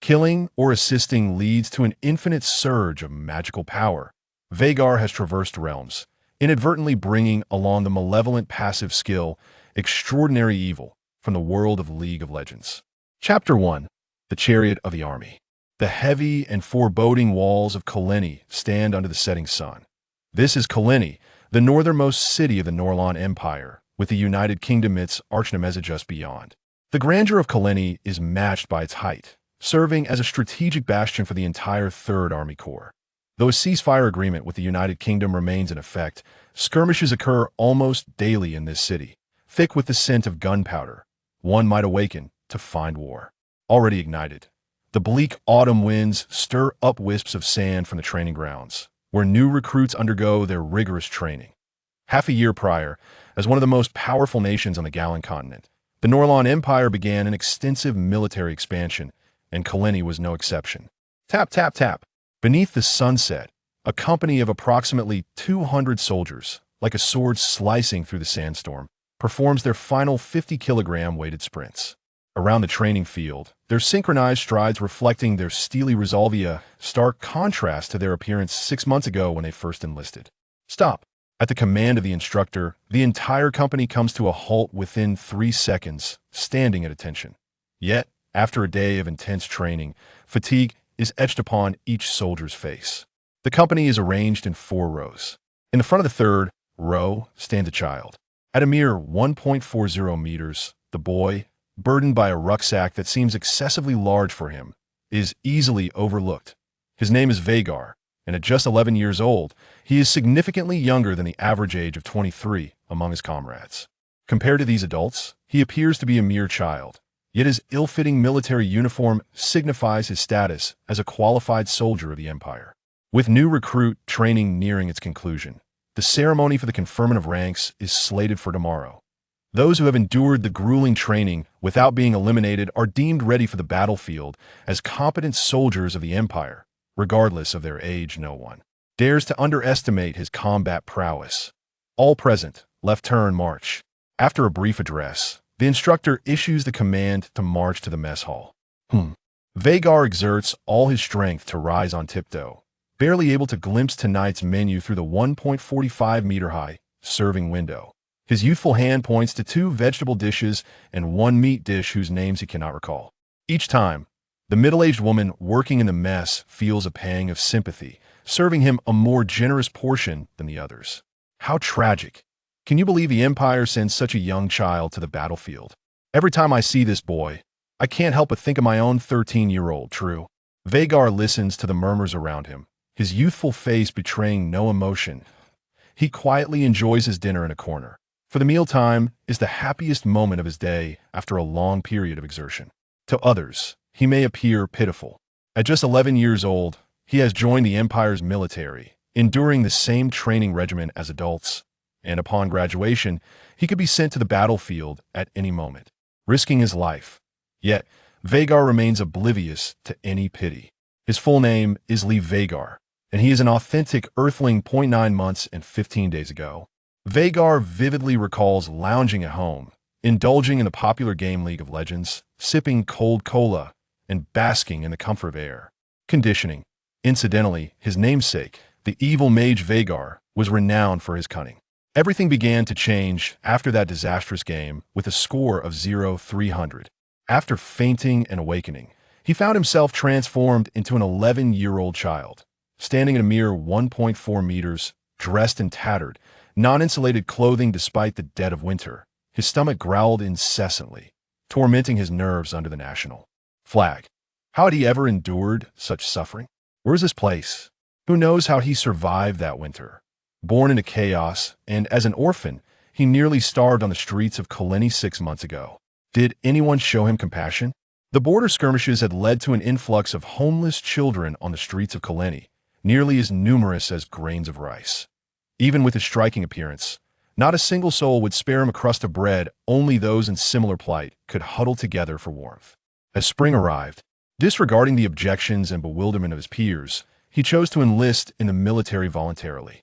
Killing or assisting leads to an infinite surge of magical power. Veigar has traversed realms, inadvertently bringing along the malevolent passive skill, Extraordinary Evil, from the world of League of Legends. Chapter 1. The Chariot of the Army. The heavy and foreboding walls of Kaleni stand under the setting sun. This is Kaleni, the northernmost city of the Norlan Empire, with the United Kingdom its archnemesis just beyond. The grandeur of Kaleni is matched by its height, serving as a strategic bastion for the entire 3rd Army Corps. Though a ceasefire agreement with the United Kingdom remains in effect, skirmishes occur almost daily in this city, thick with the scent of gunpowder. One might awaken to find war already ignited. The bleak autumn winds stir up wisps of sand from the training grounds, where new recruits undergo their rigorous training. Half a year prior, as one of the most powerful nations on the Galan continent, the Norlan Empire began an extensive military expansion, and Kaleni was no exception. Tap, tap, tap. Beneath the sunset, a company of approximately 200 soldiers, like a sword slicing through the sandstorm, performs their final 50-kilogram weighted sprints. Around the training field, their synchronized strides reflecting their steely resolve, a stark contrast to their appearance 6 months ago when they first enlisted. Stop. At the command of the instructor, the entire company comes to a halt within 3 seconds, standing at attention. Yet, after a day of intense training, fatigue is etched upon each soldier's face. The company is arranged in 4 rows. In the front of the 3rd row stands a child. At a mere 1.40 meters, the boy, burdened by a rucksack that seems excessively large for him, is easily overlooked. His name is Veigar, and at just 11 years old, he is significantly younger than the average age of 23 among his comrades. Compared to these adults, he appears to be a mere child, yet his ill-fitting military uniform signifies his status as a qualified soldier of the Empire. With new recruit training nearing its conclusion, the ceremony for the conferment of ranks is slated for tomorrow. Those who have endured the grueling training without being eliminated are deemed ready for the battlefield as competent soldiers of the Empire, regardless of their age. No one dares to underestimate his combat prowess. All present, left turn, march. After a brief address, the instructor issues the command to march to the mess hall. Veigar exerts all his strength to rise on tiptoe, barely able to glimpse tonight's menu through the 1.45-meter-high serving window. His youthful hand points to 2 vegetable dishes and 1 meat dish whose names he cannot recall. Each time, the middle-aged woman working in the mess feels a pang of sympathy, serving him a more generous portion than the others. How tragic. Can you believe the Empire sends such a young child to the battlefield? Every time I see this boy, I can't help but think of my own 13-year-old, true. Veigar listens to the murmurs around him, his youthful face betraying no emotion. He quietly enjoys his dinner in a corner, for the mealtime is the happiest moment of his day after a long period of exertion. To others, he may appear pitiful. At just 11 years old, he has joined the Empire's military, enduring the same training regimen as adults, and upon graduation, he could be sent to the battlefield at any moment, risking his life. Yet, Veigar remains oblivious to any pity. His full name is Lee Veigar, and he is an authentic Earthling 0.9 months and 15 days ago. Veigar vividly recalls lounging at home, indulging in the popular game League of Legends, sipping cold cola, and basking in the comfort of air conditioning. Incidentally, his namesake, the evil mage Veigar, was renowned for his cunning. Everything began to change after that disastrous game with a score of 0-300. After fainting and awakening, he found himself transformed into an 11-year-old child, standing at a mere 1.4 meters, dressed in tattered, non-insulated clothing despite the dead of winter. His stomach growled incessantly, tormenting his nerves under the national flag. How had he ever endured such suffering? Where is this place? Who knows how he survived that winter? Born into chaos, and as an orphan, he nearly starved on the streets of Kaleni 6 months ago. Did anyone show him compassion? The border skirmishes had led to an influx of homeless children on the streets of Kaleni, nearly as numerous as grains of rice. Even with his striking appearance, not a single soul would spare him a crust of bread. Only those in similar plight could huddle together for warmth. As spring arrived, disregarding the objections and bewilderment of his peers, he chose to enlist in the military voluntarily.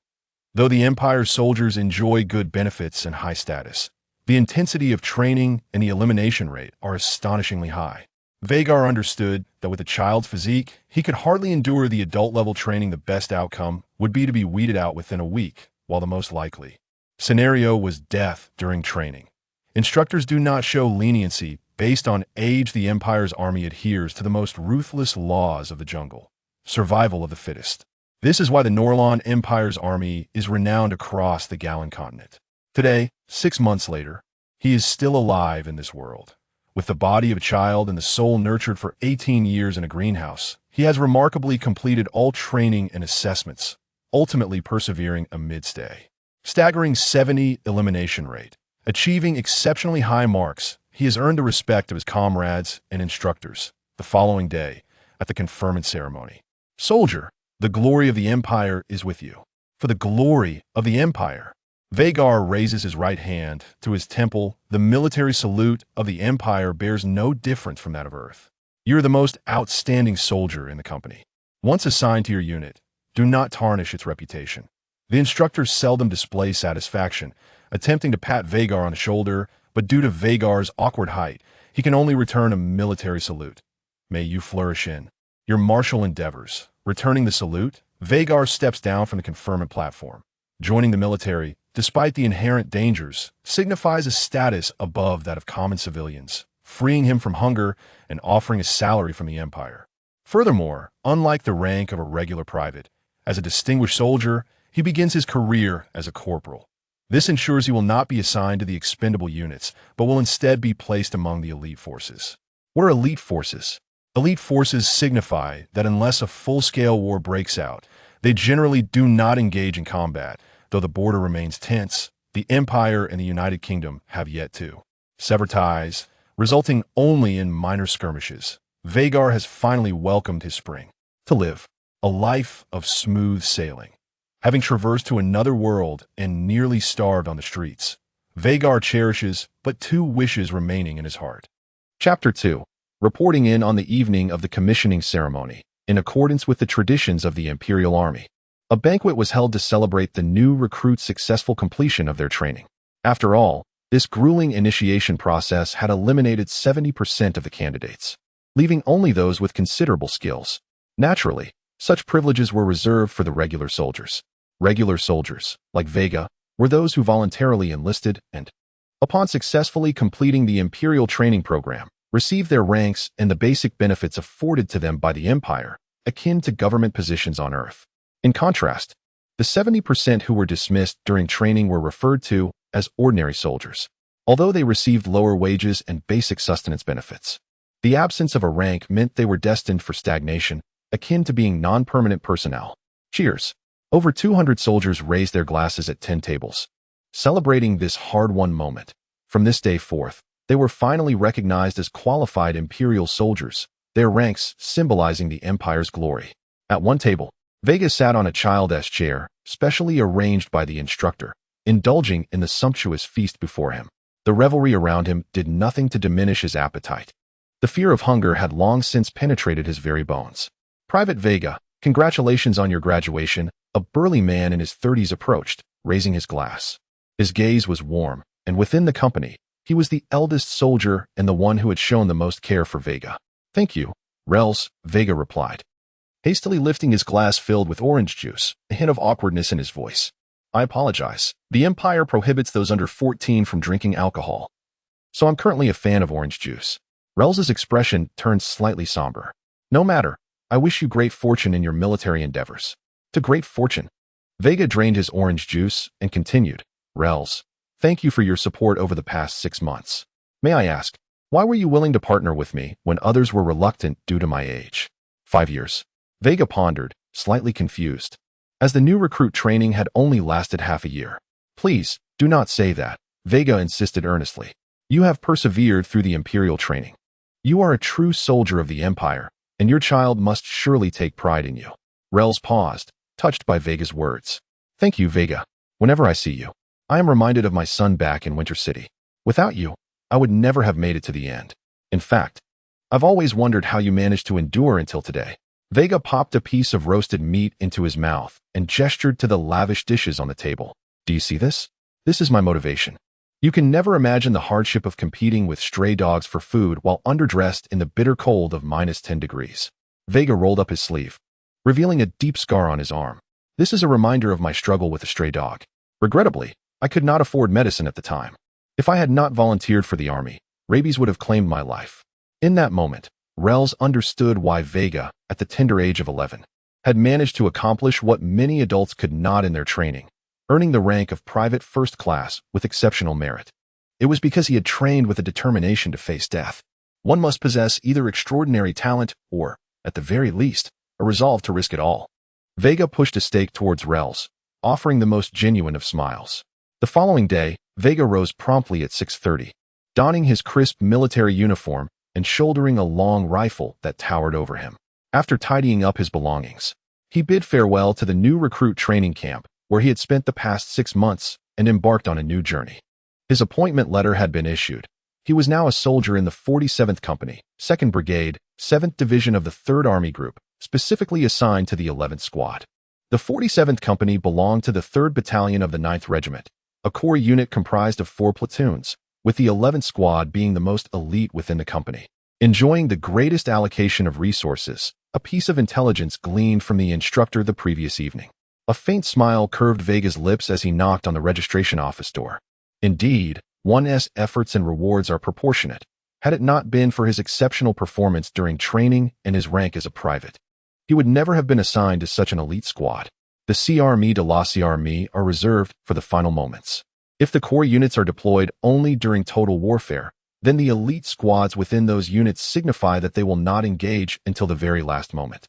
Though the Empire's soldiers enjoy good benefits and high status, the intensity of training and the elimination rate are astonishingly high. Veigar understood that with a child's physique, he could hardly endure the adult-level training. The best outcome would be to be weeded out within a week, while the most likely scenario was death during training. Instructors do not show leniency based on age. The Empire's army adheres to the most ruthless laws of the jungle. Survival of the fittest. This is why the Norlon Empire's army is renowned across the Galan continent. Today, 6 months later, he is still alive in this world. With the body of a child and the soul nurtured for 18 years in a greenhouse, he has remarkably completed all training and assessments, ultimately persevering amidst a staggering 70 elimination rate. Achieving exceptionally high marks, he has earned the respect of his comrades and instructors the following day at the conferment ceremony. Soldier, the glory of the Empire is with you. For the glory of the Empire. Veigar raises his right hand to his temple. The military salute of the Empire bears no difference from that of Earth. You are the most outstanding soldier in the company. Once assigned to your unit, do not tarnish its reputation. The instructors seldom display satisfaction, attempting to pat Veigar on the shoulder, but due to Veigar's awkward height, he can only return a military salute. May you flourish in your martial endeavors. Returning the salute, Veigar steps down from the conferment platform. Joining the military, despite the inherent dangers, signifies a status above that of common civilians, freeing him from hunger and offering a salary from the Empire. Furthermore, unlike the rank of a regular private, as a distinguished soldier, he begins his career as a corporal. This ensures he will not be assigned to the expendable units, but will instead be placed among the elite forces. What are elite forces? Elite forces signify that unless a full-scale war breaks out, they generally do not engage in combat. Though the border remains tense, the Empire and the United Kingdom have yet to sever ties, resulting only in minor skirmishes. Veigar has finally welcomed his spring to live a life of smooth sailing. Having traversed to another world and nearly starved on the streets, Veigar cherishes but 2 wishes remaining in his heart. Chapter 2. Reporting in on the evening of the commissioning ceremony, in accordance with the traditions of the Imperial Army. A banquet was held to celebrate the new recruits' successful completion of their training. After all, this grueling initiation process had eliminated 70% of the candidates, leaving only those with considerable skills. Naturally, such privileges were reserved for the regular soldiers. Regular soldiers, like Veiga, were those who voluntarily enlisted and, upon successfully completing the Imperial training program, received their ranks and the basic benefits afforded to them by the Empire, akin to government positions on Earth. In contrast, the 70% who were dismissed during training were referred to as ordinary soldiers, although they received lower wages and basic sustenance benefits. The absence of a rank meant they were destined for stagnation, akin to being non-permanent personnel. Cheers! Over 200 soldiers raised their glasses at 10 tables, celebrating this hard-won moment. From this day forth, they were finally recognized as qualified Imperial soldiers, their ranks symbolizing the Empire's glory. At one table, Veiga sat on a childish chair, specially arranged by the instructor, indulging in the sumptuous feast before him. The revelry around him did nothing to diminish his appetite. The fear of hunger had long since penetrated his very bones. Private Veiga, congratulations on your graduation. A burly man in his 30s approached, raising his glass. His gaze was warm, and within the company, he was the eldest soldier and the one who had shown the most care for Veiga. Thank you, Rels, Veiga replied, hastily lifting his glass filled with orange juice, a hint of awkwardness in his voice. I apologize. The Empire prohibits those under 14 from drinking alcohol, so I'm currently a fan of orange juice. Rels's expression turned slightly somber. No matter, I wish you great fortune in your military endeavors. To great fortune. Veiga drained his orange juice and continued, Rels, thank you for your support over the past 6 months. May I ask, why were you willing to partner with me when others were reluctant due to my age? 5 years. Veiga pondered, slightly confused, as the new recruit training had only lasted half a year. Please, do not say that, Veiga insisted earnestly. You have persevered through the Imperial training. You are a true soldier of the Empire, and your child must surely take pride in you. Rels paused, touched by Veiga's words. Thank you, Veiga. Whenever I see you, I am reminded of my son back in Winter City. Without you, I would never have made it to the end. In fact, I've always wondered how you managed to endure until today. Veiga popped a piece of roasted meat into his mouth and gestured to the lavish dishes on the table. Do you see this? This is my motivation. You can never imagine the hardship of competing with stray dogs for food while underdressed in the bitter cold of -10 degrees. Veiga rolled up his sleeve, revealing a deep scar on his arm. This is a reminder of my struggle with a stray dog. Regrettably, I could not afford medicine at the time. If I had not volunteered for the army, rabies would have claimed my life. In that moment, Rels understood why Veiga, at the tender age of 11, had managed to accomplish what many adults could not in their training, earning the rank of Private First Class with exceptional merit. It was because he had trained with a determination to face death. One must possess either extraordinary talent or, at the very least, a resolve to risk it all. Veiga pushed a stake towards Rels, offering the most genuine of smiles. The following day, Veiga rose promptly at 6:30, donning his crisp military uniform and shouldering a long rifle that towered over him. After tidying up his belongings, he bid farewell to the new recruit training camp where he had spent the past 6 months and embarked on a new journey. His appointment letter had been issued. He was now a soldier in the 47th Company, 2nd Brigade, 7th Division of the 3rd Army Group, specifically assigned to the 11th Squad. The 47th Company belonged to the 3rd Battalion of the 9th Regiment, a corps unit comprised of 4 platoons, with the 11th Squad being the most elite within the company. Enjoying the greatest allocation of resources, a piece of intelligence gleaned from the instructor the previous evening. A faint smile curved Veiga's lips as he knocked on the registration office door. Indeed, one's efforts and rewards are proportionate, had it not been for his exceptional performance during training and his rank as a private. He would never have been assigned to such an elite squad. The Armée de la Armée are reserved for the final moments. If the core units are deployed only during total warfare, then the elite squads within those units signify that they will not engage until the very last moment,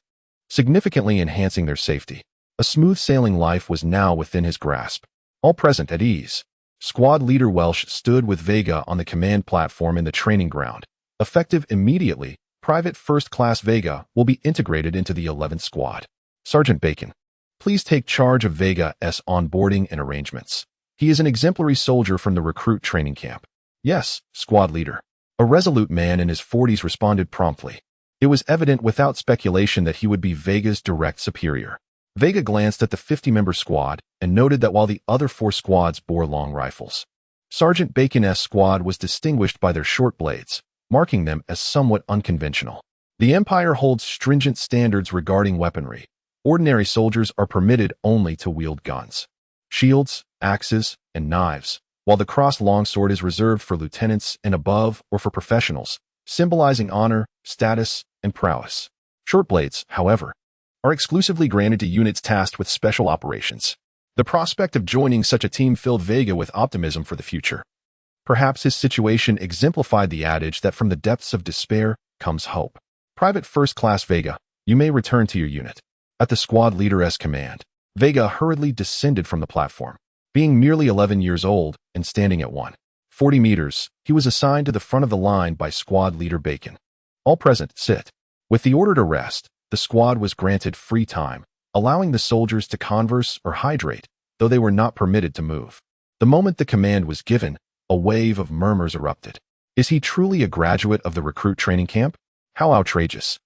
significantly enhancing their safety. A smooth-sailing life was now within his grasp. All present at ease, Squad Leader Welsh stood with Veiga on the command platform in the training ground. Effective immediately, Private First Class Veiga will be integrated into the 11th Squad. Sergeant Bacon, please take charge of Veiga's onboarding and arrangements. He is an exemplary soldier from the recruit training camp. Yes, Squad Leader. A resolute man in his 40s responded promptly. It was evident without speculation that he would be Veiga's direct superior. Veiga glanced at the 50-member squad and noted that while the other 4 squads bore long rifles, Sergeant Bacon's squad was distinguished by their short blades, marking them as somewhat unconventional. The Empire holds stringent standards regarding weaponry. Ordinary soldiers are permitted only to wield guns, shields, axes, and knives, while the crossed longsword is reserved for lieutenants and above or for professionals, symbolizing honor, status, and prowess. Short blades, however, are exclusively granted to units tasked with special operations. The prospect of joining such a team filled Veiga with optimism for the future. Perhaps his situation exemplified the adage that from the depths of despair comes hope. Private First Class Veiga, you may return to your unit. At the squad leader's command, Veiga hurriedly descended from the platform. Being merely 11 years old and standing at 140 meters, he was assigned to the front of the line by Squad Leader Bacon. All present, sit. With the order to rest, the squad was granted free time, allowing the soldiers to converse or hydrate, though they were not permitted to move. The moment the command was given, a wave of murmurs erupted. Is he truly a graduate of the recruit training camp? How outrageous.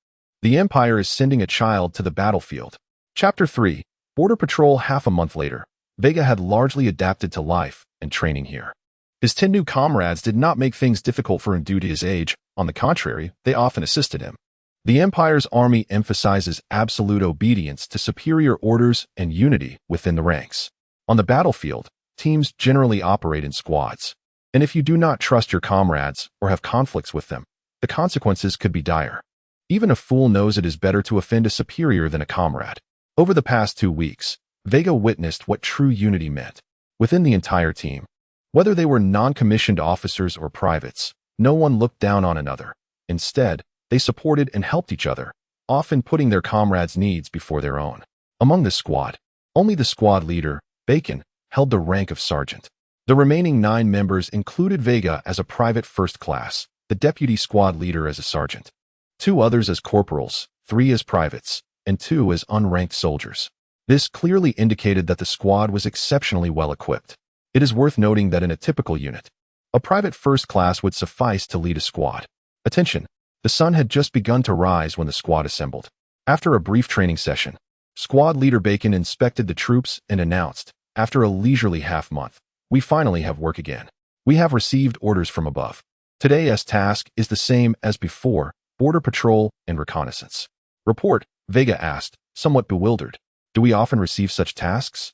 The Empire is sending a child to the battlefield. Chapter 3, Border Patrol. Half a month later, Veiga had largely adapted to life and training here. His 10 new comrades did not make things difficult for him due to his age. On the contrary, they often assisted him. The Empire's army emphasizes absolute obedience to superior orders and unity within the ranks. On the battlefield, teams generally operate in squads. And if you do not trust your comrades or have conflicts with them, the consequences could be dire. Even a fool knows it is better to offend a superior than a comrade. Over the past 2 weeks, Veiga witnessed what true unity meant. Within the entire team, whether they were non-commissioned officers or privates, no one looked down on another. Instead, they supported and helped each other, often putting their comrades' needs before their own. Among the squad, only the squad leader, Bacon, held the rank of sergeant. The remaining 9 members included Veiga as a private first class, the deputy squad leader as a sergeant, 2 others as corporals, 3 as privates, and 2 as unranked soldiers. This clearly indicated that the squad was exceptionally well equipped. It is worth noting that in a typical unit, a private first class would suffice to lead a squad. Attention! The sun had just begun to rise when the squad assembled. After a brief training session, Squad Leader Bacon inspected the troops and announced, after a leisurely half-month, "We finally have work again. We have received orders from above. Today's task is the same as before, border patrol and reconnaissance. Report, Veiga asked, somewhat bewildered. Do we often receive such tasks?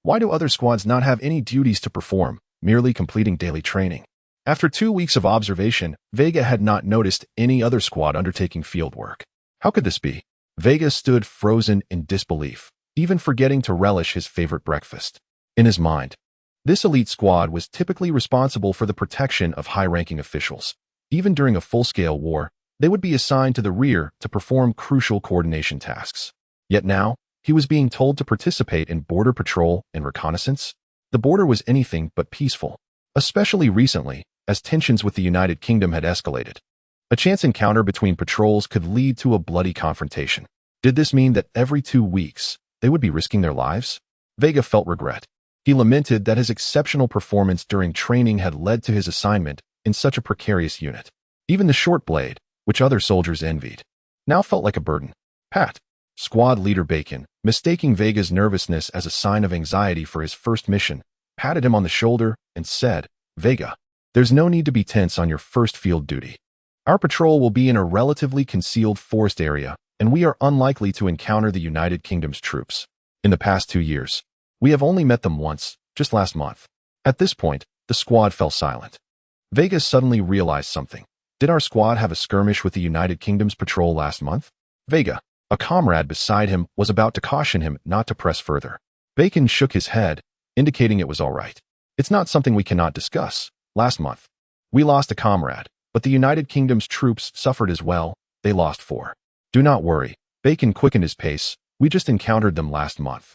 Why do other squads not have any duties to perform, merely completing daily training? After 2 weeks of observation, Veiga had not noticed any other squad undertaking field work. How could this be? Veiga stood frozen in disbelief, even forgetting to relish his favorite breakfast. In his mind, this elite squad was typically responsible for the protection of high-ranking officials. Even during a full-scale war, they would be assigned to the rear to perform crucial coordination tasks. Yet now, he was being told to participate in border patrol and reconnaissance. The border was anything but peaceful, especially recently, as tensions with the United Kingdom had escalated. A chance encounter between patrols could lead to a bloody confrontation. Did this mean that every 2 weeks, they would be risking their lives? Veiga felt regret. He lamented that his exceptional performance during training had led to his assignment in such a precarious unit. Even the short blade, which other soldiers envied, now felt like a burden. Pat, squad leader Bacon, mistaking Veiga's nervousness as a sign of anxiety for his first mission, patted him on the shoulder and said, Veiga, there's no need to be tense on your first field duty. Our patrol will be in a relatively concealed forest area, and we are unlikely to encounter the United Kingdom's troops. In the past 2 years, we have only met them once, just last month. At this point, the squad fell silent. Veiga suddenly realized something. Did our squad have a skirmish with the United Kingdom's patrol last month? Veiga, a comrade beside him, was about to caution him not to press further. Bacon shook his head, indicating it was all right. It's not something we cannot discuss. Last month, we lost a comrade, but the United Kingdom's troops suffered as well. They lost 4. Do not worry. Bacon quickened his pace. We just encountered them last month.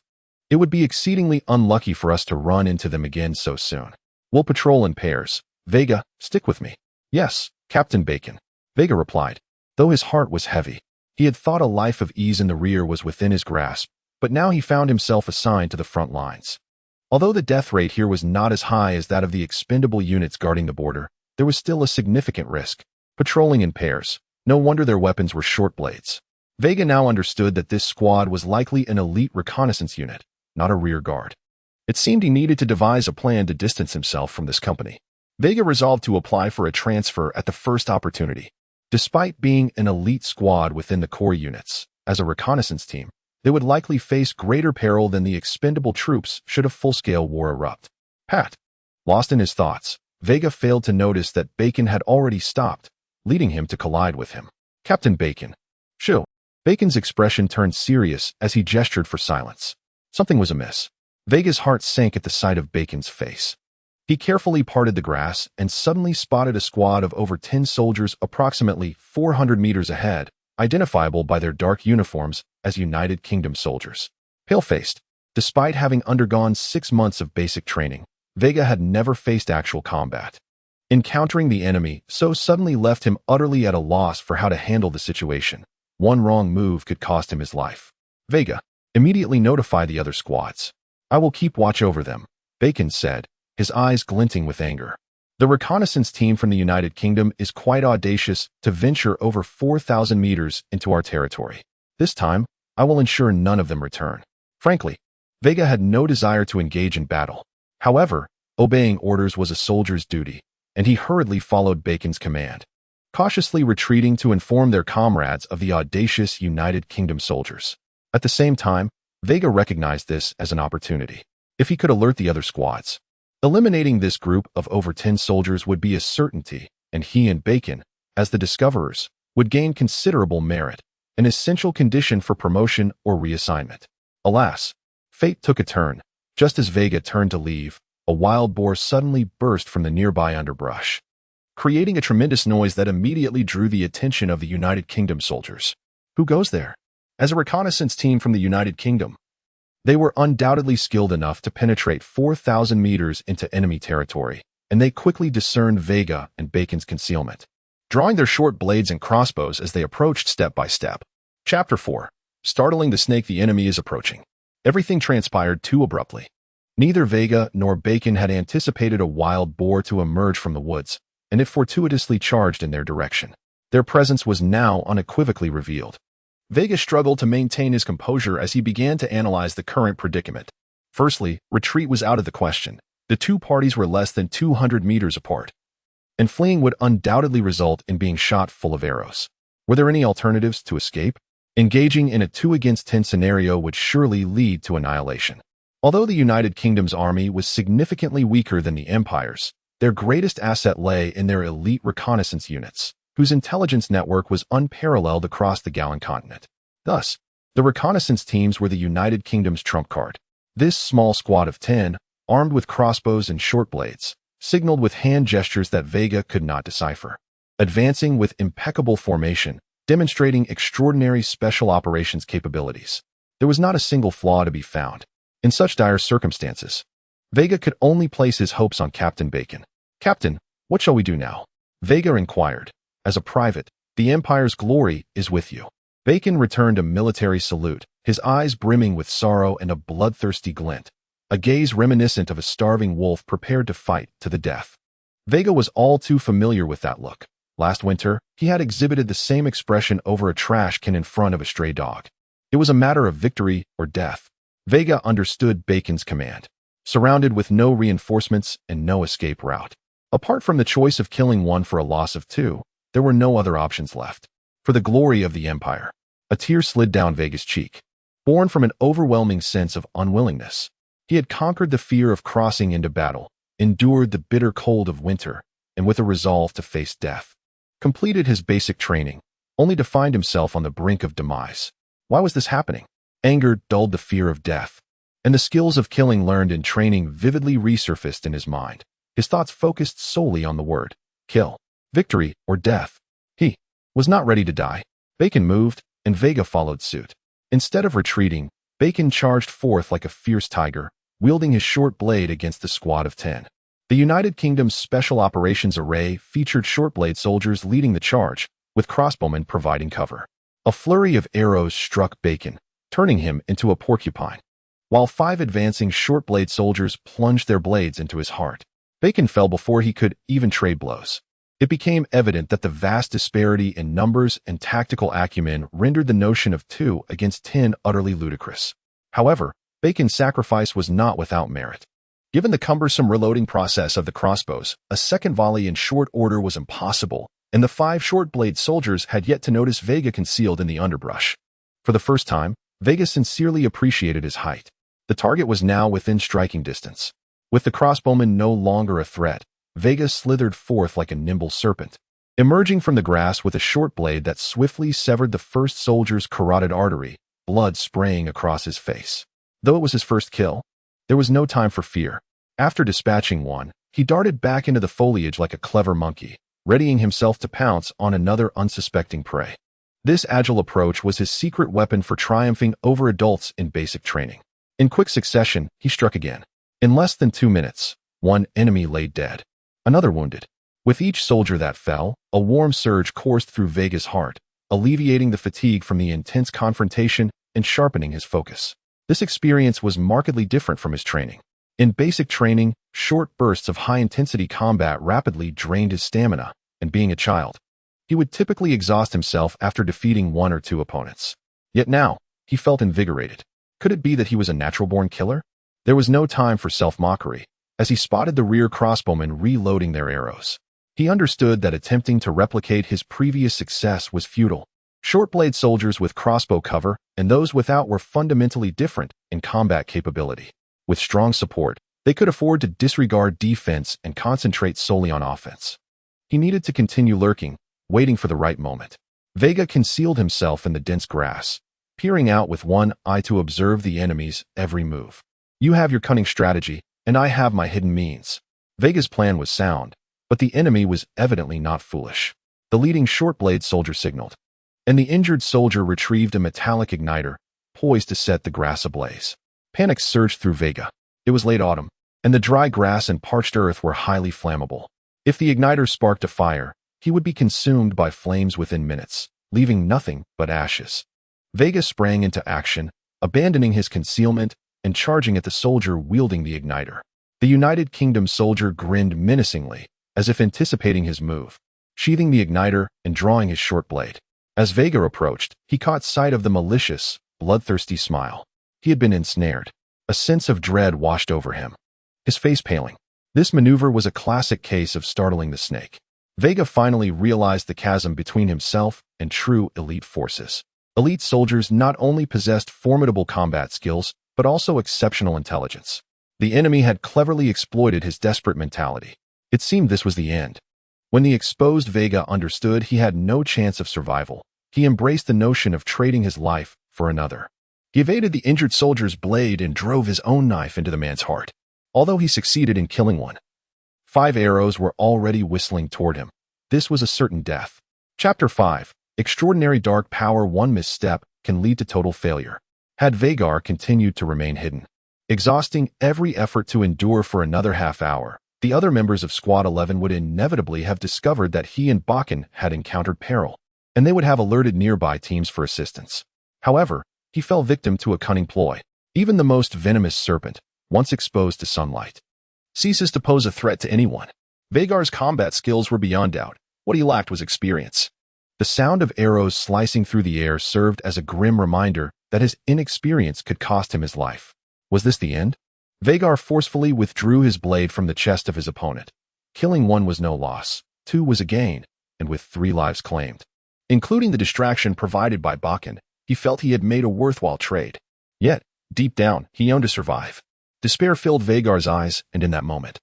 It would be exceedingly unlucky for us to run into them again so soon. We'll patrol in pairs. Veiga, stick with me. Yes, Captain Bacon, Veiga replied, though his heart was heavy. He had thought a life of ease in the rear was within his grasp, but now he found himself assigned to the front lines. Although the death rate here was not as high as that of the expendable units guarding the border, there was still a significant risk. Patrolling in pairs, no wonder their weapons were short blades. Veiga now understood that this squad was likely an elite reconnaissance unit, not a rear guard. It seemed he needed to devise a plan to distance himself from this company. Veiga resolved to apply for a transfer at the first opportunity. Despite being an elite squad within the core units, as a reconnaissance team, they would likely face greater peril than the expendable troops should a full-scale war erupt. Pat, lost in his thoughts, Veiga failed to notice that Bacon had already stopped, leading him to collide with him. Captain Bacon. Shoo. Bacon's expression turned serious as he gestured for silence. Something was amiss. Veiga's heart sank at the sight of Bacon's face. He carefully parted the grass and suddenly spotted a squad of over 10 soldiers approximately 400 meters ahead, identifiable by their dark uniforms as United Kingdom soldiers. Pale-faced, despite having undergone 6 months of basic training, Veiga had never faced actual combat. Encountering the enemy so suddenly left him utterly at a loss for how to handle the situation. One wrong move could cost him his life. Veiga, immediately notify the other squads. I will keep watch over them, Bacon said, his eyes glinting with anger. The reconnaissance team from the United Kingdom is quite audacious to venture over 4,000 meters into our territory. This time, I will ensure none of them return. Frankly, Veiga had no desire to engage in battle. However, obeying orders was a soldier's duty, and he hurriedly followed Bacon's command, cautiously retreating to inform their comrades of the audacious United Kingdom soldiers. At the same time, Veiga recognized this as an opportunity. If he could alert the other squads, eliminating this group of over 10 soldiers would be a certainty, and he and Bacon, as the discoverers, would gain considerable merit, an essential condition for promotion or reassignment. Alas, fate took a turn. Just as Veiga turned to leave, a wild boar suddenly burst from the nearby underbrush, creating a tremendous noise that immediately drew the attention of the United Kingdom soldiers. Who goes there? As a reconnaissance team from the United Kingdom, they were undoubtedly skilled enough to penetrate 4,000 meters into enemy territory, and they quickly discerned Veiga and Bacon's concealment, drawing their short blades and crossbows as they approached step by step. Chapter 4. Startling the snake the enemy is approaching. Everything transpired too abruptly. Neither Veiga nor Bacon had anticipated a wild boar to emerge from the woods, and it fortuitously charged in their direction. Their presence was now unequivocally revealed. Veiga struggled to maintain his composure as he began to analyze the current predicament. Firstly, retreat was out of the question. The two parties were less than 200 meters apart, and fleeing would undoubtedly result in being shot full of arrows. Were there any alternatives to escape? Engaging in a 2-against-10 scenario would surely lead to annihilation. Although the United Kingdom's army was significantly weaker than the Empire's, their greatest asset lay in their elite reconnaissance units, whose intelligence network was unparalleled across the Gallian continent. Thus, the reconnaissance teams were the United Kingdom's trump card. This small squad of 10, armed with crossbows and short blades, signaled with hand gestures that Veiga could not decipher. Advancing with impeccable formation, demonstrating extraordinary special operations capabilities. There was not a single flaw to be found. In such dire circumstances, Veiga could only place his hopes on Captain Bacon. "Captain, what shall we do now?" Veiga inquired. "As a private, the Empire's glory is with you." Bacon returned a military salute, his eyes brimming with sorrow and a bloodthirsty glint, a gaze reminiscent of a starving wolf prepared to fight to the death. Veiga was all too familiar with that look. Last winter, he had exhibited the same expression over a trash can in front of a stray dog. It was a matter of victory or death. Veiga understood Bacon's command, surrounded with no reinforcements and no escape route. Apart from the choice of killing one for a loss of 2, there were no other options left. For the glory of the Empire. A tear slid down Veiga's cheek, born from an overwhelming sense of unwillingness. He had conquered the fear of crossing into battle, endured the bitter cold of winter, and with a resolve to face death, completed his basic training, only to find himself on the brink of demise. Why was this happening? Anger dulled the fear of death, and the skills of killing learned in training vividly resurfaced in his mind. His thoughts focused solely on the word, kill, victory, or death. He was not ready to die. Bacon moved, and Veiga followed suit. Instead of retreating, Bacon charged forth like a fierce tiger, wielding his short blade against the squad of 10. The United Kingdom's Special Operations Array featured short-blade soldiers leading the charge, with crossbowmen providing cover. A flurry of arrows struck Bacon, turning him into a porcupine, while 5 advancing short-blade soldiers plunged their blades into his heart. Bacon fell before he could even trade blows. It became evident that the vast disparity in numbers and tactical acumen rendered the notion of 2 against 10 utterly ludicrous. However, Bacon's sacrifice was not without merit. Given the cumbersome reloading process of the crossbows, a second volley in short order was impossible, and the 5 short-blade soldiers had yet to notice Veiga concealed in the underbrush. For the first time, Veiga sincerely appreciated his height. The target was now within striking distance. With the crossbowman no longer a threat, Veiga slithered forth like a nimble serpent, emerging from the grass with a short blade that swiftly severed the first soldier's carotid artery, blood spraying across his face. Though it was his first kill, there was no time for fear. After dispatching one, he darted back into the foliage like a clever monkey, readying himself to pounce on another unsuspecting prey. This agile approach was his secret weapon for triumphing over adults in basic training. In quick succession, he struck again. In less than 2 minutes, one enemy lay dead, another wounded. With each soldier that fell, a warm surge coursed through Veiga's heart, alleviating the fatigue from the intense confrontation and sharpening his focus. This experience was markedly different from his training. In basic training, short bursts of high-intensity combat rapidly drained his stamina, and being a child, he would typically exhaust himself after defeating 1 or 2 opponents. Yet now, he felt invigorated. Could it be that he was a natural-born killer? There was no time for self-mockery, as he spotted the rear crossbowmen reloading their arrows. He understood that attempting to replicate his previous success was futile. Short-blade soldiers with crossbow cover and those without were fundamentally different in combat capability. With strong support, they could afford to disregard defense and concentrate solely on offense. He needed to continue lurking, waiting for the right moment. Veiga concealed himself in the dense grass, peering out with one eye to observe the enemy's every move. "You have your cunning strategy, and I have my hidden means." Veiga's plan was sound, but the enemy was evidently not foolish. The leading short-blade soldier signaled, and the injured soldier retrieved a metallic igniter, poised to set the grass ablaze. Panic surged through Veiga. It was late autumn, and the dry grass and parched earth were highly flammable. If the igniter sparked a fire, he would be consumed by flames within minutes, leaving nothing but ashes. Veiga sprang into action, abandoning his concealment and charging at the soldier wielding the igniter. The United Kingdom soldier grinned menacingly, as if anticipating his move, sheathing the igniter and drawing his short blade. As Veiga approached, he caught sight of the malicious, bloodthirsty smile. He had been ensnared. A sense of dread washed over him. his face paling. This maneuver was a classic case of startling the snake. Veiga finally realized the chasm between himself and true elite forces. Elite soldiers not only possessed formidable combat skills, but also exceptional intelligence. The enemy had cleverly exploited his desperate mentality. It seemed this was the end. When the exposed Veiga understood he had no chance of survival, he embraced the notion of trading his life for another. He evaded the injured soldier's blade and drove his own knife into the man's heart. Although he succeeded in killing one, 5 arrows were already whistling toward him. This was a certain death. Chapter 5. Extraordinary Dark Power. One misstep can lead to total failure. Had Veigar continued to remain hidden, exhausting every effort to endure for another half hour, the other members of Squad 11 would inevitably have discovered that he and Bakken had encountered peril, and they would have alerted nearby teams for assistance. However, he fell victim to a cunning ploy. Even the most venomous serpent, once exposed to sunlight, ceases to pose a threat to anyone. Veigar's combat skills were beyond doubt. What he lacked was experience. The sound of arrows slicing through the air served as a grim reminder that his inexperience could cost him his life. Was this the end? Veigar forcefully withdrew his blade from the chest of his opponent. Killing one was no loss, 2 was a gain, and with 3 lives claimed, including the distraction provided by Bakken, he felt he had made a worthwhile trade. Yet, deep down, he yearned to survive. Despair filled Veigar's eyes, and in that moment,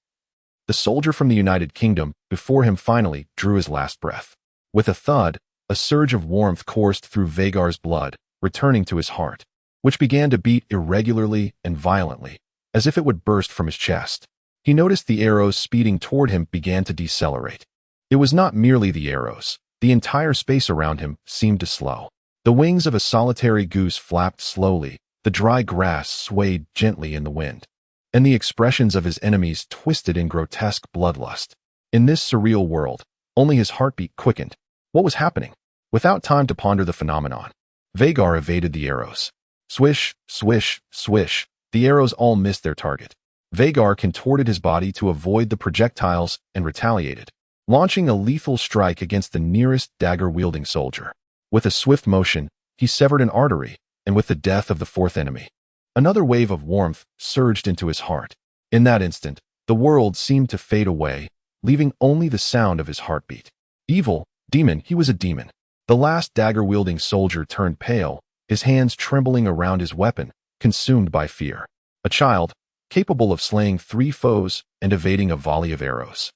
the soldier from the United Kingdom before him finally drew his last breath. With a thud, a surge of warmth coursed through Veigar's blood, returning to his heart, which began to beat irregularly and violently, as if it would burst from his chest. He noticed the arrows speeding toward him began to decelerate. It was not merely the arrows. The entire space around him seemed to slow. The wings of a solitary goose flapped slowly, the dry grass swayed gently in the wind, and the expressions of his enemies twisted in grotesque bloodlust. In this surreal world, only his heartbeat quickened. What was happening? Without time to ponder the phenomenon, Veigar evaded the arrows. Swish, swish, swish. The arrows all missed their target. Veigar contorted his body to avoid the projectiles and retaliated, launching a lethal strike against the nearest dagger-wielding soldier. With a swift motion, he severed an artery, and with the death of the 4th enemy, another wave of warmth surged into his heart. In that instant, the world seemed to fade away, leaving only the sound of his heartbeat. Evil, demon, he was a demon. The last dagger-wielding soldier turned pale, his hands trembling around his weapon, consumed by fear. A child, capable of slaying 3 foes and evading a volley of arrows,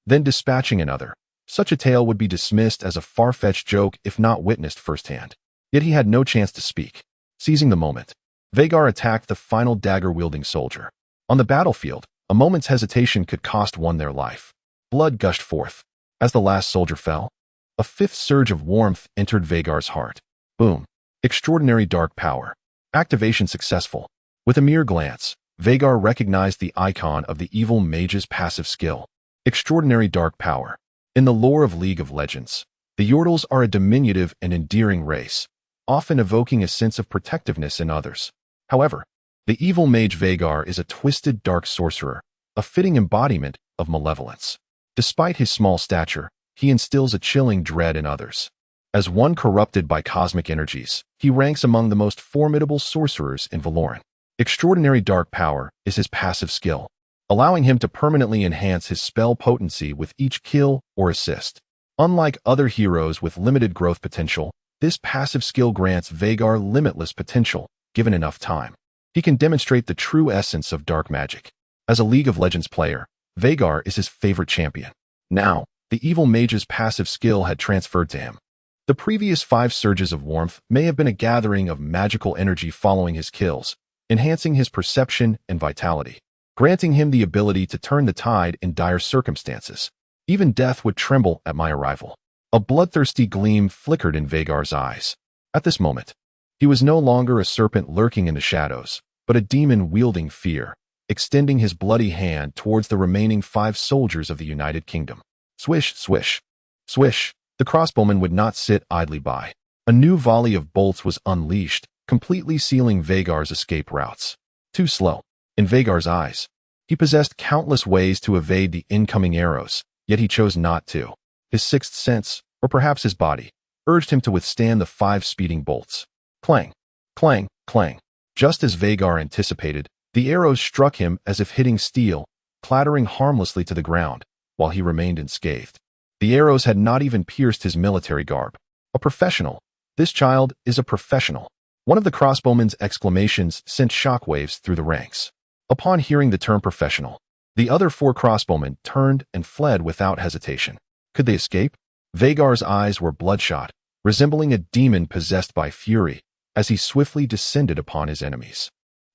then dispatching another. Such a tale would be dismissed as a far-fetched joke if not witnessed firsthand. Yet he had no chance to speak. Seizing the moment, Veigar attacked the final dagger-wielding soldier. On the battlefield, a moment's hesitation could cost one their life. Blood gushed forth. As the last soldier fell, a 5th surge of warmth entered Veigar's heart. Boom. Extraordinary Dark Power. Activation successful. With a mere glance, Veigar recognized the icon of the evil mage's passive skill. Extraordinary Dark Power. In the lore of League of Legends, the Yordles are a diminutive and endearing race, often evoking a sense of protectiveness in others. However, the evil mage Veigar is a twisted dark sorcerer, a fitting embodiment of malevolence. Despite his small stature, he instills a chilling dread in others. As one corrupted by cosmic energies, he ranks among the most formidable sorcerers in Valoran. Extraordinary Dark Power is his passive skill, allowing him to permanently enhance his spell potency with each kill or assist. Unlike other heroes with limited growth potential, this passive skill grants Veigar limitless potential, given enough time. He can demonstrate the true essence of dark magic. As a League of Legends player, Veigar is his favorite champion. Now, the evil mage's passive skill had transferred to him. The previous 5 surges of warmth may have been a gathering of magical energy following his kills, enhancing his perception and vitality, granting him the ability to turn the tide in dire circumstances. Even death would tremble at my arrival. A bloodthirsty gleam flickered in Veigar's eyes. At this moment, he was no longer a serpent lurking in the shadows, but a demon wielding fear, extending his bloody hand towards the remaining 5 soldiers of the United Kingdom. Swish, swish, swish. The crossbowman would not sit idly by. A new volley of bolts was unleashed, completely sealing Veigar's escape routes. Too slow. In Veigar's eyes, he possessed countless ways to evade the incoming arrows, yet he chose not to. His 6th sense, or perhaps his body, urged him to withstand the 5 speeding bolts. Clang, clang, clang. Just as Veigar anticipated, the arrows struck him as if hitting steel, clattering harmlessly to the ground, while he remained unscathed. The arrows had not even pierced his military garb. A professional. This child is a professional. One of the crossbowmen's exclamations sent shockwaves through the ranks. Upon hearing the term professional, the other 4 crossbowmen turned and fled without hesitation. Could they escape? Veigar's eyes were bloodshot, resembling a demon possessed by fury, as he swiftly descended upon his enemies.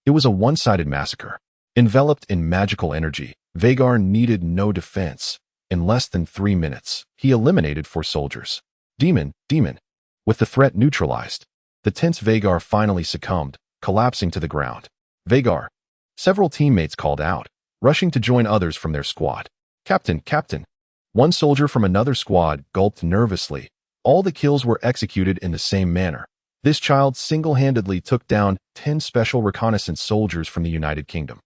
It was a one-sided massacre. Enveloped in magical energy, Veigar needed no defense. In less than 3 minutes, he eliminated 4 soldiers. Demon. With the threat neutralized, the tense Veigar finally succumbed, collapsing to the ground. Veigar. Several teammates called out, rushing to join others from their squad. Captain. One soldier from another squad gulped nervously. All the kills were executed in the same manner. This child single-handedly took down 10 special reconnaissance soldiers from the United Kingdom.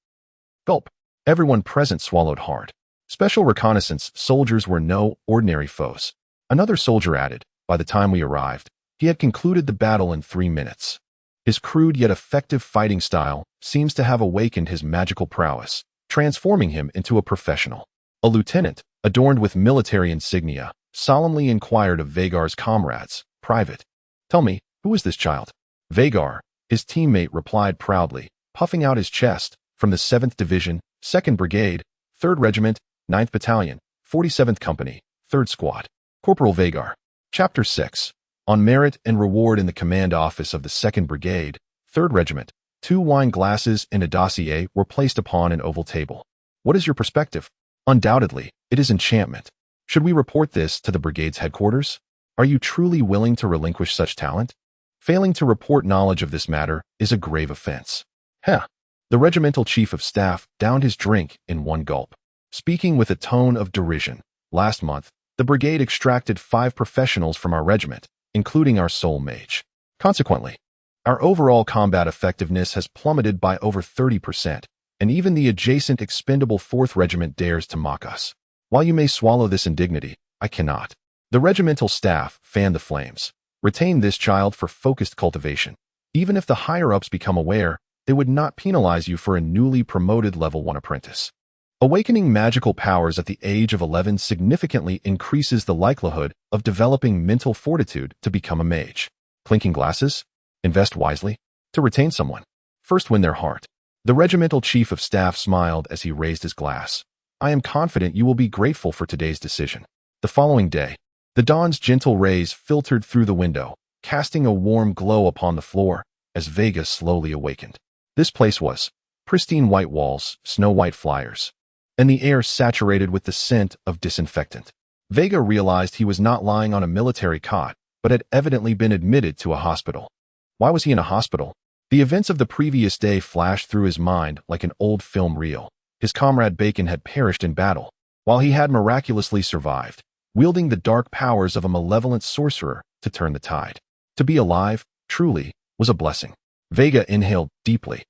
Gulp. Everyone present swallowed hard. Special reconnaissance soldiers were no ordinary foes. Another soldier added, by the time we arrived, he had concluded the battle in 3 minutes. His crude yet effective fighting style seems to have awakened his magical prowess, transforming him into a professional. A lieutenant, adorned with military insignia, solemnly inquired of Veigar's comrades, Private, tell me, who is this child? Veigar, his teammate replied proudly, puffing out his chest, from the 7th Division, 2nd Brigade, 3rd Regiment, 9th Battalion, 47th Company, 3rd Squad. Corporal Veigar. Chapter 6. On merit and reward in the command office of the 2nd Brigade, 3rd Regiment, 2 wine glasses and a dossier were placed upon an oval table. What is your perspective? Undoubtedly, it is enchantment. Should we report this to the brigade's headquarters? Are you truly willing to relinquish such talent? Failing to report knowledge of this matter is a grave offense. The regimental chief of staff downed his drink in one gulp. Speaking with a tone of derision, last month, the brigade extracted 5 professionals from our regiment, including our sole mage. Consequently, our overall combat effectiveness has plummeted by over 30%, and even the adjacent expendable 4th Regiment dares to mock us. While you may swallow this indignity, I cannot. The regimental staff fanned the flames. Retain this child for focused cultivation. Even if the higher-ups become aware, they would not penalize you for a newly promoted level 1 apprentice. Awakening magical powers at the age of 11 significantly increases the likelihood of developing mental fortitude to become a mage. Clinking glasses? Invest wisely. To retain someone, first win their heart. The regimental chief of staff smiled as he raised his glass. I am confident you will be grateful for today's decision. The following day, the dawn's gentle rays filtered through the window, casting a warm glow upon the floor as Veiga slowly awakened. This place was pristine white walls, snow-white flyers, and the air saturated with the scent of disinfectant. Veiga realized he was not lying on a military cot, but had evidently been admitted to a hospital. Why was he in a hospital? The events of the previous day flashed through his mind like an old film reel. His comrade Bacon had perished in battle, while he had miraculously survived, wielding the dark powers of a malevolent sorcerer to turn the tide. To be alive, truly, was a blessing. Veiga inhaled deeply,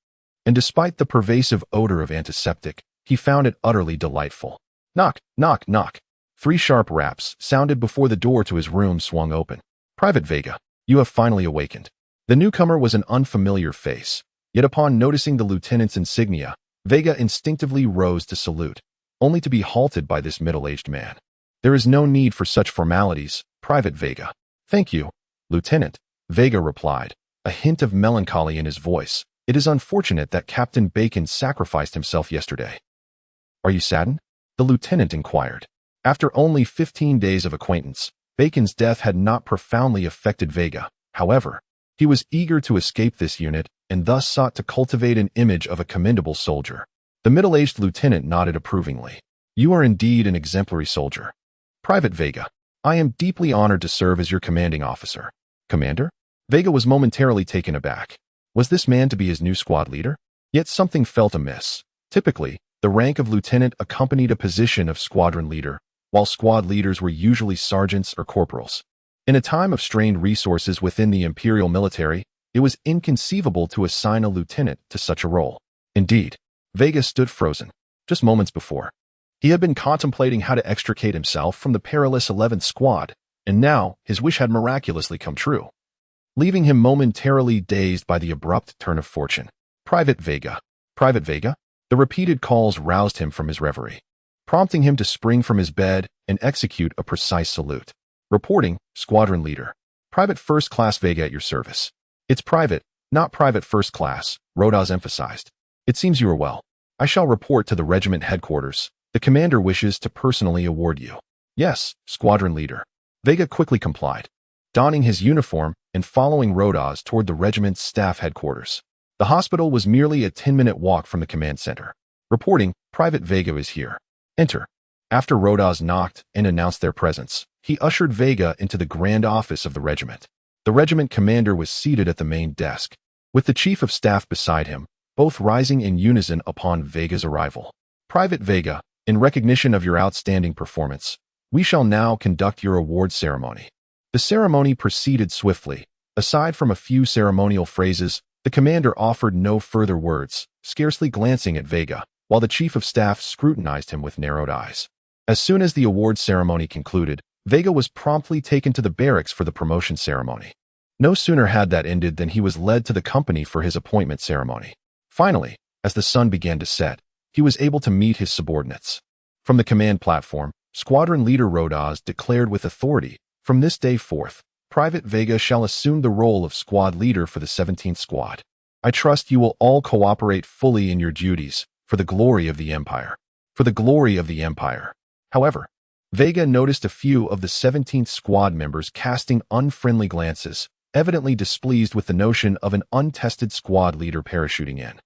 and despite the pervasive odor of antiseptic, he found it utterly delightful. Knock, knock, knock. 3 sharp raps sounded before the door to his room swung open. Private Veiga, you have finally awakened. The newcomer was an unfamiliar face, yet upon noticing the lieutenant's insignia, Veiga instinctively rose to salute, only to be halted by this middle-aged man. There is no need for such formalities, Private Veiga. Thank you, Lieutenant, Veiga replied, a hint of melancholy in his voice. It is unfortunate that Captain Bacon sacrificed himself yesterday. Are you saddened? The lieutenant inquired. After only 15 days of acquaintance, Bacon's death had not profoundly affected Veiga. However, he was eager to escape this unit and thus sought to cultivate an image of a commendable soldier. The middle-aged lieutenant nodded approvingly. You are indeed an exemplary soldier. Private Veiga, I am deeply honored to serve as your commanding officer. Commander? Veiga was momentarily taken aback. Was this man to be his new squad leader? Yet something felt amiss. Typically, the rank of lieutenant accompanied a position of squadron leader, while squad leaders were usually sergeants or corporals. In a time of strained resources within the imperial military, it was inconceivable to assign a lieutenant to such a role. Indeed, Veiga stood frozen. Just moments before, he had been contemplating how to extricate himself from the perilous 11th Squad, and now his wish had miraculously come true, leaving him momentarily dazed by the abrupt turn of fortune. Private Veiga. Private Veiga? The repeated calls roused him from his reverie, prompting him to spring from his bed and execute a precise salute. Reporting, Squadron Leader. Private First Class Veiga at your service. It's private, not private first class, Rodas emphasized. It seems you are well. I shall report to the regiment headquarters. The commander wishes to personally award you. Yes, Squadron Leader. Veiga quickly complied, donning his uniform and following Rodas toward the regiment's staff headquarters. The hospital was merely a 10-minute walk from the command center. Reporting, Private Veiga is here. Enter. After Rodas knocked and announced their presence, he ushered Veiga into the grand office of the regiment. The regiment commander was seated at the main desk, with the chief of staff beside him, both rising in unison upon Veiga's arrival. Private Veiga, in recognition of your outstanding performance, we shall now conduct your award ceremony. The ceremony proceeded swiftly. Aside from a few ceremonial phrases, the commander offered no further words, scarcely glancing at Veiga, while the chief of staff scrutinized him with narrowed eyes. As soon as the award ceremony concluded, Veiga was promptly taken to the barracks for the promotion ceremony. No sooner had that ended than he was led to the company for his appointment ceremony. Finally, as the sun began to set, he was able to meet his subordinates. From the command platform, Squadron Leader Rodas declared with authority, from this day forth, Private Veiga shall assume the role of squad leader for the 17th Squad. I trust you will all cooperate fully in your duties, for the glory of the Empire. For the glory of the Empire. However, Veiga noticed a few of the 17th Squad members casting unfriendly glances, evidently displeased with the notion of an untested squad leader parachuting in,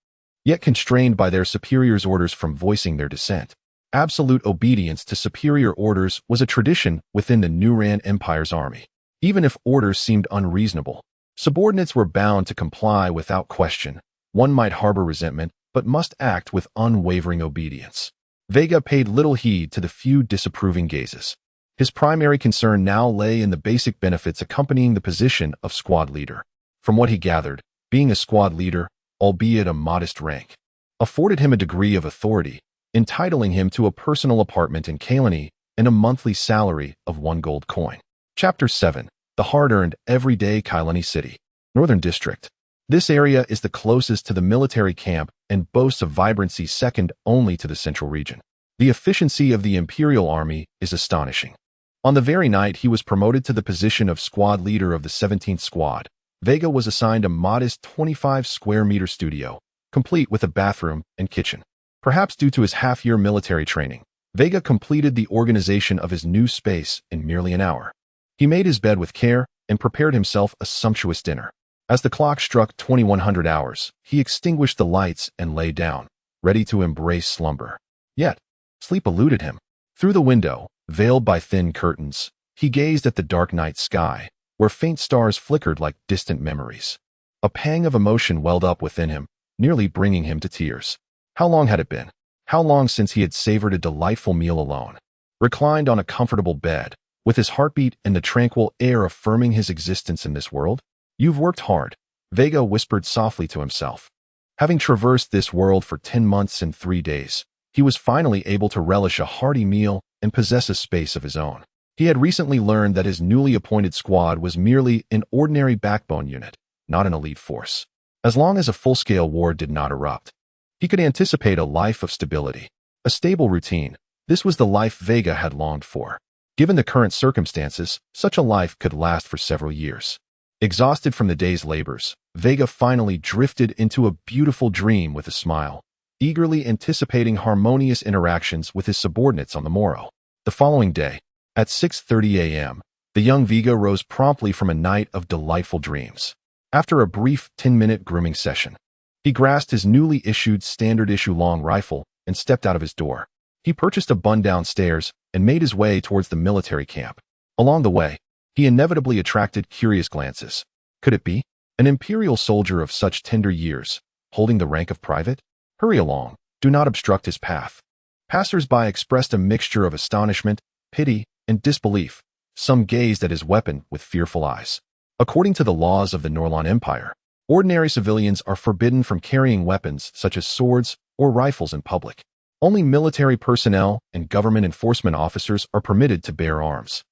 yet constrained by their superiors' orders from voicing their dissent. Absolute obedience to superior orders was a tradition within the Nuran Empire's army. Even if orders seemed unreasonable, subordinates were bound to comply without question. One might harbor resentment, but must act with unwavering obedience. Veiga paid little heed to the few disapproving gazes. His primary concern now lay in the basic benefits accompanying the position of squad leader. From what he gathered, being a squad leader, albeit a modest rank, afforded him a degree of authority, entitling him to a personal apartment in Kalani and a monthly salary of 1 gold coin. Chapter 7. The hard-earned, everyday Kailani City. Northern District. This area is the closest to the military camp and boasts a vibrancy second only to the central region. The efficiency of the Imperial Army is astonishing. On the very night he was promoted to the position of squad leader of the 17th Squad, Veiga was assigned a modest 25-square-meter studio, complete with a bathroom and kitchen. Perhaps due to his half-year military training, Veiga completed the organization of his new space in merely an hour. He made his bed with care and prepared himself a sumptuous dinner. As the clock struck 2100 hours, he extinguished the lights and lay down, ready to embrace slumber. Yet, sleep eluded him. Through the window, veiled by thin curtains, he gazed at the dark night sky, where faint stars flickered like distant memories. A pang of emotion welled up within him, nearly bringing him to tears. How long had it been? How long since he had savored a delightful meal alone? Reclined on a comfortable bed, with his heartbeat and the tranquil air affirming his existence in this world? You've worked hard, Veiga whispered softly to himself. Having traversed this world for 10 months and 3 days, he was finally able to relish a hearty meal and possess a space of his own. He had recently learned that his newly appointed squad was merely an ordinary backbone unit, not an elite force. As long as a full-scale war did not erupt, he could anticipate a life of stability, a stable routine. This was the life Veiga had longed for. Given the current circumstances, such a life could last for several years. Exhausted from the day's labors, Veiga finally drifted into a beautiful dream with a smile, eagerly anticipating harmonious interactions with his subordinates on the morrow. The following day, at 6:30 a.m., the young Veiga rose promptly from a night of delightful dreams. After a brief 10-minute grooming session, he grasped his newly issued standard-issue long rifle and stepped out of his door. He purchased a bun downstairs and made his way towards the military camp. Along the way, he inevitably attracted curious glances. Could it be? An Imperial soldier of such tender years, holding the rank of private? Hurry along, do not obstruct his path. Passers-by expressed a mixture of astonishment, pity, and disbelief. Some gazed at his weapon with fearful eyes. According to the laws of the Norlan Empire, ordinary civilians are forbidden from carrying weapons such as swords or rifles in public. Only military personnel and government enforcement officers are permitted to bear arms,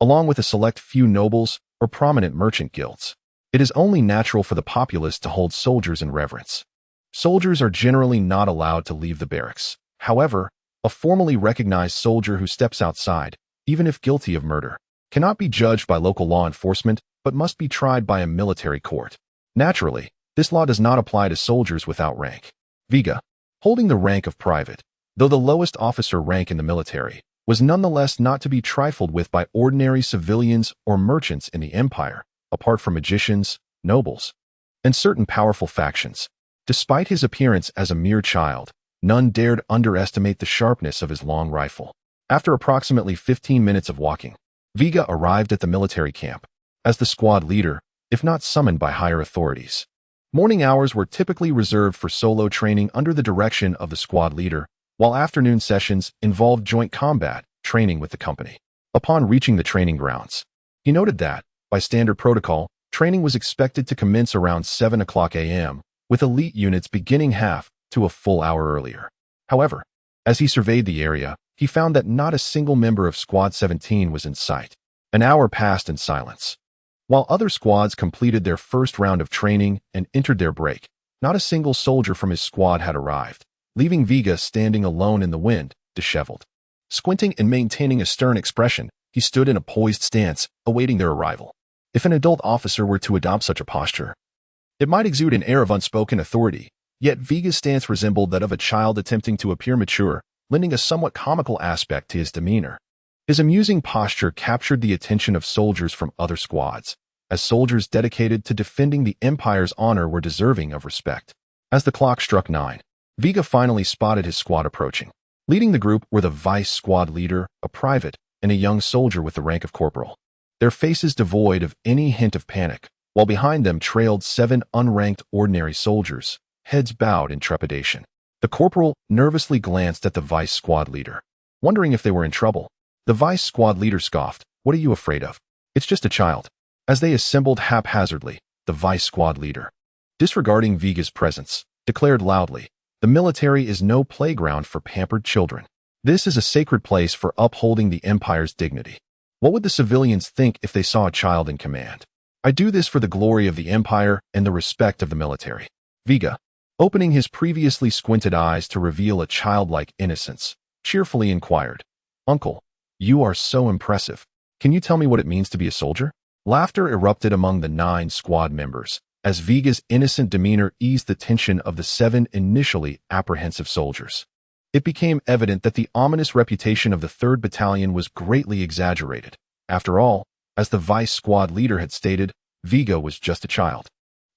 along with a select few nobles or prominent merchant guilds. It is only natural for the populace to hold soldiers in reverence. Soldiers are generally not allowed to leave the barracks. However, a formally recognized soldier who steps outside, even if guilty of murder, cannot be judged by local law enforcement but must be tried by a military court. Naturally, this law does not apply to soldiers without rank. Veiga, holding the rank of private, though the lowest officer rank in the military, was nonetheless not to be trifled with by ordinary civilians or merchants in the empire, apart from magicians, nobles, and certain powerful factions. Despite his appearance as a mere child, none dared underestimate the sharpness of his long rifle. After approximately 15 minutes of walking, Veiga arrived at the military camp as the squad leader, if not summoned by higher authorities. Morning hours were typically reserved for solo training under the direction of the squad leader, while afternoon sessions involved joint combat training with the company. Upon reaching the training grounds, he noted that, by standard protocol, training was expected to commence around 7 o'clock a.m., with elite units beginning half to a full hour earlier. However, as he surveyed the area, he found that not a single member of Squad 17 was in sight. An hour passed in silence. While other squads completed their first round of training and entered their break, not a single soldier from his squad had arrived, leaving Veiga standing alone in the wind, disheveled. Squinting and maintaining a stern expression, he stood in a poised stance, awaiting their arrival. If an adult officer were to adopt such a posture, it might exude an air of unspoken authority, yet Veiga's stance resembled that of a child attempting to appear mature, lending a somewhat comical aspect to his demeanor. His amusing posture captured the attention of soldiers from other squads, as soldiers dedicated to defending the Empire's honor were deserving of respect. As the clock struck 9, Veiga finally spotted his squad approaching. Leading the group were the vice squad leader, a private, and a young soldier with the rank of corporal. Their faces devoid of any hint of panic, while behind them trailed 7 unranked ordinary soldiers, heads bowed in trepidation. The corporal nervously glanced at the vice squad leader, wondering if they were in trouble. The vice squad leader scoffed, "What are you afraid of? It's just a child." As they assembled haphazardly, the vice squad leader, disregarding Veiga's presence, declared loudly, "The military is no playground for pampered children. This is a sacred place for upholding the Empire's dignity. What would the civilians think if they saw a child in command? I do this for the glory of the Empire and the respect of the military." Veiga, opening his previously squinted eyes to reveal a childlike innocence, cheerfully inquired, "Uncle, you are so impressive. Can you tell me what it means to be a soldier?" Laughter erupted among the 9 squad members, as Veiga's innocent demeanor eased the tension of the 7 initially apprehensive soldiers. It became evident that the ominous reputation of the 3rd Battalion was greatly exaggerated. After all, as the vice squad leader had stated, Veiga was just a child.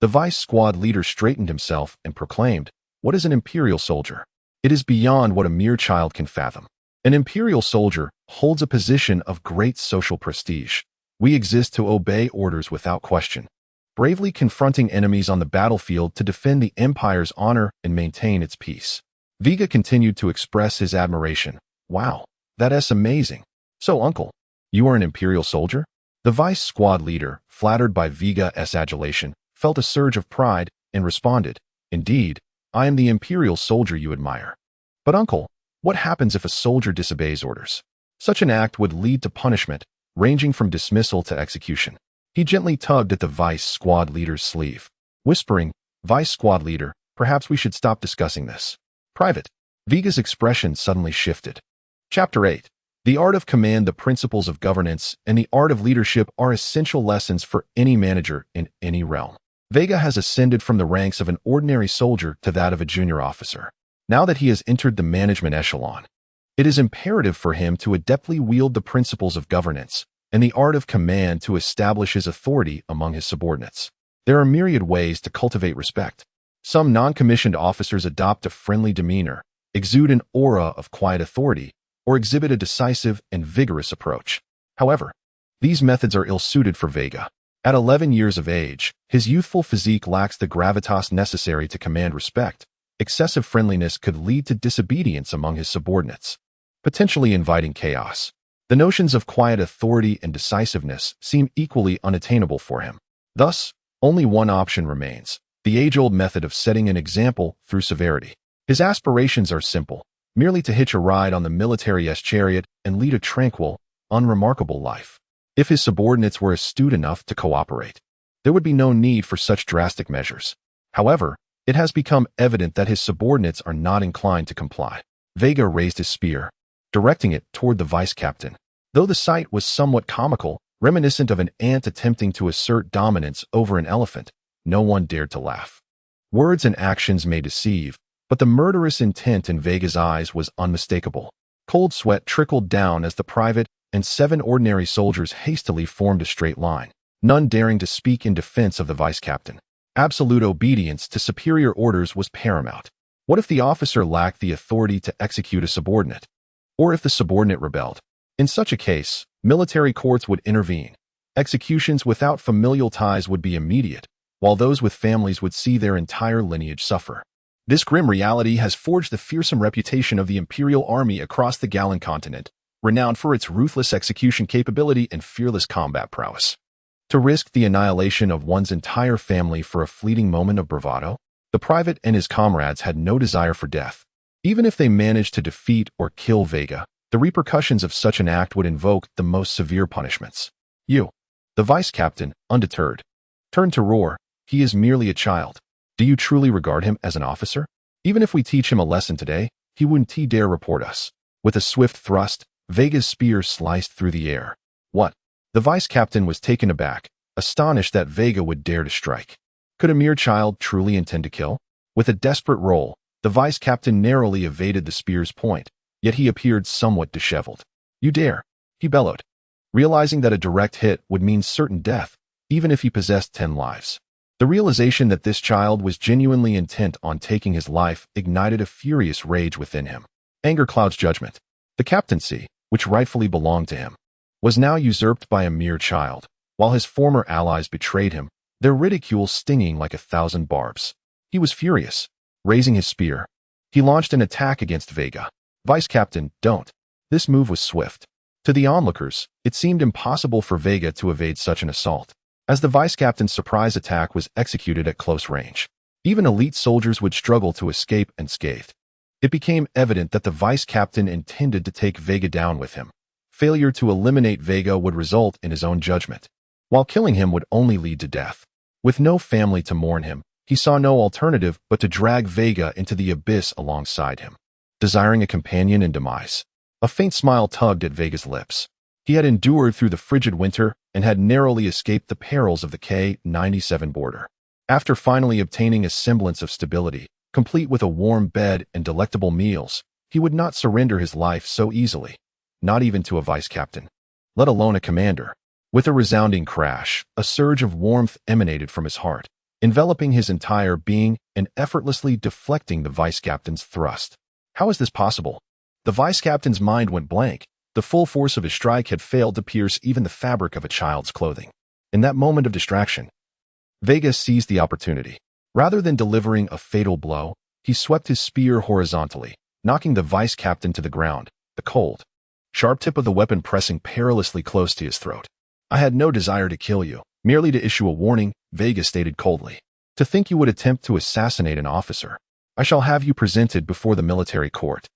The vice squad leader straightened himself and proclaimed, "What is an imperial soldier? It is beyond what a mere child can fathom. An imperial soldier holds a position of great social prestige. We exist to obey orders without question, bravely confronting enemies on the battlefield to defend the Empire's honor and maintain its peace." Veiga continued to express his admiration. "Wow, that's amazing. So, Uncle, you are an imperial soldier?" The vice squad leader, flattered by Veiga's adulation, felt a surge of pride and responded, "Indeed, I am the imperial soldier you admire. But Uncle, what happens if a soldier disobeys orders? Such an act would lead to punishment, ranging from dismissal to execution." He gently tugged at the vice squad leader's sleeve, whispering, "Vice squad leader, perhaps we should stop discussing this." Private. Veiga's expression suddenly shifted. Chapter 8. The art of command. The principles of governance and the art of leadership are essential lessons for any manager in any realm. Veiga has ascended from the ranks of an ordinary soldier to that of a junior officer. Now that he has entered the management echelon, it is imperative for him to adeptly wield the principles of governance and the art of command to establish his authority among his subordinates. There are myriad ways to cultivate respect. Some non-commissioned officers adopt a friendly demeanor, exude an aura of quiet authority, or exhibit a decisive and vigorous approach. However, these methods are ill-suited for Veiga. At 11 years of age, his youthful physique lacks the gravitas necessary to command respect. Excessive friendliness could lead to disobedience among his subordinates, potentially inviting chaos. The notions of quiet authority and decisiveness seem equally unattainable for him. Thus, only one option remains: the age-old method of setting an example through severity. His aspirations are simple: merely to hitch a ride on the military's chariot and lead a tranquil, unremarkable life. If his subordinates were astute enough to cooperate, there would be no need for such drastic measures. However, It has become evident that his subordinates are not inclined to comply. Veigar raised his spear, directing it toward the vice-captain. Though the sight was somewhat comical, reminiscent of an ant attempting to assert dominance over an elephant, no one dared to laugh. Words and actions may deceive, but the murderous intent in Veigar's eyes was unmistakable. Cold sweat trickled down as the private and 7 ordinary soldiers hastily formed a straight line, none daring to speak in defense of the vice-captain. Absolute obedience to superior orders was paramount. What if the officer lacked the authority to execute a subordinate? Or if the subordinate rebelled? In such a case, military courts would intervene. Executions without familial ties would be immediate, while those with families would see their entire lineage suffer. This grim reality has forged the fearsome reputation of the Imperial Army across the Galan continent, renowned for its ruthless execution capability and fearless combat prowess. To risk the annihilation of one's entire family for a fleeting moment of bravado? The private and his comrades had no desire for death. Even if they managed to defeat or kill Veigar, the repercussions of such an act would invoke the most severe punishments. You, the vice-captain, undeterred, turned to roar. He is merely a child. Do you truly regard him as an officer? Even if we teach him a lesson today, he wouldn't dare report us. With a swift thrust, Veigar's spear sliced through the air. What? The vice-captain was taken aback, astonished that Veigar would dare to strike. Could a mere child truly intend to kill? With a desperate roll, the vice-captain narrowly evaded the spear's point, yet he appeared somewhat disheveled. You dare, he bellowed, realizing that a direct hit would mean certain death, even if he possessed 10 lives. The realization that this child was genuinely intent on taking his life ignited a furious rage within him. Anger clouds judgment. The captaincy, which rightfully belonged to him, was now usurped by a mere child, while his former allies betrayed him, their ridicule stinging like 1,000 barbs. He was furious. Raising his spear, he launched an attack against Veigar. Vice-captain, don't. This move was swift. To the onlookers, it seemed impossible for Veigar to evade such an assault, as the vice-captain's surprise attack was executed at close range. Even elite soldiers would struggle to escape unscathed. It became evident that the vice-captain intended to take Veigar down with him. Failure to eliminate Veigar would result in his own judgment, while killing him would only lead to death. With no family to mourn him, he saw no alternative but to drag Veigar into the abyss alongside him. Desiring a companion in demise, a faint smile tugged at Veigar's lips. He had endured through the frigid winter and had narrowly escaped the perils of the K-97 border. After finally obtaining a semblance of stability, complete with a warm bed and delectable meals, he would not surrender his life so easily, not even to a vice-captain, let alone a commander. With a resounding crash, a surge of warmth emanated from his heart, enveloping his entire being and effortlessly deflecting the vice-captain's thrust. How is this possible? The vice-captain's mind went blank. The full force of his strike had failed to pierce even the fabric of a child's clothing. In that moment of distraction, Veigar seized the opportunity. Rather than delivering a fatal blow, he swept his spear horizontally, knocking the vice-captain to the ground, the cold, sharp tip of the weapon pressing perilously close to his throat. I had no desire to kill you, merely to issue a warning, Veigar stated coldly. To think you would attempt to assassinate an officer. I shall have you presented before the military court.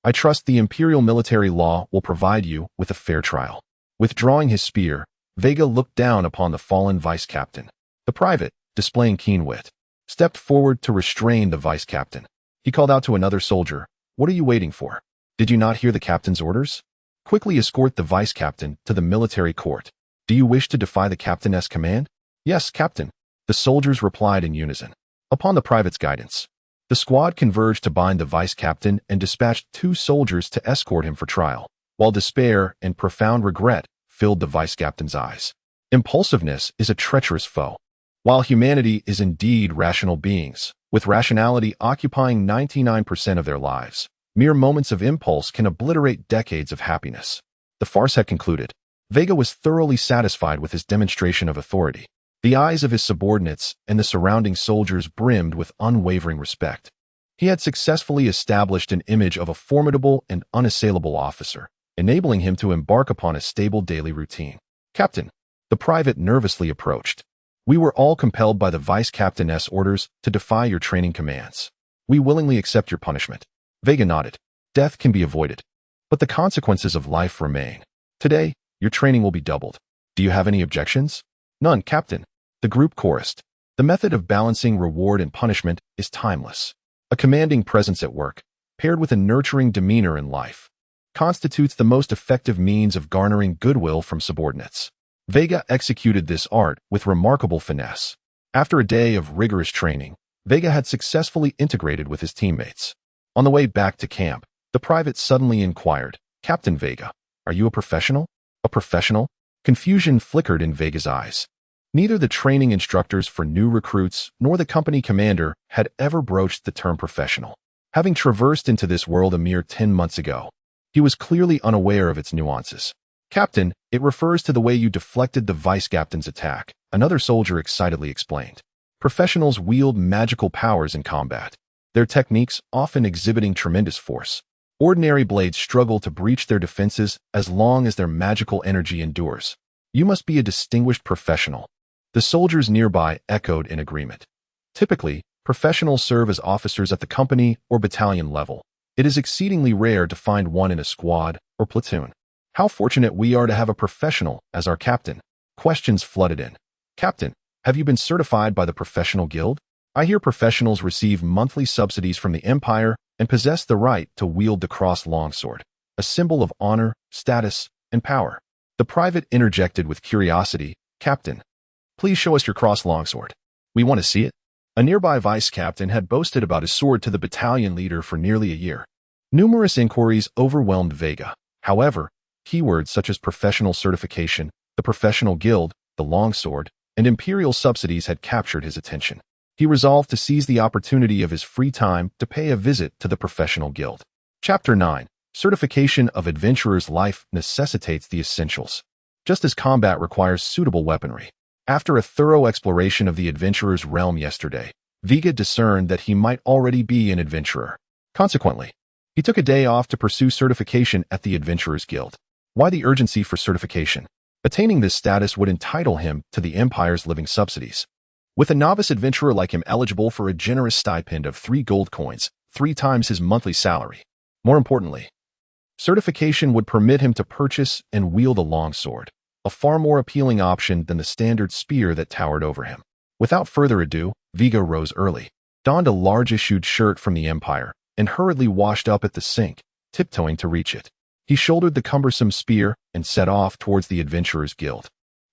I trust the imperial military law will provide you with a fair trial. Withdrawing his spear, Veigar looked down upon the fallen vice-captain. The private, displaying keen wit, stepped forward to restrain the vice-captain. He called out to another soldier, "What are you waiting for? Did you not hear the captain's orders? Quickly escort the vice-captain to the military court. Do you wish to defy the captain's command?" "Yes, captain," the soldiers replied in unison. Upon the private's guidance, the squad converged to bind the vice-captain and dispatched 2 soldiers to escort him for trial, while despair and profound regret filled the vice-captain's eyes. Impulsiveness is a treacherous foe. While humanity is indeed rational beings, with rationality occupying 99% of their lives, mere moments of impulse can obliterate decades of happiness. The farce had concluded. Veigar was thoroughly satisfied with his demonstration of authority. The eyes of his subordinates and the surrounding soldiers brimmed with unwavering respect. He had successfully established an image of a formidable and unassailable officer, enabling him to embark upon a stable daily routine. "Captain," the private nervously approached. "We were all compelled by the vice-captain's orders to defy your training commands. We willingly accept your punishment." Veigar nodded. Death can be avoided, but the consequences of life remain. Today, your training will be doubled. Do you have any objections? "None, captain," the group chorused. The method of balancing reward and punishment is timeless. A commanding presence at work, paired with a nurturing demeanor in life, constitutes the most effective means of garnering goodwill from subordinates. Veiga executed this art with remarkable finesse. After a day of rigorous training, Veiga had successfully integrated with his teammates. On the way back to camp, the private suddenly inquired, "Captain Veiga, are you a professional?" "A professional?" Confusion flickered in Veiga's eyes. Neither the training instructors for new recruits nor the company commander had ever broached the term professional. Having traversed into this world a mere 10 months ago, he was clearly unaware of its nuances. "Captain, it refers to the way you deflected the vice-captain's attack," another soldier excitedly explained. Professionals wield magical powers in combat, their techniques often exhibiting tremendous force. Ordinary blades struggle to breach their defenses as long as their magical energy endures. "You must be a distinguished professional." The soldiers nearby echoed in agreement. Typically, professionals serve as officers at the company or battalion level. It is exceedingly rare to find one in a squad or platoon. "How fortunate we are to have a professional as our captain." Questions flooded in. "Captain, have you been certified by the professional guild? I hear professionals receive monthly subsidies from the Empire and possess the right to wield the cross longsword, a symbol of honor, status, and power." The private interjected with curiosity, "Captain, please show us your cross longsword. We want to see it." A nearby vice-captain had boasted about his sword to the battalion leader for nearly a year. Numerous inquiries overwhelmed Veiga. However, keywords such as professional certification, the professional guild, the longsword, and imperial subsidies had captured his attention. He resolved to seize the opportunity of his free time to pay a visit to the professional guild. Chapter 9. Certification of Adventurer's Life necessitates the essentials. Just as combat requires suitable weaponry. After a thorough exploration of the adventurer's realm yesterday, Veiga discerned that he might already be an adventurer. Consequently, he took a day off to pursue certification at the Adventurers Guild. Why the urgency for certification? Attaining this status would entitle him to the Empire's living subsidies. With a novice adventurer like him eligible for a generous stipend of 3 gold coins, 3 times his monthly salary. More importantly, certification would permit him to purchase and wield a longsword, a far more appealing option than the standard spear that towered over him. Without further ado, Veiga rose early, donned a large-issued shirt from the Empire, and hurriedly washed up at the sink, tiptoeing to reach it. He shouldered the cumbersome spear and set off towards the Adventurers Guild.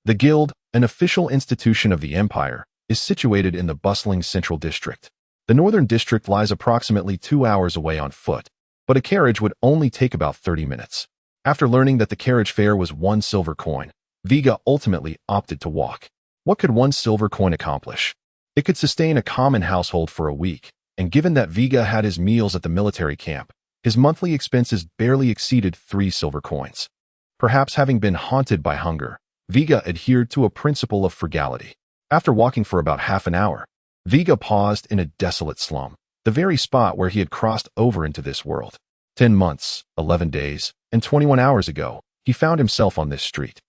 The Guild, an official institution of the Empire, is situated in the bustling Central District. The Northern District lies approximately 2 hours away on foot, but a carriage would only take about 30 minutes. After learning that the carriage fare was 1 silver coin, Veiga ultimately opted to walk. What could 1 silver coin accomplish? It could sustain a common household for a week, and given that Veiga had his meals at the military camp, his monthly expenses barely exceeded 3 silver coins. Perhaps having been haunted by hunger, Veiga adhered to a principle of frugality. After walking for about half an hour, Veiga paused in a desolate slum, the very spot where he had crossed over into this world. 10 months, 11 days, and 21 hours ago, he found himself on this street,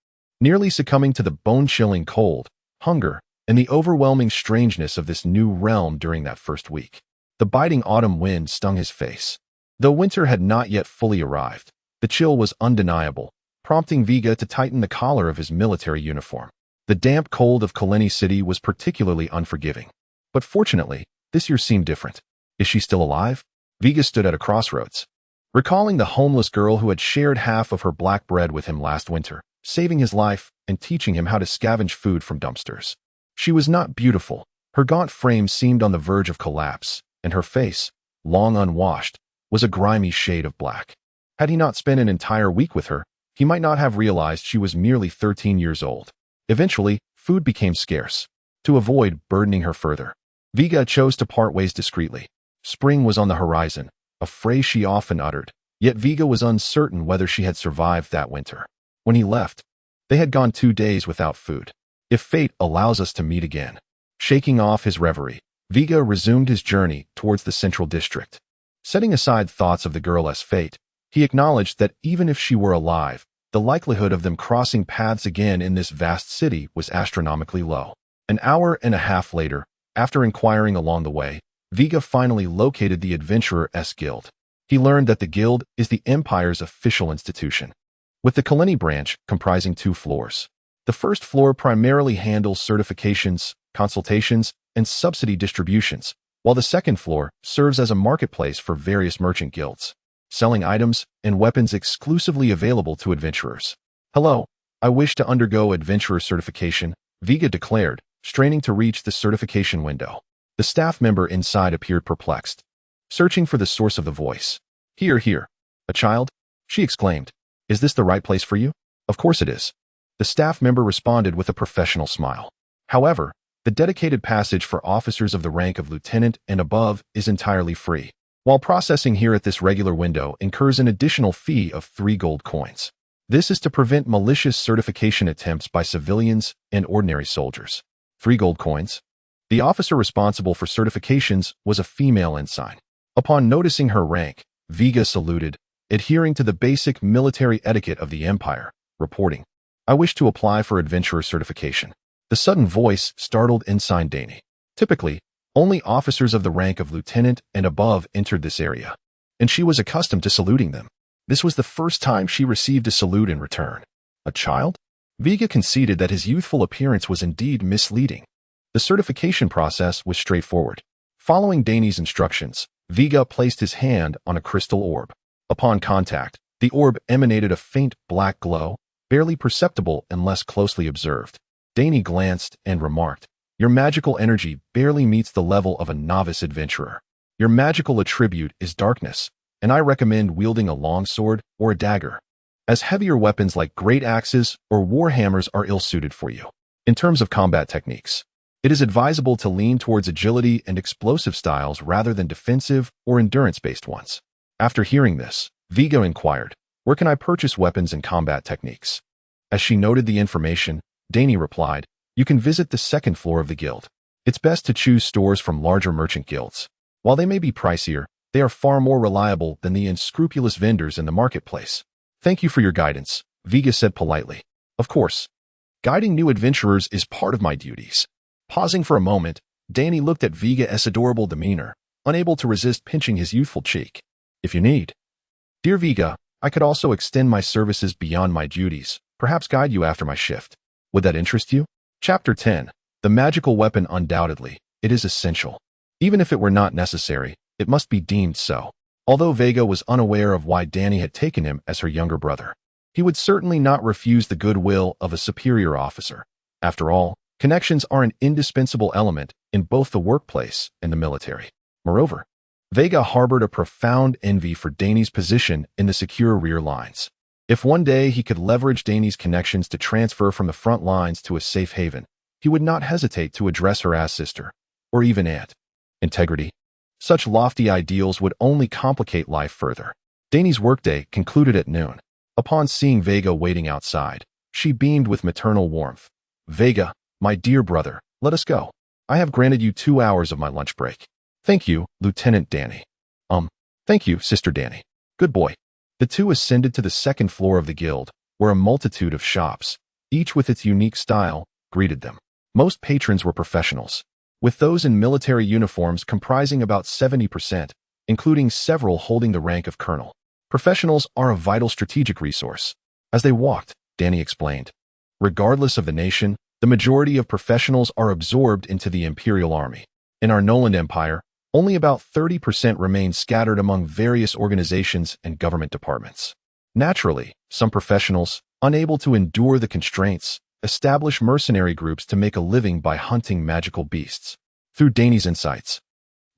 nearly succumbing to the bone-chilling cold, hunger, and the overwhelming strangeness of this new realm during that first week. The biting autumn wind stung his face. Though winter had not yet fully arrived, the chill was undeniable, prompting Veiga to tighten the collar of his military uniform. The damp cold of Kaleni City was particularly unforgiving. But fortunately, this year seemed different. Is she still alive? Veiga stood at a crossroads, recalling the homeless girl who had shared half of her black bread with him last winter, saving his life and teaching him how to scavenge food from dumpsters. She was not beautiful. Her gaunt frame seemed on the verge of collapse, and her face, long unwashed, was a grimy shade of black. Had he not spent an entire week with her, he might not have realized she was merely 13 years old. Eventually, food became scarce. To avoid burdening her further, Veiga chose to part ways discreetly. Spring was on the horizon, a phrase she often uttered, yet Veiga was uncertain whether she had survived that winter. When he left, they had gone 2 days without food. If fate allows us to meet again. Shaking off his reverie, Veiga resumed his journey towards the Central District. Setting aside thoughts of the girl as fate, he acknowledged that even if she were alive, the likelihood of them crossing paths again in this vast city was astronomically low. An hour and a half later, after inquiring along the way, Veiga finally located the Adventurers Guild. He learned that the guild is the Empire's official institution, with the Kaleni branch comprising 2 floors. The first floor primarily handles certifications, consultations, and subsidy distributions, while the second floor serves as a marketplace for various merchant guilds, selling items and weapons exclusively available to adventurers. "Hello, I wish to undergo adventurer certification," Veiga declared, straining to reach the certification window. The staff member inside appeared perplexed, searching for the source of the voice. "Here, here. A child?" she exclaimed. "Is this the right place for you?" "Of course it is." The staff member responded with a professional smile. "However, the dedicated passage for officers of the rank of lieutenant and above is entirely free, while processing here at this regular window incurs an additional fee of 3 gold coins. This is to prevent malicious certification attempts by civilians and ordinary soldiers." 3 gold coins? The officer responsible for certifications was a female ensign. Upon noticing her rank, Veiga saluted, adhering to the basic military etiquette of the Empire, reporting, "I wish to apply for adventurer certification." The sudden voice startled Ensign Danny. Typically, only officers of the rank of lieutenant and above entered this area, and she was accustomed to saluting them. This was the first time she received a salute in return. A child? Veiga conceded that his youthful appearance was indeed misleading. The certification process was straightforward. Following Danny's instructions, Veiga placed his hand on a crystal orb. Upon contact, the orb emanated a faint black glow, barely perceptible unless closely observed. Danny glanced and remarked, "Your magical energy barely meets the level of a novice adventurer. Your magical attribute is darkness, and I recommend wielding a longsword or a dagger, as heavier weapons like great axes or warhammers are ill-suited for you. In terms of combat techniques, it is advisable to lean towards agility and explosive styles rather than defensive or endurance-based ones." After hearing this, Veiga inquired, "Where can I purchase weapons and combat techniques?" As she noted the information, Danny replied, "You can visit the second floor of the guild. It's best to choose stores from larger merchant guilds. While they may be pricier, they are far more reliable than the unscrupulous vendors in the marketplace." "Thank you for your guidance," Veiga said politely. "Of course. Guiding new adventurers is part of my duties." Pausing for a moment, Danny looked at Veiga's adorable demeanor, unable to resist pinching his youthful cheek. "If you need." "Dear Veiga, I could also extend my services beyond my duties, perhaps guide you after my shift. Would that interest you?" Chapter 10. The magical weapon. Undoubtedly, it is essential. Even if it were not necessary, it must be deemed so. Although Veiga was unaware of why Danny had taken him as her younger brother, he would certainly not refuse the goodwill of a superior officer. After all, connections are an indispensable element in both the workplace and the military. Moreover, Veiga harbored a profound envy for Danny's position in the secure rear lines. If one day he could leverage Danny's connections to transfer from the front lines to a safe haven, he would not hesitate to address her as sister, or even aunt. Integrity. Such lofty ideals would only complicate life further. Danny's workday concluded at noon. Upon seeing Veiga waiting outside, she beamed with maternal warmth. "Veiga, my dear brother, let us go. I have granted you 2 hours of my lunch break." "Thank you, Lieutenant Danny." Thank you, Sister Danny." "Good boy." The two ascended to the second floor of the guild, where a multitude of shops, each with its unique style, greeted them. Most patrons were professionals, with those in military uniforms comprising about 70%, including several holding the rank of colonel. Professionals are a vital strategic resource. As they walked, Danny explained, regardless of the nation, the majority of professionals are absorbed into the Imperial Army. In our Noland Empire, only about 30% remain scattered among various organizations and government departments. Naturally, some professionals, unable to endure the constraints, establish mercenary groups to make a living by hunting magical beasts. Through Danny's insights,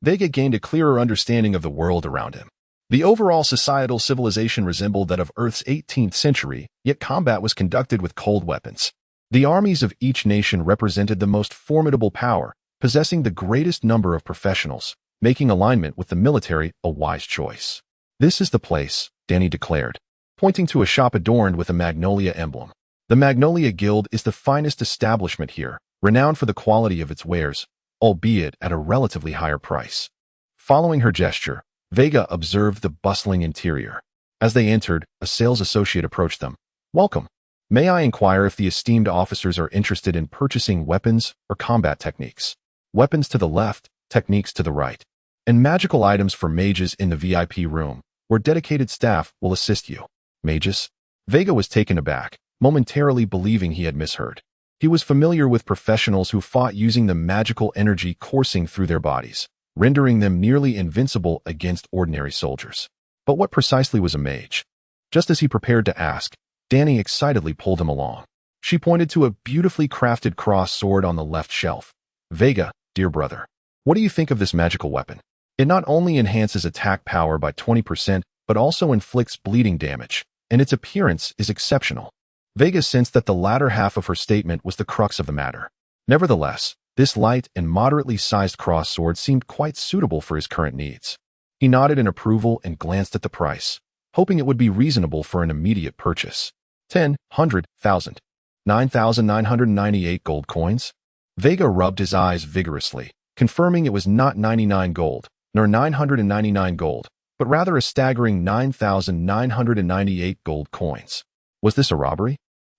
Veiga gained a clearer understanding of the world around him. The overall societal civilization resembled that of Earth's 18th century, yet combat was conducted with cold weapons. The armies of each nation represented the most formidable power, possessing the greatest number of professionals, making alignment with the military a wise choice. "This is the place," Danny declared, pointing to a shop adorned with a magnolia emblem. The Magnolia Guild is the finest establishment here, renowned for the quality of its wares, albeit at a relatively higher price. Following her gesture, Veiga observed the bustling interior. As they entered, a sales associate approached them. "Welcome. May I inquire if the esteemed officers are interested in purchasing weapons or combat techniques?" "Weapons to the left, techniques to the right. And magical items for mages in the VIP room, where dedicated staff will assist you." "Mages?" Veiga was taken aback, momentarily believing he had misheard. He was familiar with professionals who fought using the magical energy coursing through their bodies, rendering them nearly invincible against ordinary soldiers. But what precisely was a mage? Just as he prepared to ask, Danny excitedly pulled him along. She pointed to a beautifully crafted cross sword on the left shelf. Veiga, dear brother, what do you think of this magical weapon? It not only enhances attack power by 20%, but also inflicts bleeding damage, and its appearance is exceptional. Veiga sensed that the latter half of her statement was the crux of the matter. Nevertheless, this light and moderately sized cross sword seemed quite suitable for his current needs. He nodded in approval and glanced at the price, hoping it would be reasonable for an immediate purchase. 10, 100,000. 9,998 gold coins? Veiga rubbed his eyes vigorously, confirming it was not 99 gold, nor 999 gold, but rather a staggering 9,998 gold coins. Was this a robbery?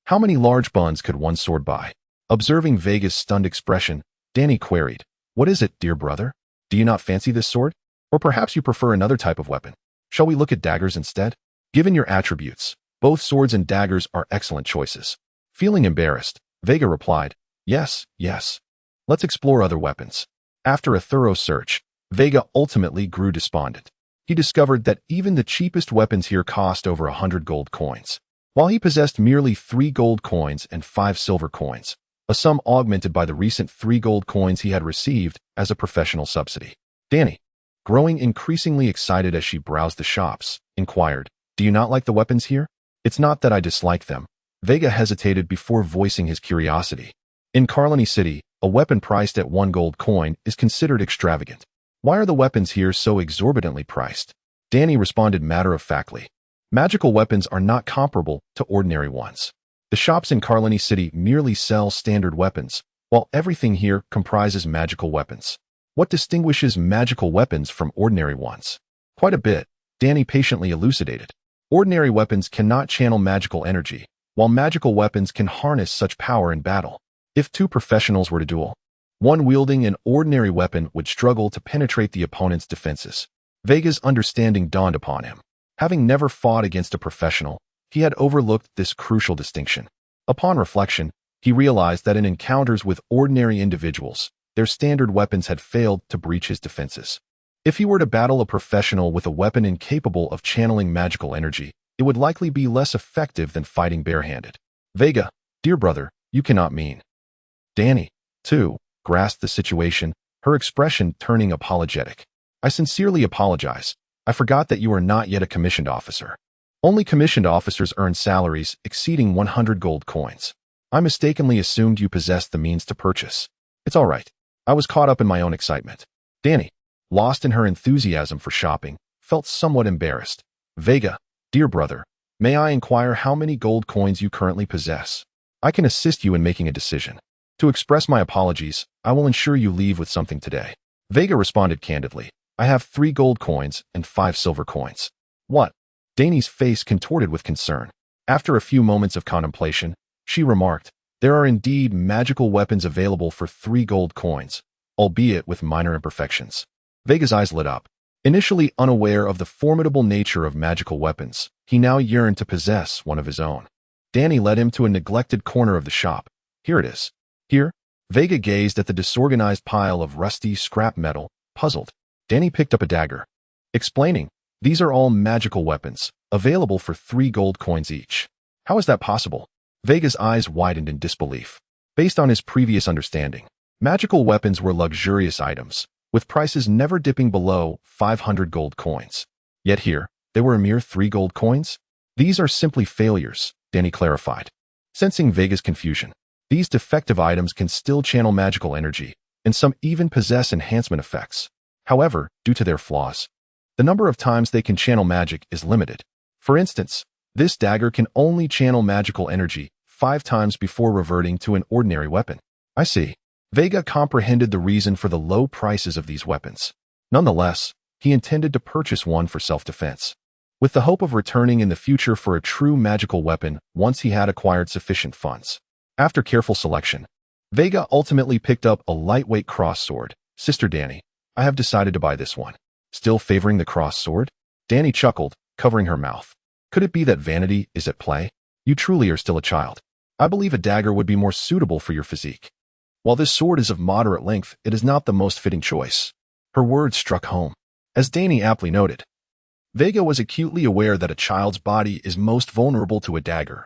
How many large buns could one sword buy? Observing Veiga's stunned expression, Danny queried, "What is it, dear brother? Do you not fancy this sword? Or perhaps you prefer another type of weapon? Shall we look at daggers instead? Given your attributes, both swords and daggers are excellent choices." Feeling embarrassed, Veiga replied, "Yes, yes. Let's explore other weapons." After a thorough search, Veiga ultimately grew despondent. He discovered that even the cheapest weapons here cost over 100 gold coins. While he possessed merely 3 gold coins and 5 silver coins, a sum augmented by the recent 3 gold coins he had received as a professional subsidy. Danny, growing increasingly excited as she browsed the shops, inquired, "Do you not like the weapons here?" "It's not that I dislike them." Veiga hesitated before voicing his curiosity. In Carlini City, a weapon priced at 1 gold coin is considered extravagant. Why are the weapons here so exorbitantly priced? Danny responded matter-of-factly. Magical weapons are not comparable to ordinary ones. The shops in Carlini City merely sell standard weapons, while everything here comprises magical weapons. What distinguishes magical weapons from ordinary ones? Quite a bit, Danny patiently elucidated. Ordinary weapons cannot channel magical energy, while magical weapons can harness such power in battle. If two professionals were to duel, one wielding an ordinary weapon would struggle to penetrate the opponent's defenses. Veiga's understanding dawned upon him. Having never fought against a professional, he had overlooked this crucial distinction. Upon reflection, he realized that in encounters with ordinary individuals, their standard weapons had failed to breach his defenses. If he were to battle a professional with a weapon incapable of channeling magical energy, it would likely be less effective than fighting barehanded. Veiga, dear brother, you cannot mean. Danny, too, grasped the situation, her expression turning apologetic. I sincerely apologize. I forgot that you are not yet a commissioned officer. Only commissioned officers earn salaries exceeding 100 gold coins. I mistakenly assumed you possessed the means to purchase. It's all right. I was caught up in my own excitement. Danny, lost in her enthusiasm for shopping, felt somewhat embarrassed. Veiga, dear brother, may I inquire how many gold coins you currently possess? I can assist you in making a decision. To express my apologies, I will ensure you leave with something today. Veiga responded candidly. I have 3 gold coins and 5 silver coins. What? Danny's face contorted with concern. After a few moments of contemplation, she remarked, there are indeed magical weapons available for 3 gold coins, albeit with minor imperfections. Veiga's eyes lit up. Initially unaware of the formidable nature of magical weapons, he now yearned to possess one of his own. Danny led him to a neglected corner of the shop. Here it is. Here? Veiga gazed at the disorganized pile of rusty scrap metal, puzzled. Danny picked up a dagger, explaining, these are all magical weapons, available for 3 gold coins each. How is that possible? Veiga's eyes widened in disbelief. Based on his previous understanding, magical weapons were luxurious items, with prices never dipping below 500 gold coins. Yet here, they were a mere 3 gold coins? These are simply failures, Danny clarified. Sensing Veiga's confusion, these defective items can still channel magical energy, and some even possess enhancement effects. However, due to their flaws, the number of times they can channel magic is limited. For instance, this dagger can only channel magical energy 5 times before reverting to an ordinary weapon. I see. Veiga comprehended the reason for the low prices of these weapons. Nonetheless, he intended to purchase one for self-defense, with the hope of returning in the future for a true magical weapon once he had acquired sufficient funds. After careful selection, Veiga ultimately picked up a lightweight cross sword. Sister Danny, I have decided to buy this one. Still favoring the cross sword? Danny chuckled, covering her mouth. Could it be that vanity is at play? You truly are still a child. I believe a dagger would be more suitable for your physique. While this sword is of moderate length, it is not the most fitting choice. Her words struck home. As Danny aptly noted, Veiga was acutely aware that a child's body is most vulnerable to a dagger.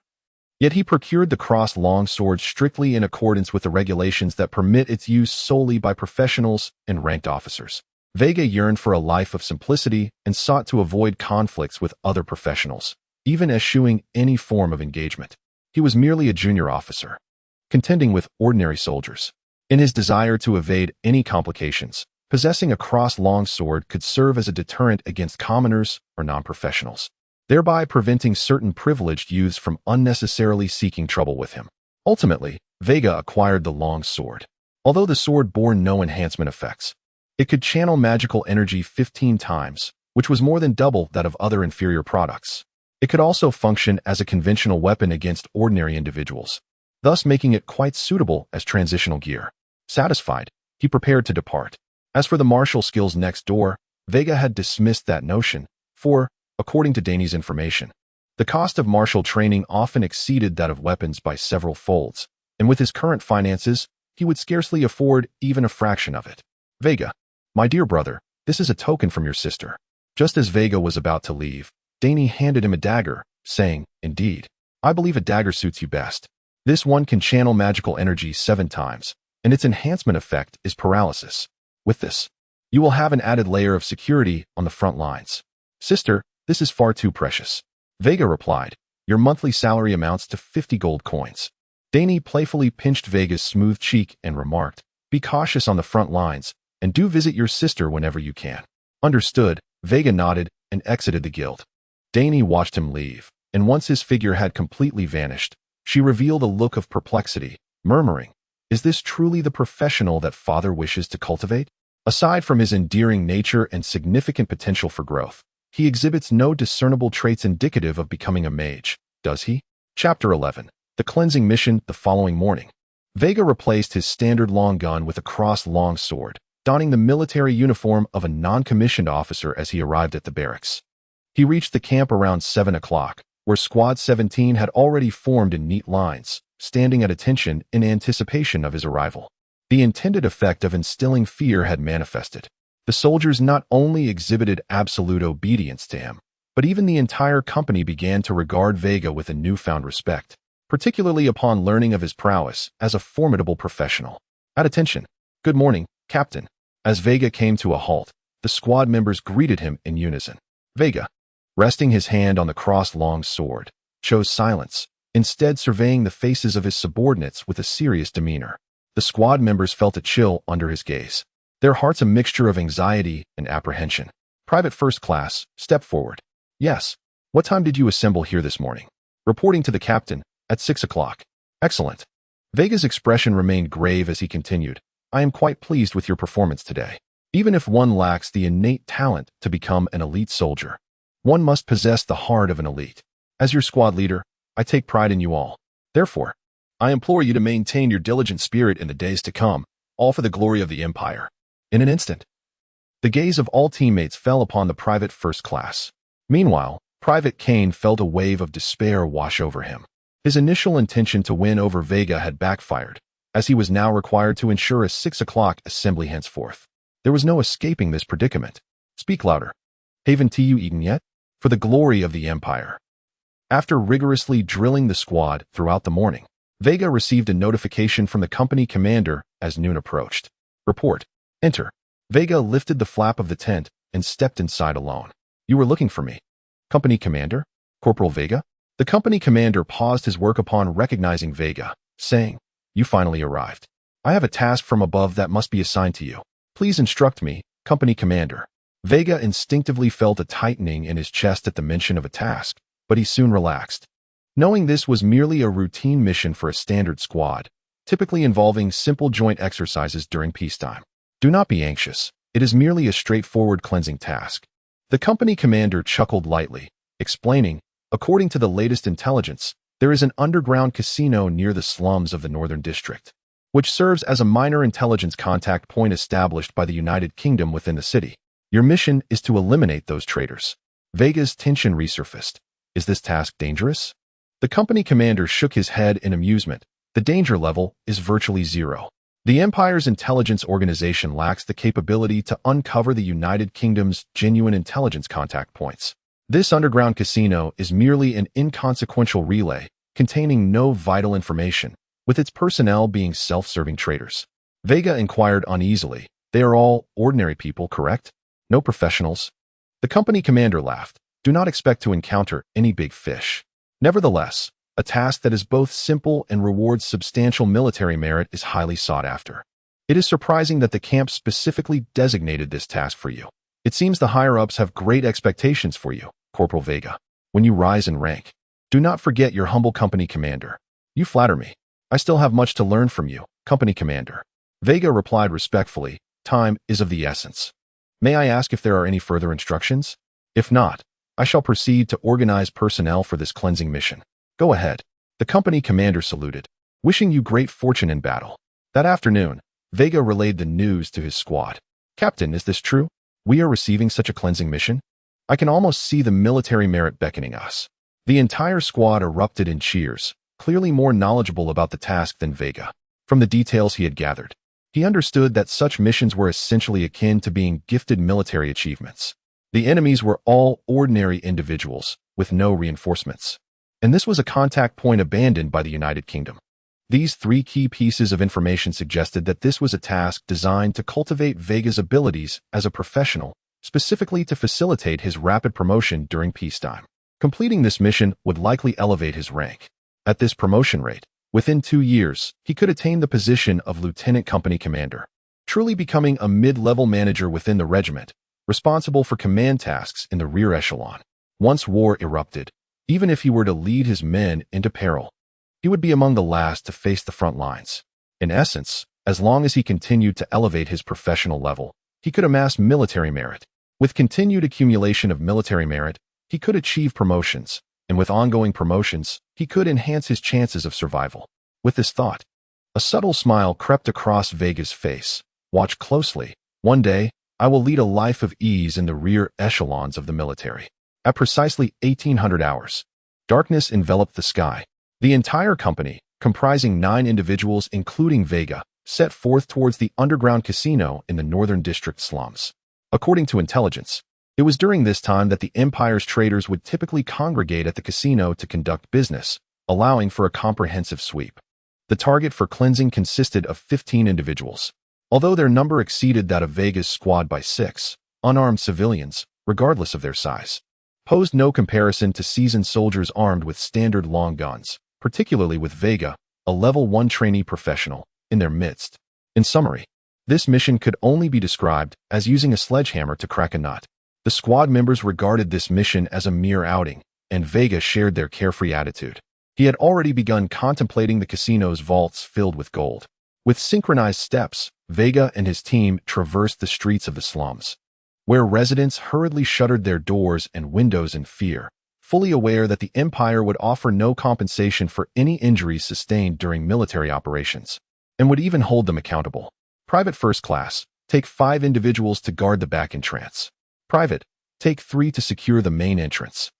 Yet he procured the crossed longsword strictly in accordance with the regulations that permit its use solely by professionals and ranked officers. Veiga yearned for a life of simplicity and sought to avoid conflicts with other professionals, even eschewing any form of engagement. He was merely a junior officer, contending with ordinary soldiers. In his desire to evade any complications, possessing a crossed longsword could serve as a deterrent against commoners or non-professionals, thereby preventing certain privileged youths from unnecessarily seeking trouble with him. Ultimately, Veiga acquired the long sword. Although the sword bore no enhancement effects, it could channel magical energy 15 times, which was more than double that of other inferior products. It could also function as a conventional weapon against ordinary individuals, thus making it quite suitable as transitional gear. Satisfied, he prepared to depart. As for the martial skills next door, Veiga had dismissed that notion, for, according to Danny's information, the cost of martial training often exceeded that of weapons by several folds, and with his current finances, he would scarcely afford even a fraction of it. Veiga, my dear brother, this is a token from your sister. Just as Veiga was about to leave, Danny handed him a dagger, saying, Indeed, I believe a dagger suits you best. This one can channel magical energy 7 times, and its enhancement effect is paralysis. With this, you will have an added layer of security on the front lines. Sister, this is far too precious. Veiga replied, Your monthly salary amounts to 50 gold coins. Danny playfully pinched Veiga's smooth cheek and remarked, Be cautious on the front lines, and do visit your sister whenever you can. Understood, Veiga nodded and exited the guild. Danny watched him leave, and once his figure had completely vanished, she revealed a look of perplexity, murmuring, Is this truly the professional that father wishes to cultivate? Aside from his endearing nature and significant potential for growth, he exhibits no discernible traits indicative of becoming a mage, does he? Chapter 11. The Cleansing Mission. The following morning, Veiga replaced his standard long gun with a crossed long sword, donning the military uniform of a non-commissioned officer as he arrived at the barracks. He reached the camp around 7 o'clock, where Squad 17 had already formed in neat lines, standing at attention in anticipation of his arrival. The intended effect of instilling fear had manifested. The soldiers not only exhibited absolute obedience to him, but even the entire company began to regard Veiga with a newfound respect, particularly upon learning of his prowess as a formidable professional. At attention. Good morning, Captain. As Veiga came to a halt, the squad members greeted him in unison. Veiga, resting his hand on the crossed long sword, chose silence, instead surveying the faces of his subordinates with a serious demeanor. The squad members felt a chill under his gaze, their hearts a mixture of anxiety and apprehension. Private First Class, step forward. Yes. What time did you assemble here this morning? Reporting to the captain, at 6 o'clock. Excellent. Veiga's expression remained grave as he continued, I am quite pleased with your performance today. Even if one lacks the innate talent to become an elite soldier, one must possess the heart of an elite. As your squad leader, I take pride in you all. Therefore, I implore you to maintain your diligent spirit in the days to come, all for the glory of the Empire. In an instant, the gaze of all teammates fell upon the Private First Class. Meanwhile, Private Kane felt a wave of despair wash over him. His initial intention to win over Veiga had backfired, as he was now required to ensure a 6 o'clock assembly henceforth. There was no escaping this predicament. Speak louder. Haven't you eaten yet? For the glory of the Empire. After rigorously drilling the squad throughout the morning, Veiga received a notification from the company commander as noon approached. Report. Enter. Veiga lifted the flap of the tent and stepped inside alone. You were looking for me. Company commander? Corporal Veiga? The company commander paused his work upon recognizing Veiga, saying, You finally arrived. I have a task from above that must be assigned to you. Please instruct me, company commander. Veiga instinctively felt a tightening in his chest at the mention of a task, but he soon relaxed. Knowing this was merely a routine mission for a standard squad, typically involving simple joint exercises during peacetime. Do not be anxious. It is merely a straightforward cleansing task. The company commander chuckled lightly, explaining, according to the latest intelligence, there is an underground casino near the slums of the Northern District, which serves as a minor intelligence contact point established by the United Kingdom within the city. Your mission is to eliminate those traitors. Veiga's tension resurfaced. Is this task dangerous? The company commander shook his head in amusement. The danger level is virtually zero. The Empire's intelligence organization lacks the capability to uncover the United Kingdom's genuine intelligence contact points. This underground casino is merely an inconsequential relay, containing no vital information, with its personnel being self-serving traders. Veiga inquired uneasily. They are all ordinary people, correct? No professionals? The company commander laughed. Do not expect to encounter any big fish. Nevertheless, a task that is both simple and rewards substantial military merit is highly sought after. It is surprising that the camp specifically designated this task for you. It seems the higher-ups have great expectations for you, Corporal Veiga, when you rise in rank. Do not forget your humble company commander. You flatter me. I still have much to learn from you, company commander. Veiga replied respectfully. Time is of the essence. May I ask if there are any further instructions? If not, I shall proceed to organize personnel for this cleansing mission. Go ahead. The company commander saluted, wishing you great fortune in battle. That afternoon, Veiga relayed the news to his squad. Captain, is this true? We are receiving such a cleansing mission? I can almost see the military merit beckoning us. The entire squad erupted in cheers, clearly more knowledgeable about the task than Veiga. From the details he had gathered, he understood that such missions were essentially akin to being gifted military achievements. The enemies were all ordinary individuals, with no reinforcements. And this was a contact point abandoned by the United Kingdom. These three key pieces of information suggested that this was a task designed to cultivate Veiga's abilities as a professional, specifically to facilitate his rapid promotion during peacetime. Completing this mission would likely elevate his rank. At this promotion rate, within 2 years, he could attain the position of lieutenant company commander, truly becoming a mid-level manager within the regiment, responsible for command tasks in the rear echelon. Once war erupted, even if he were to lead his men into peril, he would be among the last to face the front lines. In essence, as long as he continued to elevate his professional level, he could amass military merit. With continued accumulation of military merit, he could achieve promotions, and with ongoing promotions, he could enhance his chances of survival. With this thought, a subtle smile crept across Veiga's face. Watch closely. One day, I will lead a life of ease in the rear echelons of the military. At precisely 1800 hours, darkness enveloped the sky. The entire company, comprising 9 individuals including Veiga, set forth towards the underground casino in the northern district slums. According to intelligence, it was during this time that the Empire's traders would typically congregate at the casino to conduct business, allowing for a comprehensive sweep. The target for cleansing consisted of 15 individuals. Although their number exceeded that of Veiga's squad by 6, unarmed civilians, regardless of their size, posed no comparison to seasoned soldiers armed with standard long guns, particularly with Veiga, a level 1 trainee professional, in their midst. In summary, this mission could only be described as using a sledgehammer to crack a nut. The squad members regarded this mission as a mere outing, and Veiga shared their carefree attitude. He had already begun contemplating the casino's vaults filled with gold. With synchronized steps, Veiga and his team traversed the streets of the slums, where residents hurriedly shuttered their doors and windows in fear, fully aware that the Empire would offer no compensation for any injuries sustained during military operations, and would even hold them accountable. Private First Class, take 5 individuals to guard the back entrance. Private, take 3 to secure the main entrance.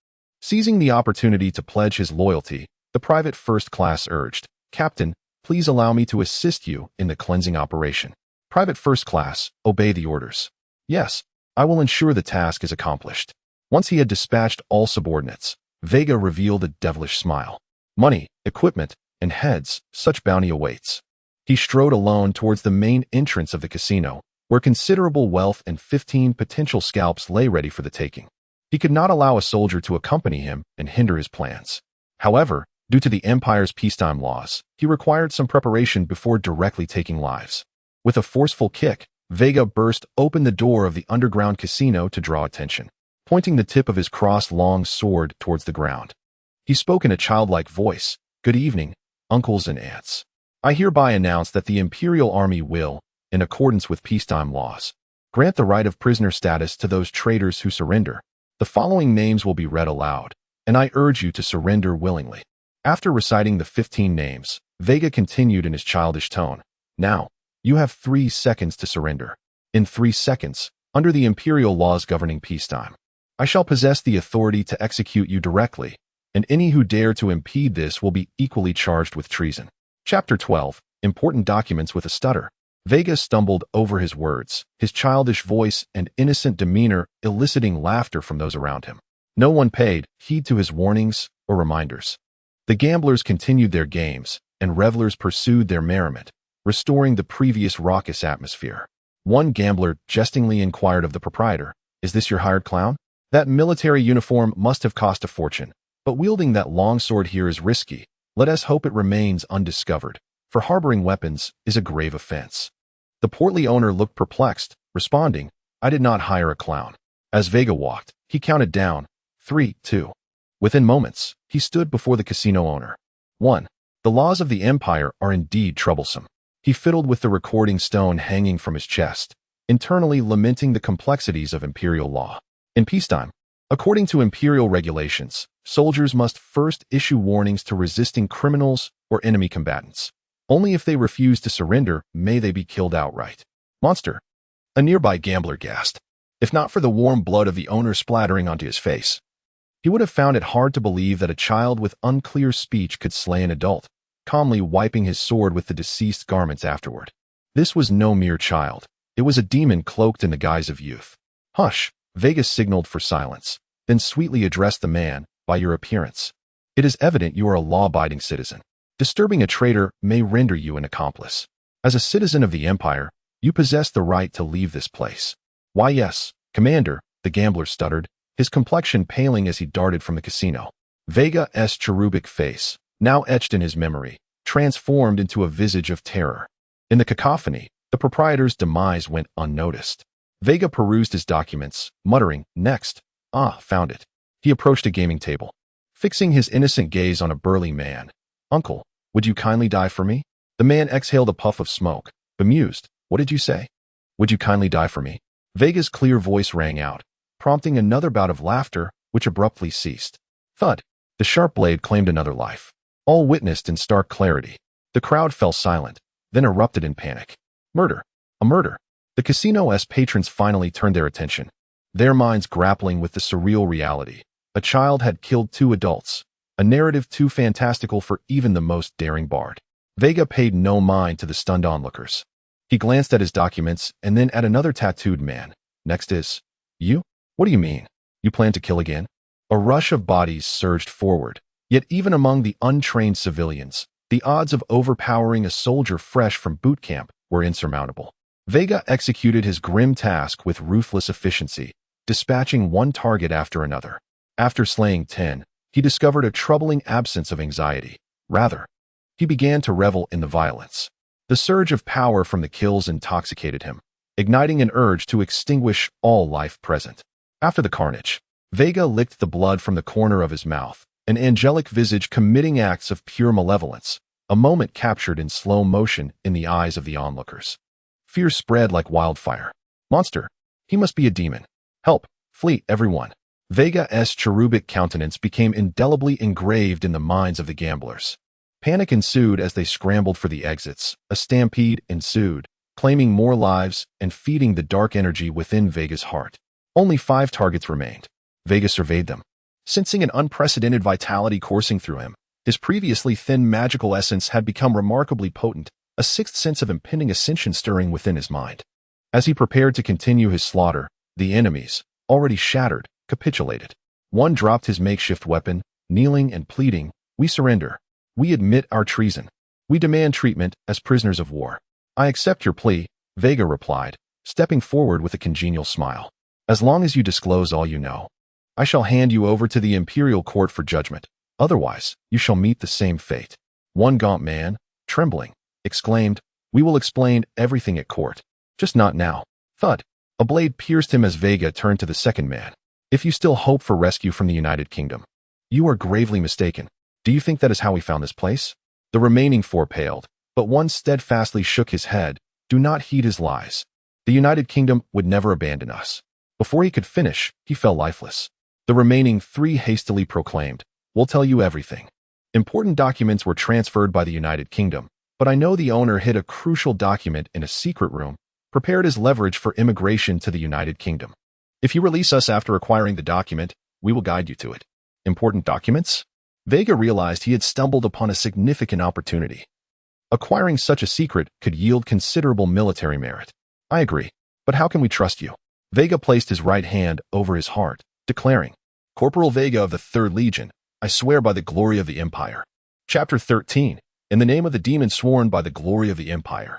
Seizing the opportunity to pledge his loyalty, the Private First Class urged, Captain, please allow me to assist you in the cleansing operation. Private First Class, obey the orders. Yes, I will ensure the task is accomplished. Once he had dispatched all subordinates, Veiga revealed a devilish smile. Money, equipment, and heads, such bounty awaits. He strode alone towards the main entrance of the casino, where considerable wealth and 15 potential scalps lay ready for the taking. He could not allow a soldier to accompany him and hinder his plans. However, due to the Empire's peacetime laws, he required some preparation before directly taking lives. With a forceful kick, Veiga burst open the door of the underground casino to draw attention, pointing the tip of his crossed-long sword towards the ground. He spoke in a childlike voice, Good evening, uncles and aunts. I hereby announce that the Imperial Army will, in accordance with peacetime laws, grant the right of prisoner status to those traitors who surrender. The following names will be read aloud, and I urge you to surrender willingly. After reciting the 15 names, Veiga continued in his childish tone. Now, you have 3 seconds to surrender. In 3 seconds, under the imperial laws governing peacetime, I shall possess the authority to execute you directly, and any who dare to impede this will be equally charged with treason. Chapter 12. Important documents with a stutter. Veiga stumbled over his words, his childish voice and innocent demeanor eliciting laughter from those around him. No one paid heed to his warnings or reminders. The gamblers continued their games, and revelers pursued their merriment, restoring the previous raucous atmosphere. One gambler jestingly inquired of the proprietor, "Is this your hired clown? That military uniform must have cost a fortune, but wielding that longsword here is risky. Let us hope it remains undiscovered, for harboring weapons is a grave offense." The portly owner looked perplexed, responding, "I did not hire a clown." As Veiga walked, he counted down, 3, 2. Within moments, he stood before the casino owner. 1. The laws of the Empire are indeed troublesome. He fiddled with the recording stone hanging from his chest, internally lamenting the complexities of imperial law. In peacetime, according to imperial regulations, soldiers must first issue warnings to resisting criminals or enemy combatants. Only if they refuse to surrender may they be killed outright. Monster. A nearby gambler gasped. If not for the warm blood of the owner splattering onto his face, he would have found it hard to believe that a child with unclear speech could slay an adult, calmly wiping his sword with the deceased's garments afterward. This was no mere child. It was a demon cloaked in the guise of youth. "Hush," Veiga signaled for silence, then sweetly addressed the man, "By your appearance, it is evident you are a law-abiding citizen. Disturbing a traitor may render you an accomplice. As a citizen of the Empire, you possess the right to leave this place." "Why, yes, Commander," the gambler stuttered, his complexion paling as he darted from the casino. Veiga's cherubic face, now etched in his memory, transformed into a visage of terror. In the cacophony, the proprietor's demise went unnoticed. Veiga perused his documents, muttering, "Next. Ah, found it." He approached a gaming table, fixing his innocent gaze on a burly man. "Uncle, would you kindly die for me?" The man exhaled a puff of smoke, bemused. "What did you say?" "Would you kindly die for me?" Veiga's clear voice rang out, prompting another bout of laughter, which abruptly ceased. Thud. The sharp blade claimed another life. All witnessed in stark clarity. The crowd fell silent, then erupted in panic. Murder. A murder. The casino's patrons finally turned their attention, their minds grappling with the surreal reality. A child had killed 2 adults, a narrative too fantastical for even the most daring bard. Veiga paid no mind to the stunned onlookers. He glanced at his documents and then at another tattooed man. "Next is you? What do you mean? You plan to kill again?" A rush of bodies surged forward, yet even among the untrained civilians, the odds of overpowering a soldier fresh from boot camp were insurmountable. Veiga executed his grim task with ruthless efficiency, dispatching one target after another. After slaying 10, he discovered a troubling absence of anxiety. Rather, he began to revel in the violence. The surge of power from the kills intoxicated him, igniting an urge to extinguish all life present. After the carnage, Veiga licked the blood from the corner of his mouth, an angelic visage committing acts of pure malevolence, a moment captured in slow motion in the eyes of the onlookers. Fear spread like wildfire. "Monster! He must be a demon. Help! Flee, everyone!" Veiga's cherubic countenance became indelibly engraved in the minds of the gamblers. Panic ensued as they scrambled for the exits. A stampede ensued, claiming more lives and feeding the dark energy within Veiga's heart. Only 5 targets remained. Veiga surveyed them, sensing an unprecedented vitality coursing through him. His previously thin magical essence had become remarkably potent, a sixth sense of impending ascension stirring within his mind. As he prepared to continue his slaughter, the enemies, already shattered, capitulated. One dropped his makeshift weapon, kneeling and pleading, "We surrender. We admit our treason. We demand treatment as prisoners of war." "I accept your plea," Veiga replied, stepping forward with a congenial smile. "As long as you disclose all you know, I shall hand you over to the imperial court for judgment. Otherwise, you shall meet the same fate." One gaunt man, trembling, exclaimed, "We will explain everything at court. Just not now." Thud. A blade pierced him as Veiga turned to the second man. "If you still hope for rescue from the United Kingdom, you are gravely mistaken. Do you think that is how we found this place?" The remaining 4 paled, but one steadfastly shook his head. "Do not heed his lies. The United Kingdom would never abandon us." Before he could finish, he fell lifeless. The remaining 3 hastily proclaimed, "We'll tell you everything." Important documents were transferred by the United Kingdom, but I know the owner hid a crucial document in a secret room, prepared as leverage for immigration to the United Kingdom. If you release us after acquiring the document, we will guide you to it. Important documents? Veiga realized he had stumbled upon a significant opportunity. Acquiring such a secret could yield considerable military merit. I agree, but how can we trust you? Veiga placed his right hand over his heart, declaring, Corporal Veiga of the 3rd Legion, I swear by the glory of the Empire. Chapter 13. In the name of the demon sworn by the glory of the Empire.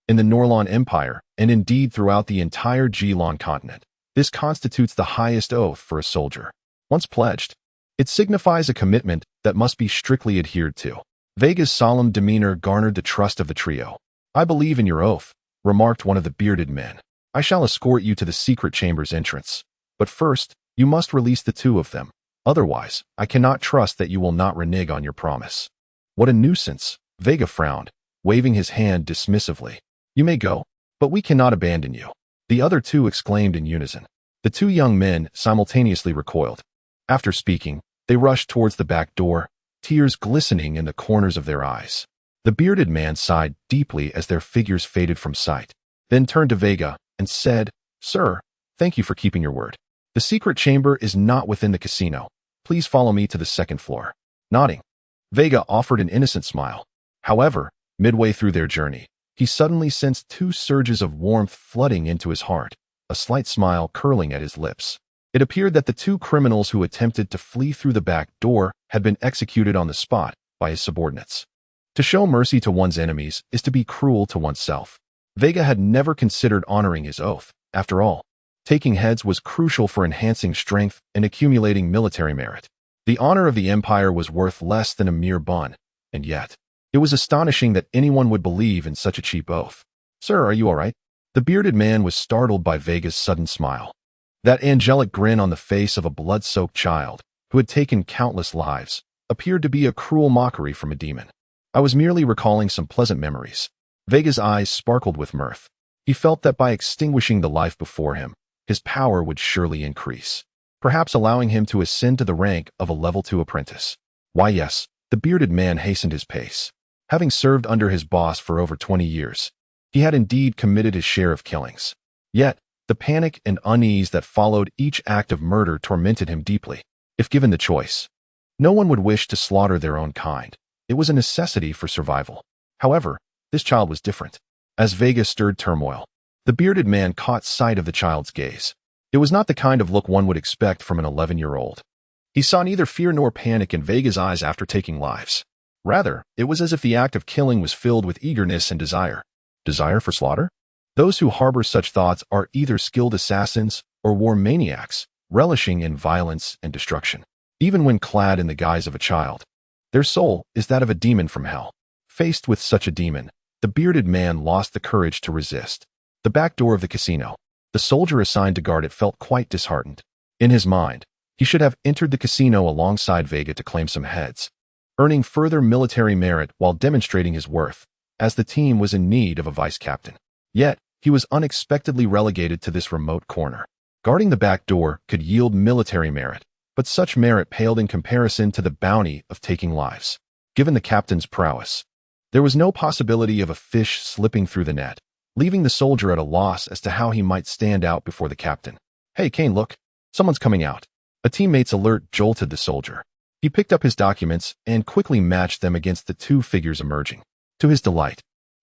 In the Norlon Empire, and indeed throughout the entire Gelon continent, this constitutes the highest oath for a soldier. Once pledged, it signifies a commitment that must be strictly adhered to. Veiga's solemn demeanor garnered the trust of the trio. I believe in your oath, remarked one of the bearded men. I shall escort you to the secret chamber's entrance. But first, you must release the 2 of them. Otherwise, I cannot trust that you will not renege on your promise. What a nuisance, Veiga frowned, waving his hand dismissively. You may go, but we cannot abandon you. The other 2 exclaimed in unison. The 2 young men simultaneously recoiled. After speaking, they rushed towards the back door, tears glistening in the corners of their eyes. The bearded man sighed deeply as their figures faded from sight, then turned to Veiga and said, Sir, thank you for keeping your word. The secret chamber is not within the casino. Please follow me to the 2nd floor. Nodding, Veiga offered an innocent smile. However, midway through their journey, he suddenly sensed 2 surges of warmth flooding into his heart, a slight smile curling at his lips. It appeared that the 2 criminals who attempted to flee through the back door had been executed on the spot by his subordinates. To show mercy to one's enemies is to be cruel to oneself. Veiga had never considered honoring his oath. After all, taking heads was crucial for enhancing strength and accumulating military merit. The honor of the Empire was worth less than a mere bun, and yet, it was astonishing that anyone would believe in such a cheap oath. Sir, are you all right? The bearded man was startled by Veiga's sudden smile. That angelic grin on the face of a blood-soaked child, who had taken countless lives, appeared to be a cruel mockery from a demon. I was merely recalling some pleasant memories. Veiga's eyes sparkled with mirth. He felt that by extinguishing the life before him, his power would surely increase, perhaps allowing him to ascend to the rank of a level 2 apprentice. Why yes, the bearded man hastened his pace. Having served under his boss for over 20 years, he had indeed committed his share of killings. Yet, the panic and unease that followed each act of murder tormented him deeply. If given the choice, no one would wish to slaughter their own kind. It was a necessity for survival. However, this child was different. As Veiga stirred turmoil, the bearded man caught sight of the child's gaze. It was not the kind of look one would expect from an 11-year-old. He saw neither fear nor panic in Veiga's eyes after taking lives. Rather, it was as if the act of killing was filled with eagerness and desire. Desire for slaughter? Those who harbor such thoughts are either skilled assassins or war maniacs, relishing in violence and destruction. Even when clad in the guise of a child, their soul is that of a demon from hell. Faced with such a demon, the bearded man lost the courage to resist. The back door of the casino. The soldier assigned to guard it felt quite disheartened. In his mind, he should have entered the casino alongside Veiga to claim some heads, earning further military merit while demonstrating his worth, as the team was in need of a vice-captain. Yet, he was unexpectedly relegated to this remote corner. Guarding the back door could yield military merit, but such merit paled in comparison to the bounty of taking lives. Given the captain's prowess, there was no possibility of a fish slipping through the net, leaving the soldier at a loss as to how he might stand out before the captain. Hey, Kane, look. Someone's coming out. A teammate's alert jolted the soldier. He picked up his documents and quickly matched them against the 2 figures emerging. To his delight,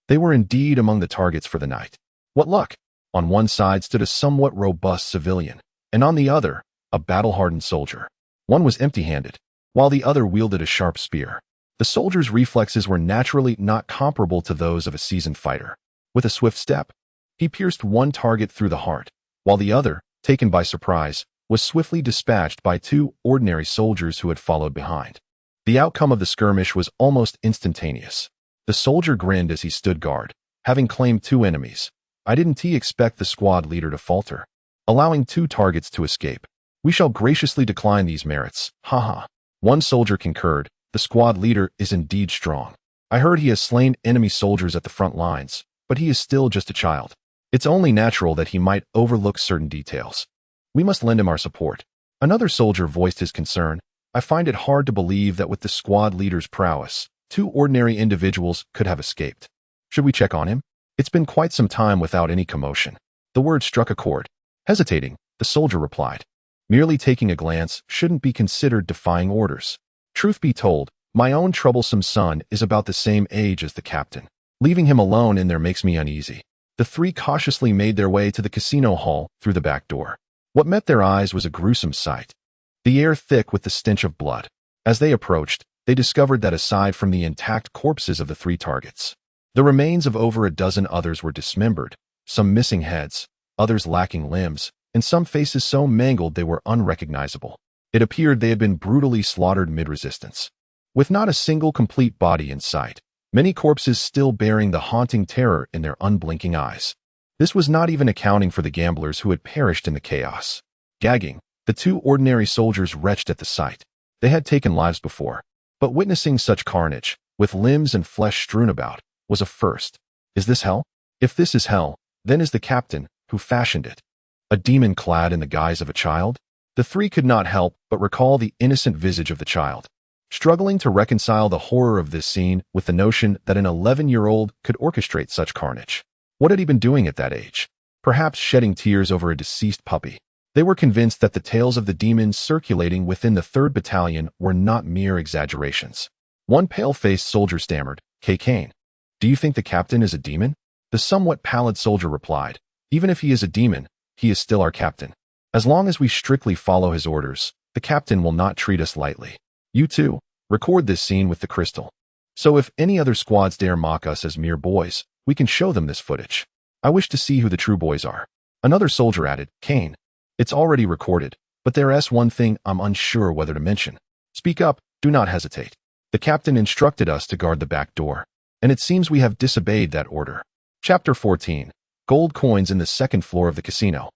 they were indeed among the targets for the night. What luck! On one side stood a somewhat robust civilian, and on the other, a battle-hardened soldier. One was empty-handed, while the other wielded a sharp spear. The soldier's reflexes were naturally not comparable to those of a seasoned fighter. With a swift step, he pierced one target through the heart, while the other, taken by surprise, was swiftly dispatched by 2 ordinary soldiers who had followed behind. The outcome of the skirmish was almost instantaneous. The soldier grinned as he stood guard, having claimed 2 enemies. I didn't expect the squad leader to falter, allowing 2 targets to escape. We shall graciously decline these merits, haha. One soldier concurred, the squad leader is indeed strong. I heard he has slain enemy soldiers at the front lines, but he is still just a child. It's only natural that he might overlook certain details. We must lend him our support. Another soldier voiced his concern. I find it hard to believe that with the squad leader's prowess, 2 ordinary individuals could have escaped. Should we check on him? It's been quite some time without any commotion. The word struck a chord. Hesitating, the soldier replied, merely taking a glance shouldn't be considered defying orders. Truth be told, my own troublesome son is about the same age as the captain. Leaving him alone in there makes me uneasy. The three cautiously made their way to the casino hall through the back door. What met their eyes was a gruesome sight. The air thick with the stench of blood. As they approached, they discovered that aside from the intact corpses of the three targets, the remains of over a dozen others were dismembered, some missing heads, others lacking limbs, and some faces so mangled they were unrecognizable. It appeared they had been brutally slaughtered mid-resistance. With not a single complete body in sight, many corpses still bearing the haunting terror in their unblinking eyes. This was not even accounting for the gamblers who had perished in the chaos. Gagging, the two ordinary soldiers retched at the sight. They had taken lives before, but witnessing such carnage, with limbs and flesh strewn about, was a first. Is this hell? If this is hell, then is the captain, who fashioned it, a demon clad in the guise of a child? The three could not help but recall the innocent visage of the child, struggling to reconcile the horror of this scene with the notion that an 11-year-old could orchestrate such carnage. What had he been doing at that age? Perhaps shedding tears over a deceased puppy. They were convinced that the tales of the demons circulating within the 3rd Battalion were not mere exaggerations. One pale-faced soldier stammered, Kane, do you think the captain is a demon? The somewhat pallid soldier replied, even if he is a demon, he is still our captain. As long as we strictly follow his orders, the captain will not treat us lightly. You too, record this scene with the crystal. So if any other squads dare mock us as mere boys, we can show them this footage. I wish to see who the true boys are. Another soldier added, Kane, it's already recorded, but there's one thing I'm unsure whether to mention. Speak up, do not hesitate. The captain instructed us to guard the back door, and it seems we have disobeyed that order. Chapter 14. Gold coins in the 2nd floor of the casino.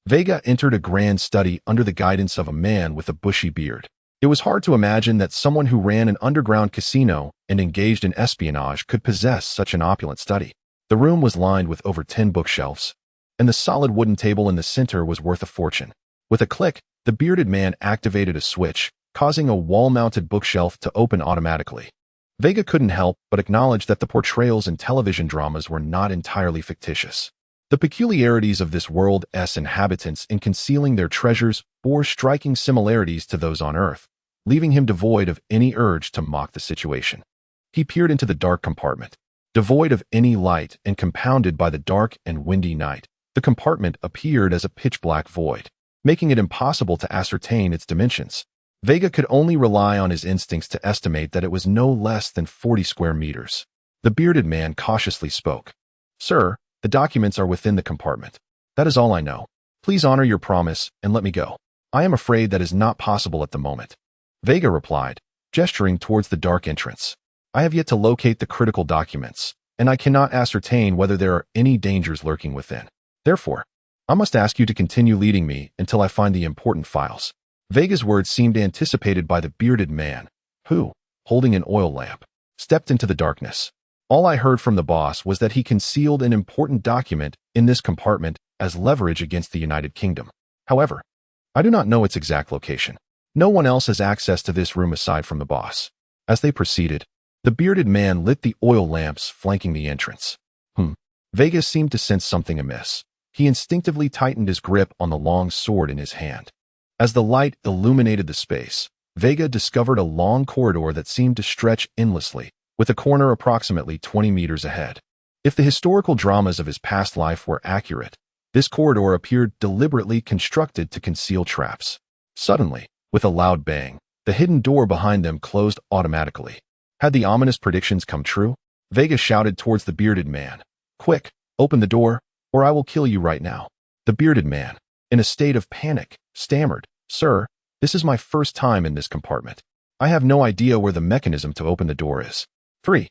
Veiga entered a grand study under the guidance of a man with a bushy beard. It was hard to imagine that someone who ran an underground casino and engaged in espionage could possess such an opulent study. The room was lined with over 10 bookshelves, and the solid wooden table in the center was worth a fortune. With a click, the bearded man activated a switch, causing a wall-mounted bookshelf to open automatically. Veiga couldn't help but acknowledge that the portrayals in television dramas were not entirely fictitious. The peculiarities of this world's inhabitants in concealing their treasures bore striking similarities to those on Earth, leaving him devoid of any urge to mock the situation. He peered into the dark compartment. Devoid of any light and compounded by the dark and windy night, the compartment appeared as a pitch-black void, making it impossible to ascertain its dimensions. Veiga could only rely on his instincts to estimate that it was no less than 40 square meters. The bearded man cautiously spoke. Sir, the documents are within the compartment. That is all I know. Please honor your promise and let me go. I am afraid that is not possible at the moment. Veiga replied, gesturing towards the dark entrance. I have yet to locate the critical documents, and I cannot ascertain whether there are any dangers lurking within. Therefore, I must ask you to continue leading me until I find the important files. Veiga's words seemed anticipated by the bearded man, who, holding an oil lamp, stepped into the darkness. All I heard from the boss was that he concealed an important document in this compartment as leverage against the United Kingdom. However, I do not know its exact location. No one else has access to this room aside from the boss. As they proceeded, the bearded man lit the oil lamps flanking the entrance. Veiga seemed to sense something amiss. He instinctively tightened his grip on the long sword in his hand. As the light illuminated the space, Veiga discovered a long corridor that seemed to stretch endlessly, with a corner approximately 20 meters ahead. If the historical dramas of his past life were accurate, this corridor appeared deliberately constructed to conceal traps. Suddenly, with a loud bang, the hidden door behind them closed automatically. Had the ominous predictions come true? Veiga shouted towards the bearded man. Quick, open the door, or I will kill you right now. The bearded man, in a state of panic, stammered, Sir, this is my first time in this compartment. I have no idea where the mechanism to open the door is. 3.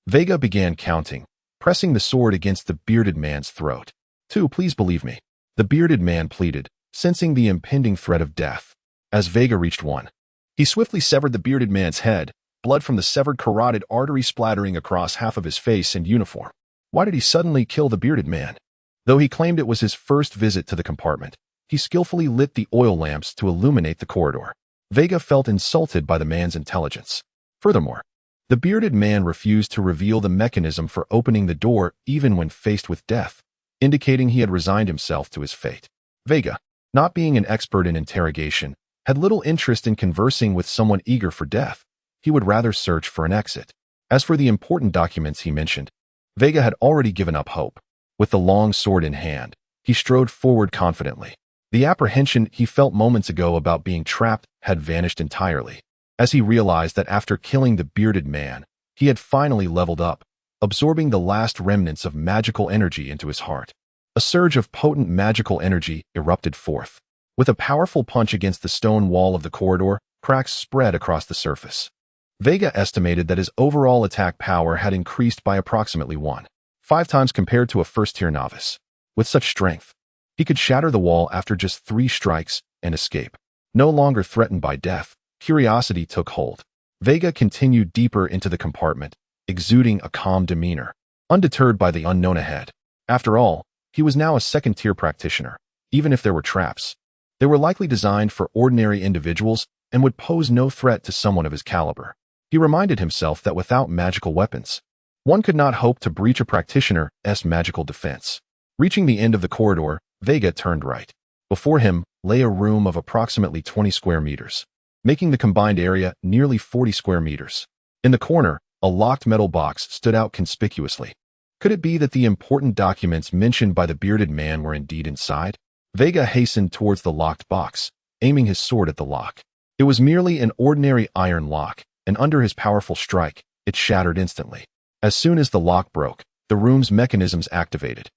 Veiga began counting, pressing the sword against the bearded man's throat. 2. Please believe me. The bearded man pleaded, sensing the impending threat of death. As Veiga reached 1, he swiftly severed the bearded man's head, blood from the severed carotid artery splattering across half of his face and uniform. Why did he suddenly kill the bearded man? Though he claimed it was his first visit to the compartment, he skillfully lit the oil lamps to illuminate the corridor. Veiga felt insulted by the man's intelligence. Furthermore, the bearded man refused to reveal the mechanism for opening the door even when faced with death, indicating he had resigned himself to his fate. Veiga, not being an expert in interrogation, had little interest in conversing with someone eager for death, he would rather search for an exit. As for the important documents he mentioned, Veiga had already given up hope. With the long sword in hand, he strode forward confidently. The apprehension he felt moments ago about being trapped had vanished entirely, as he realized that after killing the bearded man, he had finally leveled up, absorbing the last remnants of magical energy into his heart. A surge of potent magical energy erupted forth. With a powerful punch against the stone wall of the corridor, cracks spread across the surface. Veiga estimated that his overall attack power had increased by approximately 1.5 times compared to a first-tier novice. With such strength, he could shatter the wall after just 3 strikes and escape. No longer threatened by death, curiosity took hold. Veiga continued deeper into the compartment, exuding a calm demeanor, undeterred by the unknown ahead. After all, he was now a second-tier practitioner. Even if there were traps, they were likely designed for ordinary individuals and would pose no threat to someone of his caliber. He reminded himself that without magical weapons, one could not hope to breach a practitioner's magical defense. Reaching the end of the corridor, Veiga turned right. Before him lay a room of approximately 20 square meters, making the combined area nearly 40 square meters. In the corner, a locked metal box stood out conspicuously. Could it be that the important documents mentioned by the bearded man were indeed inside? Veiga hastened towards the locked box, aiming his sword at the lock. It was merely an ordinary iron lock, and under his powerful strike, it shattered instantly. As soon as the lock broke, the room's mechanisms activated,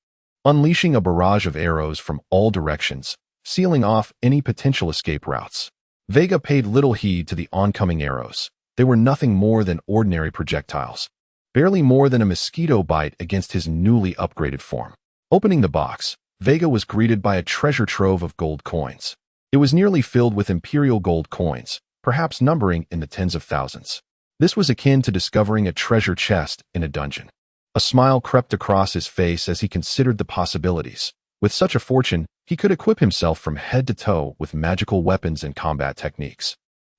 unleashing a barrage of arrows from all directions, sealing off any potential escape routes. Veiga paid little heed to the oncoming arrows. They were nothing more than ordinary projectiles, barely more than a mosquito bite against his newly upgraded form. Opening the box, Veiga was greeted by a treasure trove of gold coins. It was nearly filled with imperial gold coins, perhaps numbering in the tens of thousands. This was akin to discovering a treasure chest in a dungeon. A smile crept across his face as he considered the possibilities. With such a fortune, he could equip himself from head to toe with magical weapons and combat techniques,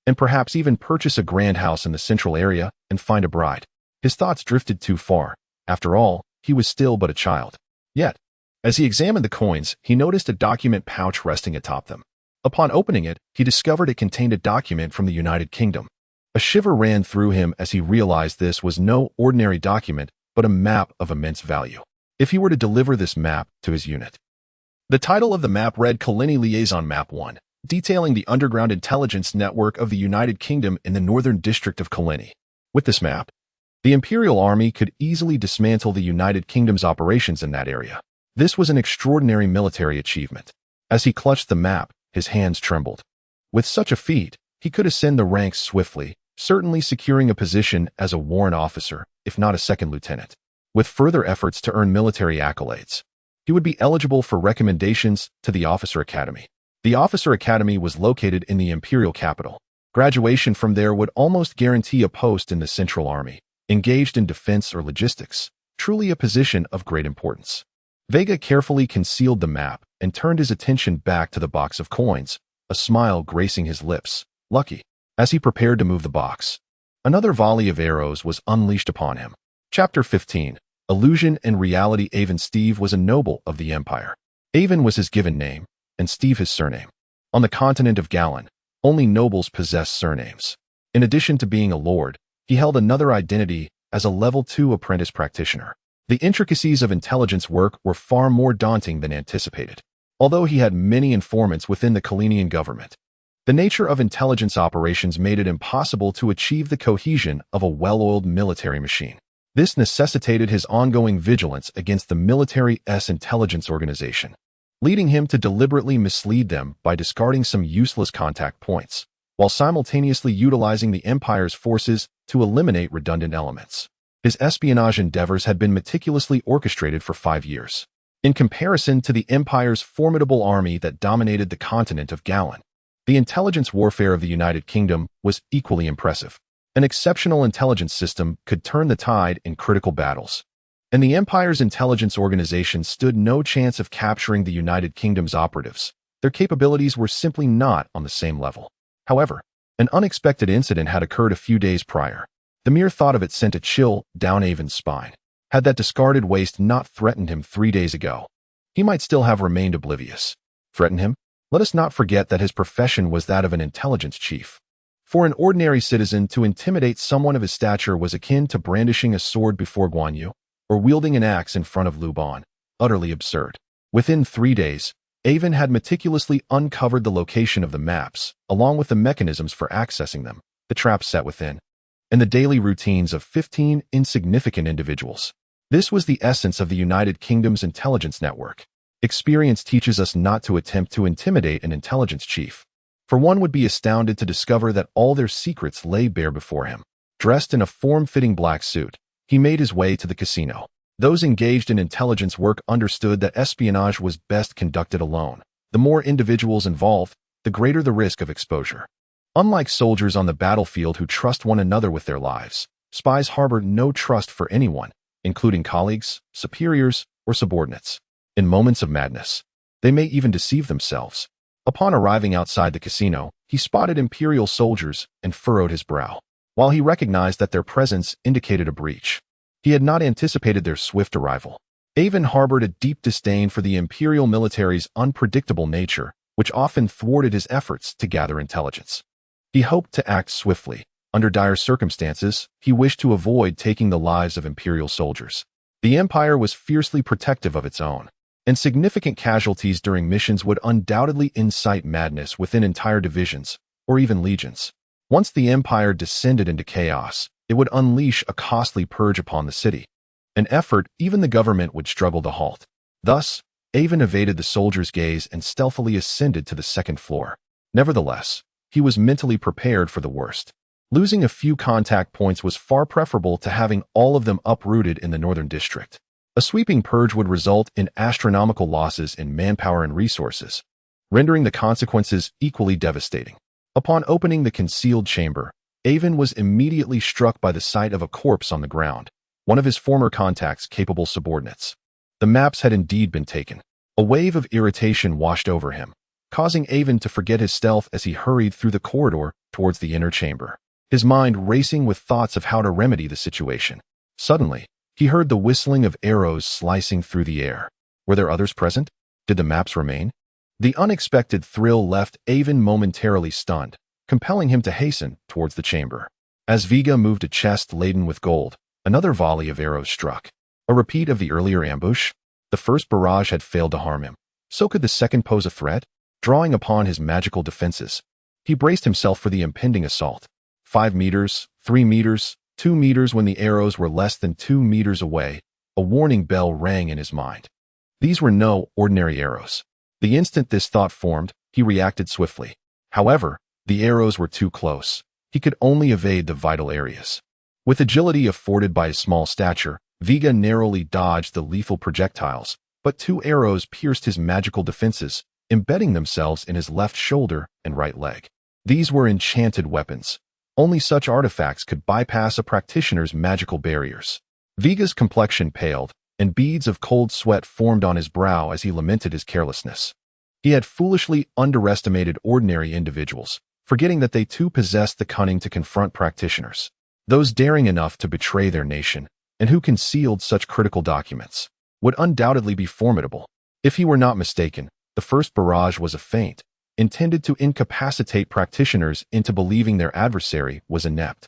and perhaps even purchase a grand house in the central area and find a bride. His thoughts drifted too far. After all, he was still but a child. Yet, as he examined the coins, he noticed a document pouch resting atop them. Upon opening it, he discovered it contained a document from the United Kingdom. A shiver ran through him as he realized this was no ordinary document, but a map of immense value. If he were to deliver this map to his unit. The title of the map read Colony Liaison Map 1, detailing the underground intelligence network of the United Kingdom in the northern district of Colony. With this map, the Imperial Army could easily dismantle the United Kingdom's operations in that area. This was an extraordinary military achievement. As he clutched the map, his hands trembled. With such a feat, he could ascend the ranks swiftly, certainly securing a position as a warrant officer, if not a second lieutenant. With further efforts to earn military accolades, he would be eligible for recommendations to the Officer Academy. The Officer Academy was located in the Imperial capital. Graduation from there would almost guarantee a post in the Central Army, engaged in defense or logistics, truly a position of great importance. Veiga carefully concealed the map and turned his attention back to the box of coins, a smile gracing his lips. Lucky. As he prepared to move the box, another volley of arrows was unleashed upon him. Chapter 15. Illusion and Reality. Avon Steve was a noble of the Empire. Avon was his given name, and Steve his surname. On the continent of Galan, only nobles possess surnames. In addition to being a lord, he held another identity as a level 2 apprentice practitioner. The intricacies of intelligence work were far more daunting than anticipated. Although he had many informants within the Kalinian government, the nature of intelligence operations made it impossible to achieve the cohesion of a well-oiled military machine. This necessitated his ongoing vigilance against the military's intelligence organization, leading him to deliberately mislead them by discarding some useless contact points, while simultaneously utilizing the Empire's forces to eliminate redundant elements. His espionage endeavors had been meticulously orchestrated for 5 years. In comparison to the Empire's formidable army that dominated the continent of Galan, the intelligence warfare of the United Kingdom was equally impressive. An exceptional intelligence system could turn the tide in critical battles, and the Empire's intelligence organization stood no chance of capturing the United Kingdom's operatives. Their capabilities were simply not on the same level. However, an unexpected incident had occurred a few days prior. The mere thought of it sent a chill down Avon's spine. Had that discarded waste not threatened him 3 days ago, he might still have remained oblivious. Threaten him? Let us not forget that his profession was that of an intelligence chief. For an ordinary citizen to intimidate someone of his stature was akin to brandishing a sword before Guan Yu, or wielding an axe in front of Lu Ban. Utterly absurd. Within 3 days, Avon had meticulously uncovered the location of the maps, along with the mechanisms for accessing them, the traps set within, and the daily routines of 15 insignificant individuals. This was the essence of the United Kingdom's intelligence network. Experience teaches us not to attempt to intimidate an intelligence chief, for one would be astounded to discover that all their secrets lay bare before him. Dressed in a form-fitting black suit, he made his way to the casino. Those engaged in intelligence work understood that espionage was best conducted alone. The more individuals involved, the greater the risk of exposure. Unlike soldiers on the battlefield who trust one another with their lives, spies harbor no trust for anyone, including colleagues, superiors, or subordinates. In moments of madness, they may even deceive themselves. Upon arriving outside the casino, he spotted Imperial soldiers and furrowed his brow. While he recognized that their presence indicated a breach, he had not anticipated their swift arrival. Avon harbored a deep disdain for the Imperial military's unpredictable nature, which often thwarted his efforts to gather intelligence. He hoped to act swiftly. Under dire circumstances, he wished to avoid taking the lives of Imperial soldiers. The Empire was fiercely protective of its own, and significant casualties during missions would undoubtedly incite madness within entire divisions, or even legions. Once the Empire descended into chaos, it would unleash a costly purge upon the city, an effort even the government would struggle to halt. Thus, Avon evaded the soldiers' gaze and stealthily ascended to the second floor. Nevertheless, he was mentally prepared for the worst. Losing a few contact points was far preferable to having all of them uprooted in the northern district. A sweeping purge would result in astronomical losses in manpower and resources, rendering the consequences equally devastating. Upon opening the concealed chamber, Avon was immediately struck by the sight of a corpse on the ground, one of his former contact's capable subordinates. The maps had indeed been taken. A wave of irritation washed over him, causing Avon to forget his stealth as he hurried through the corridor towards the inner chamber, his mind racing with thoughts of how to remedy the situation. Suddenly, he heard the whistling of arrows slicing through the air. Were there others present? Did the maps remain? The unexpected thrill left Avon momentarily stunned, compelling him to hasten towards the chamber. As Veiga moved a chest laden with gold, another volley of arrows struck. A repeat of the earlier ambush? The first barrage had failed to harm him. So could the second pose a threat? Drawing upon his magical defenses, he braced himself for the impending assault. 5 meters, 3 meters, 2 meters. When the arrows were less than 2 meters away, a warning bell rang in his mind. These were no ordinary arrows. The instant this thought formed, he reacted swiftly. However, the arrows were too close. He could only evade the vital areas. With agility afforded by his small stature, Veiga narrowly dodged the lethal projectiles, but 2 arrows pierced his magical defenses, embedding themselves in his left shoulder and right leg. These were enchanted weapons. Only such artifacts could bypass a practitioner's magical barriers. Veiga's complexion paled, and beads of cold sweat formed on his brow as he lamented his carelessness. He had foolishly underestimated ordinary individuals, forgetting that they too possessed the cunning to confront practitioners, those daring enough to betray their nation, and who concealed such critical documents, would undoubtedly be formidable. If he were not mistaken, the first barrage was a feint, intended to incapacitate practitioners into believing their adversary was inept.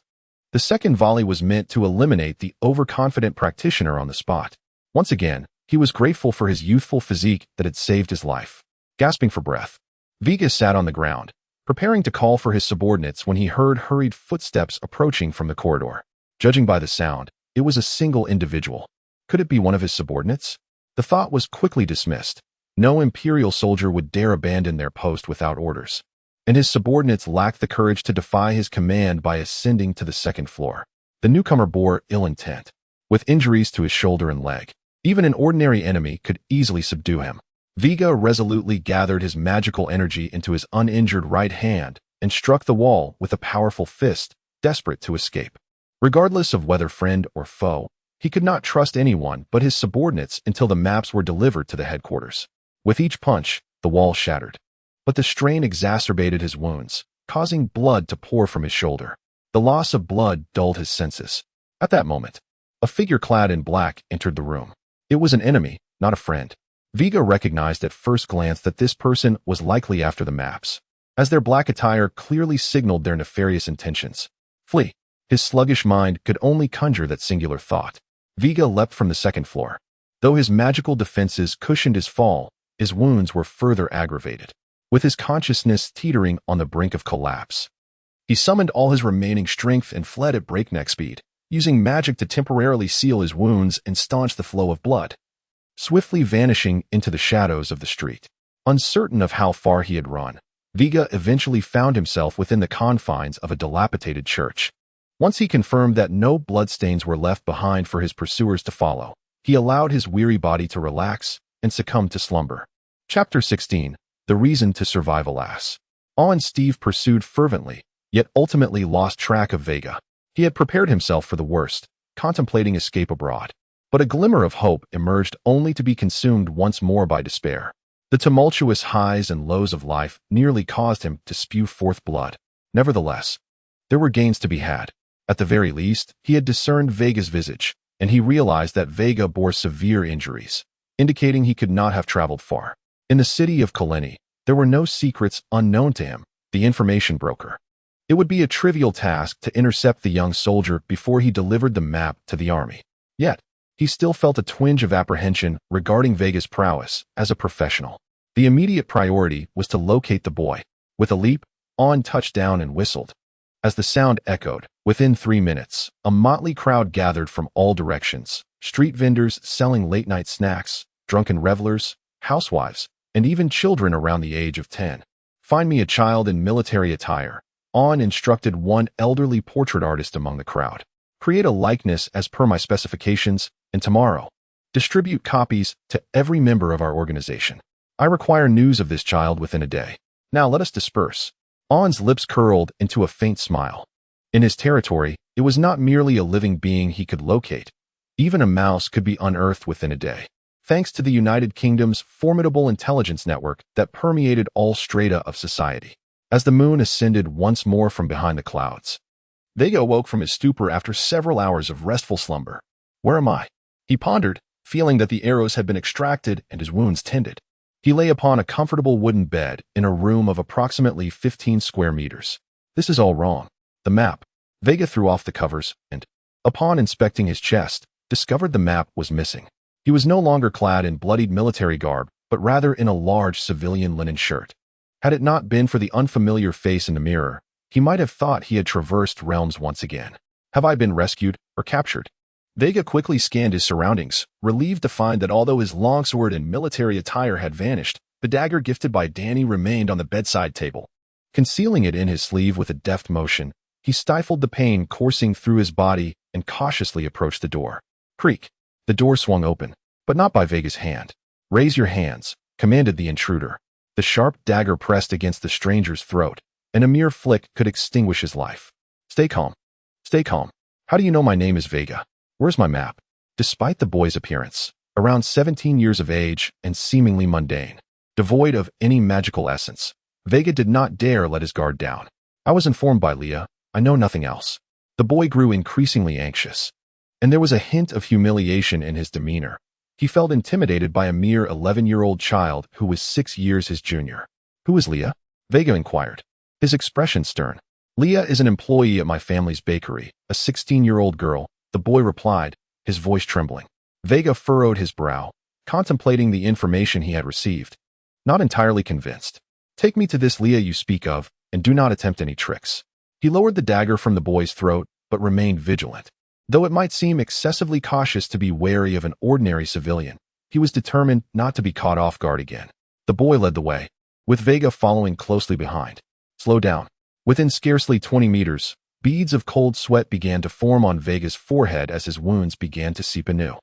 The second volley was meant to eliminate the overconfident practitioner on the spot. Once again, he was grateful for his youthful physique that had saved his life. Gasping for breath, Veiga sat on the ground, preparing to call for his subordinates when he heard hurried footsteps approaching from the corridor. Judging by the sound, it was a single individual. Could it be one of his subordinates? The thought was quickly dismissed. No Imperial soldier would dare abandon their post without orders, and his subordinates lacked the courage to defy his command by ascending to the second floor. The newcomer bore ill intent. With injuries to his shoulder and leg, even an ordinary enemy could easily subdue him. Veiga resolutely gathered his magical energy into his uninjured right hand and struck the wall with a powerful fist, desperate to escape. Regardless of whether friend or foe, he could not trust anyone but his subordinates until the maps were delivered to the headquarters. With each punch, the wall shattered, but the strain exacerbated his wounds, causing blood to pour from his shoulder. The loss of blood dulled his senses. At that moment, a figure clad in black entered the room. It was an enemy, not a friend. Veiga recognized at first glance that this person was likely after the maps. as their black attire clearly signaled their nefarious intentions. Flee. His sluggish mind could only conjure that singular thought. Veigar leapt from the second floor. Though his magical defenses cushioned his fall, his wounds were further aggravated. With his consciousness teetering on the brink of collapse, he summoned all his remaining strength and fled at breakneck speed, using magic to temporarily seal his wounds and staunch the flow of blood, swiftly vanishing into the shadows of the street. Uncertain of how far he had run, Veigar eventually found himself within the confines of a dilapidated church. Once he confirmed that no bloodstains were left behind for his pursuers to follow, he allowed his weary body to relax and succumb to slumber. Chapter 16. The Reason to Survive. Alas. On Steve pursued fervently, yet ultimately lost track of Veigar. He had prepared himself for the worst, contemplating escape abroad. But a glimmer of hope emerged only to be consumed once more by despair. The tumultuous highs and lows of life nearly caused him to spew forth blood. Nevertheless, there were gains to be had. At the very least, he had discerned Veigar's visage, and he realized that Veigar bore severe injuries, indicating he could not have traveled far. In the city of Kaleni, there were no secrets unknown to him, the information broker. It would be a trivial task to intercept the young soldier before he delivered the map to the army. Yet, he still felt a twinge of apprehension regarding Veigar's prowess as a professional. The immediate priority was to locate the boy. With a leap, On touched down and whistled. As the sound echoed, within 3 minutes, a motley crowd gathered from all directions. Street vendors selling late-night snacks, drunken revelers, housewives, and even children around the age of 10. Find me a child in military attire. On instructed one elderly portrait artist among the crowd. Create a likeness as per my specifications, and tomorrow, distribute copies to every member of our organization. I require news of this child within a day. Now let us disperse. On's lips curled into a faint smile. In his territory, it was not merely a living being he could locate. Even a mouse could be unearthed within a day, thanks to the United Kingdom's formidable intelligence network that permeated all strata of society. As the moon ascended once more from behind the clouds, Veigar awoke from his stupor after several hours of restful slumber. Where am I? He pondered, feeling that the arrows had been extracted and his wounds tended. He lay upon a comfortable wooden bed in a room of approximately 15 square meters. This is all wrong. The map. Veigar threw off the covers and, upon inspecting his chest, discovered the map was missing. He was no longer clad in bloodied military garb, but rather in a large civilian linen shirt. Had it not been for the unfamiliar face in the mirror, he might have thought he had traversed realms once again. Have I been rescued or captured? Veigar quickly scanned his surroundings, relieved to find that although his longsword and military attire had vanished, the dagger gifted by Danny remained on the bedside table. Concealing it in his sleeve with a deft motion, he stifled the pain coursing through his body and cautiously approached the door. Creak. The door swung open, but not by Veigar's hand. Raise your hands, commanded the intruder. The sharp dagger pressed against the stranger's throat, and a mere flick could extinguish his life. Stay calm. Stay calm. How do you know my name is Veigar? Where's my map? Despite the boy's appearance, around 17 years of age and seemingly mundane, devoid of any magical essence, Veigar did not dare let his guard down. I was informed by Leah. I know nothing else. The boy grew increasingly anxious, and there was a hint of humiliation in his demeanor. He felt intimidated by a mere 11-year-old child who was 6 years his junior. Who is Leah? Veigar inquired, his expression stern. Leah is an employee at my family's bakery, a 16-year-old girl, the boy replied, his voice trembling. Veigar furrowed his brow, contemplating the information he had received. Not entirely convinced. Take me to this Leah you speak of, and do not attempt any tricks. He lowered the dagger from the boy's throat, but remained vigilant. Though it might seem excessively cautious to be wary of an ordinary civilian, he was determined not to be caught off guard again. The boy led the way, with Veigar following closely behind. Slow down. Within scarcely 20 meters, beads of cold sweat began to form on Veigar's forehead as his wounds began to seep anew.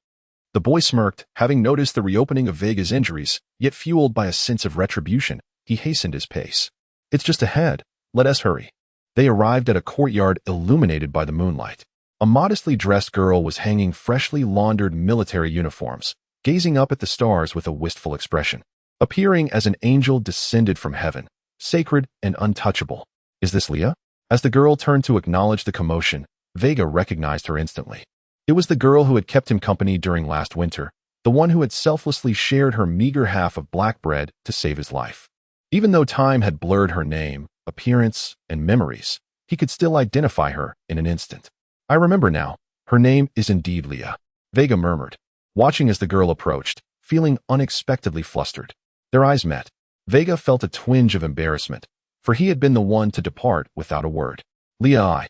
The boy smirked, having noticed the reopening of Veigar's injuries, yet fueled by a sense of retribution, he hastened his pace. It's just ahead. Let us hurry. They arrived at a courtyard illuminated by the moonlight. A modestly dressed girl was hanging freshly laundered military uniforms, gazing up at the stars with a wistful expression. Appearing as an angel descended from heaven, sacred and untouchable. Is this Leah? As the girl turned to acknowledge the commotion, Veigar recognized her instantly. It was the girl who had kept him company during last winter, the one who had selflessly shared her meager half of black bread to save his life. Even though time had blurred her name, appearance, and memories, he could still identify her in an instant. I remember now. Her name is indeed Leah, Veiga murmured, watching as the girl approached, feeling unexpectedly flustered. Their eyes met. Veiga felt a twinge of embarrassment, for he had been the one to depart without a word. Leah.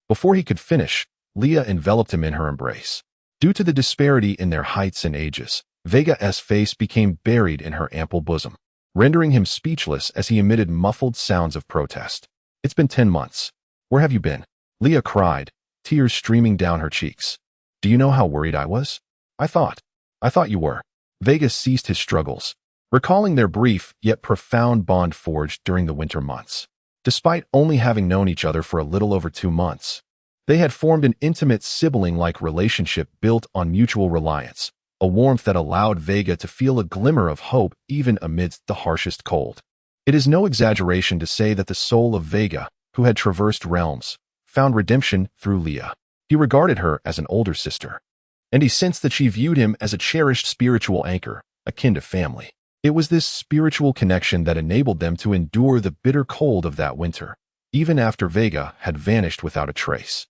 Before he could finish, Leah enveloped him in her embrace. Due to the disparity in their heights and ages, Veiga's face became buried in her ample bosom, rendering him speechless as he emitted muffled sounds of protest. It's been 10 months. Where have you been? Leah cried, tears streaming down her cheeks. Do you know how worried I was? I thought you were. Veiga ceased his struggles, recalling their brief yet profound bond forged during the winter months. Despite only having known each other for a little over 2 months, they had formed an intimate sibling-like relationship built on mutual reliance, a warmth that allowed Veiga to feel a glimmer of hope even amidst the harshest cold. It is no exaggeration to say that the soul of Veiga, who had traversed realms, found redemption through Leah. He regarded her as an older sister, and he sensed that she viewed him as a cherished spiritual anchor, akin to family. It was this spiritual connection that enabled them to endure the bitter cold of that winter, even after Veiga had vanished without a trace.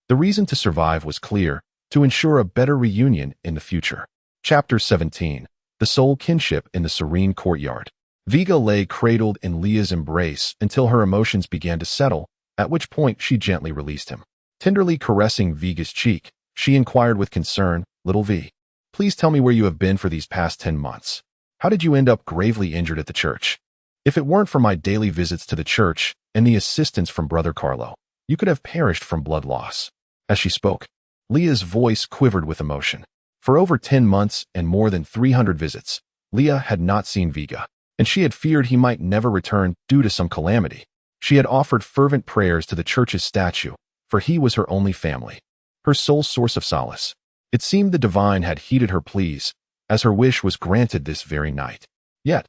The reason to survive was clear: to ensure a better reunion in the future. Chapter 17. The Soul Kinship in the Serene Courtyard. Veiga lay cradled in Leah's embrace until her emotions began to settle, at which point she gently released him. Tenderly caressing Veiga's cheek, she inquired with concern, "Little V, please tell me where you have been for these past 10 months. How did you end up gravely injured at the church? If it weren't for my daily visits to the church and the assistance from Brother Carlo, you could have perished from blood loss." As she spoke, Leah's voice quivered with emotion. For over 10 months and more than 300 visits, Leah had not seen Veiga, and she had feared he might never return due to some calamity. She had offered fervent prayers to the church's statue, for he was her only family, her sole source of solace. It seemed the divine had heeded her pleas, as her wish was granted this very night. Yet,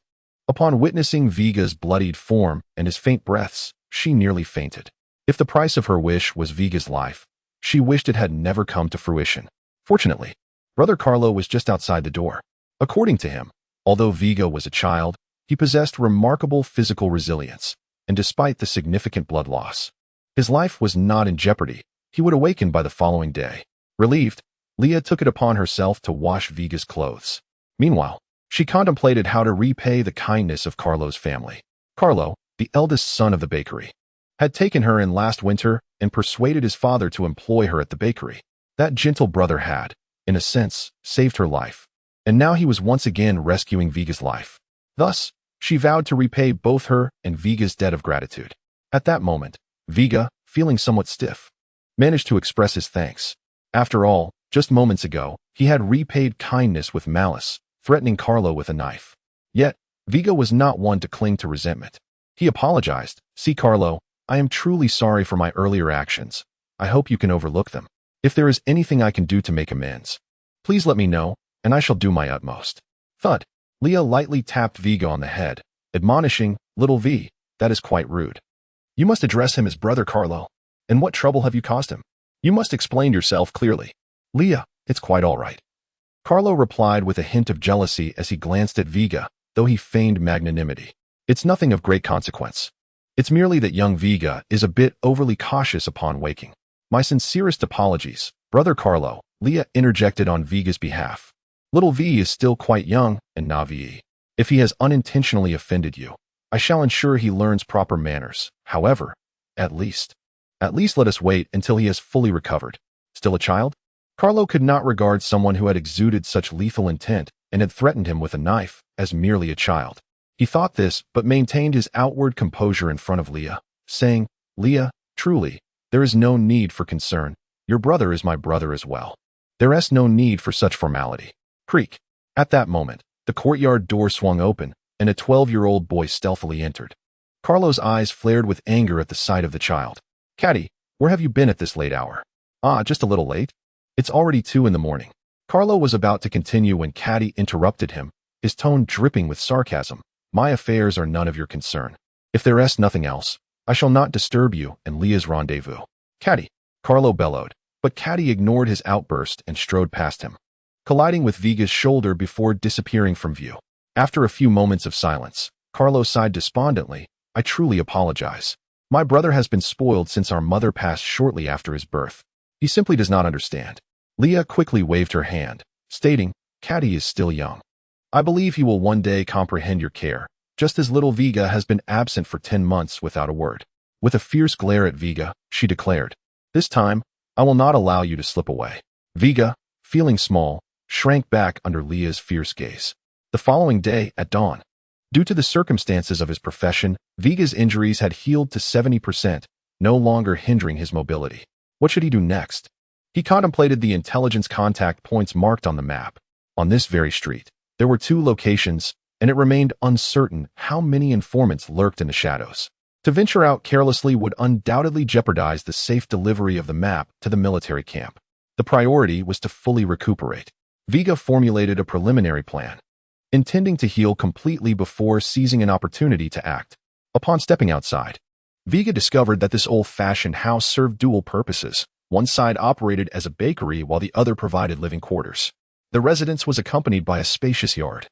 upon witnessing Veiga's bloodied form and his faint breaths, she nearly fainted. If the price of her wish was Veiga's life, she wished it had never come to fruition. Fortunately, Brother Carlo was just outside the door. According to him, although Veiga was a child, he possessed remarkable physical resilience, and despite the significant blood loss, his life was not in jeopardy. He would awaken by the following day. Relieved, Leah took it upon herself to wash Veiga's clothes. Meanwhile, she contemplated how to repay the kindness of Carlo's family. Carlo, the eldest son of the bakery, had taken her in last winter and persuaded his father to employ her at the bakery. That gentle brother had, in a sense, saved her life, and now he was once again rescuing Veiga's life. Thus, she vowed to repay both her and Veiga's debt of gratitude. At that moment, Veiga, feeling somewhat stiff, managed to express his thanks. After all, just moments ago, he had repaid kindness with malice, threatening Carlo with a knife. Yet, Veiga was not one to cling to resentment. He apologized. "See, Carlo, I am truly sorry for my earlier actions. I hope you can overlook them. If there is anything I can do to make amends, please let me know, and I shall do my utmost." Thud. Leah lightly tapped Veiga on the head, admonishing, "Little V, that is quite rude. You must address him as Brother Carlo. And what trouble have you caused him? You must explain yourself clearly." "Leah, it's quite all right." Carlo replied with a hint of jealousy as he glanced at Veiga, though he feigned magnanimity. "It's nothing of great consequence. It's merely that young Veiga is a bit overly cautious upon waking. My sincerest apologies, Brother Carlo," Leah interjected on Veiga's behalf. "Little V is still quite young and naive. If he has unintentionally offended you, I shall ensure he learns proper manners. However, at least let us wait until he has fully recovered." Still a child? Carlo could not regard someone who had exuded such lethal intent and had threatened him with a knife as merely a child. He thought this, but maintained his outward composure in front of Leah, saying, "Leah, truly, there is no need for concern. Your brother is my brother as well. There is no need for such formality." Creak. At that moment, the courtyard door swung open, and a 12-year-old boy stealthily entered. Carlo's eyes flared with anger at the sight of the child. "Caddy, where have you been at this late hour?" "Ah, just a little late. It's already 2 in the morning." Carlo was about to continue when Caddy interrupted him, his tone dripping with sarcasm. "My affairs are none of your concern. If there is nothing else, I shall not disturb you and Leah's rendezvous." "Caddy," Carlo bellowed, but Caddy ignored his outburst and strode past him, colliding with Veiga's shoulder before disappearing from view. After a few moments of silence, Carlo sighed despondently. I truly apologize. My brother has been spoiled since our mother passed shortly after his birth. He simply does not understand. Leah quickly waved her hand, stating, Caddy is still young. I believe he will one day comprehend your care, just as little Veiga has been absent for 10 months without a word. With a fierce glare at Veiga, she declared, This time, I will not allow you to slip away. Veiga, feeling small, shrank back under Leah's fierce gaze. The following day, at dawn, due to the circumstances of his profession, Veiga's injuries had healed to 70%, no longer hindering his mobility. What should he do next? He contemplated the intelligence contact points marked on the map. On this very street, there were 2 locations, and it remained uncertain how many informants lurked in the shadows. To venture out carelessly would undoubtedly jeopardize the safe delivery of the map to the military camp. The priority was to fully recuperate. Veiga formulated a preliminary plan, intending to heal completely before seizing an opportunity to act. Upon stepping outside, Veiga discovered that this old-fashioned house served dual purposes. One side operated as a bakery while the other provided living quarters. The residence was accompanied by a spacious yard,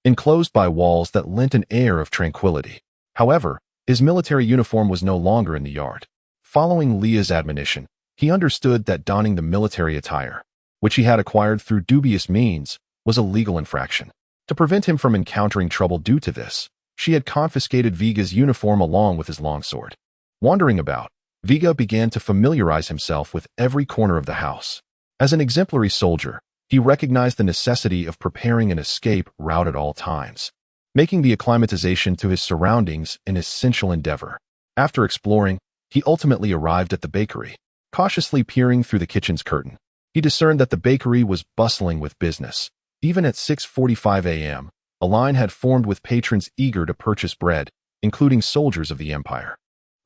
enclosed by walls that lent an air of tranquility. However, his military uniform was no longer in the yard. Following Leah's admonition, he understood that donning the military attire, which he had acquired through dubious means, was a legal infraction. To prevent him from encountering trouble due to this, she had confiscated Veiga's uniform along with his longsword. Wandering about, Veiga began to familiarize himself with every corner of the house. As an exemplary soldier, he recognized the necessity of preparing an escape route at all times, making the acclimatization to his surroundings an essential endeavor. After exploring, he ultimately arrived at the bakery. Cautiously peering through the kitchen's curtain, he discerned that the bakery was bustling with business. Even at 6:45 a.m., a line had formed with patrons eager to purchase bread, including soldiers of the Empire.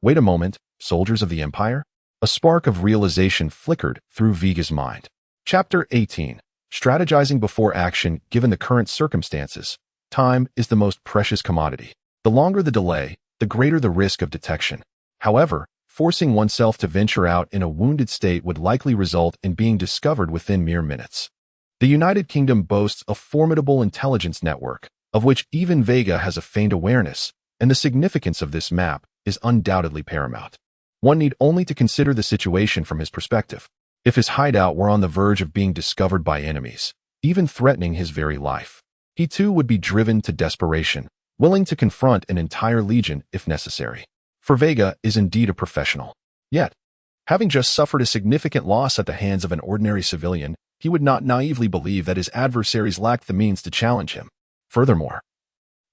Wait a moment, soldiers of the Empire? A spark of realization flickered through Veiga's mind. Chapter 18. Strategizing before action. Given the current circumstances, time is the most precious commodity. The longer the delay, the greater the risk of detection. However, forcing oneself to venture out in a wounded state would likely result in being discovered within mere minutes. The United Kingdom boasts a formidable intelligence network, of which even Veiga has a faint awareness, and the significance of this map is undoubtedly paramount. One need only to consider the situation from his perspective. If his hideout were on the verge of being discovered by enemies, even threatening his very life, he too would be driven to desperation, willing to confront an entire legion if necessary. For Veiga is indeed a professional. Yet, having just suffered a significant loss at the hands of an ordinary civilian, he would not naively believe that his adversaries lacked the means to challenge him. Furthermore,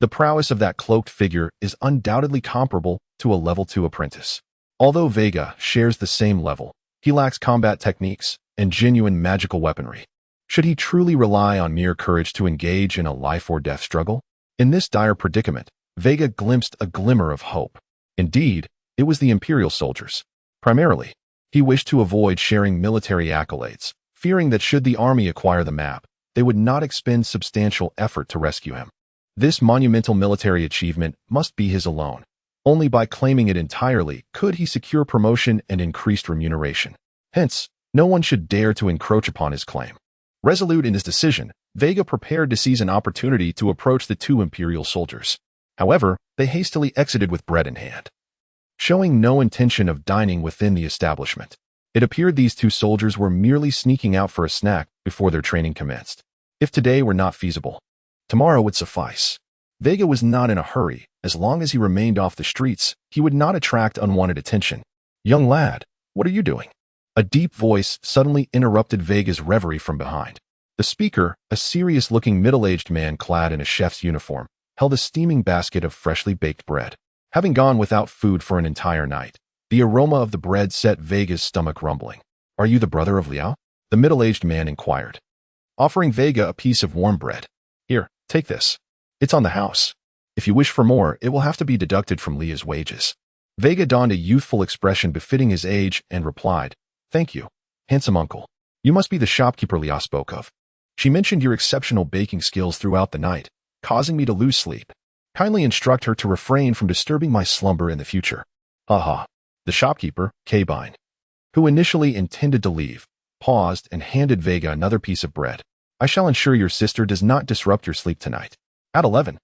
the prowess of that cloaked figure is undoubtedly comparable to a level 2 apprentice. Although Veiga shares the same level, he lacks combat techniques and genuine magical weaponry. Should he truly rely on mere courage to engage in a life-or-death struggle? In this dire predicament, Veiga glimpsed a glimmer of hope. Indeed, it was the Imperial soldiers. Primarily, he wished to avoid sharing military accolades, fearing that should the army acquire the map, they would not expend substantial effort to rescue him. This monumental military achievement must be his alone. Only by claiming it entirely could he secure promotion and increased remuneration. Hence, no one should dare to encroach upon his claim. Resolute in his decision, Veiga prepared to seize an opportunity to approach the 2 Imperial soldiers. However, they hastily exited with bread in hand, showing no intention of dining within the establishment. It appeared these 2 soldiers were merely sneaking out for a snack before their training commenced. If today were not feasible, tomorrow would suffice. Veiga was not in a hurry. As long as he remained off the streets, he would not attract unwanted attention. Young lad, what are you doing? A deep voice suddenly interrupted Veiga's reverie from behind. The speaker, a serious-looking middle-aged man clad in a chef's uniform, held a steaming basket of freshly baked bread. Having gone without food for an entire night, the aroma of the bread set Veiga's stomach rumbling. Are you the brother of Liao? The middle-aged man inquired, offering Veiga a piece of warm bread. Here, take this. It's on the house. If you wish for more, it will have to be deducted from Lia's wages. Veiga donned a youthful expression befitting his age and replied, Thank you, handsome uncle. You must be the shopkeeper Lia spoke of. She mentioned your exceptional baking skills throughout the night, causing me to lose sleep. Kindly instruct her to refrain from disturbing my slumber in the future. Haha. The shopkeeper, Cabine, who initially intended to leave, paused and handed Veiga another piece of bread. I shall ensure your sister does not disrupt your sleep tonight. At 11.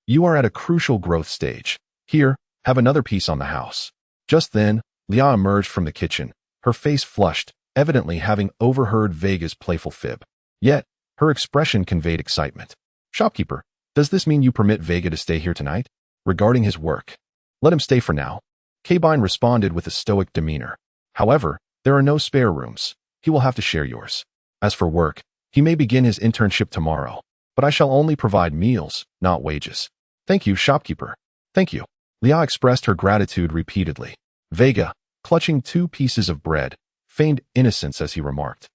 You are at a crucial growth stage. Here, have another piece on the house. Just then, Lia emerged from the kitchen, her face flushed, evidently having overheard Veiga's playful fib. Yet, her expression conveyed excitement. Shopkeeper, does this mean you permit Veiga to stay here tonight? Regarding his work. Let him stay for now. Cabine responded with a stoic demeanor. However, there are no spare rooms. He will have to share yours. As for work, he may begin his internship tomorrow, but I shall only provide meals, not wages. Thank you, shopkeeper. Thank you. Lia expressed her gratitude repeatedly. Veiga, clutching 2 pieces of bread, feigned innocence as he remarked.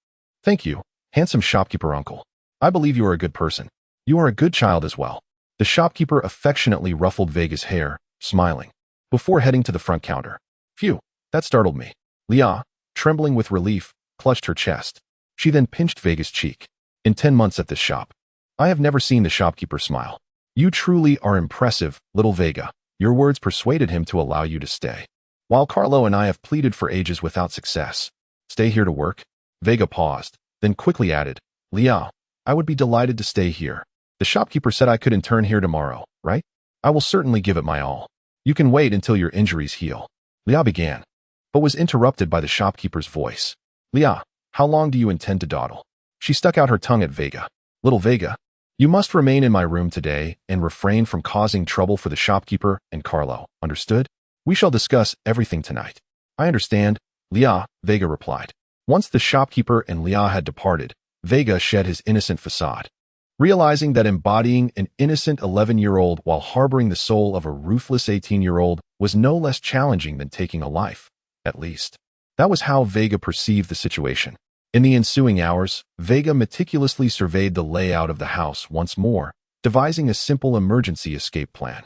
Thank you, handsome shopkeeper uncle. I believe you are a good person. You are a good child as well. The shopkeeper affectionately ruffled Veiga's hair, smiling, before heading to the front counter. Phew, that startled me. Lia, trembling with relief, clutched her chest. She then pinched Veiga's cheek. In 10 months at this shop, I have never seen the shopkeeper smile. You truly are impressive, little Veiga. Your words persuaded him to allow you to stay. While Carlo and I have pleaded for ages without success. Stay here to work? Veiga paused, then quickly added, Lia, I would be delighted to stay here. The shopkeeper said I could intern here tomorrow, right? I will certainly give it my all. You can wait until your injuries heal. Lia began, but was interrupted by the shopkeeper's voice. Lia, how long do you intend to dawdle? She stuck out her tongue at Veiga. Little Veiga, you must remain in my room today and refrain from causing trouble for the shopkeeper and Carlo, understood? We shall discuss everything tonight. I understand, Lia, Veiga replied. Once the shopkeeper and Lia had departed, Veiga shed his innocent facade. Realizing that embodying an innocent 11-year-old while harboring the soul of a ruthless 18-year-old was no less challenging than taking a life, at least. That was how Veiga perceived the situation. In the ensuing hours, Veiga meticulously surveyed the layout of the house once more, devising a simple emergency escape plan.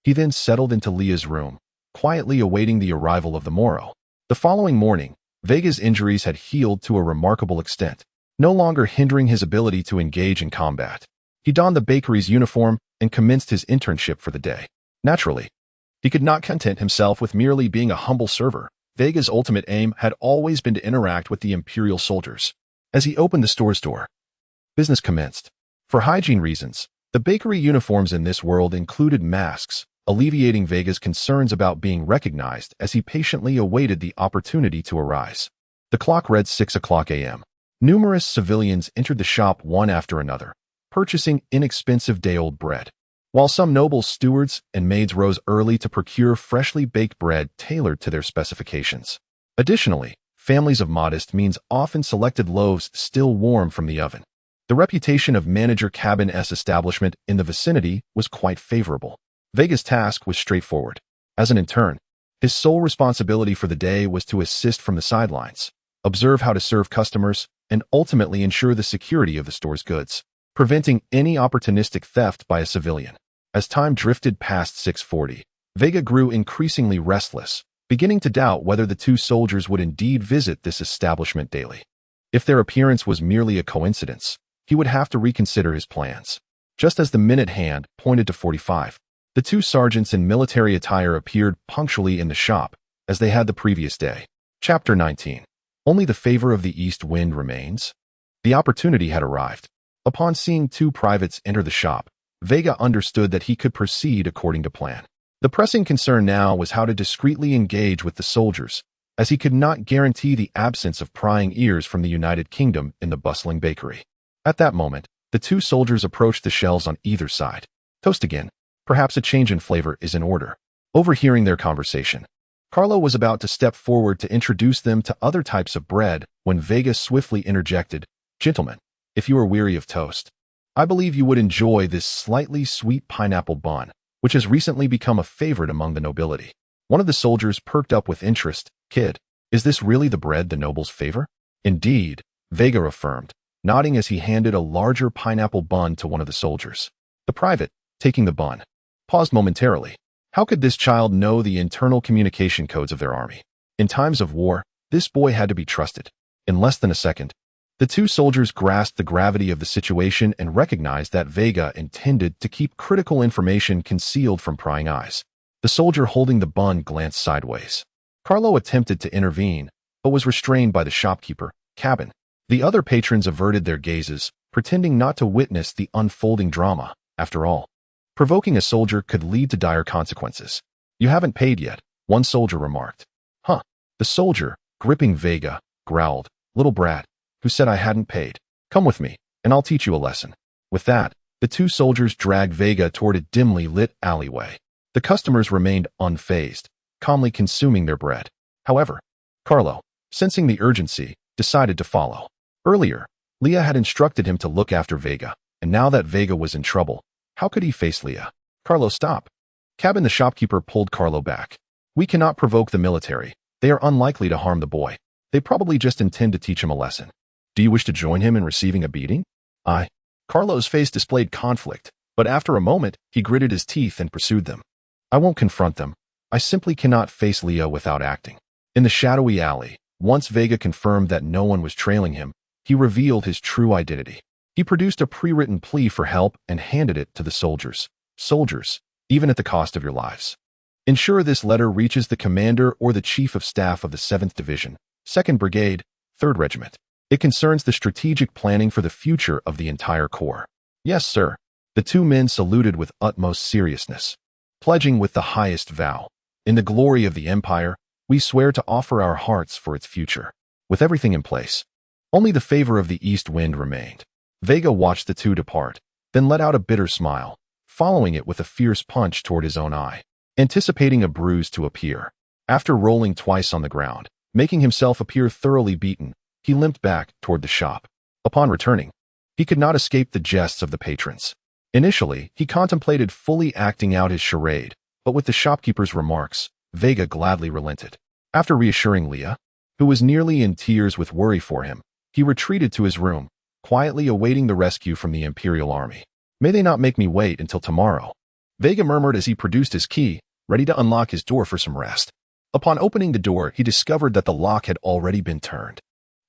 He then settled into Lia's room, quietly awaiting the arrival of the morrow. The following morning, Veiga's injuries had healed to a remarkable extent, no longer hindering his ability to engage in combat. He donned the bakery's uniform and commenced his internship for the day. Naturally, he could not content himself with merely being a humble server. Veiga's ultimate aim had always been to interact with the Imperial soldiers. As he opened the store's door, business commenced. For hygiene reasons, the bakery uniforms in this world included masks, alleviating Veiga's concerns about being recognized as he patiently awaited the opportunity to arise. The clock read 6 o'clock a.m. Numerous civilians entered the shop one after another, purchasing inexpensive day-old bread, while some noble stewards and maids rose early to procure freshly baked bread tailored to their specifications. Additionally, families of modest means often selected loaves still warm from the oven. The reputation of manager Cabin's establishment in the vicinity was quite favorable. Veiga's task was straightforward. As an intern, his sole responsibility for the day was to assist from the sidelines, observe how to serve customers, and ultimately ensure the security of the store's goods, preventing any opportunistic theft by a civilian. As time drifted past 6:40, Veiga grew increasingly restless, beginning to doubt whether the 2 soldiers would indeed visit this establishment daily. If their appearance was merely a coincidence, he would have to reconsider his plans. Just as the minute hand pointed to 45, the 2 sergeants in military attire appeared punctually in the shop, as they had the previous day. Chapter 19. Only the favor of the east wind remains. The opportunity had arrived. Upon seeing 2 privates enter the shop, Veiga understood that he could proceed according to plan. The pressing concern now was how to discreetly engage with the soldiers, as he could not guarantee the absence of prying ears from the United Kingdom in the bustling bakery. At that moment, the 2 soldiers approached the shelves on either side. Toast again. Perhaps a change in flavor is in order. Overhearing their conversation, Carlo was about to step forward to introduce them to other types of bread when Veiga swiftly interjected, Gentlemen, if you are weary of toast, I believe you would enjoy this slightly sweet pineapple bun, which has recently become a favorite among the nobility. One of the soldiers perked up with interest. Kid, is this really the bread the nobles favor? Indeed, Veiga affirmed, nodding as he handed a larger pineapple bun to one of the soldiers. The private, taking the bun, paused momentarily. How could this child know the internal communication codes of their army? In times of war, this boy had to be trusted. In less than a second, the 2 soldiers grasped the gravity of the situation and recognized that Veiga intended to keep critical information concealed from prying eyes. The soldier holding the bun glanced sideways. Carlo attempted to intervene, but was restrained by the shopkeeper, Cabin. The other patrons averted their gazes, pretending not to witness the unfolding drama. After all, Provoking a soldier could lead to dire consequences. You haven't paid yet, one soldier remarked. Huh. The soldier, gripping Veiga, growled, little brat, who said I hadn't paid. Come with me, and I'll teach you a lesson. With that, the two soldiers dragged Veiga toward a dimly lit alleyway. The customers remained unfazed, calmly consuming their bread. However, Carlo, sensing the urgency, decided to follow. Earlier, Leah had instructed him to look after Veiga, and now that Veiga was in trouble, how could he face Leah? Carlo, stop. Cabin the shopkeeper pulled Carlo back. We cannot provoke the military. They are unlikely to harm the boy. They probably just intend to teach him a lesson. Do you wish to join him in receiving a beating? Carlo's face displayed conflict, but after a moment, he gritted his teeth and pursued them. I won't confront them. I simply cannot face Leah without acting. In the shadowy alley, once Veiga confirmed that no one was trailing him, he revealed his true identity. He produced a pre-written plea for help and handed it to the soldiers. Soldiers, even at the cost of your lives. Ensure this letter reaches the commander or the chief of staff of the 7th Division, 2nd Brigade, 3rd Regiment. It concerns the strategic planning for the future of the entire Corps. Yes, sir. The two men saluted with utmost seriousness, pledging with the highest vow. In the glory of the Empire, we swear to offer our hearts for its future. With everything in place, only the favor of the east wind remained. Veiga watched the two depart, then let out a bitter smile, following it with a fierce punch toward his own eye, anticipating a bruise to appear. After rolling twice on the ground, making himself appear thoroughly beaten, he limped back toward the shop. Upon returning, he could not escape the jests of the patrons. Initially, he contemplated fully acting out his charade, but with the shopkeeper's remarks, Veiga gladly relented. After reassuring Leah, who was nearly in tears with worry for him, he retreated to his room, quietly awaiting the rescue from the Imperial Army. May they not make me wait until tomorrow, Veiga murmured as he produced his key, ready to unlock his door for some rest. Upon opening the door, he discovered that the lock had already been turned.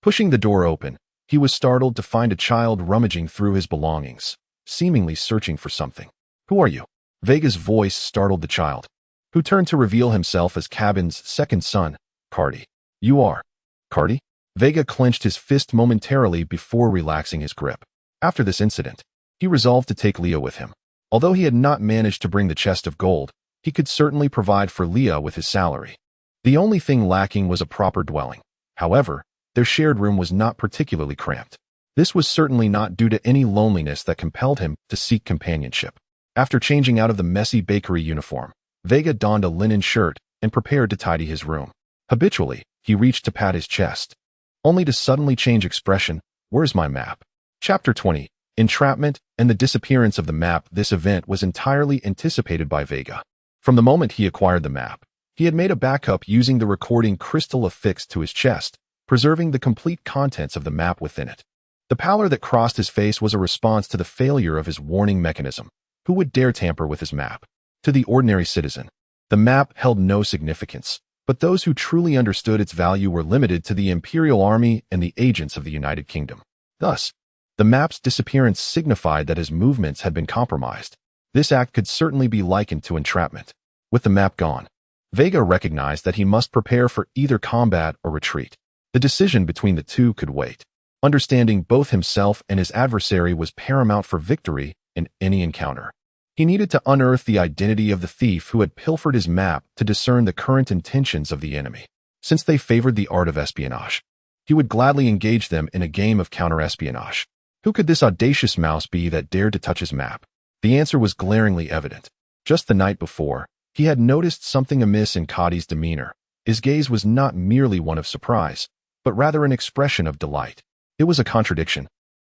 Pushing the door open, he was startled to find a child rummaging through his belongings, seemingly searching for something. Who are you? Veiga's voice startled the child, who turned to reveal himself as Cabin's second son, Cardi. You are Cardi? Veiga clenched his fist momentarily before relaxing his grip. After this incident, he resolved to take Leah with him. Although he had not managed to bring the chest of gold, he could certainly provide for Leah with his salary. The only thing lacking was a proper dwelling. However, their shared room was not particularly cramped. This was certainly not due to any loneliness that compelled him to seek companionship. After changing out of the messy bakery uniform, Veiga donned a linen shirt and prepared to tidy his room. Habitually, he reached to pat his chest, only to suddenly change expression. Where's my map? Chapter 20. Entrapment and the disappearance of the map. This event was entirely anticipated by Veiga. From the moment he acquired the map, he had made a backup using the recording crystal affixed to his chest, preserving the complete contents of the map within it. The pallor that crossed his face was a response to the failure of his warning mechanism. Who would dare tamper with his map? To the ordinary citizen, the map held no significance, but those who truly understood its value were limited to the Imperial Army and the agents of the United Kingdom. Thus, the map's disappearance signified that his movements had been compromised. This act could certainly be likened to entrapment. With the map gone, Veiga recognized that he must prepare for either combat or retreat. The decision between the two could wait. Understanding both himself and his adversary was paramount for victory in any encounter. He needed to unearth the identity of the thief who had pilfered his map to discern the current intentions of the enemy. Since they favored the art of espionage, he would gladly engage them in a game of counter-espionage. Who could this audacious mouse be that dared to touch his map? The answer was glaringly evident. Just the night before, he had noticed something amiss in Cadi's demeanor. His gaze was not merely one of surprise, but rather an expression of delight. It was a contradiction,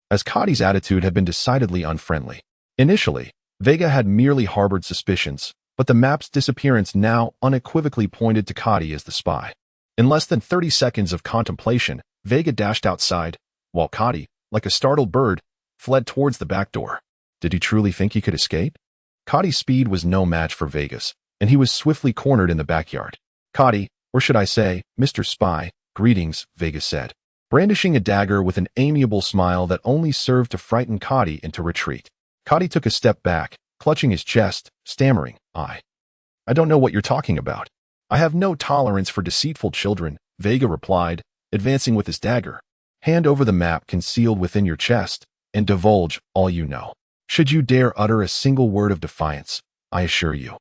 as Cadi's attitude had been decidedly unfriendly. Initially, Veiga had merely harbored suspicions, but the map's disappearance now unequivocally pointed to Cadi as the spy. In less than 30 seconds of contemplation, Veiga dashed outside, while Cadi, like a startled bird, fled towards the back door. Did he truly think he could escape? Cadi's speed was no match for Veiga's, and he was swiftly cornered in the backyard. Cadi, or should I say, Mr. Spy, greetings, Veiga said, brandishing a dagger with an amiable smile that only served to frighten Cadi into retreat. Cadi took a step back, clutching his chest, stammering, I don't know what you're talking about. I have no tolerance for deceitful children, Veiga replied, advancing with his dagger. Hand over the map concealed within your chest, and divulge all you know. Should you dare utter a single word of defiance, I assure you,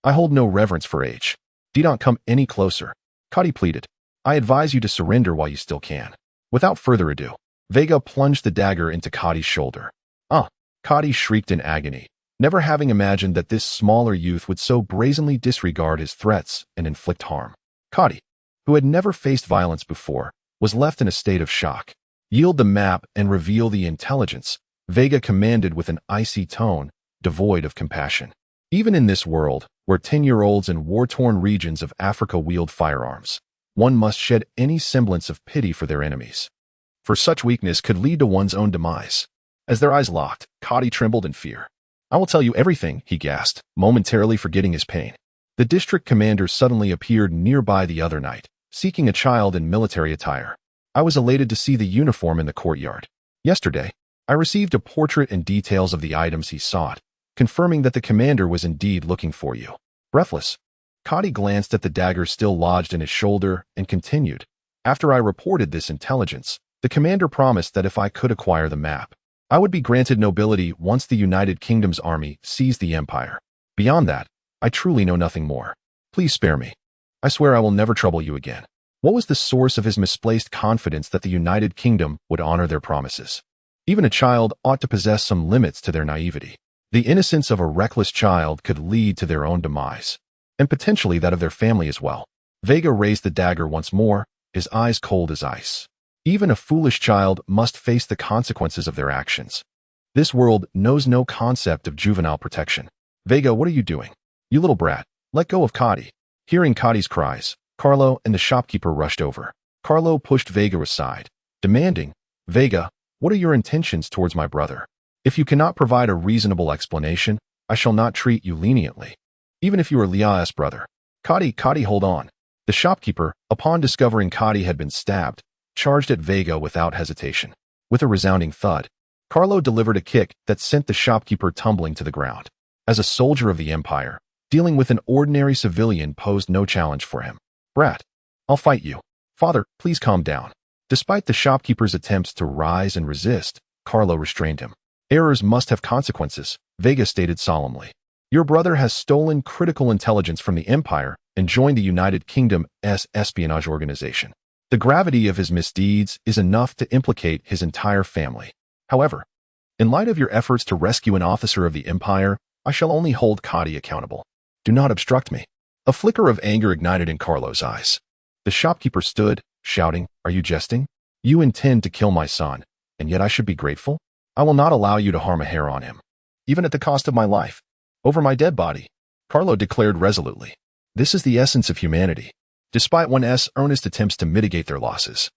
I hold no reverence for age. Do not come any closer, Kadi pleaded. I advise you to surrender while you still can. Without further ado, Veiga plunged the dagger into Kadi's shoulder. Ah! Kadi shrieked in agony, never having imagined that this smaller youth would so brazenly disregard his threats and inflict harm. Kadi, who had never faced violence before, was left in a state of shock. Yield the map and reveal the intelligence, Veiga commanded with an icy tone, devoid of compassion. Even in this world, where 10-year-olds in war-torn regions of Africa wield firearms, one must shed any semblance of pity for their enemies. For such weakness could lead to one's own demise. As their eyes locked, Kadi trembled in fear. I will tell you everything, he gasped, momentarily forgetting his pain. The district commander suddenly appeared nearby the other night, seeking a child in military attire. I was elated to see the uniform in the courtyard. Yesterday, I received a portrait and details of the items he sought, confirming that the commander was indeed looking for you. Breathless, Kadi glanced at the dagger still lodged in his shoulder and continued. After I reported this intelligence, the commander promised that if I could acquire the map, I would be granted nobility once the United Kingdom's army seized the empire. Beyond that, I truly know nothing more. Please spare me. I swear I will never trouble you again. What was the source of his misplaced confidence that the United Kingdom would honor their promises? Even a child ought to possess some limits to their naivety. The innocence of a reckless child could lead to their own demise, and potentially that of their family as well. Veiga raised the dagger once more, his eyes cold as ice. Even a foolish child must face the consequences of their actions. This world knows no concept of juvenile protection. Veiga, what are you doing? You little brat, let go of Kadi. Hearing Kadi's cries, Carlo and the shopkeeper rushed over. Carlo pushed Veiga aside, demanding, Veiga, what are your intentions towards my brother? If you cannot provide a reasonable explanation, I shall not treat you leniently. Even if you are Lia's brother. Kadi, hold on. The shopkeeper, upon discovering Kadi had been stabbed, charged at Veiga without hesitation. With a resounding thud, Carlo delivered a kick that sent the shopkeeper tumbling to the ground. As a soldier of the Empire, dealing with an ordinary civilian posed no challenge for him. Brat, I'll fight you. Father, please calm down. Despite the shopkeeper's attempts to rise and resist, Carlo restrained him. Errors must have consequences, Veiga stated solemnly. Your brother has stolen critical intelligence from the Empire and joined the United Kingdom's espionage organization. The gravity of his misdeeds is enough to implicate his entire family. However, in light of your efforts to rescue an officer of the Empire, I shall only hold Kadi accountable. Do not obstruct me. A flicker of anger ignited in Carlo's eyes. The shopkeeper stood, shouting, Are you jesting? You intend to kill my son, and yet I should be grateful? I will not allow you to harm a hair on him, even at the cost of my life. Over my dead body, Carlo declared resolutely. This is the essence of humanity. Despite one's earnest attempts to mitigate their losses,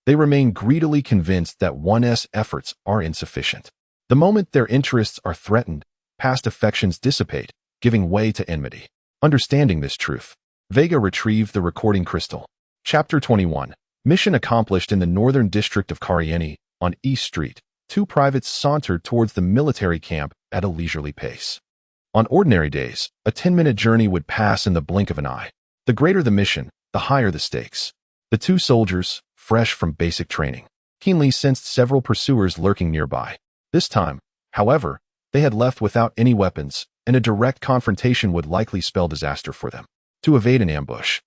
they remain greedily convinced that one's efforts are insufficient. The moment their interests are threatened, past affections dissipate, giving way to enmity. Understanding this truth, Veiga retrieved the recording crystal. Chapter 21. Mission accomplished in the northern district of Karieni, on East Street. Two privates sauntered towards the military camp at a leisurely pace. On ordinary days, a 10-minute journey would pass in the blink of an eye. The greater the mission, the higher the stakes. The two soldiers, fresh from basic training, keenly sensed several pursuers lurking nearby. This time, however, they had left without any weapons, and a direct confrontation would likely spell disaster for them. To evade an ambush,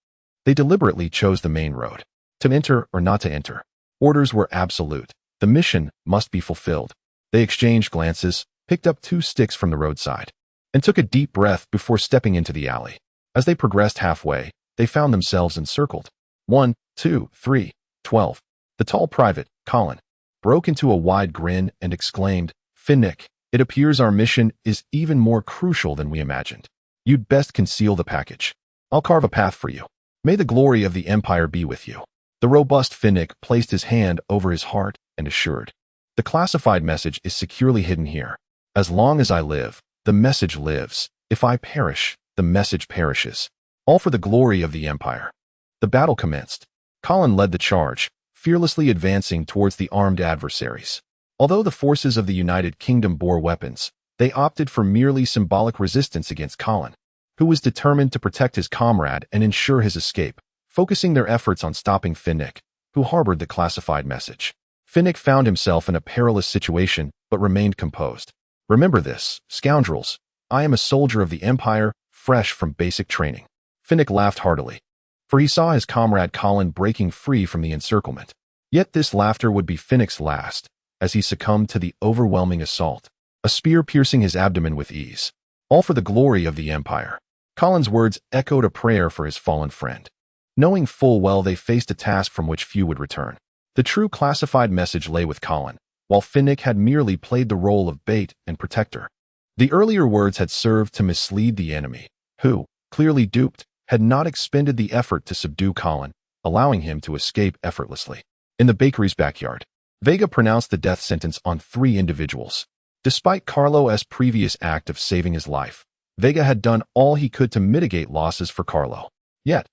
they deliberately chose the main road. To enter or not to enter. Orders were absolute. The mission must be fulfilled. They exchanged glances, picked up 2 sticks from the roadside, and took a deep breath before stepping into the alley. As they progressed halfway, they found themselves encircled. 1, 2, 3, 12. The tall private, Colin, broke into a wide grin and exclaimed, Finnick, it appears our mission is even more crucial than we imagined. You'd best conceal the package. I'll carve a path for you. May the glory of the Empire be with you. The robust Finnick placed his hand over his heart and assured, the classified message is securely hidden here. As long as I live, the message lives. If I perish, the message perishes. All for the glory of the Empire. The battle commenced. Colin led the charge, fearlessly advancing towards the armed adversaries. Although the forces of the United Kingdom bore weapons, they opted for merely symbolic resistance against Colin, who was determined to protect his comrade and ensure his escape, focusing their efforts on stopping Finnick, who harbored the classified message. Finnick found himself in a perilous situation but remained composed. Remember this, scoundrels. I am a soldier of the Empire, fresh from basic training. Finnick laughed heartily, for he saw his comrade Colin breaking free from the encirclement. Yet this laughter would be Finnick's last, as he succumbed to the overwhelming assault, a spear piercing his abdomen with ease. All for the glory of the Empire. Colin's words echoed a prayer for his fallen friend, knowing full well they faced a task from which few would return. The true classified message lay with Colin, while Finnick had merely played the role of bait and protector. The earlier words had served to mislead the enemy, who, clearly duped, had not expended the effort to subdue Colin, allowing him to escape effortlessly. In the bakery's backyard, Veiga pronounced the death sentence on 3 individuals. Despite Carlo's previous act of saving his life, Veiga had done all he could to mitigate losses for Carlo. Yet,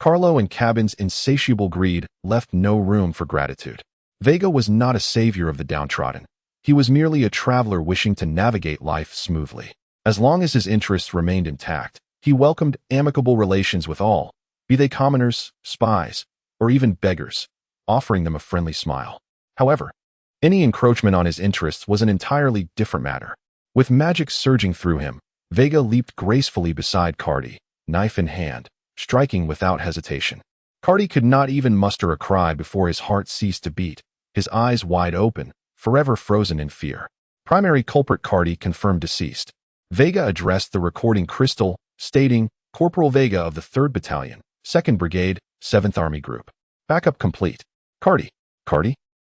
Carlo and Cabin's insatiable greed left no room for gratitude. Veiga was not a savior of the downtrodden. He was merely a traveler wishing to navigate life smoothly. As long as his interests remained intact, he welcomed amicable relations with all, be they commoners, spies, or even beggars, offering them a friendly smile. However, any encroachment on his interests was an entirely different matter. With magic surging through him, Veiga leaped gracefully beside Cardi, knife in hand, striking without hesitation. Cardi could not even muster a cry before his heart ceased to beat, his eyes wide open, forever frozen in fear. Primary culprit Cardi confirmed deceased. Veiga addressed the recording crystal, stating, Corporal Veiga of the 3rd Battalion, 2nd Brigade, 7th Army Group. Backup complete. Cardi.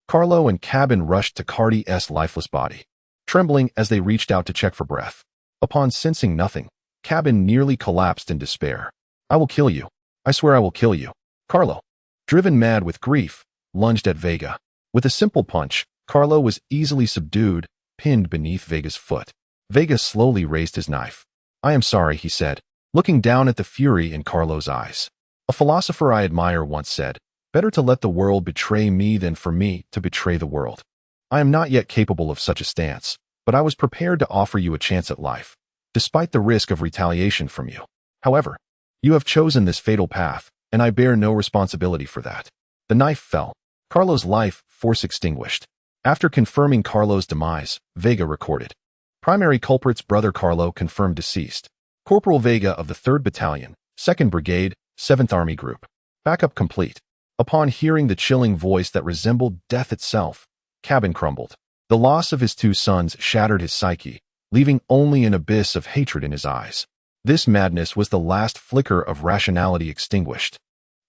Carlo and Cabin rushed to Cardi's lifeless body, trembling as they reached out to check for breath. Upon sensing nothing, Cabin nearly collapsed in despair. I will kill you. I swear I will kill you. Carlo, driven mad with grief, lunged at Veiga. With a simple punch, Carlo was easily subdued, pinned beneath Veiga's foot. Veiga slowly raised his knife. I am sorry, he said, looking down at the fury in Carlo's eyes. A philosopher I admire once said, better to let the world betray me than for me to betray the world. I am not yet capable of such a stance, but I was prepared to offer you a chance at life, despite the risk of retaliation from you. However, you have chosen this fatal path, and I bear no responsibility for that. The knife fell. Carlo's life force extinguished. After confirming Carlo's demise, Veiga recorded. Primary culprit's brother Carlo confirmed deceased. Corporal Veiga of the 3rd Battalion, 2nd Brigade, 7th Army Group. Backup complete. Upon hearing the chilling voice that resembled death itself, Cabin crumbled. The loss of his 2 sons shattered his psyche, leaving only an abyss of hatred in his eyes. This madness was the last flicker of rationality extinguished.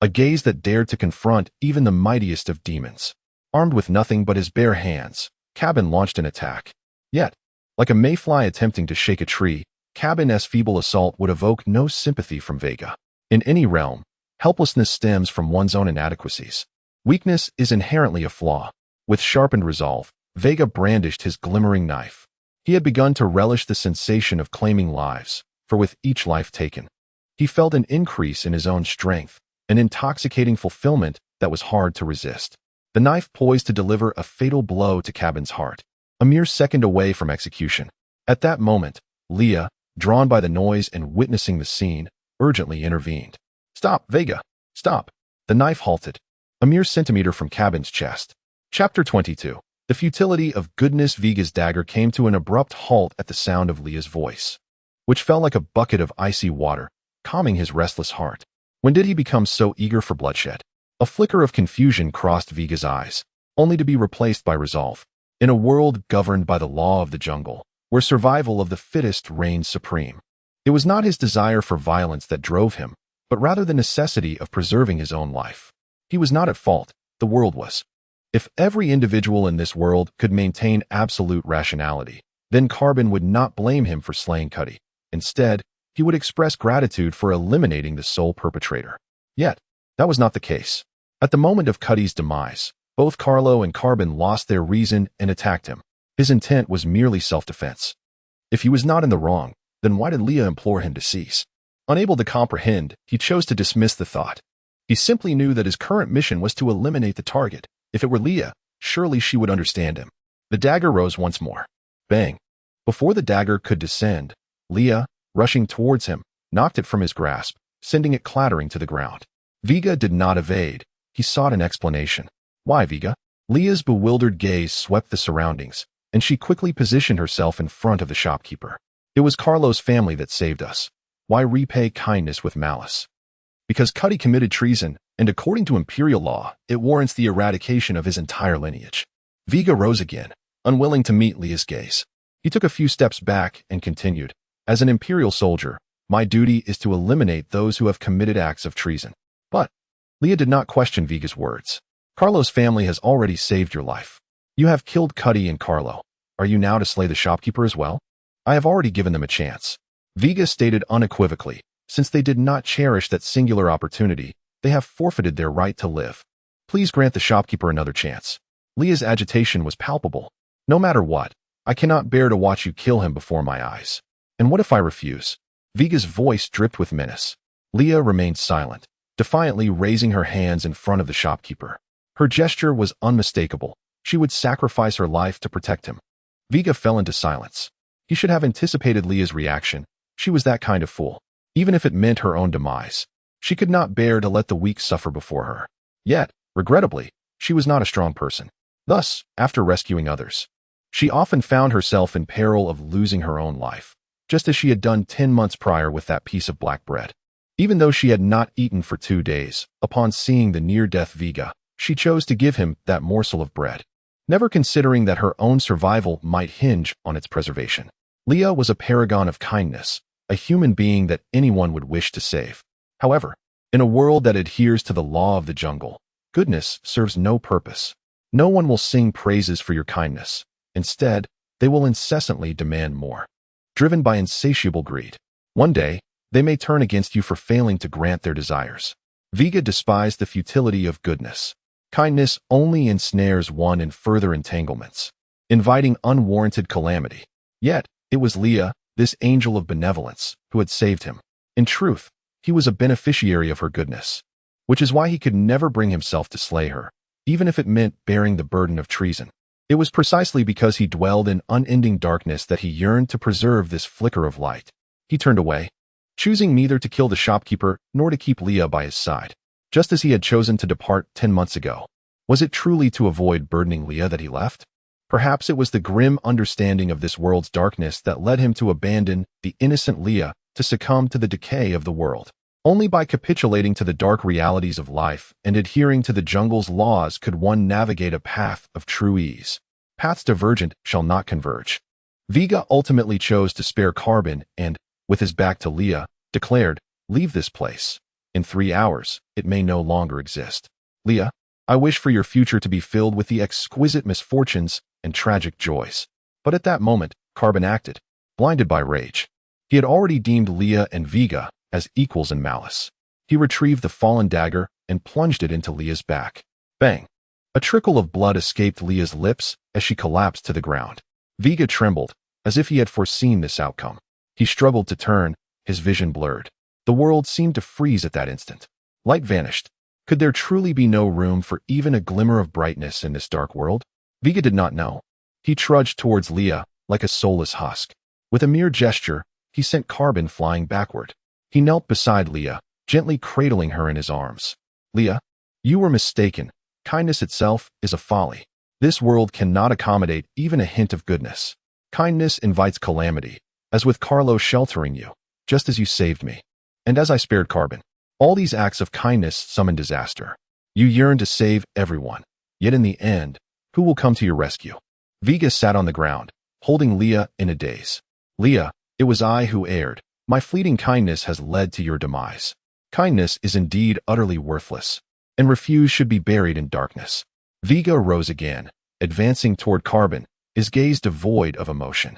A gaze that dared to confront even the mightiest of demons. Armed with nothing but his bare hands, Cabin launched an attack. Yet, like a mayfly attempting to shake a tree, Cabin's feeble assault would evoke no sympathy from Veiga. In any realm, helplessness stems from one's own inadequacies. Weakness is inherently a flaw. With sharpened resolve, Veiga brandished his glimmering knife. He had begun to relish the sensation of claiming lives, for with each life taken, he felt an increase in his own strength, an intoxicating fulfillment that was hard to resist. The knife poised to deliver a fatal blow to Cabin's heart, a mere second away from execution. At that moment, Leah, drawn by the noise and witnessing the scene, urgently intervened. Stop, Veiga! Stop! The knife halted, a mere centimeter from Cabin's chest. Chapter 22. The futility of goodness. Veiga's dagger came to an abrupt halt at the sound of Leah's voice, which fell like a bucket of icy water, calming his restless heart. When did he become so eager for bloodshed? A flicker of confusion crossed Veiga's eyes, only to be replaced by resolve. In a world governed by the law of the jungle, where survival of the fittest reigned supreme, it was not his desire for violence that drove him, but rather the necessity of preserving his own life. He was not at fault, the world was. If every individual in this world could maintain absolute rationality, then Carbon would not blame him for slaying Cuddy. Instead, he would express gratitude for eliminating the sole perpetrator. Yet, that was not the case. At the moment of Cuddy's demise, both Carlo and Carbon lost their reason and attacked him. His intent was merely self-defense. If he was not in the wrong, then why did Leah implore him to cease? Unable to comprehend, he chose to dismiss the thought. He simply knew that his current mission was to eliminate the target. If it were Leah, surely she would understand him. The dagger rose once more. Bang! Before the dagger could descend, Leah, rushing towards him, knocked it from his grasp, sending it clattering to the ground. Veiga did not evade. He sought an explanation. Why, Veiga? Leah's bewildered gaze swept the surroundings, and she quickly positioned herself in front of the shopkeeper. It was Carlo's family that saved us. Why repay kindness with malice? Because Cuddy committed treason, and according to imperial law, it warrants the eradication of his entire lineage. Veigar rose again, unwilling to meet Leah's gaze. He took a few steps back and continued, "As an imperial soldier, my duty is to eliminate those who have committed acts of treason." But Leah did not question Veigar's words. "Carlo's family has already saved your life. You have killed Cuddy and Carlo. Are you now to slay the shopkeeper as well?" "I have already given them a chance," Veigar stated unequivocally. "Since they did not cherish that singular opportunity, they have forfeited their right to live. Please grant the shopkeeper another chance." Leah's agitation was palpable. "No matter what, I cannot bear to watch you kill him before my eyes." "And what if I refuse?" Veigar's voice dripped with menace. Leah remained silent, defiantly raising her hands in front of the shopkeeper. Her gesture was unmistakable. She would sacrifice her life to protect him. Veigar fell into silence. He should have anticipated Leah's reaction. She was that kind of fool. Even if it meant her own demise, she could not bear to let the weak suffer before her. Yet, regrettably, she was not a strong person. Thus, after rescuing others, she often found herself in peril of losing her own life, just as she had done 10 months prior with that piece of black bread. Even though she had not eaten for 2 days, upon seeing the near-death Veigar, she chose to give him that morsel of bread, never considering that her own survival might hinge on its preservation. Leah was a paragon of kindness, a human being that anyone would wish to save. However, in a world that adheres to the law of the jungle, goodness serves no purpose. No one will sing praises for your kindness. Instead, they will incessantly demand more. Driven by insatiable greed, one day, they may turn against you for failing to grant their desires. Veigar despised the futility of goodness. Kindness only ensnares one in further entanglements, inviting unwarranted calamity. Yet, it was Leah, this angel of benevolence, who had saved him. In truth, he was a beneficiary of her goodness, which is why he could never bring himself to slay her, even if it meant bearing the burden of treason. It was precisely because he dwelled in unending darkness that he yearned to preserve this flicker of light. He turned away, choosing neither to kill the shopkeeper nor to keep Leah by his side, just as he had chosen to depart 10 months ago. Was it truly to avoid burdening Leah that he left? Perhaps it was the grim understanding of this world's darkness that led him to abandon the innocent Leah to succumb to the decay of the world. Only by capitulating to the dark realities of life and adhering to the jungle's laws could one navigate a path of true ease. Paths divergent shall not converge. Veigar ultimately chose to spare Carbon and, with his back to Leah, declared, "Leave this place. In 3 hours, it may no longer exist. Leah, I wish for your future to be filled with the exquisite misfortunes and tragic joys." But at that moment, Carbon acted, blinded by rage. He had already deemed Leah and Veigar as equals in malice. He retrieved the fallen dagger and plunged it into Leah's back. Bang! A trickle of blood escaped Leah's lips as she collapsed to the ground. Veigar trembled, as if he had foreseen this outcome. He struggled to turn, his vision blurred. The world seemed to freeze at that instant. Light vanished. Could there truly be no room for even a glimmer of brightness in this dark world? Veigar did not know. He trudged towards Leah like a soulless husk. With a mere gesture, he sent Carbon flying backward. He knelt beside Leah, gently cradling her in his arms. "Leah, you were mistaken. Kindness itself is a folly. This world cannot accommodate even a hint of goodness. Kindness invites calamity, as with Carlo sheltering you, just as you saved me. And as I spared Carbon. All these acts of kindness summon disaster. You yearn to save everyone, yet in the end, who will come to your rescue?" Veigar sat on the ground, holding Leah in a daze. "Leah, it was I who erred. My fleeting kindness has led to your demise. Kindness is indeed utterly worthless, and refuse should be buried in darkness." Veigar rose again, advancing toward Carbon, his gaze devoid of emotion.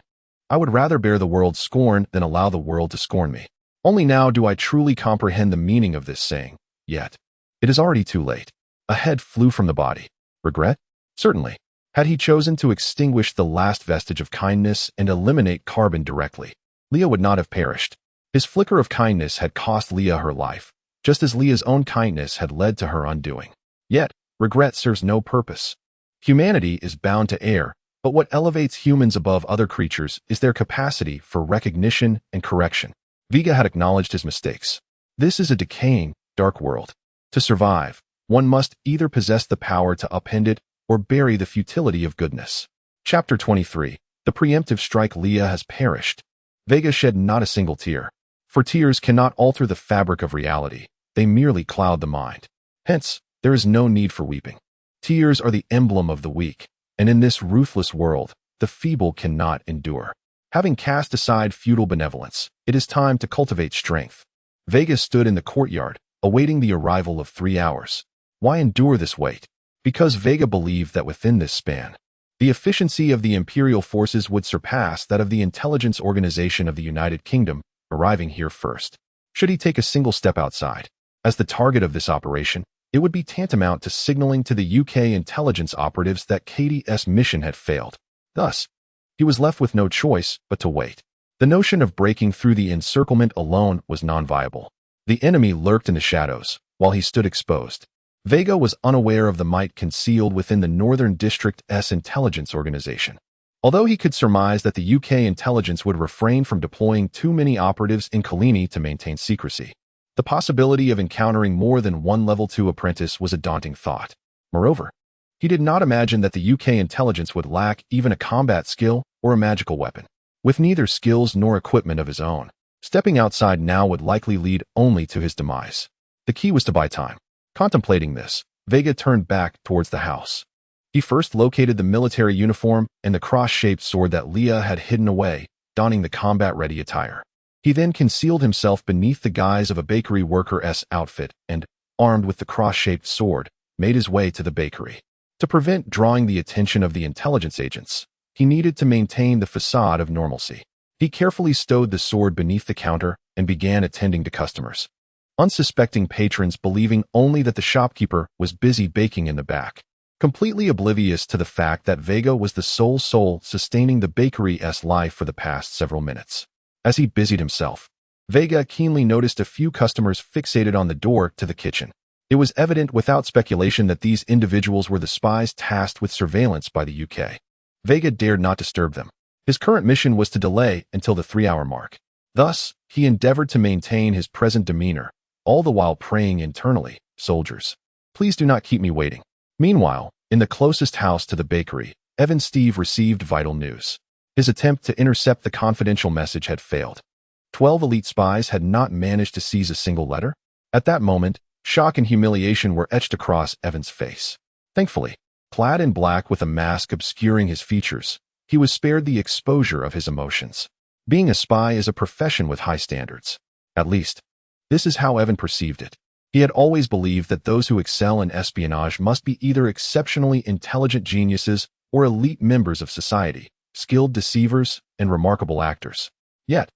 "I would rather bear the world's scorn than allow the world to scorn me. Only now do I truly comprehend the meaning of this saying. Yet, it is already too late." A head flew from the body. Regret? Certainly. Had he chosen to extinguish the last vestige of kindness and eliminate Carbon directly, Leah would not have perished. His flicker of kindness had cost Leah her life, just as Leah's own kindness had led to her undoing. Yet, regret serves no purpose. Humanity is bound to err, but what elevates humans above other creatures is their capacity for recognition and correction. Veigar had acknowledged his mistakes. This is a decaying, dark world. To survive, one must either possess the power to upend it or bury the futility of goodness. Chapter 23. The preemptive strike. Leah has perished. Veiga shed not a single tear. For tears cannot alter the fabric of reality. They merely cloud the mind. Hence, there is no need for weeping. Tears are the emblem of the weak, and in this ruthless world, the feeble cannot endure. Having cast aside feudal benevolence, it is time to cultivate strength. Veiga stood in the courtyard, awaiting the arrival of 3 hours. Why endure this wait? Because Veiga believed that within this span, the efficiency of the imperial forces would surpass that of the intelligence organization of the United Kingdom, arriving here first. Should he take a single step outside, as the target of this operation, it would be tantamount to signaling to the UK intelligence operatives that Katie's mission had failed. Thus, he was left with no choice but to wait. The notion of breaking through the encirclement alone was non-viable. The enemy lurked in the shadows, while he stood exposed. Veiga was unaware of the might concealed within the Northern District's intelligence organization. Although he could surmise that the UK intelligence would refrain from deploying too many operatives in Kalini to maintain secrecy, the possibility of encountering more than one Level 2 apprentice was a daunting thought. Moreover, he did not imagine that the UK intelligence would lack even a combat skill or a magical weapon. With neither skills nor equipment of his own, stepping outside now would likely lead only to his demise. The key was to buy time. Contemplating this, Veiga turned back towards the house. He first located the military uniform and the cross-shaped sword that Leah had hidden away, donning the combat-ready attire. He then concealed himself beneath the guise of a bakery worker's outfit and, armed with the cross-shaped sword, made his way to the bakery. To prevent drawing the attention of the intelligence agents, he needed to maintain the facade of normalcy. He carefully stowed the sword beneath the counter and began attending to customers. Unsuspecting patrons believing only that the shopkeeper was busy baking in the back, completely oblivious to the fact that Veiga was the sole soul sustaining the bakery's life for the past several minutes. As he busied himself, Veiga keenly noticed a few customers fixated on the door to the kitchen. It was evident without speculation that these individuals were the spies tasked with surveillance by the UK. Veiga dared not disturb them. His current mission was to delay until the 3-hour mark. Thus, he endeavored to maintain his present demeanor, all the while praying internally, "Soldiers, please do not keep me waiting." Meanwhile, in the closest house to the bakery, Evan Steve received vital news. His attempt to intercept the confidential message had failed. 12 elite spies had not managed to seize a single letter. At that moment, shock and humiliation were etched across Evan's face. Thankfully, clad in black with a mask obscuring his features, he was spared the exposure of his emotions. Being a spy is a profession with high standards. At least, this is how Evan perceived it. He had always believed that those who excel in espionage must be either exceptionally intelligent geniuses or elite members of society, skilled deceivers, and remarkable actors. Yet,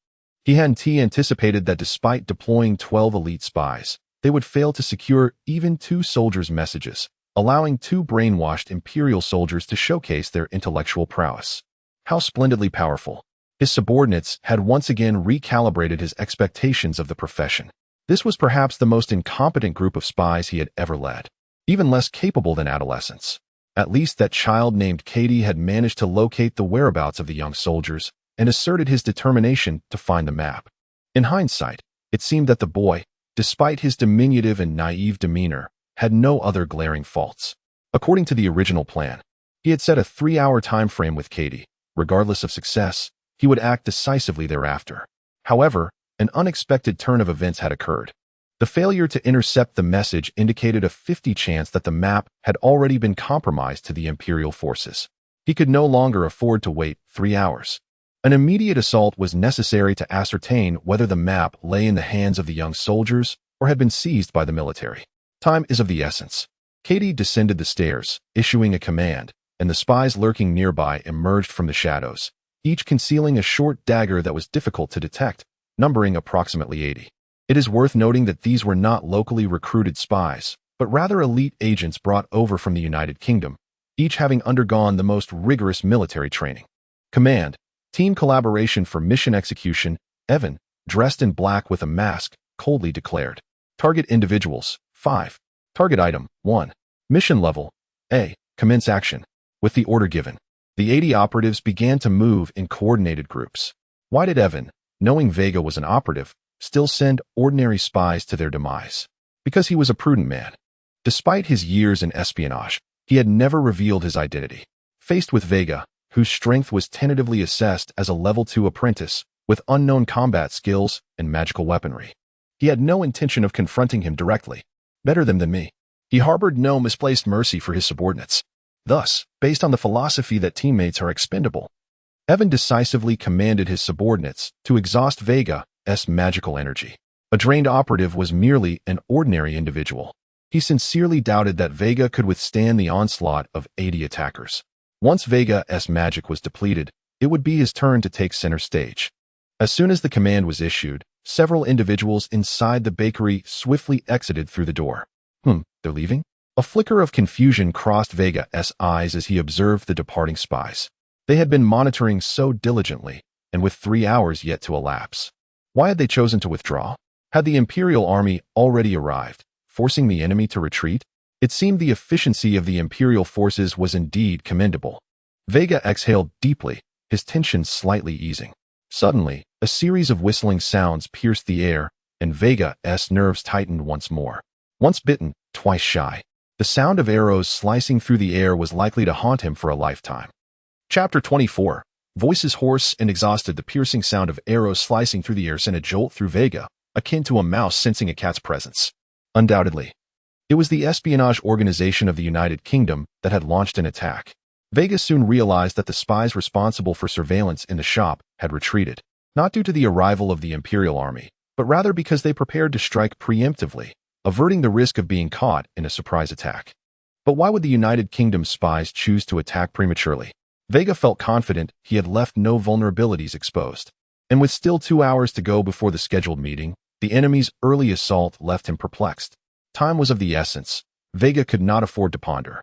he hadn't anticipated that despite deploying 12 elite spies, they would fail to secure even 2 soldiers' messages, allowing 2 brainwashed Imperial soldiers to showcase their intellectual prowess. How splendidly powerful. His subordinates had once again recalibrated his expectations of the profession. This was perhaps the most incompetent group of spies he had ever led, even less capable than adolescents. At least that child named Katie had managed to locate the whereabouts of the young soldiers and asserted his determination to find the map. In hindsight, it seemed that the boy, despite his diminutive and naive demeanor, had no other glaring faults. According to the original plan, he had set a 3-hour time frame with Katie. Regardless of success, he would act decisively thereafter. However, an unexpected turn of events had occurred. The failure to intercept the message indicated a 50 chance that the map had already been compromised to the Imperial forces. He could no longer afford to wait 3 hours. An immediate assault was necessary to ascertain whether the map lay in the hands of the young soldiers or had been seized by the military. Time is of the essence. Katie descended the stairs, issuing a command, and the spies lurking nearby emerged from the shadows, each concealing a short dagger that was difficult to detect, numbering approximately 80. It is worth noting that these were not locally recruited spies, but rather elite agents brought over from the United Kingdom, each having undergone the most rigorous military training. Command, team collaboration for mission execution, Evan, dressed in black with a mask, coldly declared. Target individuals, 5. Target item, 1. Mission level, A. Commence action. With the order given, the 80 operatives began to move in coordinated groups. Why did Evan, knowing Veiga was an operative, still send ordinary spies to their demise? Because he was a prudent man. Despite his years in espionage, he had never revealed his identity. Faced with Veiga, whose strength was tentatively assessed as a level 2 apprentice with unknown combat skills and magical weaponry. He had no intention of confronting him directly. Better than me. He harbored no misplaced mercy for his subordinates. Thus, based on the philosophy that teammates are expendable, Evan decisively commanded his subordinates to exhaust Veiga's magical energy. A drained operative was merely an ordinary individual. He sincerely doubted that Veiga could withstand the onslaught of 80 attackers. Once Veiga's magic was depleted, it would be his turn to take center stage. As soon as the command was issued, several individuals inside the bakery swiftly exited through the door. They're leaving? A flicker of confusion crossed Veiga's eyes as he observed the departing spies. They had been monitoring so diligently, and with 3 hours yet to elapse. Why had they chosen to withdraw? Had the Imperial army already arrived, forcing the enemy to retreat? It seemed the efficiency of the Imperial forces was indeed commendable. Veiga exhaled deeply, his tension slightly easing. Suddenly, a series of whistling sounds pierced the air, and Veiga's nerves tightened once more. Once bitten, twice shy. The sound of arrows slicing through the air was likely to haunt him for a lifetime. Chapter 24. Voices hoarse and exhausted, the piercing sound of arrows slicing through the air sent a jolt through Veiga, akin to a mouse sensing a cat's presence. Undoubtedly, it was the espionage organization of the United Kingdom that had launched an attack. Veiga soon realized that the spies responsible for surveillance in the shop had retreated, not due to the arrival of the Imperial army, but rather because they prepared to strike preemptively, averting the risk of being caught in a surprise attack. But why would the United Kingdom spies choose to attack prematurely? Veiga felt confident he had left no vulnerabilities exposed. And with still 2 hours to go before the scheduled meeting, the enemy's early assault left him perplexed. Time was of the essence. Veiga could not afford to ponder.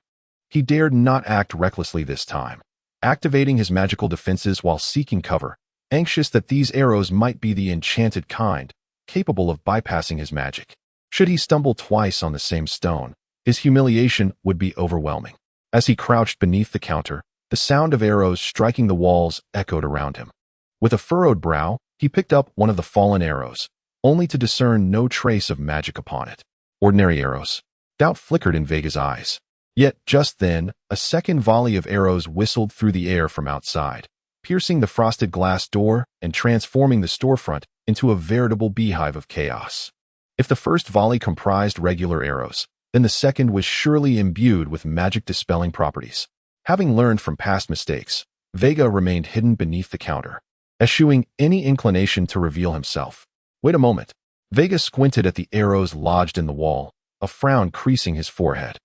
He dared not act recklessly this time, activating his magical defenses while seeking cover, anxious that these arrows might be the enchanted kind, capable of bypassing his magic. Should he stumble twice on the same stone, his humiliation would be overwhelming. As he crouched beneath the counter, the sound of arrows striking the walls echoed around him. With a furrowed brow, he picked up one of the fallen arrows, only to discern no trace of magic upon it. Ordinary arrows. Doubt flickered in Veiga's eyes. Yet, just then, a second volley of arrows whistled through the air from outside, piercing the frosted glass door and transforming the storefront into a veritable beehive of chaos. If the first volley comprised regular arrows, then the second was surely imbued with magic-dispelling properties. Having learned from past mistakes, Veiga remained hidden beneath the counter, eschewing any inclination to reveal himself. Wait a moment. Veiga squinted at the arrows lodged in the wall, a frown creasing his forehead.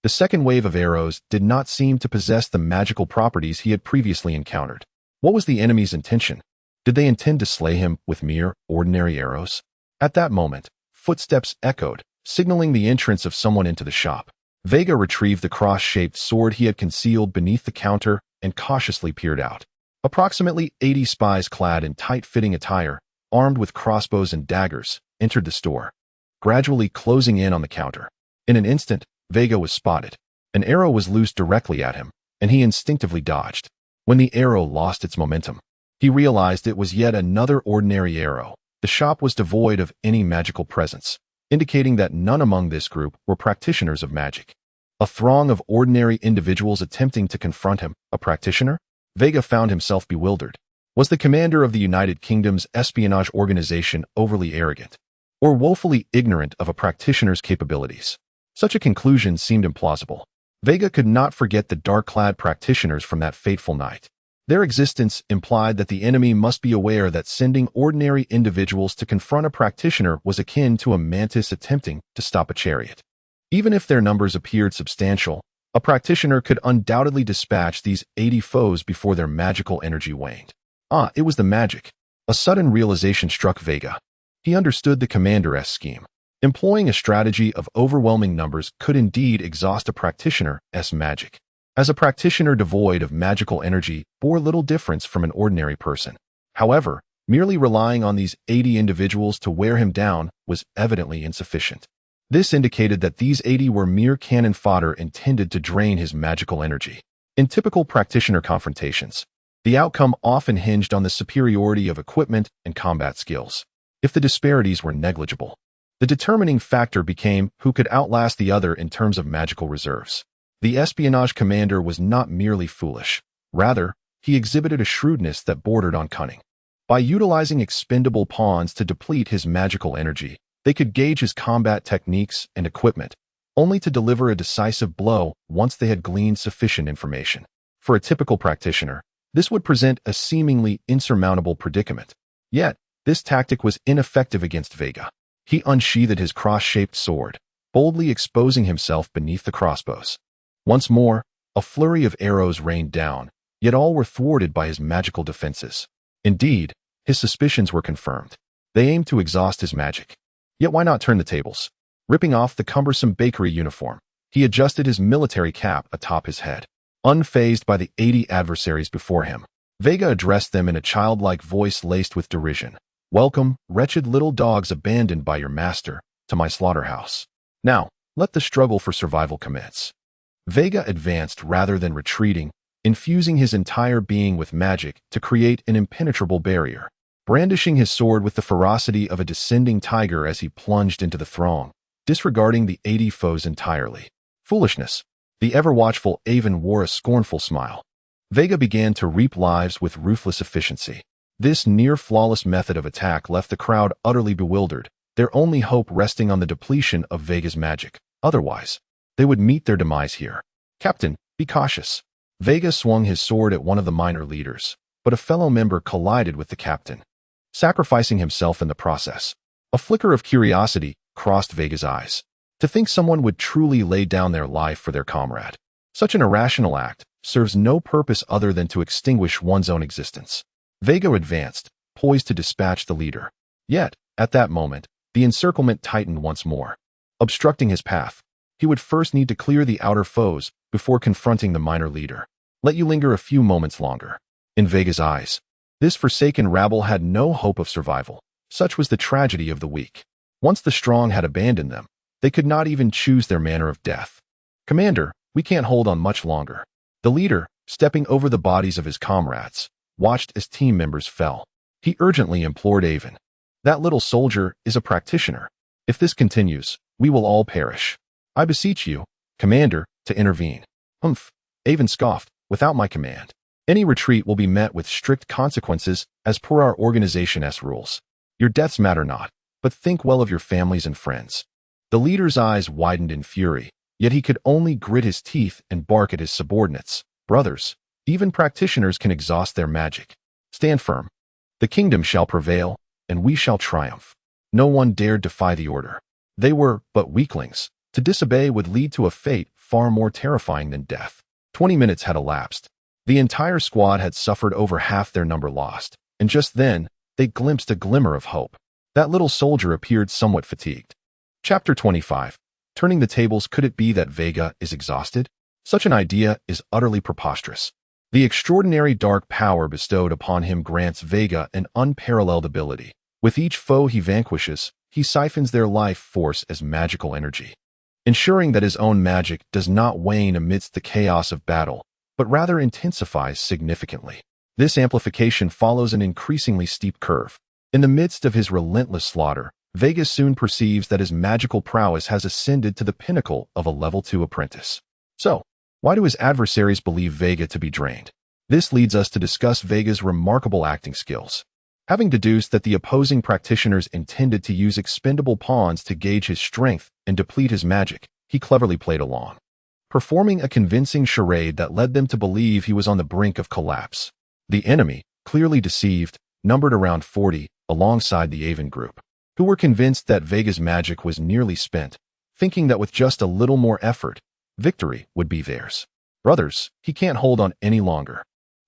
The second wave of arrows did not seem to possess the magical properties he had previously encountered. What was the enemy's intention? Did they intend to slay him with mere, ordinary arrows? At that moment, footsteps echoed, signaling the entrance of someone into the shop. Veiga retrieved the cross-shaped sword he had concealed beneath the counter and cautiously peered out. Approximately 80 spies clad in tight-fitting attire, armed with crossbows and daggers, entered the store, gradually closing in on the counter. In an instant, Veiga was spotted. An arrow was loosed directly at him, and he instinctively dodged. When the arrow lost its momentum, he realized it was yet another ordinary arrow. The shop was devoid of any magical presence, indicating that none among this group were practitioners of magic. A throng of ordinary individuals attempting to confront him, a practitioner? Veiga found himself bewildered. Was the commander of the United Kingdom's espionage organization overly arrogant, or woefully ignorant of a practitioner's capabilities? Such a conclusion seemed implausible. Veiga could not forget the dark-clad practitioners from that fateful night. Their existence implied that the enemy must be aware that sending ordinary individuals to confront a practitioner was akin to a mantis attempting to stop a chariot. Even if their numbers appeared substantial, a practitioner could undoubtedly dispatch these 80 foes before their magical energy waned. It was the magic. A sudden realization struck Veiga. He understood the commander's scheme. Employing a strategy of overwhelming numbers could indeed exhaust a practitioner's magic, as a practitioner devoid of magical energy bore little difference from an ordinary person. However, merely relying on these 80 individuals to wear him down was evidently insufficient. This indicated that these 80 were mere cannon fodder intended to drain his magical energy. In typical practitioner confrontations, the outcome often hinged on the superiority of equipment and combat skills. If the disparities were negligible, the determining factor became who could outlast the other in terms of magical reserves. The espionage commander was not merely foolish. Rather, he exhibited a shrewdness that bordered on cunning. By utilizing expendable pawns to deplete his magical energy, they could gauge his combat techniques and equipment, only to deliver a decisive blow once they had gleaned sufficient information. For a typical practitioner, this would present a seemingly insurmountable predicament. Yet, this tactic was ineffective against Veiga. He unsheathed his cross-shaped sword, boldly exposing himself beneath the crossbows. Once more, a flurry of arrows rained down, yet all were thwarted by his magical defenses. Indeed, his suspicions were confirmed. They aimed to exhaust his magic. Yet why not turn the tables? Ripping off the cumbersome bakery uniform, he adjusted his military cap atop his head. Unfazed by the 80 adversaries before him, Veiga addressed them in a childlike voice laced with derision. "Welcome, wretched little dogs abandoned by your master, to my slaughterhouse. Now, let the struggle for survival commence." Veiga advanced rather than retreating, infusing his entire being with magic to create an impenetrable barrier. Brandishing his sword with the ferocity of a descending tiger as he plunged into the throng, disregarding the 80 foes entirely. Foolishness. The ever-watchful Avon wore a scornful smile. Veiga began to reap lives with ruthless efficiency. This near-flawless method of attack left the crowd utterly bewildered, their only hope resting on the depletion of Veiga's magic. Otherwise, they would meet their demise here. "Captain, be cautious." Veiga swung his sword at one of the minor leaders, but a fellow member collided with the captain, sacrificing himself in the process. A flicker of curiosity crossed Veiga's eyes. To think someone would truly lay down their life for their comrade. Such an irrational act serves no purpose other than to extinguish one's own existence. Veiga advanced, poised to dispatch the leader. Yet, at that moment, the encirclement tightened once more, obstructing his path. He would first need to clear the outer foes before confronting the minor leader. "Let you linger a few moments longer." In Veiga's eyes, this forsaken rabble had no hope of survival. Such was the tragedy of the weak. Once the strong had abandoned them, they could not even choose their manner of death. "Commander, we can't hold on much longer." The leader, stepping over the bodies of his comrades, watched as team members fell. He urgently implored Avon. "That little soldier is a practitioner. If this continues, we will all perish. I beseech you, Commander, to intervene." "Humph," Avon scoffed, "without my command. Any retreat will be met with strict consequences as per our organization's rules. Your deaths matter not, but think well of your families and friends." The leader's eyes widened in fury, yet he could only grit his teeth and bark at his subordinates. "Brothers, even practitioners can exhaust their magic. Stand firm. The kingdom shall prevail, and we shall triumph." No one dared defy the order. They were but weaklings. To disobey would lead to a fate far more terrifying than death. 20 minutes had elapsed. The entire squad had suffered over half their number lost, and just then, they glimpsed a glimmer of hope. That little soldier appeared somewhat fatigued. Chapter 25. Turning the tables. Could it be that Veiga is exhausted? Such an idea is utterly preposterous. The extraordinary dark power bestowed upon him grants Veiga an unparalleled ability. With each foe he vanquishes, he siphons their life force as magical energy, ensuring that his own magic does not wane amidst the chaos of battle, but rather intensifies significantly. This amplification follows an increasingly steep curve. In the midst of his relentless slaughter, Veiga soon perceives that his magical prowess has ascended to the pinnacle of a level 2 apprentice. So, why do his adversaries believe Veiga to be drained? This leads us to discuss Veiga's remarkable acting skills. Having deduced that the opposing practitioners intended to use expendable pawns to gauge his strength and deplete his magic, he cleverly played along, performing a convincing charade that led them to believe he was on the brink of collapse. The enemy, clearly deceived, numbered around 40, alongside the Avon group, who were convinced that Veiga's magic was nearly spent, thinking that with just a little more effort, victory would be theirs. "Brothers, he can't hold on any longer."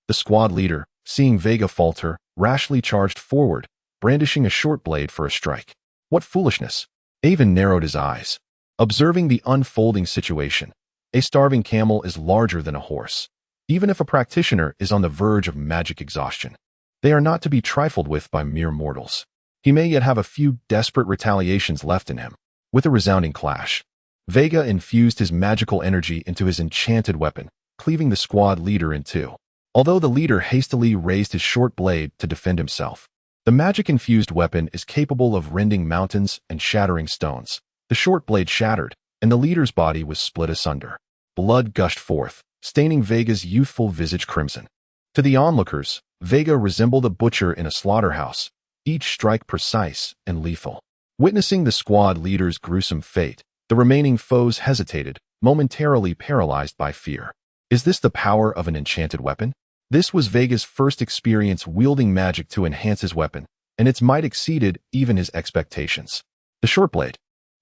The squad leader, seeing Veiga falter, rashly charged forward, brandishing a short blade for a strike. "What foolishness!" Avon narrowed his eyes, observing the unfolding situation. A starving camel is larger than a horse, even if a practitioner is on the verge of magic exhaustion. They are not to be trifled with by mere mortals. He may yet have a few desperate retaliations left in him. With a resounding clash, Veiga infused his magical energy into his enchanted weapon, cleaving the squad leader in two. Although the leader hastily raised his short blade to defend himself, the magic-infused weapon is capable of rending mountains and shattering stones. The short blade shattered, and the leader's body was split asunder. Blood gushed forth, staining Veiga's youthful visage crimson. To the onlookers, Veiga resembled a butcher in a slaughterhouse, each strike precise and lethal. Witnessing the squad leader's gruesome fate, the remaining foes hesitated, momentarily paralyzed by fear. Is this the power of an enchanted weapon? This was Veiga's first experience wielding magic to enhance his weapon, and its might exceeded even his expectations. The short blade,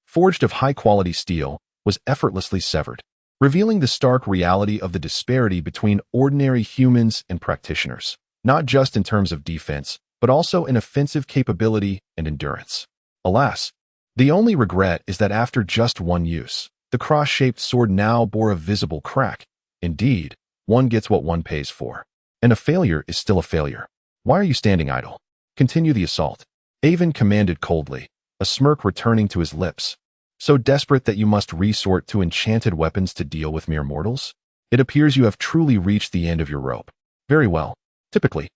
forged of high-quality steel, was effortlessly severed, revealing the stark reality of the disparity between ordinary humans and practitioners, not just in terms of defense, but also in offensive capability and endurance. Alas, the only regret is that after just one use, the cross-shaped sword now bore a visible crack. Indeed, one gets what one pays for. And a failure is still a failure. Why are you standing idle? Continue the assault. Avon commanded coldly, a smirk returning to his lips. So desperate that you must resort to enchanted weapons to deal with mere mortals? It appears you have truly reached the end of your rope. Very well. Typically,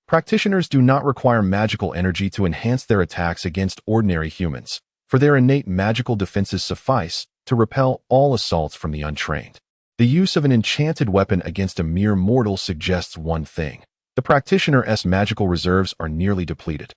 practitioners do not require magical energy to enhance their attacks against ordinary humans, for their innate magical defenses suffice to repel all assaults from the untrained. The use of an enchanted weapon against a mere mortal suggests one thing. The practitioner's magical reserves are nearly depleted,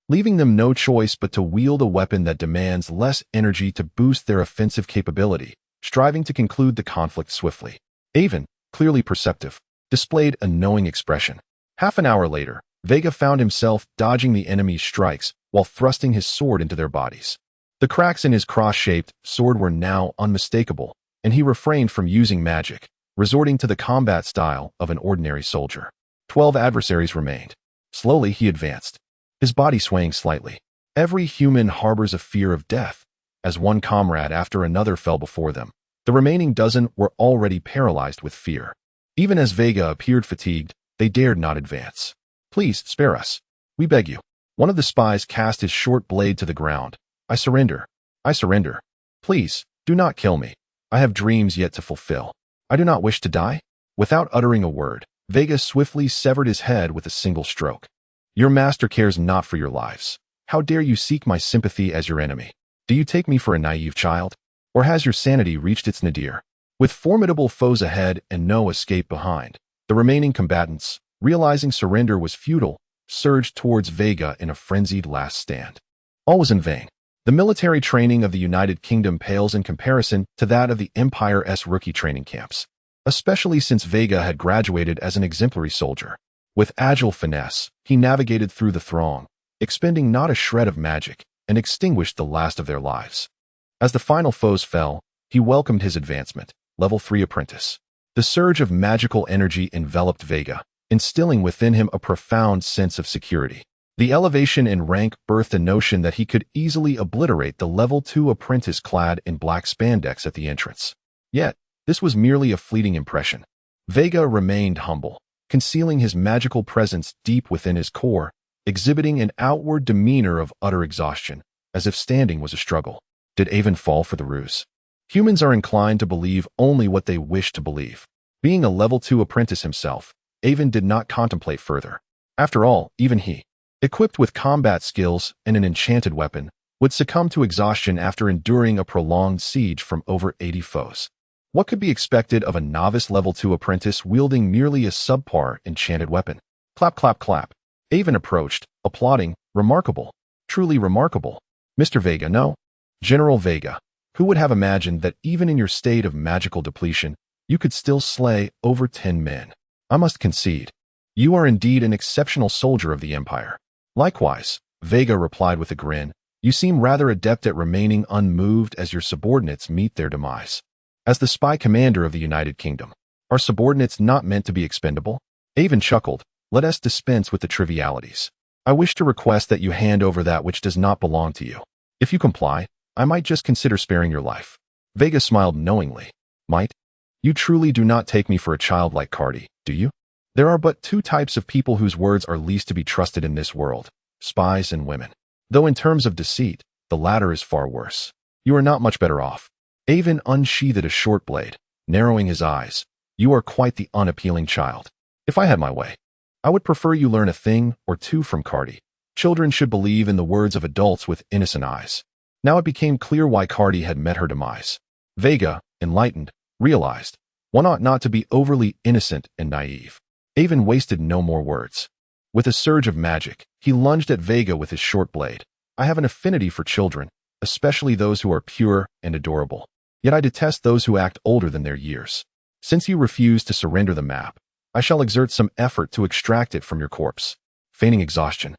leaving them no choice but to wield a weapon that demands less energy to boost their offensive capability, striving to conclude the conflict swiftly. Avon, clearly perceptive, displayed a knowing expression. Half an hour later, Veiga found himself dodging the enemy's strikes while thrusting his sword into their bodies. The cracks in his cross-shaped sword were now unmistakable, and he refrained from using magic, resorting to the combat style of an ordinary soldier. 12 adversaries remained. Slowly he advanced, his body swaying slightly. Every human harbors a fear of death, as one comrade after another fell before them. The remaining dozen were already paralyzed with fear. Even as Veiga appeared fatigued, they dared not advance. Please, spare us. We beg you. One of the spies cast his short blade to the ground. I surrender. I surrender. Please, do not kill me. I have dreams yet to fulfill. I do not wish to die. Without uttering a word, Veiga swiftly severed his head with a single stroke. Your master cares not for your lives. How dare you seek my sympathy as your enemy? Do you take me for a naive child? Or has your sanity reached its nadir? With formidable foes ahead and no escape behind, the remaining combatants, realizing surrender was futile, surged towards Veiga in a frenzied last stand. All was in vain. The military training of the United Kingdom pales in comparison to that of the Empire's rookie training camps, especially since Veiga had graduated as an exemplary soldier. With agile finesse, he navigated through the throng, expending not a shred of magic, and extinguished the last of their lives. As the final foes fell, he welcomed his advancement, level 3 apprentice. The surge of magical energy enveloped Veiga, instilling within him a profound sense of security. The elevation in rank birthed a notion that he could easily obliterate the level 2 apprentice clad in black spandex at the entrance. Yet, this was merely a fleeting impression. Veiga remained humble, concealing his magical presence deep within his core, exhibiting an outward demeanor of utter exhaustion, as if standing was a struggle. Did Avon fall for the ruse? Humans are inclined to believe only what they wish to believe. Being a level 2 apprentice himself, Avon did not contemplate further. After all, even he, equipped with combat skills and an enchanted weapon, would succumb to exhaustion after enduring a prolonged siege from over 80 foes. What could be expected of a novice level 2 apprentice wielding merely a subpar enchanted weapon? Clap, clap, clap. Avon approached, applauding. Remarkable. Truly remarkable. Mr. Veiga, no? General Veiga, who would have imagined that even in your state of magical depletion, you could still slay over 10 men? I must concede. You are indeed an exceptional soldier of the Empire. Likewise, Veiga replied with a grin. You seem rather adept at remaining unmoved as your subordinates meet their demise. As the spy commander of the United Kingdom, are subordinates not meant to be expendable? Avon chuckled. Let us dispense with the trivialities. I wish to request that you hand over that which does not belong to you. If you comply, I might just consider sparing your life. Veiga smiled knowingly. Might? You truly do not take me for a child like Cardi, do you? There are but two types of people whose words are least to be trusted in this world, spies and women. Though in terms of deceit, the latter is far worse. You are not much better off. Avon unsheathed a short blade, narrowing his eyes. You are quite the unappealing child. If I had my way, I would prefer you learn a thing or two from Cardi. Children should believe in the words of adults with innocent eyes. Now it became clear why Cardi had met her demise. Veiga, enlightened, realized one ought not to be overly innocent and naive. Avon wasted no more words. With a surge of magic, he lunged at Veiga with his short blade. I have an affinity for children, especially those who are pure and adorable. Yet I detest those who act older than their years. Since you refuse to surrender the map, I shall exert some effort to extract it from your corpse. Feigning exhaustion,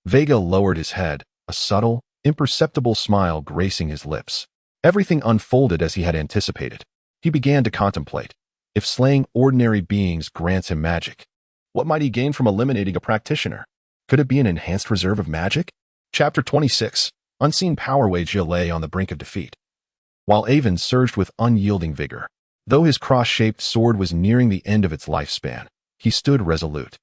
Veiga lowered his head, a subtle, imperceptible smile gracing his lips. Everything unfolded as he had anticipated. He began to contemplate. If slaying ordinary beings grants him magic, what might he gain from eliminating a practitioner? Could it be an enhanced reserve of magic? Chapter 26. Unseen power. Veiga lay on the brink of defeat, while Avon surged with unyielding vigor. Though his cross-shaped sword was nearing the end of its lifespan, he stood resolute,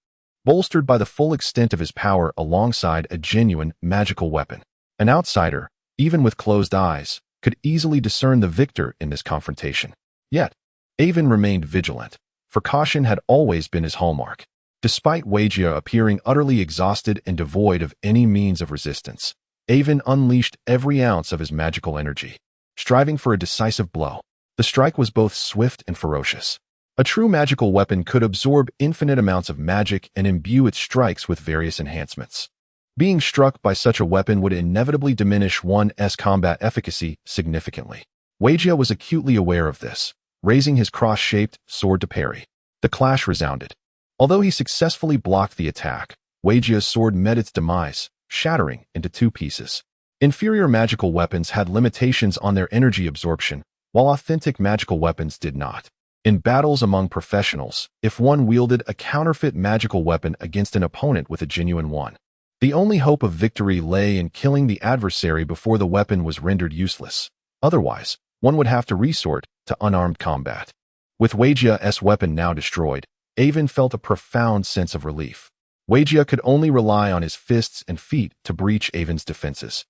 bolstered by the full extent of his power alongside a genuine magical weapon. An outsider, even with closed eyes, could easily discern the victor in this confrontation. Yet, Avon remained vigilant, for caution had always been his hallmark. Despite Veiga appearing utterly exhausted and devoid of any means of resistance, Avon unleashed every ounce of his magical energy, striving for a decisive blow. The strike was both swift and ferocious. A true magical weapon could absorb infinite amounts of magic and imbue its strikes with various enhancements. Being struck by such a weapon would inevitably diminish one's combat efficacy significantly. Veiga was acutely aware of this, raising his cross-shaped sword to parry. The clash resounded. Although he successfully blocked the attack, Veiga's sword met its demise, shattering into two pieces. Inferior magical weapons had limitations on their energy absorption, while authentic magical weapons did not. In battles among professionals, if one wielded a counterfeit magical weapon against an opponent with a genuine one, the only hope of victory lay in killing the adversary before the weapon was rendered useless. Otherwise, one would have to resort to unarmed combat. With Veiga's weapon now destroyed, Avon felt a profound sense of relief. Veiga could only rely on his fists and feet to breach Avon's defenses.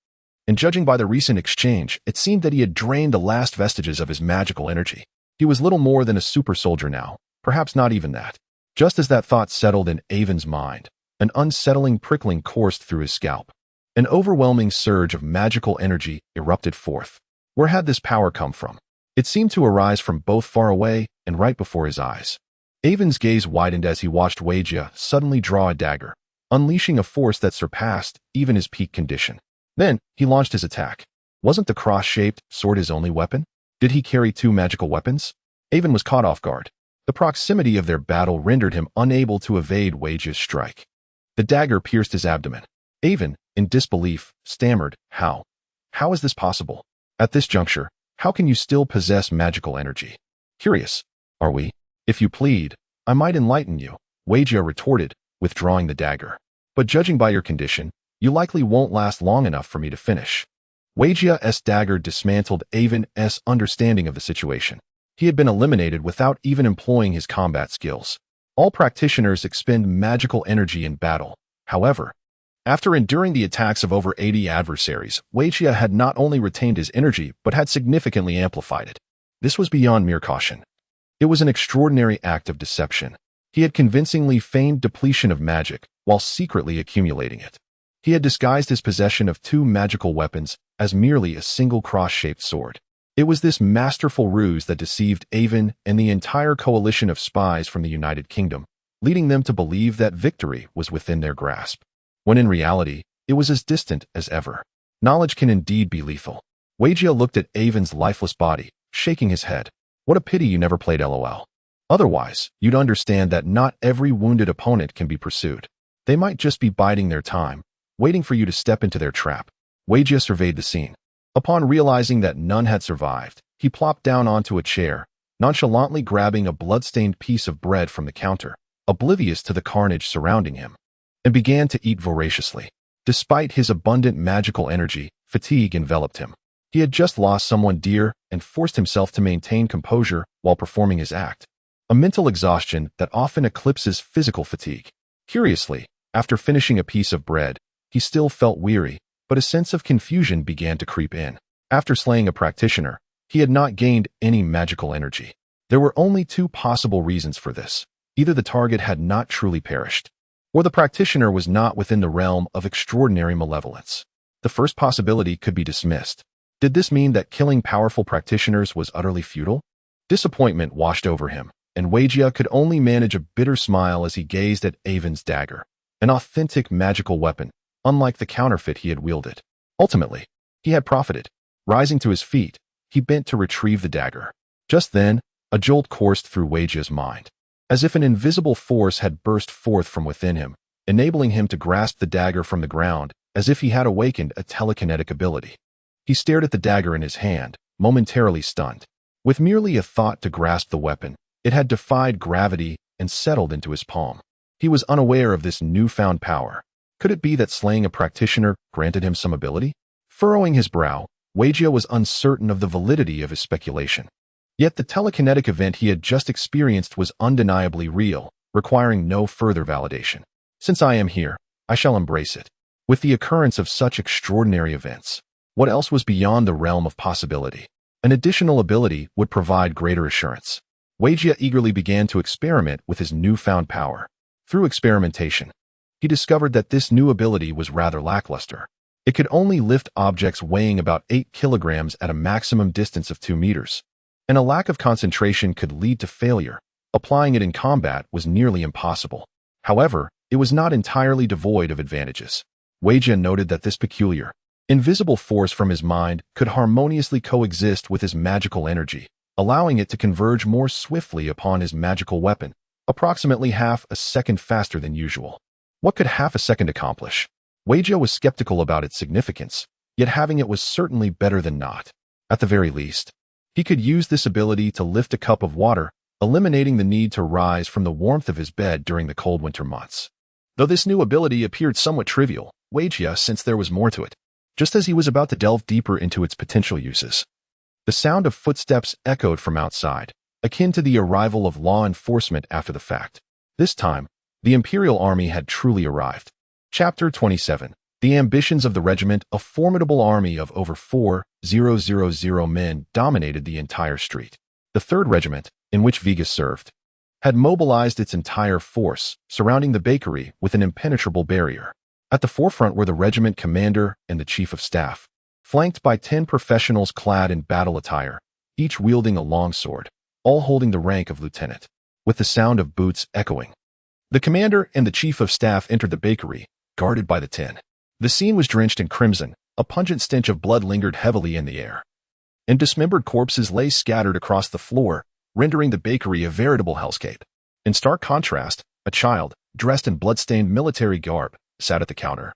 And judging by the recent exchange, it seemed that he had drained the last vestiges of his magical energy. He was little more than a super soldier now, perhaps not even that. Just as that thought settled in Avon's mind, an unsettling prickling coursed through his scalp. An overwhelming surge of magical energy erupted forth. Where had this power come from? It seemed to arise from both far away and right before his eyes. Avon's gaze widened as he watched Veiga suddenly draw a dagger, unleashing a force that surpassed even his peak condition. Then, he launched his attack. Wasn't the cross-shaped sword his only weapon? Did he carry two magical weapons? Avon was caught off guard. The proximity of their battle rendered him unable to evade Veiga's strike. The dagger pierced his abdomen. Avon, in disbelief, stammered, How? How is this possible? At this juncture, how can you still possess magical energy? Curious, are we? If you plead, I might enlighten you, Veiga retorted, withdrawing the dagger. But judging by your condition, you likely won't last long enough for me to finish. Veiga's dagger dismantled Avon's understanding of the situation. He had been eliminated without even employing his combat skills. All practitioners expend magical energy in battle. However, after enduring the attacks of over 80 adversaries, Veiga had not only retained his energy, but had significantly amplified it. This was beyond mere caution. It was an extraordinary act of deception. He had convincingly feigned depletion of magic, while secretly accumulating it. He had disguised his possession of two magical weapons as merely a single cross-shaped sword. It was this masterful ruse that deceived Avon and the entire coalition of spies from the United Kingdom, leading them to believe that victory was within their grasp, when in reality, it was as distant as ever. Knowledge can indeed be lethal. Veiga looked at Avon's lifeless body, shaking his head. What a pity you never played LOL. Otherwise, you'd understand that not every wounded opponent can be pursued. They might just be biding their time, waiting for you to step into their trap. Veiga surveyed the scene. Upon realizing that none had survived, he plopped down onto a chair, nonchalantly grabbing a blood-stained piece of bread from the counter, oblivious to the carnage surrounding him, and began to eat voraciously. Despite his abundant magical energy, fatigue enveloped him. He had just lost someone dear and forced himself to maintain composure while performing his act, a mental exhaustion that often eclipses physical fatigue. Curiously, after finishing a piece of bread, he still felt weary, but a sense of confusion began to creep in. After slaying a practitioner, he had not gained any magical energy. There were only two possible reasons for this. Either the target had not truly perished, or the practitioner was not within the realm of extraordinary malevolence. The first possibility could be dismissed. Did this mean that killing powerful practitioners was utterly futile? Disappointment washed over him. and Weigia could only manage a bitter smile as he gazed at Avon's dagger, an authentic magical weapon, unlike the counterfeit he had wielded. Ultimately, he had profited. Rising to his feet, he bent to retrieve the dagger. Just then, a jolt coursed through Weijia's mind, as if an invisible force had burst forth from within him, enabling him to grasp the dagger from the ground as if he had awakened a telekinetic ability. He stared at the dagger in his hand, momentarily stunned. With merely a thought to grasp the weapon, it had defied gravity and settled into his palm. He was unaware of this newfound power. Could it be that slaying a practitioner granted him some ability? Furrowing his brow, Weigia was uncertain of the validity of his speculation. Yet the telekinetic event he had just experienced was undeniably real, requiring no further validation. Since I am here, I shall embrace it. With the occurrence of such extraordinary events, what else was beyond the realm of possibility? An additional ability would provide greater assurance. Weigia eagerly began to experiment with his newfound power. Through experimentation, he discovered that this new ability was rather lackluster. It could only lift objects weighing about 8 kilograms at a maximum distance of 2 meters, and a lack of concentration could lead to failure. Applying it in combat was nearly impossible. However, it was not entirely devoid of advantages. Weigia noted that this peculiar, invisible force from his mind could harmoniously coexist with his magical energy, allowing it to converge more swiftly upon his magical weapon, approximately half a second faster than usual. What could half a second accomplish? Weigia was skeptical about its significance, yet having it was certainly better than not. At the very least, he could use this ability to lift a cup of water, eliminating the need to rise from the warmth of his bed during the cold winter months. Though this new ability appeared somewhat trivial, Weigia sensed there was more to it. Just as he was about to delve deeper into its potential uses, the sound of footsteps echoed from outside, akin to the arrival of law enforcement after the fact. This time, the Imperial Army had truly arrived. Chapter 27. The ambitions of the regiment. A formidable army of over 4,000 men dominated the entire street. The 3rd Regiment, in which Veiga served, had mobilized its entire force, surrounding the bakery with an impenetrable barrier. At the forefront were the regiment commander and the chief of staff, flanked by 10 professionals clad in battle attire, each wielding a longsword, all holding the rank of lieutenant. With the sound of boots echoing, the commander and the chief of staff entered the bakery, guarded by the 10. The scene was drenched in crimson, a pungent stench of blood lingered heavily in the air, and dismembered corpses lay scattered across the floor, rendering the bakery a veritable hellscape. In stark contrast, a child, dressed in blood-stained military garb, sat at the counter,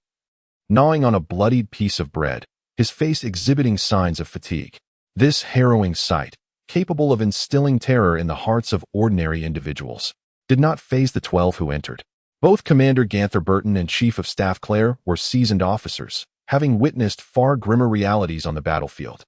gnawing on a bloodied piece of bread, his face exhibiting signs of fatigue. This harrowing sight, capable of instilling terror in the hearts of ordinary individuals, did not faze the 12 who entered. Both Commander Ganther Burton and Chief of Staff Clare were seasoned officers, having witnessed far grimmer realities on the battlefield.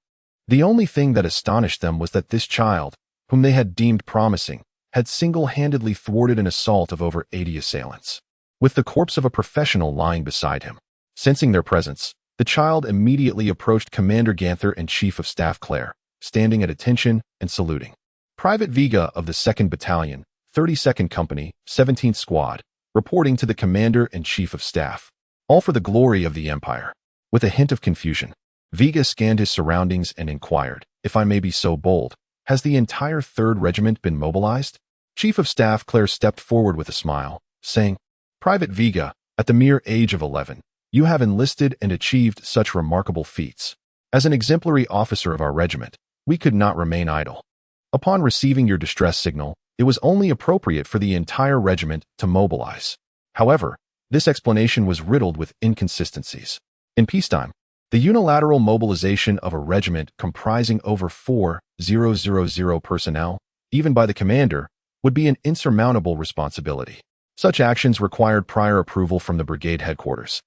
The only thing that astonished them was that this child, whom they had deemed promising, had single-handedly thwarted an assault of over 80 assailants, with the corpse of a professional lying beside him. Sensing their presence, the child immediately approached Commander Ganther and Chief of Staff Clare, standing at attention and saluting. Private Veiga of the 2nd Battalion, 32nd Company, 17th Squad, reporting to the Commander and Chief of Staff, all for the glory of the Empire. With a hint of confusion, Veiga scanned his surroundings and inquired, if I may be so bold, has the entire 3rd Regiment been mobilized? Chief of Staff Clare stepped forward with a smile, saying, Private Veiga, at the mere age of 11, you have enlisted and achieved such remarkable feats. As an exemplary officer of our regiment, we could not remain idle. Upon receiving your distress signal, it was only appropriate for the entire regiment to mobilize. However, this explanation was riddled with inconsistencies. In peacetime, the unilateral mobilization of a regiment comprising over 4,000 personnel, even by the commander, would be an insurmountable responsibility. Such actions required prior approval from the brigade headquarters,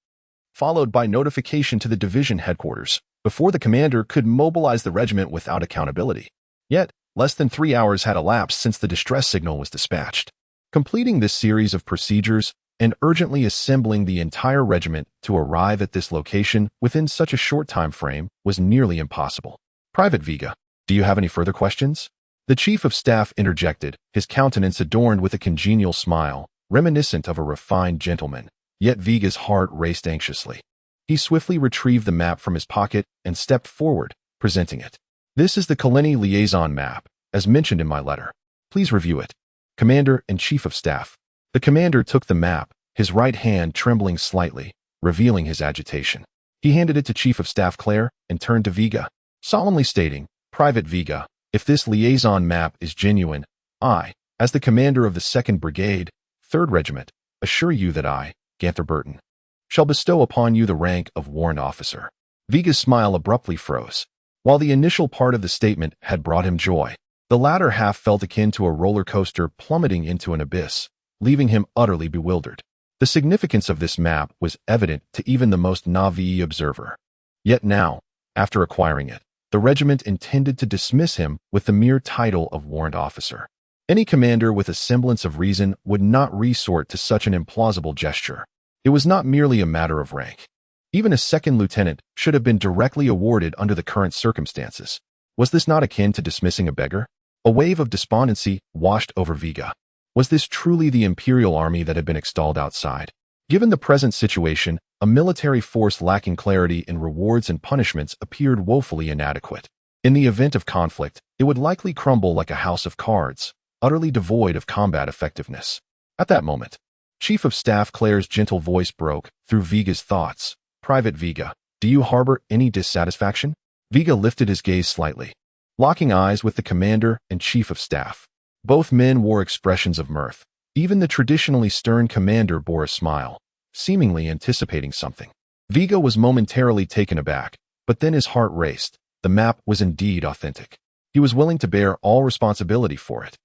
followed by notification to the division headquarters, before the commander could mobilize the regiment without accountability. Yet, less than 3 hours had elapsed since the distress signal was dispatched. Completing this series of procedures and urgently assembling the entire regiment to arrive at this location within such a short time frame was nearly impossible. Private Veiga, do you have any further questions? The Chief of Staff interjected, his countenance adorned with a congenial smile, reminiscent of a refined gentleman. Yet Veiga's heart raced anxiously. He swiftly retrieved the map from his pocket and stepped forward, presenting it. This is the Kaleni liaison map, as mentioned in my letter. Please review it. Commander and Chief of Staff. The commander took the map, his right hand trembling slightly, revealing his agitation. He handed it to Chief of Staff Claire and turned to Veiga, solemnly stating, "Private Veiga, if this liaison map is genuine, I, as the commander of the 2nd Brigade, 3rd Regiment, assure you that I, Ganther Burton, shall bestow upon you the rank of Warrant Officer." Veiga's smile abruptly froze. While the initial part of the statement had brought him joy, the latter half felt akin to a roller coaster plummeting into an abyss, leaving him utterly bewildered. The significance of this map was evident to even the most naive observer. Yet now, after acquiring it, the regiment intended to dismiss him with the mere title of Warrant Officer. Any commander with a semblance of reason would not resort to such an implausible gesture. It was not merely a matter of rank. Even a 2nd lieutenant should have been directly awarded under the current circumstances. Was this not akin to dismissing a beggar? A wave of despondency washed over Veiga. Was this truly the Imperial Army that had been extolled outside? Given the present situation, a military force lacking clarity in rewards and punishments appeared woefully inadequate. In the event of conflict, it would likely crumble like a house of cards, utterly devoid of combat effectiveness. At that moment, Chief of Staff Claire's gentle voice broke through Veiga's thoughts. "Private Veiga, do you harbor any dissatisfaction?" Veiga lifted his gaze slightly, locking eyes with the commander and Chief of Staff. Both men wore expressions of mirth. Even the traditionally stern commander bore a smile, seemingly anticipating something. Veiga was momentarily taken aback, but then his heart raced. The map was indeed authentic. He was willing to bear all responsibility for it.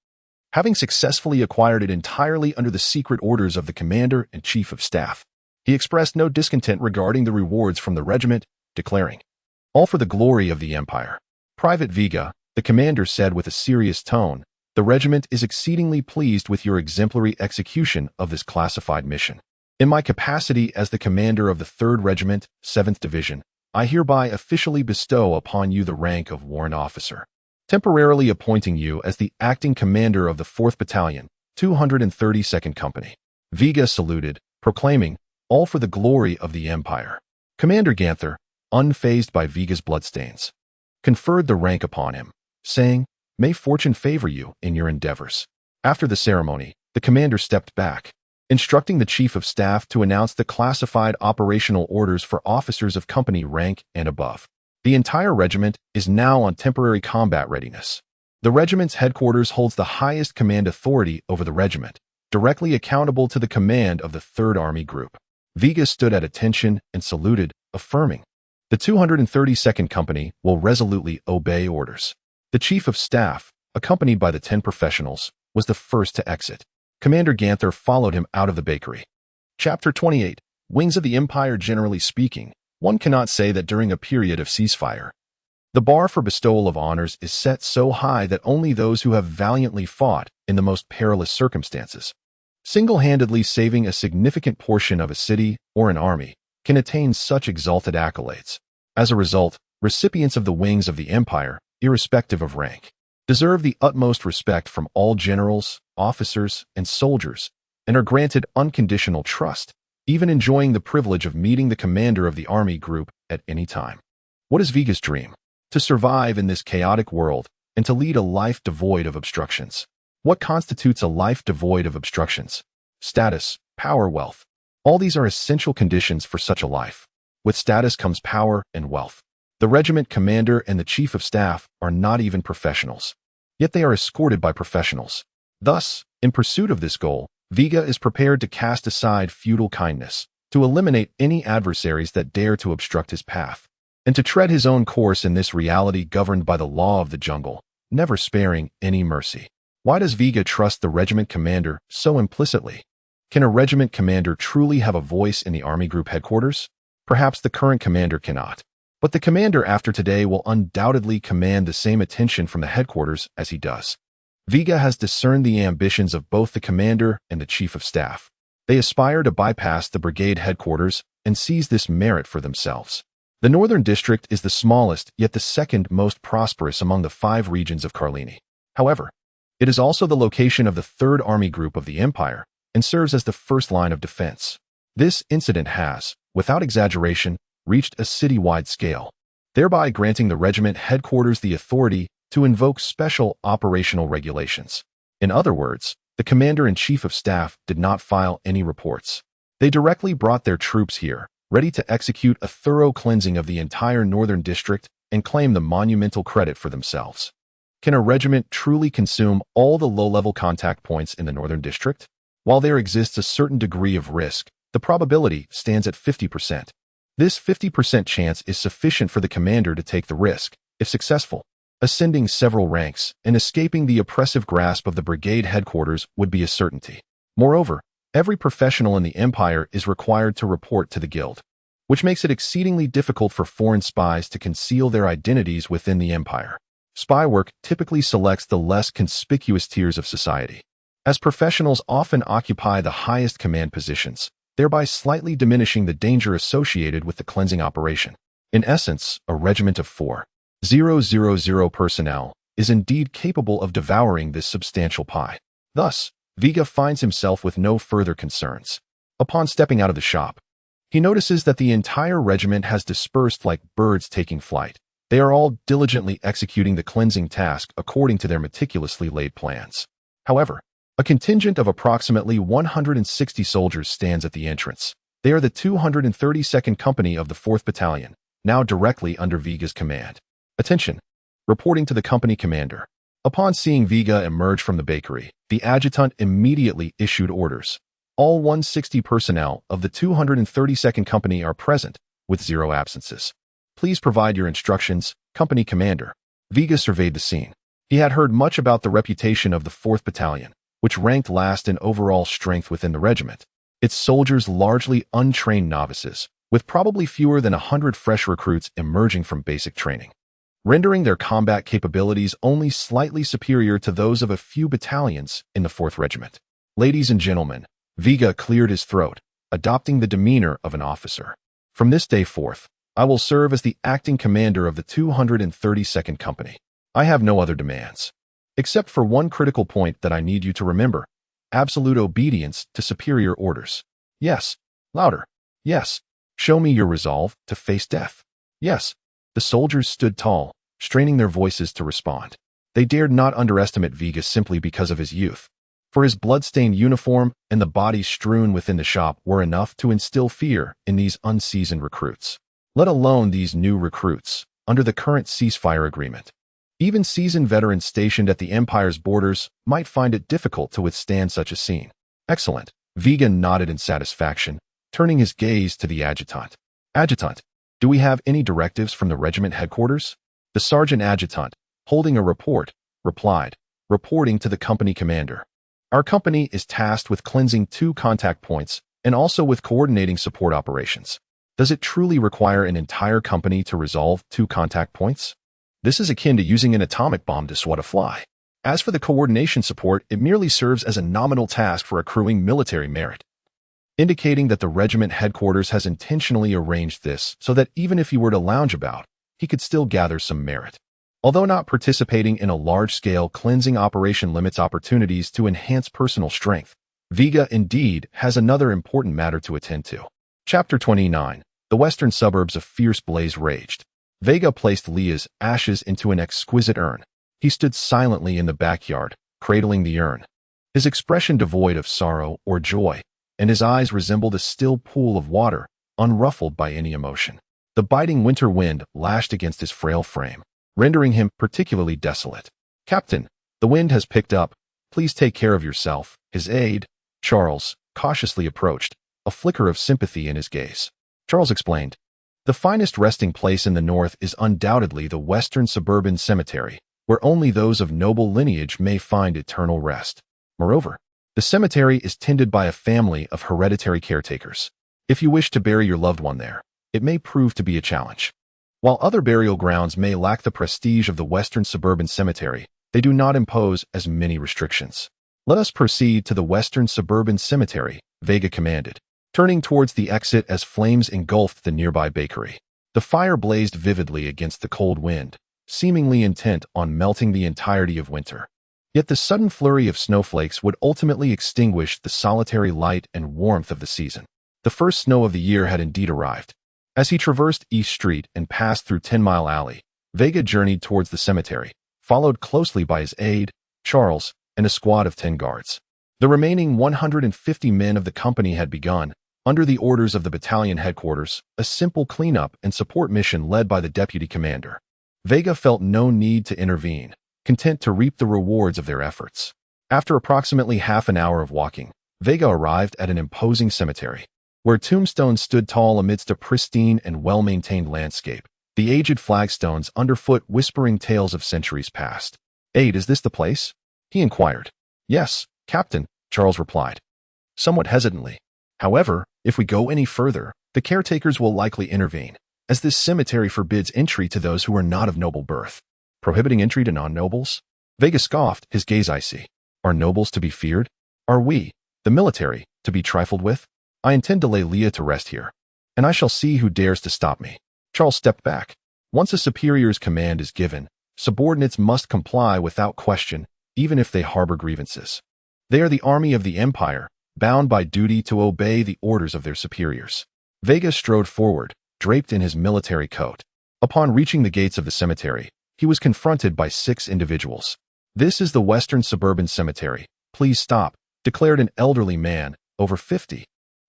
Having successfully acquired it entirely under the secret orders of the commander and Chief of Staff, he expressed no discontent regarding the rewards from the regiment, declaring, "All for the glory of the Empire." "Private Veiga," the commander said with a serious tone, "the regiment is exceedingly pleased with your exemplary execution of this classified mission. In my capacity as the commander of the 3rd Regiment, 7th Division, I hereby officially bestow upon you the rank of Warrant Officer, temporarily appointing you as the acting commander of the 4th Battalion, 232nd Company." Veiga saluted, proclaiming, "All for the glory of the Empire." Commander Ganther, unfazed by Veiga's bloodstains, conferred the rank upon him, saying, "May fortune favor you in your endeavors." After the ceremony, the commander stepped back, instructing the Chief of Staff to announce the classified operational orders for officers of company rank and above. The entire regiment is now on temporary combat readiness. The regiment's headquarters holds the highest command authority over the regiment, directly accountable to the command of the 3rd Army Group. Veiga stood at attention and saluted, affirming, "The 232nd Company will resolutely obey orders." The Chief of Staff, accompanied by the 10 professionals, was the first to exit. Commander Ganther followed him out of the bakery. Chapter 28. Wings of the Empire. Generally speaking, one cannot say that during a period of ceasefire, the bar for bestowal of honors is set so high that only those who have valiantly fought in the most perilous circumstances, single-handedly saving a significant portion of a city or an army, can attain such exalted accolades. As a result, recipients of the Wings of the Empire, irrespective of rank, deserve the utmost respect from all generals, officers, and soldiers, and are granted unconditional trust, even enjoying the privilege of meeting the commander of the army group at any time. What is Veiga's dream? To survive in this chaotic world and to lead a life devoid of obstructions. What constitutes a life devoid of obstructions? Status, power, wealth. All these are essential conditions for such a life. With status comes power and wealth. The regiment commander and the Chief of Staff are not even professionals. Yet they are escorted by professionals. Thus, in pursuit of this goal, Veiga is prepared to cast aside feudal kindness, to eliminate any adversaries that dare to obstruct his path, and to tread his own course in this reality governed by the law of the jungle, never sparing any mercy. Why does Veiga trust the regiment commander so implicitly? Can a regiment commander truly have a voice in the army group headquarters? Perhaps the current commander cannot. But the commander after today will undoubtedly command the same attention from the headquarters as he does. Veiga has discerned the ambitions of both the commander and the Chief of Staff. They aspire to bypass the brigade headquarters and seize this merit for themselves. The Northern District is the smallest, yet the second most prosperous among the 5 regions of Carlini. However, it is also the location of the 3rd Army Group of the Empire and serves as the first line of defense. This incident has, without exaggeration, reached a citywide scale, thereby granting the regiment headquarters the authority to invoke special operational regulations. In other words, The commander-in-chief of staff did not file any reports. They directly brought their troops here, ready to execute a thorough cleansing of the entire northern district and claim the monumental credit for themselves. Can a regiment truly consume all the low-level contact points in the northern district? While there exists a certain degree of risk, the probability stands at 50%. This 50% chance is sufficient for the commander to take the risk, if successful. Ascending several ranks and escaping the oppressive grasp of the brigade headquarters would be a certainty. Moreover, every professional in the empire is required to report to the guild, which makes it exceedingly difficult for foreign spies to conceal their identities within the empire. Spy work typically selects the less conspicuous tiers of society, as professionals often occupy the highest command positions, thereby slightly diminishing the danger associated with the cleansing operation. In essence, a regiment of 4,000 personnel is indeed capable of devouring this substantial pie. Thus, Veigar finds himself with no further concerns. Upon stepping out of the shop, he notices that the entire regiment has dispersed like birds taking flight. They are all diligently executing the cleansing task according to their meticulously laid plans. However, a contingent of approximately 160 soldiers stands at the entrance. They are the 232nd Company of the 4th Battalion, now directly under Veigar's command. Attention! Reporting to the company commander. Upon seeing Veigar emerge from the bakery, the adjutant immediately issued orders. All 160 personnel of the 232nd Company are present, with 0 absences. Please provide your instructions, company commander. Veigar surveyed the scene. He had heard much about the reputation of the 4th Battalion, which ranked last in overall strength within the regiment. Its soldiers largely untrained novices, with probably fewer than 100 fresh recruits emerging from basic training, rendering their combat capabilities only slightly superior to those of a few battalions in the 4th Regiment. Ladies and gentlemen, Veigar cleared his throat, adopting the demeanor of an officer. From this day forth, I will serve as the acting commander of the 232nd Company. I have no other demands, except for one critical point that I need you to remember: absolute obedience to superior orders. Yes. Louder. Yes. Show me your resolve to face death. Yes. The soldiers stood tall, straining their voices to respond. They dared not underestimate Veigar simply because of his youth, for his blood-stained uniform and the bodies strewn within the shop were enough to instill fear in these unseasoned recruits, let alone these new recruits under the current ceasefire agreement. Even seasoned veterans stationed at the Empire's borders might find it difficult to withstand such a scene. Excellent. Veigar nodded in satisfaction, turning his gaze to the adjutant. Adjutant, do we have any directives from the regiment headquarters? The sergeant adjutant, holding a report, replied, reporting to the company commander. Our company is tasked with cleansing 2 contact points and also with coordinating support operations. Does it truly require an entire company to resolve 2 contact points? This is akin to using an atomic bomb to swat a fly. As for the coordination support, it merely serves as a nominal task for accruing military merit, indicating that the regiment headquarters has intentionally arranged this so that even if he were to lounge about, he could still gather some merit. Although not participating in a large-scale cleansing operation limits opportunities to enhance personal strength, Veigar indeed has another important matter to attend to. Chapter 29. The western suburbs of fierce blaze raged. Veigar placed Leah's ashes into an exquisite urn. He stood silently in the backyard, cradling the urn, his expression devoid of sorrow or joy, and his eyes resembled a still pool of water, unruffled by any emotion. The biting winter wind lashed against his frail frame, rendering him particularly desolate. Captain, the wind has picked up. Please take care of yourself. His aide, Charles, cautiously approached, a flicker of sympathy in his gaze. Charles explained, the finest resting place in the north is undoubtedly the western suburban cemetery, where only those of noble lineage may find eternal rest. Moreover, the cemetery is tended by a family of hereditary caretakers. If you wish to bury your loved one there, it may prove to be a challenge. While other burial grounds may lack the prestige of the western suburban cemetery, they do not impose as many restrictions. Let us proceed to the western suburban cemetery, Veigar commanded, turning towards the exit as flames engulfed the nearby bakery. The fire blazed vividly against the cold wind, seemingly intent on melting the entirety of winter. Yet the sudden flurry of snowflakes would ultimately extinguish the solitary light and warmth of the season. The first snow of the year had indeed arrived. As he traversed East Street and passed through 10 Mile Alley, Veigar journeyed towards the cemetery, followed closely by his aide, Charles, and a squad of 10 guards. The remaining 150 men of the company had begun, under the orders of the battalion headquarters, a simple cleanup and support mission led by the deputy commander. Veiga felt no need to intervene, content to reap the rewards of their efforts. After approximately half an hour of walking, Veiga arrived at an imposing cemetery, where tombstones stood tall amidst a pristine and well-maintained landscape, the aged flagstones underfoot whispering tales of centuries past. "Aide, is this the place?" he inquired. "Yes, Captain," Charles replied, somewhat hesitantly. "However, if we go any further, the caretakers will likely intervene, as this cemetery forbids entry to those who are not of noble birth." "Prohibiting entry to non-nobles?" Veiga scoffed, his gaze icy. "Are nobles to be feared? Are we, the military, to be trifled with? I intend to lay Leah to rest here, and I shall see who dares to stop me." Charles stepped back. Once a superior's command is given, subordinates must comply without question, even if they harbor grievances. They are the army of the Empire, bound by duty to obey the orders of their superiors. Veiga strode forward, draped in his military coat. Upon reaching the gates of the cemetery, he was confronted by 6 individuals. "This is the Western Suburban Cemetery. Please stop," declared an elderly man, over 50.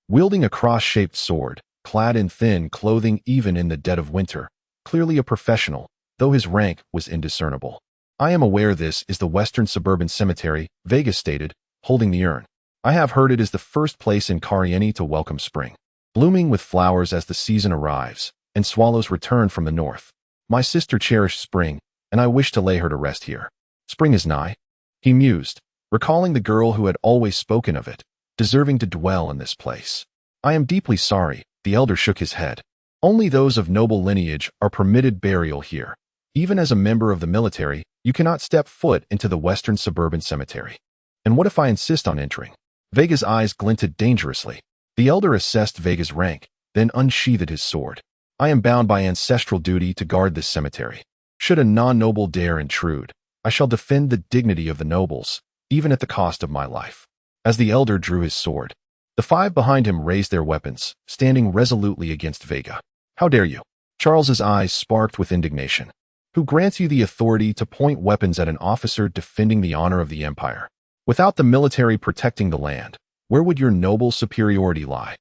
Wielding a cross-shaped sword, clad in thin clothing even in the dead of winter, clearly a professional, though his rank was indiscernible. "I am aware this is the Western Suburban Cemetery," Veiga stated, holding the urn. "I have heard it is the first place in Karieni to welcome spring, blooming with flowers as the season arrives, and swallows return from the north. My sister cherished spring, and I wish to lay her to rest here. Spring is nigh," he mused, recalling the girl who had always spoken of it, deserving to dwell in this place. "I am deeply sorry," the elder shook his head. "Only those of noble lineage are permitted burial here. Even as a member of the military, you cannot step foot into the Western Suburban Cemetery." "And what if I insist on entering?" Veiga's eyes glinted dangerously. The elder assessed Veiga's rank, then unsheathed his sword. "I am bound by ancestral duty to guard this cemetery. Should a non-noble dare intrude, I shall defend the dignity of the nobles, even at the cost of my life." As the elder drew his sword, the 5 behind him raised their weapons, standing resolutely against Veiga. "How dare you?" Charles's eyes sparked with indignation. "Who grants you the authority to point weapons at an officer defending the honor of the Empire? Without the military protecting the land, where would your noble superiority lie?"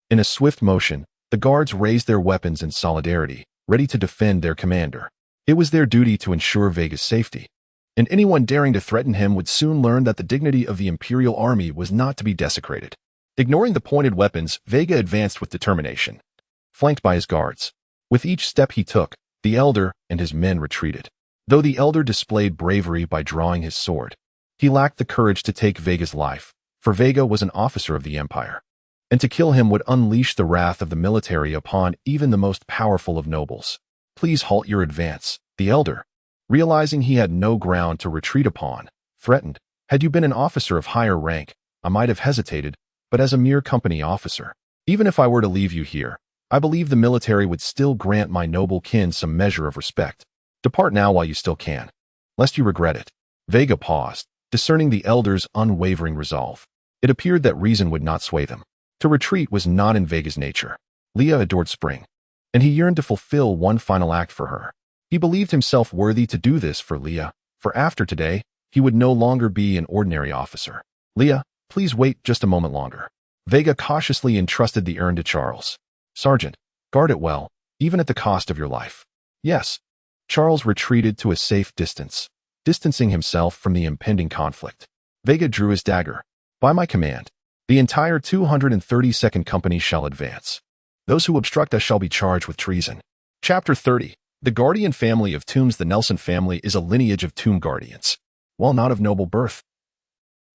In a swift motion, the guards raised their weapons in solidarity, ready to defend their commander. It was their duty to ensure Veiga's safety, and anyone daring to threaten him would soon learn that the dignity of the Imperial Army was not to be desecrated. Ignoring the pointed weapons, Veiga advanced with determination, flanked by his guards. With each step he took, the elder and his men retreated. Though the elder displayed bravery by drawing his sword, he lacked the courage to take Veiga's life, for Veiga was an officer of the Empire, and to kill him would unleash the wrath of the military upon even the most powerful of nobles. "Please halt your advance," the elder, realizing he had no ground to retreat upon, threatened. "Had you been an officer of higher rank, I might have hesitated, but as a mere company officer, even if I were to leave you here, I believe the military would still grant my noble kin some measure of respect. Depart now while you still can, lest you regret it." Veiga paused, discerning the elder's unwavering resolve. It appeared that reason would not sway them. To retreat was not in Veiga's nature. Leah adored spring, and he yearned to fulfill one final act for her. He believed himself worthy to do this for Leah, for after today, he would no longer be an ordinary officer. "Leah, please wait just a moment longer." Veiga cautiously entrusted the urn to Charles. "Sergeant, guard it well, even at the cost of your life." "Yes." Charles retreated to a safe distance, distancing himself from the impending conflict. Veiga drew his dagger. "By my command, the entire 232nd Company shall advance. Those who obstruct us shall be charged with treason." Chapter 30. The Guardian family of tombs. The Nelson family is a lineage of tomb guardians. While not of noble birth,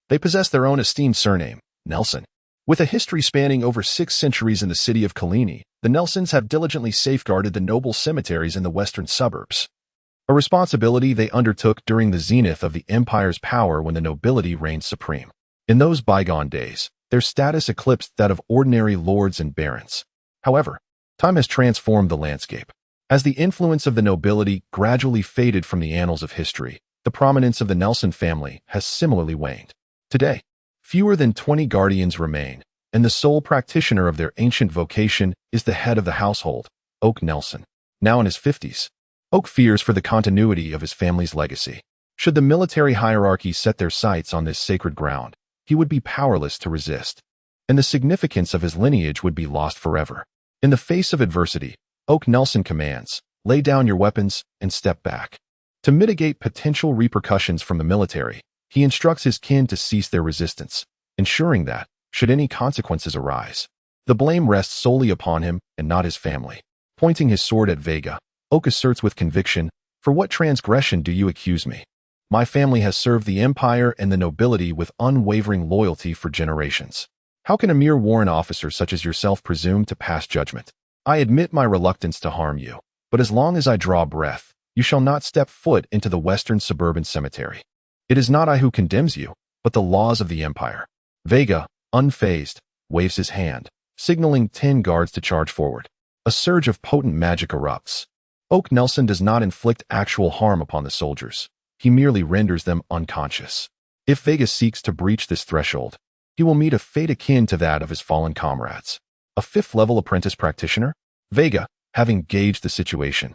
they possess their own esteemed surname, Nelson. With a history spanning over 6 centuries in the city of Kalini, the Nelsons have diligently safeguarded the noble cemeteries in the western suburbs, a responsibility they undertook during the zenith of the empire's power when the nobility reigned supreme. In those bygone days, their status eclipsed that of ordinary lords and barons. However, time has transformed the landscape. As the influence of the nobility gradually faded from the annals of history, the prominence of the Nelson family has similarly waned. Today, fewer than 20 guardians remain, and the sole practitioner of their ancient vocation is the head of the household, Oak Nelson, now in his 50s. Oak fears for the continuity of his family's legacy. Should the military hierarchy set their sights on this sacred ground, he would be powerless to resist, and the significance of his lineage would be lost forever. In the face of adversity, Oak Nelson commands, "Lay down your weapons and step back." To mitigate potential repercussions from the military, he instructs his kin to cease their resistance, ensuring that, should any consequences arise, the blame rests solely upon him and not his family. Pointing his sword at Veiga, Oak asserts with conviction, "For what transgression do you accuse me? My family has served the Empire and the nobility with unwavering loyalty for generations. How can a mere warrant officer such as yourself presume to pass judgment? I admit my reluctance to harm you, but as long as I draw breath, you shall not step foot into the western suburban cemetery. It is not I who condemns you, but the laws of the Empire." Veiga, unfazed, waves his hand, signaling 10 guards to charge forward. A surge of potent magic erupts. Oak Nelson does not inflict actual harm upon the soldiers. He merely renders them unconscious. If Veiga seeks to breach this threshold, he will meet a fate akin to that of his fallen comrades. A 5th-level apprentice practitioner? Veiga, having gauged the situation,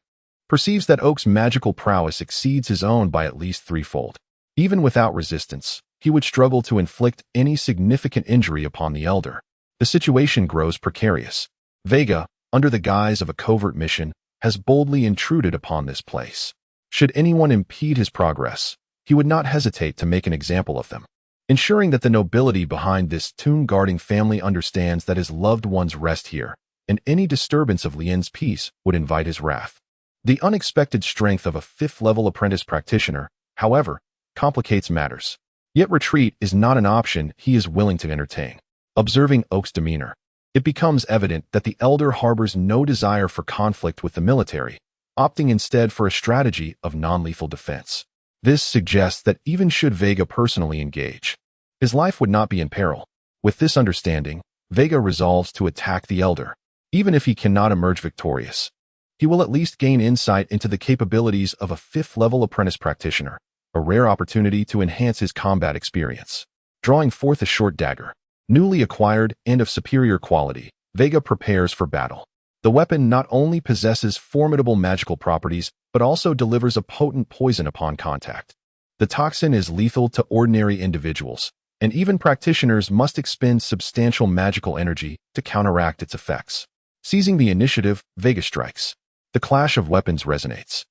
perceives that Oak's magical prowess exceeds his own by at least threefold. Even without resistance, he would struggle to inflict any significant injury upon the elder. The situation grows precarious. Veiga, under the guise of a covert mission, has boldly intruded upon this place. Should anyone impede his progress, he would not hesitate to make an example of them, ensuring that the nobility behind this tomb-guarding family understands that his loved ones rest here, and any disturbance of Lien's peace would invite his wrath. The unexpected strength of a 5th-level apprentice practitioner, however, complicates matters. Yet retreat is not an option he is willing to entertain. Observing Oak's demeanor, it becomes evident that the elder harbors no desire for conflict with the military, opting instead for a strategy of non-lethal defense. This suggests that even should Veiga personally engage, his life would not be in peril. With this understanding, Veiga resolves to attack the elder. Even if he cannot emerge victorious, he will at least gain insight into the capabilities of a 5th-level apprentice practitioner, a rare opportunity to enhance his combat experience. Drawing forth a short dagger, newly acquired and of superior quality, Veiga prepares for battle. The weapon not only possesses formidable magical properties, but also delivers a potent poison upon contact. The toxin is lethal to ordinary individuals, and even practitioners must expend substantial magical energy to counteract its effects. Seizing the initiative, Veiga strikes. The clash of weapons resonates.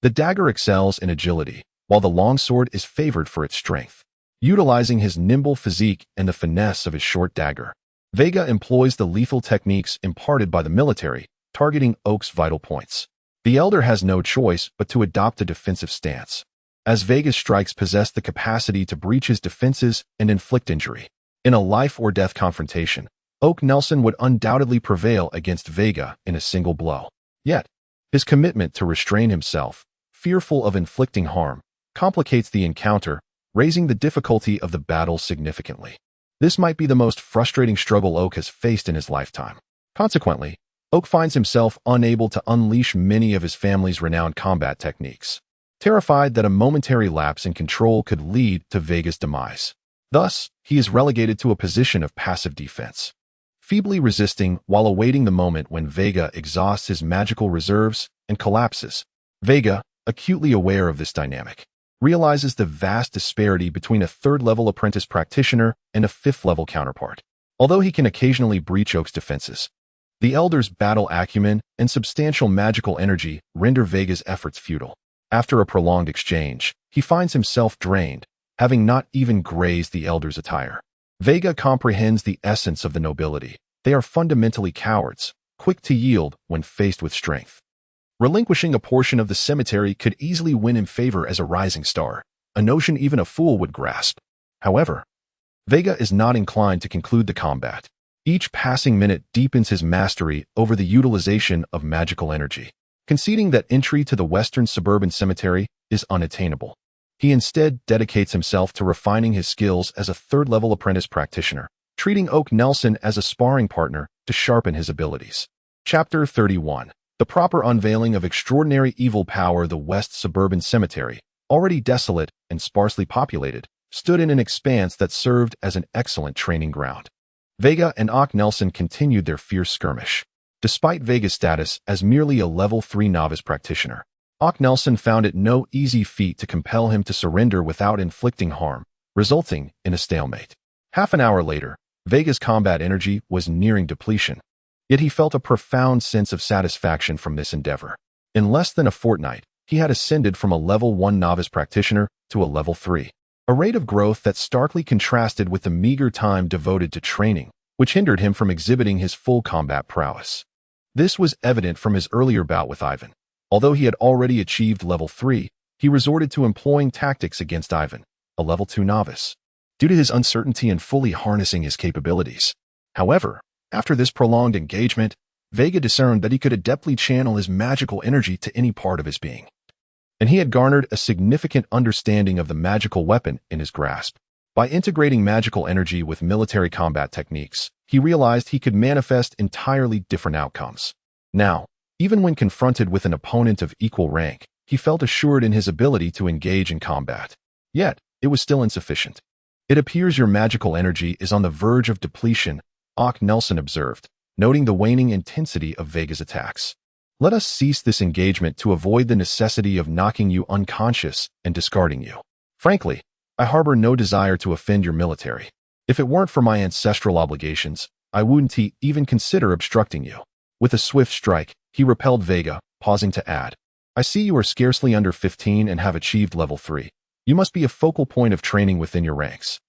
The dagger excels in agility, while the longsword is favored for its strength. Utilizing his nimble physique and the finesse of his short dagger, Veiga employs the lethal techniques imparted by the military, targeting Oak's vital points. The elder has no choice but to adopt a defensive stance, as Veiga's strikes possess the capacity to breach his defenses and inflict injury. In a life-or-death confrontation, Oak Nelson would undoubtedly prevail against Veiga in a single blow. Yet, his commitment to restrain himself, fearful of inflicting harm, complicates the encounter, raising the difficulty of the battle significantly. This might be the most frustrating struggle Oak has faced in his lifetime. Consequently, Oak finds himself unable to unleash many of his family's renowned combat techniques, terrified that a momentary lapse in control could lead to Veiga's demise. Thus, he is relegated to a position of passive defense, feebly resisting while awaiting the moment when Veiga exhausts his magical reserves and collapses. Veiga, acutely aware of this dynamic, realizes the vast disparity between a 3rd-level apprentice practitioner and a 5th-level counterpart. Although he can occasionally breach Oak's defenses, the elder's battle acumen and substantial magical energy render Veiga's efforts futile. After a prolonged exchange, he finds himself drained, having not even grazed the elder's attire. Veiga comprehends the essence of the nobility. They are fundamentally cowards, quick to yield when faced with strength. Relinquishing a portion of the cemetery could easily win him favor as a rising star, a notion even a fool would grasp. However, Veiga is not inclined to conclude the combat. Each passing minute deepens his mastery over the utilization of magical energy, conceding that entry to the western suburban cemetery is unattainable. He instead dedicates himself to refining his skills as a 3rd-level apprentice practitioner, treating Oak Nelson as a sparring partner to sharpen his abilities. Chapter 31. The proper unveiling of extraordinary evil power. The West Suburban Cemetery, already desolate and sparsely populated, stood in an expanse that served as an excellent training ground. Veiga and Oak Nelson continued their fierce skirmish. Despite Veiga's status as merely a level 3 novice practitioner, Oak Nelson found it no easy feat to compel him to surrender without inflicting harm, resulting in a stalemate. Half an hour later, Veiga's combat energy was nearing depletion, yet he felt a profound sense of satisfaction from this endeavor. In less than a fortnight, he had ascended from a level 1 novice practitioner to a level 3, a rate of growth that starkly contrasted with the meager time devoted to training, which hindered him from exhibiting his full combat prowess. This was evident from his earlier bout with Ivan. Although he had already achieved level 3, he resorted to employing tactics against Ivan, a level 2 novice, due to his uncertainty in fully harnessing his capabilities. However, after this prolonged engagement, Veiga discerned that he could adeptly channel his magical energy to any part of his being, and he had garnered a significant understanding of the magical weapon in his grasp. By integrating magical energy with military combat techniques, he realized he could manifest entirely different outcomes. Now, even when confronted with an opponent of equal rank, he felt assured in his ability to engage in combat. Yet, it was still insufficient. "It appears your magical energy is on the verge of depletion," Ock Nelson observed, noting the waning intensity of Veiga's attacks. "Let us cease this engagement to avoid the necessity of knocking you unconscious and discarding you. Frankly, I harbor no desire to offend your military. If it weren't for my ancestral obligations, I wouldn't even consider obstructing you." With a swift strike, he repelled Veiga, pausing to add, "I see you are scarcely under 15 and have achieved level 3. You must be a focal point of training within your ranks.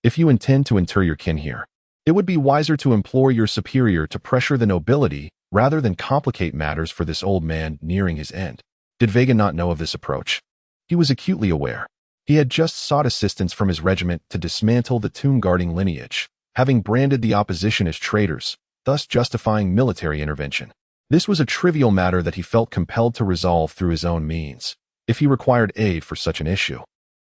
If you intend to inter your kin here, it would be wiser to implore your superior to pressure the nobility rather than complicate matters for this old man nearing his end." Did Veiga not know of this approach? He was acutely aware. He had just sought assistance from his regiment to dismantle the tomb-guarding lineage, having branded the opposition as traitors, thus justifying military intervention. This was a trivial matter that he felt compelled to resolve through his own means, if he required aid for such an issue.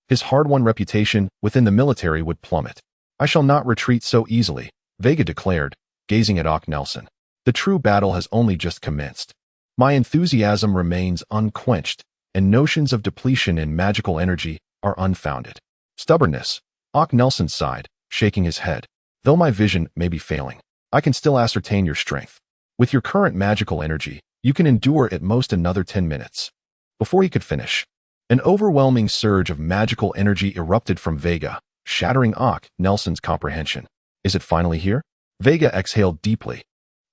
His hard-won reputation within the military would plummet. "I shall not retreat so easily," Veiga declared, gazing at Ock Nelson. "The true battle has only just commenced. My enthusiasm remains unquenched, and notions of depletion in magical energy are unfounded." "Stubbornness," Ock Nelson sighed, shaking his head. "Though my vision may be failing, I can still ascertain your strength. With your current magical energy, you can endure at most another 10 minutes. Before he could finish, an overwhelming surge of magical energy erupted from Veiga, shattering Ock Nelson's comprehension. "Is it finally here?" Veiga exhaled deeply.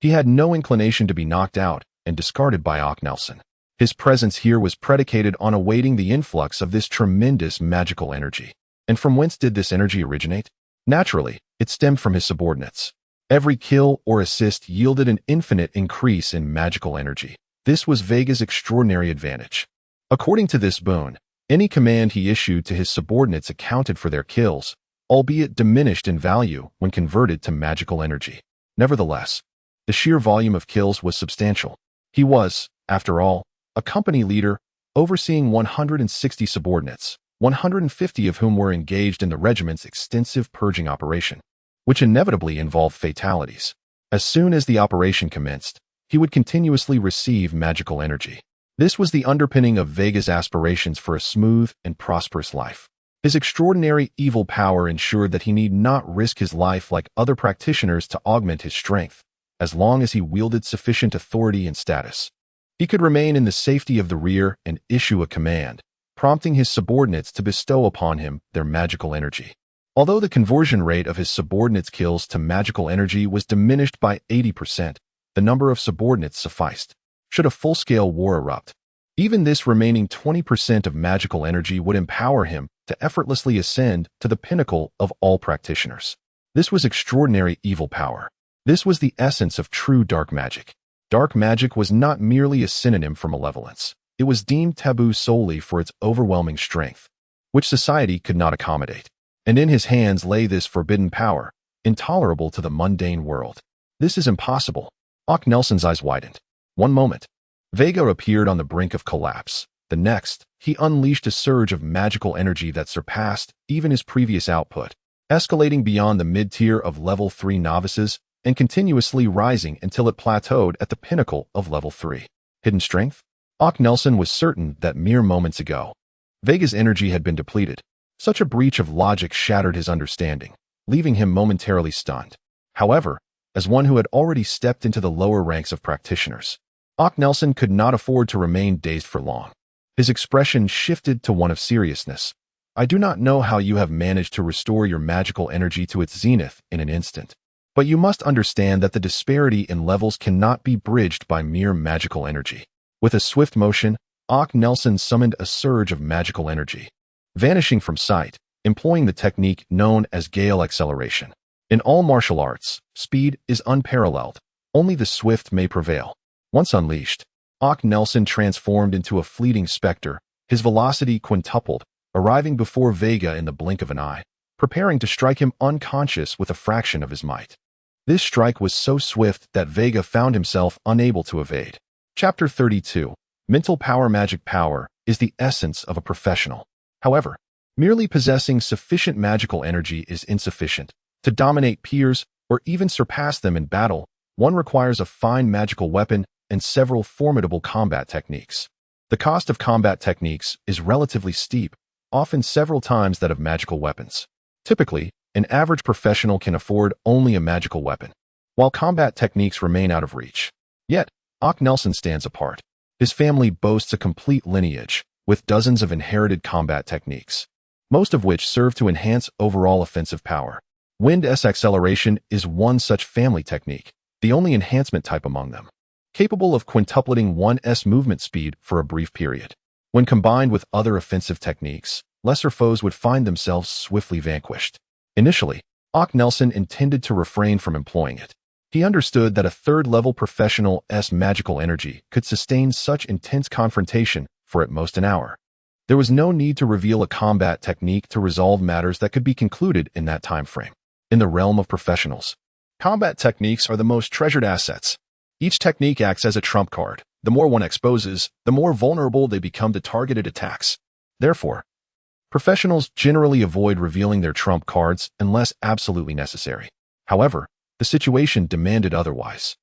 He had no inclination to be knocked out and discarded by Ock Nelson. His presence here was predicated on awaiting the influx of this tremendous magical energy. And from whence did this energy originate? Naturally, it stemmed from his subordinates. Every kill or assist yielded an infinite increase in magical energy. This was Veiga's extraordinary advantage. According to this boon, any command he issued to his subordinates accounted for their kills, albeit diminished in value when converted to magical energy. Nevertheless, the sheer volume of kills was substantial. He was, after all, a company leader, overseeing 160 subordinates, 150 of whom were engaged in the regiment's extensive purging operation, which inevitably involved fatalities. As soon as the operation commenced, he would continuously receive magical energy. This was the underpinning of Veiga's aspirations for a smooth and prosperous life. His extraordinary evil power ensured that he need not risk his life like other practitioners to augment his strength, as long as he wielded sufficient authority and status. He could remain in the safety of the rear and issue a command, prompting his subordinates to bestow upon him their magical energy. Although the conversion rate of his subordinates' kills to magical energy was diminished by 80%, the number of subordinates sufficed. Should a full-scale war erupt, even this remaining 20% of magical energy would empower him to effortlessly ascend to the pinnacle of all practitioners. This was extraordinary evil power. This was the essence of true dark magic. Dark magic was not merely a synonym for malevolence. It was deemed taboo solely for its overwhelming strength, which society could not accommodate. And in his hands lay this forbidden power, intolerable to the mundane world. "This is impossible." Ock Nelson's eyes widened. One moment, Veiga appeared on the brink of collapse. The next, he unleashed a surge of magical energy that surpassed even his previous output, escalating beyond the mid-tier of level 3 novices and continuously rising until it plateaued at the pinnacle of level 3. Hidden strength? Ock Nelson was certain that mere moments ago, Veiga's energy had been depleted. Such a breach of logic shattered his understanding, leaving him momentarily stunned. However, as one who had already stepped into the lower ranks of practitioners, Ock Nelson could not afford to remain dazed for long. His expression shifted to one of seriousness. I do not know how you have managed to restore your magical energy to its zenith in an instant. But you must understand that the disparity in levels cannot be bridged by mere magical energy. With a swift motion, Nelson summoned a surge of magical energy, vanishing from sight, employing the technique known as gale acceleration. In all martial arts, speed is unparalleled. Only the swift may prevail. Once unleashed, Nelson transformed into a fleeting specter, his velocity quintupled, arriving before Veiga in the blink of an eye, preparing to strike him unconscious with a fraction of his might. This strike was so swift that Veiga found himself unable to evade. Chapter 32. Mental power. Magic power is the essence of a professional. However, merely possessing sufficient magical energy is insufficient. To dominate peers or even surpass them in battle, one requires a fine magical weapon and several formidable combat techniques. The cost of combat techniques is relatively steep, often several times that of magical weapons. Typically, an average professional can afford only a magical weapon, while combat techniques remain out of reach. Yet, Nelson stands apart. His family boasts a complete lineage, with dozens of inherited combat techniques, most of which serve to enhance overall offensive power. Wield acceleration is one such family technique, the only enhancement type among them, capable of quintupling one's movement speed for a brief period. When combined with other offensive techniques, lesser foes would find themselves swiftly vanquished. Initially, Nelson intended to refrain from employing it. He understood that a third-level professional's magical energy could sustain such intense confrontation for at most an hour. There was no need to reveal a combat technique to resolve matters that could be concluded in that time frame. In the realm of professionals, combat techniques are the most treasured assets. Each technique acts as a trump card. The more one exposes, the more vulnerable they become to targeted attacks. Therefore, professionals generally avoid revealing their trump cards unless absolutely necessary. However, the situation demanded otherwise.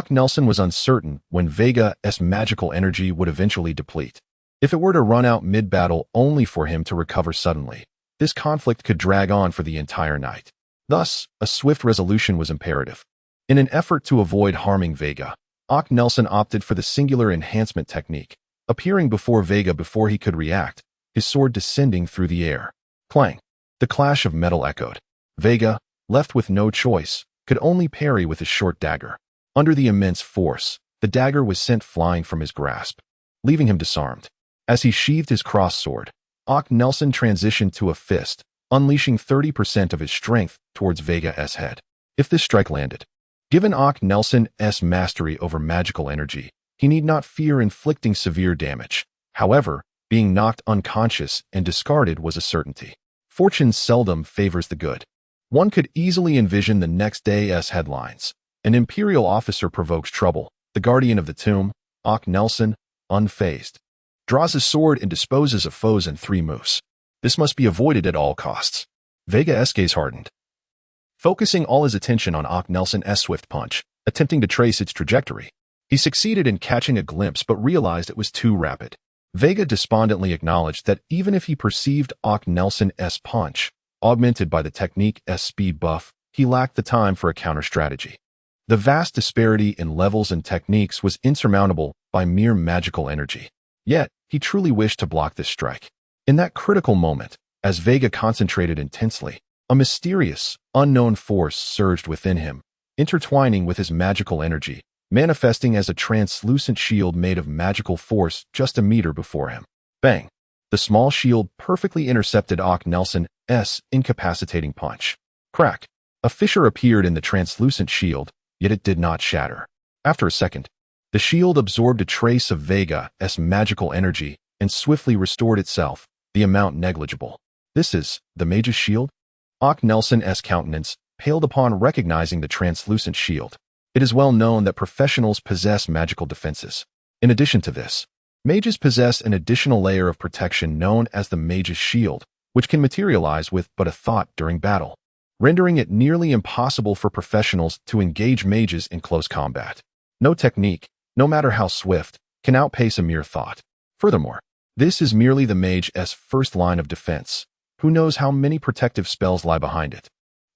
Nelson was uncertain when Veiga's magical energy would eventually deplete. If it were to run out mid-battle only for him to recover suddenly, this conflict could drag on for the entire night. Thus, a swift resolution was imperative. In an effort to avoid harming Veiga, Nelson opted for the singular enhancement technique, appearing before Veiga before he could react, his sword descending through the air. Clang! The clash of metal echoed. Veiga, left with no choice, could only parry with his short dagger. Under the immense force, the dagger was sent flying from his grasp, leaving him disarmed. As he sheathed his cross sword, Nelson transitioned to a fist, unleashing 30% of his strength towards Veiga's head. If this strike landed, given Nelson's mastery over magical energy, he need not fear inflicting severe damage. However, being knocked unconscious and discarded was a certainty. Fortune seldom favors the good. One could easily envision the next day's headlines. An imperial officer provokes trouble. The guardian of the tomb, Nelson, unfazed, draws his sword and disposes of foes in 3 moves. This must be avoided at all costs. Veiga's gaze hardened, focusing all his attention on Nelson's swift punch, attempting to trace its trajectory. He succeeded in catching a glimpse but realized it was too rapid. Veiga despondently acknowledged that even if he perceived Nelson's punch, augmented by the technique's speed buff, he lacked the time for a counter-strategy. The vast disparity in levels and techniques was insurmountable by mere magical energy. Yet, he truly wished to block this strike. In that critical moment, as Veiga concentrated intensely, a mysterious, unknown force surged within him, intertwining with his magical energy, manifesting as a translucent shield made of magical force just a meter before him. Bang! The small shield perfectly intercepted Nelson's incapacitating punch. Crack! A fissure appeared in the translucent shield, yet it did not shatter. After a second, the shield absorbed a trace of Veiga's magical energy and swiftly restored itself, the amount negligible. This is the mage's shield? Nelson's countenance paled upon recognizing the translucent shield. It is well known that professionals possess magical defenses. In addition to this, mages possess an additional layer of protection known as the mage's shield, which can materialize with but a thought during battle, rendering it nearly impossible for professionals to engage mages in close combat. No technique, no matter how swift, can outpace a mere thought. Furthermore, this is merely the mage's first line of defense. Who knows how many protective spells lie behind it?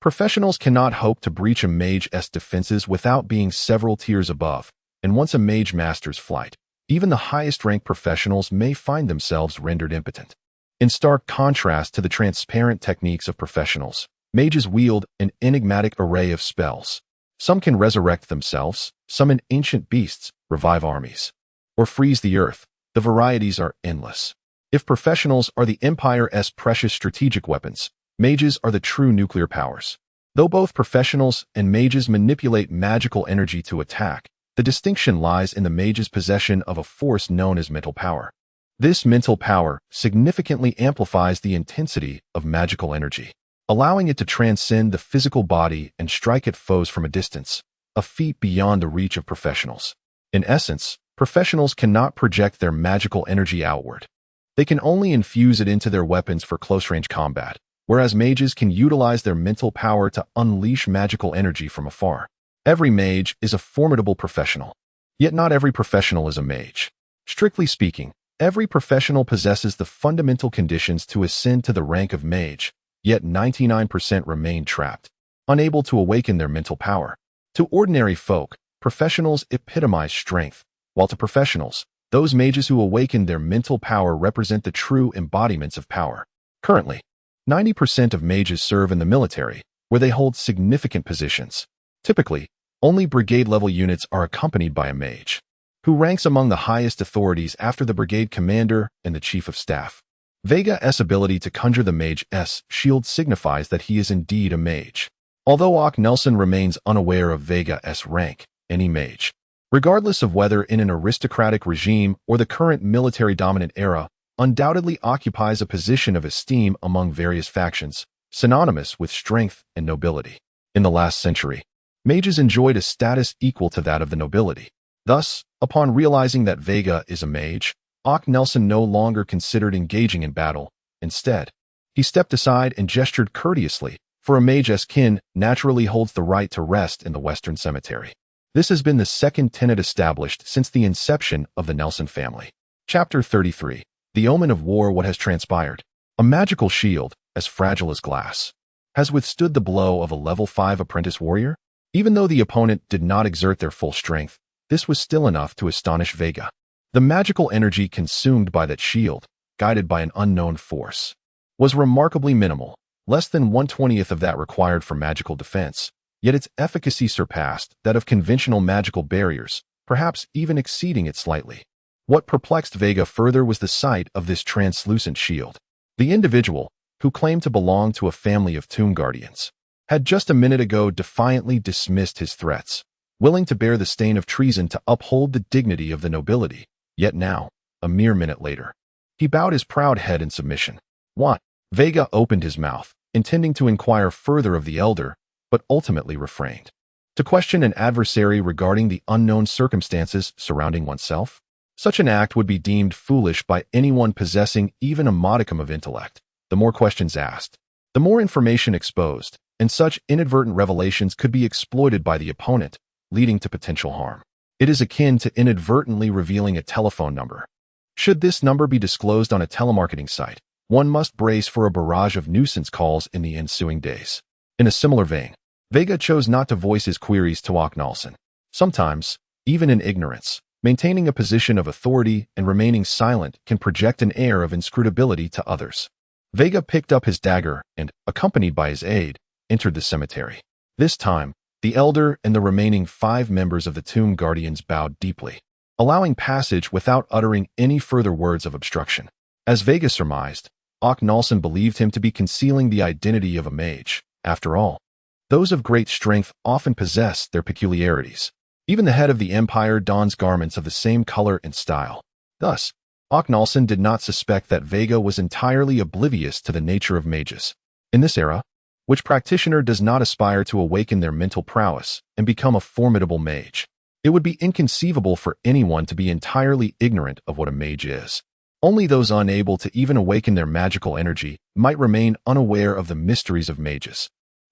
Professionals cannot hope to breach a mage's defenses without being several tiers above, and once a mage masters flight, even the highest-ranked professionals may find themselves rendered impotent. In stark contrast to the transparent techniques of professionals, mages wield an enigmatic array of spells. Some can resurrect themselves, summon ancient beasts, revive armies, or freeze the earth. The varieties are endless. If professionals are the Empire's precious strategic weapons, mages are the true nuclear powers. Though both professionals and mages manipulate magical energy to attack, the distinction lies in the mage's possession of a force known as mental power. This mental power significantly amplifies the intensity of magical energy, allowing it to transcend the physical body and strike at foes from a distance, a feat beyond the reach of professionals. In essence, professionals cannot project their magical energy outward. They can only infuse it into their weapons for close-range combat, whereas mages can utilize their mental power to unleash magical energy from afar. Every mage is a formidable professional, yet not every professional is a mage. Strictly speaking, every professional possesses the fundamental conditions to ascend to the rank of mage, yet 99% remain trapped, unable to awaken their mental power. To ordinary folk, professionals epitomize strength, while to professionals, those mages who awaken their mental power represent the true embodiments of power. Currently, 90% of mages serve in the military, where they hold significant positions. Typically, only brigade-level units are accompanied by a mage, who ranks among the highest authorities after the brigade commander and the chief of staff. Veiga's ability to conjure the mage's shield signifies that he is indeed a mage. Although Ock Nelson remains unaware of Veiga's rank, any mage, regardless of whether in an aristocratic regime or the current military-dominant era, undoubtedly occupies a position of esteem among various factions, synonymous with strength and nobility. In the last century, mages enjoyed a status equal to that of the nobility. Thus, upon realizing that Veiga is a mage, Ock Nelson no longer considered engaging in battle. Instead, he stepped aside and gestured courteously, for a mage's kin naturally holds the right to rest in the Western Cemetery. This has been the second tenet established since the inception of the Nelson family. Chapter 33. The Omen of War. What has transpired? A magical shield, as fragile as glass, has withstood the blow of a level 5 apprentice warrior? Even though the opponent did not exert their full strength, this was still enough to astonish Veiga. The magical energy consumed by that shield, guided by an unknown force, was remarkably minimal, less than 1/20th of that required for magical defense, yet its efficacy surpassed that of conventional magical barriers, perhaps even exceeding it slightly. What perplexed Veiga further was the sight of this translucent shield. The individual, who claimed to belong to a family of tomb guardians, had just a minute ago defiantly dismissed his threats, willing to bear the stain of treason to uphold the dignity of the nobility. Yet now, a mere minute later, he bowed his proud head in submission. What? Veiga opened his mouth, intending to inquire further of the elder, but ultimately refrained. To question an adversary regarding the unknown circumstances surrounding oneself? Such an act would be deemed foolish by anyone possessing even a modicum of intellect. The more questions asked, the more information exposed, and such inadvertent revelations could be exploited by the opponent, leading to potential harm. It is akin to inadvertently revealing a telephone number. Should this number be disclosed on a telemarketing site, one must brace for a barrage of nuisance calls in the ensuing days. In a similar vein, Veiga chose not to voice his queries to Ock Nelson. Sometimes, even in ignorance, maintaining a position of authority and remaining silent can project an air of inscrutability to others. Veiga picked up his dagger and, accompanied by his aide, entered the cemetery. This time, the elder and the remaining 5 members of the Tomb Guardians bowed deeply, allowing passage without uttering any further words of obstruction. As Veiga surmised, Ock Nelson believed him to be concealing the identity of a mage. After all, those of great strength often possess their peculiarities. Even the head of the Empire dons garments of the same color and style. Thus, Ock Nelson did not suspect that Veiga was entirely oblivious to the nature of mages. In this era, which practitioner does not aspire to awaken their mental prowess and become a formidable mage? It would be inconceivable for anyone to be entirely ignorant of what a mage is. Only those unable to even awaken their magical energy might remain unaware of the mysteries of mages.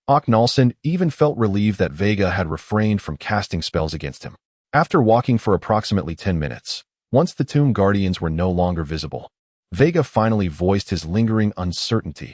Ock Nelson even felt relieved that Veiga had refrained from casting spells against him. After walking for approximately 10 minutes, once the Tomb Guardians were no longer visible, Veiga finally voiced his lingering uncertainty.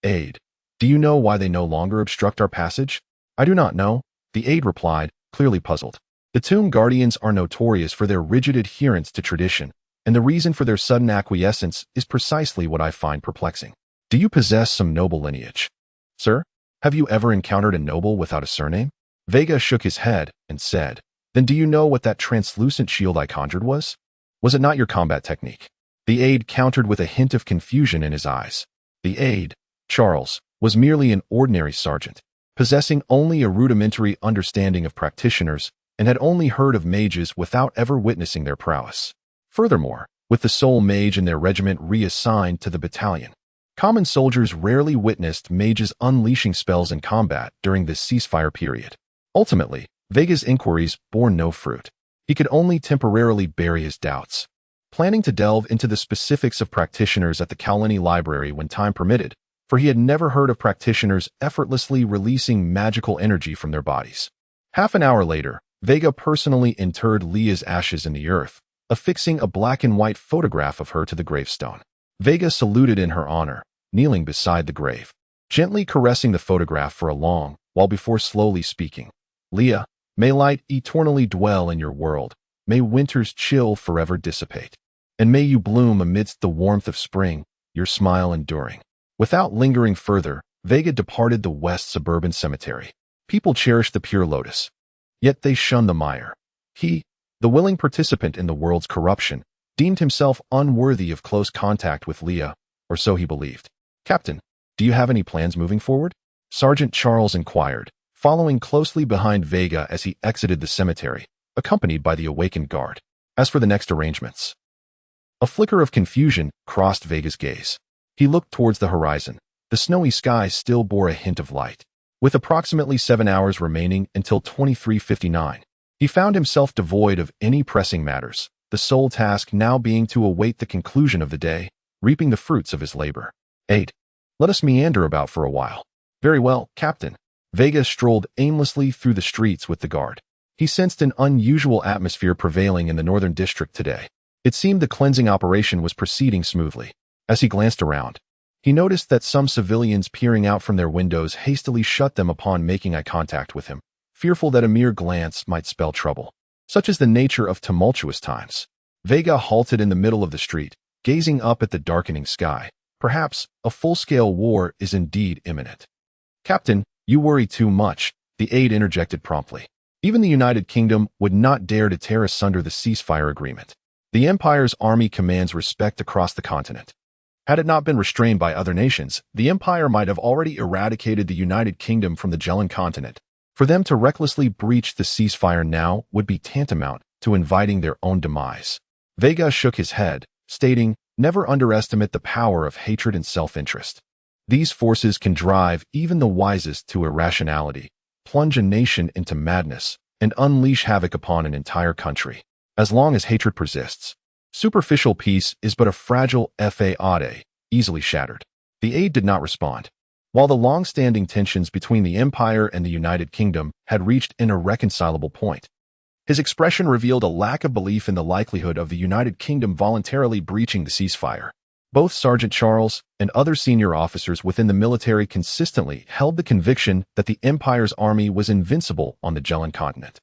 "Aide, do you know why they no longer obstruct our passage?" "I do not know," the aide replied, clearly puzzled. The Tomb Guardians are notorious for their rigid adherence to tradition, and the reason for their sudden acquiescence is precisely what I find perplexing. Do you possess some noble lineage? Sir, have you ever encountered a noble without a surname? Veiga shook his head and said, Then do you know what that translucent shield I conjured was? Was it not your combat technique? The aide countered with a hint of confusion in his eyes. The aide, Charles, was merely an ordinary sergeant, possessing only a rudimentary understanding of practitioners and had only heard of mages without ever witnessing their prowess. Furthermore, with the sole mage in their regiment reassigned to the battalion, common soldiers rarely witnessed mages unleashing spells in combat during this ceasefire period. Ultimately, Veiga's inquiries bore no fruit. He could only temporarily bury his doubts. Planning to delve into the specifics of practitioners at the Kalani Library when time permitted, for he had never heard of practitioners effortlessly releasing magical energy from their bodies. Half an hour later, Veiga personally interred Leah's ashes in the earth, affixing a black and white photograph of her to the gravestone. Veiga saluted in her honor, kneeling beside the grave, gently caressing the photograph for a long while before slowly speaking. Leah, may light eternally dwell in your world, may winter's chill forever dissipate, and may you bloom amidst the warmth of spring, your smile enduring. Without lingering further, Veiga departed the West Suburban Cemetery. People cherished the pure lotus, yet they shunned the mire. He, the willing participant in the world's corruption, deemed himself unworthy of close contact with Leah, or so he believed. Captain, do you have any plans moving forward? Sergeant Charles inquired, following closely behind Veiga as he exited the cemetery, accompanied by the awakened guard. As for the next arrangements, a flicker of confusion crossed Veiga's gaze. He looked towards the horizon. The snowy sky still bore a hint of light. With approximately 7 hours remaining until 23:59, he found himself devoid of any pressing matters, the sole task now being to await the conclusion of the day, reaping the fruits of his labor. 8. Let us meander about for a while. Very well, Captain. Veiga strolled aimlessly through the streets with the guard. He sensed an unusual atmosphere prevailing in the northern district today. It seemed the cleansing operation was proceeding smoothly. As he glanced around, he noticed that some civilians peering out from their windows hastily shut them upon making eye contact with him, fearful that a mere glance might spell trouble. Such is the nature of tumultuous times. Veiga halted in the middle of the street, gazing up at the darkening sky. Perhaps a full-scale war is indeed imminent. Captain, you worry too much, the aide interjected promptly. Even the United Kingdom would not dare to tear asunder the ceasefire agreement. The Empire's army commands respect across the continent. Had it not been restrained by other nations, the Empire might have already eradicated the United Kingdom from the Jellan continent. For them to recklessly breach the ceasefire now would be tantamount to inviting their own demise. Veiga shook his head, stating, Never underestimate the power of hatred and self-interest. These forces can drive even the wisest to irrationality, plunge a nation into madness, and unleash havoc upon an entire country. As long as hatred persists, superficial peace is but a fragile fade, easily shattered. The aide did not respond. While the long-standing tensions between the Empire and the United Kingdom had reached an irreconcilable point, his expression revealed a lack of belief in the likelihood of the United Kingdom voluntarily breaching the ceasefire. Both Sergeant Charles and other senior officers within the military consistently held the conviction that the Empire's army was invincible on the Jellan continent,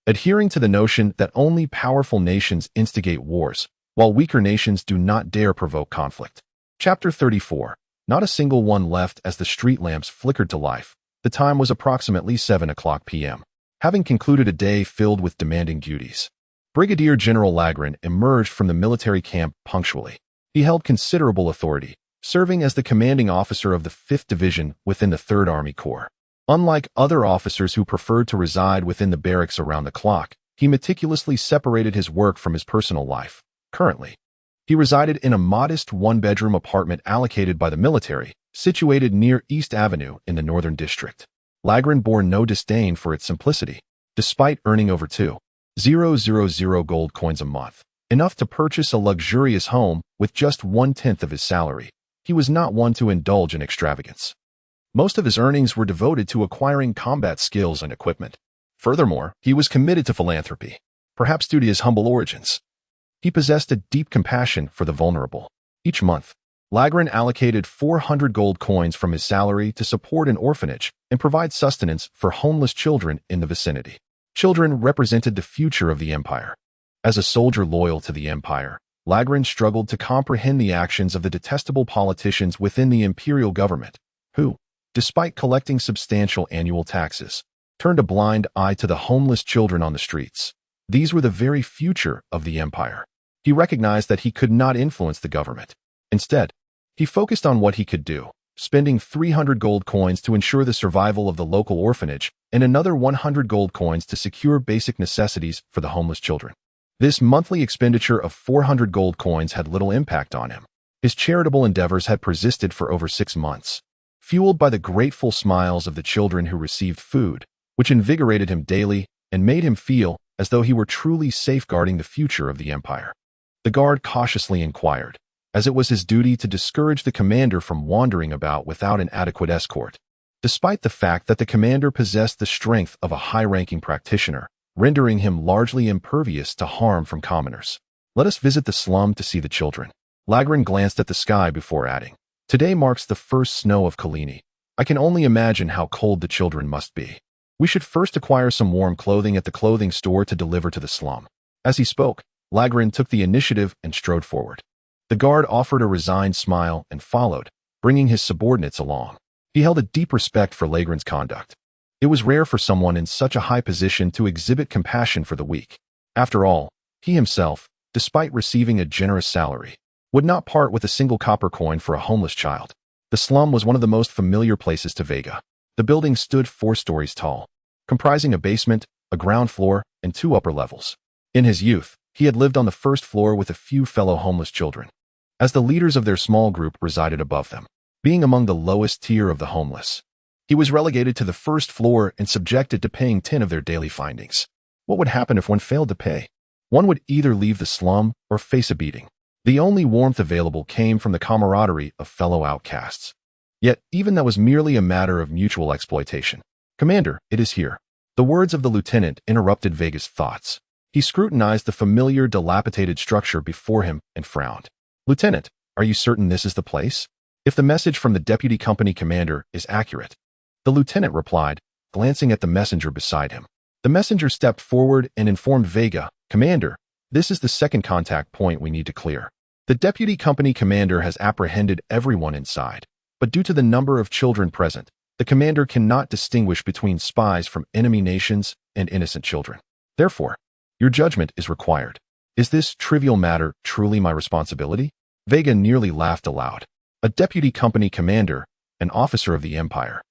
adhering to the notion that only powerful nations instigate wars, while weaker nations do not dare provoke conflict. Chapter 34. Not a single one left as the street lamps flickered to life. The time was approximately 7 o'clock p.m. Having concluded a day filled with demanding duties, Brigadier General Lagrin emerged from the military camp punctually. He held considerable authority, serving as the commanding officer of the 5th Division within the 3rd Army Corps. Unlike other officers who preferred to reside within the barracks around the clock, he meticulously separated his work from his personal life. Currently, he resided in a modest one-bedroom apartment allocated by the military, situated near East Avenue in the Northern District. Lagrin bore no disdain for its simplicity. Despite earning over 2,000 gold coins a month, enough to purchase a luxurious home with just 1/10 of his salary, he was not one to indulge in extravagance. Most of his earnings were devoted to acquiring combat skills and equipment. Furthermore, he was committed to philanthropy, perhaps due to his humble origins. He possessed a deep compassion for the vulnerable. Each month, Lagrin allocated 400 gold coins from his salary to support an orphanage and provide sustenance for homeless children in the vicinity. Children represented the future of the Empire. As a soldier loyal to the Empire, Lagrin struggled to comprehend the actions of the detestable politicians within the imperial government, who, despite collecting substantial annual taxes, turned a blind eye to the homeless children on the streets. These were the very future of the empire. He recognized that he could not influence the government. Instead, he focused on what he could do, spending 300 gold coins to ensure the survival of the local orphanage and another 100 gold coins to secure basic necessities for the homeless children. This monthly expenditure of 400 gold coins had little impact on him. His charitable endeavors had persisted for over 6 months, fueled by the grateful smiles of the children who received food, which invigorated him daily and made him feel as though he were truly safeguarding the future of the empire. The guard cautiously inquired, as it was his duty to discourage the commander from wandering about without an adequate escort. Despite the fact that the commander possessed the strength of a high-ranking practitioner, rendering him largely impervious to harm from commoners. Let us visit the slum to see the children. Lagrin glanced at the sky before adding, "Today marks the first snow of Kalini. I can only imagine how cold the children must be. We should first acquire some warm clothing at the clothing store to deliver to the slum." As he spoke, Lagrin took the initiative and strode forward. The guard offered a resigned smile and followed, bringing his subordinates along. He held a deep respect for Lagrin's conduct. It was rare for someone in such a high position to exhibit compassion for the weak. After all, he himself, despite receiving a generous salary, would not part with a single copper coin for a homeless child. The slum was one of the most familiar places to Veiga. The building stood 4 stories tall, comprising a basement, a ground floor, and 2 upper levels. In his youth, he had lived on the first floor with a few fellow homeless children, as the leaders of their small group resided above them. Being among the lowest tier of the homeless, he was relegated to the first floor and subjected to paying 10 of their daily findings. What would happen if one failed to pay? One would either leave the slum or face a beating. The only warmth available came from the camaraderie of fellow outcasts. Yet, even that was merely a matter of mutual exploitation. "Commander, it is here." The words of the lieutenant interrupted Veiga's thoughts. He scrutinized the familiar, dilapidated structure before him and frowned. "Lieutenant, are you certain this is the place? If the message from the deputy company commander is accurate." The lieutenant replied, glancing at the messenger beside him. The messenger stepped forward and informed Veiga, "Commander, this is the second contact point we need to clear. The deputy company commander has apprehended everyone inside, but due to the number of children present, the commander cannot distinguish between spies from enemy nations and innocent children. Therefore, your judgment is required. Is this trivial matter truly my responsibility?" Veiga nearly laughed aloud. A deputy company commander, an officer of the empire,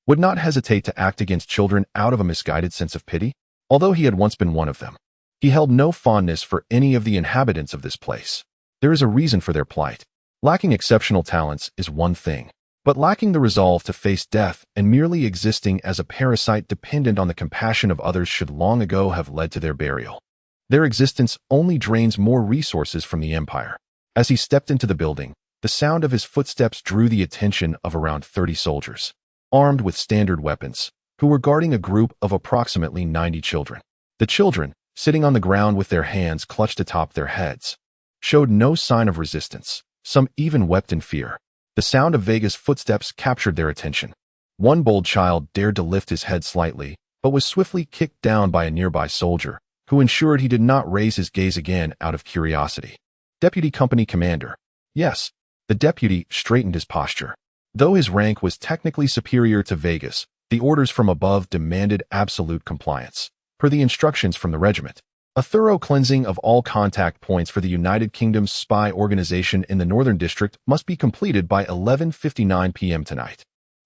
would not hesitate to act against children out of a misguided sense of pity. Although he had once been one of them, he held no fondness for any of the inhabitants of this place. There is a reason for their plight. Lacking exceptional talents is one thing, but lacking the resolve to face death and merely existing as a parasite dependent on the compassion of others should long ago have led to their burial. Their existence only drains more resources from the empire. As he stepped into the building, the sound of his footsteps drew the attention of around 30 soldiers, armed with standard weapons, who were guarding a group of approximately 90 children. The children, sitting on the ground with their hands clutched atop their heads, showed no sign of resistance. Some even wept in fear. The sound of Veiga's footsteps captured their attention. One bold child dared to lift his head slightly, but was swiftly kicked down by a nearby soldier, who ensured he did not raise his gaze again out of curiosity. "Deputy company commander." "Yes." The deputy straightened his posture. Though his rank was technically superior to Veiga's, the orders from above demanded absolute compliance. Per the instructions from the regiment, a thorough cleansing of all contact points for the United Kingdom's spy organization in the Northern District must be completed by 11:59 p.m. tonight.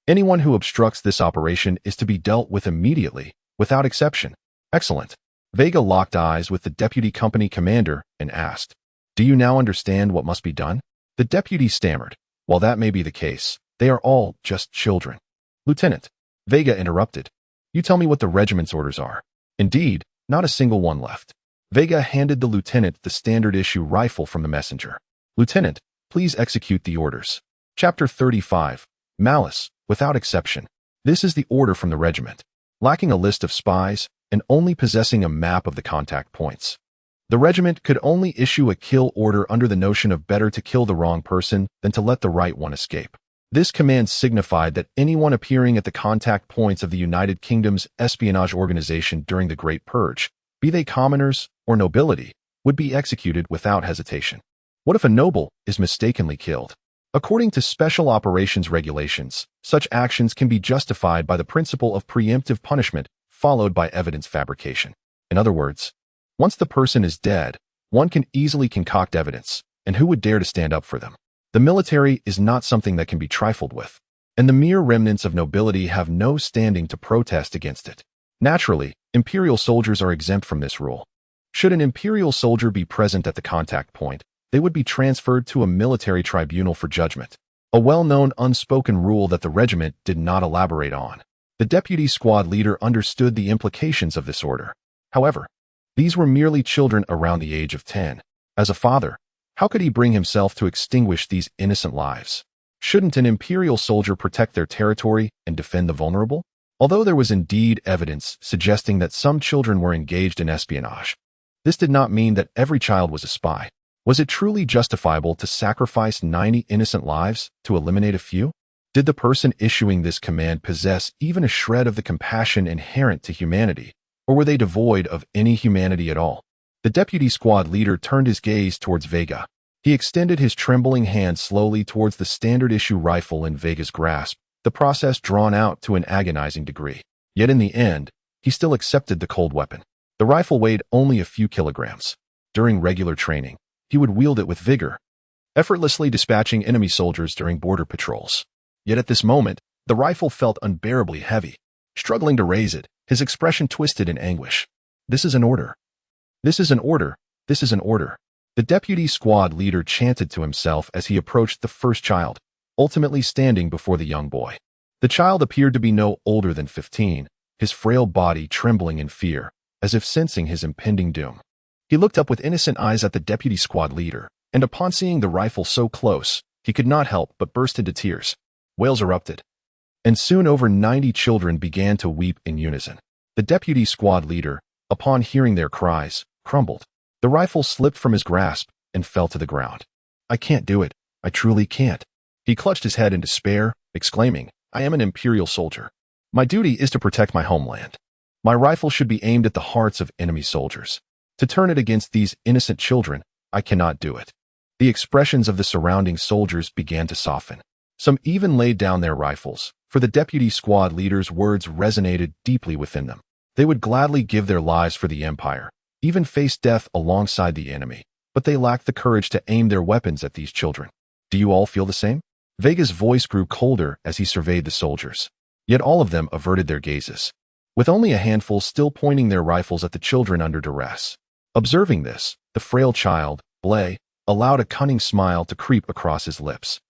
Anyone who obstructs this operation is to be dealt with immediately, without exception. "Excellent." Veiga locked eyes with the deputy company commander and asked, "Do you now understand what must be done?" The deputy stammered, "While that may be the case, they are all just children." "Lieutenant," Veiga interrupted, "you tell me what the regiment's orders are." Indeed, not a single one left. Veiga handed the lieutenant the standard-issue rifle from the messenger. "Lieutenant, please execute the orders." Chapter 35. Malice, without exception. This is the order from the regiment. Lacking a list of spies, and only possessing a map of the contact points, the regiment could only issue a kill order under the notion of better to kill the wrong person than to let the right one escape. This command signified that anyone appearing at the contact points of the United Kingdom's espionage organization during the Great Purge, be they commoners or nobility, would be executed without hesitation. What if a noble is mistakenly killed? According to special operations regulations, such actions can be justified by the principle of preemptive punishment followed by evidence fabrication. In other words, once the person is dead, one can easily concoct evidence, and who would dare to stand up for them? The military is not something that can be trifled with, and the mere remnants of nobility have no standing to protest against it. Naturally, imperial soldiers are exempt from this rule. Should an imperial soldier be present at the contact point, they would be transferred to a military tribunal for judgment, a well-known unspoken rule that the regiment did not elaborate on. The deputy squad leader understood the implications of this order. However, these were merely children around the age of 10. As a father, how could he bring himself to extinguish these innocent lives? Shouldn't an imperial soldier protect their territory and defend the vulnerable? Although there was indeed evidence suggesting that some children were engaged in espionage, this did not mean that every child was a spy. Was it truly justifiable to sacrifice 90 innocent lives to eliminate a few? Did the person issuing this command possess even a shred of the compassion inherent to humanity, or were they devoid of any humanity at all? The deputy squad leader turned his gaze towards Veiga. He extended his trembling hand slowly towards the standard-issue rifle in Veiga's grasp, the process drawn out to an agonizing degree. Yet in the end, he still accepted the cold weapon. The rifle weighed only a few kilograms. During regular training, he would wield it with vigor, effortlessly dispatching enemy soldiers during border patrols. Yet at this moment, the rifle felt unbearably heavy. Struggling to raise it, his expression twisted in anguish. This is an order. This is an order. This is an order. The deputy squad leader chanted to himself as he approached the first child, ultimately standing before the young boy. The child appeared to be no older than 15, his frail body trembling in fear, as if sensing his impending doom. He looked up with innocent eyes at the deputy squad leader, and upon seeing the rifle so close, he could not help but burst into tears. Wails erupted, and soon over 90 children began to weep in unison. The deputy squad leader, upon hearing their cries, crumbled. The rifle slipped from his grasp and fell to the ground. I can't do it. I truly can't. He clutched his head in despair, exclaiming, I am an imperial soldier. My duty is to protect my homeland. My rifle should be aimed at the hearts of enemy soldiers. To turn it against these innocent children, I cannot do it. The expressions of the surrounding soldiers began to soften. Some even laid down their rifles, for the deputy squad leader's words resonated deeply within them. They would gladly give their lives for the empire, even face death alongside the enemy, but they lacked the courage to aim their weapons at these children. Do you all feel the same? Veiga's voice grew colder as he surveyed the soldiers. Yet all of them averted their gazes, with only a handful still pointing their rifles at the children under duress. Observing this, the frail child, Blay, allowed a cunning smile to creep across his lips.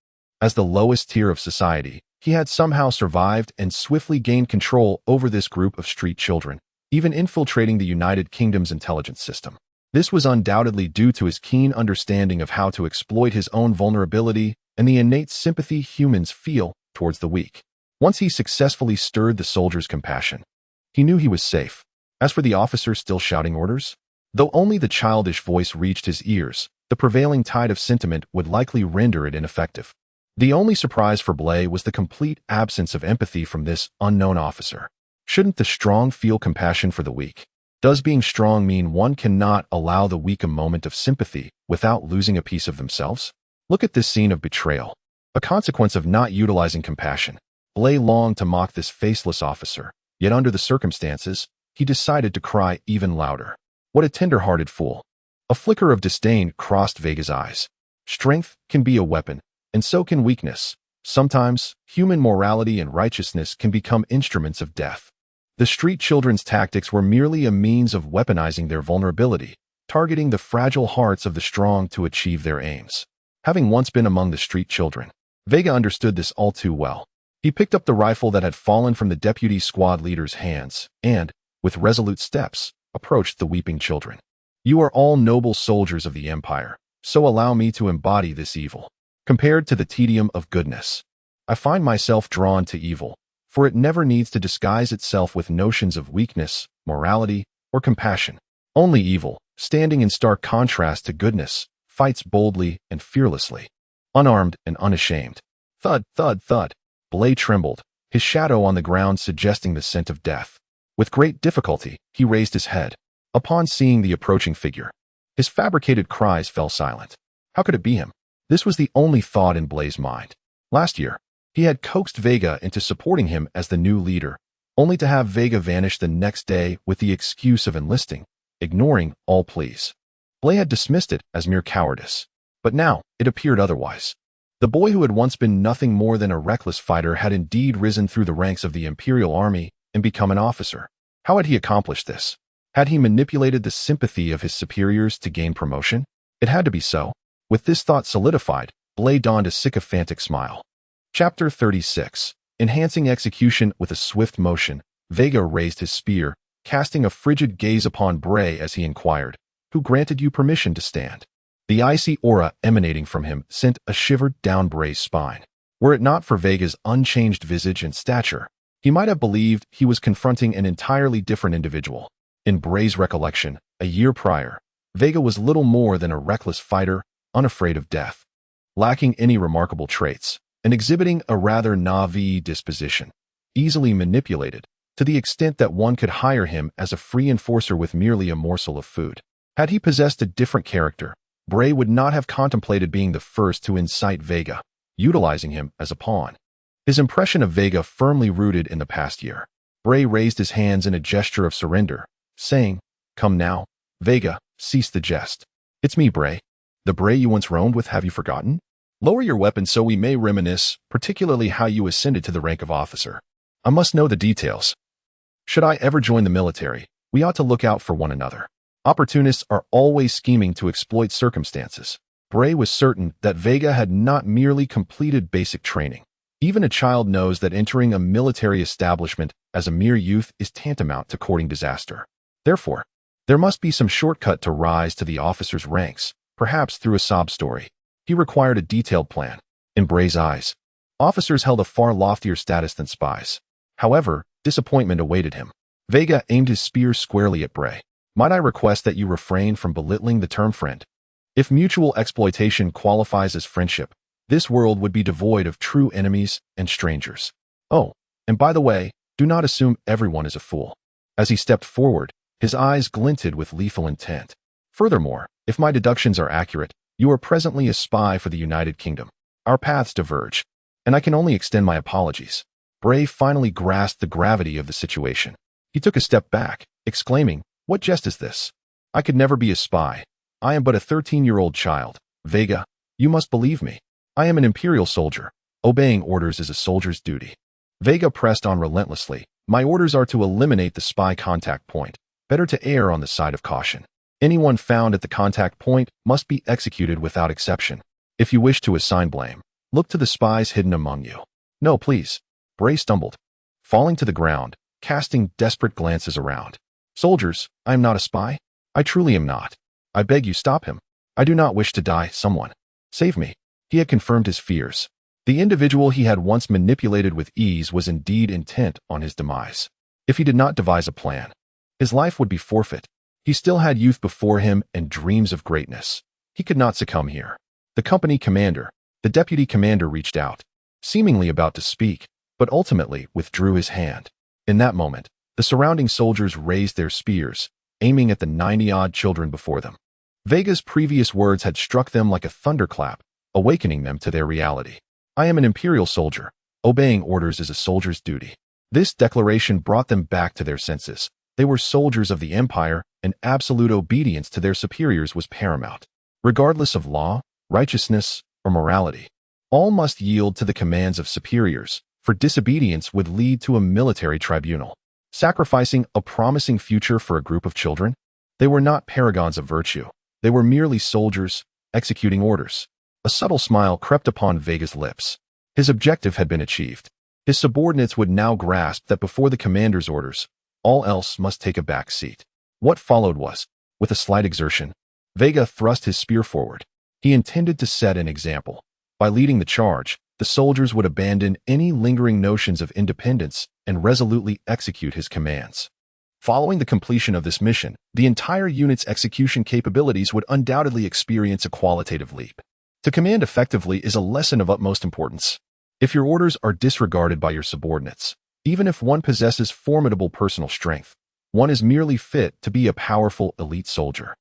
As the lowest tier of society, he had somehow survived and swiftly gained control over this group of street children, even infiltrating the United Kingdom's intelligence system. This was undoubtedly due to his keen understanding of how to exploit his own vulnerability and the innate sympathy humans feel towards the weak. Once he successfully stirred the soldiers' compassion, he knew he was safe. As for the officer still shouting orders, though only the childish voice reached his ears, the prevailing tide of sentiment would likely render it ineffective. The only surprise for Blay was the complete absence of empathy from this unknown officer. Shouldn't the strong feel compassion for the weak? Does being strong mean one cannot allow the weak a moment of sympathy without losing a piece of themselves? Look at this scene of betrayal, a consequence of not utilizing compassion. Blay longed to mock this faceless officer, yet under the circumstances, he decided to cry even louder. What a tender-hearted fool. A flicker of disdain crossed Veiga's eyes. Strength can be a weapon, and so can weakness. Sometimes, human morality and righteousness can become instruments of death. The street children's tactics were merely a means of weaponizing their vulnerability, targeting the fragile hearts of the strong to achieve their aims. Having once been among the street children, Veiga understood this all too well. He picked up the rifle that had fallen from the deputy squad leader's hands and, with resolute steps, approached the weeping children. You are all noble soldiers of the Empire, so allow me to embody this evil. Compared to the tedium of goodness, I find myself drawn to evil, for it never needs to disguise itself with notions of weakness, morality, or compassion. Only evil, standing in stark contrast to goodness, fights boldly and fearlessly, unarmed and unashamed. Thud, thud, thud. Blay trembled, his shadow on the ground suggesting the scent of death. With great difficulty, he raised his head. Upon seeing the approaching figure, his fabricated cries fell silent. How could it be him? This was the only thought in Blaze's mind. Last year, he had coaxed Veiga into supporting him as the new leader, only to have Veiga vanish the next day with the excuse of enlisting, ignoring all pleas. Blaze had dismissed it as mere cowardice, but now it appeared otherwise. The boy who had once been nothing more than a reckless fighter had indeed risen through the ranks of the Imperial Army and become an officer. How had he accomplished this? Had he manipulated the sympathy of his superiors to gain promotion? It had to be so. With this thought solidified, Blaze donned a sycophantic smile. Chapter 36. Enhancing execution with a swift motion, Veiga raised his spear, casting a frigid gaze upon Bray as he inquired, "Who granted you permission to stand?" The icy aura emanating from him sent a shiver down Bray's spine. Were it not for Veiga's unchanged visage and stature, he might have believed he was confronting an entirely different individual. In Bray's recollection, a year prior, Veiga was little more than a reckless fighter, unafraid of death, lacking any remarkable traits, and exhibiting a rather naive disposition, easily manipulated, to the extent that one could hire him as a free enforcer with merely a morsel of food. Had he possessed a different character, Bray would not have contemplated being the first to incite Veiga, utilizing him as a pawn. His impression of Veiga firmly rooted in the past year. Bray raised his hands in a gesture of surrender, saying, "Come now, Veiga, cease the jest. It's me, Bray. The Bray you once roamed with, have you forgotten? Lower your weapon so we may reminisce, particularly how you ascended to the rank of officer. I must know the details. Should I ever join the military, we ought to look out for one another. Opportunists are always scheming to exploit circumstances." Bray was certain that Veiga had not merely completed basic training. Even a child knows that entering a military establishment as a mere youth is tantamount to courting disaster. Therefore, there must be some shortcut to rise to the officer's ranks, perhaps through a sob story. He required a detailed plan. In Bray's eyes, officers held a far loftier status than spies. However, disappointment awaited him. Veiga aimed his spear squarely at Bray. "Might I request that you refrain from belittling the term friend? If mutual exploitation qualifies as friendship, this world would be devoid of true enemies and strangers. Oh, and by the way, do not assume everyone is a fool." As he stepped forward, his eyes glinted with lethal intent. "Furthermore, if my deductions are accurate, you are presently a spy for the United Kingdom. Our paths diverge, and I can only extend my apologies." Bray finally grasped the gravity of the situation. He took a step back, exclaiming, "What jest is this? I could never be a spy. I am but a 13-year-old child. Veiga, you must believe me. I am an Imperial soldier. Obeying orders is a soldier's duty." Veiga pressed on relentlessly. "My orders are to eliminate the spy contact point. Better to err on the side of caution. Anyone found at the contact point must be executed without exception. If you wish to assign blame, look to the spies hidden among you." "No, please." Bray stumbled, falling to the ground, casting desperate glances around. "Soldiers, I am not a spy. I truly am not. I beg you, stop him. I do not wish to die. Someone save me." He had confirmed his fears. The individual he had once manipulated with ease was indeed intent on his demise. If he did not devise a plan, his life would be forfeit. He still had youth before him and dreams of greatness. He could not succumb here. The company commander, the deputy commander, reached out, seemingly about to speak, but ultimately withdrew his hand. In that moment, the surrounding soldiers raised their spears, aiming at the 90-odd children before them. Veiga's previous words had struck them like a thunderclap, awakening them to their reality. "I am an Imperial soldier. Obeying orders is a soldier's duty." This declaration brought them back to their senses. They were soldiers of the Empire, and absolute obedience to their superiors was paramount. Regardless of law, righteousness, or morality, all must yield to the commands of superiors, for disobedience would lead to a military tribunal. Sacrificing a promising future for a group of children? They were not paragons of virtue. They were merely soldiers, executing orders. A subtle smile crept upon Veiga's lips. His objective had been achieved. His subordinates would now grasp that before the commander's orders, all else must take a back seat. What followed was, with a slight exertion, Veiga thrust his spear forward. He intended to set an example. By leading the charge, the soldiers would abandon any lingering notions of independence and resolutely execute his commands. Following the completion of this mission, the entire unit's execution capabilities would undoubtedly experience a qualitative leap. To command effectively is a lesson of utmost importance. If your orders are disregarded by your subordinates, even if one possesses formidable personal strength, one is merely fit to be a powerful elite soldier,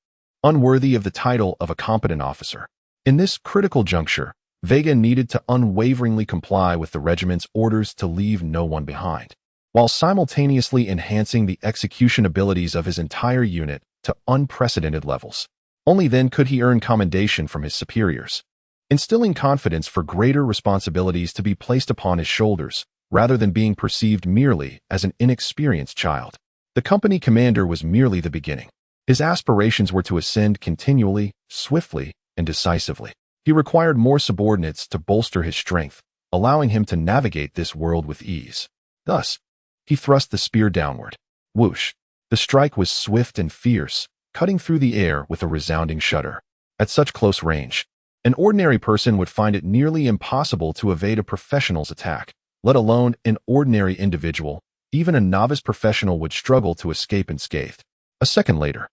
unworthy of the title of a competent officer. In this critical juncture, Veiga needed to unwaveringly comply with the regiment's orders to leave no one behind, while simultaneously enhancing the execution abilities of his entire unit to unprecedented levels. Only then could he earn commendation from his superiors, instilling confidence for greater responsibilities to be placed upon his shoulders, rather than being perceived merely as an inexperienced child. The company commander was merely the beginning. His aspirations were to ascend continually, swiftly, and decisively. He required more subordinates to bolster his strength, allowing him to navigate this world with ease. Thus, he thrust the spear downward. Whoosh! The strike was swift and fierce, cutting through the air with a resounding shudder. At such close range, an ordinary person would find it nearly impossible to evade a professional's attack, let alone an ordinary individual. Even a novice professional would struggle to escape unscathed. A second later,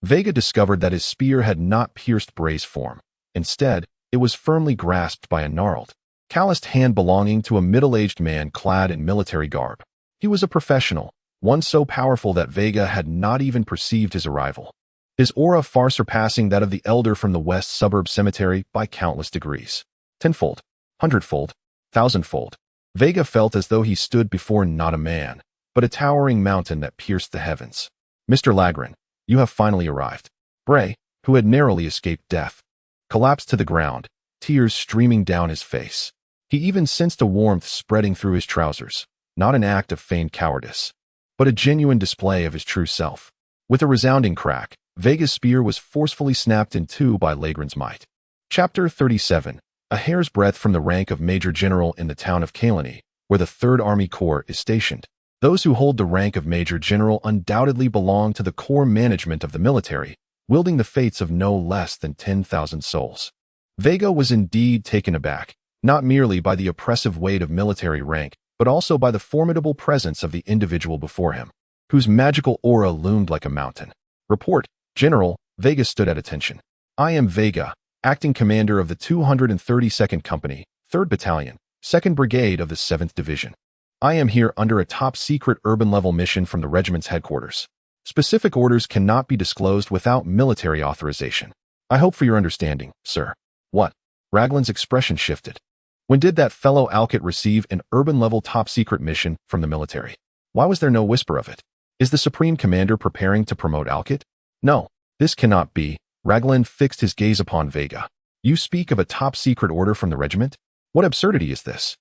Veiga discovered that his spear had not pierced Bray's form. Instead, it was firmly grasped by a gnarled, calloused hand belonging to a middle-aged man clad in military garb. He was a professional, one so powerful that Veiga had not even perceived his arrival, his aura far surpassing that of the elder from the west suburb cemetery by countless degrees. Tenfold, hundredfold, thousandfold. Veiga felt as though he stood before not a man, but a towering mountain that pierced the heavens. Mr. Lagran, you have finally arrived. Bray, who had narrowly escaped death, collapsed to the ground, tears streaming down his face. He even sensed a warmth spreading through his trousers, not an act of feigned cowardice, but a genuine display of his true self. With a resounding crack, Veiga's spear was forcefully snapped in two by Lagran's might. Chapter 37. A hair's breadth from the rank of Major General in the town of Kalani, where the 3rd Army Corps is stationed. Those who hold the rank of Major General undoubtedly belong to the core management of the military, wielding the fates of no less than 10,000 souls. Veiga was indeed taken aback, not merely by the oppressive weight of military rank, but also by the formidable presence of the individual before him, whose magical aura loomed like a mountain. Report, General. Veiga stood at attention. I am Veiga, acting commander of the 232nd Company, 3rd Battalion, 2nd Brigade of the 7th Division. I am here under a top-secret urban-level mission from the regiment's headquarters. Specific orders cannot be disclosed without military authorization. I hope for your understanding, sir. What? Raglan's expression shifted. When did that fellow Alkit receive an urban-level top-secret mission from the military? Why was there no whisper of it? Is the Supreme Commander preparing to promote Alkit? No, this cannot be. Raglan fixed his gaze upon Veiga. You speak of a top-secret order from the regiment? What absurdity is this?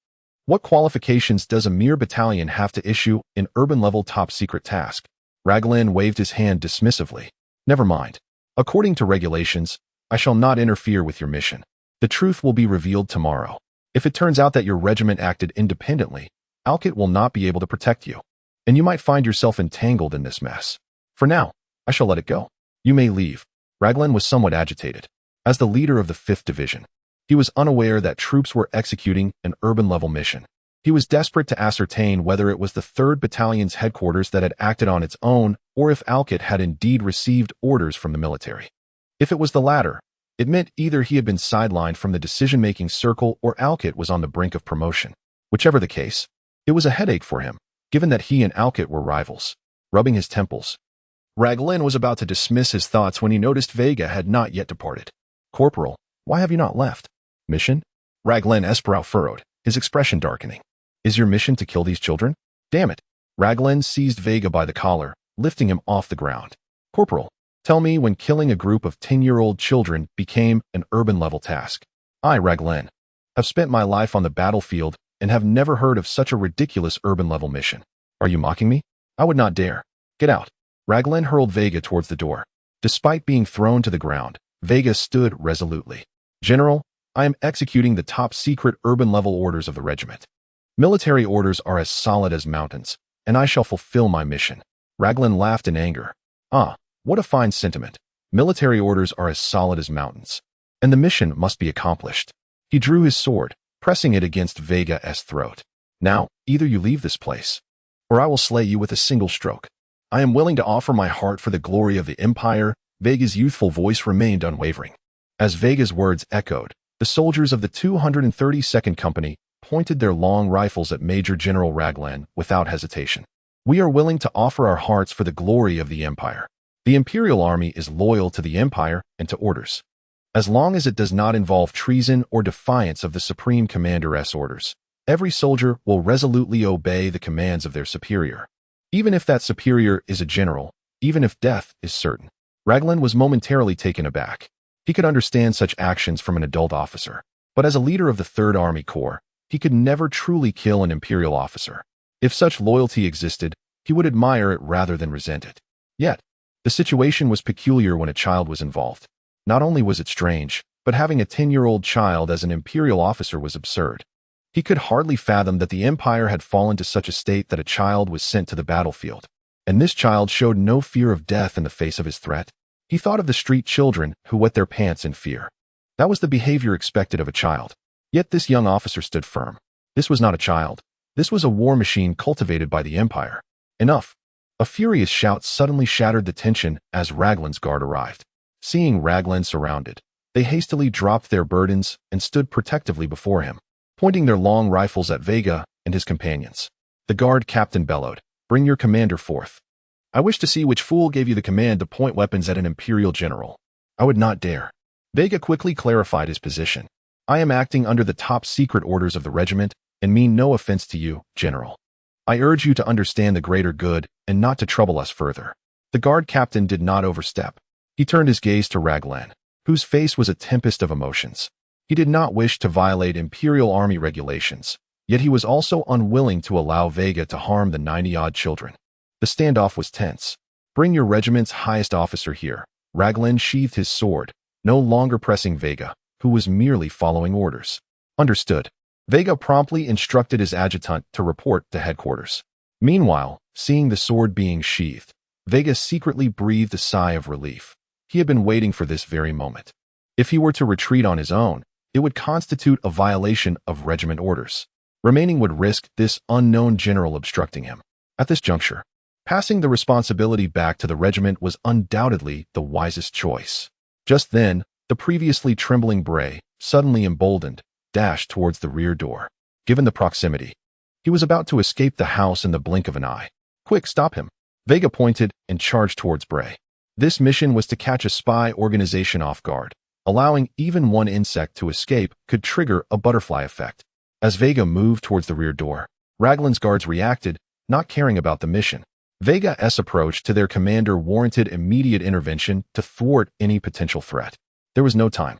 What qualifications does a mere battalion have to issue an urban-level top-secret task? Raglan waved his hand dismissively. Never mind. According to regulations, I shall not interfere with your mission. The truth will be revealed tomorrow. If it turns out that your regiment acted independently, Alkit will not be able to protect you, and you might find yourself entangled in this mess. For now, I shall let it go. You may leave. Raglan was somewhat agitated. As the leader of the 5th Division, he was unaware that troops were executing an urban-level mission. He was desperate to ascertain whether it was the 3rd Battalion's headquarters that had acted on its own, or if Alkit had indeed received orders from the military. If it was the latter, it meant either he had been sidelined from the decision-making circle or Alkit was on the brink of promotion. Whichever the case, it was a headache for him, given that he and Alkit were rivals. Rubbing his temples, Raglan was about to dismiss his thoughts when he noticed Veiga had not yet departed. Corporal, why have you not left? Mission? Raglan's brow furrowed, his expression darkening. Is your mission to kill these children? Damn it. Raglan seized Veiga by the collar, lifting him off the ground. Corporal, tell me when killing a group of 10-year-old children became an urban-level task. I, Raglan, have spent my life on the battlefield and have never heard of such a ridiculous urban-level mission. Are you mocking me? I would not dare. Get out. Raglan hurled Veiga towards the door. Despite being thrown to the ground, Veiga stood resolutely. General, I am executing the top-secret urban-level orders of the regiment. Military orders are as solid as mountains, and I shall fulfill my mission. Raglan laughed in anger. Ah, what a fine sentiment. Military orders are as solid as mountains, and the mission must be accomplished. He drew his sword, pressing it against Veiga's throat. Now, either you leave this place, or I will slay you with a single stroke. I am willing to offer my heart for the glory of the Empire. Veiga's youthful voice remained unwavering. As Veiga's words echoed, the soldiers of the 232nd Company pointed their long rifles at Major General Raglan without hesitation. We are willing to offer our hearts for the glory of the Empire. The Imperial Army is loyal to the Empire and to orders. As long as it does not involve treason or defiance of the Supreme Commander's orders, every soldier will resolutely obey the commands of their superior. Even if that superior is a general, even if death is certain. Raglan was momentarily taken aback. He could understand such actions from an adult officer, but as a leader of the Third Army Corps, he could never truly kill an imperial officer. If such loyalty existed, he would admire it rather than resent it. Yet, the situation was peculiar when a child was involved. Not only was it strange, but having a 10-year-old child as an imperial officer was absurd. He could hardly fathom that the empire had fallen to such a state that a child was sent to the battlefield. And this child showed no fear of death in the face of his threat. He thought of the street children who wet their pants in fear. That was the behavior expected of a child. Yet this young officer stood firm. This was not a child. This was a war machine cultivated by the empire. Enough. A furious shout suddenly shattered the tension as Raglan's guard arrived. Seeing Raglan surrounded, they hastily dropped their burdens and stood protectively before him, pointing their long rifles at Veiga and his companions. The guard captain bellowed, "Bring your commander forth. I wish to see which fool gave you the command to point weapons at an imperial general." "I would not dare." Veiga quickly clarified his position. "I am acting under the top secret orders of the regiment and mean no offense to you, General. I urge you to understand the greater good and not to trouble us further." The guard captain did not overstep. He turned his gaze to Raglan, whose face was a tempest of emotions. He did not wish to violate Imperial Army regulations, yet he was also unwilling to allow Veiga to harm the 90-odd children. The standoff was tense. "Bring your regiment's highest officer here." Raglan sheathed his sword, no longer pressing Veiga, who was merely following orders. "Understood." Veiga promptly instructed his adjutant to report to headquarters. Meanwhile, seeing the sword being sheathed, Veiga secretly breathed a sigh of relief. He had been waiting for this very moment. If he were to retreat on his own, it would constitute a violation of regiment orders. Remaining would risk this unknown general obstructing him. At this juncture, passing the responsibility back to the regiment was undoubtedly the wisest choice. Just then, the previously trembling Bray, suddenly emboldened, dashed towards the rear door. Given the proximity, he was about to escape the house in the blink of an eye. "Quick, stop him!" Veiga pointed and charged towards Bray. This mission was to catch a spy organization off guard. Allowing even one insect to escape could trigger a butterfly effect. As Veiga moved towards the rear door, Raglan's guards reacted, not caring about the mission. Veiga's approach to their commander warranted immediate intervention to thwart any potential threat. There was no time.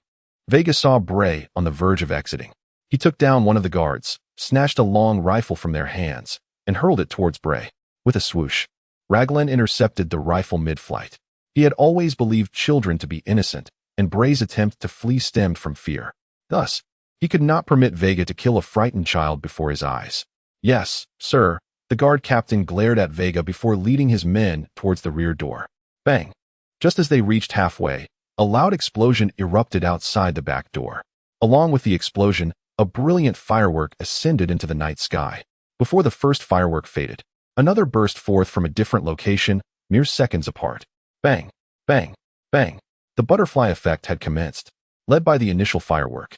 Veiga saw Bray on the verge of exiting. He took down one of the guards, snatched a long rifle from their hands, and hurled it towards Bray. With a swoosh, Raglan intercepted the rifle mid-flight. He had always believed children to be innocent, and Bray's attempt to flee stemmed from fear. Thus, he could not permit Veiga to kill a frightened child before his eyes. "Yes, sir." The guard captain glared at Veiga before leading his men towards the rear door. Bang! Just as they reached halfway, a loud explosion erupted outside the back door. Along with the explosion, a brilliant firework ascended into the night sky. Before the first firework faded, another burst forth from a different location, mere seconds apart. Bang! Bang! Bang! The butterfly effect had commenced. Led by the initial firework,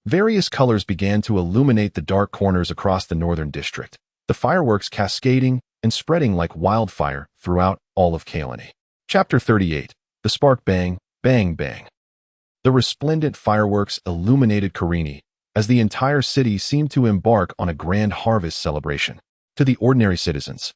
various colors began to illuminate the dark corners across the northern district, the fireworks cascading and spreading like wildfire throughout all of Kalani. Chapter 38. The Spark Bang, Bang Bang. The resplendent fireworks illuminated Karini, as the entire city seemed to embark on a grand harvest celebration. To the ordinary citizens,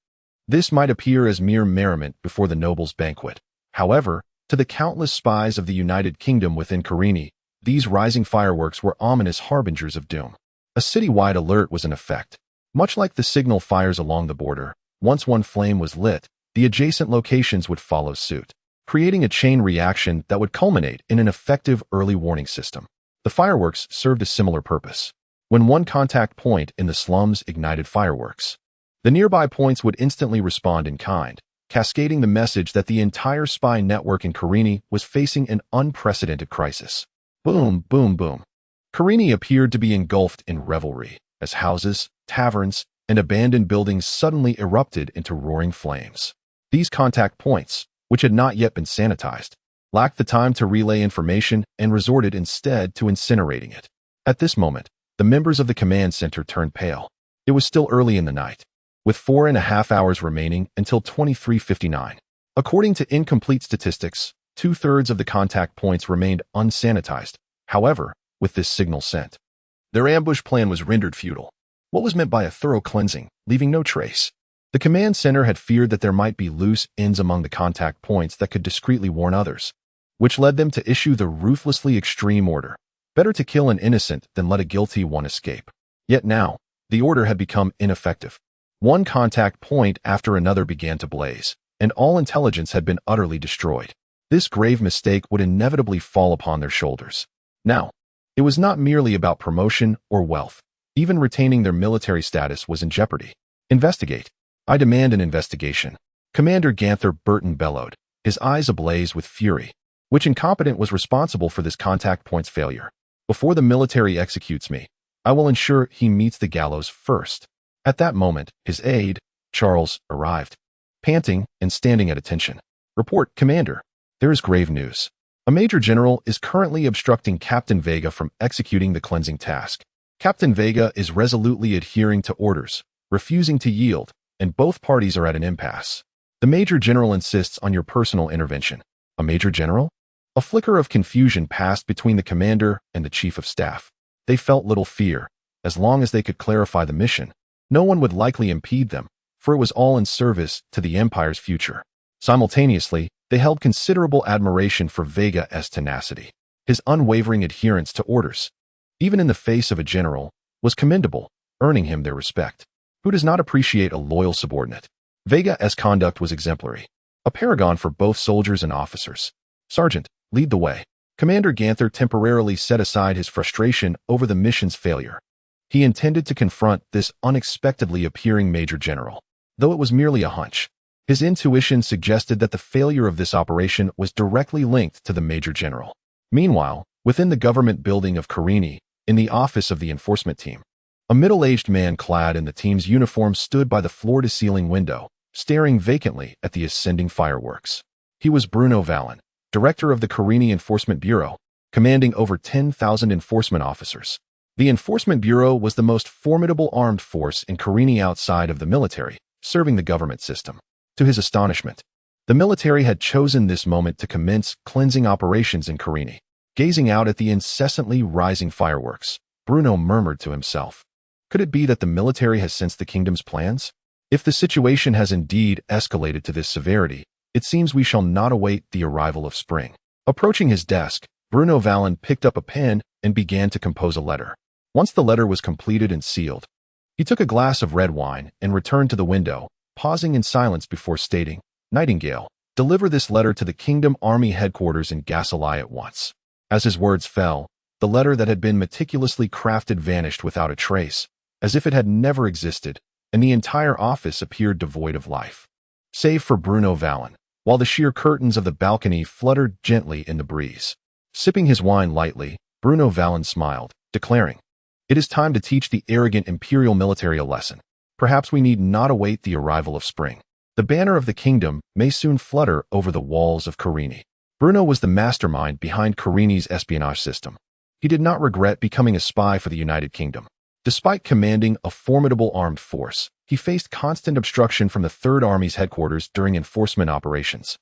this might appear as mere merriment before the nobles' banquet. However, to the countless spies of the United Kingdom within Karini, these rising fireworks were ominous harbingers of doom. A city-wide alert was in effect. Much like the signal fires along the border, once one flame was lit, the adjacent locations would follow suit, creating a chain reaction that would culminate in an effective early warning system. The fireworks served a similar purpose. When one contact point in the slums ignited fireworks, the nearby points would instantly respond in kind, cascading the message that the entire spy network in Karini was facing an unprecedented crisis. Boom, boom, boom. Karini appeared to be engulfed in revelry, as houses, taverns, and abandoned buildings suddenly erupted into roaring flames. These contact points, which had not yet been sanitized, lacked the time to relay information and resorted instead to incinerating it. At this moment, the members of the command center turned pale. It was still early in the night, with 4.5 hours remaining until 23:59. According to incomplete statistics, 2/3 of the contact points remained unsanitized, however, with this signal sent. Their ambush plan was rendered futile. What was meant by a thorough cleansing, leaving no trace? The command center had feared that there might be loose ends among the contact points that could discreetly warn others, which led them to issue the ruthlessly extreme order. Better to kill an innocent than let a guilty one escape. Yet now, the order had become ineffective. One contact point after another began to blaze, and all intelligence had been utterly destroyed. This grave mistake would inevitably fall upon their shoulders. Now, it was not merely about promotion or wealth. Even retaining their military status was in jeopardy. Investigate. I demand an investigation. Commander Ganther Burton bellowed, his eyes ablaze with fury. Which incompetent was responsible for this contact point's failure? Before the military executes me, I will ensure he meets the gallows first. At that moment, his aide, Charles, arrived, panting and standing at attention. Report, Commander. There is grave news. A major general is currently obstructing Captain Veiga from executing the cleansing task. Captain Veiga is resolutely adhering to orders, refusing to yield, and both parties are at an impasse. The major general insists on your personal intervention. A major general? A flicker of confusion passed between the commander and the chief of staff. They felt little fear. As long as they could clarify the mission, no one would likely impede them, for it was all in service to the Empire's future. Simultaneously, they held considerable admiration for Veiga's tenacity. His unwavering adherence to orders, even in the face of a general, was commendable, earning him their respect. Who does not appreciate a loyal subordinate? Veiga's conduct was exemplary, a paragon for both soldiers and officers. Sergeant, lead the way. Commander Ganther temporarily set aside his frustration over the mission's failure. He intended to confront this unexpectedly appearing major general, though it was merely a hunch. His intuition suggested that the failure of this operation was directly linked to the major general. Meanwhile, within the government building of Carini, in the office of the enforcement team, a middle-aged man clad in the team's uniform stood by the floor-to-ceiling window, staring vacantly at the ascending fireworks. He was Bruno Vallon, director of the Carini Enforcement Bureau, commanding over 10,000 enforcement officers. The Enforcement Bureau was the most formidable armed force in Carini outside of the military, serving the government system. To his astonishment, the military had chosen this moment to commence cleansing operations in Carini. Gazing out at the incessantly rising fireworks, Bruno murmured to himself, could it be that the military has sensed the kingdom's plans? If the situation has indeed escalated to this severity, it seems we shall not await the arrival of spring. Approaching his desk, Bruno Vallon picked up a pen and began to compose a letter. Once the letter was completed and sealed, he took a glass of red wine and returned to the window, pausing in silence before stating, Nightingale, deliver this letter to the Kingdom Army headquarters in Gasalai at once. As his words fell, the letter that had been meticulously crafted vanished without a trace, as if it had never existed, and the entire office appeared devoid of life. Save for Bruno Vallon, while the sheer curtains of the balcony fluttered gently in the breeze. Sipping his wine lightly, Bruno Vallon smiled, declaring, it is time to teach the arrogant imperial military a lesson. Perhaps we need not await the arrival of spring. The banner of the kingdom may soon flutter over the walls of Carini. Bruno was the mastermind behind Carini's espionage system. He did not regret becoming a spy for the United Kingdom. Despite commanding a formidable armed force, he faced constant obstruction from the Third Army's headquarters during enforcement operations.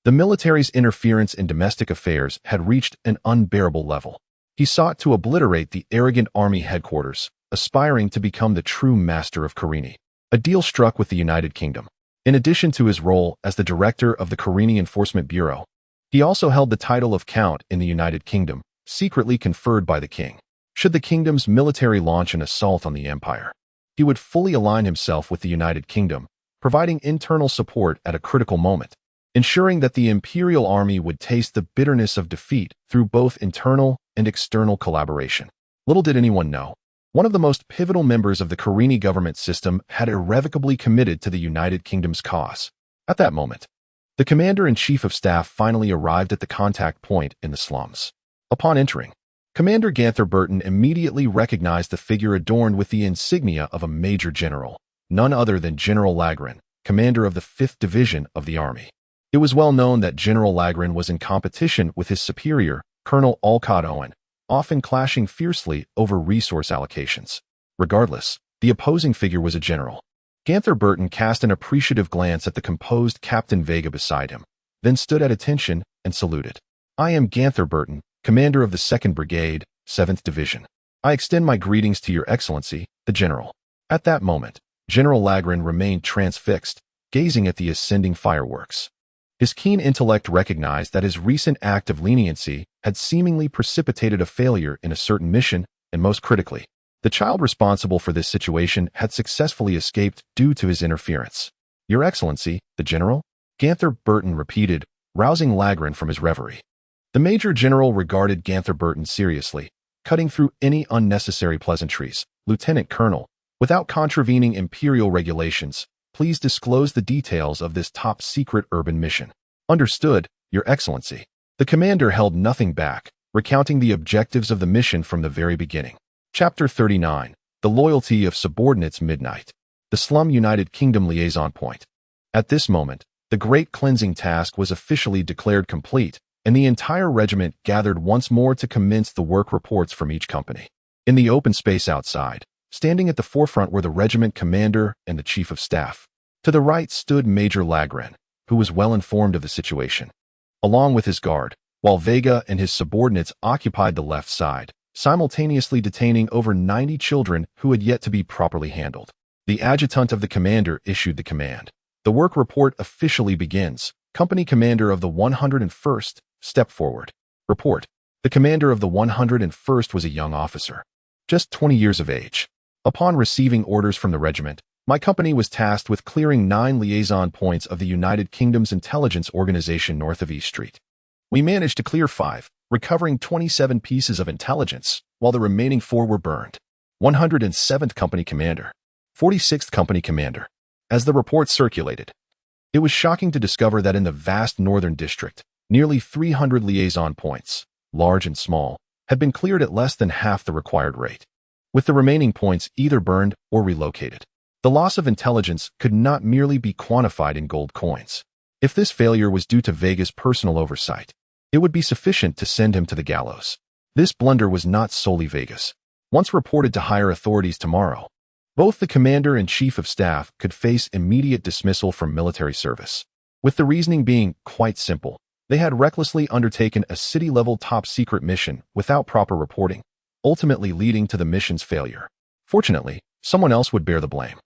The military's interference in domestic affairs had reached an unbearable level. He sought to obliterate the arrogant army headquarters, aspiring to become the true master of Carini. A deal struck with the United Kingdom. In addition to his role as the director of the Carini Enforcement Bureau, he also held the title of Count in the United Kingdom, secretly conferred by the king. Should the kingdom's military launch an assault on the empire, he would fully align himself with the United Kingdom, providing internal support at a critical moment, ensuring that the imperial army would taste the bitterness of defeat through both internal and external collaboration. Little did anyone know, one of the most pivotal members of the Carini government system had irrevocably committed to the United Kingdom's cause. At that moment, the commander-in-chief of staff finally arrived at the contact point in the slums. Upon entering, Commander Ganther Burton immediately recognized the figure adorned with the insignia of a major general, none other than General Lagrin, commander of the 5th Division of the Army. It was well known that General Lagrin was in competition with his superior, Colonel Alcott Owen, often clashing fiercely over resource allocations. Regardless, the opposing figure was a general. Ganther Burton cast an appreciative glance at the composed Captain Veiga beside him, then stood at attention and saluted. "I am Ganther Burton, commander of the 2nd Brigade, 7th Division. I extend my greetings to your excellency, the general." At that moment, General Lagrin remained transfixed, gazing at the ascending fireworks. His keen intellect recognized that his recent act of leniency had seemingly precipitated a failure in a certain mission, and most critically, the child responsible for this situation had successfully escaped due to his interference. "Your Excellency, the General?" Ganther Burton repeated, rousing Lagrin from his reverie. The Major General regarded Ganther Burton seriously, cutting through any unnecessary pleasantries. "Lieutenant Colonel, without contravening Imperial regulations, please disclose the details of this top-secret urban mission." "Understood, Your Excellency." The commander held nothing back, recounting the objectives of the mission from the very beginning. Chapter 39, The Loyalty of Subordinates. Midnight. The Slum United Kingdom Liaison Point. At this moment, the great cleansing task was officially declared complete, and the entire regiment gathered once more to commence the work reports from each company. In the open space outside, standing at the forefront were the regiment commander and the chief of staff. To the right stood Major Lagrin, who was well informed of the situation, along with his guard, while Veiga and his subordinates occupied the left side, simultaneously detaining over 90 children who had yet to be properly handled. The adjutant of the commander issued the command. "The work report officially begins. Company commander of the 101st, step forward." Report. The commander of the 101st was a young officer, just 20 years of age. "Upon receiving orders from the regiment, my company was tasked with clearing 9 liaison points of the United Kingdom's intelligence organization north of East Street. We managed to clear 5, recovering 27 pieces of intelligence, while the remaining 4 were burned." 107th Company Commander. 46th Company Commander. As the report circulated, it was shocking to discover that in the vast northern district, nearly 300 liaison points, large and small, had been cleared at less than half the required rate, with the remaining points either burned or relocated. The loss of intelligence could not merely be quantified in gold coins. If this failure was due to Veiga's personal oversight, it would be sufficient to send him to the gallows. This blunder was not solely Veiga's. Once reported to higher authorities tomorrow, both the commander and chief of staff could face immediate dismissal from military service, with the reasoning being quite simple. They had recklessly undertaken a city-level top-secret mission without proper reporting, ultimately leading to the mission's failure. Fortunately, someone else would bear the blame.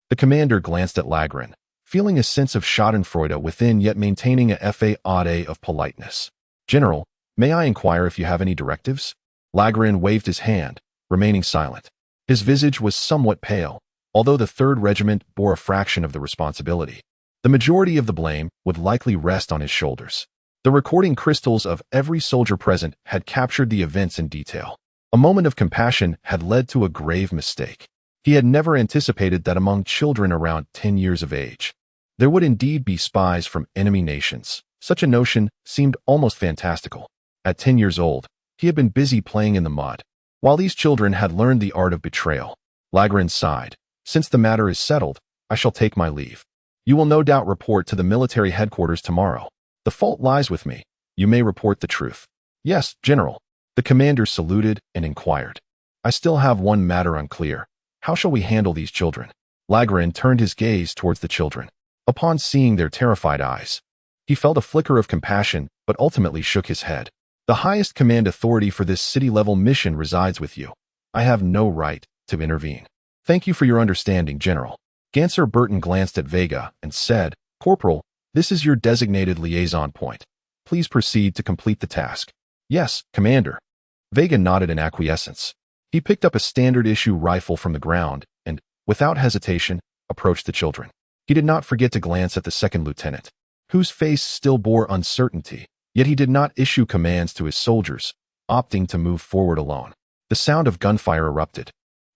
The commander glanced at Lagrin, feeling a sense of schadenfreude within yet maintaining a faade of politeness. "General, may I inquire if you have any directives?" Lagrin waved his hand, remaining silent. His visage was somewhat pale, although the 3rd Regiment bore a fraction of the responsibility. The majority of the blame would likely rest on his shoulders. The recording crystals of every soldier present had captured the events in detail. A moment of compassion had led to a grave mistake. He had never anticipated that among children around 10 years of age, there would indeed be spies from enemy nations. Such a notion seemed almost fantastical. At 10 years old, he had been busy playing in the mud, while these children had learned the art of betrayal. Lagrin sighed. "Since the matter is settled, I shall take my leave. You will no doubt report to the military headquarters tomorrow. The fault lies with me. You may report the truth." "Yes, General." The commander saluted and inquired. "I still have one matter unclear. How shall we handle these children?" Lagrin turned his gaze towards the children. Upon seeing their terrified eyes, he felt a flicker of compassion, but ultimately shook his head. "The highest command authority for this city-level mission resides with you. I have no right to intervene." "Thank you for your understanding, General." Ganther Burton glanced at Veiga and said, "Corporal, this is your designated liaison point. Please proceed to complete the task." "Yes, Commander." Veiga nodded in acquiescence. He picked up a standard-issue rifle from the ground and, without hesitation, approached the children. He did not forget to glance at the 2nd Lieutenant, whose face still bore uncertainty, yet he did not issue commands to his soldiers, opting to move forward alone. The sound of gunfire erupted,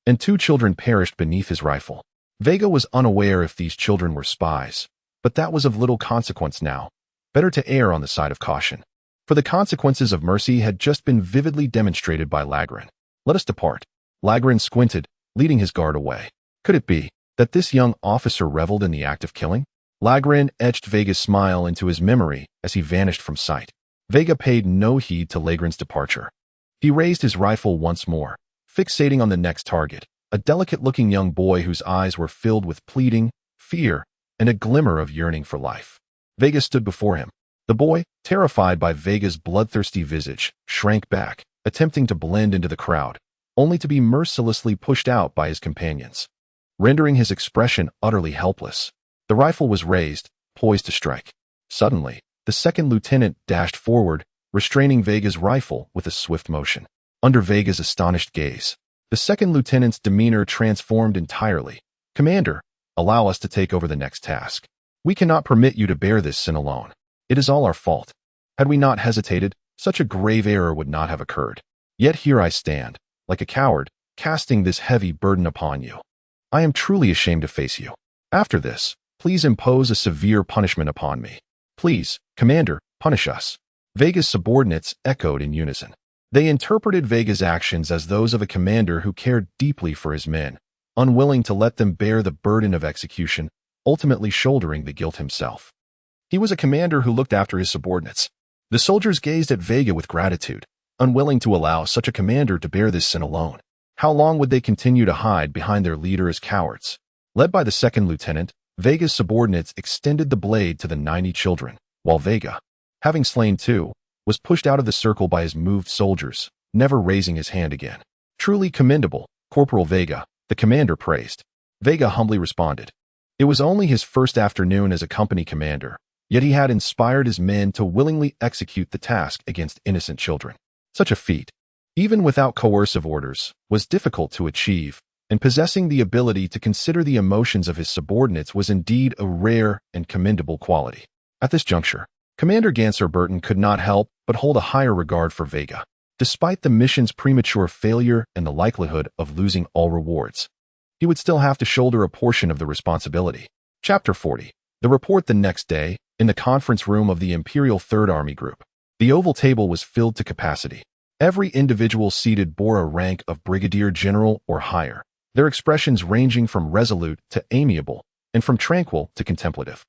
and 2 children perished beneath his rifle. Veiga was unaware if these children were spies, but that was of little consequence now. Better to err on the side of caution, for the consequences of mercy had just been vividly demonstrated by Lagrin. "Let us depart." Lagrin squinted, leading his guard away. Could it be that this young officer reveled in the act of killing? Lagrin etched Veiga's smile into his memory as he vanished from sight. Veiga paid no heed to Lagrin's departure. He raised his rifle once more, fixating on the next target, a delicate-looking young boy whose eyes were filled with pleading, fear, and a glimmer of yearning for life. Veiga stood before him, The boy, terrified by Veiga's bloodthirsty visage, shrank back, attempting to blend into the crowd, only to be mercilessly pushed out by his companions, rendering his expression utterly helpless. The rifle was raised, poised to strike. Suddenly, the second lieutenant dashed forward, restraining Veiga's rifle with a swift motion. Under Veiga's astonished gaze, the second lieutenant's demeanor transformed entirely. "Commander, allow us to take over the next task. We cannot permit you to bear this sin alone. It is all our fault. Had we not hesitated, such a grave error would not have occurred. Yet here I stand, like a coward, casting this heavy burden upon you. I am truly ashamed to face you. After this, please impose a severe punishment upon me. Please, Commander, punish us." Veiga's subordinates echoed in unison. They interpreted Veiga's actions as those of a commander who cared deeply for his men, unwilling to let them bear the burden of execution, ultimately shouldering the guilt himself. He was a commander who looked after his subordinates. The soldiers gazed at Veiga with gratitude, unwilling to allow such a commander to bear this sin alone. How long would they continue to hide behind their leader as cowards? Led by the second lieutenant, Veiga's subordinates extended the blade to the 90 children, while Veiga, having slain 2, was pushed out of the circle by his moved soldiers, never raising his hand again. "Truly commendable, Corporal Veiga," the commander praised. Veiga humbly responded. It was only his first afternoon as a company commander, yet he had inspired his men to willingly execute the task against innocent children. Such a feat, even without coercive orders, was difficult to achieve, and possessing the ability to consider the emotions of his subordinates was indeed a rare and commendable quality. At this juncture, Commander Ganser Burton could not help but hold a higher regard for Veiga, despite the mission's premature failure and the likelihood of losing all rewards. He would still have to shoulder a portion of the responsibility. Chapter 40. The report the next day, in the conference room of the Imperial Third Army Group. The oval table was filled to capacity. Every individual seated bore a rank of brigadier general or higher, their expressions ranging from resolute to amiable, and from tranquil to contemplative.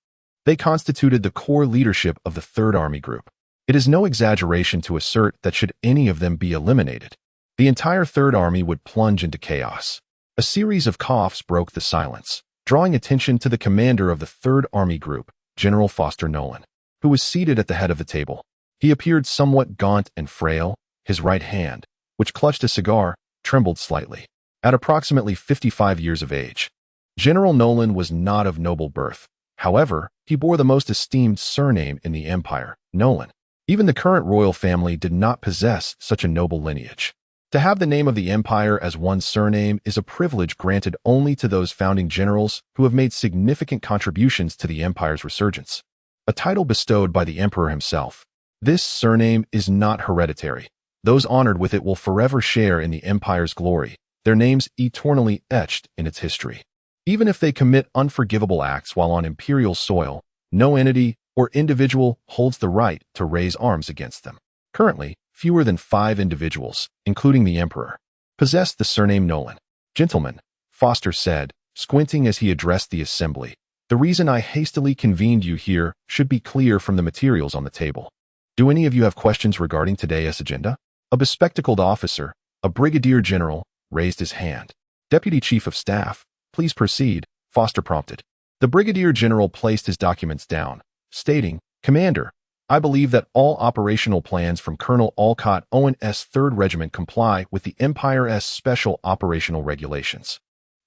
They constituted the core leadership of the Third Army Group. It is no exaggeration to assert that should any of them be eliminated, the entire Third Army would plunge into chaos. A series of coughs broke the silence, drawing attention to the commander of the Third Army Group, General Foster Nolan, who was seated at the head of the table. He appeared somewhat gaunt and frail. His right hand, which clutched a cigar, trembled slightly. At approximately 55 years of age, General Nolan was not of noble birth. However, he bore the most esteemed surname in the Empire, Nolan. Even the current royal family did not possess such a noble lineage. To have the name of the Empire as one's surname is a privilege granted only to those founding generals who have made significant contributions to the Empire's resurgence. A title bestowed by the Emperor himself. This surname is not hereditary. Those honored with it will forever share in the Empire's glory, their names eternally etched in its history. Even if they commit unforgivable acts while on imperial soil, no entity or individual holds the right to raise arms against them. Currently, fewer than 5 individuals, including the Emperor, possess the surname Nolan. "Gentlemen," Foster said, squinting as he addressed the assembly, "the reason I hastily convened you here should be clear from the materials on the table. Do any of you have questions regarding today's agenda?" A bespectacled officer, a brigadier general, raised his hand. "Deputy Chief of Staff, please proceed," Foster prompted. The brigadier general placed his documents down, stating, "Commander, I believe that all operational plans from Colonel Alcott Owen's 3rd Regiment comply with the Empire's special operational regulations.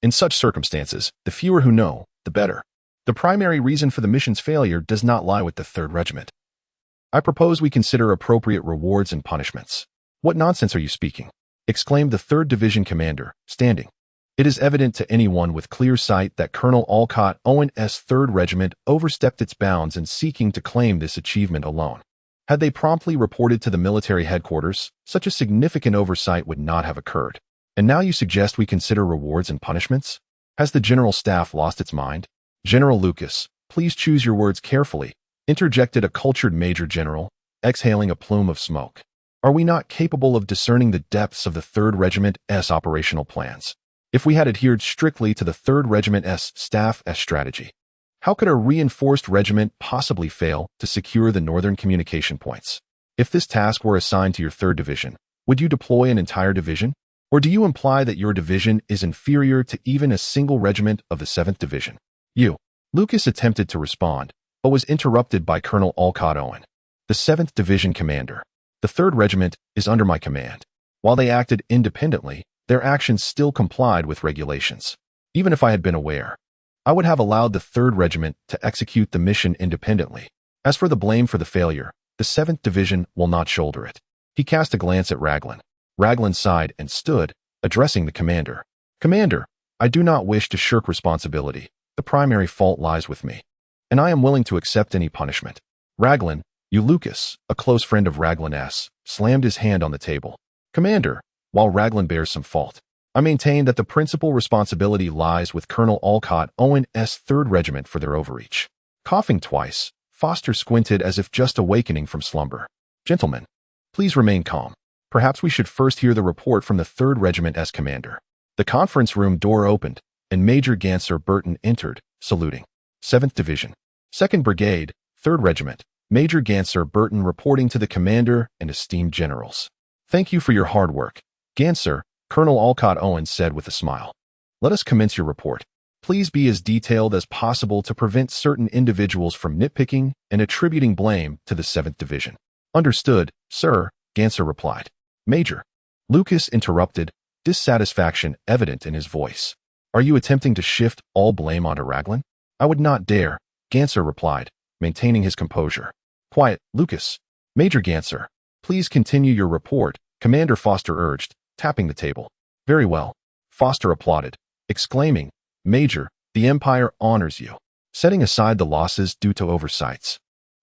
In such circumstances, the fewer who know, the better. The primary reason for the mission's failure does not lie with the 3rd Regiment. I propose we consider appropriate rewards and punishments." "What nonsense are you speaking?" exclaimed the 3rd Division commander, standing. It is evident to anyone with clear sight that Colonel Alcott Owen's 3rd Regiment overstepped its bounds in seeking to claim this achievement alone. Had they promptly reported to the military headquarters, such a significant oversight would not have occurred. And now you suggest we consider rewards and punishments? Has the General Staff lost its mind? "General Lucas, please choose your words carefully," interjected a cultured Major General, exhaling a plume of smoke. "Are we not capable of discerning the depths of the 3rd Regiment's operational plans? If we had adhered strictly to the 3rd Regiment's staff's strategy, how could a reinforced regiment possibly fail to secure the northern communication points? If this task were assigned to your 3rd Division, would you deploy an entire division? Or do you imply that your division is inferior to even a single regiment of the 7th Division?" Lucas attempted to respond, but was interrupted by Colonel Alcott Owen. the 7th Division Commander. The 3rd Regiment is under my command. While they acted independently, their actions still complied with regulations. Even if I had been aware, I would have allowed the 3rd Regiment to execute the mission independently. As for the blame for the failure, the 7th Division will not shoulder it. He cast a glance at Raglan. Raglan sighed and stood, addressing the commander. Commander, I do not wish to shirk responsibility. The primary fault lies with me, and I am willing to accept any punishment. Raglan, Lucas, a close friend of Raglan S., slammed his hand on the table. Commander, while Raglan bears some fault, I maintain that the principal responsibility lies with Colonel Olcott Owen's 3rd Regiment for their overreach. Coughing twice, Foster squinted as if just awakening from slumber. Gentlemen, please remain calm. Perhaps we should first hear the report from the 3rd Regiment's commander. The conference room door opened, and Major Ganser Burton entered, saluting. 7th Division, 2nd Brigade, 3rd Regiment, Major Ganser Burton reporting to the commander and esteemed generals. Thank you for your hard work. Ganser, Colonel Olcott Owen said with a smile. Let us commence your report. Please be as detailed as possible to prevent certain individuals from nitpicking and attributing blame to the 7th Division. Understood, sir, Ganser replied. Major. Lucas interrupted, dissatisfaction evident in his voice. Are you attempting to shift all blame onto Raglan? I would not dare, Ganser replied, maintaining his composure. Quiet, Lucas. Major Ganser, please continue your report, Commander Foster urged, tapping the table. Very well. Foster applauded, exclaiming, Major, the Empire honors you. Setting aside the losses due to oversights,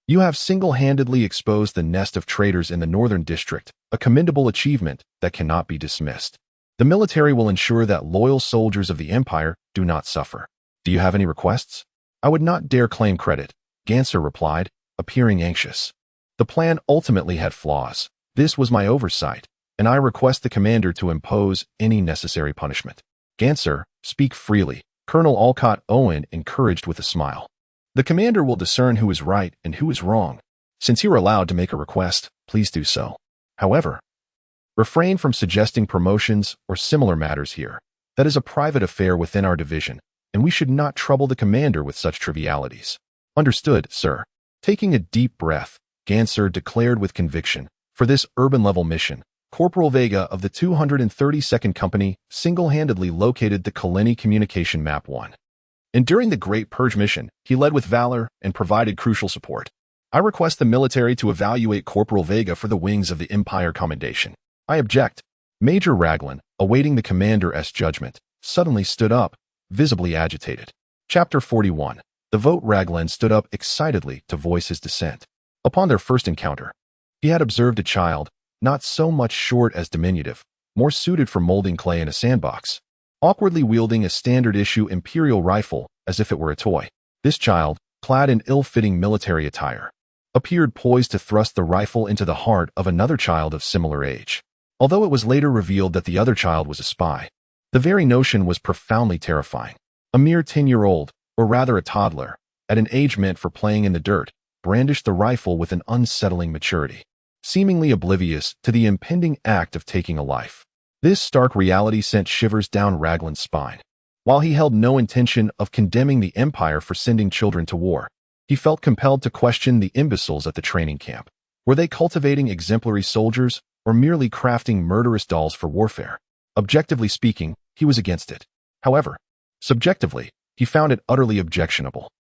you have single-handedly exposed the nest of traitors in the Northern District, a commendable achievement that cannot be dismissed. The military will ensure that loyal soldiers of the Empire do not suffer. Do you have any requests? I would not dare claim credit, Ganser replied, appearing anxious. The plan ultimately had flaws. This was my oversight, and I request the commander to impose any necessary punishment. Ganser, speak freely, Colonel Olcott Owen encouraged with a smile. The commander will discern who is right and who is wrong. Since you are allowed to make a request, please do so. However, refrain from suggesting promotions or similar matters here. That is a private affair within our division, and we should not trouble the commander with such trivialities. Understood, sir. Taking a deep breath, Ganser declared with conviction, for this urban-level mission, Corporal Veiga of the 232nd Company single-handedly located the Kaleni Communication Map 1. And during the Great Purge mission, he led with valor and provided crucial support. I request the military to evaluate Corporal Veiga for the Wings of the Empire Commendation. I object. Major Raglan, awaiting the commander's judgment, suddenly stood up, visibly agitated. Chapter 41. The vote. Raglan stood up excitedly to voice his dissent. Upon their first encounter, he had observed a child, not so much short as diminutive, more suited for molding clay in a sandbox, awkwardly wielding a standard-issue Imperial rifle as if it were a toy. This child, clad in ill-fitting military attire, appeared poised to thrust the rifle into the heart of another child of similar age. Although it was later revealed that the other child was a spy, the very notion was profoundly terrifying. A mere 10-year-old, or rather a toddler, at an age meant for playing in the dirt, brandished the rifle with an unsettling maturity, seemingly oblivious to the impending act of taking a life. This stark reality sent shivers down Raglan's spine. While he held no intention of condemning the Empire for sending children to war, he felt compelled to question the imbeciles at the training camp. Were they cultivating exemplary soldiers or merely crafting murderous dolls for warfare? Objectively speaking, he was against it. However, subjectively, he found it utterly objectionable.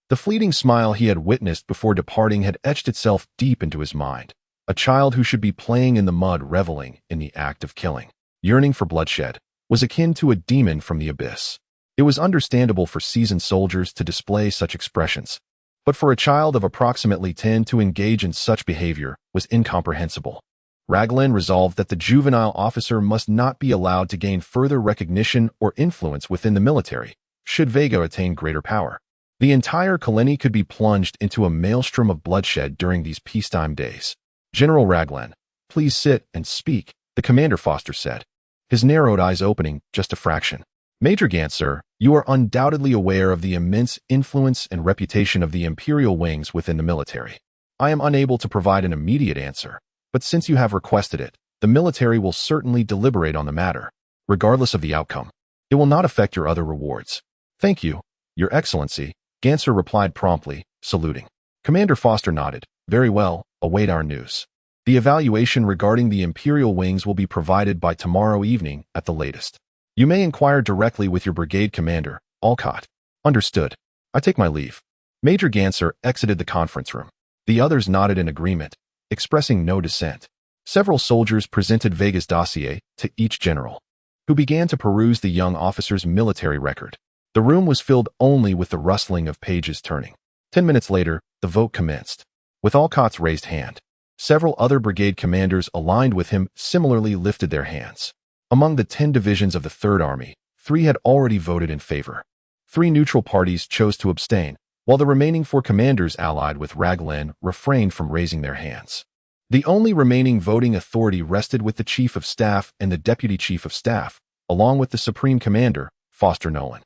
The fleeting smile he had witnessed before departing had etched itself deep into his mind. A child who should be playing in the mud, reveling in the act of killing, yearning for bloodshed, was akin to a demon from the abyss. It was understandable for seasoned soldiers to display such expressions, but for a child of approximately 10 to engage in such behavior was incomprehensible. Raglan resolved that the juvenile officer must not be allowed to gain further recognition or influence within the military, should Veiga attain greater power. The entire Kaleni could be plunged into a maelstrom of bloodshed during these peacetime days. General Raglan, please sit and speak, the commander Foster said, his narrowed eyes opening just a fraction. Major Ganser, you are undoubtedly aware of the immense influence and reputation of the Imperial wings within the military. I am unable to provide an immediate answer, but since you have requested it, the military will certainly deliberate on the matter, regardless of the outcome. It will not affect your other rewards. Thank you, Your Excellency, Ganser replied promptly, saluting. Commander Foster nodded. Very well, await our news. The evaluation regarding the Imperial Wings will be provided by tomorrow evening at the latest. You may inquire directly with your brigade commander, Alcott. Understood. I take my leave. Major Ganser exited the conference room. The others nodded in agreement, expressing no dissent. Several soldiers presented Veiga's dossier to each general, who began to peruse the young officer's military record. The room was filled only with the rustling of pages turning. 10 minutes later, the vote commenced. With Alcott's raised hand, several other brigade commanders aligned with him similarly lifted their hands. Among the 10 divisions of the Third Army, 3 had already voted in favor. 3 neutral parties chose to abstain, while the remaining 4 commanders allied with Raglan refrained from raising their hands. The only remaining voting authority rested with the Chief of Staff and the Deputy Chief of Staff, along with the Supreme Commander, Foster Nolan.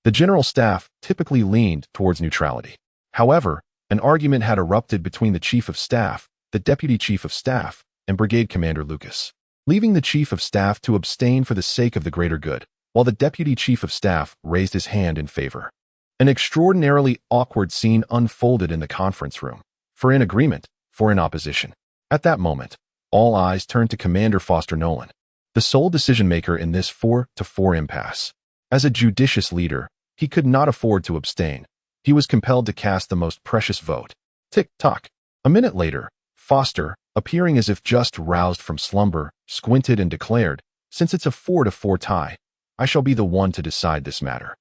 The General Staff typically leaned towards neutrality. However, an argument had erupted between the Chief of Staff, the Deputy Chief of Staff, and Brigade Commander Lucas, leaving the Chief of Staff to abstain for the sake of the greater good, while the Deputy Chief of Staff raised his hand in favor. An extraordinarily awkward scene unfolded in the conference room, 4 in agreement, 4 in opposition. At that moment, all eyes turned to Commander Foster Nolan, the sole decision-maker in this 4-4 impasse. As a judicious leader, he could not afford to abstain. He was compelled to cast the most precious vote. Tick-tock. A minute later, Foster, appearing as if just roused from slumber, squinted and declared, "Since it's a 4-4 tie, I shall be the one to decide this matter.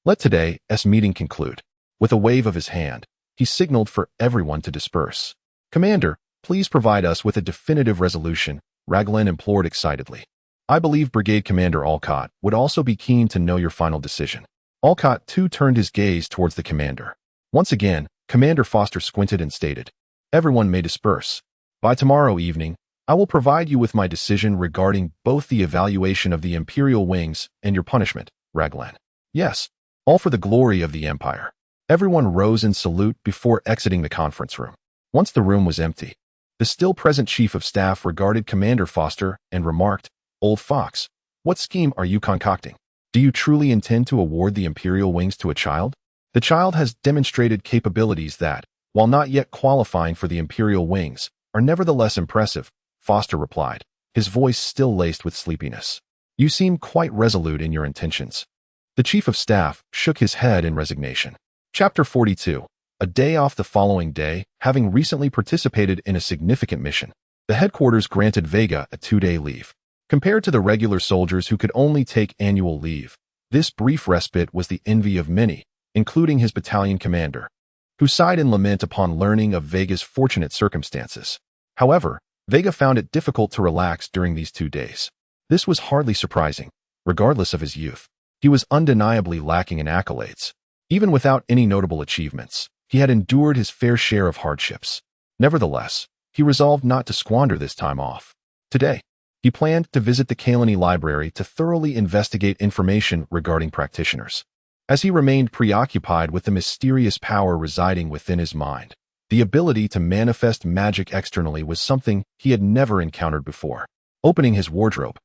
Let today's meeting conclude." With a wave of his hand, he signaled for everyone to disperse. "Commander, please provide us with a definitive resolution," Raglan implored excitedly. "I believe Brigade Commander Alcott would also be keen to know your final decision." Alcott too turned his gaze towards the commander. Once again, Commander Foster squinted and stated, "Everyone may disperse. By tomorrow evening, I will provide you with my decision regarding both the evaluation of the Imperial Wings and your punishment, Raglan." "Yes, all for the glory of the Empire." Everyone rose in salute before exiting the conference room. Once the room was empty, the still present Chief of Staff regarded Commander Foster and remarked, "Old fox, what scheme are you concocting? Do you truly intend to award the Imperial Wings to a child? The child has demonstrated capabilities that, while not yet qualifying for the Imperial Wings, are nevertheless impressive," Foster replied, his voice still laced with sleepiness. "You seem quite resolute in your intentions." The Chief of Staff shook his head in resignation. Chapter 42. A day off. The following day, having recently participated in a significant mission, the headquarters granted Veiga a 2-day leave. Compared to the regular soldiers who could only take annual leave, this brief respite was the envy of many, including his battalion commander, who sighed in lament upon learning of Veiga's fortunate circumstances. However, Veiga found it difficult to relax during these 2 days. This was hardly surprising. Regardless of his youth, he was undeniably lacking in accolades. Even without any notable achievements, he had endured his fair share of hardships. Nevertheless, he resolved not to squander this time off. Today, he planned to visit the Kalani Library to thoroughly investigate information regarding practitioners. As he remained preoccupied with the mysterious power residing within his mind, the ability to manifest magic externally was something he had never encountered before. Opening his wardrobe,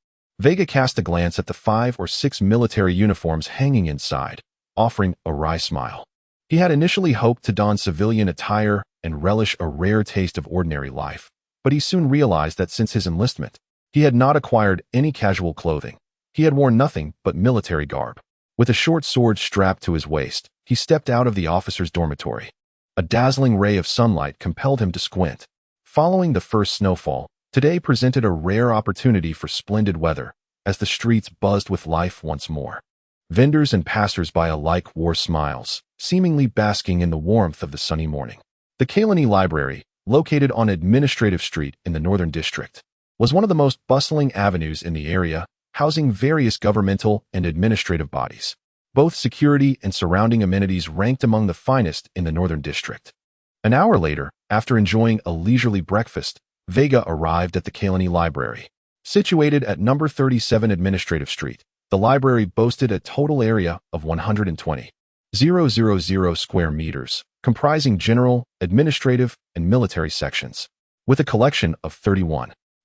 Veiga cast a glance at the 5 or 6 military uniforms hanging inside, offering a wry smile. He had initially hoped to don civilian attire and relish a rare taste of ordinary life, but he soon realized that since his enlistment, he had not acquired any casual clothing. He had worn nothing but military garb. With a short sword strapped to his waist, he stepped out of the officer's dormitory. A dazzling ray of sunlight compelled him to squint. Following the first snowfall, today presented a rare opportunity for splendid weather, as the streets buzzed with life once more. Vendors and passers-by alike wore smiles, seemingly basking in the warmth of the sunny morning. The Kalani Library, located on Administrative Street in the Northern District, was one of the most bustling avenues in the area, housing various governmental and administrative bodies. Both security and surrounding amenities ranked among the finest in the Northern District. An hour later, after enjoying a leisurely breakfast, Veiga arrived at the Kalani Library. Situated at number 37 Administrative Street, the library boasted a total area of 120,000 square meters, comprising general, administrative, and military sections. With a collection of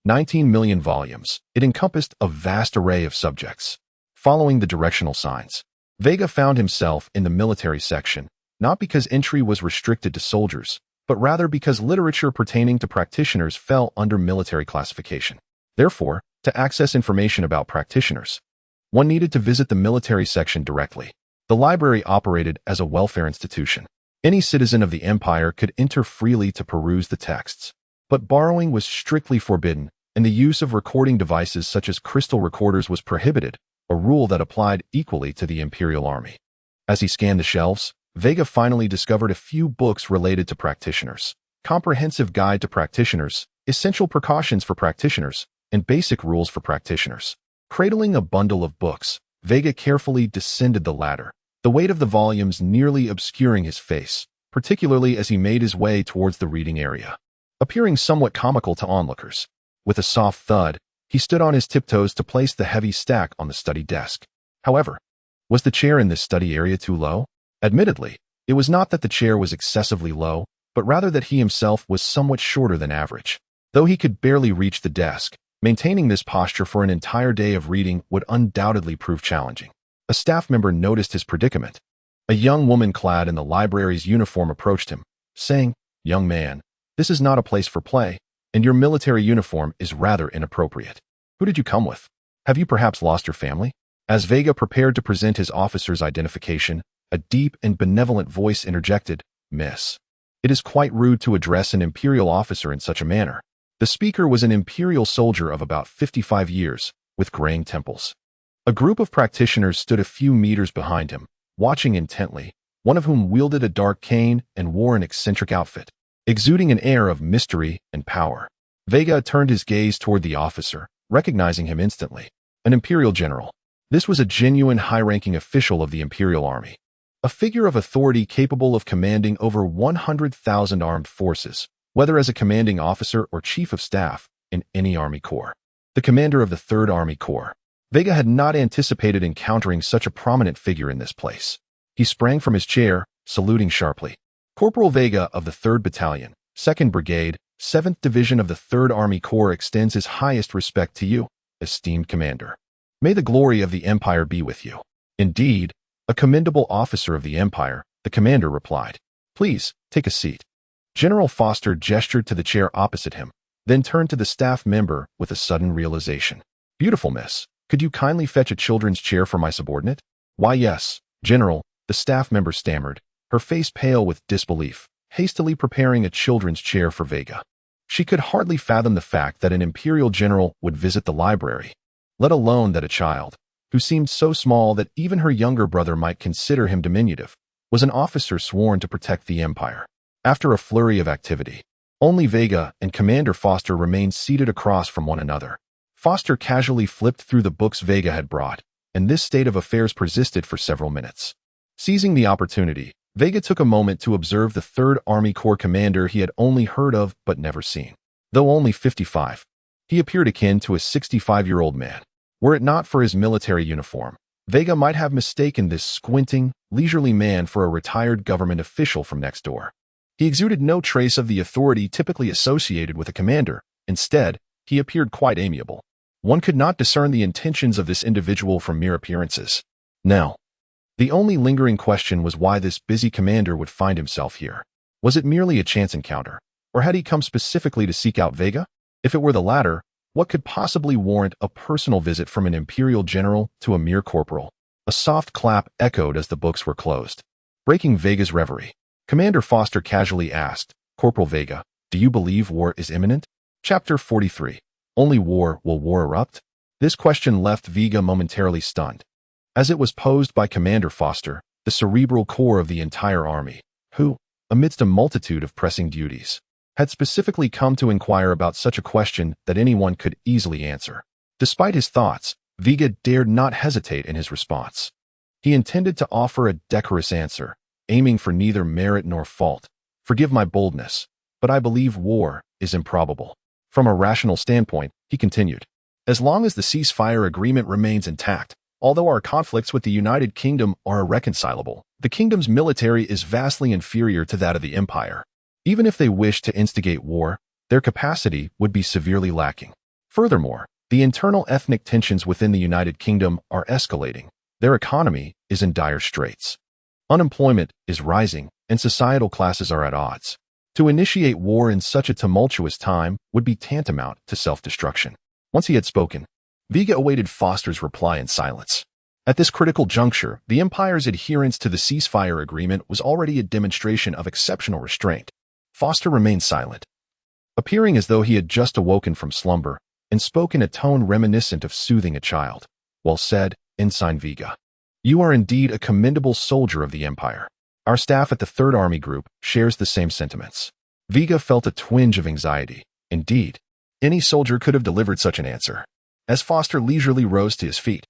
19 million volumes, it encompassed a vast array of subjects. Following the directional signs, Veiga found himself in the military section, not because entry was restricted to soldiers, but rather because literature pertaining to practitioners fell under military classification. Therefore, to access information about practitioners, one needed to visit the military section directly. The library operated as a welfare institution. Any citizen of the empire could enter freely to peruse the texts, but borrowing was strictly forbidden, and the use of recording devices such as crystal recorders was prohibited, a rule that applied equally to the imperial army. As he scanned the shelves, Veiga finally discovered a few books related to practitioners. Comprehensive Guide to Practitioners, Essential Precautions for Practitioners, and Basic Rules for Practitioners. Cradling a bundle of books, Veiga carefully descended the ladder, the weight of the volumes nearly obscuring his face, particularly as he made his way towards the reading area. Appearing somewhat comical to onlookers, with a soft thud, he stood on his tiptoes to place the heavy stack on the study desk. However, was the chair in this study area too low? Admittedly, it was not that the chair was excessively low, but rather that he himself was somewhat shorter than average. Though he could barely reach the desk, maintaining this posture for an entire day of reading would undoubtedly prove challenging. A staff member noticed his predicament. A young woman clad in the library's uniform approached him, saying, "Young man, this is not a place for play, and your military uniform is rather inappropriate. Who did you come with? Have you perhaps lost your family?" As Veiga prepared to present his officer's identification, a deep and benevolent voice interjected, "Miss, it is quite rude to address an imperial officer in such a manner." The speaker was an imperial soldier of about 55 years, with graying temples. A group of practitioners stood a few meters behind him, watching intently, one of whom wielded a dark cane and wore an eccentric outfit, exuding an air of mystery and power. Veiga turned his gaze toward the officer, recognizing him instantly. An imperial general. This was a genuine high-ranking official of the imperial army. A figure of authority capable of commanding over 100,000 armed forces, whether as a commanding officer or chief of staff in any army corps. The commander of the 3rd Army Corps. Veiga had not anticipated encountering such a prominent figure in this place. He sprang from his chair, saluting sharply. "Corporal Veiga of the 3rd Battalion, 2nd Brigade, 7th Division of the 3rd Army Corps extends his highest respect to you, esteemed commander. May the glory of the Empire be with you." "Indeed, a commendable officer of the Empire," the commander replied. "Please, take a seat." General Foster gestured to the chair opposite him, then turned to the staff member with a sudden realization. "Beautiful, miss. Could you kindly fetch a children's chair for my subordinate?" "Why, yes, General," the staff member stammered, her face pale with disbelief, hastily preparing a children's chair for Veiga. She could hardly fathom the fact that an imperial general would visit the library, let alone that a child, who seemed so small that even her younger brother might consider him diminutive, was an officer sworn to protect the Empire. After a flurry of activity, only Veiga and Commander Foster remained seated across from one another. Foster casually flipped through the books Veiga had brought, and this state of affairs persisted for several minutes. Seizing the opportunity, Veiga took a moment to observe the 3rd Army Corps commander he had only heard of but never seen. Though only 55, he appeared akin to a 65-year-old man. Were it not for his military uniform, Veiga might have mistaken this squinting, leisurely man for a retired government official from next door. He exuded no trace of the authority typically associated with a commander. Instead, he appeared quite amiable. One could not discern the intentions of this individual from mere appearances. Now, the only lingering question was why this busy commander would find himself here. Was it merely a chance encounter, or had he come specifically to seek out Veiga? If it were the latter, what could possibly warrant a personal visit from an imperial general to a mere corporal? A soft clap echoed as the books were closed, breaking Veiga's reverie. Commander Foster casually asked, "Corporal Veiga, do you believe war is imminent?" Chapter 43. Only war will war erupt? This question left Veiga momentarily stunned, as it was posed by Commander Foster, the cerebral core of the entire army, who, amidst a multitude of pressing duties, had specifically come to inquire about such a question that anyone could easily answer. Despite his thoughts, Veiga dared not hesitate in his response. He intended to offer a decorous answer, aiming for neither merit nor fault. "Forgive my boldness, but I believe war is improbable." From a rational standpoint, he continued, "As long as the ceasefire agreement remains intact, although our conflicts with the United Kingdom are irreconcilable, the kingdom's military is vastly inferior to that of the Empire. Even if they wish to instigate war, their capacity would be severely lacking. Furthermore, the internal ethnic tensions within the United Kingdom are escalating. Their economy is in dire straits. Unemployment is rising, and societal classes are at odds. To initiate war in such a tumultuous time would be tantamount to self-destruction. Once he had spoken, Veiga awaited Foster's reply in silence. At this critical juncture, the Empire's adherence to the ceasefire agreement was already a demonstration of exceptional restraint. Foster remained silent, appearing as though he had just awoken from slumber, and spoke in a tone reminiscent of soothing a child. "Well said, Ensign Veiga. You are indeed a commendable soldier of the Empire. Our staff at the Third Army Group shares the same sentiments." Veiga felt a twinge of anxiety. Indeed, any soldier could have delivered such an answer. As Foster leisurely rose to his feet,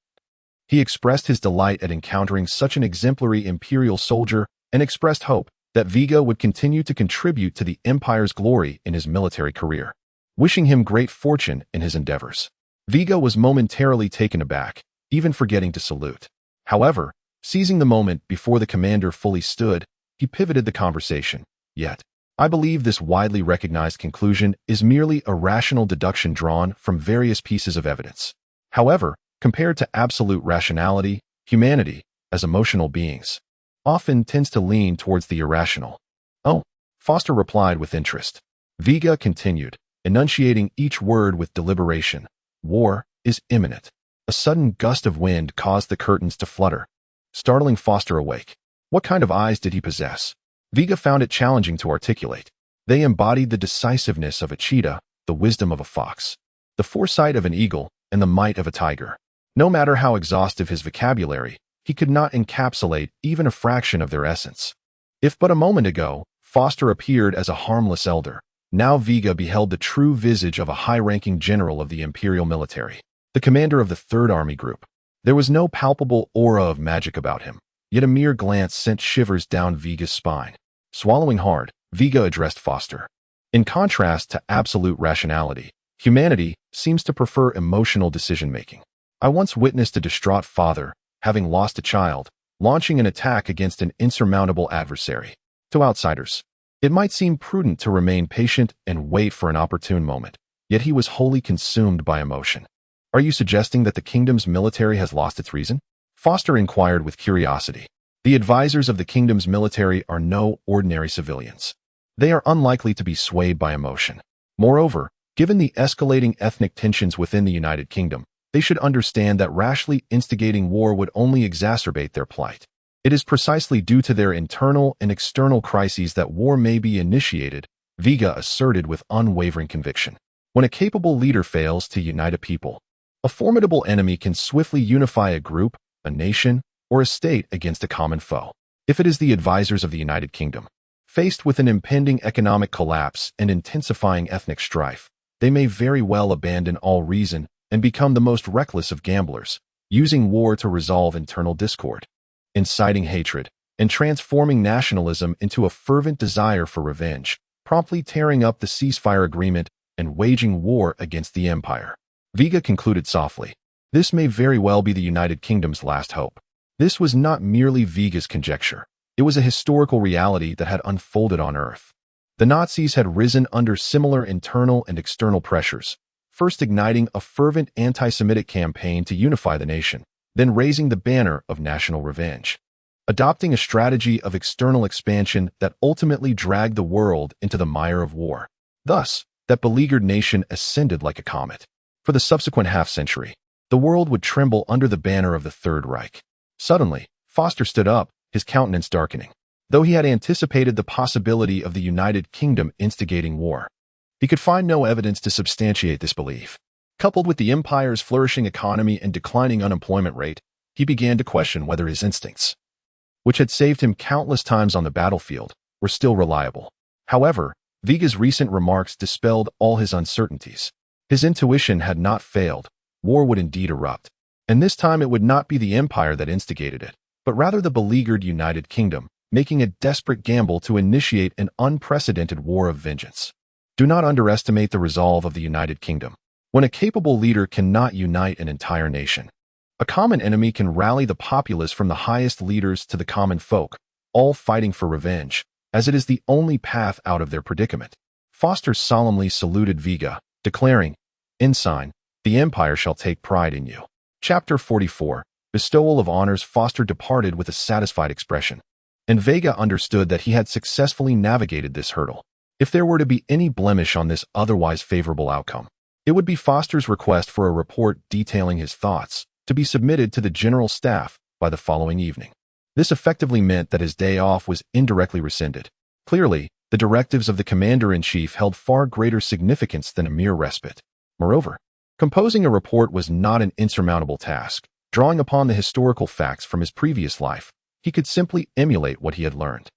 he expressed his delight at encountering such an exemplary Imperial soldier and expressed hope that Veiga would continue to contribute to the Empire's glory in his military career, wishing him great fortune in his endeavors. Veiga was momentarily taken aback, even forgetting to salute. However, seizing the moment before the commander fully stood, he pivoted the conversation. "Yet, I believe this widely recognized conclusion is merely a rational deduction drawn from various pieces of evidence. However, compared to absolute rationality, humanity, as emotional beings, often tends to lean towards the irrational." "Oh," Foster replied with interest. Veiga continued, enunciating each word with deliberation. "War is imminent." A sudden gust of wind caused the curtains to flutter, startling Foster awake. What kind of eyes did he possess? Veiga found it challenging to articulate. They embodied the decisiveness of a cheetah, the wisdom of a fox, the foresight of an eagle, and the might of a tiger. No matter how exhaustive his vocabulary, he could not encapsulate even a fraction of their essence. If but a moment ago, Foster appeared as a harmless elder, now Veiga beheld the true visage of a high-ranking general of the Imperial military, the commander of the Third Army Group. There was no palpable aura of magic about him, yet a mere glance sent shivers down Veiga's spine. Swallowing hard, Veiga addressed Foster. "In contrast to absolute rationality, humanity seems to prefer emotional decision-making. I once witnessed a distraught father, having lost a child, launching an attack against an insurmountable adversary. To outsiders, it might seem prudent to remain patient and wait for an opportune moment, yet he was wholly consumed by emotion." "Are you suggesting that the kingdom's military has lost its reason?" Foster inquired with curiosity. The advisors of the kingdom's military are no ordinary civilians. They are unlikely to be swayed by emotion. Moreover, given the escalating ethnic tensions within the United Kingdom, they should understand that rashly instigating war would only exacerbate their plight. It is precisely due to their internal and external crises that war may be initiated, Veiga asserted with unwavering conviction. When a capable leader fails to unite a people, a formidable enemy can swiftly unify a group, a nation, or a state against a common foe. If it is the advisors of the United Kingdom, faced with an impending economic collapse and intensifying ethnic strife, they may very well abandon all reason and become the most reckless of gamblers, using war to resolve internal discord, inciting hatred, and transforming nationalism into a fervent desire for revenge, promptly tearing up the ceasefire agreement and waging war against the Empire. Veiga concluded softly. This may very well be the United Kingdom's last hope. This was not merely Veiga's conjecture. It was a historical reality that had unfolded on Earth. The Nazis had risen under similar internal and external pressures, first igniting a fervent anti-Semitic campaign to unify the nation, then raising the banner of national revenge, adopting a strategy of external expansion that ultimately dragged the world into the mire of war. Thus, that beleaguered nation ascended like a comet. For the subsequent half-century, the world would tremble under the banner of the Third Reich. Suddenly, Foster stood up, his countenance darkening. Though he had anticipated the possibility of the United Kingdom instigating war, he could find no evidence to substantiate this belief. Coupled with the Empire's flourishing economy and declining unemployment rate, he began to question whether his instincts, which had saved him countless times on the battlefield, were still reliable. However, Veiga's recent remarks dispelled all his uncertainties. His intuition had not failed. War would indeed erupt. And this time it would not be the Empire that instigated it, but rather the beleaguered United Kingdom, making a desperate gamble to initiate an unprecedented war of vengeance. Do not underestimate the resolve of the United Kingdom. When a capable leader cannot unite an entire nation, a common enemy can rally the populace from the highest leaders to the common folk, all fighting for revenge, as it is the only path out of their predicament. Foster solemnly saluted Veiga, declaring, "Ensign, the Empire shall take pride in you." Chapter 44. Bestowal of Honors. Foster departed with a satisfied expression, and Veiga understood that he had successfully navigated this hurdle. If there were to be any blemish on this otherwise favorable outcome, it would be Foster's request for a report detailing his thoughts to be submitted to the general staff by the following evening. This effectively meant that his day off was indirectly rescinded. Clearly, the directives of the commander-in-chief held far greater significance than a mere respite. Moreover, composing a report was not an insurmountable task. Drawing upon the historical facts from his previous life, he could simply emulate what he had learned.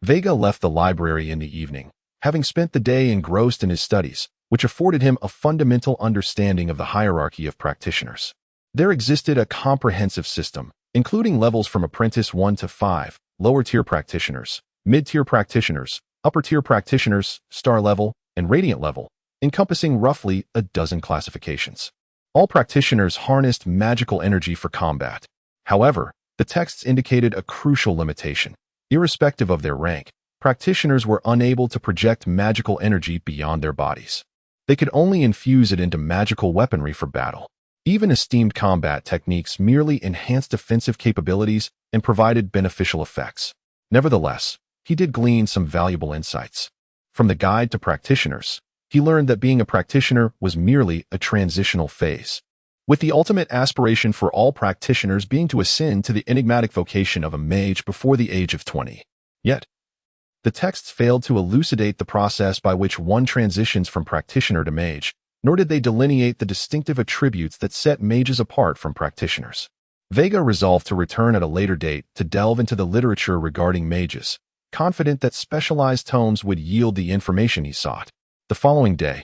Veiga left the library in the evening, having spent the day engrossed in his studies, which afforded him a fundamental understanding of the hierarchy of practitioners. There existed a comprehensive system, including levels from Apprentice 1 to 5, lower-tier practitioners, mid-tier practitioners, upper-tier practitioners, star level, and radiant level, encompassing roughly a dozen classifications. All practitioners harnessed magical energy for combat. However, the texts indicated a crucial limitation. Irrespective of their rank, practitioners were unable to project magical energy beyond their bodies. They could only infuse it into magical weaponry for battle. Even esteemed combat techniques merely enhanced defensive capabilities and provided beneficial effects. Nevertheless, he did glean some valuable insights. From the guide to practitioners, he learned that being a practitioner was merely a transitional phase, with the ultimate aspiration for all practitioners being to ascend to the enigmatic vocation of a mage before the age of 20. Yet, the texts failed to elucidate the process by which one transitions from practitioner to mage, nor did they delineate the distinctive attributes that set mages apart from practitioners. Veiga resolved to return at a later date to delve into the literature regarding mages, confident that specialized tomes would yield the information he sought. The following day,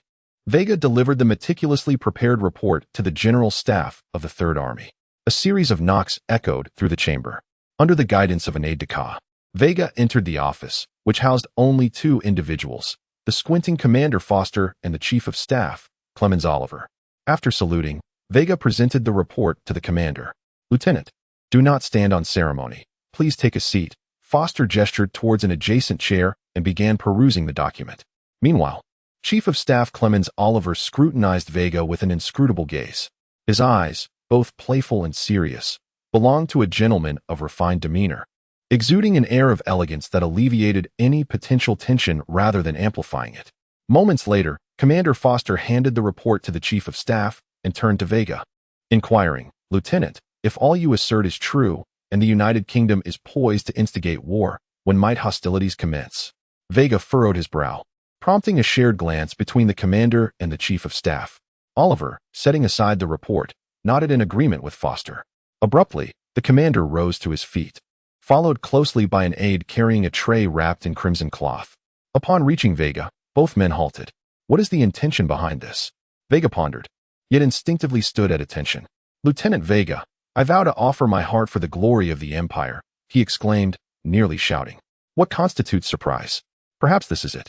Veiga delivered the meticulously prepared report to the general staff of the Third Army. A series of knocks echoed through the chamber. Under the guidance of an aide-de-camp, Veiga entered the office, which housed only two individuals, the squinting Commander Foster and the Chief of Staff, Clemens Oliver. After saluting, Veiga presented the report to the commander. "Lieutenant, do not stand on ceremony. Please take a seat." Foster gestured towards an adjacent chair and began perusing the document. Meanwhile, Chief of Staff Clemens Oliver scrutinized Veiga with an inscrutable gaze. His eyes, both playful and serious, belonged to a gentleman of refined demeanor, exuding an air of elegance that alleviated any potential tension rather than amplifying it. Moments later, Commander Foster handed the report to the Chief of Staff and turned to Veiga, inquiring, "Lieutenant, if all you assert is true, and the United Kingdom is poised to instigate war, when might hostilities commence?" Veiga furrowed his brow, prompting a shared glance between the commander and the Chief of Staff. Oliver, setting aside the report, nodded in agreement with Foster. Abruptly, the commander rose to his feet, followed closely by an aide carrying a tray wrapped in crimson cloth. Upon reaching Veiga, both men halted. "What is the intention behind this?" Veiga pondered, yet instinctively stood at attention. "Lieutenant Veiga, I vow to offer my heart for the glory of the Empire," he exclaimed, nearly shouting. "What constitutes surprise? Perhaps this is it."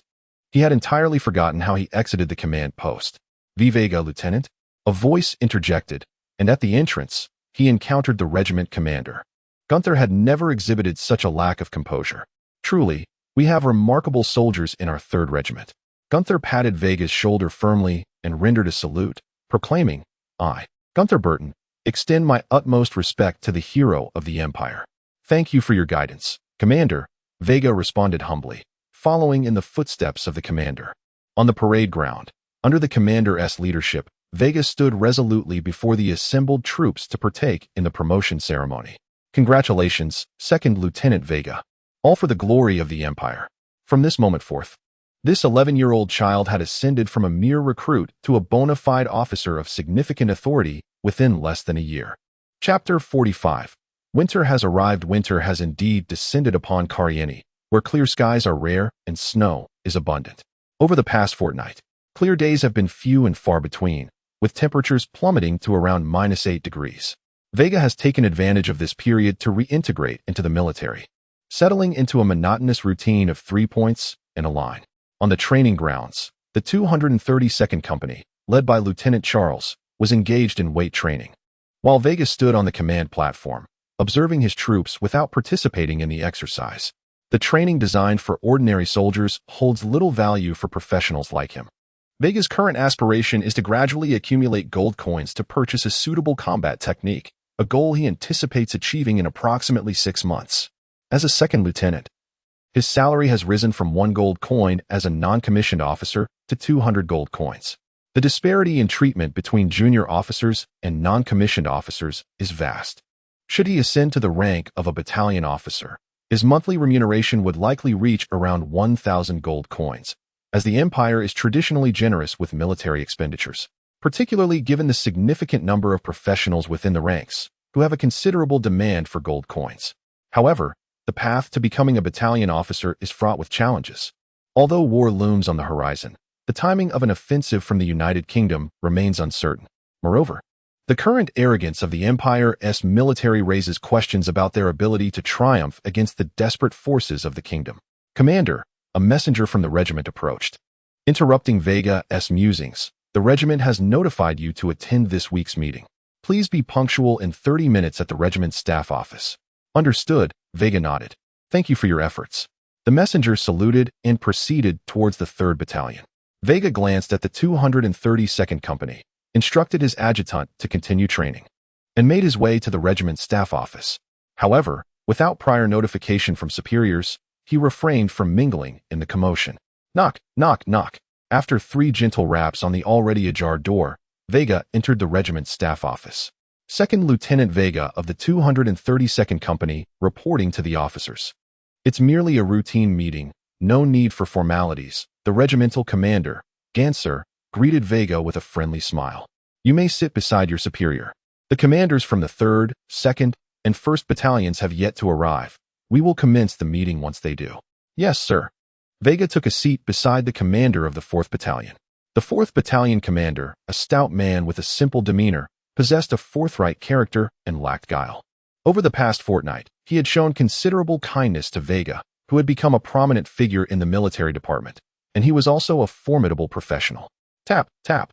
He had entirely forgotten how he exited the command post. "Veiga, Lieutenant," a voice interjected, and at the entrance, he encountered the regiment commander. Gunther had never exhibited such a lack of composure. "Truly, we have remarkable soldiers in our 3rd Regiment." Gunther patted Veiga's shoulder firmly and rendered a salute, proclaiming, "I, Gunther Burton, extend my utmost respect to the hero of the Empire." "Thank you for your guidance, Commander," Veiga responded humbly, following in the footsteps of the commander. On the parade ground, under the commander's leadership, Veiga stood resolutely before the assembled troops to partake in the promotion ceremony. "Congratulations, 2nd Lieutenant Veiga. All for the glory of the Empire." From this moment forth, this 11-year-old child had ascended from a mere recruit to a bona fide officer of significant authority within less than a year. Chapter 45. Winter has arrived. Winter has indeed descended upon Karieni, where clear skies are rare and snow is abundant. Over the past fortnight, clear days have been few and far between, with temperatures plummeting to around -8 degrees. Veiga has taken advantage of this period to reintegrate into the military, settling into a monotonous routine of 3 points and a line. On the training grounds, the 232nd Company, led by Lieutenant Charles, was engaged in weight training. While Veiga stood on the command platform, observing his troops without participating in the exercise, the training designed for ordinary soldiers holds little value for professionals like him. Veiga's current aspiration is to gradually accumulate gold coins to purchase a suitable combat technique, a goal he anticipates achieving in approximately 6 months. As a 2nd lieutenant, His salary has risen from 1 gold coin as a non-commissioned officer to 200 gold coins. The disparity in treatment between junior officers and non-commissioned officers is vast. Should he ascend to the rank of a battalion officer, his monthly remuneration would likely reach around 1,000 gold coins, as the Empire is traditionally generous with military expenditures, particularly given the significant number of professionals within the ranks who have a considerable demand for gold coins. However, the path to becoming a battalion officer is fraught with challenges. Although war looms on the horizon, the timing of an offensive from the United Kingdom remains uncertain. Moreover, the current arrogance of the Empire's military raises questions about their ability to triumph against the desperate forces of the kingdom. Commander, a messenger from the regiment approached. Interrupting Veiga's musings, the regiment has notified you to attend this week's meeting. Please be punctual in 30 minutes at the regiment's staff office. Understood, Veiga nodded. Thank you for your efforts. The messenger saluted and proceeded towards the 3rd Battalion. Veiga glanced at the 232nd Company, instructed his adjutant to continue training, and made his way to the regiment's staff office. However, without prior notification from superiors, he refrained from mingling in the commotion. Knock, knock, knock. After 3 gentle raps on the already ajar door, Veiga entered the regiment's staff office. 2nd Lieutenant Veiga of the 232nd Company reporting to the officers. It's merely a routine meeting, no need for formalities. The regimental commander, Ganser, greeted Veiga with a friendly smile. You may sit beside your superior. The commanders from the 3rd, 2nd, and 1st Battalions have yet to arrive. We will commence the meeting once they do. Yes, sir. Veiga took a seat beside the commander of the 4th Battalion. The 4th Battalion commander, a stout man with a simple demeanor, possessed a forthright character and lacked guile. Over the past fortnight, he had shown considerable kindness to Veiga, who had become a prominent figure in the military department, and he was also a formidable professional. Tap, tap,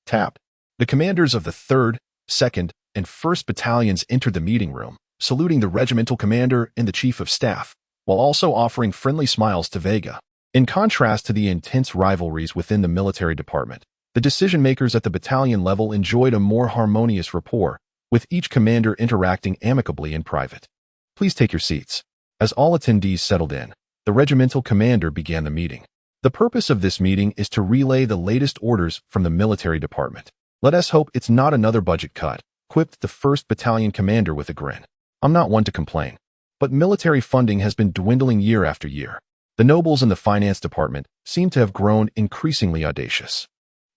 tap. The commanders of the 3rd, 2nd, and 1st Battalions entered the meeting room, saluting the regimental commander and the chief of staff, while also offering friendly smiles to Veiga. In contrast to the intense rivalries within the military department, the decision-makers at the battalion level enjoyed a more harmonious rapport, with each commander interacting amicably in private. Please take your seats. As all attendees settled in, the regimental commander began the meeting. The purpose of this meeting is to relay the latest orders from the military department. Let us hope it's not another budget cut, quipped the 1st Battalion commander with a grin. I'm not one to complain, but military funding has been dwindling year after year. The nobles in the finance department seem to have grown increasingly audacious.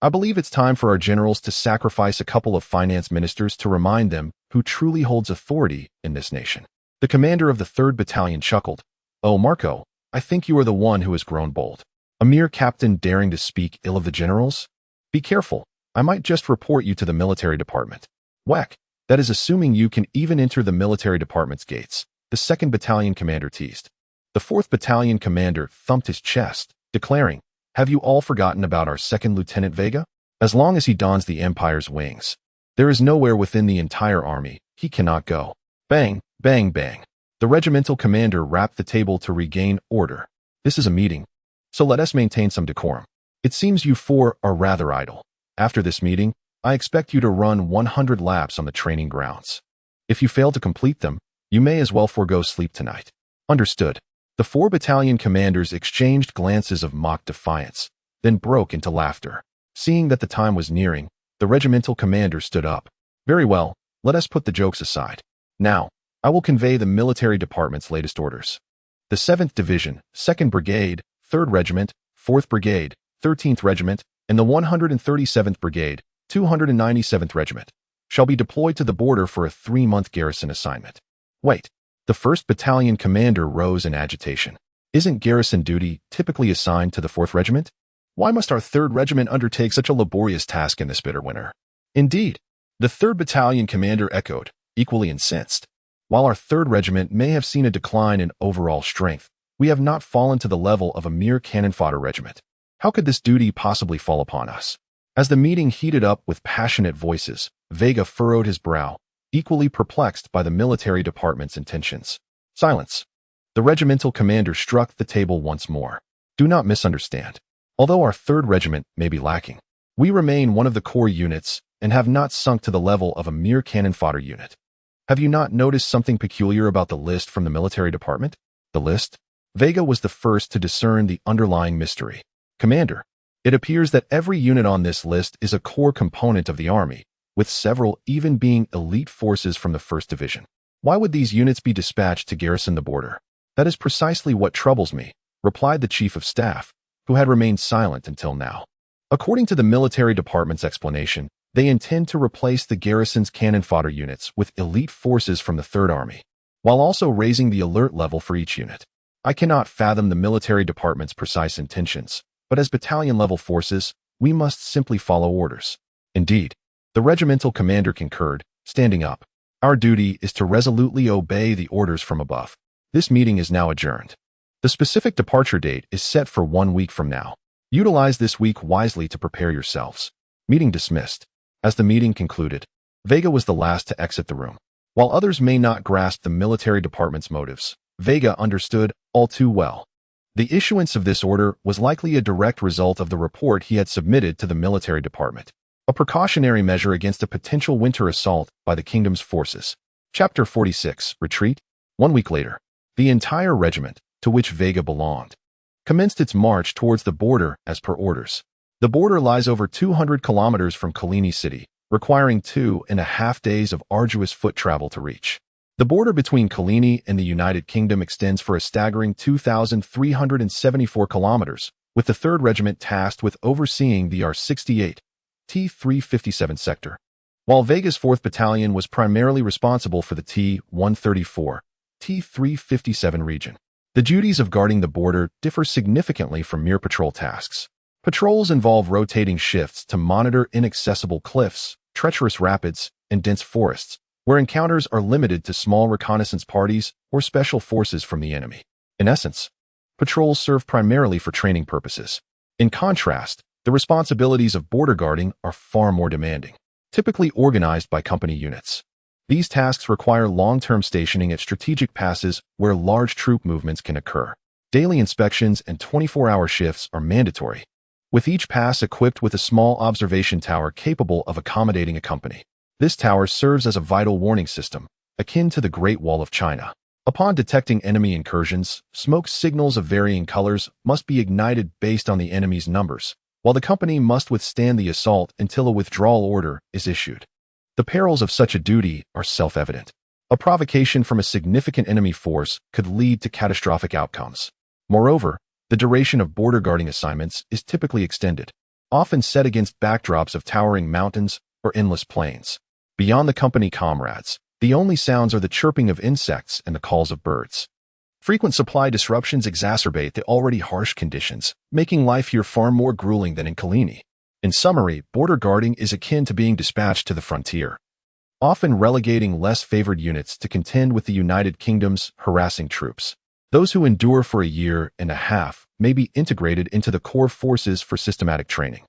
I believe it's time for our generals to sacrifice a couple of finance ministers to remind them who truly holds authority in this nation. The commander of the 3rd Battalion chuckled. Oh, Marco, I think you are the one who has grown bold. A mere captain daring to speak ill of the generals? Be careful, I might just report you to the military department. Whack, that is assuming you can even enter the military department's gates, the 2nd Battalion commander teased. The 4th Battalion commander thumped his chest, declaring, Have you all forgotten about our 2nd Lieutenant Veiga? As long as he dons the Empire's wings, there is nowhere within the entire army he cannot go. Bang, bang, bang. The regimental commander rapped the table to regain order. This is a meeting, so let us maintain some decorum. It seems you 4 are rather idle. After this meeting, I expect you to run 100 laps on the training grounds. If you fail to complete them, you may as well forego sleep tonight. Understood. The 4 battalion commanders exchanged glances of mock defiance, then broke into laughter. Seeing that the time was nearing, the regimental commander stood up. Very well, let us put the jokes aside. Now, I will convey the military department's latest orders. The 7th Division, 2nd Brigade, 3rd Regiment, 4th Brigade, 13th Regiment, and the 137th Brigade, 297th Regiment, shall be deployed to the border for a 3-month garrison assignment. Wait. The 1st Battalion commander rose in agitation. Isn't garrison duty typically assigned to the 4th Regiment? Why must our 3rd Regiment undertake such a laborious task in this bitter winter? Indeed, the 3rd Battalion commander echoed, equally incensed. While our 3rd Regiment may have seen a decline in overall strength, we have not fallen to the level of a mere cannon fodder regiment. How could this duty possibly fall upon us? As the meeting heated up with passionate voices, Veiga furrowed his brow, equally perplexed by the military department's intentions. Silence. The regimental commander struck the table once more. Do not misunderstand. Although our 3rd Regiment may be lacking, we remain one of the core units and have not sunk to the level of a mere cannon fodder unit. Have you not noticed something peculiar about the list from the military department? The list? Veiga was the first to discern the underlying mystery. Commander, it appears that every unit on this list is a core component of the army, with several even being elite forces from the 1st Division. Why would these units be dispatched to garrison the border? That is precisely what troubles me, replied the Chief of Staff, who had remained silent until now. According to the military department's explanation, they intend to replace the garrison's cannon fodder units with elite forces from the 3rd Army, while also raising the alert level for each unit. I cannot fathom the military department's precise intentions, but as battalion-level forces, we must simply follow orders. Indeed, the regimental commander concurred, standing up. Our duty is to resolutely obey the orders from above. This meeting is now adjourned. The specific departure date is set for 1 week from now. Utilize this week wisely to prepare yourselves. Meeting dismissed. As the meeting concluded, Veiga was the last to exit the room. While others may not grasp the military department's motives, Veiga understood all too well. The issuance of this order was likely a direct result of the report he had submitted to the military department, a precautionary measure against a potential winter assault by the kingdom's forces. Chapter 46, Retreat. 1 week later, the entire regiment, to which Veiga belonged, commenced its march towards the border as per orders. The border lies over 200 kilometers from Kalini City, requiring 2.5 days of arduous foot travel to reach. The border between Kalini and the United Kingdom extends for a staggering 2,374 kilometers, with the 3rd Regiment tasked with overseeing the R68, T-357 sector, while Veiga's 4th Battalion was primarily responsible for the T-134, T-357 region. The duties of guarding the border differ significantly from mere patrol tasks. Patrols involve rotating shifts to monitor inaccessible cliffs, treacherous rapids, and dense forests, where encounters are limited to small reconnaissance parties or special forces from the enemy. In essence, patrols serve primarily for training purposes. In contrast, the responsibilities of border guarding are far more demanding, typically organized by company units. These tasks require long-term stationing at strategic passes where large troop movements can occur. Daily inspections and 24-hour shifts are mandatory, with each pass equipped with a small observation tower capable of accommodating a company. This tower serves as a vital warning system, akin to the Great Wall of China. Upon detecting enemy incursions, smoke signals of varying colors must be ignited based on the enemy's numbers, while the company must withstand the assault until a withdrawal order is issued. The perils of such a duty are self-evident. A provocation from a significant enemy force could lead to catastrophic outcomes. Moreover, the duration of border guarding assignments is typically extended, often set against backdrops of towering mountains or endless plains. Beyond the company comrades, the only sounds are the chirping of insects and the calls of birds. Frequent supply disruptions exacerbate the already harsh conditions, making life here far more grueling than in Kalini. In summary, border guarding is akin to being dispatched to the frontier, often relegating less favored units to contend with the United Kingdom's harassing troops. Those who endure for a year and a half may be integrated into the core forces for systematic training.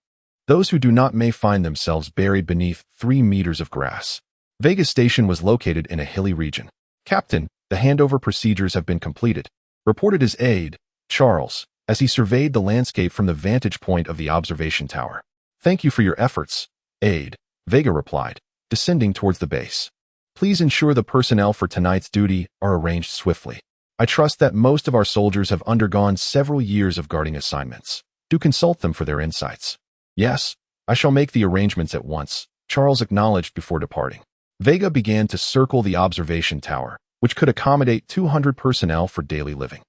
Those who do not may find themselves buried beneath 3 meters of grass. Veiga's station was located in a hilly region. Captain, the handover procedures have been completed, reported his aide, Charles, as he surveyed the landscape from the vantage point of the observation tower. Thank you for your efforts, aide, Veiga replied, descending towards the base. Please ensure the personnel for tonight's duty are arranged swiftly. I trust that most of our soldiers have undergone several years of guarding assignments. Do consult them for their insights. Yes, I shall make the arrangements at once, Charles acknowledged before departing. Veiga began to circle the observation tower, which could accommodate 200 personnel for daily living.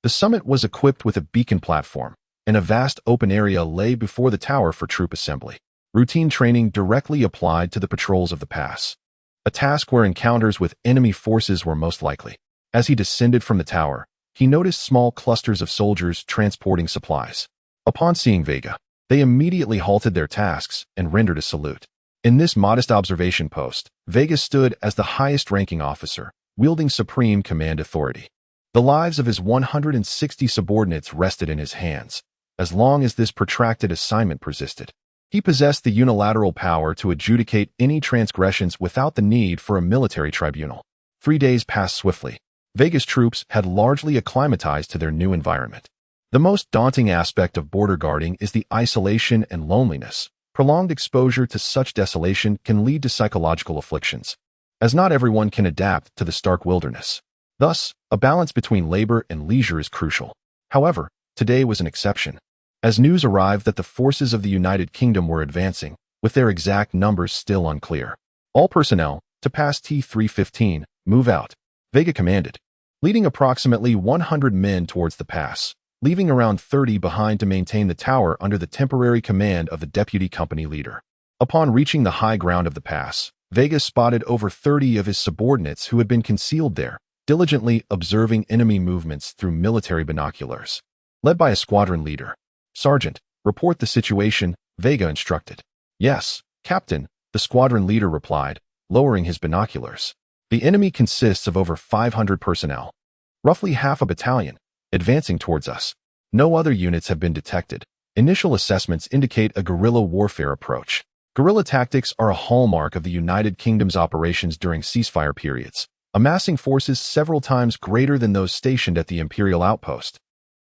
The summit was equipped with a beacon platform, and a vast open area lay before the tower for troop assembly. Routine training directly applied to the patrols of the pass, a task where encounters with enemy forces were most likely. As he descended from the tower, he noticed small clusters of soldiers transporting supplies. Upon seeing Veiga, they immediately halted their tasks and rendered a salute. In this modest observation post, Veiga stood as the highest-ranking officer, wielding supreme command authority. The lives of his 160 subordinates rested in his hands, as long as this protracted assignment persisted. He possessed the unilateral power to adjudicate any transgressions without the need for a military tribunal. 3 days passed swiftly. Veiga's troops had largely acclimatized to their new environment. The most daunting aspect of border guarding is the isolation and loneliness. Prolonged exposure to such desolation can lead to psychological afflictions, as not everyone can adapt to the stark wilderness. Thus, a balance between labor and leisure is crucial. However, today was an exception. As news arrived that the forces of the United Kingdom were advancing, with their exact numbers still unclear. All personnel, to pass T315, move out, Veiga commanded, leading approximately 100 men towards the pass, leaving around 30 behind to maintain the tower under the temporary command of the deputy company leader. Upon reaching the high ground of the pass, Veiga spotted over 30 of his subordinates who had been concealed there, diligently observing enemy movements through military binoculars. Led by a squadron leader, "Sergeant, report the situation," Veiga instructed. "Yes, Captain," the squadron leader replied, lowering his binoculars. "The enemy consists of over 500 personnel, roughly half a battalion, advancing towards us. No other units have been detected. Initial assessments indicate a guerrilla warfare approach. Guerrilla tactics are a hallmark of the United Kingdom's operations during ceasefire periods, amassing forces several times greater than those stationed at the Imperial outpost,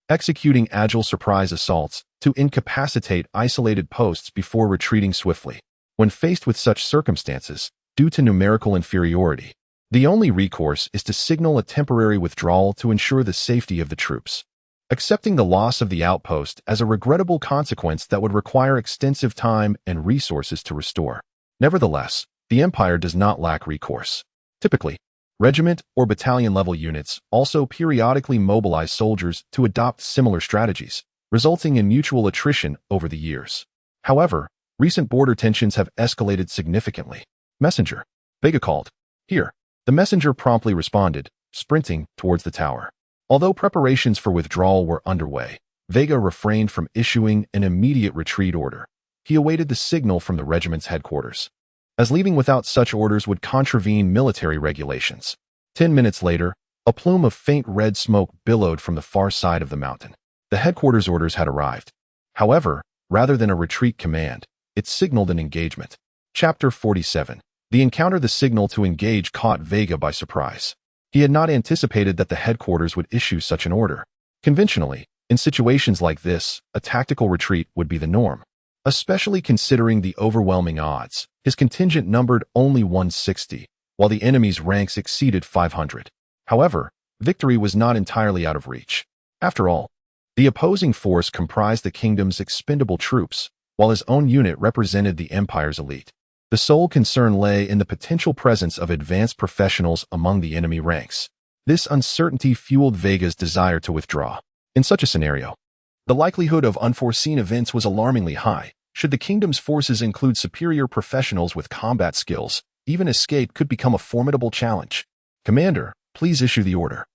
executing agile surprise assaults to incapacitate isolated posts before retreating swiftly. When faced with such circumstances, due to numerical inferiority, the only recourse is to signal a temporary withdrawal to ensure the safety of the troops, accepting the loss of the outpost as a regrettable consequence that would require extensive time and resources to restore. Nevertheless, the Empire does not lack recourse. Typically, regiment or battalion-level units also periodically mobilize soldiers to adopt similar strategies, resulting in mutual attrition over the years. However, recent border tensions have escalated significantly. "Messenger," Veiga called. "Here." The messenger promptly responded, sprinting towards the tower. Although preparations for withdrawal were underway, Veiga refrained from issuing an immediate retreat order. He awaited the signal from the regiment's headquarters, as leaving without such orders would contravene military regulations. 10 minutes later, a plume of faint red smoke billowed from the far side of the mountain. The headquarters orders had arrived. However, rather than a retreat command, it signaled an engagement. Chapter 47. The encounter. The signal to engage caught Veiga by surprise. He had not anticipated that the headquarters would issue such an order. Conventionally, in situations like this, a tactical retreat would be the norm. Especially considering the overwhelming odds, his contingent numbered only 160, while the enemy's ranks exceeded 500. However, victory was not entirely out of reach. After all, the opposing force comprised the kingdom's expendable troops, while his own unit represented the Empire's elite. The sole concern lay in the potential presence of advanced professionals among the enemy ranks. This uncertainty fueled Veiga's desire to withdraw. In such a scenario, the likelihood of unforeseen events was alarmingly high. Should the kingdom's forces include superior professionals with combat skills, even escape could become a formidable challenge. "Commander, please issue the order,"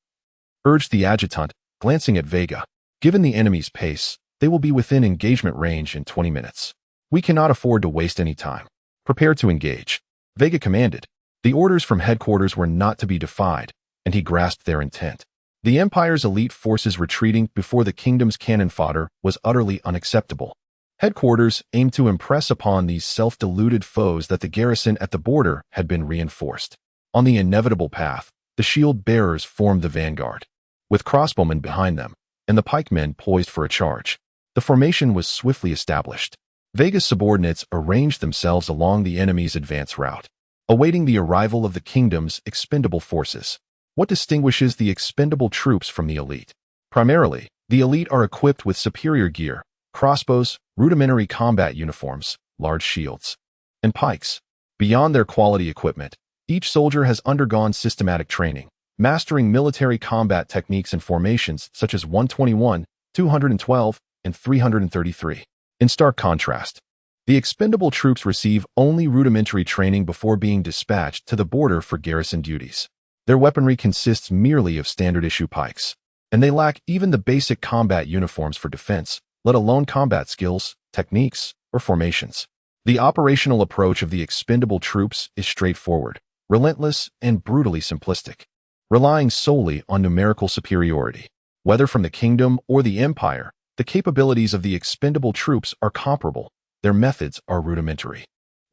urged the adjutant, glancing at Veiga. "Given the enemy's pace, they will be within engagement range in 20 minutes. We cannot afford to waste any time. Prepare to engage," Veiga commanded. The orders from headquarters were not to be defied, and he grasped their intent. The Empire's elite forces retreating before the kingdom's cannon fodder was utterly unacceptable. Headquarters aimed to impress upon these self-deluded foes that the garrison at the border had been reinforced. On the inevitable path, the shield-bearers formed the vanguard, with crossbowmen behind them, and the pikemen poised for a charge. The formation was swiftly established. Veiga's subordinates arranged themselves along the enemy's advance route, awaiting the arrival of the kingdom's expendable forces. What distinguishes the expendable troops from the elite? Primarily, the elite are equipped with superior gear, crossbows, rudimentary combat uniforms, large shields, and pikes. Beyond their quality equipment, each soldier has undergone systematic training, mastering military combat techniques and formations such as 121, 212, and 333. In stark contrast, the expendable troops receive only rudimentary training before being dispatched to the border for garrison duties. Their weaponry consists merely of standard-issue pikes, and they lack even the basic combat uniforms for defense, let alone combat skills, techniques, or formations. The operational approach of the expendable troops is straightforward, relentless, and brutally simplistic, relying solely on numerical superiority. Whether from the kingdom or the Empire, the capabilities of the expendable troops are comparable. Their methods are rudimentary,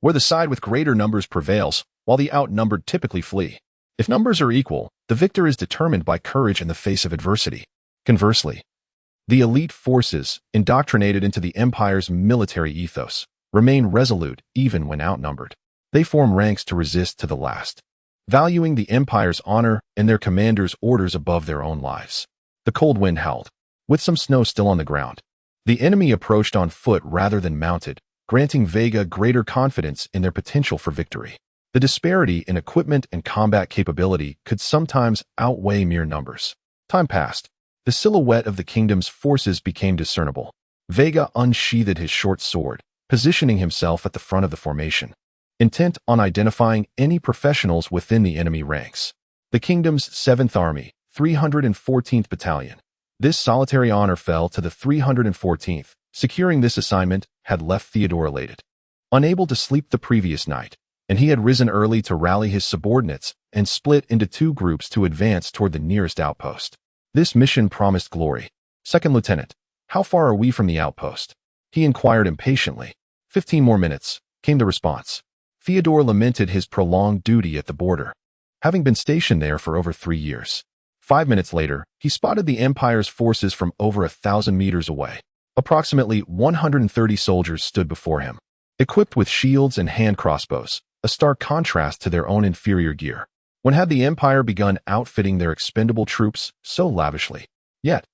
where the side with greater numbers prevails, while the outnumbered typically flee. If numbers are equal, the victor is determined by courage in the face of adversity. Conversely, the elite forces, indoctrinated into the Empire's military ethos, remain resolute even when outnumbered. They form ranks to resist to the last. valuing the Empire's honor and their commander's orders above their own lives. The cold wind howled, with some snow still on the ground. The enemy approached on foot rather than mounted, granting Veiga greater confidence in their potential for victory. The disparity in equipment and combat capability could sometimes outweigh mere numbers. Time passed. The silhouette of the kingdom's forces became discernible. Veiga unsheathed his short sword, positioning himself at the front of the formation, intent on identifying any professionals within the enemy ranks. The kingdom's 7th Army, 314th Battalion. This solitary honor fell to the 314th. Securing this assignment had left Theodore elated. Unable to sleep the previous night, and he had risen early to rally his subordinates and split into 2 groups to advance toward the nearest outpost. This mission promised glory. "Second Lieutenant, how far are we from the outpost?" he inquired impatiently. 15 more minutes, came the response. Theodore lamented his prolonged duty at the border, having been stationed there for over 3 years. 5 minutes later, he spotted the Empire's forces from over 1,000 meters away. Approximately 130 soldiers stood before him, equipped with shields and hand crossbows, a stark contrast to their own inferior gear. When had the Empire begun outfitting their expendable troops so lavishly? Yet,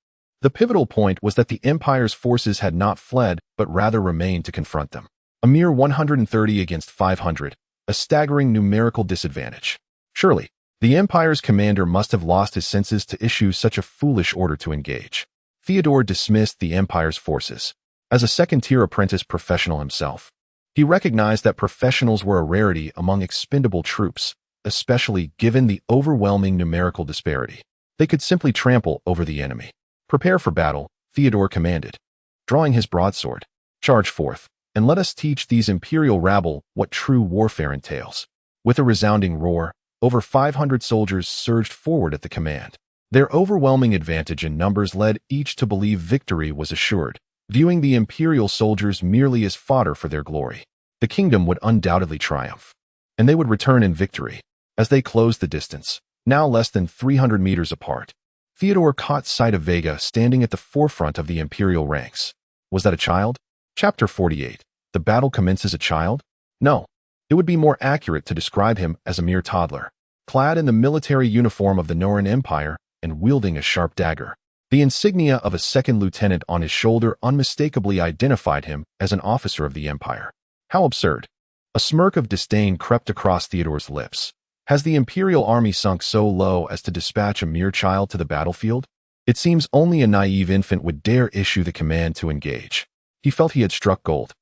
the pivotal point was that the Empire's forces had not fled, but rather remained to confront them. A mere 130 against 500, a staggering numerical disadvantage. Surely, the Empire's commander must have lost his senses to issue such a foolish order to engage. Theodore dismissed the Empire's forces. As a second-tier apprentice professional himself, he recognized that professionals were a rarity among expendable troops, especially given the overwhelming numerical disparity. They could simply trample over the enemy. "Prepare for battle," Theodore commanded. Drawing his broadsword, "Charge forth, and let us teach these imperial rabble what true warfare entails." With a resounding roar, over 500 soldiers surged forward at the command. Their overwhelming advantage in numbers led each to believe victory was assured, viewing the imperial soldiers merely as fodder for their glory. The kingdom would undoubtedly triumph, and they would return in victory. As they closed the distance, now less than 300 meters apart, Theodore caught sight of Veiga standing at the forefront of the imperial ranks. Was that a child? Chapter 48. The battle commences a child? No. It would be more accurate to describe him as a mere toddler, clad in the military uniform of the Norran Empire and wielding a sharp dagger. The insignia of a second lieutenant on his shoulder unmistakably identified him as an officer of the Empire. How absurd. A smirk of disdain crept across Theodore's lips. Has the Imperial army sunk so low as to dispatch a mere child to the battlefield? It seems only a naive infant would dare issue the command to engage. He felt he had struck gold.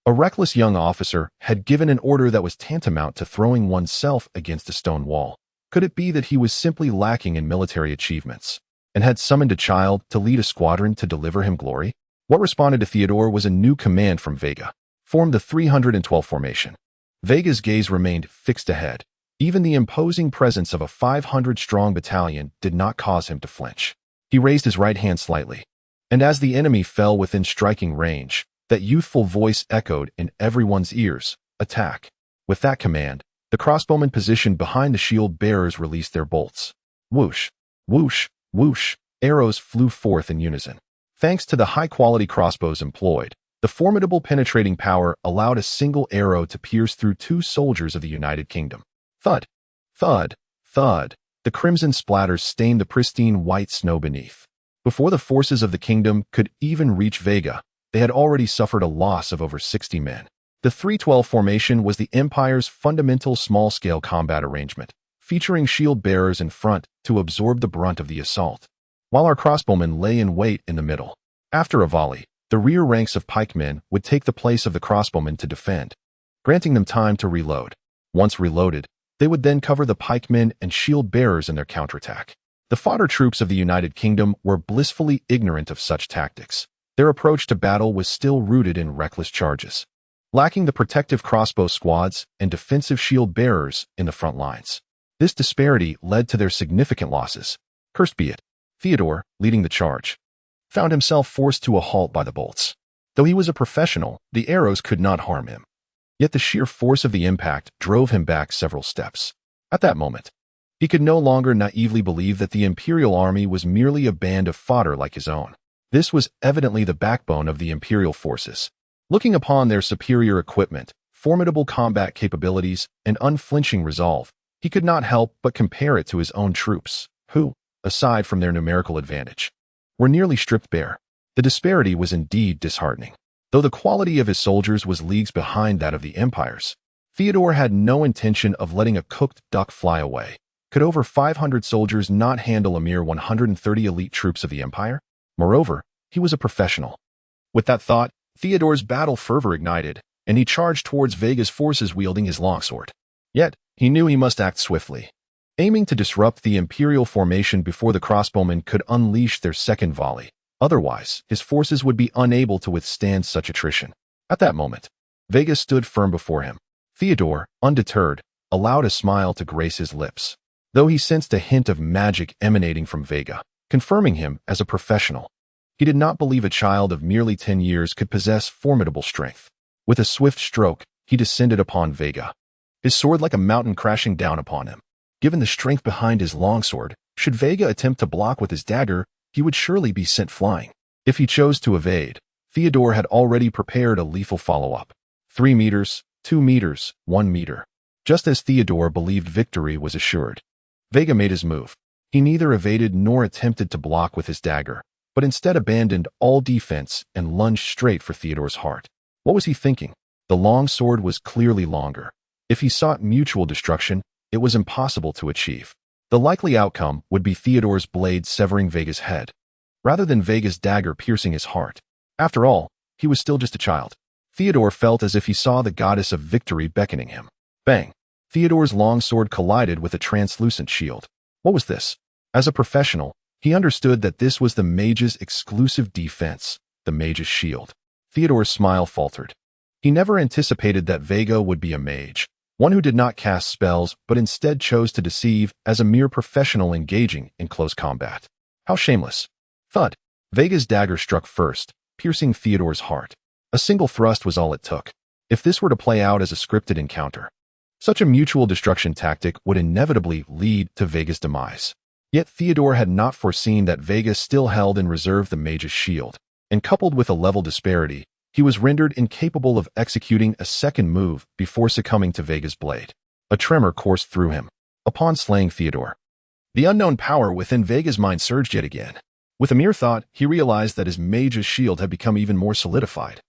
A reckless young officer had given an order that was tantamount to throwing oneself against a stone wall. Could it be that he was simply lacking in military achievements, and had summoned a child to lead a squadron to deliver him glory? What responded to Theodore was a new command from Veiga. Form the 312 formation. Veiga's gaze remained fixed ahead. Even the imposing presence of a 500-strong battalion did not cause him to flinch. He raised his right hand slightly, and as the enemy fell within striking range, that youthful voice echoed in everyone's ears, "Attack." With that command, the crossbowmen positioned behind the shield bearers released their bolts. Whoosh, whoosh, whoosh, arrows flew forth in unison. Thanks to the high-quality crossbows employed, the formidable penetrating power allowed a single arrow to pierce through 2 soldiers of the United Kingdom. Thud, thud, thud. The crimson splatters stained the pristine white snow beneath. Before the forces of the kingdom could even reach Veiga, they had already suffered a loss of over 60 men. The 312 formation was the Empire's fundamental small-scale combat arrangement, featuring shield bearers in front to absorb the brunt of the assault, while our crossbowmen lay in wait in the middle. After a volley, the rear ranks of pikemen would take the place of the crossbowmen to defend, granting them time to reload. Once reloaded, they would then cover the pikemen and shield bearers in their counterattack. The fodder troops of the United Kingdom were blissfully ignorant of such tactics. Their approach to battle was still rooted in reckless charges, lacking the protective crossbow squads and defensive shield bearers in the front lines. This disparity led to their significant losses. Cursed be it. Theodore, leading the charge, found himself forced to a halt by the bolts. Though he was a professional, the arrows could not harm him. Yet the sheer force of the impact drove him back several steps. At that moment, he could no longer naively believe that the Imperial army was merely a band of fodder like his own. This was evidently the backbone of the Imperial forces. Looking upon their superior equipment, formidable combat capabilities, and unflinching resolve, he could not help but compare it to his own troops, who, aside from their numerical advantage, were nearly stripped bare. The disparity was indeed disheartening. Though the quality of his soldiers was leagues behind that of the empires, Theodore had no intention of letting a cooked duck fly away. Could over 500 soldiers not handle a mere 130 elite troops of the empire? Moreover, he was a professional. With that thought, Theodore's battle fervor ignited, and he charged towards Veiga's forces wielding his longsword. Yet, he knew he must act swiftly. Aiming to disrupt the imperial formation before the crossbowmen could unleash their second volley. Otherwise, his forces would be unable to withstand such attrition. At that moment, Veiga stood firm before him. Theodore, undeterred, allowed a smile to grace his lips, though he sensed a hint of magic emanating from Veiga, confirming him as a professional. He did not believe a child of merely 10 years could possess formidable strength. With a swift stroke, he descended upon Veiga, his sword like a mountain crashing down upon him. Given the strength behind his longsword, should Veiga attempt to block with his dagger, he would surely be sent flying. If he chose to evade, Theodore had already prepared a lethal follow-up. 3 meters, 2 meters, 1 meter. Just as Theodore believed victory was assured, Veiga made his move. He neither evaded nor attempted to block with his dagger, but instead abandoned all defense and lunged straight for Theodore's heart. What was he thinking? The long sword was clearly longer. If he sought mutual destruction, it was impossible to achieve. The likely outcome would be Theodore's blade severing Veiga's head, rather than Veiga's dagger piercing his heart. After all, he was still just a child. Theodore felt as if he saw the goddess of victory beckoning him. Bang! Theodore's long sword collided with a translucent shield. What was this? As a professional, he understood that this was the mage's exclusive defense, the mage's shield. Theodore's smile faltered. He never anticipated that Veiga would be a mage, one who did not cast spells but instead chose to deceive as a mere professional engaging in close combat. How shameless. Thud. Veiga's dagger struck first, piercing Theodore's heart. A single thrust was all it took. If this were to play out as a scripted encounter, such a mutual destruction tactic would inevitably lead to Veiga's demise. Yet Theodore had not foreseen that Veiga still held in reserve the mage's shield, and coupled with a level disparity, he was rendered incapable of executing a second move before succumbing to Veiga's blade. A tremor coursed through him. Upon slaying Theodore, the unknown power within Veiga's mind surged yet again. With a mere thought, he realized that his mage's shield had become even more solidified,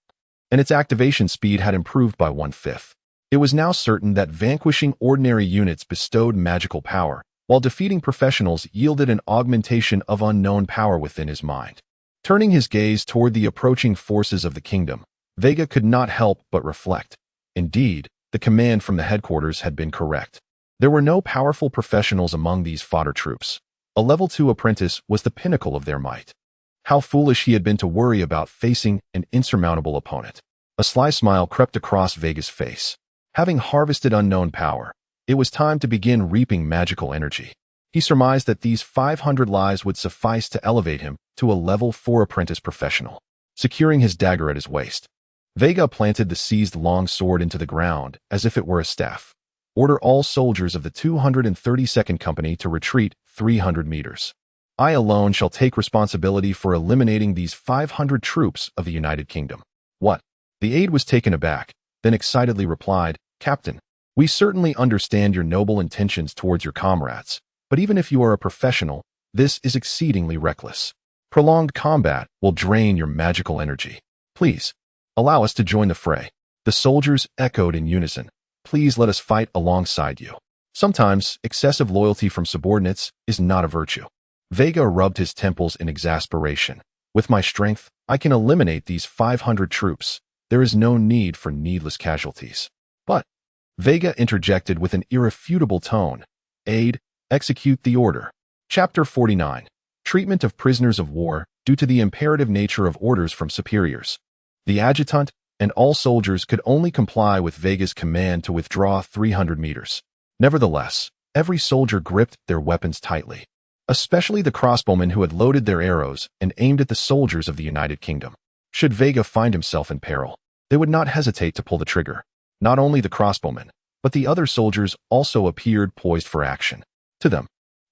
and its activation speed had improved by 1/5. It was now certain that vanquishing ordinary units bestowed magical power, while defeating professionals yielded an augmentation of unknown power within his mind. Turning his gaze toward the approaching forces of the kingdom, Veiga could not help but reflect. Indeed, the command from the headquarters had been correct. There were no powerful professionals among these fodder troops. A level 2 apprentice was the pinnacle of their might. How foolish he had been to worry about facing an insurmountable opponent. A sly smile crept across Veiga's face. Having harvested unknown power, it was time to begin reaping magical energy. He surmised that these 500 lives would suffice to elevate him to a level 4 apprentice professional. Securing his dagger at his waist, Veiga planted the seized long sword into the ground as if it were a staff. Order all soldiers of the 232nd Company to retreat 300 meters. I alone shall take responsibility for eliminating these 500 troops of the United Kingdom. What? The aide was taken aback, then excitedly replied, Captain, we certainly understand your noble intentions towards your comrades, but even if you are a professional, this is exceedingly reckless. Prolonged combat will drain your magical energy. Please, allow us to join the fray. The soldiers echoed in unison. Please let us fight alongside you. Sometimes, excessive loyalty from subordinates is not a virtue. Veiga rubbed his temples in exasperation. With my strength, I can eliminate these 500 troops. There is no need for needless casualties. But, Veiga interjected with an irrefutable tone. Aide, execute the order. Chapter 49. Treatment of prisoners of war due to the imperative nature of orders from superiors. The adjutant and all soldiers could only comply with Veiga's command to withdraw 300 meters. Nevertheless, every soldier gripped their weapons tightly, especially the crossbowmen who had loaded their arrows and aimed at the soldiers of the United Kingdom. Should Veiga find himself in peril, they would not hesitate to pull the trigger. Not only the crossbowmen, but the other soldiers also appeared poised for action. To them,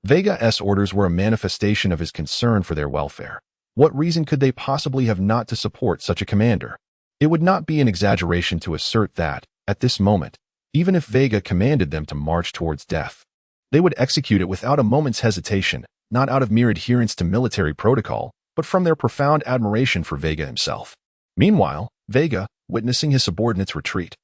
Veiga's orders were a manifestation of his concern for their welfare. What reason could they possibly have not to support such a commander? It would not be an exaggeration to assert that, at this moment, even if Veiga commanded them to march towards death, They would execute it without a moment's hesitation, not out of mere adherence to military protocol, but from their profound admiration for Veiga himself. Meanwhile, Veiga, witnessing his subordinates retreat,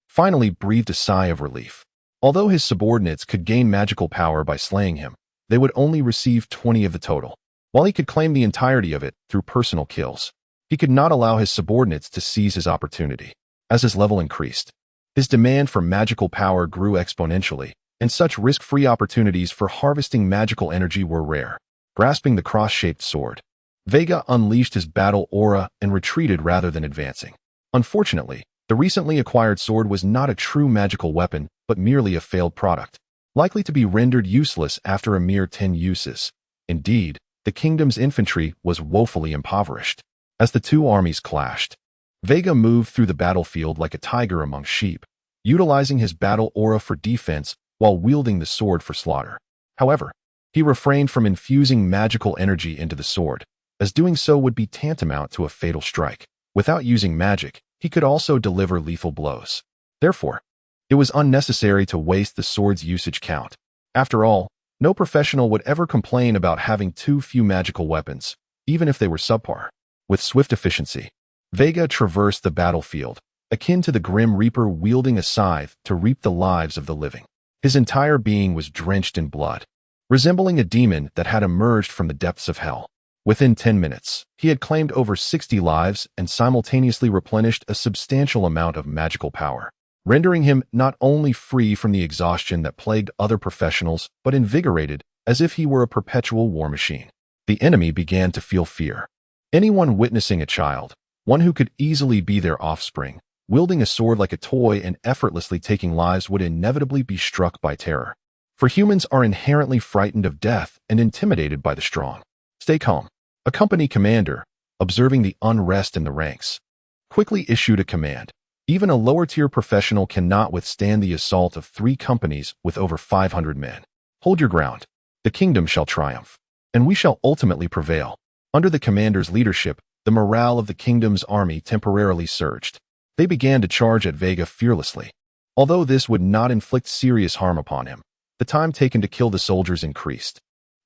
finally breathed a sigh of relief. Although his subordinates could gain magical power by slaying him, they would only receive 20 of the total. While he could claim the entirety of it through personal kills, he could not allow his subordinates to seize his opportunity. As his level increased, his demand for magical power grew exponentially, and such risk-free opportunities for harvesting magical energy were rare. Grasping the cross-shaped sword, Veiga unleashed his battle aura and retreated rather than advancing. Unfortunately, the recently acquired sword was not a true magical weapon, but merely a failed product, likely to be rendered useless after a mere 10 uses. Indeed, the kingdom's infantry was woefully impoverished. As the two armies clashed, Veiga moved through the battlefield like a tiger among sheep, utilizing his battle aura for defense while wielding the sword for slaughter. However, he refrained from infusing magical energy into the sword, as doing so would be tantamount to a fatal strike. Without using magic, he could also deliver lethal blows. Therefore, it was unnecessary to waste the sword's usage count. After all, no professional would ever complain about having too few magical weapons, even if they were subpar. With swift efficiency, Veiga traversed the battlefield, akin to the Grim Reaper wielding a scythe to reap the lives of the living. His entire being was drenched in blood, resembling a demon that had emerged from the depths of hell. Within 10 minutes, he had claimed over 60 lives and simultaneously replenished a substantial amount of magical power, rendering him not only free from the exhaustion that plagued other professionals, but invigorated as if he were a perpetual war machine. The enemy began to feel fear. Anyone witnessing a child, one who could easily be their offspring, wielding a sword like a toy and effortlessly taking lives would inevitably be struck by terror. For humans are inherently frightened of death and intimidated by the strong. Stay calm. A company commander, observing the unrest in the ranks, quickly issued a command. Even a lower-tier professional cannot withstand the assault of 3 companies with over 500 men. Hold your ground. The kingdom shall triumph, and we shall ultimately prevail. Under the commander's leadership, the morale of the kingdom's army temporarily surged. They began to charge at Veiga fearlessly. Although this would not inflict serious harm upon him, the time taken to kill the soldiers increased,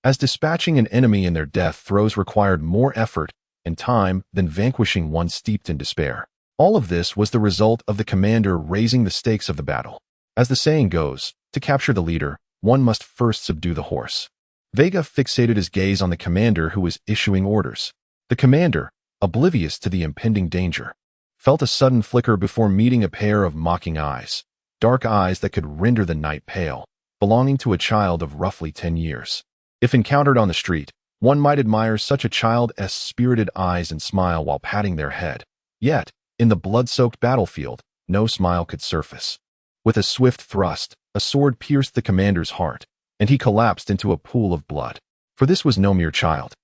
as dispatching an enemy in their death throes required more effort and time than vanquishing one steeped in despair. All of this was the result of the commander raising the stakes of the battle. As the saying goes, to capture the leader, one must first subdue the horse. Veiga fixated his gaze on the commander who was issuing orders. The commander, oblivious to the impending danger, felt a sudden flicker before meeting a pair of mocking eyes, dark eyes that could render the night pale, belonging to a child of roughly 10 years. If encountered on the street, one might admire such a child's spirited eyes and smile while patting their head. Yet, in the blood-soaked battlefield, no smile could surface. With a swift thrust, a sword pierced the commander's heart, and he collapsed into a pool of blood. For this was no mere child,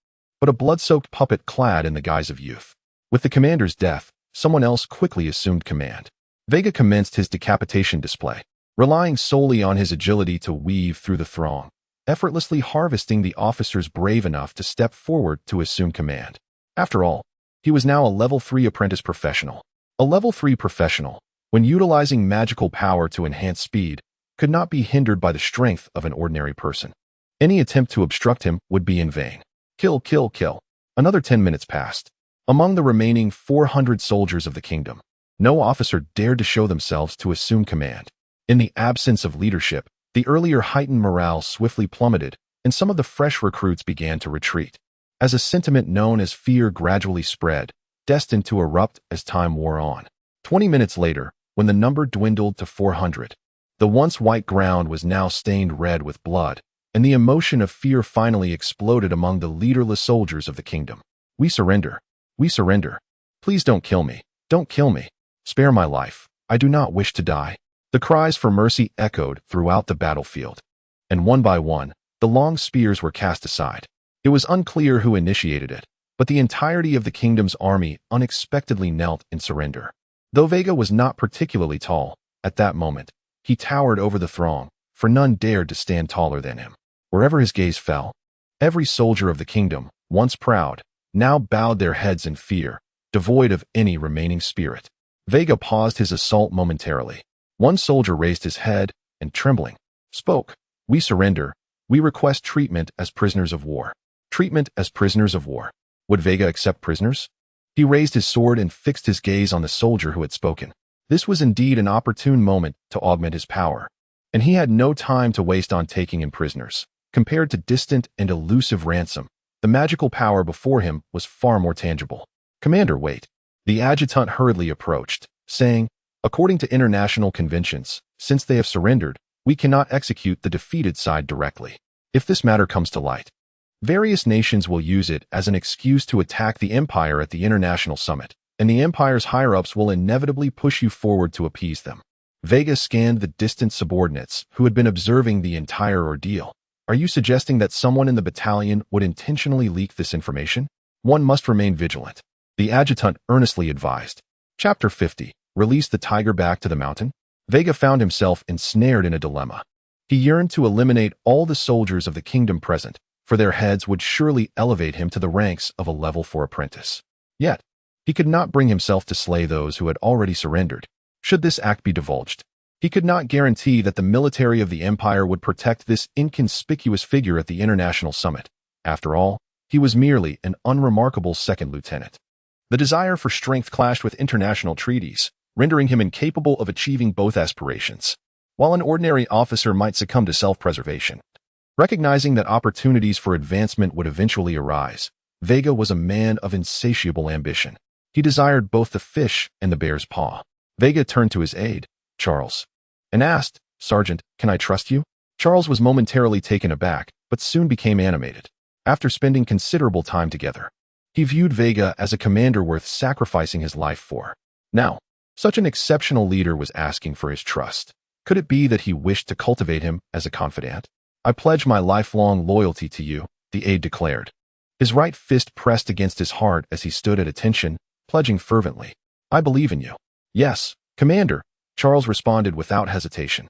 but a blood-soaked puppet clad in the guise of youth. With the commander's death, someone else quickly assumed command. Veiga commenced his decapitation display, relying solely on his agility to weave through the throng, effortlessly harvesting the officers brave enough to step forward to assume command. After all, he was now a level 3 apprentice professional. A level 3 professional, when utilizing magical power to enhance speed, could not be hindered by the strength of an ordinary person. Any attempt to obstruct him would be in vain. Kill, kill, kill. Another 10 minutes passed. Among the remaining 400 soldiers of the kingdom, no officer dared to show themselves to assume command. In the absence of leadership, the earlier heightened morale swiftly plummeted, and some of the fresh recruits began to retreat, as a sentiment known as fear gradually spread, destined to erupt as time wore on. 20 minutes later, when the number dwindled to 400, the once white ground was now stained red with blood, and the emotion of fear finally exploded among the leaderless soldiers of the kingdom. We surrender. We surrender. Please don't kill me. Don't kill me. Spare my life. I do not wish to die. The cries for mercy echoed throughout the battlefield, and one by one, the long spears were cast aside. It was unclear who initiated it, but the entirety of the kingdom's army unexpectedly knelt in surrender. Though Veiga was not particularly tall, at that moment, he towered over the throng, for none dared to stand taller than him. Wherever his gaze fell, every soldier of the kingdom, once proud, now bowed their heads in fear, devoid of any remaining spirit. Veiga paused his assault momentarily. One soldier raised his head and, trembling, spoke. We surrender. We request treatment as prisoners of war. Treatment as prisoners of war. Would Veiga accept prisoners? He raised his sword and fixed his gaze on the soldier who had spoken. This was indeed an opportune moment to augment his power, and he had no time to waste on taking in prisoners. Compared to distant and elusive ransom, the magical power before him was far more tangible. Commander, wait. The adjutant hurriedly approached, saying, according to international conventions, since they have surrendered, we cannot execute the defeated side directly. If this matter comes to light, various nations will use it as an excuse to attack the Empire at the International Summit, and the Empire's higher-ups will inevitably push you forward to appease them. Veiga scanned the distant subordinates who had been observing the entire ordeal. Are you suggesting that someone in the battalion would intentionally leak this information? One must remain vigilant. The adjutant earnestly advised. Chapter 50. Release the tiger back to the mountain? Veiga found himself ensnared in a dilemma. He yearned to eliminate all the soldiers of the kingdom present, for their heads would surely elevate him to the ranks of a level 4 apprentice. Yet, he could not bring himself to slay those who had already surrendered. Should this act be divulged, he could not guarantee that the military of the Empire would protect this inconspicuous figure at the International Summit. After all, he was merely an unremarkable second lieutenant. The desire for strength clashed with international treaties, rendering him incapable of achieving both aspirations. While an ordinary officer might succumb to self-preservation, recognizing that opportunities for advancement would eventually arise, Veiga was a man of insatiable ambition. He desired both the fish and the bear's paw. Veiga turned to his aide, Charles, and asked, Sergeant, can I trust you? Charles was momentarily taken aback, but soon became animated. After spending considerable time together, he viewed Veiga as a commander worth sacrificing his life for. Now, such an exceptional leader was asking for his trust. Could it be that he wished to cultivate him as a confidant? I pledge my lifelong loyalty to you, the aide declared. His right fist pressed against his heart as he stood at attention, pledging fervently. I believe in you. Yes, Commander, Charles responded without hesitation.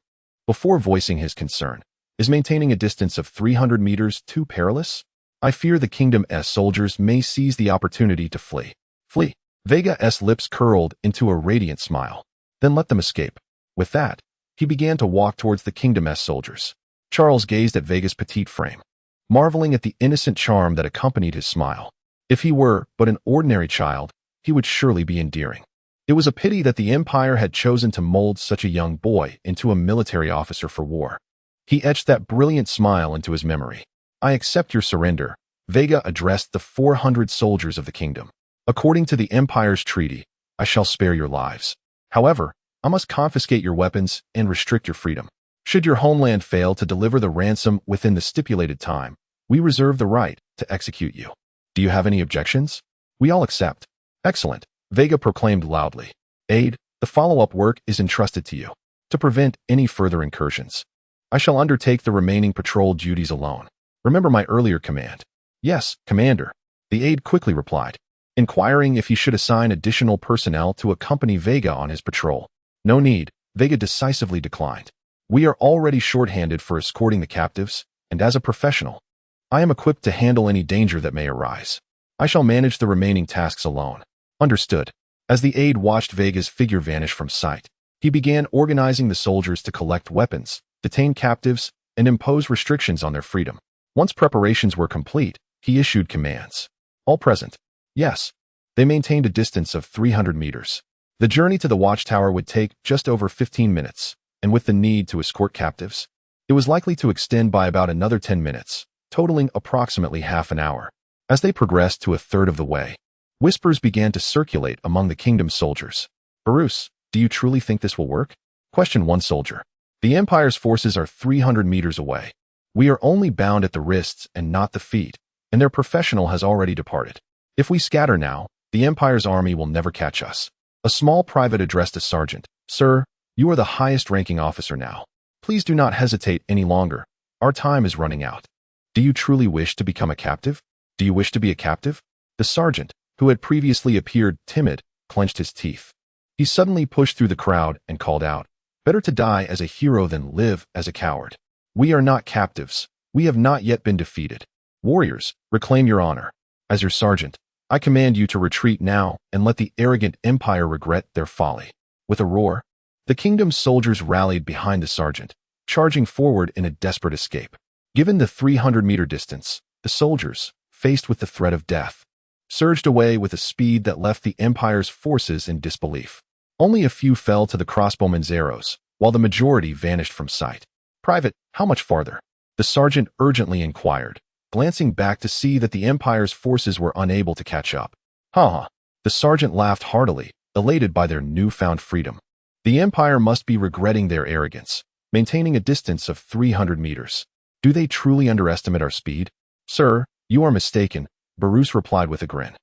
Before voicing his concern, is maintaining a distance of 300 meters too perilous? I fear the Kingdom's soldiers may seize the opportunity to flee. Flee. Veiga's lips curled into a radiant smile. Then let them escape. With that, he began to walk towards the Kingdom's soldiers. Charles gazed at Veiga's petite frame, marveling at the innocent charm that accompanied his smile. If he were but an ordinary child, he would surely be endearing. It was a pity that the Empire had chosen to mold such a young boy into a military officer for war. He etched that brilliant smile into his memory. I accept your surrender, Veiga addressed the 400 soldiers of the kingdom. According to the Empire's treaty, I shall spare your lives. However, I must confiscate your weapons and restrict your freedom. Should your homeland fail to deliver the ransom within the stipulated time, we reserve the right to execute you. Do you have any objections? We all accept. Excellent, Veiga proclaimed loudly. Aide, the follow-up work is entrusted to you. To prevent any further incursions, I shall undertake the remaining patrol duties alone. Remember my earlier command. Yes, Commander, the aide quickly replied, inquiring if he should assign additional personnel to accompany Veiga on his patrol. No need, Veiga decisively declined. We are already short-handed for escorting the captives, and as a professional, I am equipped to handle any danger that may arise. I shall manage the remaining tasks alone. Understood. As the aide watched Veiga's figure vanish from sight, he began organizing the soldiers to collect weapons, detain captives, and impose restrictions on their freedom. Once preparations were complete, he issued commands. All present. Yes. They maintained a distance of 300 meters. The journey to the watchtower would take just over 15 minutes, and with the need to escort captives, it was likely to extend by about another 10 minutes, totaling approximately half an hour. As they progressed to a third of the way, whispers began to circulate among the kingdom's soldiers. Bruce, do you truly think this will work? Questioned one soldier. The Empire's forces are 300 meters away. We are only bound at the wrists and not the feet, and their professional has already departed. If we scatter now, the Empire's army will never catch us. A small private addressed a sergeant. Sir, you are the highest-ranking officer now. Please do not hesitate any longer. Our time is running out. Do you truly wish to become a captive? Do you wish to be a captive? The sergeant, who had previously appeared timid, clenched his teeth. He suddenly pushed through the crowd and called out, better to die as a hero than live as a coward. We are not captives. We have not yet been defeated. Warriors, reclaim your honor. As your sergeant, I command you to retreat now and let the arrogant Empire regret their folly. With a roar, the kingdom's soldiers rallied behind the sergeant, charging forward in a desperate escape. Given the 300-meter distance, the soldiers, faced with the threat of death, surged away with a speed that left the Empire's forces in disbelief. Only a few fell to the crossbowmen's arrows, while the majority vanished from sight. "Private, how much farther?" the sergeant urgently inquired, glancing back to see that the Empire's forces were unable to catch up. "Ha!" The sergeant laughed heartily, elated by their newfound freedom. The Empire must be regretting their arrogance, maintaining a distance of 300 meters. "Do they truly underestimate our speed?" "Sir, you are mistaken," Barus replied with a grin.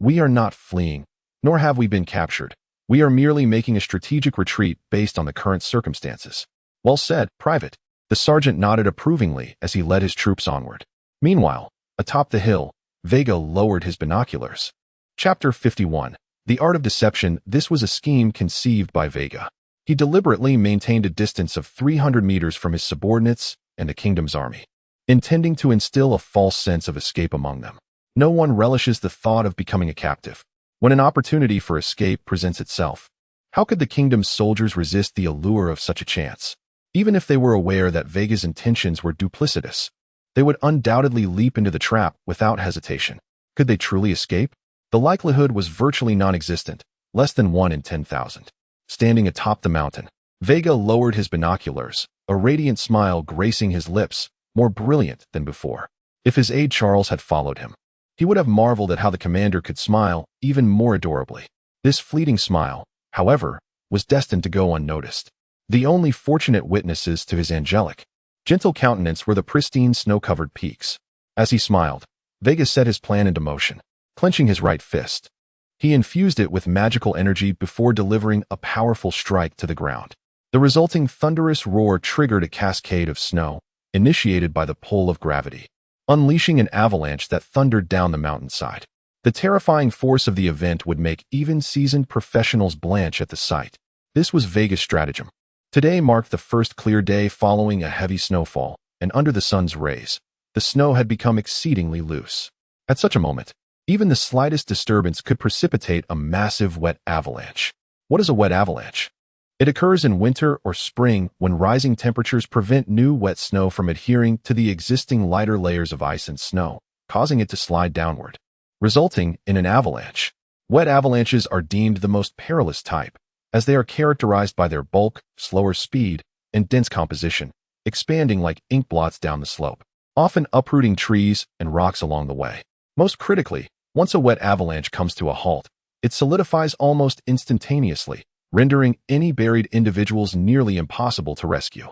"We are not fleeing, nor have we been captured. We are merely making a strategic retreat based on the current circumstances." "Well said, Private." The sergeant nodded approvingly as he led his troops onward. Meanwhile, atop the hill, Veiga lowered his binoculars. Chapter 51. The Art of Deception. This was a scheme conceived by Veiga. He deliberately maintained a distance of 300 meters from his subordinates and the kingdom's army, intending to instill a false sense of escape among them. No one relishes the thought of becoming a captive. When an opportunity for escape presents itself, how could the kingdom's soldiers resist the allure of such a chance? Even if they were aware that Veiga's intentions were duplicitous, they would undoubtedly leap into the trap without hesitation. Could they truly escape? The likelihood was virtually non-existent, less than 1 in 10,000. Standing atop the mountain, Veiga lowered his binoculars, a radiant smile gracing his lips, more brilliant than before. If his aide Charles had followed him, he would have marveled at how the commander could smile even more adorably. This fleeting smile, however, was destined to go unnoticed. The only fortunate witnesses to his angelic, gentle countenance were the pristine snow-covered peaks. As he smiled, Veiga set his plan into motion, clenching his right fist. He infused it with magical energy before delivering a powerful strike to the ground. The resulting thunderous roar triggered a cascade of snow, initiated by the pull of gravity, unleashing an avalanche that thundered down the mountainside. The terrifying force of the event would make even seasoned professionals blanch at the sight. This was Veiga's stratagem. Today marked the first clear day following a heavy snowfall, and under the sun's rays, the snow had become exceedingly loose. At such a moment, even the slightest disturbance could precipitate a massive wet avalanche. What is a wet avalanche? It occurs in winter or spring when rising temperatures prevent new wet snow from adhering to the existing lighter layers of ice and snow, causing it to slide downward, resulting in an avalanche. Wet avalanches are deemed the most perilous type, as they are characterized by their bulk, slower speed, and dense composition, expanding like ink blots down the slope, often uprooting trees and rocks along the way. Most critically, once a wet avalanche comes to a halt, it solidifies almost instantaneously, rendering any buried individuals nearly impossible to rescue.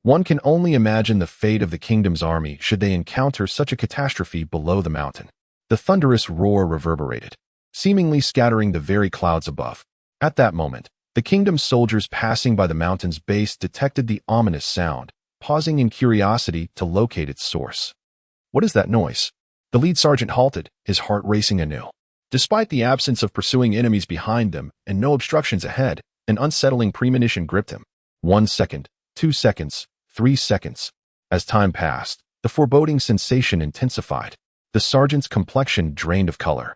One can only imagine the fate of the kingdom's army should they encounter such a catastrophe below the mountain. The thunderous roar reverberated, seemingly scattering the very clouds above. At that moment, the kingdom's soldiers passing by the mountain's base detected the ominous sound, pausing in curiosity to locate its source. "What is that noise?" The lead sergeant halted, his heart racing anew. Despite the absence of pursuing enemies behind them and no obstructions ahead, an unsettling premonition gripped him. 1 second, 2 seconds, 3 seconds. As time passed, the foreboding sensation intensified. The sergeant's complexion drained of color.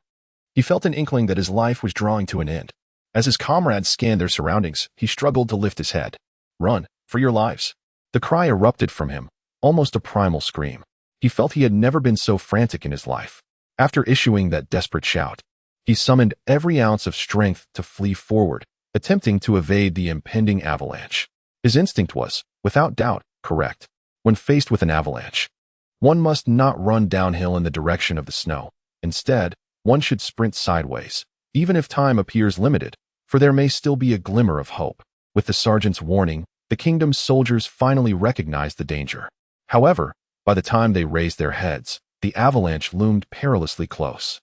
He felt an inkling that his life was drawing to an end. As his comrades scanned their surroundings, he struggled to lift his head. "Run, for your lives!" The cry erupted from him, almost a primal scream. He felt he had never been so frantic in his life. After issuing that desperate shout, he summoned every ounce of strength to flee forward, attempting to evade the impending avalanche. His instinct was, without doubt, correct. When faced with an avalanche, one must not run downhill in the direction of the snow. Instead, one should sprint sideways, even if time appears limited, for there may still be a glimmer of hope. With the sergeant's warning, the kingdom's soldiers finally recognized the danger. However, by the time they raised their heads, the avalanche loomed perilously close.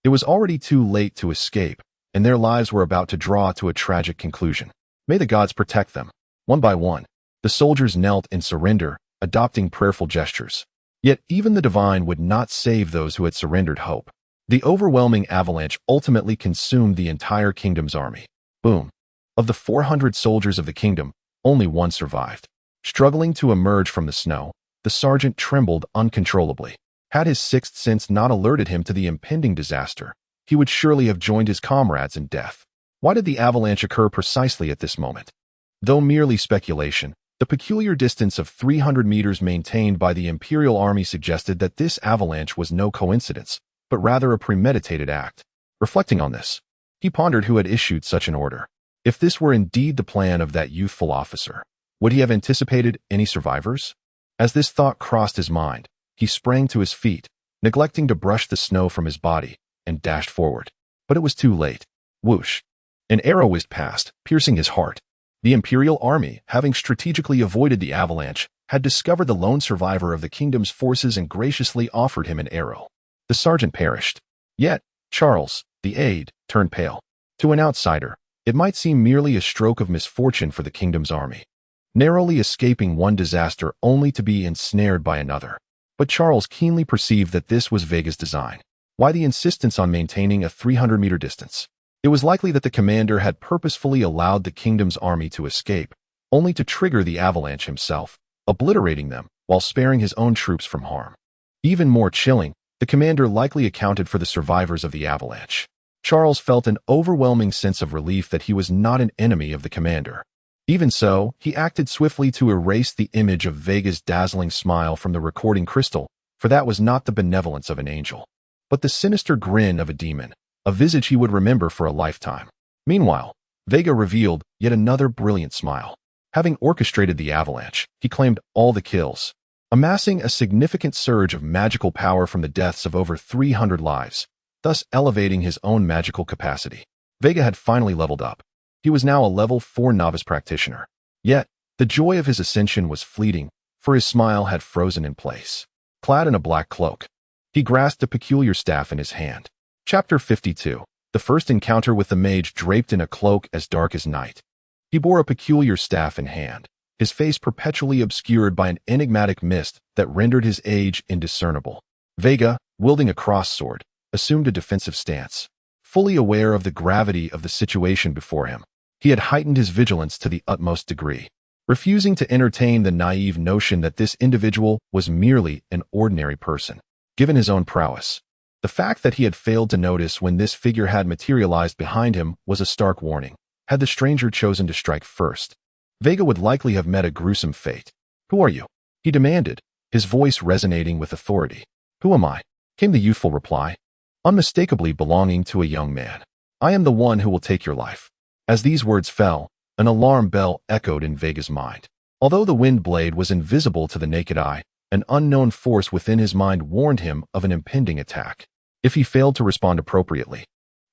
It was already too late to escape, and their lives were about to draw to a tragic conclusion. May the gods protect them. One by one, the soldiers knelt in surrender, adopting prayerful gestures. Yet even the divine would not save those who had surrendered hope. The overwhelming avalanche ultimately consumed the entire kingdom's army. Boom. Of the 400 soldiers of the kingdom, only one survived. Struggling to emerge from the snow, the sergeant trembled uncontrollably. Had his sixth sense not alerted him to the impending disaster, he would surely have joined his comrades in death. Why did the avalanche occur precisely at this moment? Though merely speculation, The peculiar distance of 300 meters maintained by the Imperial Army suggested that this avalanche was no coincidence, but rather a premeditated act. Reflecting on this, he pondered who had issued such an order. If this were indeed the plan of that youthful officer, would he have anticipated any survivors? As this thought crossed his mind, he sprang to his feet, neglecting to brush the snow from his body, and dashed forward. But it was too late. Whoosh! An arrow whizzed past, piercing his heart. The Imperial Army, having strategically avoided the avalanche, had discovered the lone survivor of the kingdom's forces and graciously offered him an arrow. The sergeant perished. Yet, Charles, the aide, turned pale. To an outsider, it might seem merely a stroke of misfortune for the kingdom's army, narrowly escaping one disaster only to be ensnared by another. But Charles keenly perceived that this was Veiga's design. Why the insistence on maintaining a 300-meter distance? It was likely that the commander had purposefully allowed the kingdom's army to escape, only to trigger the avalanche himself, obliterating them while sparing his own troops from harm. Even more chilling, the commander likely accounted for the survivors of the avalanche. Charles felt an overwhelming sense of relief that he was not an enemy of the commander. Even so, he acted swiftly to erase the image of Veiga's dazzling smile from the recording crystal, for that was not the benevolence of an angel, but the sinister grin of a demon, a visage he would remember for a lifetime. Meanwhile, Veiga revealed yet another brilliant smile. Having orchestrated the avalanche, he claimed all the kills, amassing a significant surge of magical power from the deaths of over 300 lives, thus elevating his own magical capacity. Veiga had finally leveled up. He was now a level 4 novice practitioner. Yet, the joy of his ascension was fleeting, for his smile had frozen in place. Clad in a black cloak, he grasped a peculiar staff in his hand. Chapter 52. The first encounter with the mage draped in a cloak as dark as night. He bore a peculiar staff in hand, his face perpetually obscured by an enigmatic mist that rendered his age indiscernible. Veiga, wielding a cross-sword, assumed a defensive stance. Fully aware of the gravity of the situation before him, he had heightened his vigilance to the utmost degree, refusing to entertain the naive notion that this individual was merely an ordinary person. Given his own prowess, the fact that he had failed to notice when this figure had materialized behind him was a stark warning. Had the stranger chosen to strike first, Veiga would likely have met a gruesome fate. "Who are you?" he demanded, his voice resonating with authority. "Who am I?" came the youthful reply, unmistakably belonging to a young man. "I am the one who will take your life." As these words fell, an alarm bell echoed in Veiga's mind. Although the wind blade was invisible to the naked eye, an unknown force within his mind warned him of an impending attack. If he failed to respond appropriately,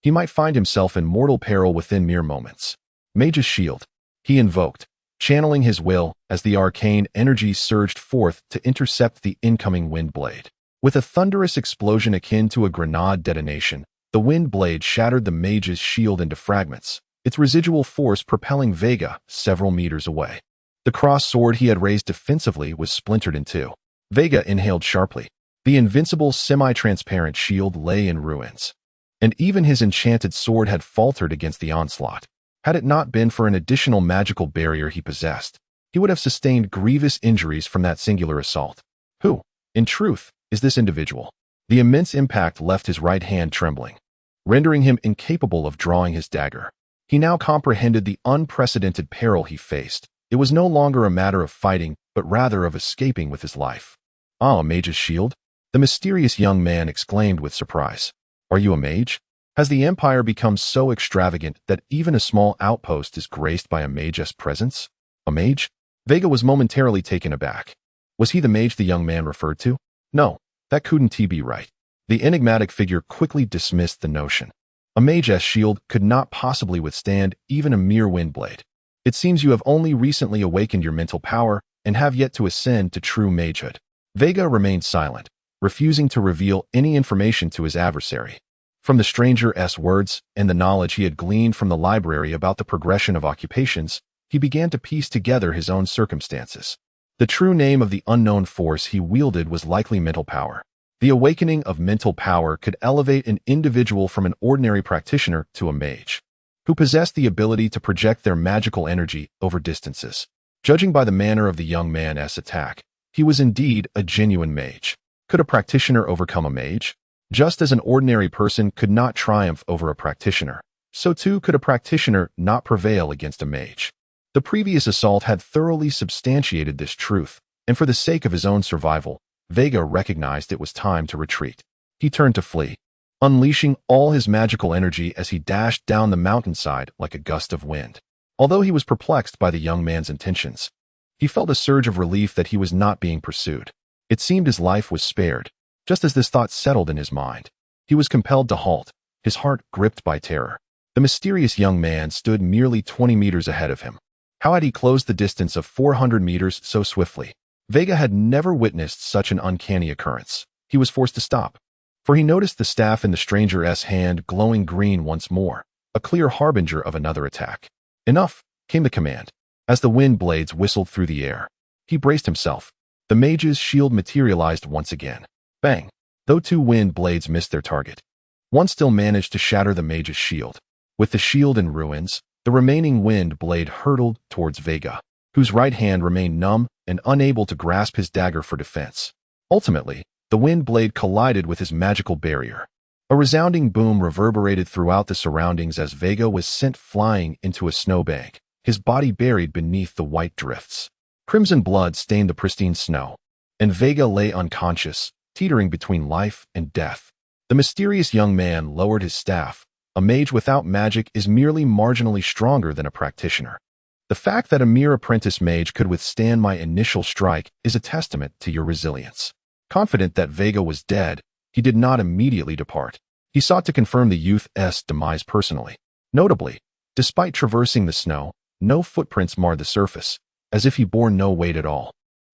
he might find himself in mortal peril within mere moments. Mage's shield, he invoked, channeling his will as the arcane energy surged forth to intercept the incoming wind blade. With a thunderous explosion akin to a grenade detonation, the wind blade shattered the mage's shield into fragments, its residual force propelling Veiga several meters away. The cross sword he had raised defensively was splintered in two. Veiga inhaled sharply. The invincible semi-transparent shield lay in ruins, and even his enchanted sword had faltered against the onslaught. Had it not been for an additional magical barrier he possessed, he would have sustained grievous injuries from that singular assault. Who, in truth, is this individual? The immense impact left his right hand trembling, rendering him incapable of drawing his dagger. He now comprehended the unprecedented peril he faced. It was no longer a matter of fighting, but rather of escaping with his life. "Ah, a mage's shield?" the mysterious young man exclaimed with surprise. "Are you a mage? Has the Empire become so extravagant that even a small outpost is graced by a mage's presence?" A mage? Veiga was momentarily taken aback. Was he the mage the young man referred to? No, that couldn't be right. The enigmatic figure quickly dismissed the notion. A mage's shield could not possibly withstand even a mere wind blade. "It seems you have only recently awakened your mental power and have yet to ascend to true magehood." Veiga remained silent, refusing to reveal any information to his adversary. From the stranger's words and the knowledge he had gleaned from the library about the progression of occupations, he began to piece together his own circumstances. The true name of the unknown force he wielded was likely mental power. The awakening of mental power could elevate an individual from an ordinary practitioner to a mage, who possessed the ability to project their magical energy over distances. Judging by the manner of the young man's attack, he was indeed a genuine mage. Could a practitioner overcome a mage? Just as an ordinary person could not triumph over a practitioner, so too could a practitioner not prevail against a mage. The The previous assault had thoroughly substantiated this truth, and for the sake of his own survival, Veigar recognized it was time to retreat. He turned to flee, unleashing all his magical energy as he dashed down the mountainside like a gust of wind. Although he was perplexed by the young man's intentions, he felt a surge of relief that he was not being pursued. It seemed his life was spared. Just as this thought settled in his mind, he was compelled to halt, his heart gripped by terror. The mysterious young man stood merely 20 meters ahead of him. How had he closed the distance of 400 meters so swiftly? Veigar had never witnessed such an uncanny occurrence. He was forced to stop, for he noticed the staff in the stranger's hand glowing green once more, a clear harbinger of another attack. Enough, came the command. As the wind blades whistled through the air, he braced himself. The mage's shield materialized once again. Bang! Though 2 wind blades missed their target, one still managed to shatter the mage's shield. With the shield in ruins, the remaining wind blade hurtled towards Veigar, whose right hand remained numb and unable to grasp his dagger for defense. Ultimately, the wind blade collided with his magical barrier. A resounding boom reverberated throughout the surroundings as Veigar was sent flying into a snowbank, his body buried beneath the white drifts. Crimson blood stained the pristine snow, and Veigar lay unconscious, teetering between life and death. The mysterious young man lowered his staff. A mage without magic is merely marginally stronger than a practitioner. The fact that a mere apprentice mage could withstand my initial strike is a testament to your resilience. Confident that Veigar was dead, he did not immediately depart. He sought to confirm the youth's demise personally. Notably, despite traversing the snow, no footprints marred the surface, as if he bore no weight at all.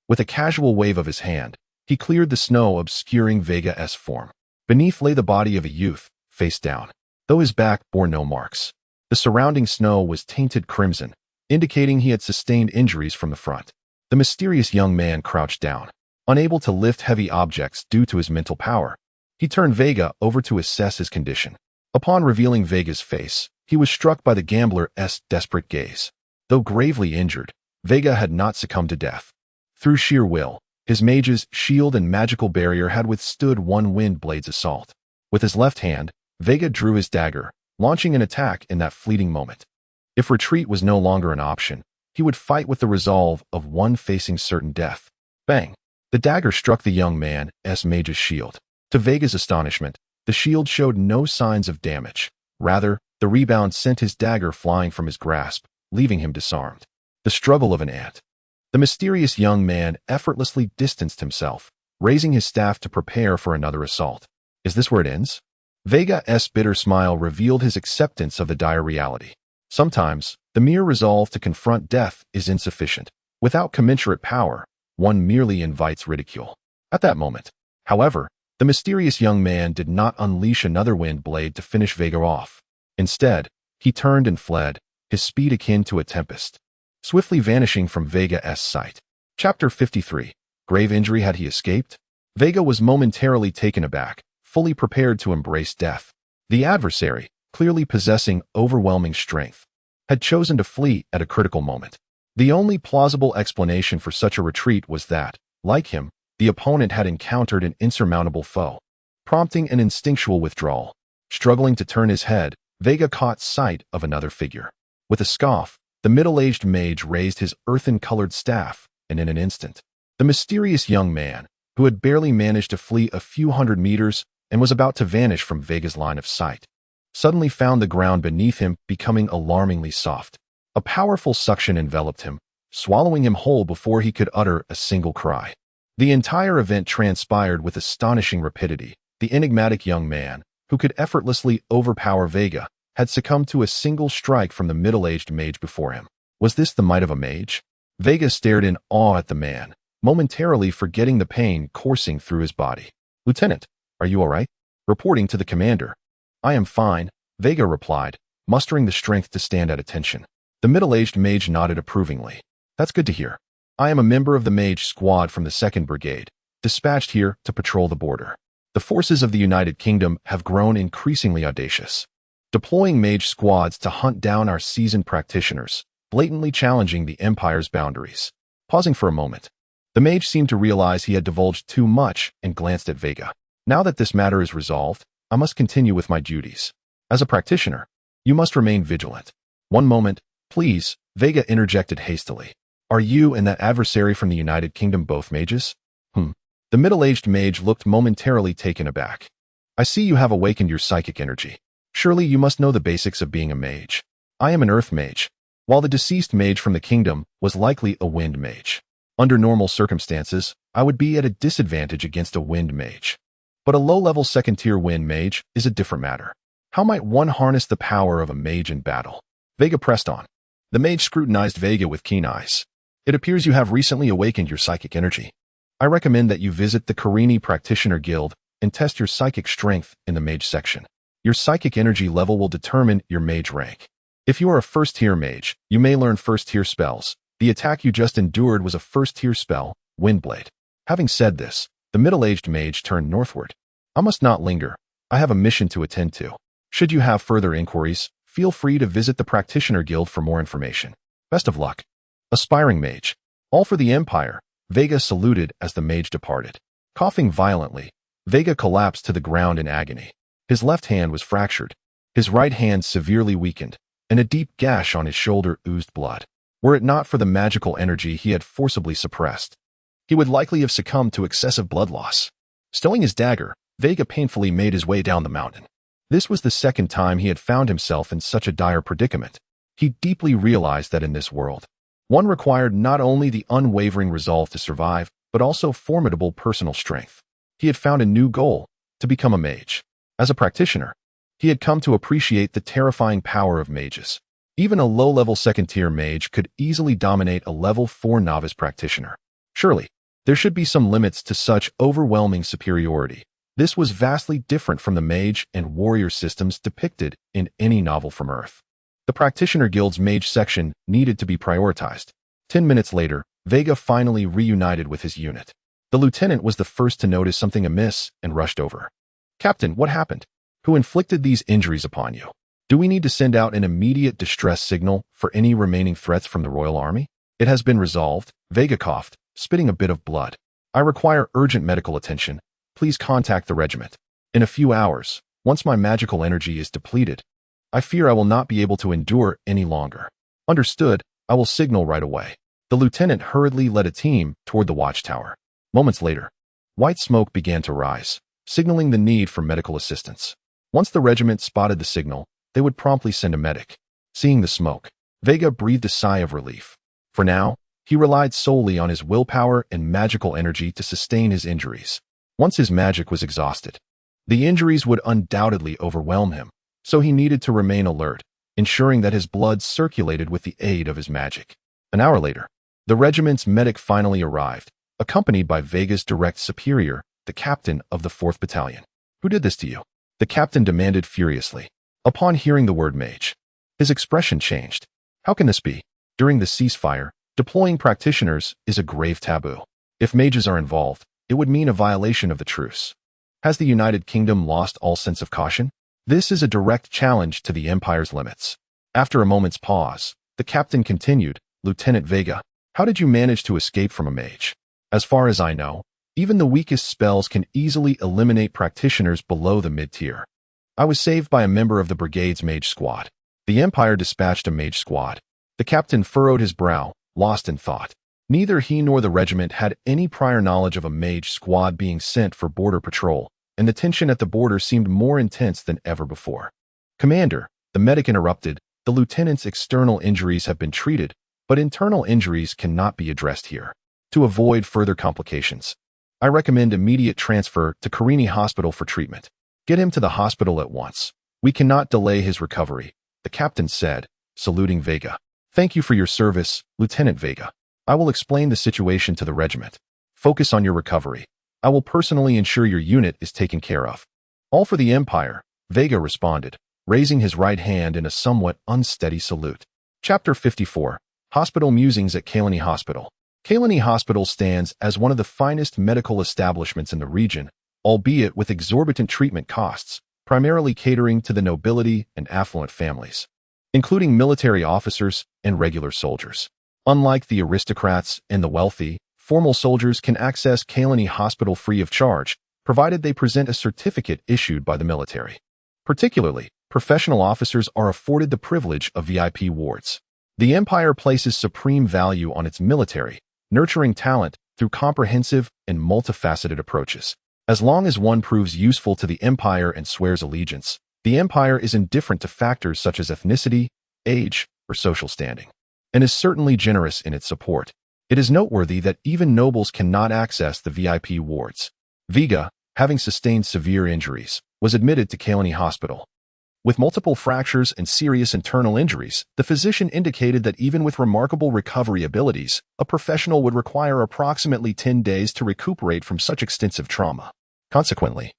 With a casual wave of his hand, he cleared the snow, obscuring Veigar's form. Beneath lay the body of a youth, face down, though his back bore no marks. The surrounding snow was tainted crimson, indicating he had sustained injuries from the front. The mysterious young man crouched down, unable to lift heavy objects due to his mental power. He turned Veigar over to assess his condition. Upon revealing Veigar's face, he was struck by the gambler's desperate gaze. Though gravely injured, Veigar had not succumbed to death. Through sheer will, his mage's shield and magical barrier had withstood one wind blade's assault. With his left hand, Veigar drew his dagger, launching an attack in that fleeting moment. If retreat was no longer an option, he would fight with the resolve of one facing certain death. Bang! The dagger struck the young man's mage's shield. To Veigar's astonishment, the shield showed no signs of damage. Rather, the rebound sent his dagger flying from his grasp, leaving him disarmed. The struggle of an ant. The mysterious young man effortlessly distanced himself, raising his staff to prepare for another assault. Is this where it ends? Veigar's bitter smile revealed his acceptance of the dire reality. Sometimes, the mere resolve to confront death is insufficient. Without commensurate power, one merely invites ridicule. At that moment, however, the mysterious young man did not unleash another wind blade to finish Veigar off. Instead, he turned and fled, his speed akin to a tempest, swiftly vanishing from Veigar's sight. Chapter 53. Grave injury. Had he escaped? Veigar was momentarily taken aback, fully prepared to embrace death. The adversary, clearly possessing overwhelming strength, had chosen to flee at a critical moment. The only plausible explanation for such a retreat was that, like him, the opponent had encountered an insurmountable foe, prompting an instinctual withdrawal. Struggling to turn his head, Veigar caught sight of another figure. With a scoff, the middle-aged mage raised his earthen-colored staff, and in an instant, the mysterious young man, who had barely managed to flee a few hundred meters and was about to vanish from Veigar's line of sight, suddenly found the ground beneath him becoming alarmingly soft. A powerful suction enveloped him, swallowing him whole before he could utter a single cry. The entire event transpired with astonishing rapidity. The enigmatic young man, who could effortlessly overpower Veigar, had succumbed to a single strike from the middle-aged mage before him. Was this the might of a mage? Veigar stared in awe at the man, momentarily forgetting the pain coursing through his body. "Lieutenant, are you all right?" Reporting to the commander. "I am fine," Veigar replied, mustering the strength to stand at attention. The middle-aged mage nodded approvingly. "That's good to hear. I am a member of the mage squad from the 2nd Brigade, dispatched here to patrol the border. The forces of the United Kingdom have grown increasingly audacious, deploying mage squads to hunt down our seasoned practitioners, blatantly challenging the Empire's boundaries." Pausing for a moment, the mage seemed to realize he had divulged too much and glanced at Veigar. "Now that this matter is resolved, I must continue with my duties. As a practitioner, you must remain vigilant." One moment, Please, Veiga interjected hastily. Are you and that adversary from the United Kingdom both mages? The middle-aged mage looked momentarily taken aback. I see you have awakened your psychic energy. Surely you must know the basics of being a mage. I am an earth mage, while the deceased mage from the kingdom was likely a wind mage. Under normal circumstances, I would be at a disadvantage against a wind mage. But a low-level second-tier wind mage is a different matter. How might one harness the power of a mage in battle? Veiga pressed on. The mage scrutinized Veiga with keen eyes. It appears you have recently awakened your psychic energy. I recommend that you visit the Carini Practitioner Guild and test your psychic strength in the mage section. Your psychic energy level will determine your mage rank. If you are a first-tier mage, you may learn first-tier spells. The attack you just endured was a first-tier spell, Windblade. Having said this, the middle-aged mage turned northward. I must not linger. I have a mission to attend to. Should you have further inquiries, feel free to visit the Practitioner Guild for more information. Best of luck. Aspiring mage. All for the Empire. Veiga saluted as the mage departed. Coughing violently, Veiga collapsed to the ground in agony. His left hand was fractured, his right hand severely weakened, and a deep gash on his shoulder oozed blood. Were it not for the magical energy he had forcibly suppressed, he would likely have succumbed to excessive blood loss. Stowing his dagger, Veiga painfully made his way down the mountain. This was the second time he had found himself in such a dire predicament. He deeply realized that in this world, one required not only the unwavering resolve to survive, but also formidable personal strength. He had found a new goal, to become a mage. As a practitioner, he had come to appreciate the terrifying power of mages. Even a low-level second-tier mage could easily dominate a level 4 novice practitioner. Surely, there should be some limits to such overwhelming superiority. This was vastly different from the mage and warrior systems depicted in any novel from Earth. The Practitioner Guild's mage section needed to be prioritized. 10 minutes later, Veiga finally reunited with his unit. The lieutenant was the first to notice something amiss and rushed over. Captain, what happened? Who inflicted these injuries upon you? Do we need to send out an immediate distress signal for any remaining threats from the Royal Army? It has been resolved, Veiga coughed, spitting a bit of blood. I require urgent medical attention. Please contact the regiment. In a few hours, once my magical energy is depleted, I fear I will not be able to endure any longer. Understood, I will signal right away. The lieutenant hurriedly led a team toward the watchtower. Moments later, white smoke began to rise, signaling the need for medical assistance. Once the regiment spotted the signal, they would promptly send a medic. Seeing the smoke, Veiga breathed a sigh of relief. For now, he relied solely on his willpower and magical energy to sustain his injuries. Once his magic was exhausted, the injuries would undoubtedly overwhelm him, so he needed to remain alert, ensuring that his blood circulated with the aid of his magic. An hour later, the regiment's medic finally arrived, accompanied by Veiga's direct superior, the captain of the 4th Battalion. Who did this to you? The captain demanded furiously. Upon hearing the word mage, his expression changed. How can this be? During the ceasefire, deploying practitioners is a grave taboo. If mages are involved, it would mean a violation of the truce. Has the United Kingdom lost all sense of caution? This is a direct challenge to the Empire's limits. After a moment's pause, the captain continued, Lieutenant Veiga, how did you manage to escape from a mage? As far as I know, even the weakest spells can easily eliminate practitioners below the mid-tier. I was saved by a member of the brigade's mage squad. The Empire dispatched a mage squad. The captain furrowed his brow, lost in thought. Neither he nor the regiment had any prior knowledge of a mage squad being sent for border patrol, and the tension at the border seemed more intense than ever before. Commander, the medic interrupted, the lieutenant's external injuries have been treated, but internal injuries cannot be addressed here. To avoid further complications, I recommend immediate transfer to Carini Hospital for treatment. Get him to the hospital at once. We cannot delay his recovery, the captain said, saluting Veiga. Thank you for your service, Lieutenant Veiga. I will explain the situation to the regiment. Focus on your recovery. I will personally ensure your unit is taken care of. All for the Empire, Veiga responded, raising his right hand in a somewhat unsteady salute. Chapter 54. Hospital Musings at Kalani Hospital. Kalani Hospital stands as one of the finest medical establishments in the region, albeit with exorbitant treatment costs, primarily catering to the nobility and affluent families, including military officers and regular soldiers. Unlike the aristocrats and the wealthy, formal soldiers can access Kalani Hospital free of charge, provided they present a certificate issued by the military. Particularly, professional officers are afforded the privilege of VIP wards. The Empire places supreme value on its military, nurturing talent through comprehensive and multifaceted approaches. As long as one proves useful to the Empire and swears allegiance, the Empire is indifferent to factors such as ethnicity, age, or social standing, and is certainly generous in its support. It is noteworthy that even nobles cannot access the VIP wards. Veigar, having sustained severe injuries, was admitted to Kalani Hospital. With multiple fractures and serious internal injuries, the physician indicated that even with remarkable recovery abilities, a professional would require approximately 10 days to recuperate from such extensive trauma. Consequently,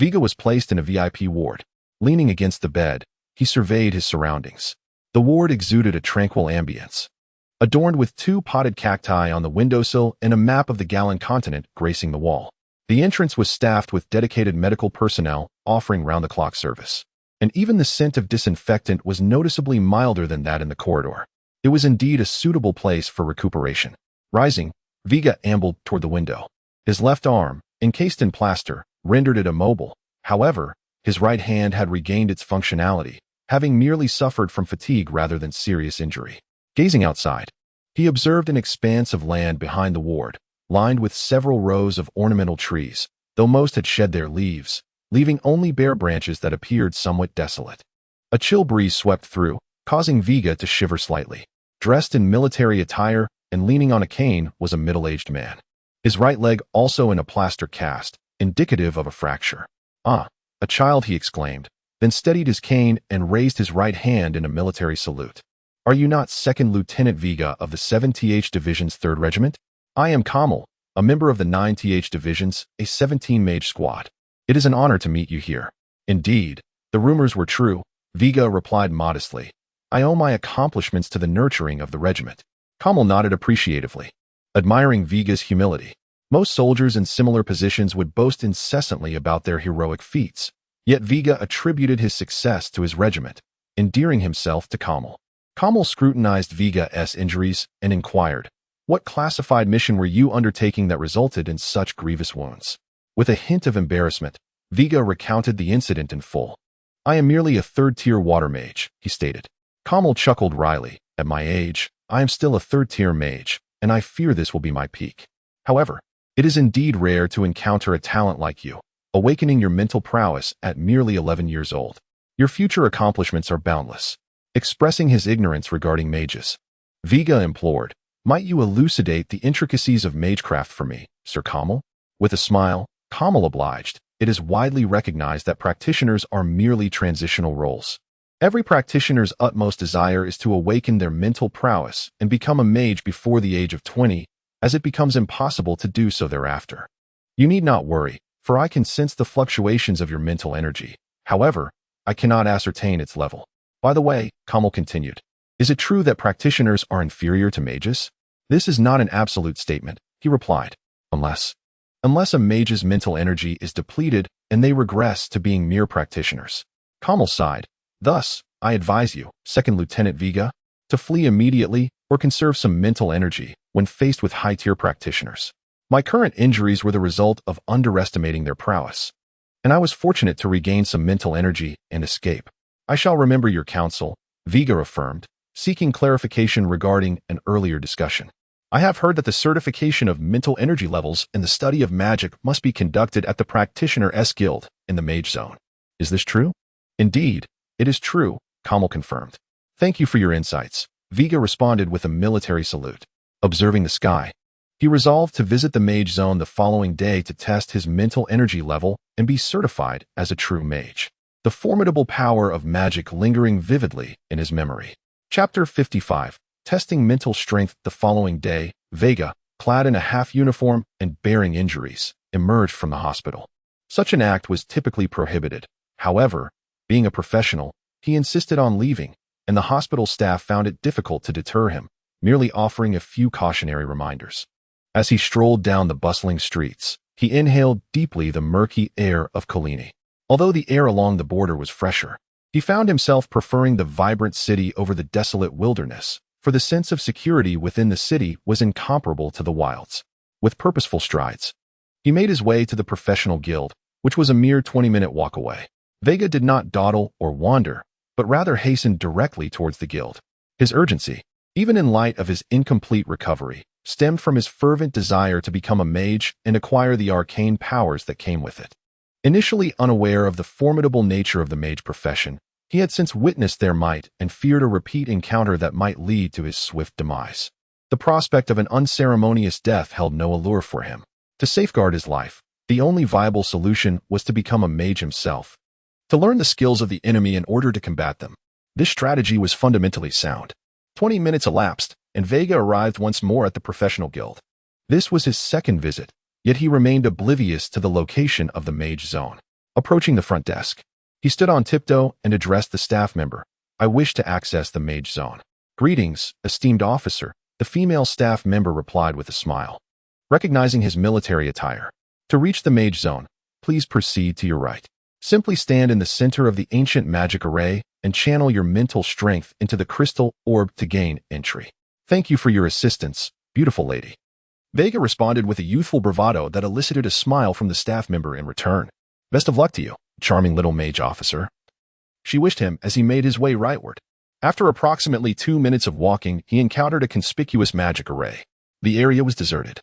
Veigar was placed in a VIP ward. Leaning against the bed, he surveyed his surroundings. The ward exuded a tranquil ambience, adorned with 2 potted cacti on the windowsill and a map of the Galan continent gracing the wall. The entrance was staffed with dedicated medical personnel offering round-the-clock service, and even the scent of disinfectant was noticeably milder than that in the corridor. It was indeed a suitable place for recuperation. Rising, Veigar ambled toward the window. His left arm, encased in plaster, rendered it immobile. However, his right hand had regained its functionality, having merely suffered from fatigue rather than serious injury. Gazing outside, he observed an expanse of land behind the ward, lined with several rows of ornamental trees, though most had shed their leaves, leaving only bare branches that appeared somewhat desolate. A chill breeze swept through, causing Veigar to shiver slightly. Dressed in military attire and leaning on a cane was a middle-aged man. His right leg also in a plaster cast, indicative of a fracture. "Ah, a child," he exclaimed, then steadied his cane and raised his right hand in a military salute. "Are you not 2nd Lieutenant Veigar of the 7th Division's 3rd Regiment? I am Kamal, a member of the 9th Division's, a 17 mage squad. It is an honor to meet you here." "Indeed, the rumors were true," Veigar replied modestly. "I owe my accomplishments to the nurturing of the regiment." Kamal nodded appreciatively, admiring Veigar's humility. Most soldiers in similar positions would boast incessantly about their heroic feats, yet Veigar attributed his success to his regiment, endearing himself to Kamal. Kamal scrutinized Veigar's injuries and inquired, "What classified mission were you undertaking that resulted in such grievous wounds?" With a hint of embarrassment, Veigar recounted the incident in full. "I am merely a 3rd-tier water mage," he stated. Kamal chuckled wryly. "At my age, I am still a 3rd-tier mage, and I fear this will be my peak. However, it is indeed rare to encounter a talent like you, awakening your mental prowess at merely 11 years old. Your future accomplishments are boundless." Expressing his ignorance regarding mages, Veigar implored, "Might you elucidate the intricacies of magecraft for me, Sir Kamal?" With a smile, Kamal obliged. It is widely recognized that practitioners are merely transitional roles. Every practitioner's utmost desire is to awaken their mental prowess and become a mage before the age of 20, as it becomes impossible to do so thereafter. You need not worry, for I can sense the fluctuations of your mental energy. However, I cannot ascertain its level. By the way, Kamal continued, is it true that practitioners are inferior to mages? This is not an absolute statement, he replied, unless a mage's mental energy is depleted and they regress to being mere practitioners. Kamal sighed. Thus, I advise you, 2nd Lieutenant Veigar, to flee immediately or conserve some mental energy when faced with high-tier practitioners. My current injuries were the result of underestimating their prowess, and I was fortunate to regain some mental energy and escape. I shall remember your counsel, Veigar affirmed, seeking clarification regarding an earlier discussion. I have heard that the certification of mental energy levels and the study of magic must be conducted at the Practitioner's Guild in the Mage Zone. Is this true? Indeed, it is true, Kamal confirmed. Thank you for your insights, Veigar responded with a military salute. Observing the sky, he resolved to visit the Mage Zone the following day to test his mental energy level and be certified as a true mage. The formidable power of magic lingering vividly in his memory. Chapter 55. Testing mental strength. The following day, Veigar, clad in a half-uniform and bearing injuries, emerged from the hospital. Such an act was typically prohibited. However, being a professional, he insisted on leaving, and the hospital staff found it difficult to deter him, merely offering a few cautionary reminders. As he strolled down the bustling streets, he inhaled deeply the murky air of Kalani. Although the air along the border was fresher, he found himself preferring the vibrant city over the desolate wilderness, for the sense of security within the city was incomparable to the wilds. With purposeful strides, he made his way to the professional guild, which was a mere 20-minute walk away. Veigar did not dawdle or wander, but rather hastened directly towards the guild. His urgency, even in light of his incomplete recovery, stemmed from his fervent desire to become a mage and acquire the arcane powers that came with it. Initially unaware of the formidable nature of the mage profession, he had since witnessed their might and feared a repeat encounter that might lead to his swift demise. The prospect of an unceremonious death held no allure for him. To safeguard his life, the only viable solution was to become a mage himself, to learn the skills of the enemy in order to combat them. This strategy was fundamentally sound. 20 minutes elapsed, and Veiga arrived once more at the professional guild. This was his second visit, yet he remained oblivious to the location of the mage zone. Approaching the front desk, he stood on tiptoe and addressed the staff member. "I wish to access the mage zone." "Greetings, esteemed officer," the female staff member replied with a smile. Recognizing his military attire, "To reach the mage zone, please proceed to your right. Simply stand in the center of the ancient magic array and channel your mental strength into the crystal orb to gain entry." "Thank you for your assistance, beautiful lady." Veiga responded with a youthful bravado that elicited a smile from the staff member in return. "Best of luck to you, charming little mage officer," she wished him as he made his way rightward. After approximately 2 minutes of walking, he encountered a conspicuous magic array. The area was deserted,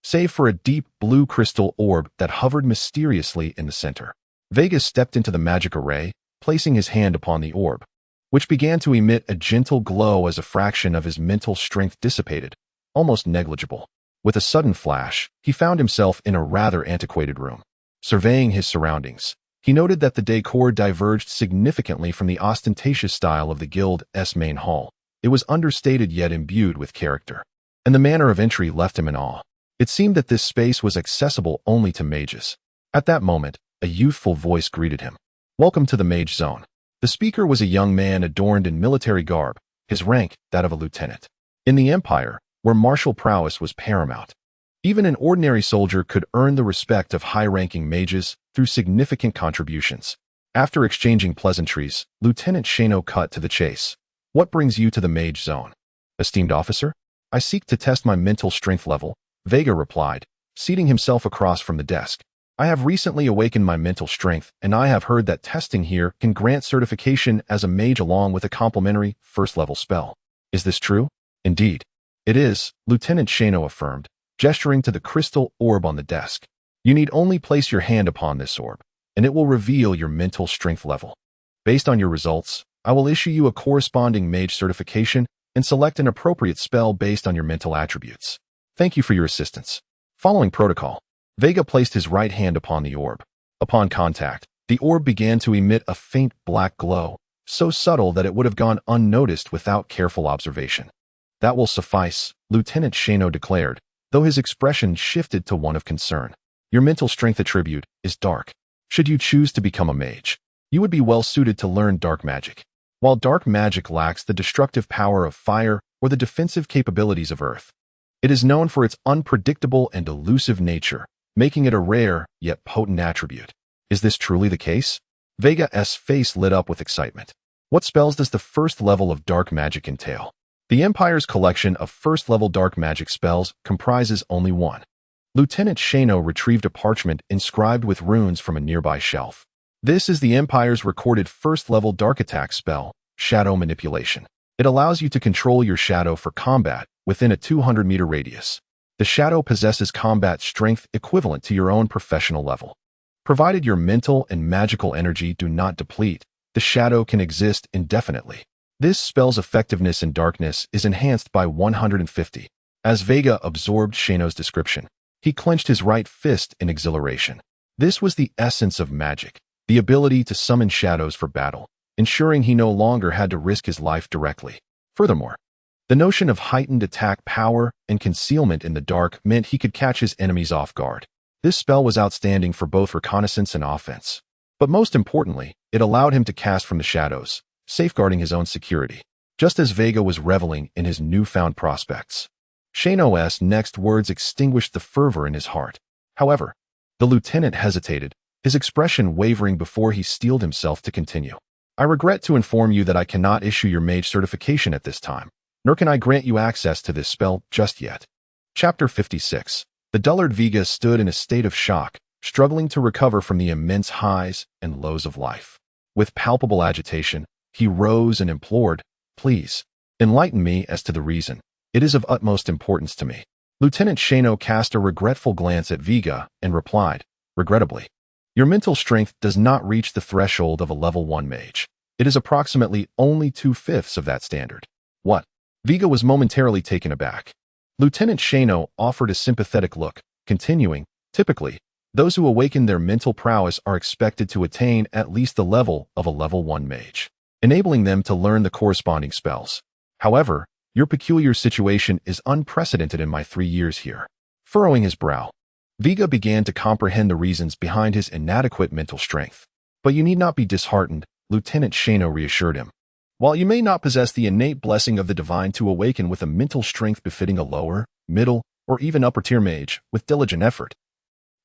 save for a deep blue crystal orb that hovered mysteriously in the center. Veiga stepped into the magic array, placing his hand upon the orb, which began to emit a gentle glow as a fraction of his mental strength dissipated, almost negligible. With a sudden flash, he found himself in a rather antiquated room. Surveying his surroundings, he noted that the decor diverged significantly from the ostentatious style of the guild's main hall. It was understated yet imbued with character, and the manner of entry left him in awe. It seemed that this space was accessible only to mages. At that moment, a youthful voice greeted him. "Welcome to the mage zone." The speaker was a young man adorned in military garb, his rank that of a lieutenant. In the Empire, where martial prowess was paramount, even an ordinary soldier could earn the respect of high-ranking mages through significant contributions. After exchanging pleasantries, Lieutenant Shano cut to the chase. "What brings you to the mage zone?" "Esteemed officer, I seek to test my mental strength level," Veiga replied, seating himself across from the desk. "I have recently awakened my mental strength, and I have heard that testing here can grant certification as a mage along with a complimentary first-level spell. Is this true?" "Indeed, it is," Lieutenant Shano affirmed, gesturing to the crystal orb on the desk. "You need only place your hand upon this orb, and it will reveal your mental strength level. Based on your results, I will issue you a corresponding mage certification and select an appropriate spell based on your mental attributes. Thank you for your assistance." Following protocol, Veiga placed his right hand upon the orb. Upon contact, the orb began to emit a faint black glow, so subtle that it would have gone unnoticed without careful observation. "That will suffice," Lieutenant Shano declared, though his expression shifted to one of concern. "Your mental strength attribute is dark. Should you choose to become a mage, you would be well suited to learn dark magic. While dark magic lacks the destructive power of fire or the defensive capabilities of earth, it is known for its unpredictable and elusive nature, making it a rare yet potent attribute." "Is this truly the case?" Veiga's face lit up with excitement. "What spells does the first level of dark magic entail?" "The Empire's collection of first-level dark magic spells comprises only one." Lieutenant Shano retrieved a parchment inscribed with runes from a nearby shelf. "This is the Empire's recorded first-level dark attack spell, Shadow Manipulation. It allows you to control your shadow for combat within a 200-meter radius. The shadow possesses combat strength equivalent to your own professional level. Provided your mental and magical energy do not deplete, the shadow can exist indefinitely. This spell's effectiveness in darkness is enhanced by 150. As Veiga absorbed Shano's description, he clenched his right fist in exhilaration. This was the essence of magic, the ability to summon shadows for battle, ensuring he no longer had to risk his life directly. Furthermore, the notion of heightened attack power and concealment in the dark meant he could catch his enemies off guard. This spell was outstanding for both reconnaissance and offense. But most importantly, it allowed him to cast from the shadows, safeguarding his own security, just as Veiga was reveling in his newfound prospects. Shano's next words extinguished the fervor in his heart. However, the lieutenant hesitated, his expression wavering before he steeled himself to continue. "I regret to inform you that I cannot issue your mage certification at this time, nor can I grant you access to this spell just yet." Chapter 56. The dullard Veiga stood in a state of shock, struggling to recover from the immense highs and lows of life. With palpable agitation, he rose and implored, "Please, Enlighten me as to the reason. It is of utmost importance to me. Lieutenant Shano cast a regretful glance at Veiga and replied, regrettably, your mental strength does not reach the threshold of a level 1 mage. It is approximately only 2/5 of that standard. What? Veiga was momentarily taken aback. Lieutenant Shano offered a sympathetic look, continuing, typically, those who awaken their mental prowess are expected to attain at least the level of a level 1 mage, enabling them to learn the corresponding spells. However, your peculiar situation is unprecedented in my 3 years here. Furrowing his brow, Veiga began to comprehend the reasons behind his inadequate mental strength. But you need not be disheartened, Lieutenant Shano reassured him. While you may not possess the innate blessing of the divine to awaken with a mental strength befitting a lower, middle, or even upper-tier mage with diligent effort,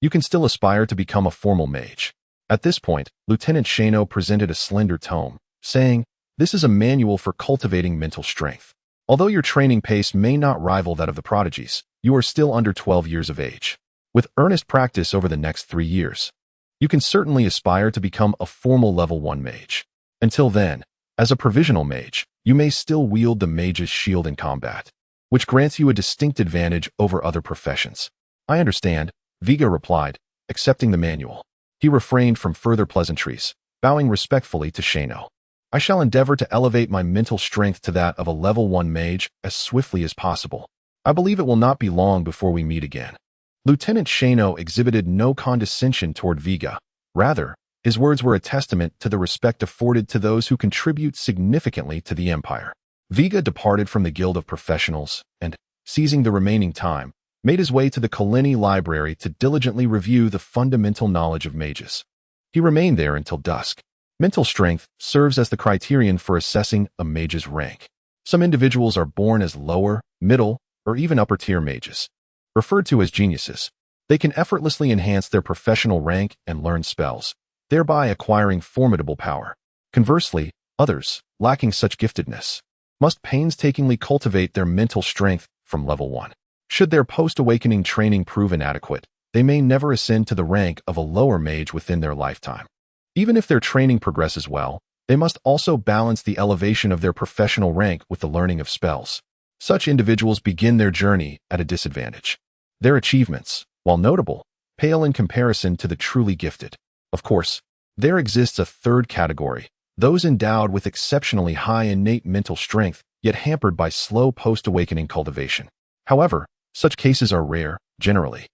you can still aspire to become a formal mage. At this point, Lieutenant Shano presented a slender tome, saying, this is a manual for cultivating mental strength. Although your training pace may not rival that of the prodigies, you are still under 12 years of age. With earnest practice over the next 3 years, you can certainly aspire to become a formal level 1 mage. Until then, as a provisional mage, you may still wield the mage's shield in combat, which grants you a distinct advantage over other professions. I understand, Veiga replied, accepting the manual. He refrained from further pleasantries, bowing respectfully to Shano. I shall endeavor to elevate my mental strength to that of a level 1 mage as swiftly as possible. I believe it will not be long before we meet again. Lieutenant Shano exhibited no condescension toward Veiga. Rather, his words were a testament to the respect afforded to those who contribute significantly to the Empire. Veiga departed from the Guild of Professionals and, seizing the remaining time, made his way to the Kalini Library to diligently review the fundamental knowledge of mages. He remained there until dusk. Mental strength serves as the criterion for assessing a mage's rank. Some individuals are born as lower, middle, or even upper-tier mages, referred to as geniuses. They can effortlessly enhance their professional rank and learn spells, thereby acquiring formidable power. Conversely, others, lacking such giftedness, must painstakingly cultivate their mental strength from level 1. Should their post-awakening training prove inadequate, they may never ascend to the rank of a lower mage within their lifetime. Even if their training progresses well, they must also balance the elevation of their professional rank with the learning of spells. Such individuals begin their journey at a disadvantage. Their achievements, while notable, pale in comparison to the truly gifted. Of course, there exists a third category, those endowed with exceptionally high innate mental strength, yet hampered by slow post-awakening cultivation. However, such cases are rare, generally.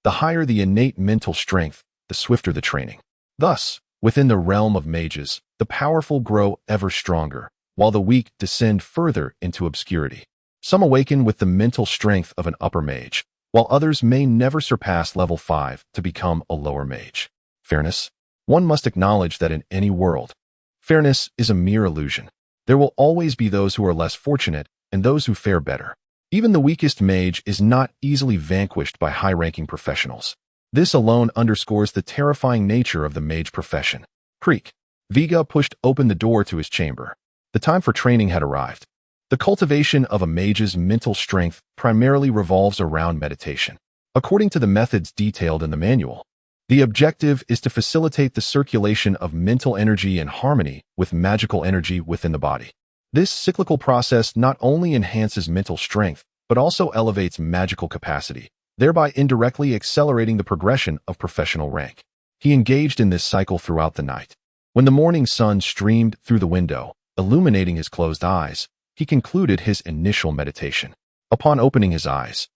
The higher the innate mental strength, the swifter the training. Thus, within the realm of mages, the powerful grow ever stronger, while the weak descend further into obscurity. Some awaken with the mental strength of an upper mage, while others may never surpass level 5 to become a lower mage. Fairness? One must acknowledge that in any world, fairness is a mere illusion. There will always be those who are less fortunate and those who fare better. Even the weakest mage is not easily vanquished by high-ranking professionals. This alone underscores the terrifying nature of the mage profession. Creak. Veiga pushed open the door to his chamber. The time for training had arrived. The cultivation of a mage's mental strength primarily revolves around meditation. According to the methods detailed in the manual, the objective is to facilitate the circulation of mental energy in harmony with magical energy within the body. This cyclical process not only enhances mental strength, but also elevates magical capacity, thereby indirectly accelerating the progression of professional rank. He engaged in this cycle throughout the night. When the morning sun streamed through the window, illuminating his closed eyes, he concluded his initial meditation. Upon opening his eyes,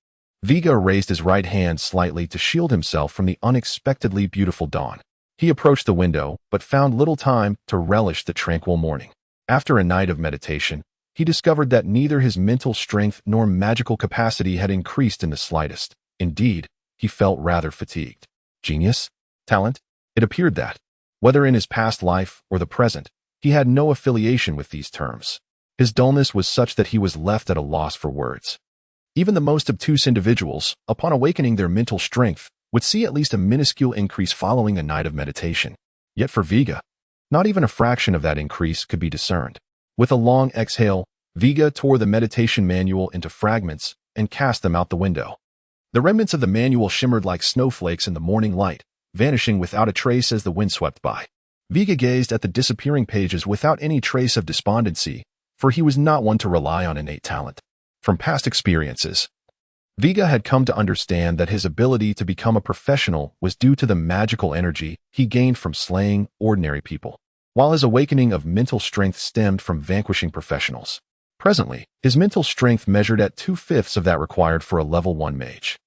Veiga raised his right hand slightly to shield himself from the unexpectedly beautiful dawn. He approached the window, but found little time to relish the tranquil morning. After a night of meditation, he discovered that neither his mental strength nor magical capacity had increased in the slightest. Indeed, he felt rather fatigued. Genius? Talent? It appeared that, whether in his past life or the present, he had no affiliation with these terms. His dullness was such that he was left at a loss for words. Even the most obtuse individuals, upon awakening their mental strength, would see at least a minuscule increase following a night of meditation. Yet for Veiga, not even a fraction of that increase could be discerned. With a long exhale, Veiga tore the meditation manual into fragments and cast them out the window. The remnants of the manual shimmered like snowflakes in the morning light, vanishing without a trace as the wind swept by. Veiga gazed at the disappearing pages without any trace of despondency, for he was not one to rely on innate talent. From past experiences, Veigar had come to understand that his ability to become a professional was due to the magical energy he gained from slaying ordinary people, while his awakening of mental strength stemmed from vanquishing professionals. Presently, his mental strength measured at 2/5 of that required for a level 1 mage.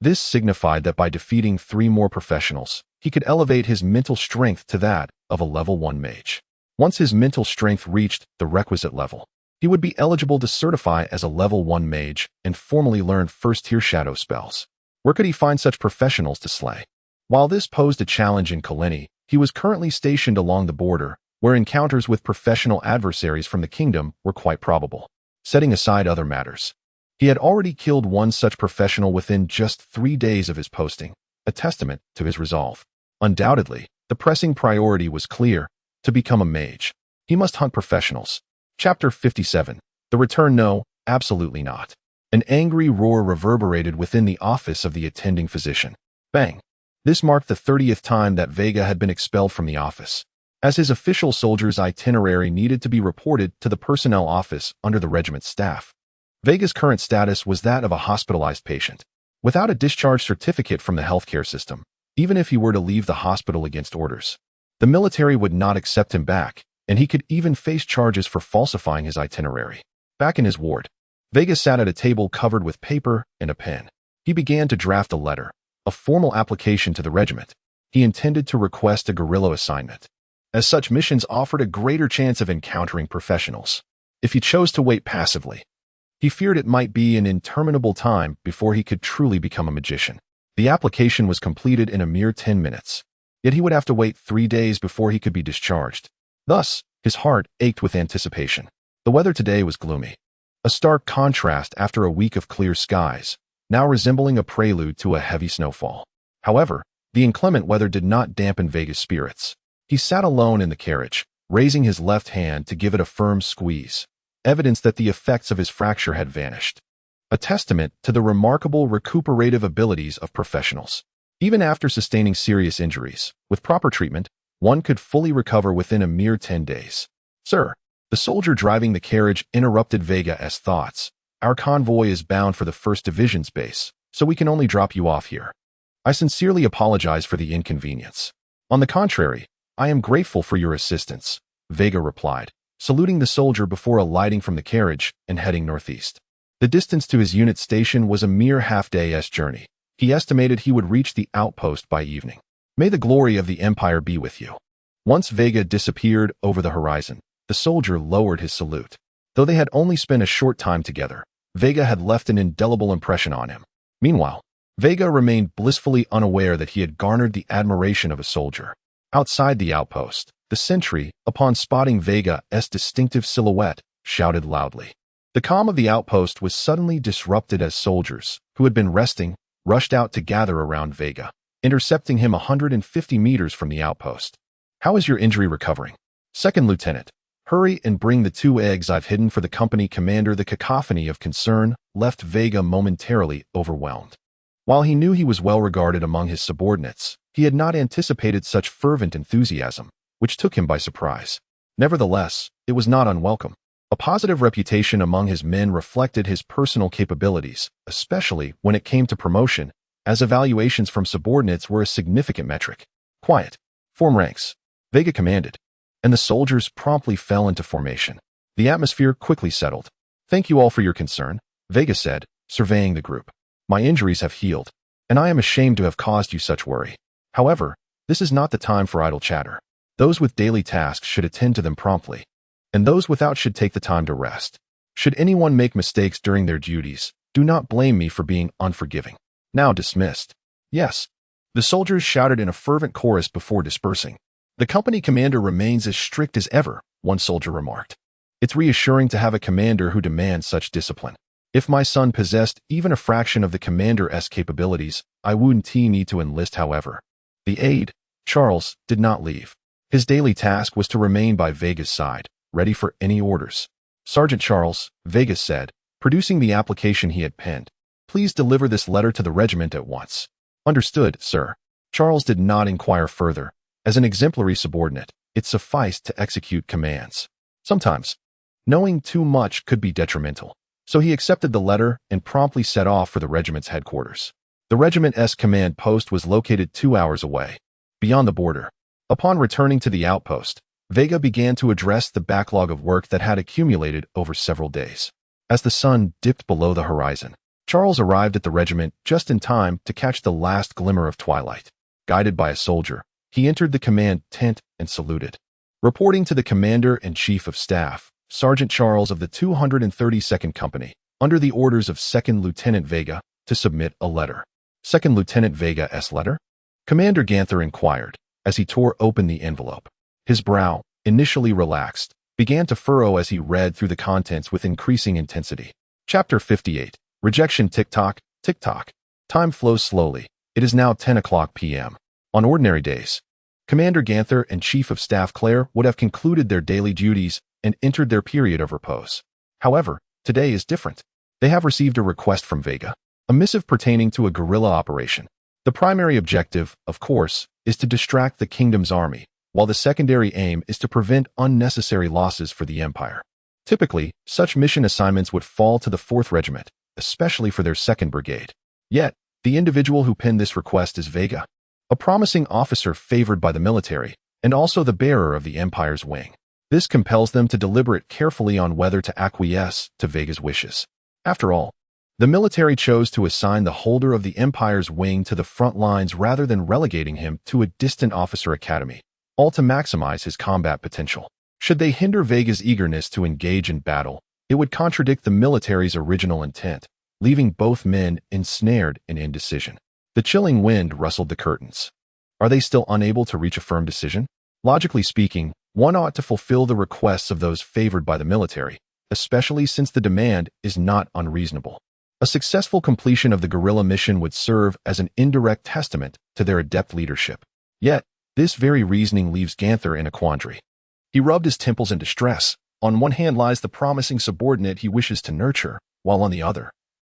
This signified that by defeating 3 more professionals, he could elevate his mental strength to that of a level 1 mage. Once his mental strength reached the requisite level, he would be eligible to certify as a level 1 mage and formally learn first-tier shadow spells. Where could he find such professionals to slay? While this posed a challenge in Kaleni, he was currently stationed along the border, where encounters with professional adversaries from the kingdom were quite probable. Setting aside other matters, he had already killed one such professional within just 3 days of his posting, a testament to his resolve. Undoubtedly, the pressing priority was clear: to become a mage. He must hunt professionals. Chapter 57. The Return. No, absolutely not. An angry roar reverberated within the office of the attending physician. Bang! This marked the 30th time that Veigar had been expelled from the office, as his official soldier's itinerary needed to be reported to the personnel office under the regiment's staff. Veigar's current status was that of a hospitalized patient, without a discharge certificate from the healthcare system. Even if he were to leave the hospital against orders, the military would not accept him back, and he could even face charges for falsifying his itinerary. Back in his ward, Veigar sat at a table covered with paper and a pen. He began to draft a letter, a formal application to the regiment. He intended to request a guerrilla assignment, as such missions offered a greater chance of encountering professionals. If he chose to wait passively, he feared it might be an interminable time before he could truly become a magician. The application was completed in a mere 10 minutes, yet he would have to wait 3 days before he could be discharged. Thus, his heart ached with anticipation. The weather today was gloomy, a stark contrast after a week of clear skies, now resembling a prelude to a heavy snowfall. However, the inclement weather did not dampen Veigar's spirits. He sat alone in the carriage, raising his left hand to give it a firm squeeze, evidence that the effects of his fracture had vanished. A testament to the remarkable recuperative abilities of professionals. Even after sustaining serious injuries, with proper treatment, one could fully recover within a mere 10 days. Sir, the soldier driving the carriage interrupted Veigar's thoughts. Our convoy is bound for the 1st Division's base, so we can only drop you off here. I sincerely apologize for the inconvenience. On the contrary, I am grateful for your assistance, Veigar replied, saluting the soldier before alighting from the carriage and heading northeast. The distance to his unit station was a mere half-day's journey. He estimated he would reach the outpost by evening. May the glory of the Empire be with you. Once Veigar disappeared over the horizon, the soldier lowered his salute. Though they had only spent a short time together, Veigar had left an indelible impression on him. Meanwhile, Veigar remained blissfully unaware that he had garnered the admiration of a soldier. Outside the outpost, the sentry, upon spotting Veigar's distinctive silhouette, shouted loudly. The calm of the outpost was suddenly disrupted as soldiers, who had been resting, rushed out to gather around Veigar, intercepting him 150 meters from the outpost. How is your injury recovering? Second Lieutenant, hurry and bring the 2 eggs I've hidden for the company commander. The cacophony of concern left Veigar momentarily overwhelmed. While he knew he was well regarded among his subordinates, he had not anticipated such fervent enthusiasm, which took him by surprise. Nevertheless, it was not unwelcome. A positive reputation among his men reflected his personal capabilities, especially when it came to promotion, as evaluations from subordinates were a significant metric. Quiet. Form ranks, Veigar commanded, and the soldiers promptly fell into formation. The atmosphere quickly settled. Thank you all for your concern, Veigar said, surveying the group. My injuries have healed, and I am ashamed to have caused you such worry. However, this is not the time for idle chatter. Those with daily tasks should attend to them promptly, and those without should take the time to rest. Should anyone make mistakes during their duties, do not blame me for being unforgiving. Now dismissed. Yes, the soldiers shouted in a fervent chorus before dispersing. The company commander remains as strict as ever, one soldier remarked. It's reassuring to have a commander who demands such discipline. If my son possessed even a fraction of the commander's capabilities, I wouldn't need to enlist. However, the aide, Charles, did not leave. His daily task was to remain by Veigar's side, ready for any orders. Sergeant Charles, Veigar said, producing the application he had penned. Please deliver this letter to the regiment at once. Understood, sir. Charles did not inquire further. As an exemplary subordinate, it sufficed to execute commands. Sometimes, Knowing too much could be detrimental, so he accepted the letter and promptly set off for the regiment's headquarters. The regiment's command post was located 2 hours away, beyond the border. Upon returning to the outpost, Veiga began to address the backlog of work that had accumulated over several days. As the sun dipped below the horizon, Charles arrived at the regiment just in time to catch the last glimmer of twilight. Guided by a soldier, he entered the command tent and saluted. Reporting to the Commander-in-Chief of Staff, Sergeant Charles of the 232nd Company, under the orders of 2nd Lieutenant Veiga, to submit a letter. 2nd Lieutenant Veiga's letter? Commander Ganther inquired, as he tore open the envelope. His brow, initially relaxed, began to furrow as he read through the contents with increasing intensity. Chapter 58. Rejection. Tick-tock, tick-tock. Time flows slowly. It is now 10 o'clock p.m. On ordinary days, Commander Ganther and Chief of Staff Claire would have concluded their daily duties and entered their period of repose. However, today is different. They have received a request from Veiga, a missive pertaining to a guerrilla operation. The primary objective, of course, is to distract the kingdom's army, while the secondary aim is to prevent unnecessary losses for the Empire. Typically, such mission assignments would fall to the 4th Regiment, especially for their 2nd Brigade. Yet, the individual who penned this request is Veiga, a promising officer favored by the military, and also the bearer of the Empire's wing. This compels them to deliberate carefully on whether to acquiesce to Veiga's wishes. After all, the military chose to assign the holder of the Empire's wing to the front lines rather than relegating him to a distant officer academy, all to maximize his combat potential. Should they hinder Veiga's eagerness to engage in battle, it would contradict the military's original intent, leaving both men ensnared in indecision. The chilling wind rustled the curtains. Are they still unable to reach a firm decision? Logically speaking, one ought to fulfill the requests of those favored by the military, especially since the demand is not unreasonable. A successful completion of the guerrilla mission would serve as an indirect testament to their adept leadership. Yet, this very reasoning leaves Ganther in a quandary. He rubbed his temples in distress. On one hand lies the promising subordinate he wishes to nurture, while on the other,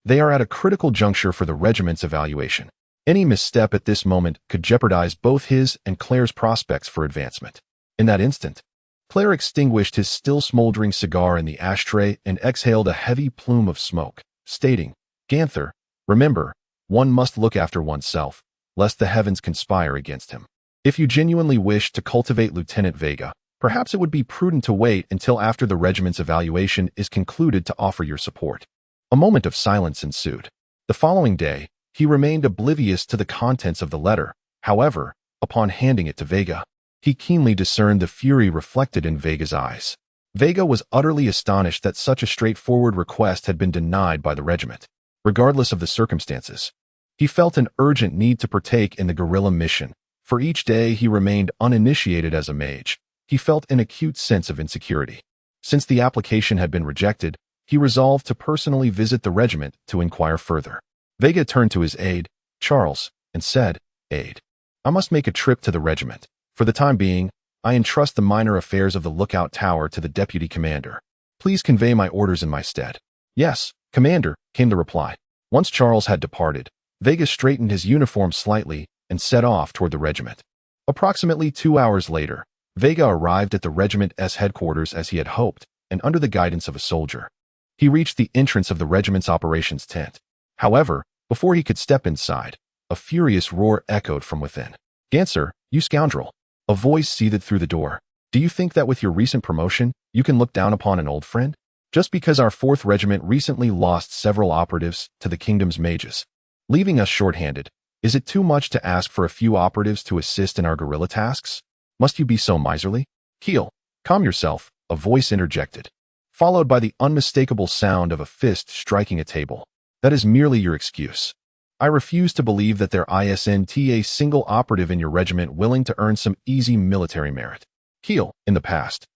they are at a critical juncture for the regiment's evaluation. Any misstep at this moment could jeopardize both his and Claire's prospects for advancement. In that instant, Claire extinguished his still smoldering cigar in the ashtray and exhaled a heavy plume of smoke, stating, "Ganther, remember, one must look after oneself, lest the heavens conspire against him. If you genuinely wish to cultivate Lieutenant Veiga, perhaps it would be prudent to wait until after the regiment's evaluation is concluded to offer your support." A moment of silence ensued. The following day, he remained oblivious to the contents of the letter. However, upon handing it to Veiga, he keenly discerned the fury reflected in Veiga's eyes. Veiga was utterly astonished that such a straightforward request had been denied by the regiment. Regardless of the circumstances, he felt an urgent need to partake in the guerrilla mission. For each day he remained uninitiated as a mage, he felt an acute sense of insecurity. Since the application had been rejected, he resolved to personally visit the regiment to inquire further. Veiga turned to his aide, Charles, and said, "Aide, I must make a trip to the regiment. For the time being, I entrust the minor affairs of the lookout tower to the deputy commander. Please convey my orders in my stead." "Yes, Commander," came the reply. Once Charles had departed, Veiga straightened his uniform slightly and set off toward the regiment. Approximately 2 hours later, Veiga arrived at the regiment's headquarters as he had hoped, and under the guidance of a soldier. He reached the entrance of the regiment's operations tent. However, before he could step inside, a furious roar echoed from within. "Ganther, you scoundrel!" A voice seethed through the door. "Do you think that with your recent promotion, you can look down upon an old friend? Just because our 4th Regiment recently lost several operatives to the kingdom's mages, leaving us short-handed, is it too much to ask for a few operatives to assist in our guerrilla tasks? Must you be so miserly? Keel, calm yourself," a voice interjected, followed by the unmistakable sound of a fist striking a table. "That is merely your excuse. I refuse to believe that there isn't a single operative in your regiment willing to earn some easy military merit. Keel, in the past,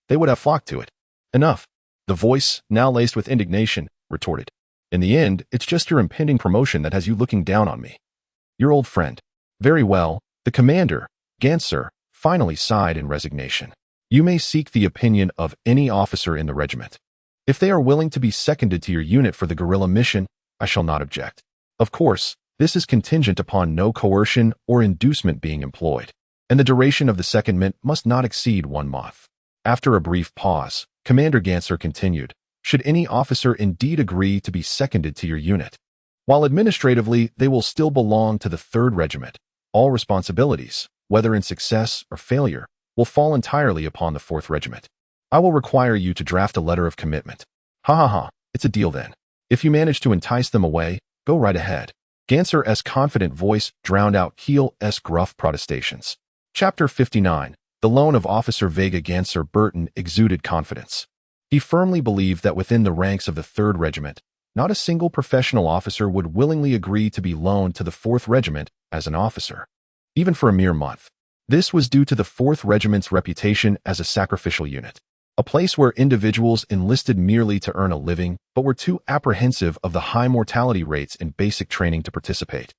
they would have flocked to it." "Enough," the voice, now laced with indignation, retorted. "In the end, it's just your impending promotion that has you looking down on me. Your old friend." "Very well," the commander, Ganther, finally sighed in resignation. "You may seek the opinion of any officer in the regiment. If they are willing to be seconded to your unit for the guerrilla mission, I shall not object. Of course, this is contingent upon no coercion or inducement being employed, and the duration of the secondment must not exceed 1 month." After a brief pause, Commander Ganser continued, should any officer indeed agree to be seconded to your unit. While administratively they will still belong to the 3rd Regiment, all responsibilities, whether in success or failure, will fall entirely upon the 4th Regiment. I will require you to draft a letter of commitment. Ha ha ha, it's a deal then. If you manage to entice them away, go right ahead. Ganser's confident voice drowned out Keel's gruff protestations. Chapter 59. The loan of Officer Veigar Ganser Burton exuded confidence. He firmly believed that within the ranks of the 3rd Regiment, not a single professional officer would willingly agree to be loaned to the 4th Regiment as an officer, even for a mere month. This was due to the 4th Regiment's reputation as a sacrificial unit, a place where individuals enlisted merely to earn a living but were too apprehensive of the high mortality rates in basic training to participate,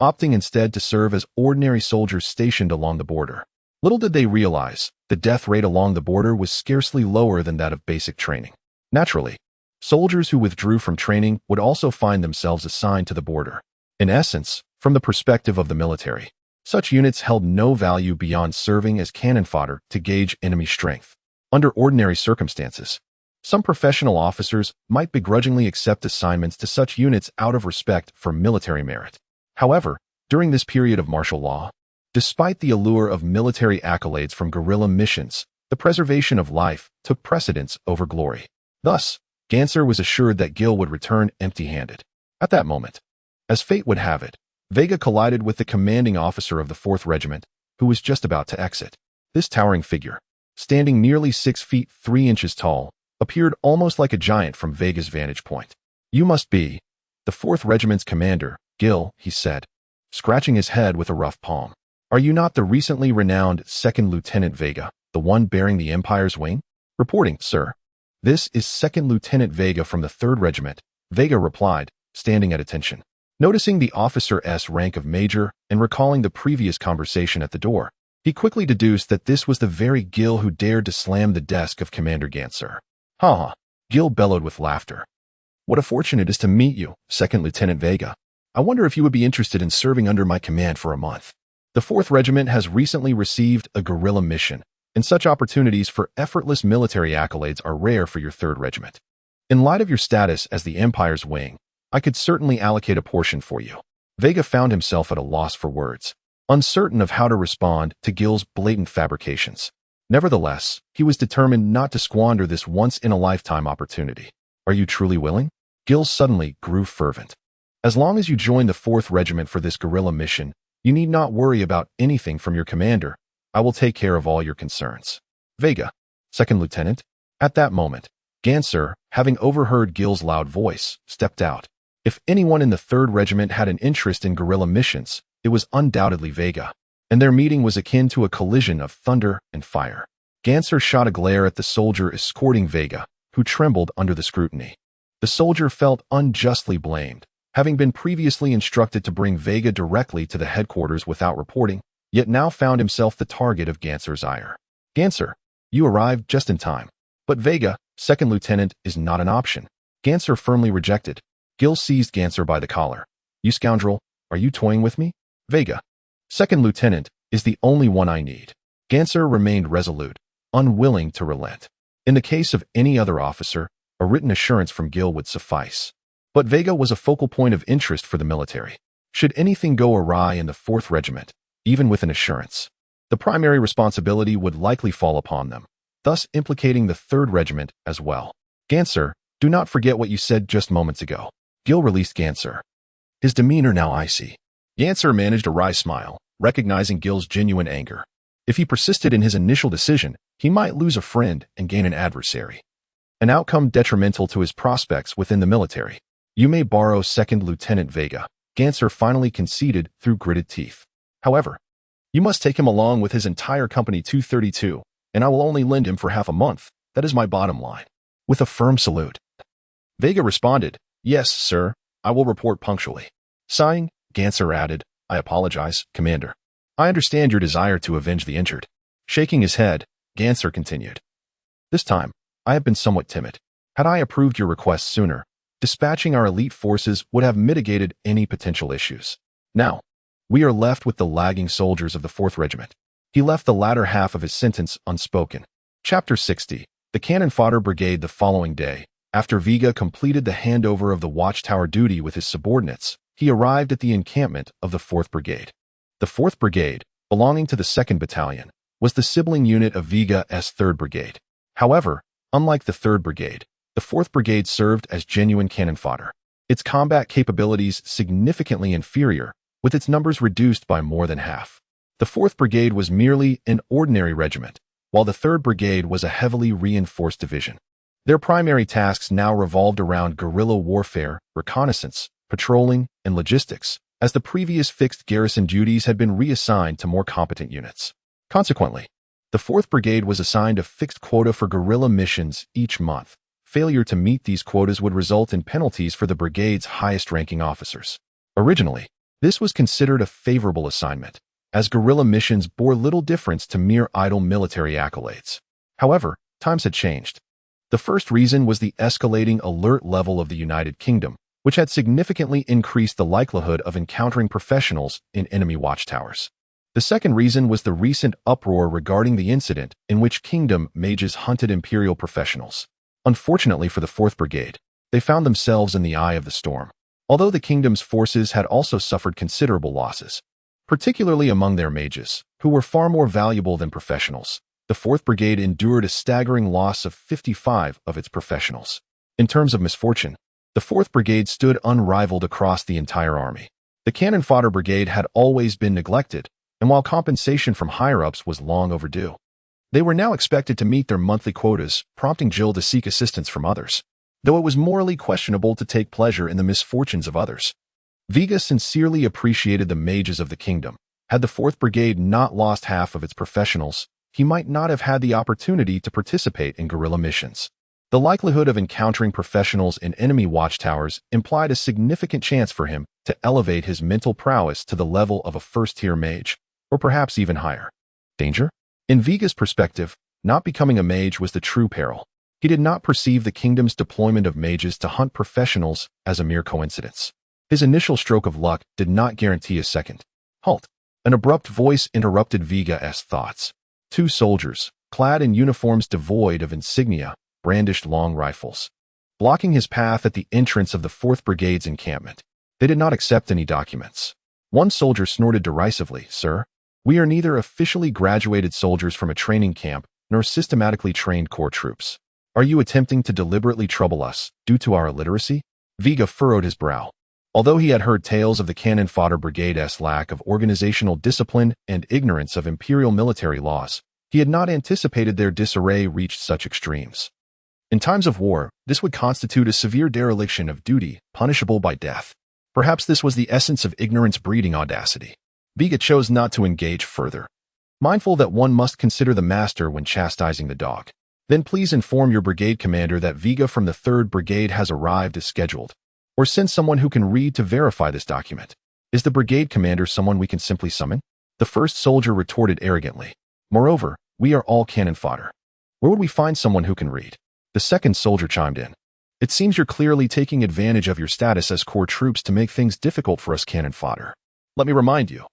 opting instead to serve as ordinary soldiers stationed along the border. Little did they realize, the death rate along the border was scarcely lower than that of basic training. Naturally, soldiers who withdrew from training would also find themselves assigned to the border. In essence, from the perspective of the military, such units held no value beyond serving as cannon fodder to gauge enemy strength. Under ordinary circumstances, some professional officers might begrudgingly accept assignments to such units out of respect for military merit. However, during this period of martial law, despite the allure of military accolades from guerrilla missions, the preservation of life took precedence over glory. Thus, Ganser was assured that Gil would return empty-handed. At that moment, as fate would have it, Veigar collided with the commanding officer of the 4th Regiment, who was just about to exit. This towering figure, standing nearly 6 feet 3 inches tall, appeared almost like a giant from Veigar's vantage point. You must be the 4th Regiment's commander, Gil, he said, scratching his head with a rough palm. Are you not the recently renowned 2nd Lieutenant Veigar, the one bearing the Empire's wing? Reporting, sir. This is 2nd Lieutenant Veigar from the 3rd Regiment, Veigar replied, standing at attention. Noticing the officer's rank of major and recalling the previous conversation at the door, he quickly deduced that this was the very Gil who dared to slam the desk of Commander Ganser. Ha ha, Gil bellowed with laughter. What a fortune it is to meet you, 2nd Lieutenant Veigar. I wonder if you would be interested in serving under my command for a month. The 4th Regiment has recently received a guerrilla mission, and such opportunities for effortless military accolades are rare for your 3rd Regiment. In light of your status as the Empire's wing, I could certainly allocate a portion for you. Veigar found himself at a loss for words, uncertain of how to respond to Gil's blatant fabrications. Nevertheless, he was determined not to squander this once-in-a-lifetime opportunity. Are you truly willing? Gil suddenly grew fervent. As long as you join the 4th Regiment for this guerrilla mission, you need not worry about anything from your commander. I will take care of all your concerns. Veigar, 2nd Lieutenant. At that moment, Ganser, having overheard Gil's loud voice, stepped out. If anyone in the 3rd Regiment had an interest in guerrilla missions, it was undoubtedly Veigar, and their meeting was akin to a collision of thunder and fire. Ganser shot a glare at the soldier escorting Veigar, who trembled under the scrutiny. The soldier felt unjustly blamed, having been previously instructed to bring Veigar directly to the headquarters without reporting, yet now found himself the target of Ganser's ire. Ganser, you arrived just in time. But Veigar, 2nd Lieutenant, is not an option. Ganser firmly rejected. Gil seized Ganser by the collar. You scoundrel, are you toying with me? Veigar, 2nd Lieutenant, is the only one I need. Ganser remained resolute, unwilling to relent. In the case of any other officer, a written assurance from Gil would suffice. But Veigar was a focal point of interest for the military. Should anything go awry in the 4th Regiment, even with an assurance, the primary responsibility would likely fall upon them, thus implicating the 3rd Regiment as well. Ganser, do not forget what you said just moments ago. Gil released Ganser, his demeanor now icy. Ganser managed a wry smile, recognizing Gil's genuine anger. If he persisted in his initial decision, he might lose a friend and gain an adversary, an outcome detrimental to his prospects within the military. You may borrow 2nd Lieutenant Veigar, Ganser finally conceded through gritted teeth. However, you must take him along with his entire Company 232, and I will only lend him for half a month. That is my bottom line. With a firm salute, Veigar responded, Yes, sir, I will report punctually. Sighing, Ganser added, I apologize, Commander. I understand your desire to avenge the injured. Shaking his head, Ganser continued. This time, I have been somewhat timid. Had I approved your request sooner, dispatching our elite forces would have mitigated any potential issues. Now, we are left with the lagging soldiers of the 4th Regiment. He left the latter half of his sentence unspoken. Chapter 60. the cannon fodder brigade the following day. After Veigar completed the handover of the watchtower duty with his subordinates, he arrived at the encampment of the 4th Brigade. The 4th Brigade, belonging to the 2nd Battalion, was the sibling unit of Veigar's 3rd Brigade. However, unlike the 3rd Brigade, the 4th Brigade served as genuine cannon fodder. Its combat capabilities significantly inferior, with its numbers reduced by more than half. The 4th Brigade was merely an ordinary regiment, while the 3rd Brigade was a heavily reinforced division. Their primary tasks now revolved around guerrilla warfare, reconnaissance, patrolling, and logistics, as the previous fixed garrison duties had been reassigned to more competent units. Consequently, the 4th Brigade was assigned a fixed quota for guerrilla missions each month. Failure to meet these quotas would result in penalties for the brigade's highest-ranking officers. Originally, this was considered a favorable assignment, as guerrilla missions bore little difference to mere idle military accolades. However, times had changed. The first reason was the escalating alert level of the United Kingdom, which had significantly increased the likelihood of encountering professionals in enemy watchtowers. The second reason was the recent uproar regarding the incident in which Kingdom mages hunted Imperial professionals. Unfortunately for the 4th Brigade, they found themselves in the eye of the storm, although the Kingdom's forces had also suffered considerable losses, particularly among their mages, who were far more valuable than professionals. The 4th Brigade endured a staggering loss of 55 of its professionals. In terms of misfortune, the 4th Brigade stood unrivaled across the entire army. The Cannon Fodder Brigade had always been neglected, and while compensation from higher-ups was long overdue, they were now expected to meet their monthly quotas, prompting Jill to seek assistance from others, though it was morally questionable to take pleasure in the misfortunes of others. Veigar sincerely appreciated the mages of the kingdom. Had the 4th Brigade not lost half of its professionals, he might not have had the opportunity to participate in guerrilla missions. The likelihood of encountering professionals in enemy watchtowers implied a significant chance for him to elevate his mental prowess to the level of a first-tier mage, or perhaps even higher. Danger? In Veigar's perspective, not becoming a mage was the true peril. He did not perceive the kingdom's deployment of mages to hunt professionals as a mere coincidence. His initial stroke of luck did not guarantee a second. Halt! An abrupt voice interrupted Veigar's thoughts. 2 soldiers, clad in uniforms devoid of insignia, brandished long rifles, blocking his path at the entrance of the 4th Brigade's encampment. They did not accept any documents. One soldier snorted derisively, "Sir, we are neither officially graduated soldiers from a training camp nor systematically trained corps troops. Are you attempting to deliberately trouble us due to our illiteracy?" Veigar furrowed his brow. Although he had heard tales of the Cannon Fodder Brigade's lack of organizational discipline and ignorance of imperial military laws, he had not anticipated their disarray reached such extremes. In times of war, this would constitute a severe dereliction of duty, punishable by death. Perhaps this was the essence of ignorance breeding audacity. Veigar chose not to engage further, mindful that one must consider the master when chastising the dog. "Then please inform your brigade commander that Veigar from the 3rd Brigade has arrived as scheduled, or send someone who can read to verify this document. Is the brigade commander someone we can simply summon?" The first soldier retorted arrogantly. "Moreover, we are all cannon fodder. Where would we find someone who can read?" The second soldier chimed in. "It seems you're clearly taking advantage of your status as corps troops to make things difficult for us cannon fodder. Let me remind you,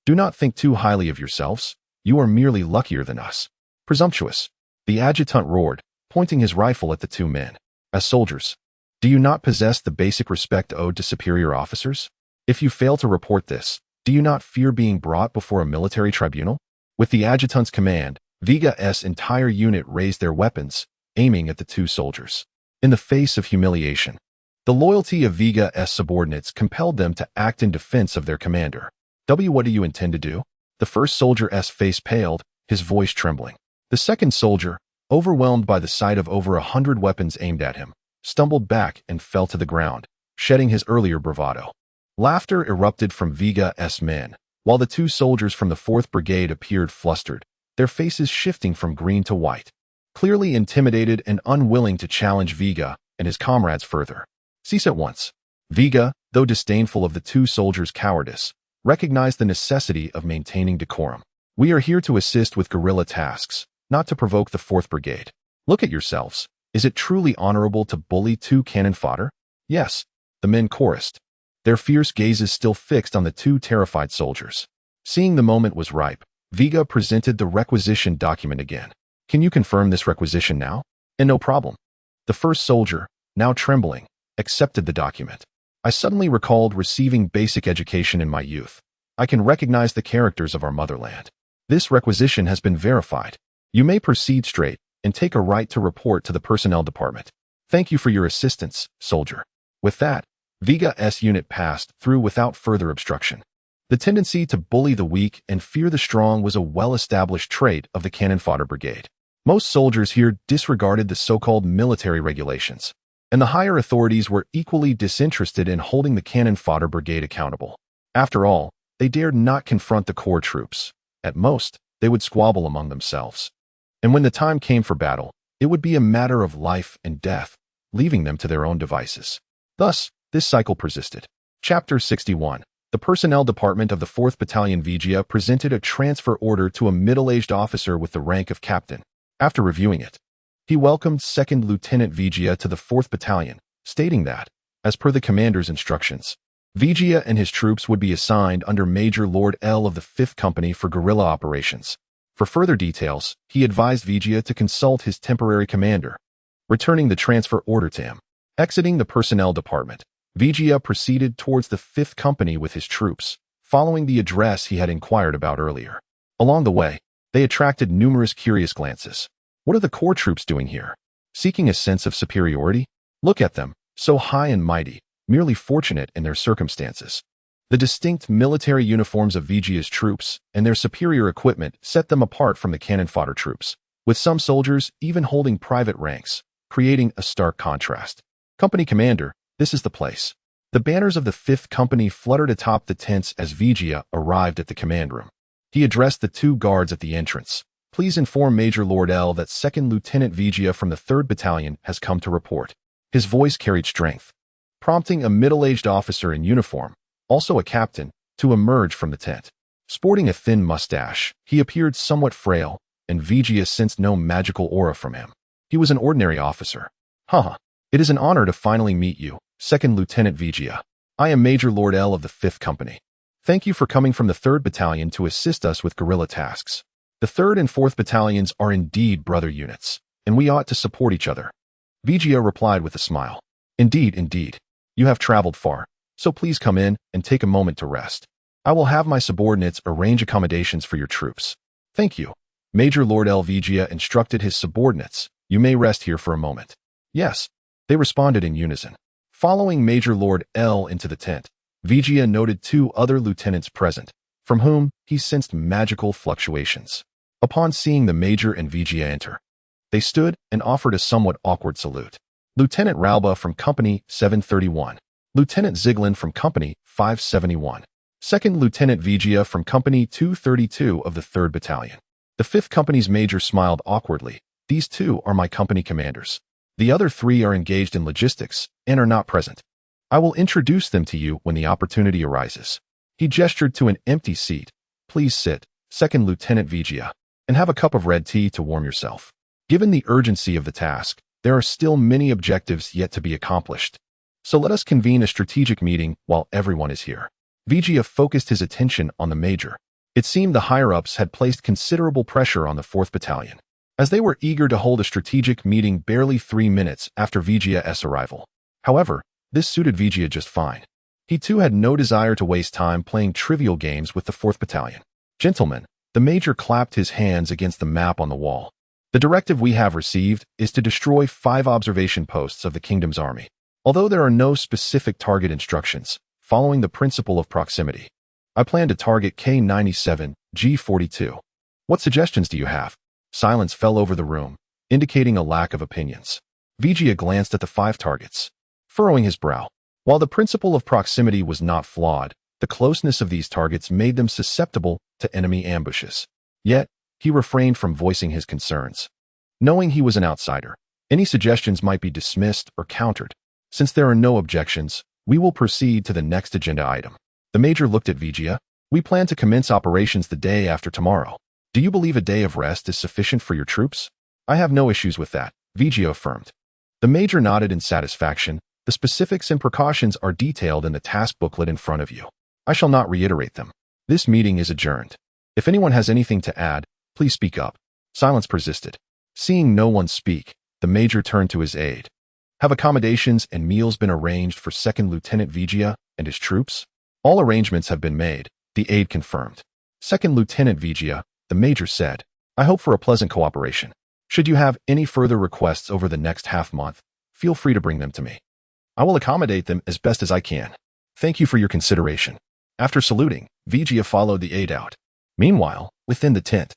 do not think too highly of yourselves. You are merely luckier than us." "Presumptuous," the adjutant roared, pointing his rifle at the 2 men. "As soldiers, do you not possess the basic respect owed to superior officers? If you fail to report this, do you not fear being brought before a military tribunal?" With the adjutant's command, Veigar's entire unit raised their weapons, aiming at the 2 soldiers. In the face of humiliation, the loyalty of Veigar's subordinates compelled them to act in defense of their commander. "What do you intend to do?" The first soldier's face paled, his voice trembling. The second soldier, overwhelmed by the sight of over 100 weapons aimed at him, stumbled back and fell to the ground, shedding his earlier bravado. Laughter erupted from Veigar's men, while the 2 soldiers from the 4th Brigade appeared flustered, their faces shifting from green to white, clearly intimidated and unwilling to challenge Veigar and his comrades further. "Cease at once." Veigar, though disdainful of the 2 soldiers' cowardice, recognized the necessity of maintaining decorum. "We are here to assist with guerrilla tasks, not to provoke the 4th Brigade. Look at yourselves. Is it truly honorable to bully 2 cannon fodder?" "Yes," the men chorused, their fierce gazes still fixed on the 2 terrified soldiers. Seeing the moment was ripe, Veigar presented the requisition document again. "Can you confirm this requisition now?" And no problem. The first soldier, now trembling, accepted the document. I suddenly recalled receiving basic education in my youth. I can recognize the characters of our motherland. This requisition has been verified. You may proceed straight and take a right to report to the personnel department. Thank you for your assistance, soldier. With that, Veigar's unit passed through without further obstruction. The tendency to bully the weak and fear the strong was a well-established trait of the cannon fodder brigade. Most soldiers here disregarded the so-called military regulations, and the higher authorities were equally disinterested in holding the cannon fodder brigade accountable. After all, they dared not confront the core troops. At most, they would squabble among themselves. And when the time came for battle, it would be a matter of life and death, leaving them to their own devices. Thus, this cycle persisted. Chapter 61. The Personnel Department of the 4th Battalion Veigar presented a transfer order to a middle-aged officer with the rank of captain. After reviewing it, he welcomed 2nd Lieutenant Veigar to the 4th Battalion, stating that, as per the commander's instructions, Veigar and his troops would be assigned under Major Lord L of the 5th Company for guerrilla operations. For further details, he advised Veigar to consult his temporary commander, returning the transfer order to him. Exiting the personnel department, Veigar proceeded towards the 5th Company with his troops, following the address he had inquired about earlier. Along the way, they attracted numerous curious glances. What are the core troops doing here? Seeking a sense of superiority? Look at them, so high and mighty, merely fortunate in their circumstances. The distinct military uniforms of Veigar's troops and their superior equipment set them apart from the cannon fodder troops, with some soldiers even holding private ranks, creating a stark contrast. Company commander, this is the place. The banners of the 5th Company fluttered atop the tents as Veigar arrived at the command room. He addressed the 2 guards at the entrance. Please inform Major Lord L that 2nd Lieutenant Veigar from the 3rd Battalion has come to report. His voice carried strength, prompting a middle-aged officer in uniform, also a captain, to emerge from the tent. Sporting a thin mustache, he appeared somewhat frail, and Veigar sensed no magical aura from him. He was an ordinary officer. It is an honor to finally meet you, 2nd Lieutenant Veigar. I am Major Lord L of the 5th Company. Thank you for coming from the 3rd Battalion to assist us with guerrilla tasks. The 3rd and 4th Battalions are indeed brother units, and we ought to support each other. Veigar replied with a smile. Indeed. You have traveled far, so please come in and take a moment to rest. I will have my subordinates arrange accommodations for your troops. Thank you. Major Lord L. Veigar instructed his subordinates. You may rest here for a moment. Yes, they responded in unison. Following Major Lord L into the tent, Veigar noted 2 other lieutenants present, from whom he sensed magical fluctuations. Upon seeing the Major and Veigar enter, they stood and offered a somewhat awkward salute. Lieutenant Rauba from Company 731. Lieutenant Ziglin from Company 571. 2nd Lieutenant Veigar from Company 232 of the 3rd Battalion. The 5th Company's major smiled awkwardly. These 2 are my company commanders. The other 3 are engaged in logistics and are not present. I will introduce them to you when the opportunity arises. He gestured to an empty seat. Please sit, 2nd Lieutenant Veigar, and have a cup of red tea to warm yourself. Given the urgency of the task, there are still many objectives yet to be accomplished. So let us convene a strategic meeting while everyone is here. Veigar focused his attention on the Major. It seemed the higher-ups had placed considerable pressure on the 4th Battalion, as they were eager to hold a strategic meeting barely 3 minutes after Veigar's arrival. However, this suited Veigar just fine. He too had no desire to waste time playing trivial games with the 4th Battalion. Gentlemen, the Major clapped his hands against the map on the wall. The directive we have received is to destroy 5 observation posts of the Kingdom's army. Although there are no specific target instructions, following the principle of proximity, I plan to target K97, G42. What suggestions do you have? Silence fell over the room, indicating a lack of opinions. Veigar glanced at the 5 targets, furrowing his brow. While the principle of proximity was not flawed, the closeness of these targets made them susceptible to enemy ambushes. Yet, he refrained from voicing his concerns. Knowing he was an outsider, any suggestions might be dismissed or countered. Since there are no objections, we will proceed to the next agenda item. The Major looked at Veigar. We plan to commence operations the day after tomorrow. Do you believe a day of rest is sufficient for your troops? I have no issues with that, Veigar affirmed. The Major nodded in satisfaction. The specifics and precautions are detailed in the task booklet in front of you. I shall not reiterate them. This meeting is adjourned. If anyone has anything to add, please speak up. Silence persisted. Seeing no one speak, The major turned to his aide. Have accommodations and meals been arranged for 2nd Lieutenant Veigar and his troops? All arrangements have been made, the aide confirmed. 2nd Lieutenant Veigar, the major said, I hope for a pleasant cooperation. Should you have any further requests over the next half-month, feel free to bring them to me. I will accommodate them as best as I can. Thank you for your consideration. After saluting, Veigar followed the aide out. Meanwhile, within the tent,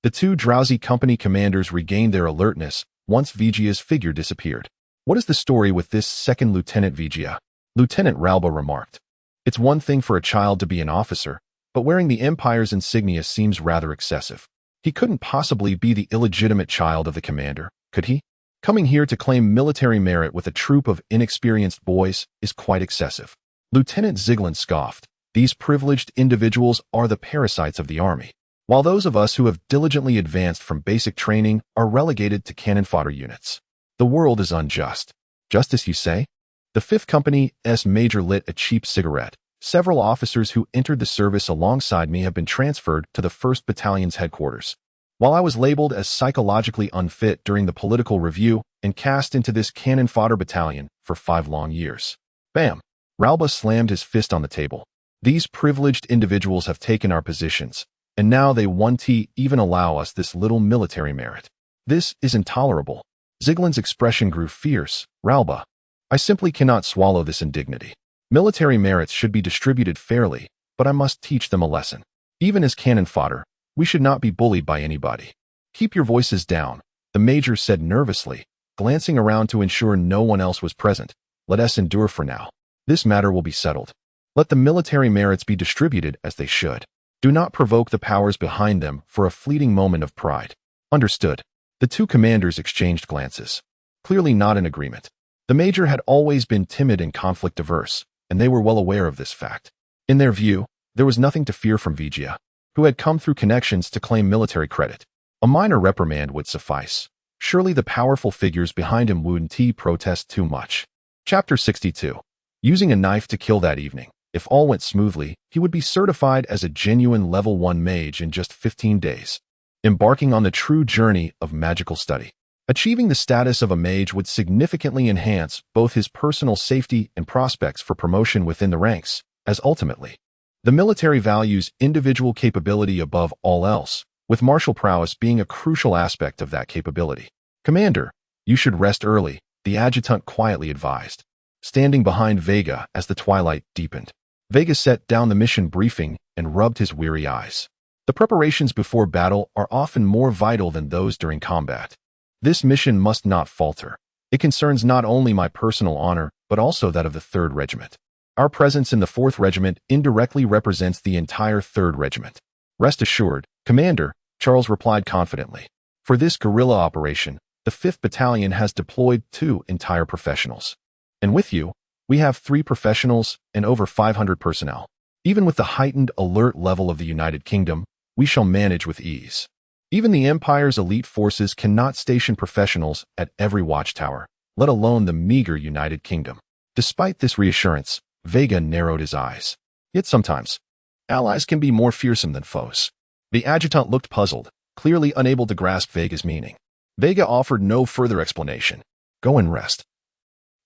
the two drowsy company commanders regained their alertness once Veigar's figure disappeared. What is the story with this 2nd Lieutenant Veigar? Lieutenant Ralba remarked. It's one thing for a child to be an officer, but wearing the Empire's insignia seems rather excessive. He couldn't possibly be the illegitimate child of the commander, could he? Coming here to claim military merit with a troop of inexperienced boys is quite excessive. Lieutenant Ziglin scoffed. These privileged individuals are the parasites of the army, while those of us who have diligently advanced from basic training are relegated to cannon fodder units. The world is unjust. Justice, you say? The 5th Company's major lit a cheap cigarette. Several officers who entered the service alongside me have been transferred to the 1st Battalion's headquarters, while I was labeled as psychologically unfit during the political review and cast into this cannon fodder battalion for 5 long years. Bam! Ralba slammed his fist on the table. These privileged individuals have taken our positions, and now they won't even allow us this little military merit. This is intolerable. Ziglin's expression grew fierce. Ralba, I simply cannot swallow this indignity. Military merits should be distributed fairly, but I must teach them a lesson. Even as cannon fodder, we should not be bullied by anybody. Keep your voices down, the major said nervously, glancing around to ensure no one else was present. Let us endure for now. This matter will be settled. Let the military merits be distributed as they should. Do not provoke the powers behind them for a fleeting moment of pride. Understood. The two commanders exchanged glances, clearly not in agreement. The major had always been timid and conflict-averse, and they were well aware of this fact. In their view, there was nothing to fear from Veigar, who had come through connections to claim military credit. A minor reprimand would suffice. Surely the powerful figures behind him wouldn't protest too much. Chapter 62. Using a knife to kill that evening. If all went smoothly, he would be certified as a genuine level 1 mage in just 15 days, embarking on the true journey of magical study. Achieving the status of a mage would significantly enhance both his personal safety and prospects for promotion within the ranks, as ultimately, the military values individual capability above all else, with martial prowess being a crucial aspect of that capability. Commander, you should rest early, the adjutant quietly advised, standing behind Veigar as the twilight deepened. Veigar set down the mission briefing and rubbed his weary eyes. The preparations before battle are often more vital than those during combat. This mission must not falter. It concerns not only my personal honor, but also that of the 3rd Regiment. Our presence in the 4th Regiment indirectly represents the entire 3rd Regiment. Rest assured, Commander, Charles replied confidently. For this guerrilla operation, the 5th Battalion has deployed 2 entire professionals. And with you, we have 3 professionals and over 500 personnel. Even with the heightened alert level of the United Kingdom, we shall manage with ease. Even the Empire's elite forces cannot station professionals at every watchtower, let alone the meager United Kingdom. Despite this reassurance, Veigar narrowed his eyes. Yet sometimes, allies can be more fearsome than foes. The adjutant looked puzzled, clearly unable to grasp Veigar's meaning. Veigar offered no further explanation. Go and rest.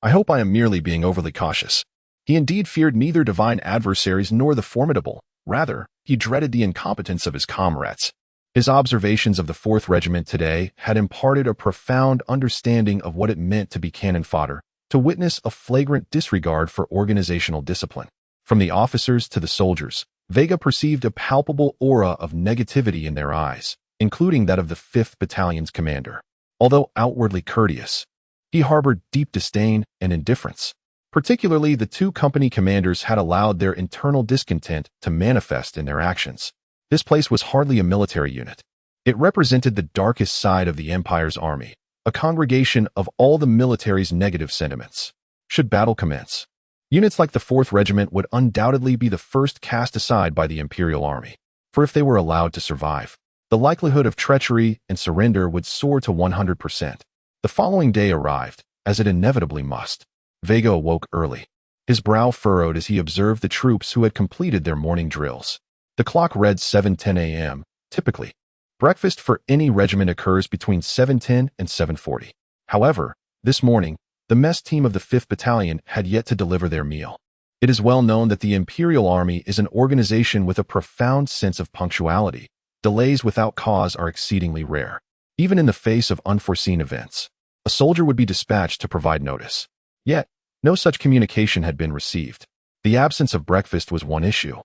I hope I am merely being overly cautious. He indeed feared neither divine adversaries nor the formidable. Rather, he dreaded the incompetence of his comrades. His observations of the 4th Regiment today had imparted a profound understanding of what it meant to be cannon fodder, to witness a flagrant disregard for organizational discipline. From the officers to the soldiers, Veigar perceived a palpable aura of negativity in their eyes, including that of the 5th Battalion's commander. Although outwardly courteous, he harbored deep disdain and indifference. Particularly, the 2 company commanders had allowed their internal discontent to manifest in their actions. This place was hardly a military unit. It represented the darkest side of the Empire's army, a congregation of all the military's negative sentiments. Should battle commence, units like the 4th Regiment would undoubtedly be the first cast aside by the Imperial Army. For if they were allowed to survive, the likelihood of treachery and surrender would soar to 100%. The following day arrived, as it inevitably must. Veigar awoke early, his brow furrowed as he observed the troops who had completed their morning drills. The clock read 7:10 a.m. Typically, breakfast for any regiment occurs between 7:10 and 7:40. However, this morning, the mess team of the 5th Battalion had yet to deliver their meal. It is well known that the Imperial Army is an organization with a profound sense of punctuality. Delays without cause are exceedingly rare. Even in the face of unforeseen events, a soldier would be dispatched to provide notice. Yet, no such communication had been received. The absence of breakfast was one issue,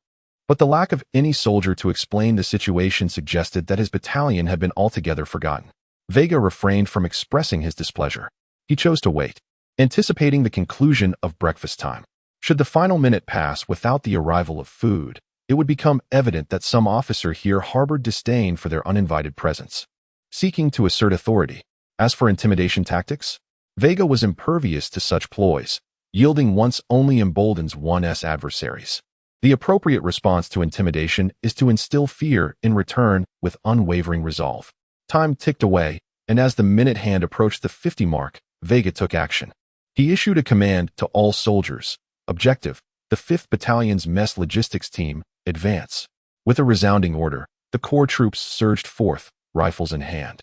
but the lack of any soldier to explain the situation suggested that his battalion had been altogether forgotten. Veigar refrained from expressing his displeasure. He chose to wait, anticipating the conclusion of breakfast time. Should the final minute pass without the arrival of food, it would become evident that some officer here harbored disdain for their uninvited presence, seeking to assert authority. As for intimidation tactics, Veigar was impervious to such ploys. Yielding once only emboldens one's adversaries. The appropriate response to intimidation is to instill fear in return with unwavering resolve. Time ticked away, and as the minute hand approached the 50 mark, Veigar took action. He issued a command to all soldiers. Objective: the 5th Battalion's mess logistics team, advance. With a resounding order, the core troops surged forth, rifles in hand,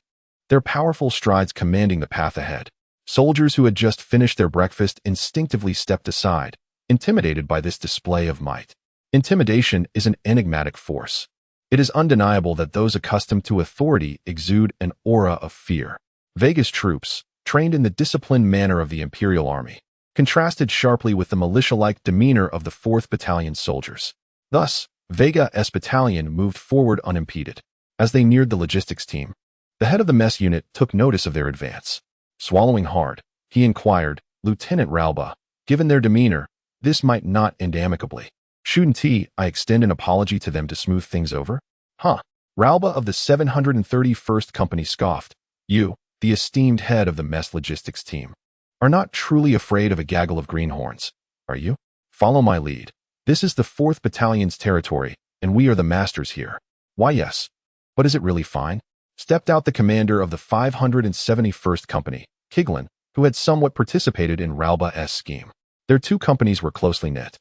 their powerful strides commanding the path ahead. Soldiers who had just finished their breakfast instinctively stepped aside, intimidated by this display of might. Intimidation is an enigmatic force. It is undeniable that those accustomed to authority exude an aura of fear. Veigar's troops, trained in the disciplined manner of the Imperial Army, contrasted sharply with the militia-like demeanor of the 4th Battalion soldiers. Thus, Veigar's battalion moved forward unimpeded. As they neared the logistics team, the head of the mess unit took notice of their advance. Swallowing hard, he inquired, "Lieutenant Ralba, given their demeanor, this might not end amicably. Shouldn't I extend an apology to them to smooth things over?" "Huh." Ralba of the 731st Company scoffed. "You, the esteemed head of the mess logistics team, are not truly afraid of a gaggle of greenhorns, are you? Follow my lead. This is the 4th Battalion's territory, and we are the masters here." "Why, yes. But is it really fine?" Stepped out the commander of the 571st Company, Kiglin, who had somewhat participated in Ralba's scheme. Their two companies were closely knit,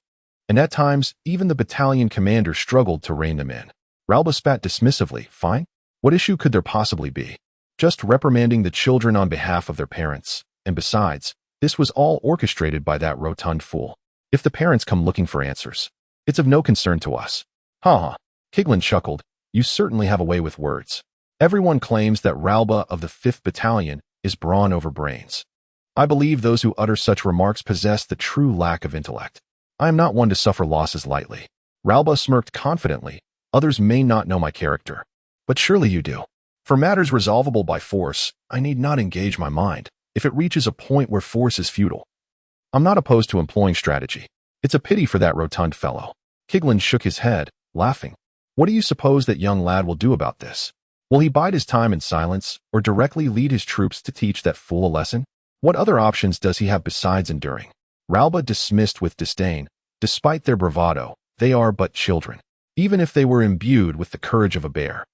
and at times even the battalion commander struggled to rein them in. Ralba spat dismissively. "Fine? What issue could there possibly be? Just reprimanding the children on behalf of their parents, and besides, this was all orchestrated by that rotund fool. If the parents come looking for answers, it's of no concern to us." "Ha ha." Kiglin chuckled. "You certainly have a way with words. Everyone claims that Ralba of the 5th Battalion is brawn over brains. I believe those who utter such remarks possess the true lack of intellect. I am not one to suffer losses lightly." Ralba smirked confidently. "Others may not know my character, but surely you do. For matters resolvable by force, I need not engage my mind, if it reaches a point where force is futile. I'm not opposed to employing strategy. It's a pity for that rotund fellow." Kiglin shook his head, laughing. "What do you suppose that young lad will do about this? Will he bide his time in silence, or directly lead his troops to teach that fool a lesson? What other options does he have besides enduring?" Ralba dismissed with disdain. "Despite their bravado, they are but children. Even if they were imbued with the courage of a bear,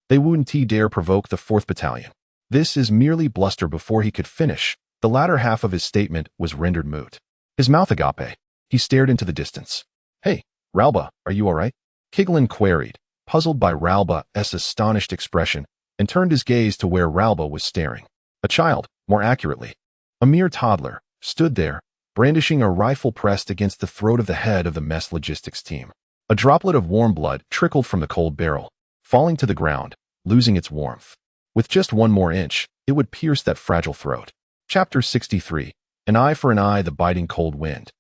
they wouldn't dare provoke the 4th Battalion. This is merely bluster." Before he could finish, the latter half of his statement was rendered moot. His mouth agape. He stared into the distance. "Hey, Ralba, are you all right?" Kiglin queried, puzzled by Ralba's astonished expression, and turned his gaze to where Ralba was staring. A child, more accurately, a mere toddler, stood there, brandishing a rifle pressed against the throat of the head of the mess logistics team. A droplet of warm blood trickled from the cold barrel, falling to the ground, losing its warmth. With just one more inch, it would pierce that fragile throat. Chapter 63. An eye for an eye. The biting cold wind,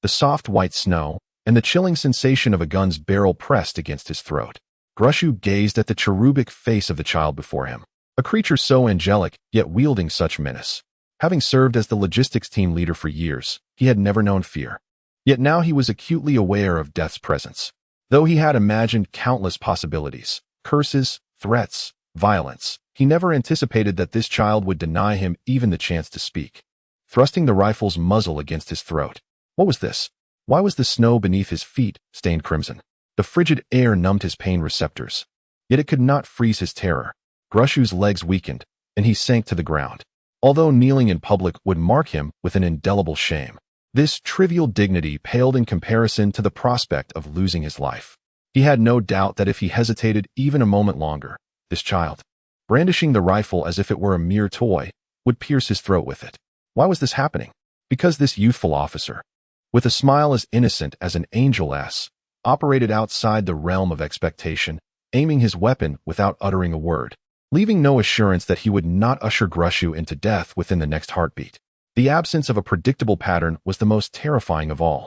the soft white snow, and the chilling sensation of a gun's barrel pressed against his throat. Grushu gazed at the cherubic face of the child before him, a creature so angelic, yet wielding such menace. Having served as the logistics team leader for years, he had never known fear. Yet now he was acutely aware of death's presence. Though he had imagined countless possibilities, curses, threats, violence, he never anticipated that this child would deny him even the chance to speak. Thrusting the rifle's muzzle against his throat. What was this? Why was the snow beneath his feet stained crimson? The frigid air numbed his pain receptors, yet it could not freeze his terror. Grushu's legs weakened, and he sank to the ground. Although kneeling in public would mark him with an indelible shame, this trivial dignity paled in comparison to the prospect of losing his life. He had no doubt that if he hesitated even a moment longer, this child, brandishing the rifle as if it were a mere toy, would would pierce his throat with it. Why was this happening? Because this youthful officer, with a smile as innocent as an angel's, operated outside the realm of expectation, aiming his weapon without uttering a word, leaving no assurance that he would not usher Grushu into death within the next heartbeat. The absence of a predictable pattern was the most terrifying of all.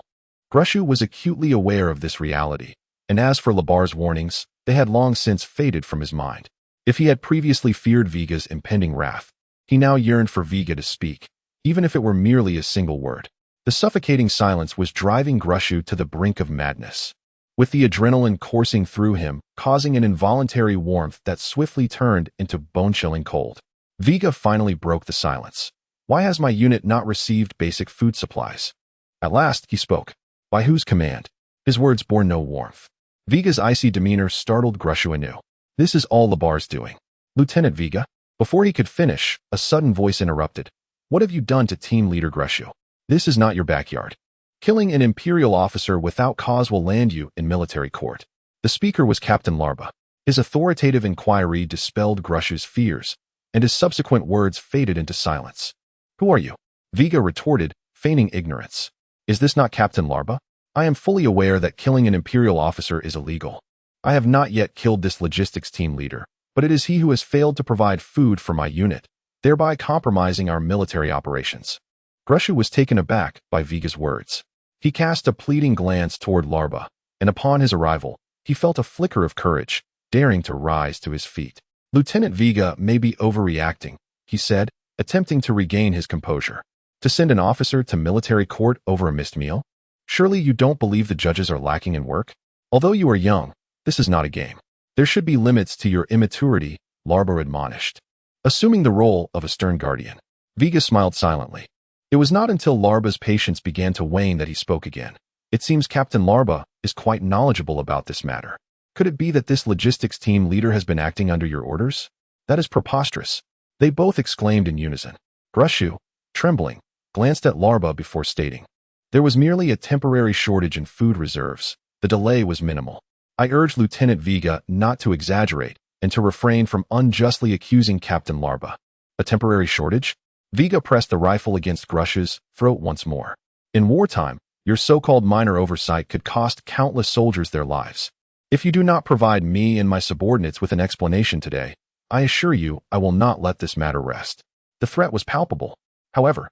Grushu was acutely aware of this reality, and as for Labar's warnings, they had long since faded from his mind. If he had previously feared Veiga's impending wrath, he now yearned for Veiga to speak, even if it were merely a single word. The suffocating silence was driving Grushu to the brink of madness, with the adrenaline coursing through him, causing an involuntary warmth that swiftly turned into bone-chilling cold. Veiga finally broke the silence. Why has my unit not received basic food supplies? At last, he spoke. By whose command? His words bore no warmth. Veiga's icy demeanor startled Grushu anew. This is all Labar's doing. Lieutenant Veiga? Before he could finish, a sudden voice interrupted. What have you done to Team Leader Grushu? This is not your backyard. Killing an Imperial officer without cause will land you in military court. The speaker was Captain Larba. His authoritative inquiry dispelled Grushu's fears, and his subsequent words faded into silence. Who are you? Veiga retorted, feigning ignorance. Is this not Captain Larba? I am fully aware that killing an Imperial officer is illegal. I have not yet killed this logistics team leader, but it is he who has failed to provide food for my unit, thereby compromising our military operations. Grushu was taken aback by Veiga's words. He cast a pleading glance toward Larba, and upon his arrival, he felt a flicker of courage, daring to rise to his feet. Lieutenant Veiga may be overreacting, he said, attempting to regain his composure. To send an officer to military court over a missed meal? Surely you don't believe the judges are lacking in work? Although you are young, this is not a game. There should be limits to your immaturity, Larba admonished. Assuming the role of a stern guardian, Veiga smiled silently. It was not until Larba's patience began to wane that he spoke again. It seems Captain Larba is quite knowledgeable about this matter. Could it be that this logistics team leader has been acting under your orders? That is preposterous. They both exclaimed in unison. Grushu, trembling, glanced at Larba before stating. There was merely a temporary shortage in food reserves. The delay was minimal. I urged Lieutenant Veiga not to exaggerate and to refrain from unjustly accusing Captain Larba. A temporary shortage? Veiga pressed the rifle against Grushu's throat once more. In wartime, your so-called minor oversight could cost countless soldiers their lives. If you do not provide me and my subordinates with an explanation today, I assure you I will not let this matter rest. The threat was palpable. However,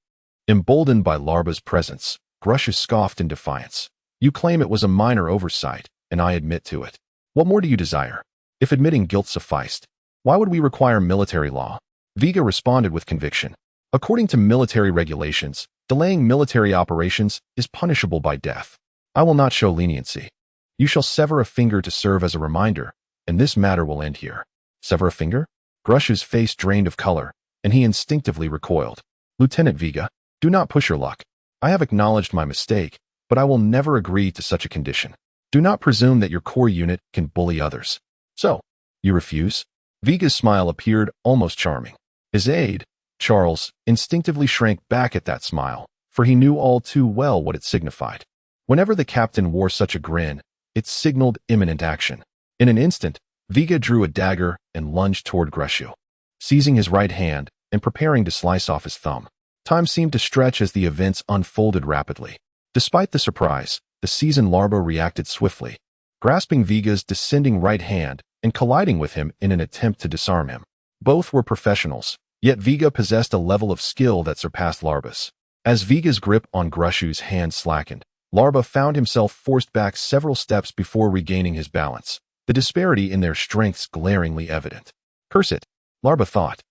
emboldened by Larba's presence, Grushu scoffed in defiance. You claim it was a minor oversight, and I admit to it. What more do you desire? If admitting guilt sufficed, why would we require military law? Veiga responded with conviction. According to military regulations, delaying military operations is punishable by death. I will not show leniency. You shall sever a finger to serve as a reminder, and this matter will end here. Sever a finger? Grushu's face drained of color, and he instinctively recoiled. Lieutenant Veiga, do not push your luck. I have acknowledged my mistake, but I will never agree to such a condition. Do not presume that your core unit can bully others. So, you refuse? Veiga's smile appeared almost charming. His aide, Charles, instinctively shrank back at that smile, for he knew all too well what it signified. Whenever the captain wore such a grin, it signaled imminent action. In an instant, Veiga drew a dagger and lunged toward Grushu, seizing his right hand and preparing to slice off his thumb. Time seemed to stretch as the events unfolded rapidly. Despite the surprise, the seasoned Larba reacted swiftly, grasping Veiga's descending right hand and colliding with him in an attempt to disarm him. Both were professionals, yet Veiga possessed a level of skill that surpassed Larba's. As Veiga's grip on Grushu's hand slackened, Larba found himself forced back several steps before regaining his balance, the disparity in their strengths glaringly evident. Curse it, Larba thought,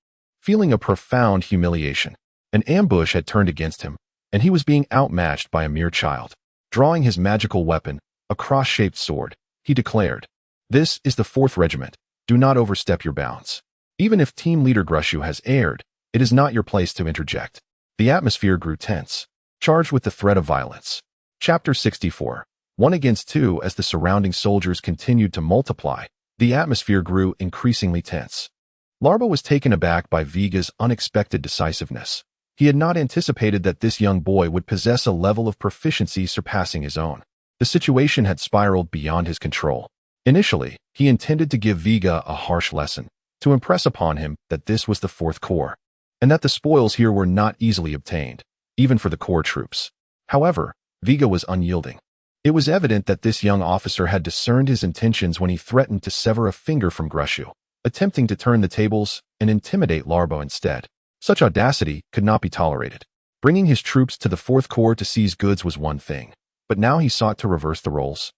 feeling a profound humiliation. An ambush had turned against him, and he was being outmatched by a mere child. Drawing his magical weapon, a cross-shaped sword, he declared, "This is the 4th Regiment. Do not overstep your bounds. Even if Team Leader Grushu has erred, it is not your place to interject." The atmosphere grew tense, charged with the threat of violence. Chapter 64. 1 against 2. As the surrounding soldiers continued to multiply, the atmosphere grew increasingly tense. Larba was taken aback by Veiga's unexpected decisiveness. He had not anticipated that this young boy would possess a level of proficiency surpassing his own. The situation had spiraled beyond his control. Initially, he intended to give Veiga a harsh lesson, to impress upon him that this was the 4th Corps. and that the spoils here were not easily obtained, even for the core troops. However, Veigar was unyielding. It was evident that this young officer had discerned his intentions when he threatened to sever a finger from Grushu, attempting to turn the tables and intimidate Larba instead. Such audacity could not be tolerated. Bringing his troops to the Fourth Corps to seize goods was one thing, but now he sought to reverse the roles.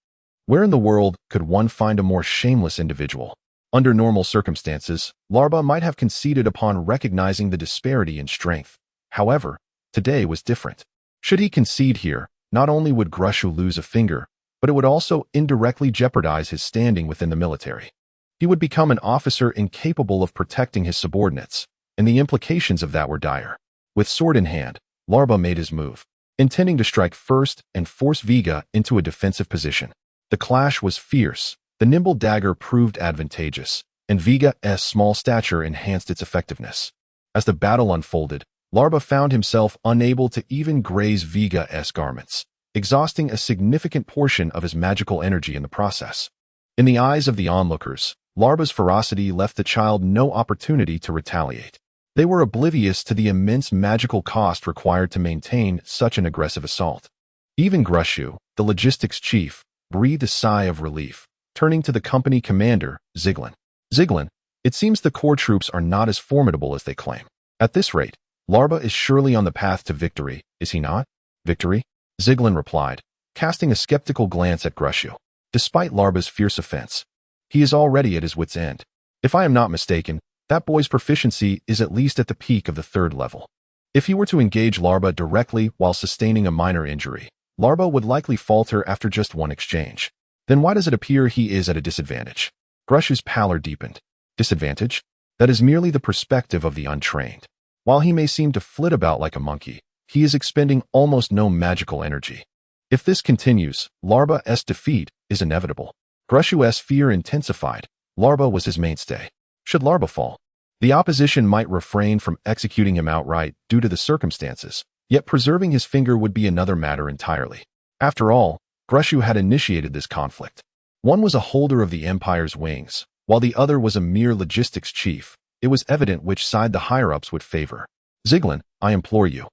Where in the world could one find a more shameless individual? Under normal circumstances, Larba might have conceded upon recognizing the disparity in strength. However, today was different. Should he concede here, not only would Grushu lose a finger, but it would also indirectly jeopardize his standing within the military. He would become an officer incapable of protecting his subordinates, and the implications of that were dire. With sword in hand, Larba made his move, intending to strike first and force Veigar into a defensive position. The clash was fierce. The nimble dagger proved advantageous, and Veigar's small stature enhanced its effectiveness. As the battle unfolded, Larba found himself unable to even graze Veigar's garments, exhausting a significant portion of his magical energy in the process. In the eyes of the onlookers, Larba's ferocity left the child no opportunity to retaliate. They were oblivious to the immense magical cost required to maintain such an aggressive assault. Even Grushu, the logistics chief, breathed a sigh of relief, turning to the company commander, Ziglin. Ziglin, it seems the core troops are not as formidable as they claim. At this rate, Larba is surely on the path to victory, is he not? Victory? Ziglin replied, casting a skeptical glance at Grushu. Despite Larba's fierce offense, he is already at his wit's end. If I am not mistaken, that boy's proficiency is at least at the peak of the 3rd level. If he were to engage Larba directly while sustaining a minor injury, Larba would likely falter after just one exchange. Then why does it appear he is at a disadvantage? Grushu's pallor deepened. Disadvantage? That is merely the perspective of the untrained. While he may seem to flit about like a monkey, he is expending almost no magical energy. If this continues, Larba's defeat is inevitable. Grushu's fear intensified. Larba was his mainstay. Should Larba fall, the opposition might refrain from executing him outright due to the circumstances, yet preserving his finger would be another matter entirely. After all, Grushu had initiated this conflict. One was a holder of the Empire's wings, while the other was a mere logistics chief. It was evident which side the higher-ups would favor. Ziglin, I implore you.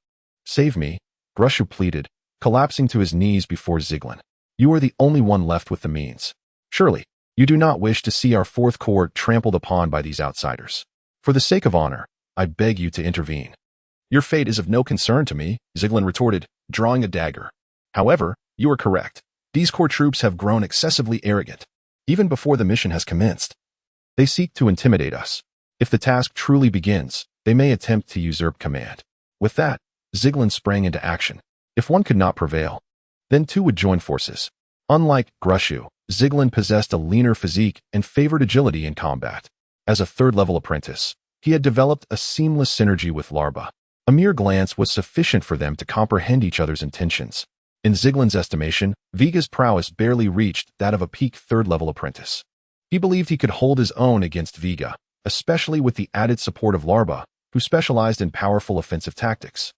Save me, Grushu pleaded, collapsing to his knees before Ziglin. You are the only one left with the means. Surely, you do not wish to see our Fourth Corps trampled upon by these outsiders. For the sake of honor, I beg you to intervene. Your fate is of no concern to me, Ziglin retorted, drawing a dagger. However, you are correct. These core troops have grown excessively arrogant. Even before the mission has commenced, they seek to intimidate us. If the task truly begins, they may attempt to usurp command. With that, Ziglin sprang into action. If one could not prevail, then two would join forces. Unlike Grushu, Ziglin possessed a leaner physique and favored agility in combat. As a 3rd-level apprentice, he had developed a seamless synergy with Larba. A mere glance was sufficient for them to comprehend each other's intentions. In Ziglin's estimation, Veigar's prowess barely reached that of a peak 3rd-level apprentice. He believed he could hold his own against Veigar, especially with the added support of Larba, who specialized in powerful offensive tactics.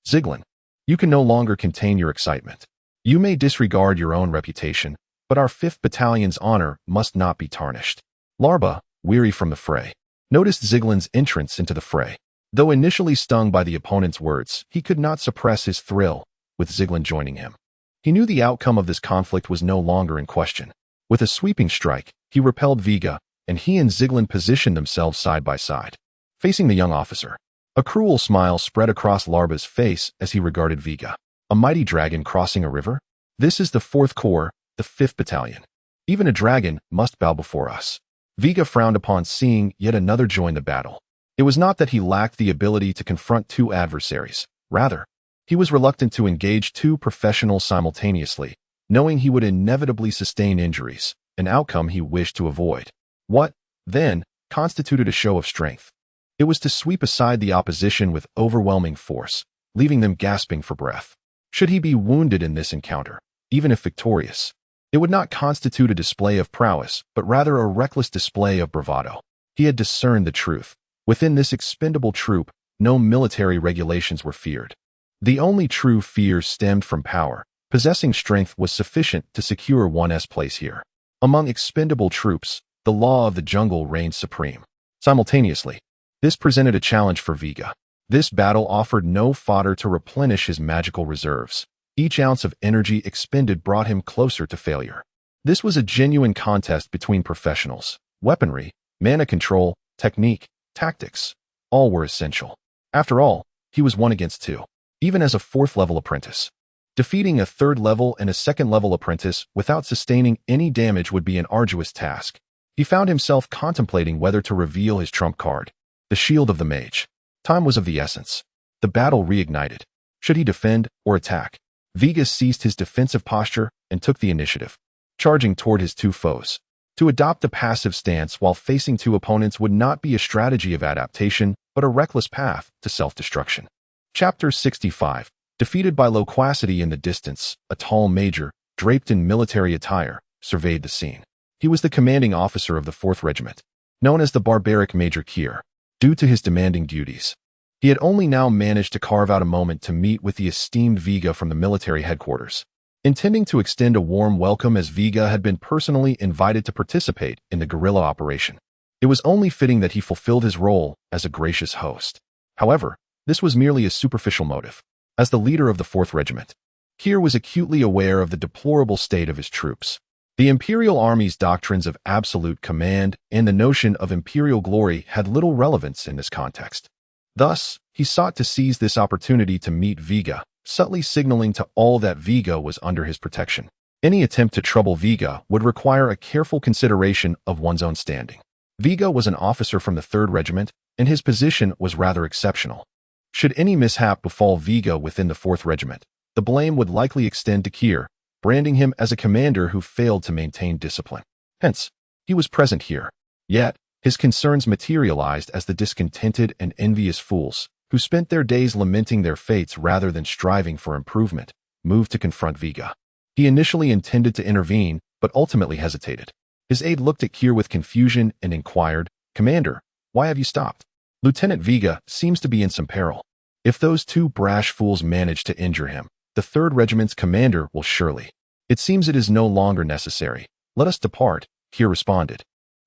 Ziglin, you can no longer contain your excitement. You may disregard your own reputation, but our 5th Battalion's honor must not be tarnished. Larba, weary from the fray, noticed Ziglin's entrance into the fray. Though initially stung by the opponent's words, he could not suppress his thrill with Ziglin joining him. He knew the outcome of this conflict was no longer in question. With a sweeping strike, he repelled Veigar, and he and Ziglin positioned themselves side by side, facing the young officer. A cruel smile spread across Larba's face as he regarded Veigar. A mighty dragon crossing a river? This is the 4th Corps, the 5th Battalion. Even a dragon must bow before us. Veigar frowned upon seeing yet another join the battle. It was not that he lacked the ability to confront two adversaries. Rather, he was reluctant to engage two professionals simultaneously, knowing he would inevitably sustain injuries, an outcome he wished to avoid. What, then, constituted a show of strength? It was to sweep aside the opposition with overwhelming force, leaving them gasping for breath. Should he be wounded in this encounter, even if victorious, it would not constitute a display of prowess, but rather a reckless display of bravado. He had discerned the truth. Within this expendable troop, no military regulations were feared. The only true fear stemmed from power. Possessing strength was sufficient to secure one's place here. Among expendable troops, the law of the jungle reigned supreme. Simultaneously, This presented a challenge for Veiga. This battle offered no fodder to replenish his magical reserves. Each ounce of energy expended brought him closer to failure. This was a genuine contest between professionals. Weaponry, mana control, technique, tactics, all were essential. After all, he was 1 against 2, even as a 4th-level apprentice. Defeating a 3rd-level and a 2nd-level apprentice without sustaining any damage would be an arduous task. He found himself contemplating whether to reveal his trump card, the shield of the mage. Time was of the essence. The battle reignited. Should he defend or attack? Veiga ceased his defensive posture and took the initiative, charging toward his 2 foes. To adopt a passive stance while facing 2 opponents would not be a strategy of adaptation, but a reckless path to self-destruction. Chapter 65. Defeated by loquacity in the distance, a tall major, draped in military attire, surveyed the scene. He was the commanding officer of the 4th Regiment, known as the barbaric Major Kier. Due to his demanding duties, he had only now managed to carve out a moment to meet with the esteemed Veiga from the military headquarters. Intending to extend a warm welcome as Veiga had been personally invited to participate in the guerrilla operation, it was only fitting that he fulfilled his role as a gracious host. However, this was merely a superficial motive. As the leader of the 4th Regiment, Kier was acutely aware of the deplorable state of his troops. The Imperial Army's doctrines of absolute command and the notion of imperial glory had little relevance in this context. Thus, he sought to seize this opportunity to meet Veiga, subtly signaling to all that Veiga was under his protection. Any attempt to trouble Veiga would require a careful consideration of one's own standing. Veiga was an officer from the 3rd Regiment, and his position was rather exceptional. Should any mishap befall Veiga within the 4th Regiment, the blame would likely extend to Kier, branding him as a commander who failed to maintain discipline. Hence, he was present here. Yet, his concerns materialized as the discontented and envious fools, who spent their days lamenting their fates rather than striving for improvement, moved to confront Veiga. He initially intended to intervene, but ultimately hesitated. His aide looked at Kier with confusion and inquired, "Commander, why have you stopped? Lieutenant Veiga seems to be in some peril. If those 2 brash fools manage to injure him, the 3rd Regiment's commander will surely. It seems it is no longer necessary. Let us depart," Kier responded,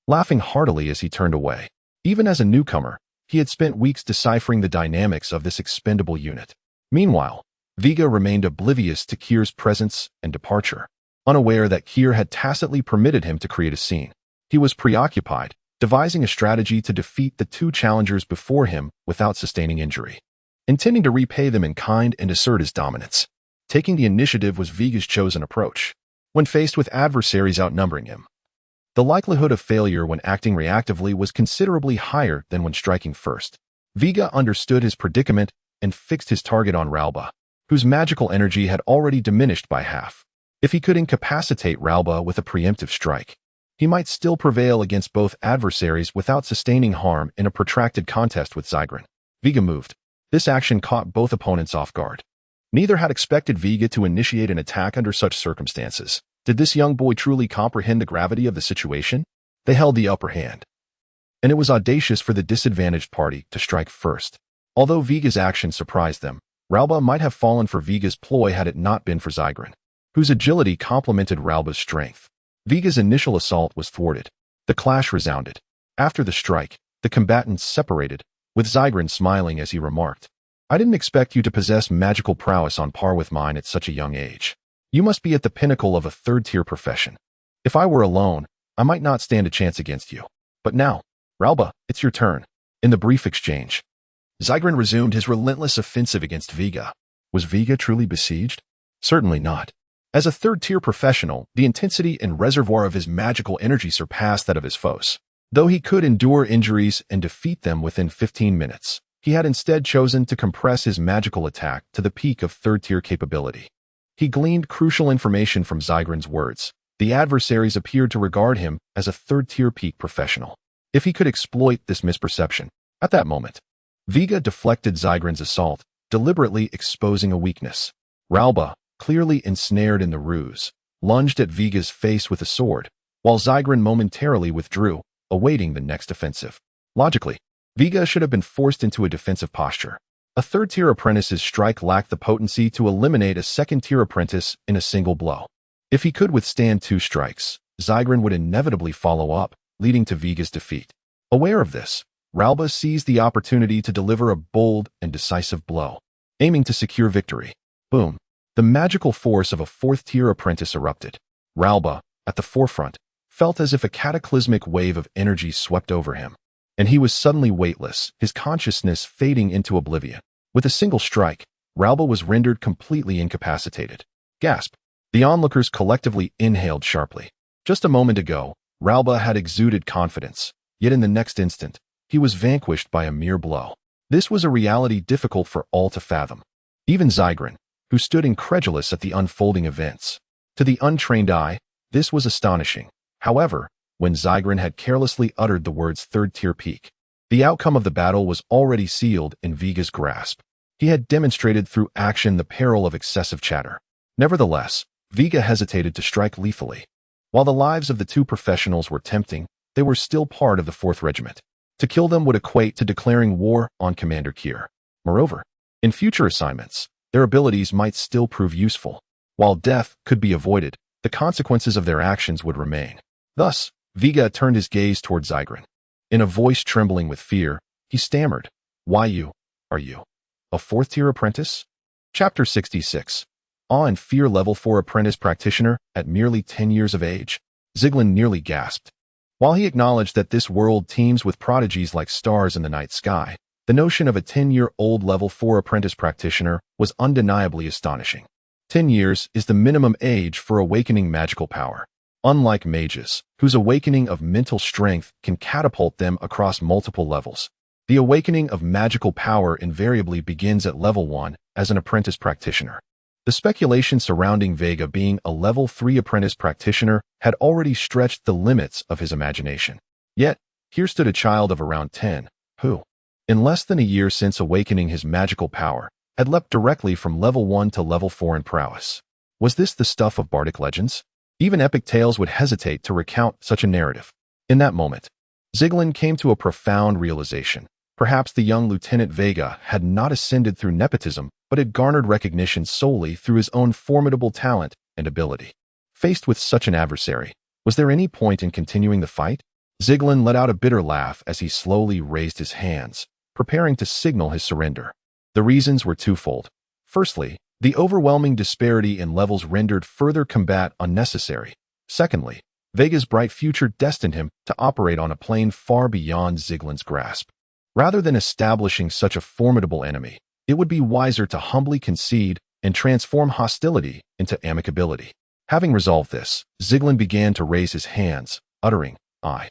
laughing heartily as he turned away. Even as a newcomer, he had spent weeks deciphering the dynamics of this expendable unit. Meanwhile, Veiga remained oblivious to Kier's presence and departure, unaware that Kier had tacitly permitted him to create a scene. He was preoccupied, devising a strategy to defeat the 2 challengers before him without sustaining injury, intending to repay them in kind and assert his dominance. Taking the initiative was Veiga's chosen approach. When faced with adversaries outnumbering him, the likelihood of failure when acting reactively was considerably higher than when striking first. Veiga understood his predicament and fixed his target on Ralba, whose magical energy had already diminished by half. If he could incapacitate Ralba with a preemptive strike, he might still prevail against both adversaries without sustaining harm in a protracted contest with Zygrin. Veiga moved. This action caught both opponents off guard. Neither had expected Veiga to initiate an attack under such circumstances. Did this young boy truly comprehend the gravity of the situation? They held the upper hand, and it was audacious for the disadvantaged party to strike first. Although Veiga's action surprised them, Ralba might have fallen for Veiga's ploy had it not been for Zygrin, whose agility complemented Ralba's strength. Veiga's initial assault was thwarted. The clash resounded. After the strike, the combatants separated, with Zygrin smiling as he remarked, "I didn't expect you to possess magical prowess on par with mine at such a young age. You must be at the pinnacle of a 3rd-tier profession. If I were alone, I might not stand a chance against you. But now, Ralba, it's your turn." In the brief exchange, Zygrin resumed his relentless offensive against Veiga. Was Veiga truly besieged? Certainly not. As a 3rd-tier professional, the intensity and reservoir of his magical energy surpassed that of his foes. Though he could endure injuries and defeat them within 15 minutes, he had instead chosen to compress his magical attack to the peak of 3rd-tier capability. He gleaned crucial information from Zygrin's words. The adversaries appeared to regard him as a 3rd-tier peak professional. If he could exploit this misperception, at that moment, Veiga deflected Zygrin's assault, deliberately exposing a weakness. Ralba, clearly ensnared in the ruse, lunged at Veiga's face with a sword, while Zygrin momentarily withdrew, awaiting the next offensive. Logically, Veiga should have been forced into a defensive posture. A 3rd-tier apprentice's strike lacked the potency to eliminate a 2nd-tier apprentice in a single blow. If he could withstand 2 strikes, Zygrin would inevitably follow up, leading to Veiga's defeat. Aware of this, Ralba seized the opportunity to deliver a bold and decisive blow, aiming to secure victory. Boom! The magical force of a fourth-tier apprentice erupted. Ralba, at the forefront, felt as if a cataclysmic wave of energy swept over him, and he was suddenly weightless, his consciousness fading into oblivion. With a single strike, Ralba was rendered completely incapacitated. Gasp! The onlookers collectively inhaled sharply. Just a moment ago, Ralba had exuded confidence, yet in the next instant, he was vanquished by a mere blow. This was a reality difficult for all to fathom. Even Zygrin, who stood incredulous at the unfolding events. To the untrained eye, this was astonishing. However, when Zygrin had carelessly uttered the words third-tier peak, the outcome of the battle was already sealed in Veiga's grasp. He had demonstrated through action the peril of excessive chatter. Nevertheless, Veiga hesitated to strike lethally. While the lives of the two professionals were tempting, they were still part of the 4th Regiment. To kill them would equate to declaring war on Commander Kier. Moreover, in future assignments, their abilities might still prove useful. While death could be avoided, the consequences of their actions would remain. Thus, Veiga turned his gaze toward Zygrin. In a voice trembling with fear, he stammered, "Why you? Are you a 4th-tier apprentice?" Chapter 66. Awe and Fear Level 4 Apprentice Practitioner at merely 10 years of age. Zyglin nearly gasped. While he acknowledged that this world teems with prodigies like stars in the night sky, the notion of a 10-year-old level 4 apprentice practitioner was undeniably astonishing. 10 years is the minimum age for awakening magical power. Unlike mages, whose awakening of mental strength can catapult them across multiple levels, the awakening of magical power invariably begins at level 1 as an apprentice practitioner. The speculation surrounding Veiga being a level 3 apprentice practitioner had already stretched the limits of his imagination. Yet, here stood a child of around 10, who, in less than a year since awakening his magical power, had leapt directly from level 1 to level 4 in prowess. Was this the stuff of bardic legends? Even epic tales would hesitate to recount such a narrative. In that moment, Zyglin came to a profound realization. Perhaps the young Lieutenant Veiga had not ascended through nepotism, but had garnered recognition solely through his own formidable talent and ability. Faced with such an adversary, was there any point in continuing the fight? Zyglin let out a bitter laugh as he slowly raised his hands, preparing to signal his surrender. The reasons were twofold. Firstly, the overwhelming disparity in levels rendered further combat unnecessary. Secondly, Veiga's bright future destined him to operate on a plane far beyond Zyglin's grasp. Rather than establishing such a formidable enemy, it would be wiser to humbly concede and transform hostility into amicability. Having resolved this, Zyglin began to raise his hands, uttering, "I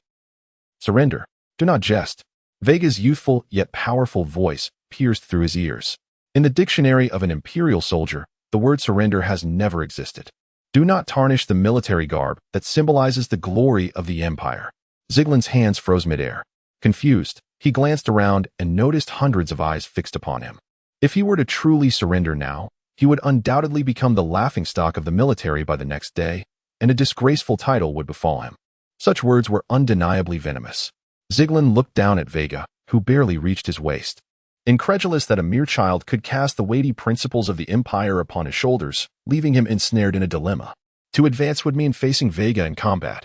surrender. Do not jest." Veiga's youthful yet powerful voice pierced through his ears. In the dictionary of an imperial soldier, the word surrender has never existed. Do not tarnish the military garb that symbolizes the glory of the empire. Zyglin's hands froze midair. Confused, he glanced around and noticed hundreds of eyes fixed upon him. If he were to truly surrender now, he would undoubtedly become the laughingstock of the military by the next day, and a disgraceful title would befall him. Such words were undeniably venomous. Zyglin looked down at Veiga, who barely reached his waist. Incredulous that a mere child could cast the weighty principles of the Empire upon his shoulders, leaving him ensnared in a dilemma. To advance would mean facing Veiga in combat,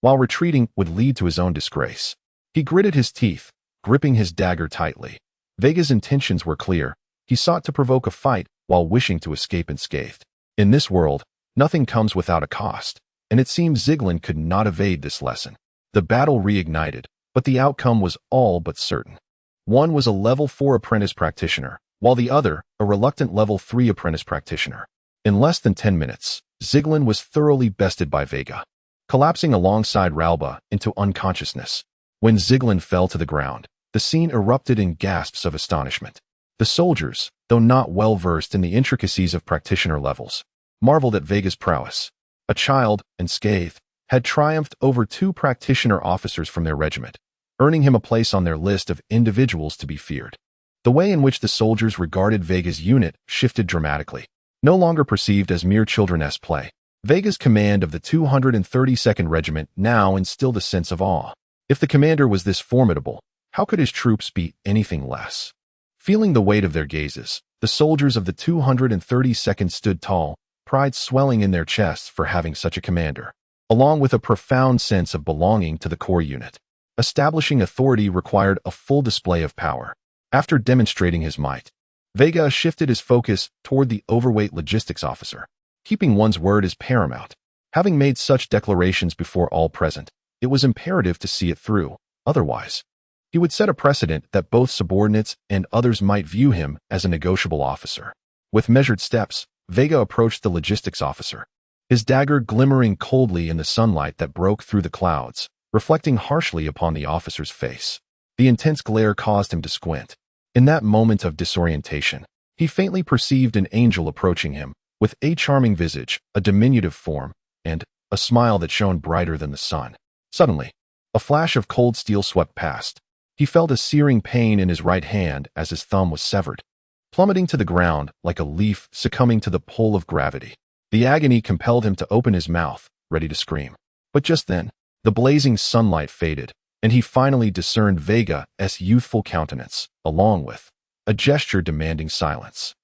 while retreating would lead to his own disgrace. He gritted his teeth, gripping his dagger tightly. Veiga's intentions were clear. He sought to provoke a fight while wishing to escape unscathed. In this world, nothing comes without a cost, and it seemed Zyglin could not evade this lesson. The battle reignited, but the outcome was all but certain. One was a level 4 apprentice practitioner, while the other, a reluctant level 3 apprentice practitioner. In less than 10 minutes, Zyglin was thoroughly bested by Veiga, collapsing alongside Ralba into unconsciousness. When Zyglin fell to the ground, the scene erupted in gasps of astonishment. The soldiers, though not well versed in the intricacies of practitioner levels, marveled at Veiga's prowess. A child, unscathed, had triumphed over 2 practitioner officers from their regiment, earning him a place on their list of individuals to be feared. The way in which the soldiers regarded Veiga's unit shifted dramatically. No longer perceived as mere children's play, Veiga's command of the 232nd Regiment now instilled a sense of awe. If the commander was this formidable, how could his troops be anything less? Feeling the weight of their gazes, the soldiers of the 232nd stood tall, pride swelling in their chests for having such a commander, along with a profound sense of belonging to the core unit. Establishing authority required a full display of power. After demonstrating his might, Veiga shifted his focus toward the overweight logistics officer. Keeping one's word is paramount. Having made such declarations before all present, it was imperative to see it through. Otherwise, he would set a precedent that both subordinates and others might view him as a negotiable officer. With measured steps, Veiga approached the logistics officer, his dagger glimmering coldly in the sunlight that broke through the clouds, reflecting harshly upon the officer's face. The intense glare caused him to squint. In that moment of disorientation, he faintly perceived an angel approaching him, with a charming visage, a diminutive form, and a smile that shone brighter than the sun. Suddenly, a flash of cold steel swept past. He felt a searing pain in his right hand as his thumb was severed, plummeting to the ground like a leaf succumbing to the pull of gravity. The agony compelled him to open his mouth, ready to scream. But just then, the blazing sunlight faded, and he finally discerned Veiga's youthful countenance, along with a gesture demanding silence.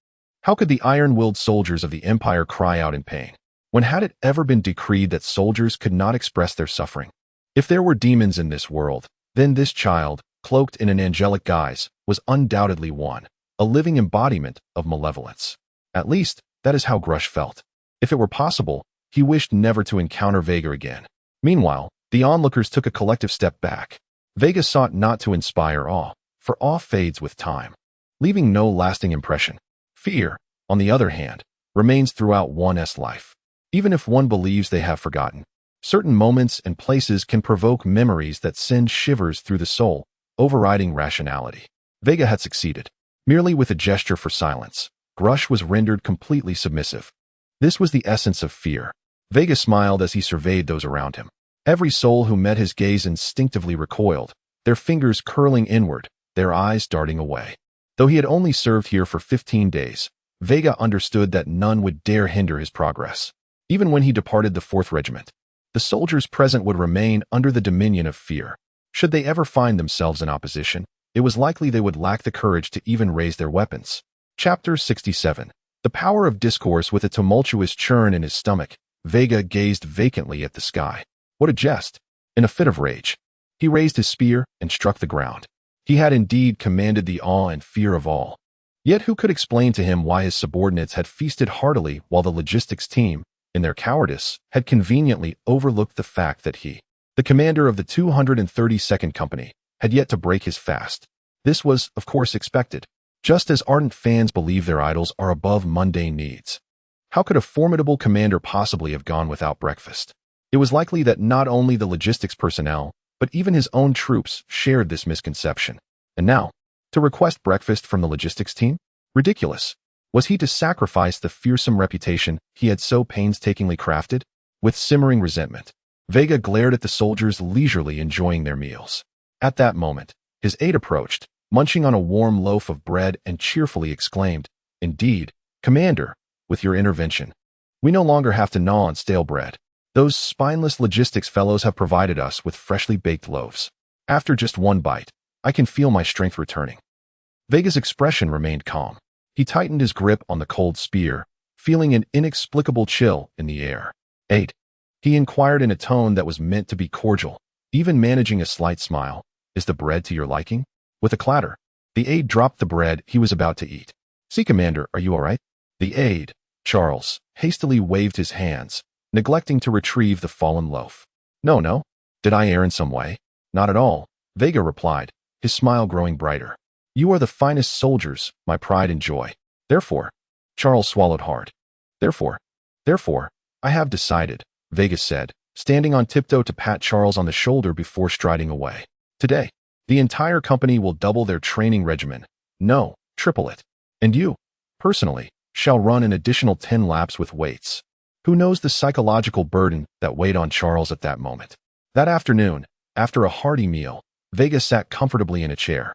How could the iron-willed soldiers of the Empire cry out in pain? When had it ever been decreed that soldiers could not express their suffering? If there were demons in this world, then this child, cloaked in an angelic guise, was undoubtedly one, a living embodiment of malevolence. At least, that is how Grush felt. If it were possible, he wished never to encounter Veiga again. Meanwhile, the onlookers took a collective step back. Veiga sought not to inspire awe, for awe fades with time, leaving no lasting impression. Fear, on the other hand, remains throughout one's life. Even if one believes they have forgotten, certain moments and places can provoke memories that send shivers through the soul, overriding rationality. Veiga had succeeded. Merely with a gesture for silence, Grush was rendered completely submissive. This was the essence of fear. Veiga smiled as he surveyed those around him. Every soul who met his gaze instinctively recoiled, their fingers curling inward, their eyes darting away. Though he had only served here for 15 days, Veiga understood that none would dare hinder his progress. Even when he departed the 4th Regiment, the soldiers present would remain under the dominion of fear. Should they ever find themselves in opposition, it was likely they would lack the courage to even raise their weapons. Chapter 67. The power of discourse. With a tumultuous churn in his stomach, Veiga gazed vacantly at the sky. What a jest! In a fit of rage, he raised his spear and struck the ground. He had indeed commanded the awe and fear of all. Yet who could explain to him why his subordinates had feasted heartily while the logistics team, in their cowardice, had conveniently overlooked the fact that he, the commander of the 232nd Company, had yet to break his fast? This was, of course, expected, just as ardent fans believe their idols are above mundane needs. How could a formidable commander possibly have gone without breakfast? It was likely that not only the logistics personnel, but even his own troops shared this misconception. And now, to request breakfast from the logistics team? Ridiculous. Was he to sacrifice the fearsome reputation he had so painstakingly crafted? With simmering resentment, Veiga glared at the soldiers leisurely enjoying their meals. At that moment, his aide approached, munching on a warm loaf of bread, and cheerfully exclaimed, "Indeed, Commander, with your intervention, we no longer have to gnaw on stale bread. Those spineless logistics fellows have provided us with freshly baked loaves. After just one bite, I can feel my strength returning." Veiga's expression remained calm. He tightened his grip on the cold spear, feeling an inexplicable chill in the air. "Aide," he inquired in a tone that was meant to be cordial, even managing a slight smile, "is the bread to your liking?" With a clatter, the aide dropped the bread he was about to eat. "See, Commander, are you all right?" The aide, Charles, hastily waved his hands, neglecting to retrieve the fallen loaf. No. Did I err in some way?" "Not at all," Veiga replied, his smile growing brighter. "You are the finest soldiers, my pride and joy. Therefore," Charles swallowed hard. Therefore, I have decided," Veiga said, standing on tiptoe to pat Charles on the shoulder before striding away. "Today, the entire company will double their training regimen. No, triple it. And you, personally, shall run an additional 10 laps with weights." Who knows the psychological burden that weighed on Charles at that moment? That afternoon, after a hearty meal, Veiga sat comfortably in a chair,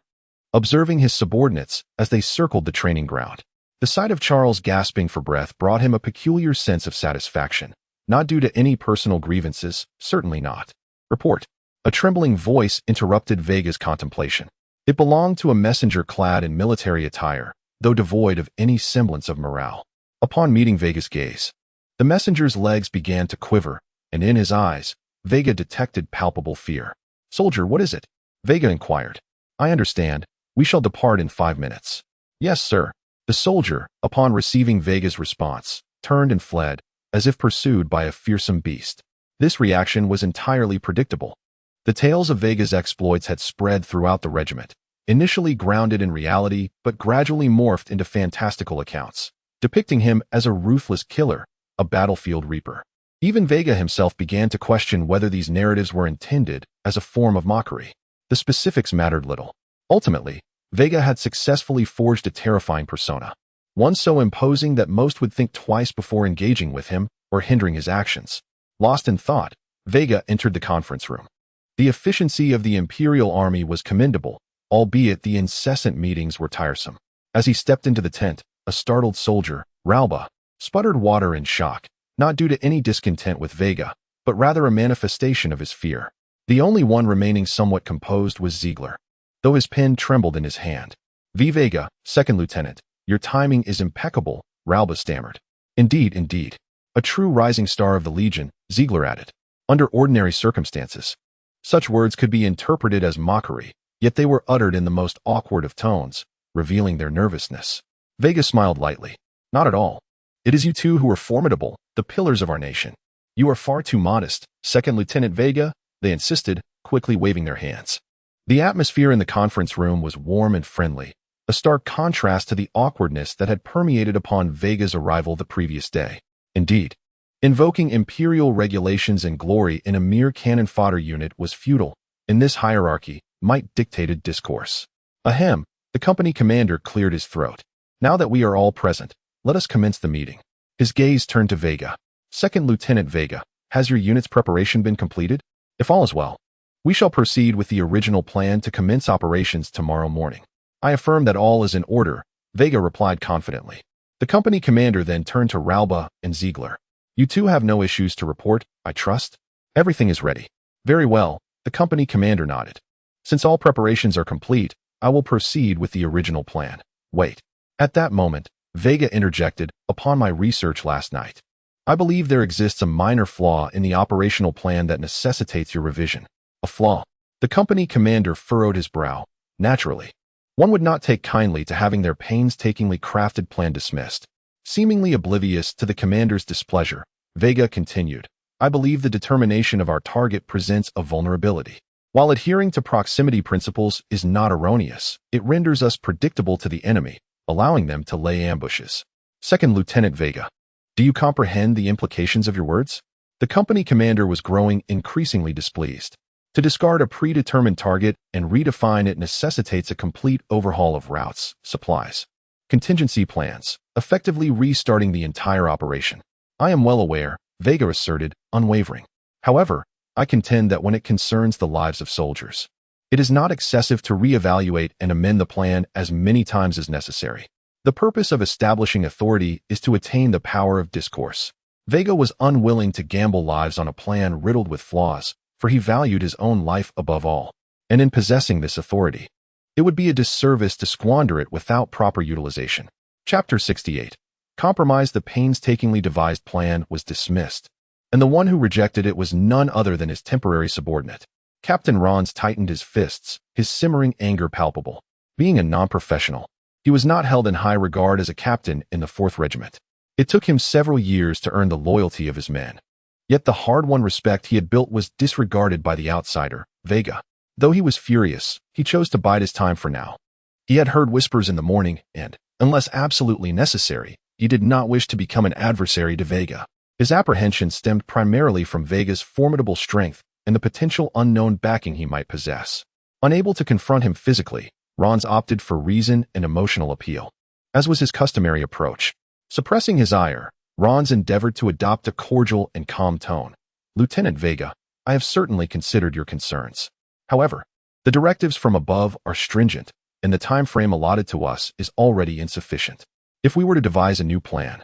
observing his subordinates as they circled the training ground. The sight of Charles gasping for breath brought him a peculiar sense of satisfaction, not due to any personal grievances, certainly not. "Report." A trembling voice interrupted Veiga's contemplation. It belonged to a messenger clad in military attire, though devoid of any semblance of morale. Upon meeting Veiga's gaze, the messenger's legs began to quiver, and in his eyes, Veiga detected palpable fear. "Soldier, what is it?" Veiga inquired. "I understand. We shall depart in 5 minutes." "Yes, sir." The soldier, upon receiving Veiga's response, turned and fled, as if pursued by a fearsome beast. This reaction was entirely predictable. The tales of Veiga's exploits had spread throughout the regiment, initially grounded in reality but gradually morphed into fantastical accounts, depicting him as a ruthless killer, a battlefield reaper. Even Veiga himself began to question whether these narratives were intended as a form of mockery. The specifics mattered little. Ultimately, Veiga had successfully forged a terrifying persona, one so imposing that most would think twice before engaging with him or hindering his actions. Lost in thought, Veiga entered the conference room. The efficiency of the Imperial Army was commendable, albeit the incessant meetings were tiresome. As he stepped into the tent, a startled soldier, Ralba, sputtered water in shock, not due to any discontent with Veiga, but rather a manifestation of his fear. The only one remaining somewhat composed was Ziegler, though his pen trembled in his hand. "V. Veiga, second lieutenant, your timing is impeccable," Ralba stammered. Indeed. A true rising star of the Legion," Ziegler added. Under ordinary circumstances, such words could be interpreted as mockery, yet they were uttered in the most awkward of tones, revealing their nervousness. Veiga smiled lightly. "Not at all. It is you two who are formidable, the pillars of our nation." "You are far too modest, Second Lieutenant Veiga," they insisted, quickly waving their hands. The atmosphere in the conference room was warm and friendly, a stark contrast to the awkwardness that had permeated upon Veiga's arrival the previous day. Indeed, invoking imperial regulations and glory in a mere cannon fodder unit was futile. In this hierarchy, might dictated discourse. Ahem, the company commander cleared his throat. "Now that we are all present, let us commence the meeting." His gaze turned to Veiga. "Second Lieutenant Veiga, has your unit's preparation been completed? If all is well, we shall proceed with the original plan to commence operations tomorrow morning." "I affirm that all is in order," Veiga replied confidently. The company commander then turned to Ralba and Ziegler. "You two have no issues to report, I trust?" "Everything is ready." "Very well," the company commander nodded. "Since all preparations are complete, I will proceed with the original plan." "Wait." At that moment, Veiga interjected, "Upon my research last night, I believe there exists a minor flaw in the operational plan that necessitates your revision." "A flaw?" The company commander furrowed his brow. Naturally, one would not take kindly to having their painstakingly crafted plan dismissed. Seemingly oblivious to the commander's displeasure, Veiga continued, "I believe the determination of our target presents a vulnerability. While adhering to proximity principles is not erroneous, it renders us predictable to the enemy, allowing them to lay ambushes." "Second Lieutenant Veiga, do you comprehend the implications of your words?" The company commander was growing increasingly displeased. To discard a predetermined target and redefine it necessitates a complete overhaul of routes, supplies, contingency plans, effectively restarting the entire operation. "I am well aware," Veiga asserted, unwavering. "However, I contend that when it concerns the lives of soldiers, it is not excessive to reevaluate and amend the plan as many times as necessary. The purpose of establishing authority is to attain the power of discourse." Veiga was unwilling to gamble lives on a plan riddled with flaws, for he valued his own life above all. And in possessing this authority, it would be a disservice to squander it without proper utilization. Chapter 68. Compromise. The painstakingly devised plan was dismissed, and the one who rejected it was none other than his temporary subordinate. Captain Rons tightened his fists, his simmering anger palpable. Being a non-professional, he was not held in high regard as a captain in the 4th Regiment. It took him several years to earn the loyalty of his men. Yet the hard-won respect he had built was disregarded by the outsider, Veiga. Though he was furious, he chose to bide his time for now. He had heard whispers in the morning, and, unless absolutely necessary, he did not wish to become an adversary to Veiga. His apprehension stemmed primarily from Veiga's formidable strength and the potential unknown backing he might possess. Unable to confront him physically, Rons opted for reason and emotional appeal, as was his customary approach. Suppressing his ire, Rons endeavored to adopt a cordial and calm tone. "Lieutenant Veiga, I have certainly considered your concerns. However, the directives from above are stringent, and the time frame allotted to us is already insufficient. If we were to devise a new plan,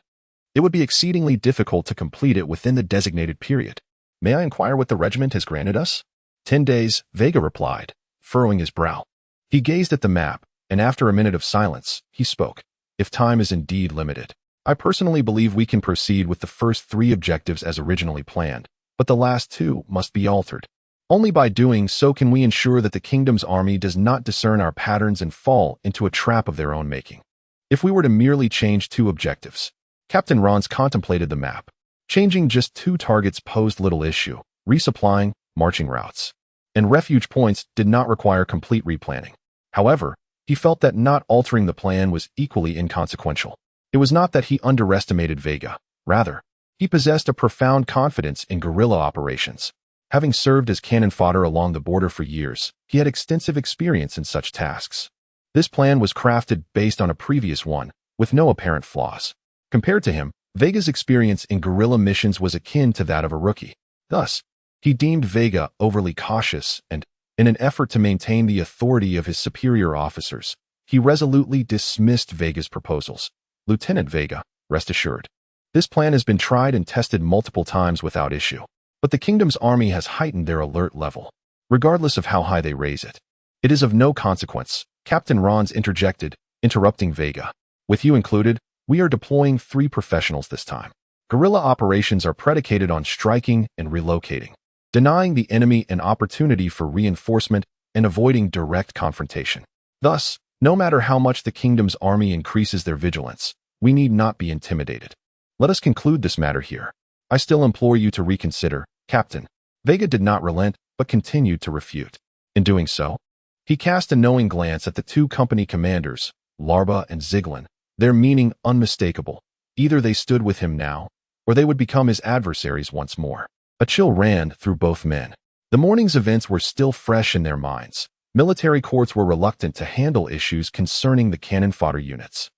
it would be exceedingly difficult to complete it within the designated period. May I inquire what the regiment has granted us?" 10 days, Veiga replied, furrowing his brow. He gazed at the map, and after a minute of silence, he spoke. "If time is indeed limited, I personally believe we can proceed with the first 3 objectives as originally planned, but the last 2 must be altered." Only by doing so can we ensure that the kingdom's army does not discern our patterns and fall into a trap of their own making. If we were to merely change 2 objectives, Captain Ron's contemplated the map. Changing just 2 targets posed little issue. Resupplying, marching routes, and refuge points did not require complete replanning. However, he felt that not altering the plan was equally inconsequential. It was not that he underestimated Veiga. Rather, he possessed a profound confidence in guerrilla operations. Having served as cannon fodder along the border for years, he had extensive experience in such tasks. This plan was crafted based on a previous one, with no apparent flaws. Compared to him, Veiga's experience in guerrilla missions was akin to that of a rookie. Thus, he deemed Veiga overly cautious and, in an effort to maintain the authority of his superior officers, he resolutely dismissed Veiga's proposals. Lieutenant Veiga, rest assured, this plan has been tried and tested multiple times without issue. But the kingdom's army has heightened their alert level, regardless of how high they raise it. It is of no consequence, Captain Rons interjected, interrupting Veiga. With you included, we are deploying 3 professionals this time. Guerrilla operations are predicated on striking and relocating, denying the enemy an opportunity for reinforcement and avoiding direct confrontation. Thus, no matter how much the kingdom's army increases their vigilance, we need not be intimidated. Let us conclude this matter here. I still implore you to reconsider, Captain. Veiga did not relent, but continued to refute. In doing so, he cast a knowing glance at the 2 company commanders, Larba and Ziglin, their meaning unmistakable. Either they stood with him now, or they would become his adversaries once more. A chill ran through both men. The morning's events were still fresh in their minds. Military courts were reluctant to handle issues concerning the cannon fodder units.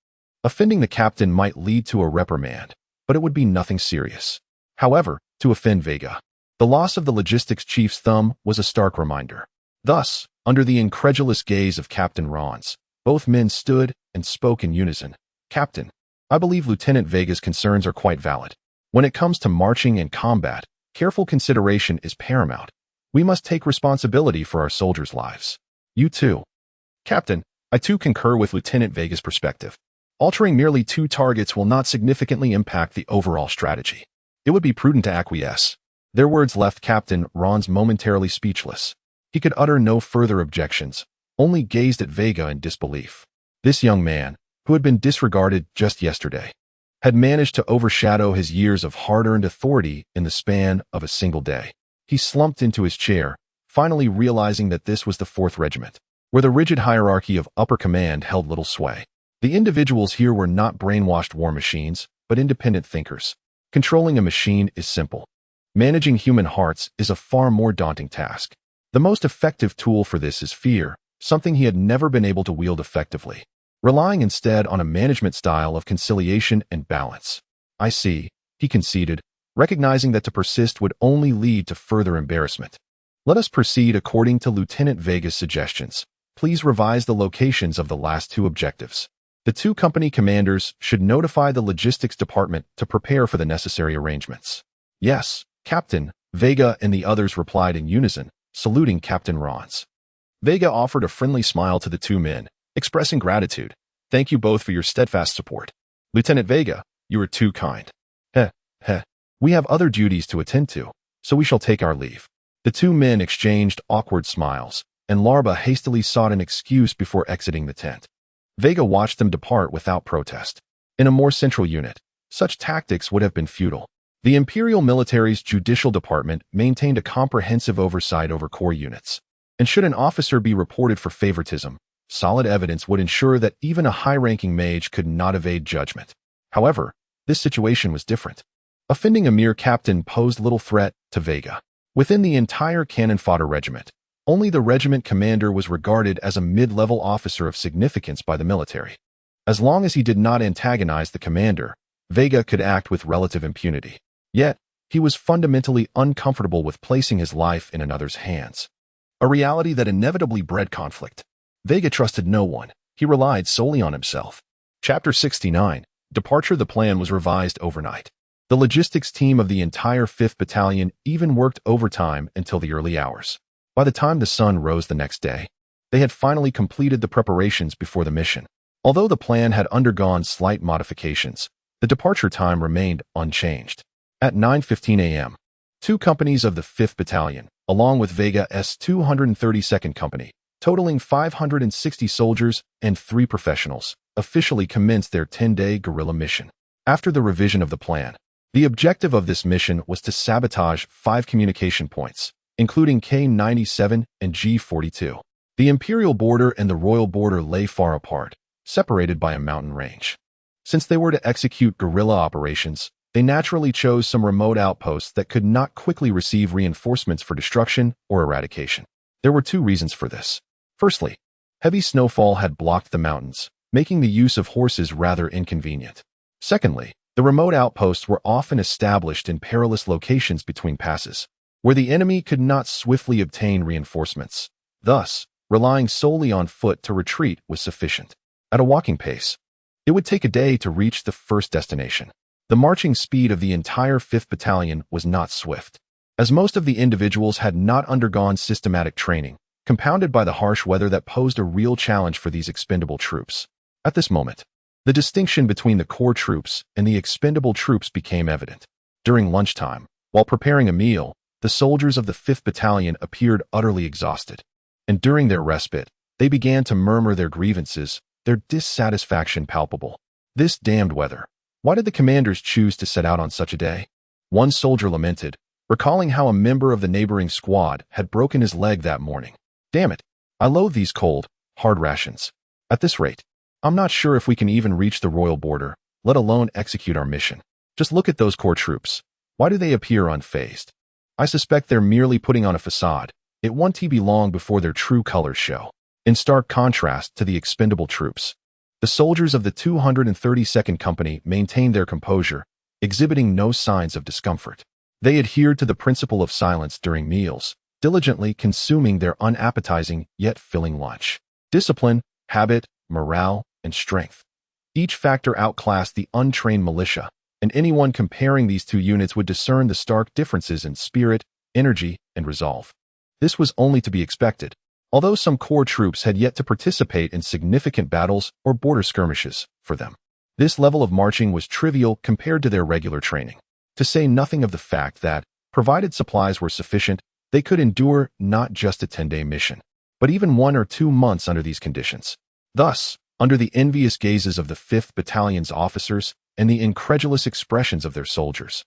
Offending the captain might lead to a reprimand, but it would be nothing serious. However, to offend Veiga, the loss of the logistics chief's thumb was a stark reminder. Thus, under the incredulous gaze of Captain Rons, both men stood and spoke in unison. Captain, I believe Lieutenant Veiga's concerns are quite valid. When it comes to marching and combat, careful consideration is paramount. We must take responsibility for our soldiers' lives. You too. Captain, I too concur with Lieutenant Veiga's perspective. Altering merely 2 targets will not significantly impact the overall strategy. It would be prudent to acquiesce. Their words left Captain Rons momentarily speechless. He could utter no further objections, only gazed at Veiga in disbelief. This young man, who had been disregarded just yesterday, had managed to overshadow his years of hard-earned authority in the span of a single day. He slumped into his chair, finally realizing that this was the 4th Regiment, where the rigid hierarchy of upper command held little sway. The individuals here were not brainwashed war machines, but independent thinkers. Controlling a machine is simple. Managing human hearts is a far more daunting task. The most effective tool for this is fear, something he had never been able to wield effectively, relying instead on a management style of conciliation and balance. I see, he conceded, recognizing that to persist would only lead to further embarrassment. Let us proceed according to Lieutenant Veiga's suggestions. Please revise the locations of the last 2 objectives. The 2 company commanders should notify the logistics department to prepare for the necessary arrangements. Yes, Captain, Veiga and the others replied in unison, saluting Captain Rons. Veiga offered a friendly smile to the 2 men, expressing gratitude. Thank you both for your steadfast support. Lieutenant Veiga, you are too kind. We have other duties to attend to, so we shall take our leave. The 2 men exchanged awkward smiles, and Larba hastily sought an excuse before exiting the tent. Veiga watched them depart without protest. In a more central unit, such tactics would have been futile. The Imperial military's judicial department maintained a comprehensive oversight over core units, and should an officer be reported for favoritism, solid evidence would ensure that even a high-ranking mage could not evade judgment. However, this situation was different. Offending a mere captain posed little threat to Veiga. Within the entire cannon fodder regiment, only the regiment commander was regarded as a mid-level officer of significance by the military. As long as he did not antagonize the commander, Veiga could act with relative impunity. Yet, he was fundamentally uncomfortable with placing his life in another's hands. A reality that inevitably bred conflict. Veiga trusted no one. He relied solely on himself. Chapter 69. Departure. The plan was revised overnight. The logistics team of the entire 5th Battalion even worked overtime until the early hours. By the time the sun rose the next day, they had finally completed the preparations before the mission. Although the plan had undergone slight modifications, the departure time remained unchanged. At 9:15 a.m., 2 companies of the 5th Battalion, along with Veiga's 232nd Company, totaling 560 soldiers and 3 professionals, officially commenced their 10-day guerrilla mission. After the revision of the plan, the objective of this mission was to sabotage 5 communication points, including K-97 and G-42. The Imperial border and the Royal border lay far apart, separated by a mountain range. Since they were to execute guerrilla operations, they naturally chose some remote outposts that could not quickly receive reinforcements for destruction or eradication. There were 2 reasons for this. Firstly, heavy snowfall had blocked the mountains, making the use of horses rather inconvenient. Secondly, the remote outposts were often established in perilous locations between passes, where the enemy could not swiftly obtain reinforcements. Thus, relying solely on foot to retreat was sufficient. At a walking pace, it would take a day to reach the first destination. The marching speed of the entire 5th Battalion was not swift, as most of the individuals had not undergone systematic training, compounded by the harsh weather that posed a real challenge for these expendable troops. At this moment, the distinction between the core troops and the expendable troops became evident. During lunchtime, while preparing a meal, the soldiers of the 5th Battalion appeared utterly exhausted, and during their respite, they began to murmur their grievances, their dissatisfaction palpable. This damned weather. Why did the commanders choose to set out on such a day? One soldier lamented, recalling how a member of the neighboring squad had broken his leg that morning. Damn it, I loathe these cold, hard rations. At this rate, I'm not sure if we can even reach the royal border, let alone execute our mission. Just look at those core troops. Why do they appear unfazed? I suspect they're merely putting on a facade. It won't be long before their true colors show. In stark contrast to the expendable troops, the soldiers of the 232nd Company maintained their composure, exhibiting no signs of discomfort. They adhered to the principle of silence during meals, diligently consuming their unappetizing yet filling lunch. Discipline, habit, morale, and strength. Each factor outclassed the untrained militia, and anyone comparing these 2 units would discern the stark differences in spirit, energy, and resolve. This was only to be expected, although some core troops had yet to participate in significant battles or border skirmishes. For them, this level of marching was trivial compared to their regular training, to say nothing of the fact that, provided supplies were sufficient, they could endure not just a 10-day mission, but even 1 or 2 months under these conditions. Thus, under the envious gazes of the 5th Battalion's officers and the incredulous expressions of their soldiers,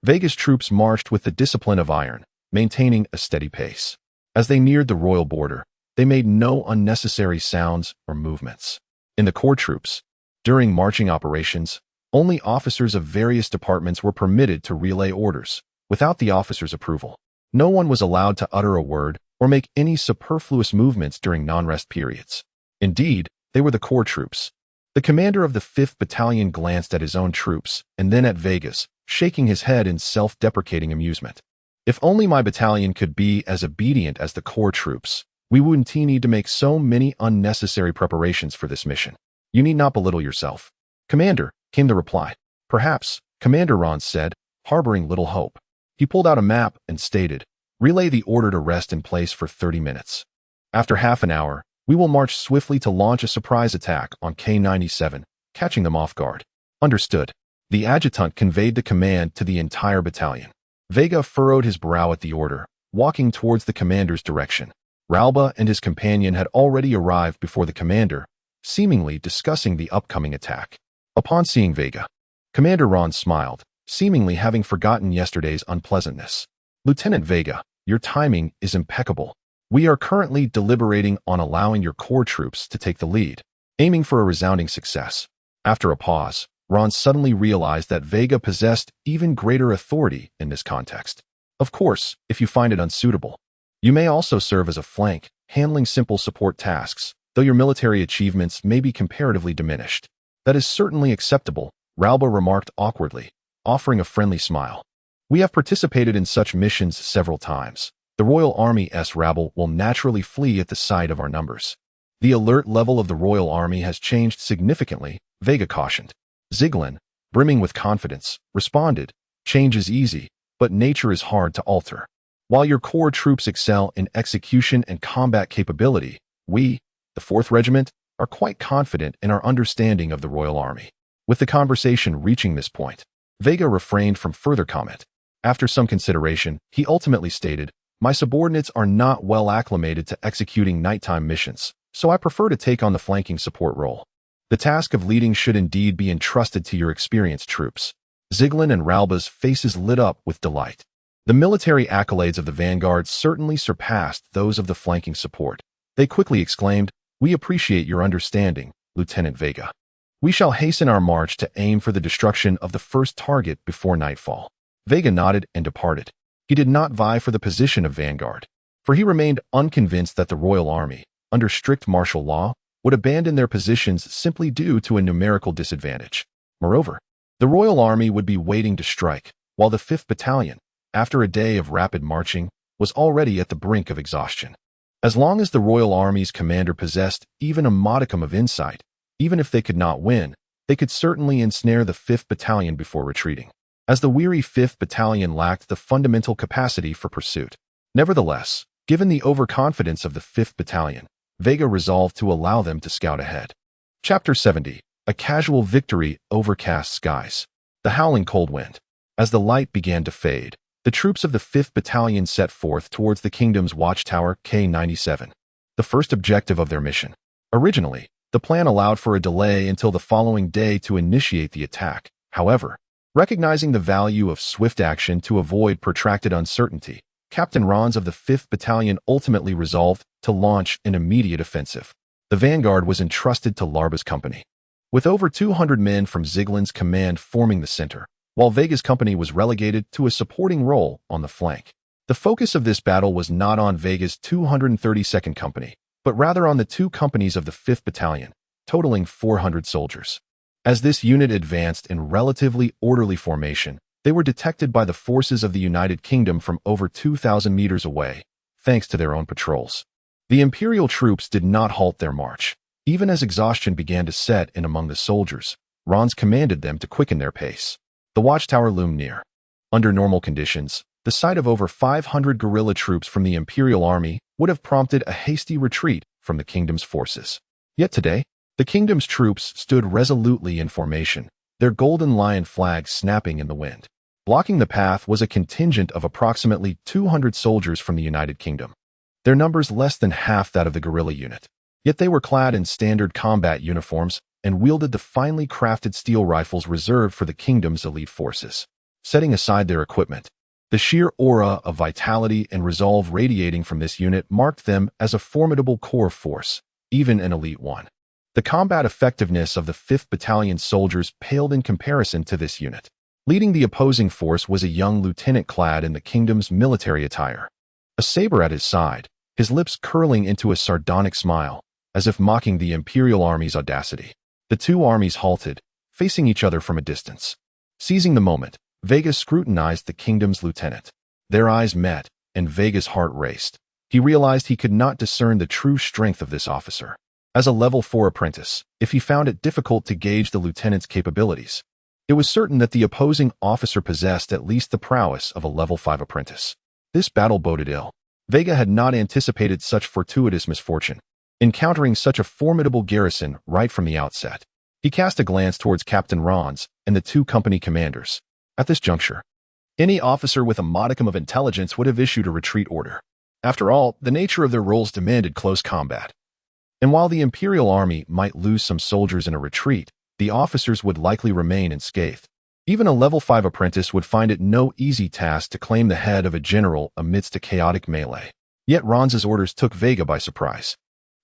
Veiga's troops marched with the discipline of iron, maintaining a steady pace. As they neared the royal border, they made no unnecessary sounds or movements. In the core troops, during marching operations, only officers of various departments were permitted to relay orders, without the officer's approval. No one was allowed to utter a word or make any superfluous movements during non-rest periods. Indeed, they were the core troops. The commander of the 5th Battalion glanced at his own troops and then at Veiga's, shaking his head in self-deprecating amusement. If only my battalion could be as obedient as the core troops, we wouldn't need to make so many unnecessary preparations for this mission. You need not belittle yourself. Commander, came the reply. Perhaps, Commander Ron said, harboring little hope. He pulled out a map and stated, relay the order to rest in place for 30 minutes. After half an hour, we will march swiftly to launch a surprise attack on K-97, catching them off guard. Understood. The adjutant conveyed the command to the entire battalion. Veiga furrowed his brow at the order, walking towards the commander's direction. Ralba and his companion had already arrived before the commander, seemingly discussing the upcoming attack. Upon seeing Veiga, Commander Ron smiled, seemingly having forgotten yesterday's unpleasantness. Lieutenant Veiga, your timing is impeccable. We are currently deliberating on allowing your core troops to take the lead, aiming for a resounding success. After a pause, Ron suddenly realized that Veiga possessed even greater authority in this context. Of course, if you find it unsuitable, you may also serve as a flank, handling simple support tasks, though your military achievements may be comparatively diminished. That is certainly acceptable, Ralba remarked awkwardly, offering a friendly smile. We have participated in such missions several times. The Royal Army's rabble will naturally flee at the sight of our numbers. The alert level of the Royal Army has changed significantly, Veiga cautioned. Ziglin, brimming with confidence, responded, change is easy, but nature is hard to alter. While your core troops excel in execution and combat capability, we, the 4th Regiment, are quite confident in our understanding of the Royal Army. With the conversation reaching this point, Veiga refrained from further comment. After some consideration, he ultimately stated, My subordinates are not well acclimated to executing nighttime missions, so I prefer to take on the flanking support role. The task of leading should indeed be entrusted to your experienced troops. Ziglin and Ralba's faces lit up with delight. The military accolades of the vanguard certainly surpassed those of the flanking support. They quickly exclaimed, "We appreciate your understanding, Lieutenant Veiga. We shall hasten our march to aim for the destruction of the first target before nightfall." Veiga nodded and departed. He did not vie for the position of vanguard, for he remained unconvinced that the royal army, under strict martial law, would abandon their positions simply due to a numerical disadvantage. Moreover, the royal army would be waiting to strike, while the 5th Battalion, after a day of rapid marching, was already at the brink of exhaustion. As long as the royal army's commander possessed even a modicum of insight, even if they could not win, they could certainly ensnare the 5th Battalion before retreating, as the weary 5th Battalion lacked the fundamental capacity for pursuit. Nevertheless, given the overconfidence of the 5th Battalion, Veiga resolved to allow them to scout ahead. Chapter 70. A casual victory, overcast skies. The howling cold wind. As the light began to fade, the troops of the 5th Battalion set forth towards the kingdom's watchtower K-97, the first objective of their mission. Originally, the plan allowed for a delay until the following day to initiate the attack. However, recognizing the value of swift action to avoid protracted uncertainty, Captain Rons of the 5th Battalion ultimately resolved to launch an immediate offensive. The vanguard was entrusted to Larba's company, with over 200 men from Ziglin's command forming the center, while Veiga's company was relegated to a supporting role on the flank. The focus of this battle was not on Veiga's 232nd Company, but rather on the 2 companies of the 5th Battalion, totaling 400 soldiers. As this unit advanced in relatively orderly formation, they were detected by the forces of the United Kingdom from over 2,000 meters away, thanks to their own patrols. The Imperial troops did not halt their march. Even as exhaustion began to set in among the soldiers, Rons commanded them to quicken their pace. The watchtower loomed near. Under normal conditions, the sight of over 500 guerrilla troops from the Imperial army would have prompted a hasty retreat from the kingdom's forces. Yet today, the kingdom's troops stood resolutely in formation, their golden lion flag snapping in the wind. Blocking the path was a contingent of approximately 200 soldiers from the United Kingdom, their numbers less than half that of the guerrilla unit. Yet they were clad in standard combat uniforms and wielded the finely crafted steel rifles reserved for the kingdom's elite forces. Setting aside their equipment, the sheer aura of vitality and resolve radiating from this unit marked them as a formidable core force, even an elite one. The combat effectiveness of the 5th Battalion soldiers paled in comparison to this unit. Leading the opposing force was a young lieutenant clad in the kingdom's military attire, a saber at his side, his lips curling into a sardonic smile, as if mocking the Imperial army's audacity. The 2 armies halted, facing each other from a distance. Seizing the moment, Veiga scrutinized the kingdom's lieutenant. Their eyes met, and Veiga's heart raced. He realized he could not discern the true strength of this officer. As a level 4 apprentice, if he found it difficult to gauge the lieutenant's capabilities, it was certain that the opposing officer possessed at least the prowess of a level 5 apprentice. This battle boded ill. Veiga had not anticipated such fortuitous misfortune, encountering such a formidable garrison right from the outset. He cast a glance towards Captain Rons and the 2 company commanders. At this juncture, any officer with a modicum of intelligence would have issued a retreat order. After all, the nature of their roles demanded close combat. And while the Imperial army might lose some soldiers in a retreat, the officers would likely remain unscathed. Even a level 5 apprentice would find it no easy task to claim the head of a general amidst a chaotic melee. Yet Rons's orders took Veiga by surprise.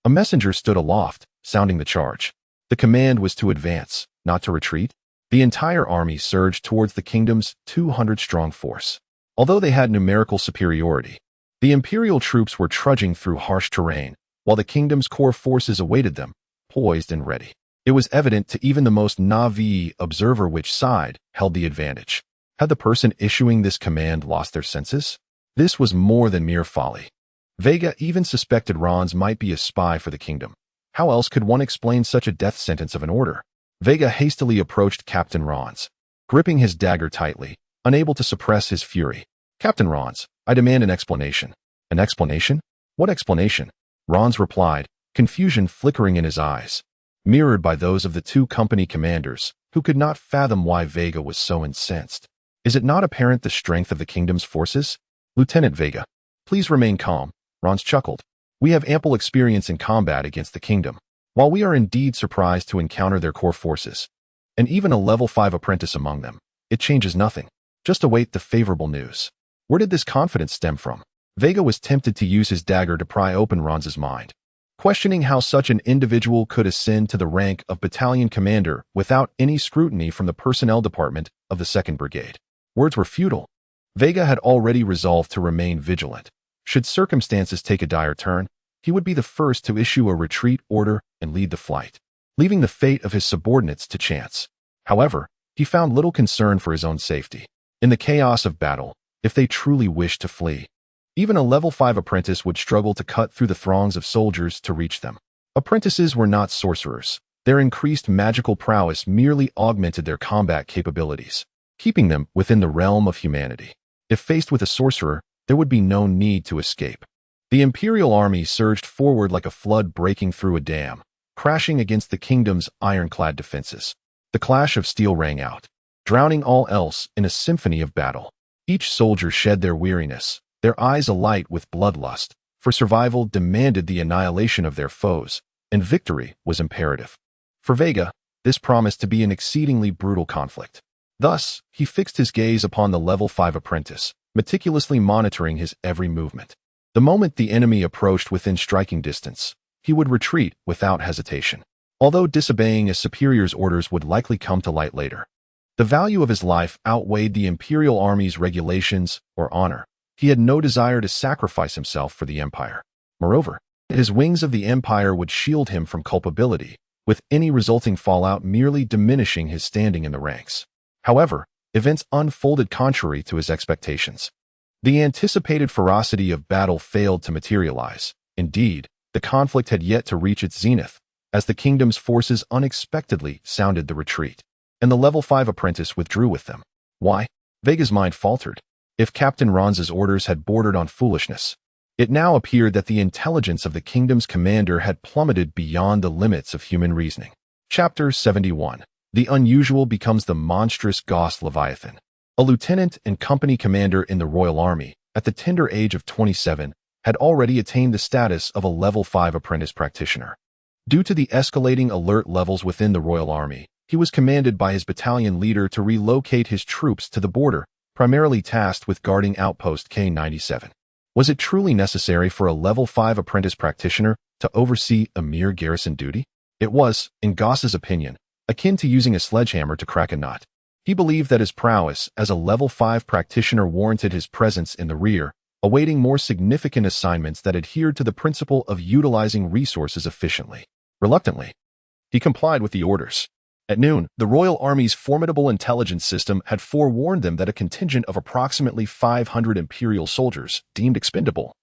A messenger stood aloft, sounding the charge. The command was to advance, not to retreat. The entire army surged towards the kingdom's 200-strong force. Although they had numerical superiority, the Imperial troops were trudging through harsh terrain, while the kingdom's core forces awaited them, poised and ready. It was evident to even the most naive observer which side held the advantage. Had the person issuing this command lost their senses? This was more than mere folly. Veiga even suspected Rons might be a spy for the kingdom. How else could one explain such a death sentence of an order? Veiga hastily approached Captain Rons, gripping his dagger tightly, unable to suppress his fury. "Captain Rons, I demand an explanation." "An explanation? What explanation?" Rons replied, confusion flickering in his eyes, mirrored by those of the 2 company commanders, who could not fathom why Veiga was so incensed. "Is it not apparent the strength of the kingdom's forces? Lieutenant Veiga, Please remain calm, Rons chuckled. We have ample experience in combat against the kingdom. While we are indeed surprised to encounter their core forces, and even a level 5 apprentice among them, it changes nothing. Just await the favorable news. Where did this confidence stem from? Veiga was tempted to use his dagger to pry open Rons's mind, questioning how such an individual could ascend to the rank of battalion commander without any scrutiny from the personnel department of the 2nd Brigade. Words were futile. Veiga had already resolved to remain vigilant. Should circumstances take a dire turn, he would be the first to issue a retreat order and lead the flight, leaving the fate of his subordinates to chance. However, he found little concern for his own safety. In the chaos of battle, if they truly wished to flee, even a level 5 apprentice would struggle to cut through the throngs of soldiers to reach them. Apprentices were not sorcerers. Their increased magical prowess merely augmented their combat capabilities, keeping them within the realm of humanity. If faced with a sorcerer, there would be no need to escape. The Imperial army surged forward like a flood breaking through a dam, crashing against the kingdom's ironclad defenses. The clash of steel rang out, drowning all else in a symphony of battle. Each soldier shed their weariness, their eyes alight with bloodlust, for survival demanded the annihilation of their foes, and victory was imperative. For Veiga, this promised to be an exceedingly brutal conflict. Thus, he fixed his gaze upon the level 5 apprentice, meticulously monitoring his every movement. The moment the enemy approached within striking distance, he would retreat without hesitation, although disobeying a superior's orders would likely come to light later. The value of his life outweighed the Imperial army's regulations or honor. He had no desire to sacrifice himself for the Empire. Moreover, his wings of the Empire would shield him from culpability, with any resulting fallout merely diminishing his standing in the ranks. However, events unfolded contrary to his expectations. The anticipated ferocity of battle failed to materialize. Indeed, the conflict had yet to reach its zenith, as the kingdom's forces unexpectedly sounded the retreat, and the level 5 apprentice withdrew with them. Why? Veiga's mind faltered. If Captain Rons's orders had bordered on foolishness, it now appeared that the intelligence of the kingdom's commander had plummeted beyond the limits of human reasoning. Chapter 71. The unusual becomes the monstrous Ghost Leviathan. A lieutenant and company commander in the Royal Army, at the tender age of 27, had already attained the status of a level 5 apprentice practitioner. Due to the escalating alert levels within the Royal Army, he was commanded by his battalion leader to relocate his troops to the border, primarily tasked with guarding outpost K97. Was it truly necessary for a level 5 apprentice practitioner to oversee a mere garrison duty? It was, in Goss's opinion, akin to using a sledgehammer to crack a nut. He believed that his prowess as a level 5 practitioner warranted his presence in the rear, awaiting more significant assignments that adhered to the principle of utilizing resources efficiently. Reluctantly, he complied with the orders. At noon, the Royal Army's formidable intelligence system had forewarned them that a contingent of approximately 500 Imperial soldiers, deemed expendable,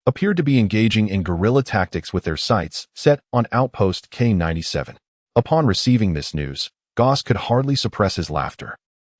appeared to be engaging in guerrilla tactics with their sights set on outpost K97. Upon receiving this news, Goss could hardly suppress his laughter.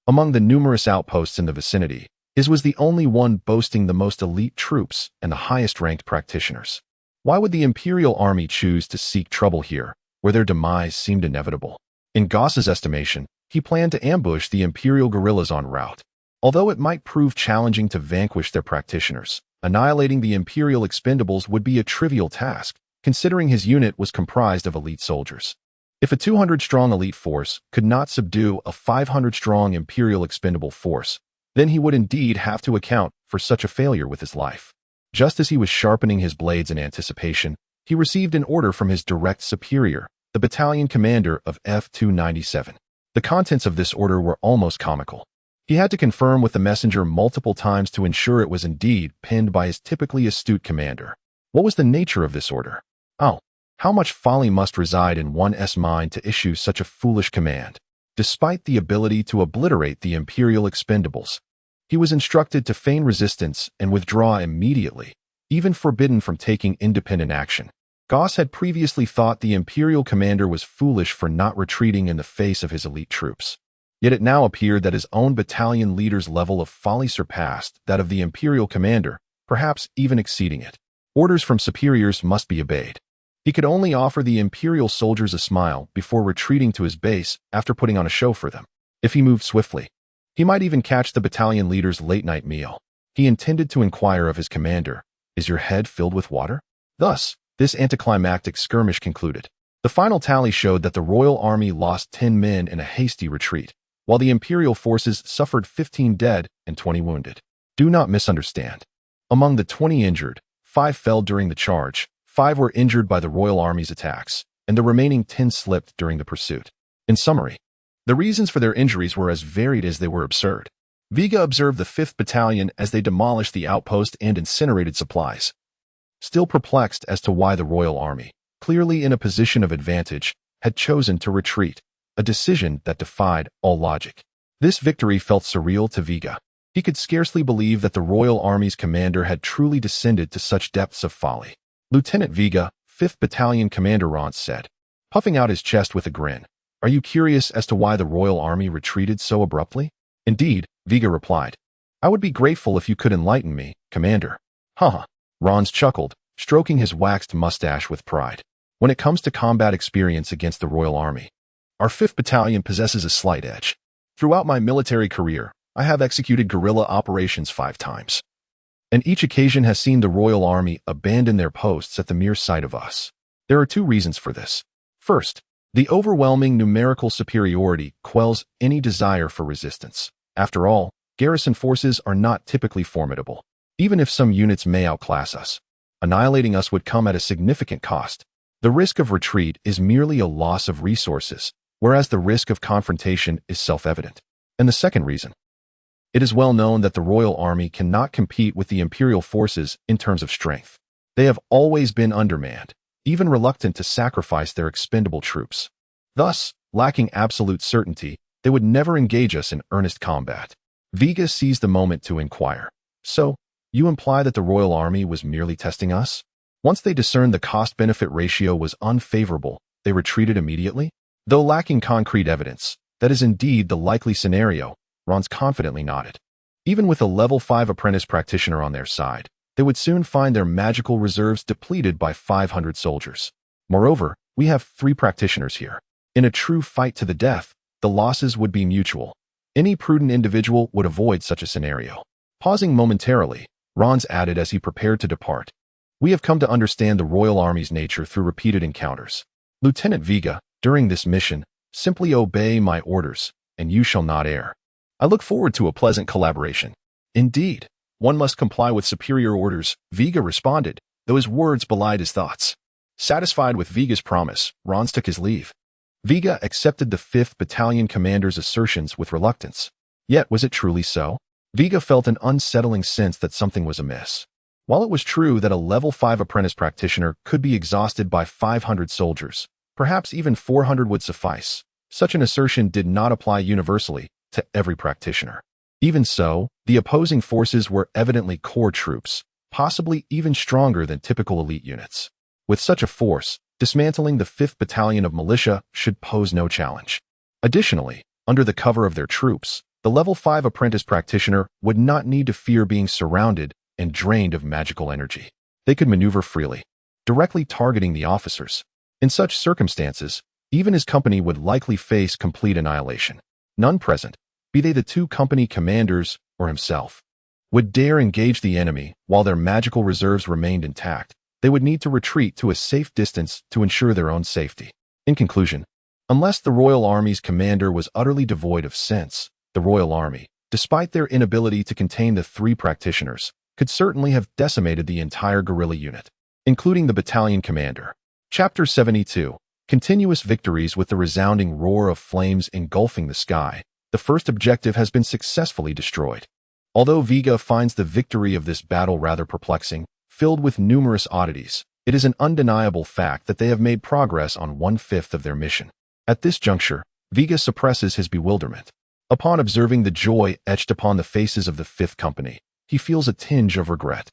Among the numerous outposts in the vicinity, his was the only one boasting the most elite troops and the highest-ranked practitioners. Why would the Imperial Army choose to seek trouble here, where their demise seemed inevitable? In Goss's estimation, he planned to ambush the Imperial guerrillas en route. Although it might prove challenging to vanquish their practitioners, annihilating the Imperial expendables would be a trivial task, considering his unit was comprised of elite soldiers. If a 200-strong elite force could not subdue a 500-strong Imperial expendable force, then he would indeed have to account for such a failure with his life. Just as he was sharpening his blades in anticipation, he received an order from his direct superior, the battalion commander of F-297. The contents of this order were almost comical. He had to confirm with the messenger multiple times to ensure it was indeed penned by his typically astute commander. What was the nature of this order? Oh, how much folly must reside in one's mind to issue such a foolish command? Despite the ability to obliterate the Imperial expendables, he was instructed to feign resistance and withdraw immediately, even forbidden from taking independent action. Goss had previously thought the Imperial commander was foolish for not retreating in the face of his elite troops. Yet it now appeared that his own battalion leader's level of folly surpassed that of the Imperial commander, perhaps even exceeding it. Orders from superiors must be obeyed. He could only offer the Imperial soldiers a smile before retreating to his base after putting on a show for them. If he moved swiftly, he might even catch the battalion leader's late-night meal. He intended to inquire of his commander, Is your head filled with water? Thus, this anticlimactic skirmish concluded. The final tally showed that the royal army lost 10 men in a hasty retreat, while the imperial forces suffered 15 dead and 20 wounded. Do not misunderstand. Among the 20 injured, 5 fell during the charge, 5 were injured by the royal army's attacks, and the remaining 10 slipped during the pursuit. In summary, the reasons for their injuries were as varied as they were absurd. Veiga observed the 5th Battalion as they demolished the outpost and incinerated supplies. Still perplexed as to why the royal army, clearly in a position of advantage, had chosen to retreat, a decision that defied all logic. This victory felt surreal to Veiga. He could scarcely believe that the royal army's commander had truly descended to such depths of folly. Lieutenant Veiga, 5th Battalion Commander Rance said, puffing out his chest with a grin, "Are you curious as to why the royal army retreated so abruptly?" "Indeed," Veiga replied. "I would be grateful if you could enlighten me, Commander." "Haha." Rance chuckled, stroking his waxed mustache with pride. "When it comes to combat experience against the royal army, our 5th Battalion possesses a slight edge. Throughout my military career, I have executed guerrilla operations 5 times. And each occasion has seen the royal army abandon their posts at the mere sight of us. There are 2 reasons for this. First, the overwhelming numerical superiority quells any desire for resistance. After all, garrison forces are not typically formidable. Even if some units may outclass us, annihilating us would come at a significant cost. The risk of retreat is merely a loss of resources, whereas the risk of confrontation is self-evident. And the second reason, it is well known that the royal army cannot compete with the imperial forces in terms of strength. They have always been undermanned, even reluctant to sacrifice their expendable troops. Thus, lacking absolute certainty, they would never engage us in earnest combat. Veiga seized the moment to inquire, "So, you imply that the royal army was merely testing us?" Once they discerned the cost-benefit ratio was unfavorable, they retreated immediately? Though lacking concrete evidence, that is indeed the likely scenario, Rance confidently nodded. Even with a level 5 apprentice practitioner on their side, they would soon find their magical reserves depleted by 500 soldiers. Moreover, we have 3 practitioners here. In a true fight to the death, the losses would be mutual. Any prudent individual would avoid such a scenario. Pausing momentarily, Rance added as he prepared to depart, "We have come to understand the royal army's nature through repeated encounters. Lieutenant Veiga, during this mission, simply obey my orders, and you shall not err. I look forward to a pleasant collaboration." "Indeed, one must comply with superior orders," Veiga responded, though his words belied his thoughts. Satisfied with Veiga's promise, Rance took his leave. Veiga accepted the 5th Battalion commander's assertions with reluctance. Yet, was it truly so? Veiga felt an unsettling sense that something was amiss. While it was true that a level 5 apprentice practitioner could be exhausted by 500 soldiers, perhaps even 400 would suffice, such an assertion did not apply universally to every practitioner. Even so, the opposing forces were evidently core troops, possibly even stronger than typical elite units. With such a force, dismantling the 5th Battalion of militia should pose no challenge. Additionally, under the cover of their troops, the level 5 apprentice practitioner would not need to fear being surrounded and drained of magical energy. They could maneuver freely, directly targeting the officers. In such circumstances, even his company would likely face complete annihilation. None present, be they the 2 company commanders or himself, would dare engage the enemy while their magical reserves remained intact. They would need to retreat to a safe distance to ensure their own safety. In conclusion, unless the royal army's commander was utterly devoid of sense, the royal army, despite their inability to contain the 3 practitioners, could certainly have decimated the entire guerrilla unit, including the battalion commander. Chapter 72. Continuous victories. With the resounding roar of flames engulfing the sky, the first objective has been successfully destroyed. Although Veiga finds the victory of this battle rather perplexing, filled with numerous oddities, it is an undeniable fact that they have made progress on 1/5 of their mission. At this juncture, Veiga suppresses his bewilderment. Upon observing the joy etched upon the faces of the 5th Company, he feels a tinge of regret.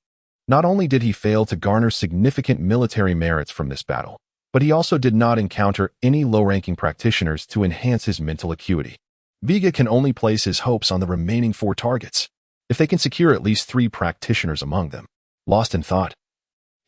Not only did he fail to garner significant military merits from this battle, but he also did not encounter any low-ranking practitioners to enhance his mental acuity. Veiga can only place his hopes on the remaining 4 targets, if they can secure at least 3 practitioners among them. Lost in thought,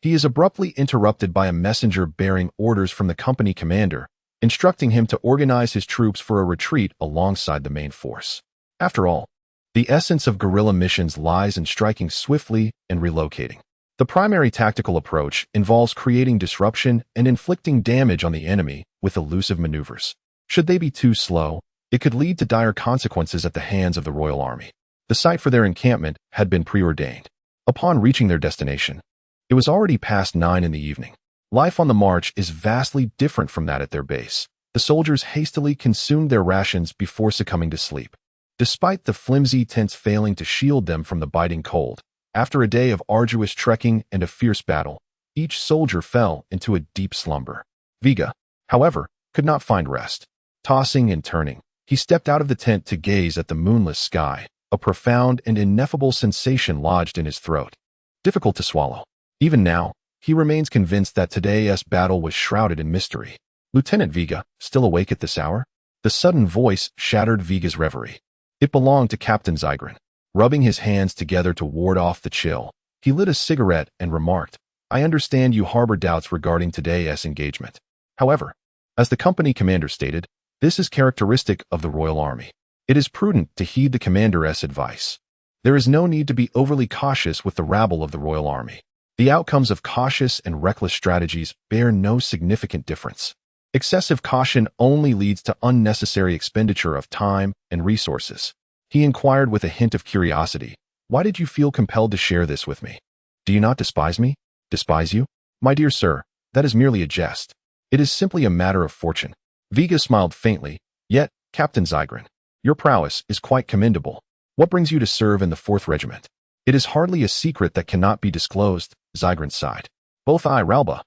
he is abruptly interrupted by a messenger bearing orders from the company commander, instructing him to organize his troops for a retreat alongside the main force. After all, the essence of guerrilla missions lies in striking swiftly and relocating. The primary tactical approach involves creating disruption and inflicting damage on the enemy with elusive maneuvers. Should they be too slow, it could lead to dire consequences at the hands of the royal army. The site for their encampment had been preordained. Upon reaching their destination, it was already past 9 in the evening. Life on the march is vastly different from that at their base. The soldiers hastily consumed their rations before succumbing to sleep. Despite the flimsy tents failing to shield them from the biting cold, after a day of arduous trekking and a fierce battle, each soldier fell into a deep slumber. Veigar, however, could not find rest. Tossing and turning, he stepped out of the tent to gaze at the moonless sky. A profound and ineffable sensation lodged in his throat. Difficult to swallow. Even now, he remains convinced that today's battle was shrouded in mystery. Lieutenant Veigar, still awake at this hour? The sudden voice shattered Veigar's reverie. It belonged to Captain Zygrin. Rubbing his hands together to ward off the chill, he lit a cigarette and remarked, "I understand you harbor doubts regarding today's engagement. However, as the company commander stated, this is characteristic of the Royal Army. It is prudent to heed the commander's advice. There is no need to be overly cautious with the rabble of the Royal Army. The outcomes of cautious and reckless strategies bear no significant difference. Excessive caution only leads to unnecessary expenditure of time and resources." He inquired with a hint of curiosity, "Why did you feel compelled to share this with me? Do you not despise me?" "Despise you? My dear sir, that is merely a jest. It is simply a matter of fortune." Veigar smiled faintly, "Yet, Captain Zygrin, your prowess is quite commendable. What brings you to serve in the 4th Regiment?" "It is hardly a secret that cannot be disclosed," Zygrin sighed. "Both I, Ralba,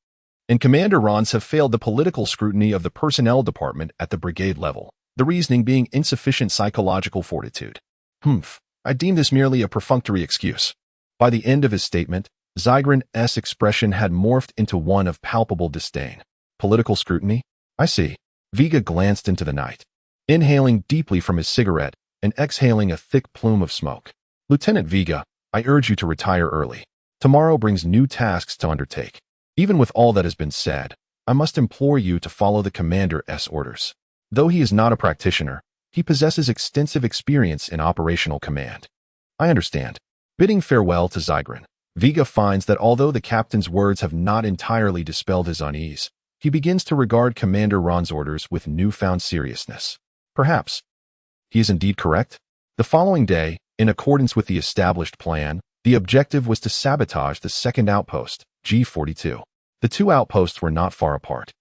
and Commander Rons have failed the political scrutiny of the personnel department at the brigade level, the reasoning being insufficient psychological fortitude." I deem this merely a perfunctory excuse." By the end of his statement, Zygrin's expression had morphed into one of palpable disdain. "Political scrutiny? I see." Veigar glanced into the night, inhaling deeply from his cigarette and exhaling a thick plume of smoke. "Lieutenant Veigar, I urge you to retire early. Tomorrow brings new tasks to undertake. Even with all that has been said, I must implore you to follow the commander's orders. Though he is not a practitioner, he possesses extensive experience in operational command." "I understand." Bidding farewell to Zygrin, Veigar finds that although the captain's words have not entirely dispelled his unease, he begins to regard Commander Ron's orders with newfound seriousness. Perhaps he is indeed correct. The following day, in accordance with the established plan, the objective was to sabotage the 2nd outpost, G42. The 2 outposts were not far apart.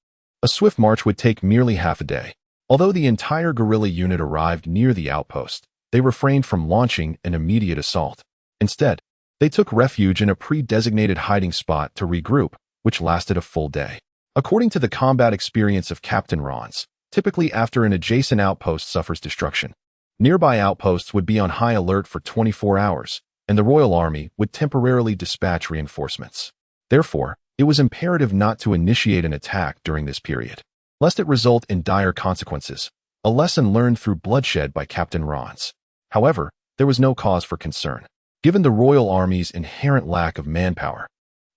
A swift march would take merely half a day. Although the entire guerrilla unit arrived near the outpost, they refrained from launching an immediate assault. Instead, they took refuge in a pre-designated hiding spot to regroup, which lasted a full day. According to the combat experience of Captain Rons, typically after an adjacent outpost suffers destruction, nearby outposts would be on high alert for 24 hours, and the Royal Army would temporarily dispatch reinforcements. Therefore, it was imperative not to initiate an attack during this period, lest it result in dire consequences, a lesson learned through bloodshed by Captain Rons. However, there was no cause for concern. Given the Royal Army's inherent lack of manpower,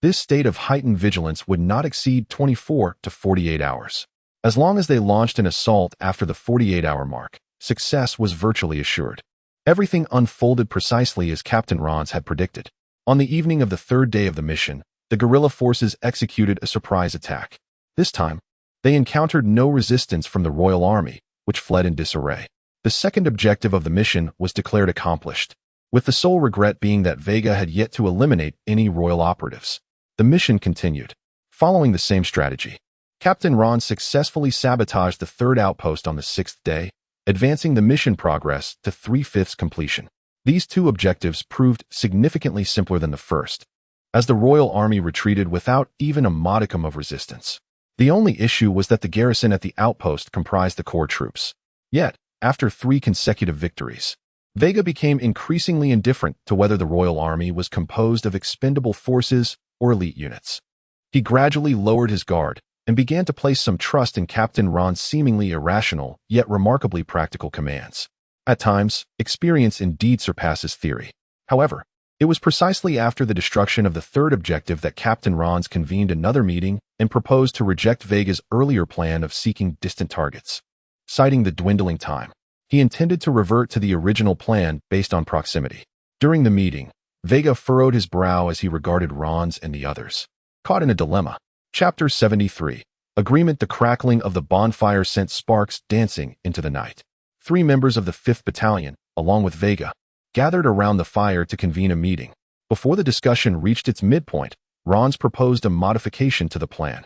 this state of heightened vigilance would not exceed 24 to 48 hours. As long as they launched an assault after the 48-hour mark, success was virtually assured. Everything unfolded precisely as Captain Rons had predicted. On the evening of the 3rd day of the mission, the guerrilla forces executed a surprise attack. This time, they encountered no resistance from the Royal Army, which fled in disarray. The 2nd objective of the mission was declared accomplished, with the sole regret being that Veigar had yet to eliminate any royal operatives. The mission continued. Following the same strategy, Captain Ron successfully sabotaged the 3rd outpost on the 6th day, advancing the mission progress to 3/5 completion. These 2 objectives proved significantly simpler than the first, as the Royal Army retreated without even a modicum of resistance. The only issue was that the garrison at the outpost comprised the core troops. Yet, after 3 consecutive victories, Veigar became increasingly indifferent to whether the Royal Army was composed of expendable forces or elite units. He gradually lowered his guard and began to place some trust in Captain Ron's seemingly irrational yet remarkably practical commands. At times, experience indeed surpasses theory. However, it was precisely after the destruction of the 3rd objective that Captain Rons convened another meeting and proposed to reject Veigar's earlier plan of seeking distant targets. Citing the dwindling time, he intended to revert to the original plan based on proximity. During the meeting, Veiga furrowed his brow as he regarded Rons and the others. Caught in a dilemma. Chapter 73. Agreement. The crackling of the bonfire sent sparks dancing into the night. 3 members of the 5th Battalion, along with Veiga, gathered around the fire to convene a meeting. Before the discussion reached its midpoint, Rons proposed a modification to the plan.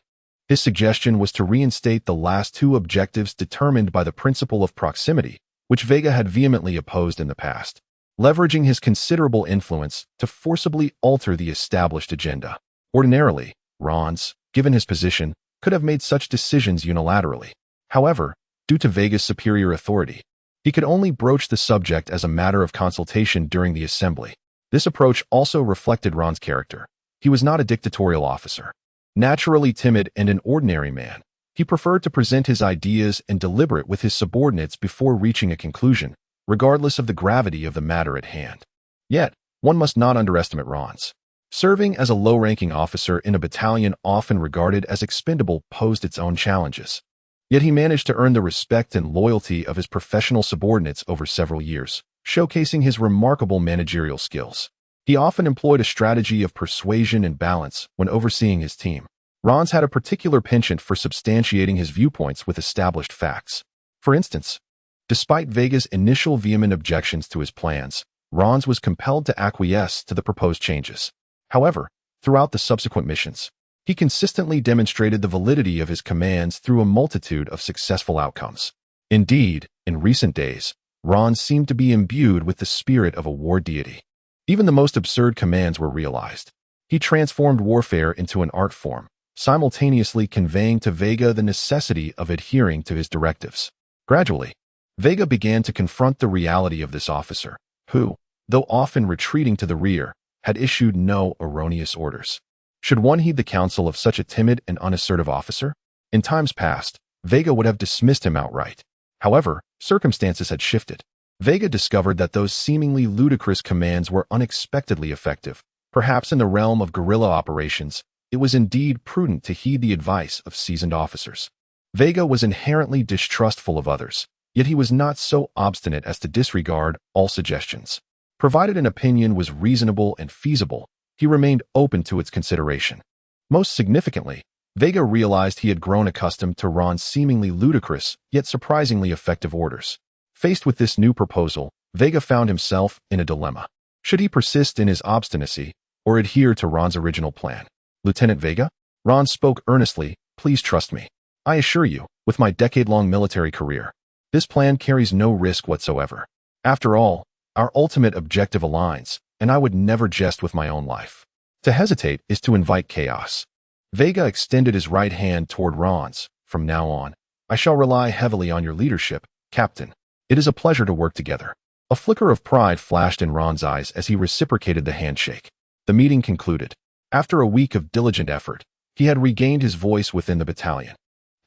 His suggestion was to reinstate the last 2 objectives determined by the principle of proximity, which Veiga had vehemently opposed in the past, leveraging his considerable influence to forcibly alter the established agenda. Ordinarily, Rons, given his position, could have made such decisions unilaterally. However, due to Veiga's superior authority, he could only broach the subject as a matter of consultation during the assembly. This approach also reflected Ron's character. He was not a dictatorial officer. Naturally timid and an ordinary man, he preferred to present his ideas and deliberate with his subordinates before reaching a conclusion, regardless of the gravity of the matter at hand. Yet, one must not underestimate Rons. Serving as a low-ranking officer in a battalion often regarded as expendable posed its own challenges. Yet he managed to earn the respect and loyalty of his professional subordinates over several years, showcasing his remarkable managerial skills. He often employed a strategy of persuasion and balance when overseeing his team. Rons had a particular penchant for substantiating his viewpoints with established facts. For instance, despite Veiga's initial vehement objections to his plans, Rons was compelled to acquiesce to the proposed changes. However, throughout the subsequent missions, he consistently demonstrated the validity of his commands through a multitude of successful outcomes. Indeed, in recent days, Rons seemed to be imbued with the spirit of a war deity. Even the most absurd commands were realized. He transformed warfare into an art form, simultaneously conveying to Veiga the necessity of adhering to his directives. Gradually, Veiga began to confront the reality of this officer, who, though often retreating to the rear, had issued no erroneous orders. Should one heed the counsel of such a timid and unassertive officer? In times past, Veiga would have dismissed him outright. However, circumstances had shifted. Veiga discovered that those seemingly ludicrous commands were unexpectedly effective. Perhaps in the realm of guerrilla operations, it was indeed prudent to heed the advice of seasoned officers. Veiga was inherently distrustful of others, yet he was not so obstinate as to disregard all suggestions. Provided an opinion was reasonable and feasible, he remained open to its consideration. Most significantly, Veiga realized he had grown accustomed to Ron's seemingly ludicrous, yet surprisingly effective orders. Faced with this new proposal, Veiga found himself in a dilemma. Should he persist in his obstinacy, or adhere to Ron's original plan? Lieutenant Veiga? Ron spoke earnestly, please trust me. I assure you, with my decade-long military career, this plan carries no risk whatsoever. After all, our ultimate objective aligns, and I would never jest with my own life. To hesitate is to invite chaos. Veiga extended his right hand toward Ron's. From now on, I shall rely heavily on your leadership, Captain. It is a pleasure to work together. A flicker of pride flashed in Ron's eyes as he reciprocated the handshake. The meeting concluded. After a week of diligent effort, he had regained his voice within the battalion.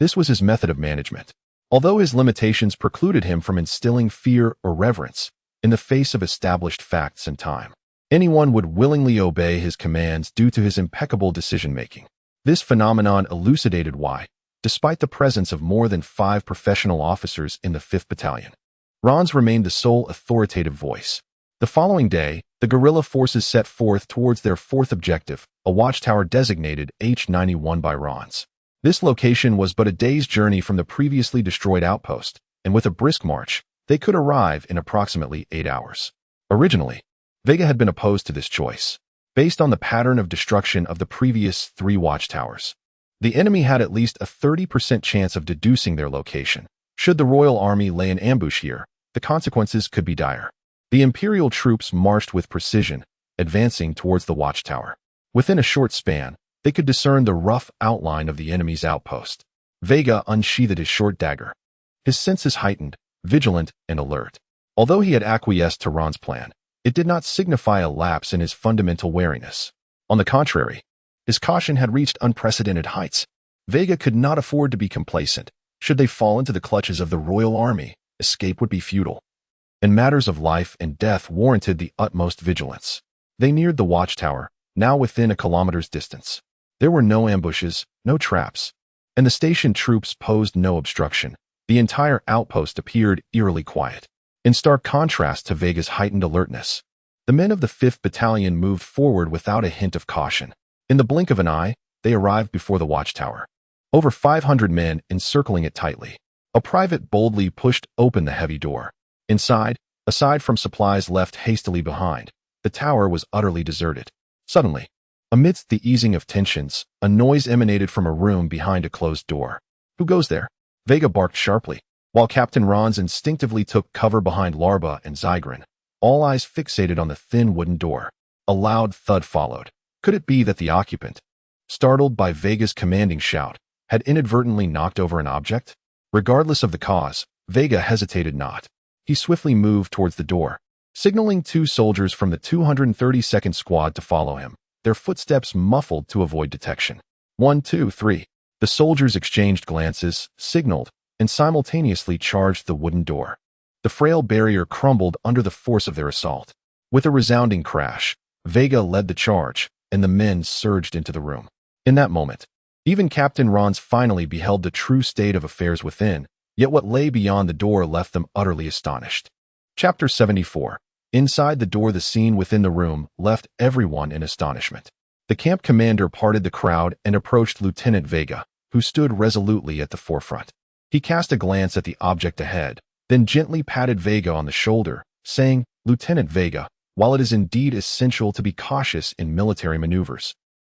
This was his method of management. Although his limitations precluded him from instilling fear or reverence in the face of established facts and time, anyone would willingly obey his commands due to his impeccable decision-making. This phenomenon elucidated why, despite the presence of more than 5 professional officers in the 5th Battalion, Rons remained the sole authoritative voice. The following day, the guerrilla forces set forth towards their 4th objective, a watchtower designated H91 by Rons. This location was but a day's journey from the previously destroyed outpost, and with a brisk march, they could arrive in approximately 8 hours. Originally, Veiga had been opposed to this choice, based on the pattern of destruction of the previous 3 watchtowers. The enemy had at least a 30% chance of deducing their location. Should the royal army lay in ambush here, the consequences could be dire. The imperial troops marched with precision, advancing towards the watchtower. Within a short span, they could discern the rough outline of the enemy's outpost. Veiga unsheathed his short dagger. His senses heightened, vigilant and alert. Although he had acquiesced to Ron's plan, it did not signify a lapse in his fundamental wariness. On the contrary, his caution had reached unprecedented heights. Veiga could not afford to be complacent. Should they fall into the clutches of the royal army, escape would be futile. And matters of life and death warranted the utmost vigilance. They neared the watchtower, now within a kilometer's distance. There were no ambushes, no traps, and the station troops posed no obstruction. The entire outpost appeared eerily quiet, in stark contrast to Veiga's heightened alertness. The men of the 5th Battalion moved forward without a hint of caution. In the blink of an eye, they arrived before the watchtower. Over 500 men encircling it tightly. A private boldly pushed open the heavy door. Inside, aside from supplies left hastily behind, the tower was utterly deserted. Suddenly, amidst the easing of tensions, a noise emanated from a room behind a closed door. "Who goes there?" Veiga barked sharply, while Captain Ron's instinctively took cover behind Larba and Zygrin, all eyes fixated on the thin wooden door. A loud thud followed. Could it be that the occupant, startled by Veiga's commanding shout, had inadvertently knocked over an object? Regardless of the cause, Veiga hesitated not. He swiftly moved towards the door, signaling 2 soldiers from the 232nd Squad to follow him, their footsteps muffled to avoid detection. 1, 2, 3. The soldiers exchanged glances, signaled, and simultaneously charged the wooden door. The frail barrier crumbled under the force of their assault. With a resounding crash, Veiga led the charge, and the men surged into the room. In that moment, even Captain Ron's finally beheld the true state of affairs within, yet what lay beyond the door left them utterly astonished. Chapter 74. Inside the door, the scene within the room left everyone in astonishment. The camp commander parted the crowd and approached Lieutenant Veiga, who stood resolutely at the forefront. He cast a glance at the object ahead, then gently patted Veiga on the shoulder, saying, "Lieutenant Veiga, while it is indeed essential to be cautious in military maneuvers,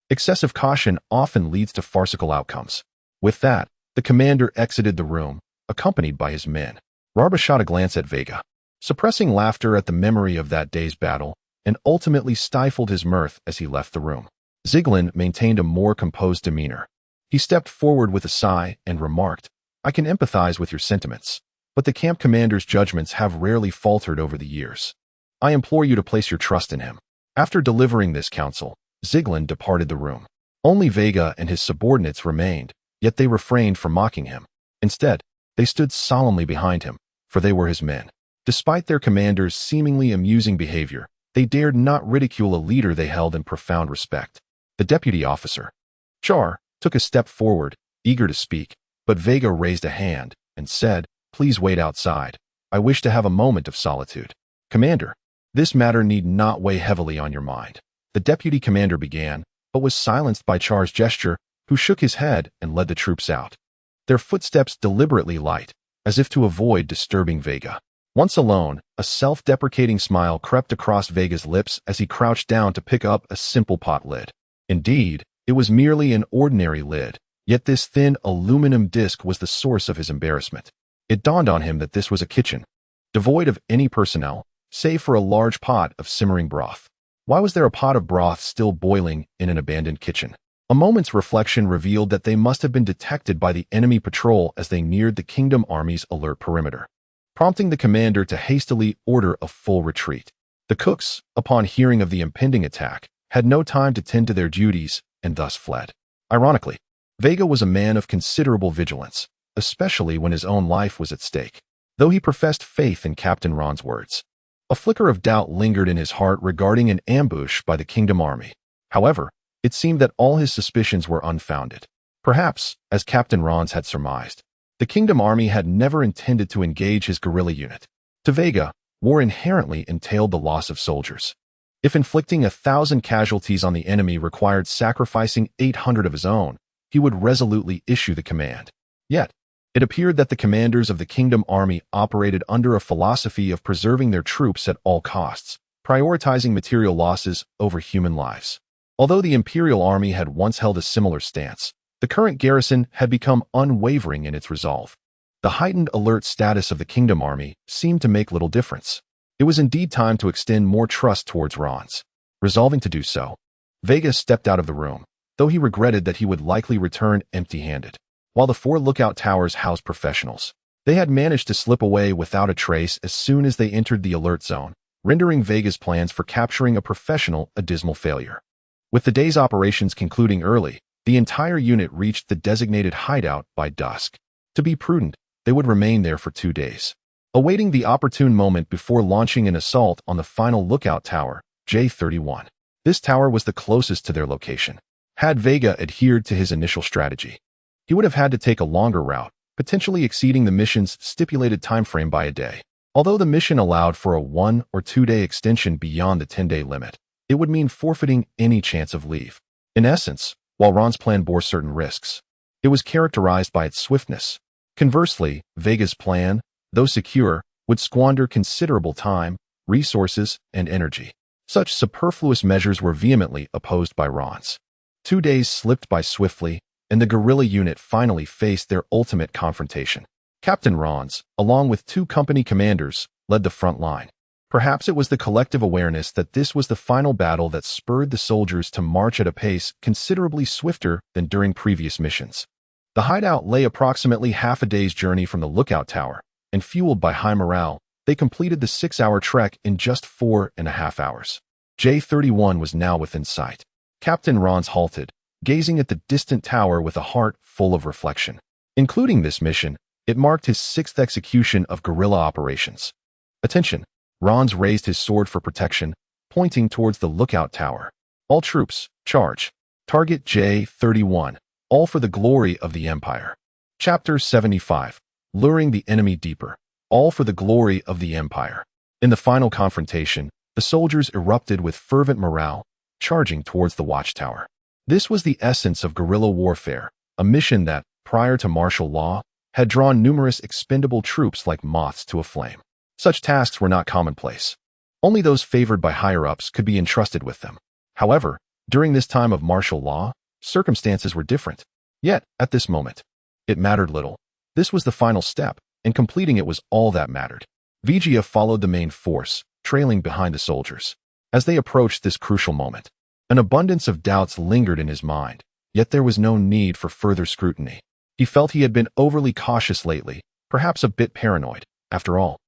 excessive caution often leads to farcical outcomes." With that, the commander exited the room, accompanied by his men. Larba shot a glance at Veiga, suppressing laughter at the memory of that day's battle, and ultimately stifled his mirth as he left the room. Zygrin maintained a more composed demeanor. He stepped forward with a sigh and remarked, "I can empathize with your sentiments, but the camp commander's judgments have rarely faltered over the years. I implore you to place your trust in him." After delivering this counsel, Zygrin departed the room. Only Veiga and his subordinates remained, yet they refrained from mocking him. Instead, they stood solemnly behind him, for they were his men. Despite their commander's seemingly amusing behavior, they dared not ridicule a leader they held in profound respect. The deputy officer, Char, took a step forward, eager to speak, but Veiga raised a hand and said, "Please wait outside. I wish to have a moment of solitude." "Commander, this matter need not weigh heavily on your mind," the deputy commander began, but was silenced by Char's gesture, who shook his head and led the troops out. Their footsteps deliberately light, as if to avoid disturbing Veiga. Once alone, a self-deprecating smile crept across Veiga's lips as he crouched down to pick up a simple pot lid. Indeed, it was merely an ordinary lid, yet this thin aluminum disc was the source of his embarrassment. It dawned on him that this was a kitchen, devoid of any personnel, save for a large pot of simmering broth. Why was there a pot of broth still boiling in an abandoned kitchen? A moment's reflection revealed that they must have been detected by the enemy patrol as they neared the Kingdom Army's alert perimeter, prompting the commander to hastily order a full retreat. The cooks, upon hearing of the impending attack, had no time to tend to their duties and thus fled. Ironically, Veiga was a man of considerable vigilance, especially when his own life was at stake, though he professed faith in Captain Ron's words. A flicker of doubt lingered in his heart regarding an ambush by the Kingdom Army. However, it seemed that all his suspicions were unfounded. Perhaps, as Captain Ron's had surmised, the Kingdom Army had never intended to engage his guerrilla unit. To Veiga, war inherently entailed the loss of soldiers. If inflicting 1,000 casualties on the enemy required sacrificing 800 of his own, he would resolutely issue the command. Yet, it appeared that the commanders of the Kingdom Army operated under a philosophy of preserving their troops at all costs, prioritizing material losses over human lives. Although the Imperial Army had once held a similar stance, the current garrison had become unwavering in its resolve. The heightened alert status of the Kingdom Army seemed to make little difference. It was indeed time to extend more trust towards Ron's. Resolving to do so, Veiga stepped out of the room, though he regretted that he would likely return empty-handed. While the 4 lookout towers housed professionals, they had managed to slip away without a trace as soon as they entered the alert zone, rendering Veiga's plans for capturing a professional a dismal failure. With the day's operations concluding early, the entire unit reached the designated hideout by dusk. To be prudent, they would remain there for 2 days, awaiting the opportune moment before launching an assault on the final lookout tower, J31. This tower was the closest to their location. Had Veiga adhered to his initial strategy, he would have had to take a longer route, potentially exceeding the mission's stipulated time frame by a day. Although the mission allowed for a 1 or 2-day extension beyond the 10-day limit, it would mean forfeiting any chance of leave. In essence, while Ron's plan bore certain risks, it was characterized by its swiftness. Conversely, Veiga's plan, though secure, would squander considerable time, resources, and energy. Such superfluous measures were vehemently opposed by Ron's. 2 days slipped by swiftly, and the guerrilla unit finally faced their ultimate confrontation. Captain Ron's, along with 2 company commanders, led the front line. Perhaps it was the collective awareness that this was the final battle that spurred the soldiers to march at a pace considerably swifter than during previous missions. The hideout lay approximately half a day's journey from the lookout tower, and fueled by high morale, they completed the 6-hour trek in just 4.5 hours. J-31 was now within sight. Captain Ron's halted, gazing at the distant tower with a heart full of reflection. Including this mission, it marked his 6th execution of guerrilla operations. Attention! Ron's raised his sword for protection, pointing towards the lookout tower. All troops, charge. Target J-31. All for the glory of the Empire. Chapter 75. Luring the enemy deeper. All for the glory of the Empire. In the final confrontation, the soldiers erupted with fervent morale, charging towards the watchtower. This was the essence of guerrilla warfare, a mission that, prior to martial law, had drawn numerous expendable troops like moths to a flame. Such tasks were not commonplace. Only those favored by higher-ups could be entrusted with them. However, during this time of martial law, circumstances were different. Yet, at this moment, it mattered little. This was the final step, and completing it was all that mattered. Veiga followed the main force, trailing behind the soldiers. As they approached this crucial moment, an abundance of doubts lingered in his mind, yet there was no need for further scrutiny. He felt he had been overly cautious lately, perhaps a bit paranoid. After all,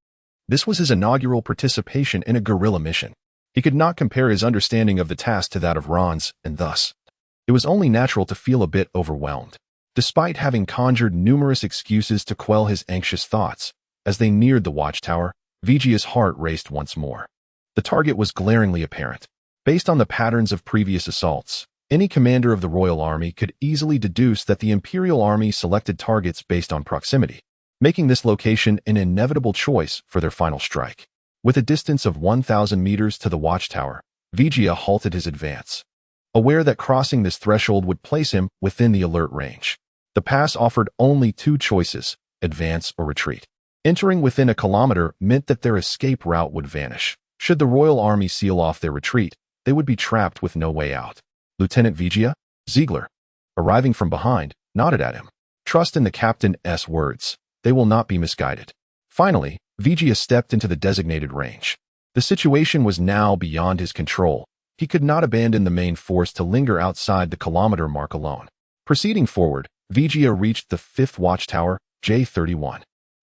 this was his inaugural participation in a guerrilla mission. He could not compare his understanding of the task to that of Ron's, and thus, it was only natural to feel a bit overwhelmed. Despite having conjured numerous excuses to quell his anxious thoughts, as they neared the watchtower, Veiga's heart raced once more. The target was glaringly apparent. Based on the patterns of previous assaults, any commander of the Royal Army could easily deduce that the Imperial Army selected targets based on proximity, making this location an inevitable choice for their final strike. With a distance of 1,000 meters to the watchtower, Veiga halted his advance, aware that crossing this threshold would place him within the alert range. The pass offered only 2 choices, advance or retreat. Entering within a kilometer meant that their escape route would vanish. Should the Royal Army seal off their retreat, they would be trapped with no way out. Lieutenant Veiga? Ziegler, arriving from behind, nodded at him. Trust in the captain's words. They will not be misguided. Finally, Veiga stepped into the designated range. The situation was now beyond his control. He could not abandon the main force to linger outside the kilometer mark alone. Proceeding forward, Veiga reached the 5th watchtower, J-31.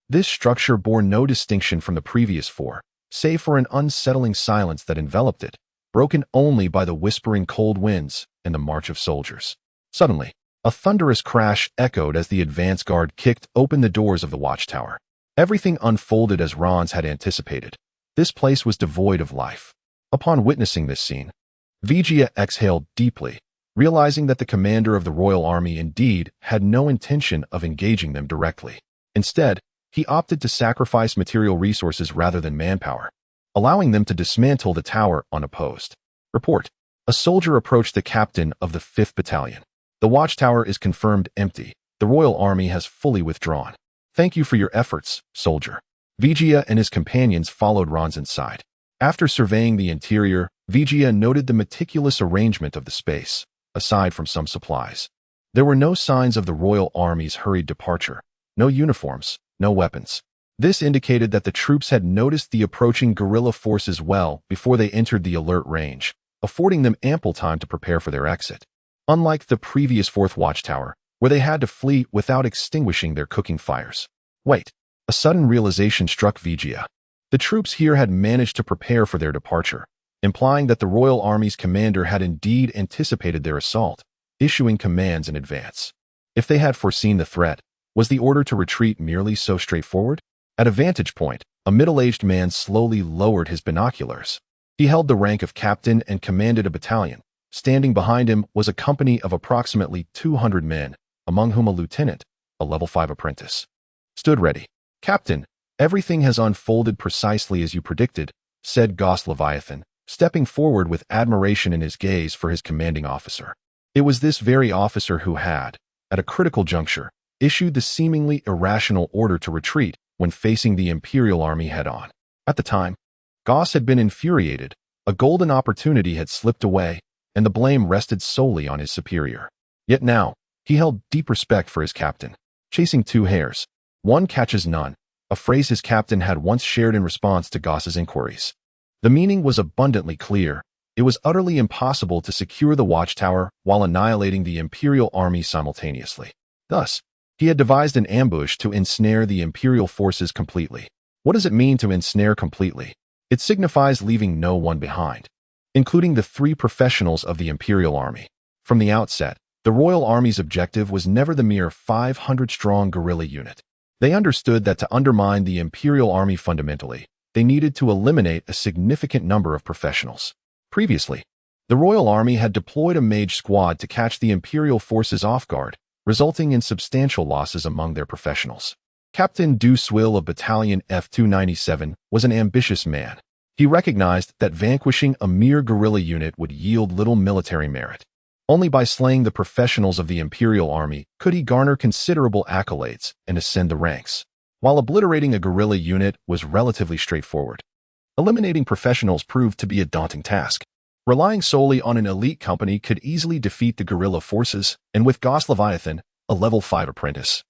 This structure bore no distinction from the previous 4, save for an unsettling silence that enveloped it, broken only by the whispering cold winds and the march of soldiers. Suddenly, a thunderous crash echoed as the advance guard kicked open the doors of the watchtower. Everything unfolded as Ron's had anticipated. This place was devoid of life. Upon witnessing this scene, Veiga exhaled deeply, realizing that the commander of the Royal Army indeed had no intention of engaging them directly. Instead, he opted to sacrifice material resources rather than manpower, allowing them to dismantle the tower unopposed. Report. A soldier approached the captain of the 5th Battalion. The watchtower is confirmed empty. The Royal Army has fully withdrawn. Thank you for your efforts, soldier. Veiga and his companions followed Ron's inside. After surveying the interior, Veiga noted the meticulous arrangement of the space, aside from some supplies. There were no signs of the Royal Army's hurried departure, no uniforms, no weapons. This indicated that the troops had noticed the approaching guerrilla forces well before they entered the alert range, affording them ample time to prepare for their exit. Unlike the previous 4th watchtower, where they had to flee without extinguishing their cooking fires. Wait, a sudden realization struck Veiga. The troops here had managed to prepare for their departure, implying that the Royal Army's commander had indeed anticipated their assault, issuing commands in advance. If they had foreseen the threat, was the order to retreat merely so straightforward? At a vantage point, a middle-aged man slowly lowered his binoculars. He held the rank of captain and commanded a battalion. Standing behind him was a company of approximately 200 men, among whom a lieutenant, a level 5 apprentice, stood ready. Captain, Everything has unfolded precisely as you predicted, said Goss Leviathan, stepping forward with admiration in his gaze for his commanding officer. It was this very officer who had, at a critical juncture, issued the seemingly irrational order to retreat when facing the Imperial army head-on. At the time, Goss had been infuriated. A golden opportunity had slipped away, and the blame rested solely on his superior. Yet now, he held deep respect for his captain. Chasing two hares, one catches none, a phrase his captain had once shared in response to Goss's inquiries. The meaning was abundantly clear. It was utterly impossible to secure the watchtower while annihilating the Imperial army simultaneously. Thus, he had devised an ambush to ensnare the Imperial forces completely. What does it mean to ensnare completely? It signifies leaving no one behind, including the 3 professionals of the Imperial army. From the outset, the Royal Army's objective was never the mere 500-strong guerrilla unit. They understood that to undermine the Imperial army fundamentally, they needed to eliminate a significant number of professionals. Previously, the Royal Army had deployed a mage squad to catch the Imperial forces off guard, resulting in substantial losses among their professionals. Captain Du Swill of Battalion F-297 was an ambitious man. He recognized that vanquishing a mere guerrilla unit would yield little military merit. Only by slaying the professionals of the Imperial army could he garner considerable accolades and ascend the ranks. While obliterating a guerrilla unit was relatively straightforward, eliminating professionals proved to be a daunting task. Relying solely on an elite company could easily defeat the guerrilla forces, and with Goss Leviathan, a level 5 apprentice,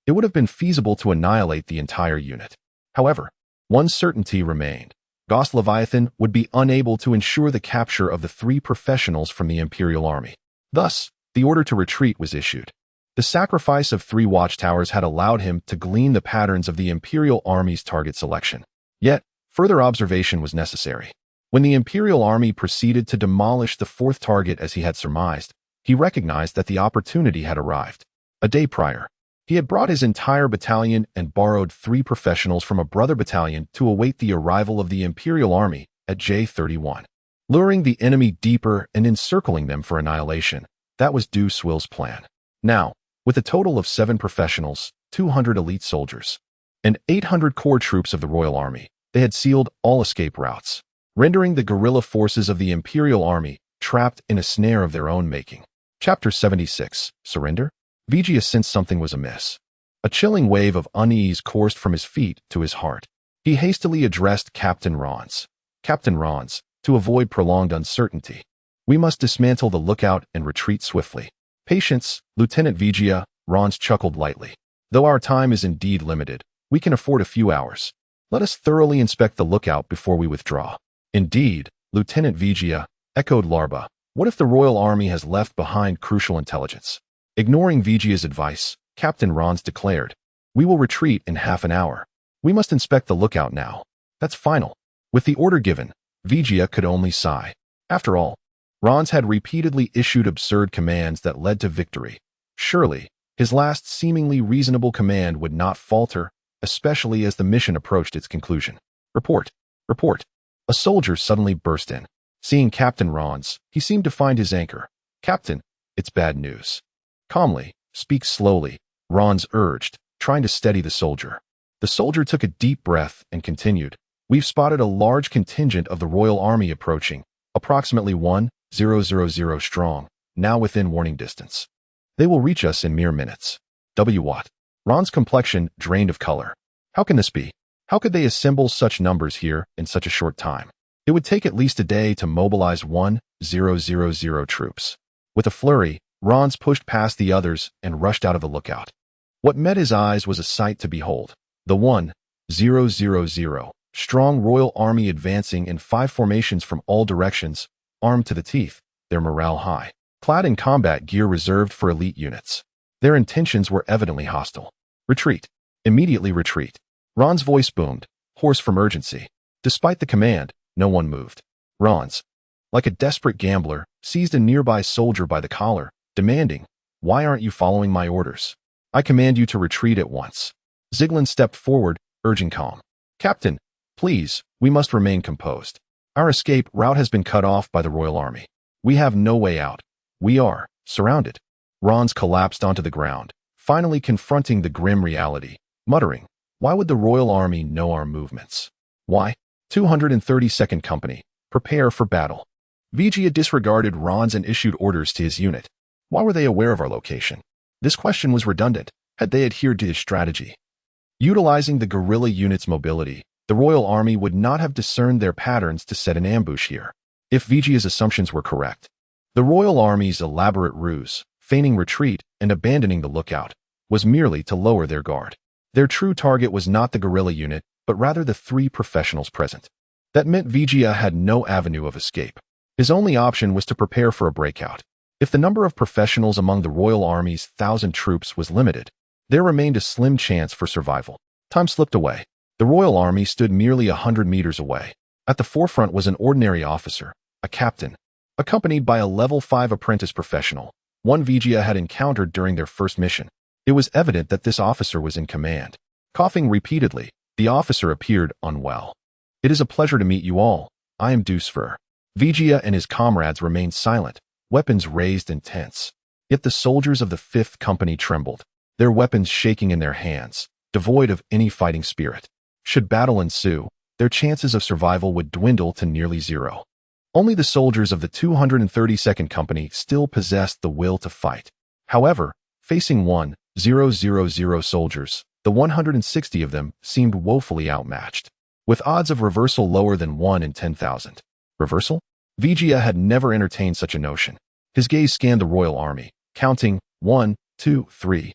it would have been feasible to annihilate the entire unit. However, one certainty remained. Goss Leviathan would be unable to ensure the capture of the 3 professionals from the Imperial army. Thus, the order to retreat was issued. The sacrifice of 3 watchtowers had allowed him to glean the patterns of the Imperial army's target selection. Yet, further observation was necessary. When the Imperial army proceeded to demolish the 4th target as he had surmised, he recognized that the opportunity had arrived. A day prior, he had brought his entire battalion and borrowed 3 professionals from a brother battalion to await the arrival of the Imperial army at J31. Luring the enemy deeper and encircling them for annihilation, that was Du Swill's plan. Now, with a total of 7 professionals, 200 elite soldiers, and 800 core troops of the Royal Army, they had sealed all escape routes, rendering the guerrilla forces of the Imperial army trapped in a snare of their own making. Chapter 76, Surrender? Veigar sensed something was amiss. A chilling wave of unease coursed from his feet to his heart. He hastily addressed Captain Rons. Captain Rons, to avoid prolonged uncertainty, we must dismantle the lookout and retreat swiftly. Patience, Lieutenant Veigar, Rons chuckled lightly. Though our time is indeed limited, we can afford a few hours. Let us thoroughly inspect the lookout before we withdraw. Indeed, Lieutenant Veigar, echoed Larba. What if the Royal Army has left behind crucial intelligence? Ignoring Veigar's advice, Captain Rons declared, we will retreat in half an hour. We must inspect the lookout now. That's final. With the order given, Veigar could only sigh. After all, Rons had repeatedly issued absurd commands that led to victory. Surely, his last seemingly reasonable command would not falter, especially as the mission approached its conclusion. Report. Report. A soldier suddenly burst in. Seeing Captain Rons, he seemed to find his anchor. Captain, it's bad news. Calmly, speak slowly, Rons urged, trying to steady the soldier. The soldier took a deep breath and continued. We've spotted a large contingent of the Royal Army approaching, approximately 1,000 strong, now within warning distance. They will reach us in mere minutes. What? Ron's complexion drained of color. How can this be? How could they assemble such numbers here in such a short time? It would take at least a day to mobilize 1,000 troops. With a flurry, Rons pushed past the others and rushed out of the lookout. What met his eyes was a sight to behold. The 1,000 strong Royal Army advancing in 5 formations from all directions, armed to the teeth, their morale high, clad in combat gear reserved for elite units. Their intentions were evidently hostile. Retreat. Immediately retreat. Ron's voice boomed, hoarse from urgency. Despite the command, no one moved. Rons, like a desperate gambler, seized a nearby soldier by the collar, demanding, why aren't you following my orders? I command you to retreat at once. Ziglin stepped forward, urging calm. Captain, please, we must remain composed. Our escape route has been cut off by the Royal Army. We have no way out. We are surrounded. Rons collapsed onto the ground, finally confronting the grim reality, muttering, Why would the Royal Army know our movements? Why? 232nd Company. Prepare for battle. Veigar disregarded Ron's and issued orders to his unit. Why were they aware of our location? This question was redundant, had they adhered to his strategy. Utilizing the guerrilla unit's mobility, the Royal Army would not have discerned their patterns to set an ambush here. If Veigar's assumptions were correct, the Royal Army's elaborate ruse, feigning retreat and abandoning the lookout, was merely to lower their guard. Their true target was not the guerrilla unit, but rather the 3 professionals present. That meant Veigar had no avenue of escape. His only option was to prepare for a breakout. If the number of professionals among the Royal Army's 1,000 troops was limited, there remained a slim chance for survival. Time slipped away. The Royal Army stood merely 100 meters away. At the forefront was an ordinary officer, a captain, accompanied by a level 5 apprentice professional, one Veigar had encountered during their first mission. It was evident that this officer was in command. Coughing repeatedly, the officer appeared unwell. "It is a pleasure to meet you all. I am Sever." Veigar and his comrades remained silent, weapons raised and tense. Yet the soldiers of the 5th Company trembled, their weapons shaking in their hands, devoid of any fighting spirit. Should battle ensue, their chances of survival would dwindle to nearly zero. Only the soldiers of the 232nd Company still possessed the will to fight. However, facing 1,000 soldiers, the 160 of them seemed woefully outmatched, with odds of reversal lower than 1 in 10,000. Reversal? Veigar had never entertained such a notion. His gaze scanned the Royal Army, counting 1, 2, 3,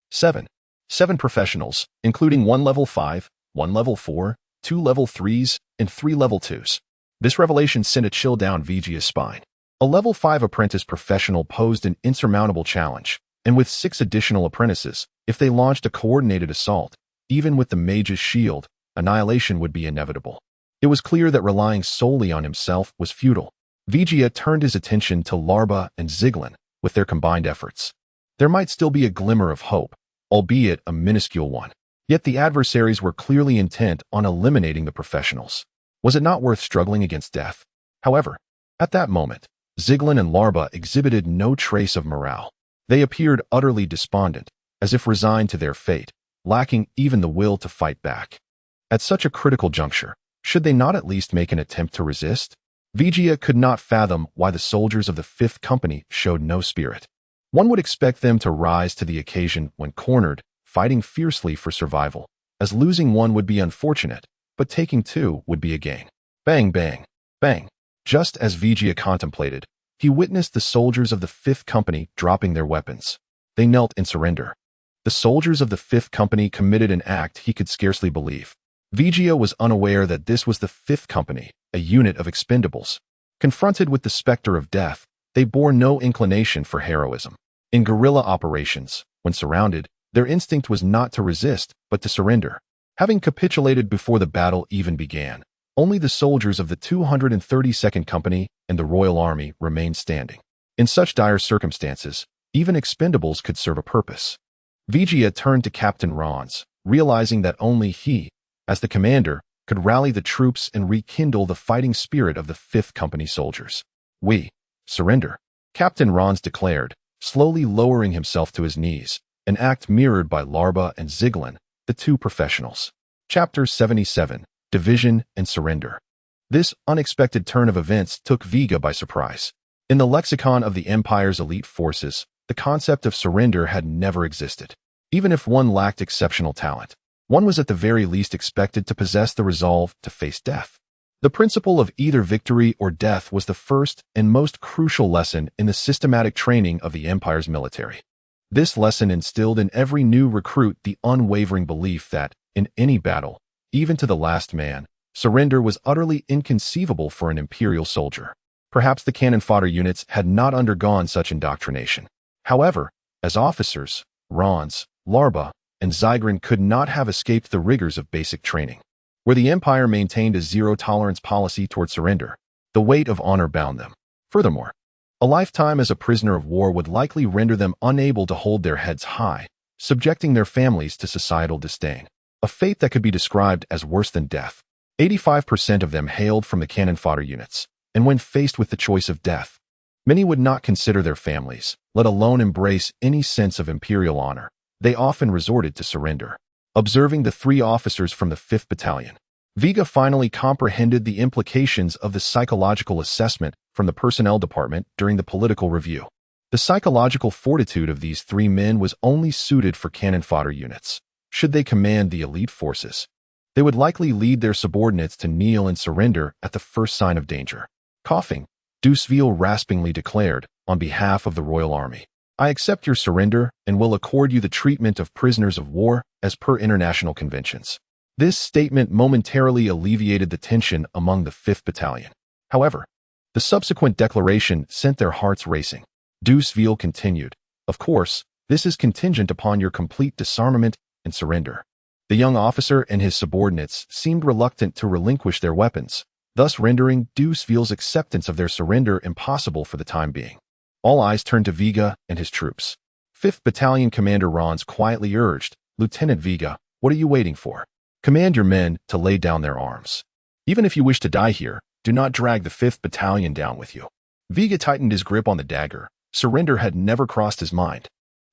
7. 7 professionals, including 1 level 5, 1 level 4, 2 level 3s, and 3 level 2s. This revelation sent a chill down Veigar's spine. A level 5 apprentice professional posed an insurmountable challenge, and with 6 additional apprentices, if they launched a coordinated assault, even with the mage's shield, annihilation would be inevitable. It was clear that relying solely on himself was futile. Veigar turned his attention to Larba and Ziglin with their combined efforts. There might still be a glimmer of hope, albeit a minuscule one. Yet the adversaries were clearly intent on eliminating the professionals. Was it not worth struggling against death? However, at that moment, Ziglin and Larba exhibited no trace of morale. They appeared utterly despondent, as if resigned to their fate, lacking even the will to fight back. At such a critical juncture, should they not at least make an attempt to resist? Veigar could not fathom why the soldiers of the 5th Company showed no spirit. One would expect them to rise to the occasion when cornered, fighting fiercely for survival, as losing one would be unfortunate, but taking 2 would be a gain. Bang, bang, bang. Just as Veigar contemplated, he witnessed the soldiers of the 5th Company dropping their weapons. They knelt in surrender. The soldiers of the 5th Company committed an act he could scarcely believe. Veigar was unaware that this was the 5th Company, a unit of expendables. Confronted with the specter of death, they bore no inclination for heroism. In guerrilla operations, when surrounded, their instinct was not to resist, but to surrender. Having capitulated before the battle even began, only the soldiers of the 232nd Company and the Royal Army remained standing. In such dire circumstances, even expendables could serve a purpose. Veigar turned to Captain Rons, realizing that only he, as the commander, could rally the troops and rekindle the fighting spirit of the 5th Company soldiers. "We surrender," Captain Rons declared, slowly lowering himself to his knees, an act mirrored by Larba and Ziglin, the 2 professionals. Chapter 77, Division and Surrender. This unexpected turn of events took Veigar by surprise. In the lexicon of the Empire's elite forces, the concept of surrender had never existed. Even if one lacked exceptional talent, one was at the very least expected to possess the resolve to face death. The principle of either victory or death was the first and most crucial lesson in the systematic training of the Empire's military. This lesson instilled in every new recruit the unwavering belief that, in any battle, even to the last man, surrender was utterly inconceivable for an Imperial soldier. Perhaps the cannon fodder units had not undergone such indoctrination. However, as officers, Rons, Larba, and Zygrin could not have escaped the rigors of basic training. Where the Empire maintained a zero-tolerance policy toward surrender, the weight of honor bound them. Furthermore, a lifetime as a prisoner of war would likely render them unable to hold their heads high, subjecting their families to societal disdain, a fate that could be described as worse than death. 85% of them hailed from the cannon fodder units, and when faced with the choice of death, many would not consider their families, let alone embrace any sense of Imperial honor. They often resorted to surrender. observing the three officers from the 5th Battalion. Veigar finally comprehended the implications of the psychological assessment from the personnel department during the political review. The psychological fortitude of these three men was only suited for cannon fodder units. Should they command the elite forces, they would likely lead their subordinates to kneel and surrender at the first sign of danger. Coughing, Duseville raspingly declared, on behalf of the Royal Army, "I accept your surrender and will accord you the treatment of prisoners of war as per international conventions." This statement momentarily alleviated the tension among the 5th Battalion. However, the subsequent declaration sent their hearts racing. Duseville continued, "Of course, this is contingent upon your complete disarmament and surrender." The young officer and his subordinates seemed reluctant to relinquish their weapons, thus rendering Duseville's acceptance of their surrender impossible for the time being. All eyes turned to Veigar and his troops. 5th Battalion Commander Rons quietly urged, "Lieutenant Veigar, what are you waiting for? Command your men to lay down their arms. Even if you wish to die here, do not drag the 5th Battalion down with you." Veigar tightened his grip on the dagger. Surrender had never crossed his mind.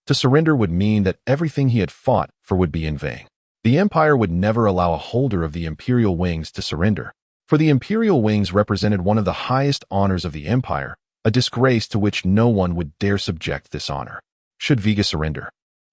To surrender would mean that everything he had fought for would be in vain. The Empire would never allow a holder of the Imperial Wings to surrender, for the Imperial Wings represented one of the highest honors of the Empire, a disgrace to which no one would dare subject this honor. Should Veigar surrender,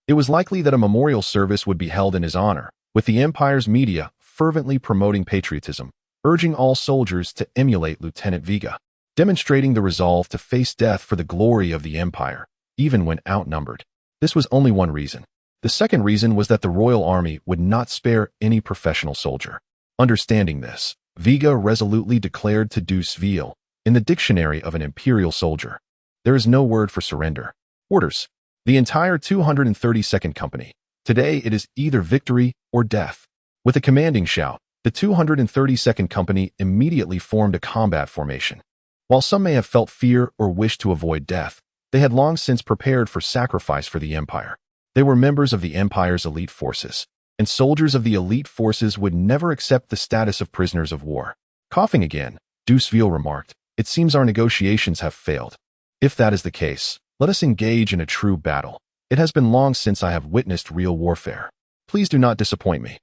it was likely that a memorial service would be held in his honor, with the Empire's media fervently promoting patriotism, urging all soldiers to emulate Lieutenant Veigar, demonstrating the resolve to face death for the glory of the Empire, even when outnumbered. This was only one reason. The second reason was that the Royal Army would not spare any professional soldier. Understanding this, Veigar resolutely declared to Duseville, in the dictionary of an Imperial soldier, "There is no word for surrender. Orders. The entire 232nd Company. Today it is either victory or death." With a commanding shout, the 232nd Company immediately formed a combat formation. While some may have felt fear or wished to avoid death, they had long since prepared for sacrifice for the Empire. They were members of the Empire's elite forces, and soldiers of the elite forces would never accept the status of prisoners of war. Coughing again, Duseville remarked, "It seems our negotiations have failed. If that is the case, let us engage in a true battle. It has been long since I have witnessed real warfare. Please do not disappoint me."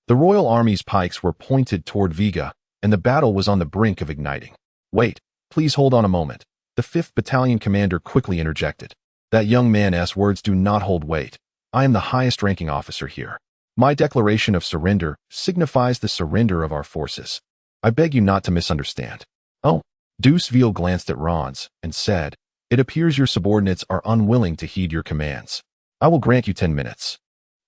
The Royal Army's pikes were pointed toward Veigar, and the battle was on the brink of igniting. "Wait, please hold on a moment," the 5th Battalion commander quickly interjected. "That young man's words do not hold weight. I am the highest-ranking officer here. My declaration of surrender signifies the surrender of our forces. I beg you not to misunderstand." "Oh." Duseville glanced at Rons and said, "It appears your subordinates are unwilling to heed your commands. I will grant you 10 minutes.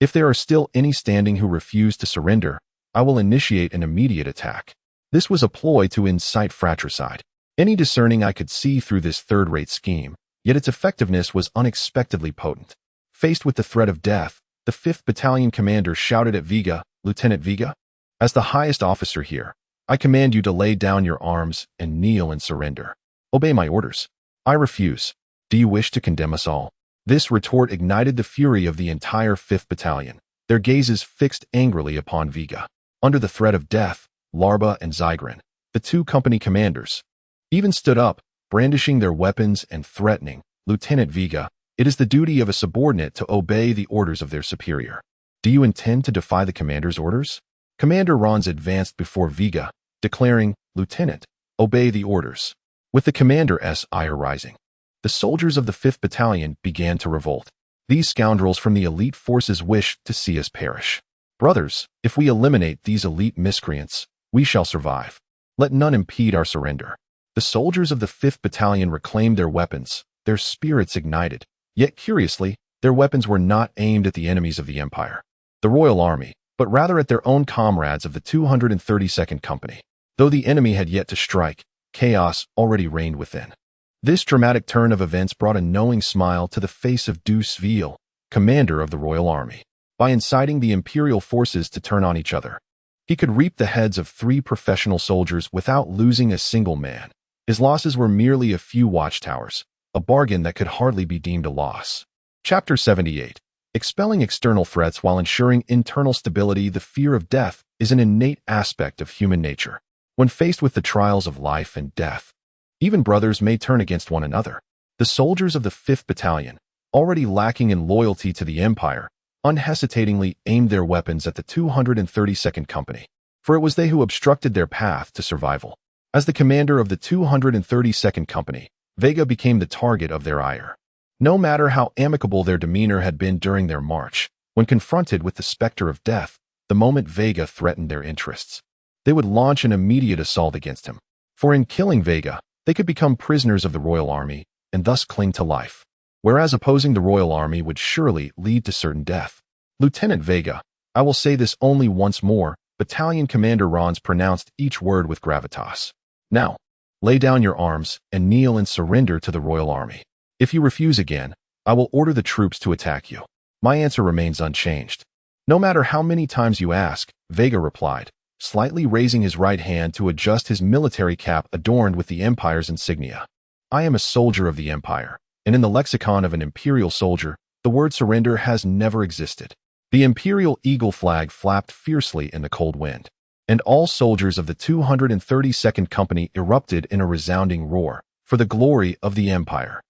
If there are still any standing who refuse to surrender, I will initiate an immediate attack." This was a ploy to incite fratricide. Any discerning eye could see through this third-rate scheme, yet its effectiveness was unexpectedly potent. Faced with the threat of death, the 5th Battalion commander shouted at Veigar, "Lieutenant Veigar, as the highest officer here, I command you to lay down your arms and kneel and surrender. Obey my orders." "I refuse. Do you wish to condemn us all?" This retort ignited the fury of the entire 5th Battalion, their gazes fixed angrily upon Veigar. Under the threat of death, Larba and Zygrin, the two company commanders, even stood up, brandishing their weapons and threatening, "Lieutenant Veigar, it is the duty of a subordinate to obey the orders of their superior. Do you intend to defy the commander's orders?" Commander Rons advanced before Veigar, declaring, "Lieutenant, obey the orders." With the commander's ire rising, the soldiers of the 5th Battalion began to revolt. These scoundrels from the elite forces wished to see us perish. "Brothers, if we eliminate these elite miscreants, we shall survive. Let none impede our surrender." The soldiers of the 5th Battalion reclaimed their weapons, their spirits ignited. Yet curiously, their weapons were not aimed at the enemies of the Empire, the Royal Army, but rather at their own comrades of the 232nd Company. Though the enemy had yet to strike, chaos already reigned within. This dramatic turn of events brought a knowing smile to the face of Duseville, commander of the Royal Army. By inciting the Imperial forces to turn on each other, he could reap the heads of 3 professional soldiers without losing a single man. His losses were merely a few watchtowers, a bargain that could hardly be deemed a loss. Chapter 78. Expelling external threats while ensuring internal stability. The fear of death is an innate aspect of human nature. When faced with the trials of life and death, even brothers may turn against one another. The soldiers of the 5th Battalion, already lacking in loyalty to the Empire, unhesitatingly aimed their weapons at the 232nd Company, for it was they who obstructed their path to survival. As the commander of the 232nd Company, Veiga became the target of their ire. No matter how amicable their demeanor had been during their march, when confronted with the specter of death, the moment Veiga threatened their interests, they would launch an immediate assault against him. For in killing Veiga, they could become prisoners of the royal army and thus cling to life, whereas opposing the royal army would surely lead to certain death. Lieutenant Veiga, I will say this only once more, Battalion Commander Rons pronounced each word with gravitas. Now, lay down your arms and kneel and surrender to the royal army. If you refuse again, I will order the troops to attack you. My answer remains unchanged. No matter how many times you ask, Veiga replied, slightly raising his right hand to adjust his military cap adorned with the Empire's insignia. I am a soldier of the Empire, and in the lexicon of an imperial soldier, the word surrender has never existed. The imperial eagle flag flapped fiercely in the cold wind, and all soldiers of the 232nd Company erupted in a resounding roar for the glory of the Empire.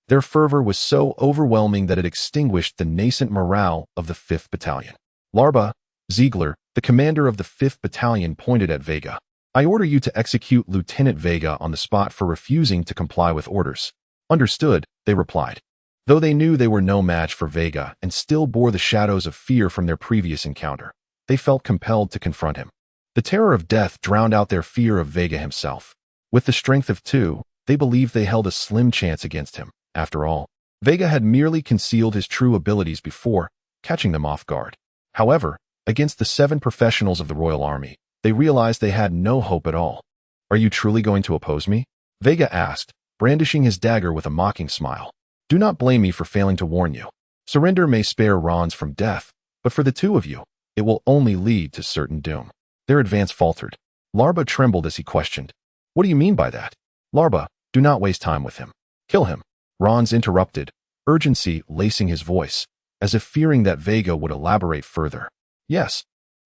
Their fervor was so overwhelming that it extinguished the nascent morale of the 5th Battalion. Larba, Ziegler, the commander of the 5th Battalion, pointed at Veiga. I order you to execute Lieutenant Veiga on the spot for refusing to comply with orders. Understood, they replied. Though they knew they were no match for Veiga and still bore the shadows of fear from their previous encounter, they felt compelled to confront him. The terror of death drowned out their fear of Veiga himself. With the strength of two, they believed they held a slim chance against him. After all, Veiga had merely concealed his true abilities before, catching them off guard. However, against the 7 professionals of the Royal Army, they realized they had no hope at all. Are you truly going to oppose me? Veiga asked, brandishing his dagger with a mocking smile. Do not blame me for failing to warn you. Surrender may spare Rons from death, but for the two of you, it will only lead to certain doom. Their advance faltered. Larba trembled as he questioned. What do you mean by that? Larba, do not waste time with him. Kill him. Rons interrupted, urgency lacing his voice, as if fearing that Veiga would elaborate further. Yes,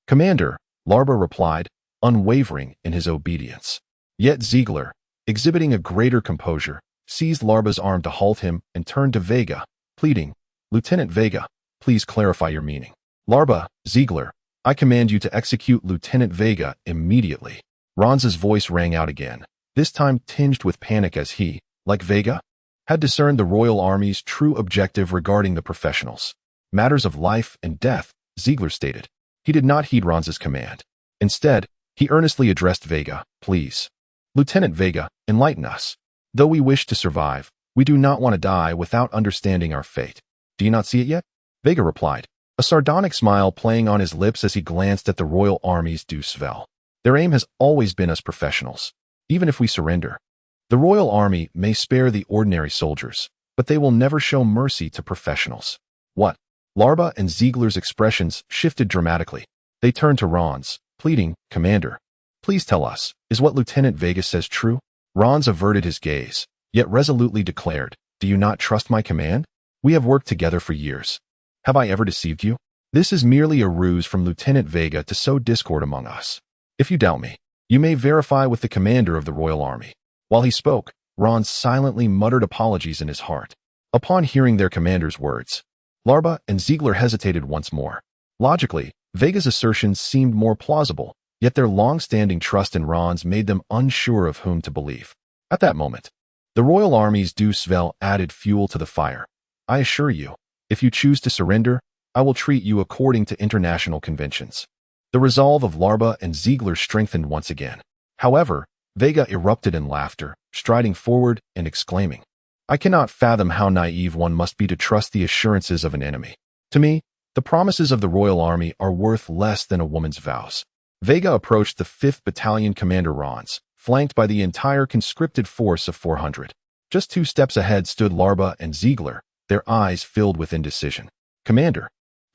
Commander, Larba replied, unwavering in his obedience. Yet Ziegler, exhibiting a greater composure, seized Larba's arm to halt him and turned to Veiga, pleading, Lieutenant Veiga, please clarify your meaning. Larba, Ziegler, I command you to execute Lieutenant Veiga immediately. Rons's voice rang out again, this time tinged with panic as he, like Veiga, had discerned the Royal Army's true objective regarding the professionals. Matters of life and death, Ziegler stated. He did not heed Rons's command. Instead, he earnestly addressed Veiga, please. Lieutenant Veiga, enlighten us. Though we wish to survive, we do not want to die without understanding our fate. Do you not see it yet? Veiga replied, a sardonic smile playing on his lips as he glanced at the Royal Army's Deucevel. Their aim has always been us professionals. Even if we surrender, the Royal Army may spare the ordinary soldiers, but they will never show mercy to professionals. What? Larba and Ziegler's expressions shifted dramatically. They turned to Rons, pleading, Commander, please tell us, is what Lieutenant Veiga says true? Rons averted his gaze, yet resolutely declared, do you not trust my command? We have worked together for years. Have I ever deceived you? This is merely a ruse from Lieutenant Veiga to sow discord among us. If you doubt me, you may verify with the commander of the Royal Army. While he spoke, Rons silently muttered apologies in his heart. Upon hearing their commander's words, Larba and Ziegler hesitated once more. Logically, Veiga's assertions seemed more plausible, yet their long-standing trust in Rons made them unsure of whom to believe. At that moment, the Royal Army's Deucevel added fuel to the fire. I assure you, if you choose to surrender, I will treat you according to international conventions. The resolve of Larba and Ziegler strengthened once again. However, Veiga erupted in laughter, striding forward and exclaiming, I cannot fathom how naive one must be to trust the assurances of an enemy. To me, the promises of the Royal Army are worth less than a woman's vows. Veiga approached the 5th Battalion Commander Rons, flanked by the entire conscripted force of 400. Just 2 steps ahead stood Larba and Ziegler, their eyes filled with indecision. Commander,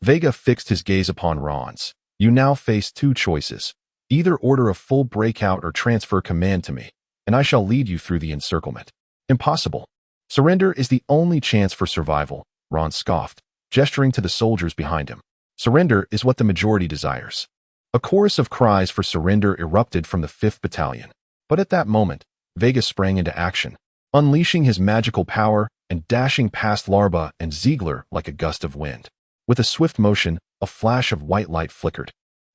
Veiga fixed his gaze upon Rons. You now face 2 choices. Either order a full breakout or transfer command to me, and I shall lead you through the encirclement. Impossible. Surrender is the only chance for survival, Rons scoffed, gesturing to the soldiers behind him. Surrender is what the majority desires. A chorus of cries for surrender erupted from the 5th Battalion. But at that moment, Veiga sprang into action, unleashing his magical power and dashing past Larba and Ziegler like a gust of wind. With a swift motion, a flash of white light flickered.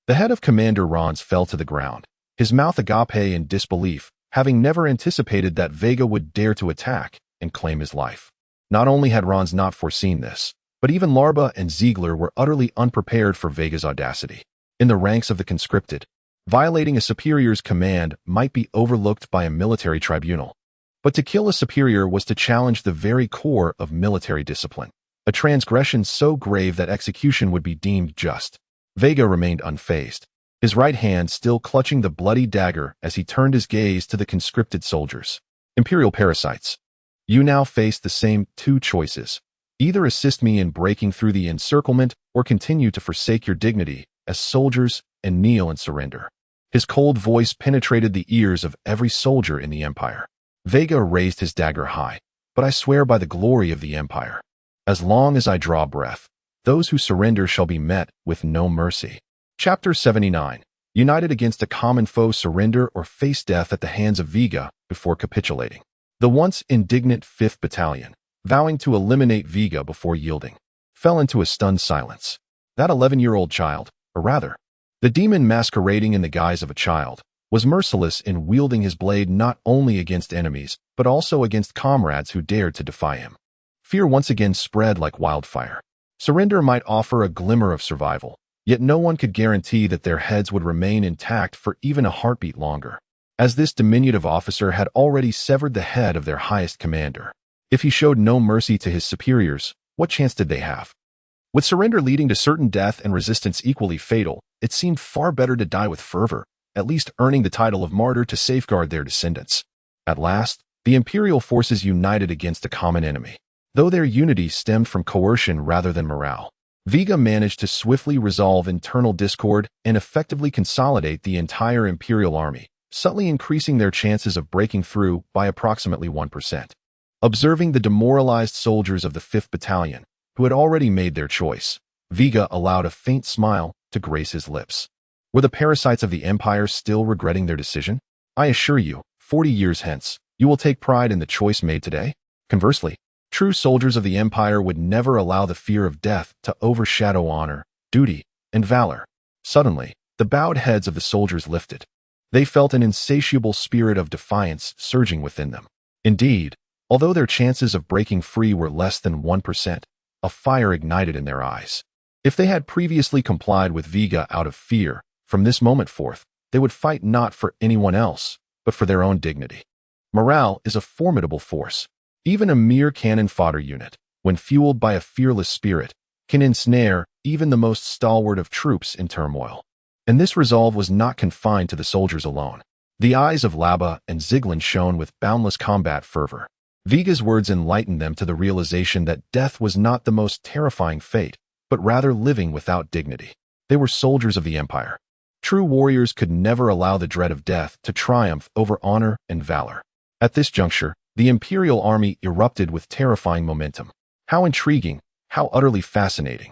The head of Commander Ron's fell to the ground, his mouth agape in disbelief, having never anticipated that Veiga would dare to attack and claim his life. Not only had Ron's not foreseen this, but even Larba and Ziegler were utterly unprepared for Veiga's audacity. In the ranks of the conscripted, violating a superior's command might be overlooked by a military tribunal. But to kill a superior was to challenge the very core of military discipline, a transgression so grave that execution would be deemed just. Veiga remained unfazed, his right hand still clutching the bloody dagger as he turned his gaze to the conscripted soldiers. Imperial parasites. You now face the same two choices. Either assist me in breaking through the encirclement or continue to forsake your dignity as soldiers and kneel and surrender. His cold voice penetrated the ears of every soldier in the Empire. Veiga raised his dagger high, but I swear by the glory of the Empire. As long as I draw breath, those who surrender shall be met with no mercy. Chapter 79. United against a common foe, surrender or face death at the hands of Veiga before capitulating. The once indignant 5th Battalion, vowing to eliminate Veiga before yielding, fell into a stunned silence. That 11-year-old child, or rather, the demon masquerading in the guise of a child, was merciless in wielding his blade not only against enemies, but also against comrades who dared to defy him. Fear once again spread like wildfire. Surrender might offer a glimmer of survival, yet no one could guarantee that their heads would remain intact for even a heartbeat longer, as this diminutive officer had already severed the head of their highest commander. If he showed no mercy to his superiors, what chance did they have? With surrender leading to certain death and resistance equally fatal, it seemed far better to die with fervor, at least earning the title of martyr to safeguard their descendants. At last, the Imperial forces united against a common enemy. Though their unity stemmed from coercion rather than morale, Veiga managed to swiftly resolve internal discord and effectively consolidate the entire Imperial army, subtly increasing their chances of breaking through by approximately 1%. Observing the demoralized soldiers of the 5th Battalion, who had already made their choice, Veiga allowed a faint smile to grace his lips. Were the parasites of the Empire still regretting their decision? I assure you, 40 years hence, you will take pride in the choice made today. Conversely, true soldiers of the Empire would never allow the fear of death to overshadow honor, duty, and valor. Suddenly, the bowed heads of the soldiers lifted. They felt an insatiable spirit of defiance surging within them. Indeed, although their chances of breaking free were less than 1%, a fire ignited in their eyes. If they had previously complied with Veiga out of fear, from this moment forth, they would fight not for anyone else, but for their own dignity. Morale is a formidable force. Even a mere cannon fodder unit, when fueled by a fearless spirit, can ensnare even the most stalwart of troops in turmoil. And this resolve was not confined to the soldiers alone. The eyes of Larba and Ziegler shone with boundless combat fervor. Veiga's words enlightened them to the realization that death was not the most terrifying fate, but rather living without dignity. They were soldiers of the Empire. True warriors could never allow the dread of death to triumph over honor and valor. At this juncture, the Imperial army erupted with terrifying momentum. How intriguing, how utterly fascinating.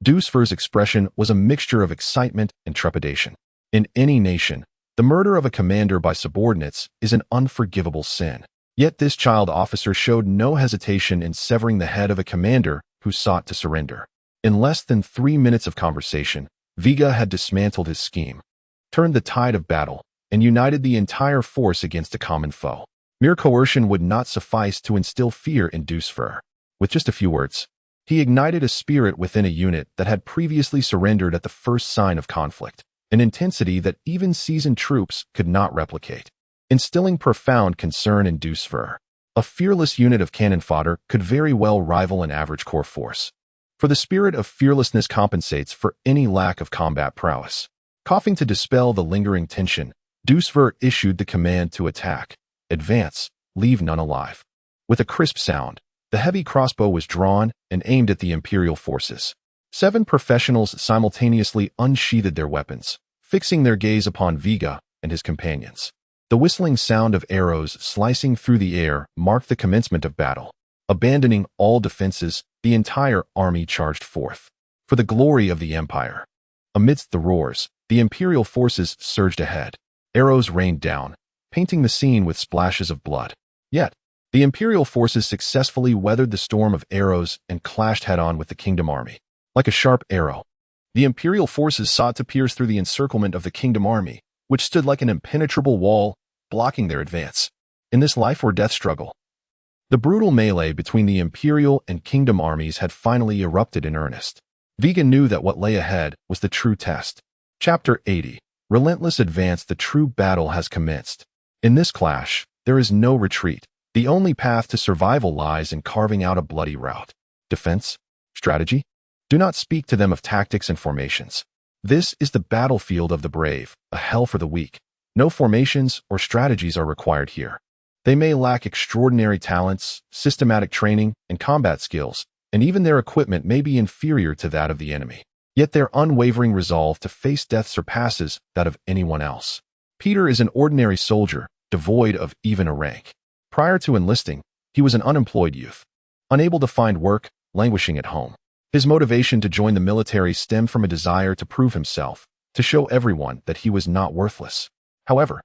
Dusfer's expression was a mixture of excitement and trepidation. In any nation, the murder of a commander by subordinates is an unforgivable sin. Yet this child officer showed no hesitation in severing the head of a commander who sought to surrender. In less than 3 minutes of conversation, Veiga had dismantled his scheme, turned the tide of battle, and united the entire force against a common foe. Mere coercion would not suffice to instill fear in Dusfer. With just a few words, he ignited a spirit within a unit that had previously surrendered at the first sign of conflict, an intensity that even seasoned troops could not replicate, instilling profound concern in Dusfer. A fearless unit of cannon fodder could very well rival an average corps force. For the spirit of fearlessness compensates for any lack of combat prowess. Coughing to dispel the lingering tension, Dusfer issued the command to attack. Advance, leave none alive. With a crisp sound, the heavy crossbow was drawn and aimed at the Imperial forces. 7 professionals simultaneously unsheathed their weapons, fixing their gaze upon Veiga and his companions. The whistling sound of arrows slicing through the air marked the commencement of battle. Abandoning all defenses, the entire army charged forth. For the glory of the Empire. Amidst the roars, the Imperial forces surged ahead. Arrows rained down, painting the scene with splashes of blood. Yet, the Imperial forces successfully weathered the storm of arrows and clashed head-on with the Kingdom army. like a sharp arrow. The Imperial forces sought to pierce through the encirclement of the Kingdom army, which stood like an impenetrable wall, blocking their advance. In this life-or-death struggle, the brutal melee between the Imperial and Kingdom armies had finally erupted in earnest. Veigar knew that what lay ahead was the true test. Chapter 80. Relentless Advance. The true battle has commenced. In this clash, there is no retreat. The only path to survival lies in carving out a bloody route. Defense? Strategy? Do not speak to them of tactics and formations. This is the battlefield of the brave, a hell for the weak. No formations or strategies are required here. They may lack extraordinary talents, systematic training, and combat skills, and even their equipment may be inferior to that of the enemy. Yet their unwavering resolve to face death surpasses that of anyone else. Peter is an ordinary soldier, devoid of even a rank. Prior to enlisting, he was an unemployed youth, unable to find work, languishing at home. His motivation to join the military stemmed from a desire to prove himself, to show everyone that he was not worthless. However,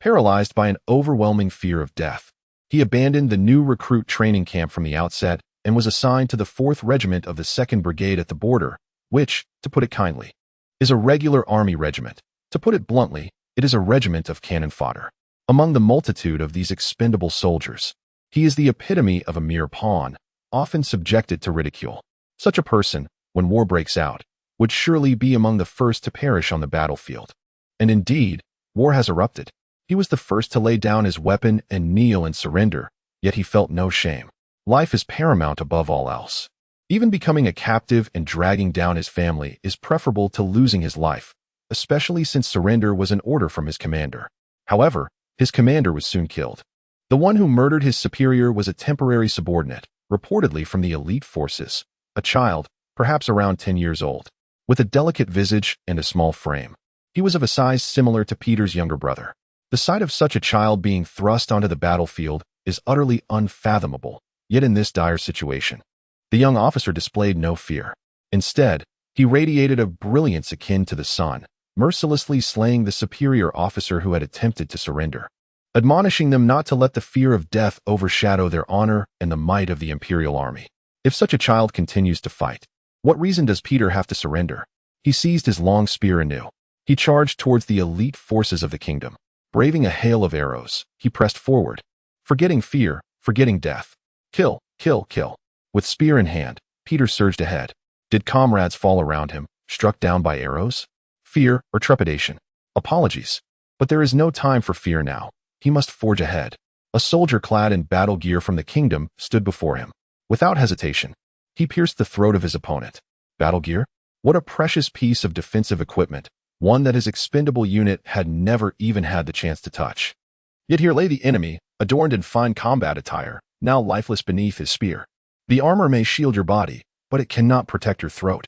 paralyzed by an overwhelming fear of death, he abandoned the new recruit training camp from the outset and was assigned to the 4th Regiment of the 2nd Brigade at the border, which, to put it kindly, is a regular army regiment. To put it bluntly, it is a regiment of cannon fodder. Among the multitude of these expendable soldiers, he is the epitome of a mere pawn, often subjected to ridicule. Such a person, when war breaks out, would surely be among the first to perish on the battlefield. And indeed, war has erupted. He was the first to lay down his weapon and kneel in surrender, yet he felt no shame. Life is paramount above all else. Even becoming a captive and dragging down his family is preferable to losing his life, especially since surrender was an order from his commander. However, his commander was soon killed. The one who murdered his superior was a temporary subordinate, reportedly from the elite forces, a child, perhaps around 10 years old, with a delicate visage and a small frame. He was of a size similar to Peter's younger brother. The sight of such a child being thrust onto the battlefield is utterly unfathomable, yet in this dire situation, the young officer displayed no fear. Instead, he radiated a brilliance akin to the sun, mercilessly slaying the superior officer who had attempted to surrender, admonishing them not to let the fear of death overshadow their honor and the might of the Imperial army. If such a child continues to fight, what reason does Peter have to surrender? He seized his long spear anew. He charged towards the elite forces of the kingdom. Braving a hail of arrows, he pressed forward, forgetting fear, forgetting death. Kill, kill, kill. With spear in hand, Peter surged ahead. Did comrades fall around him, struck down by arrows? Fear or trepidation? Apologies. But there is no time for fear now. He must forge ahead. A soldier clad in battle gear from the kingdom stood before him. Without hesitation, he pierced the throat of his opponent. Battle gear? What a precious piece of defensive equipment, one that his expendable unit had never even had the chance to touch. Yet here lay the enemy, adorned in fine combat attire, now lifeless beneath his spear. The armor may shield your body, but it cannot protect your throat.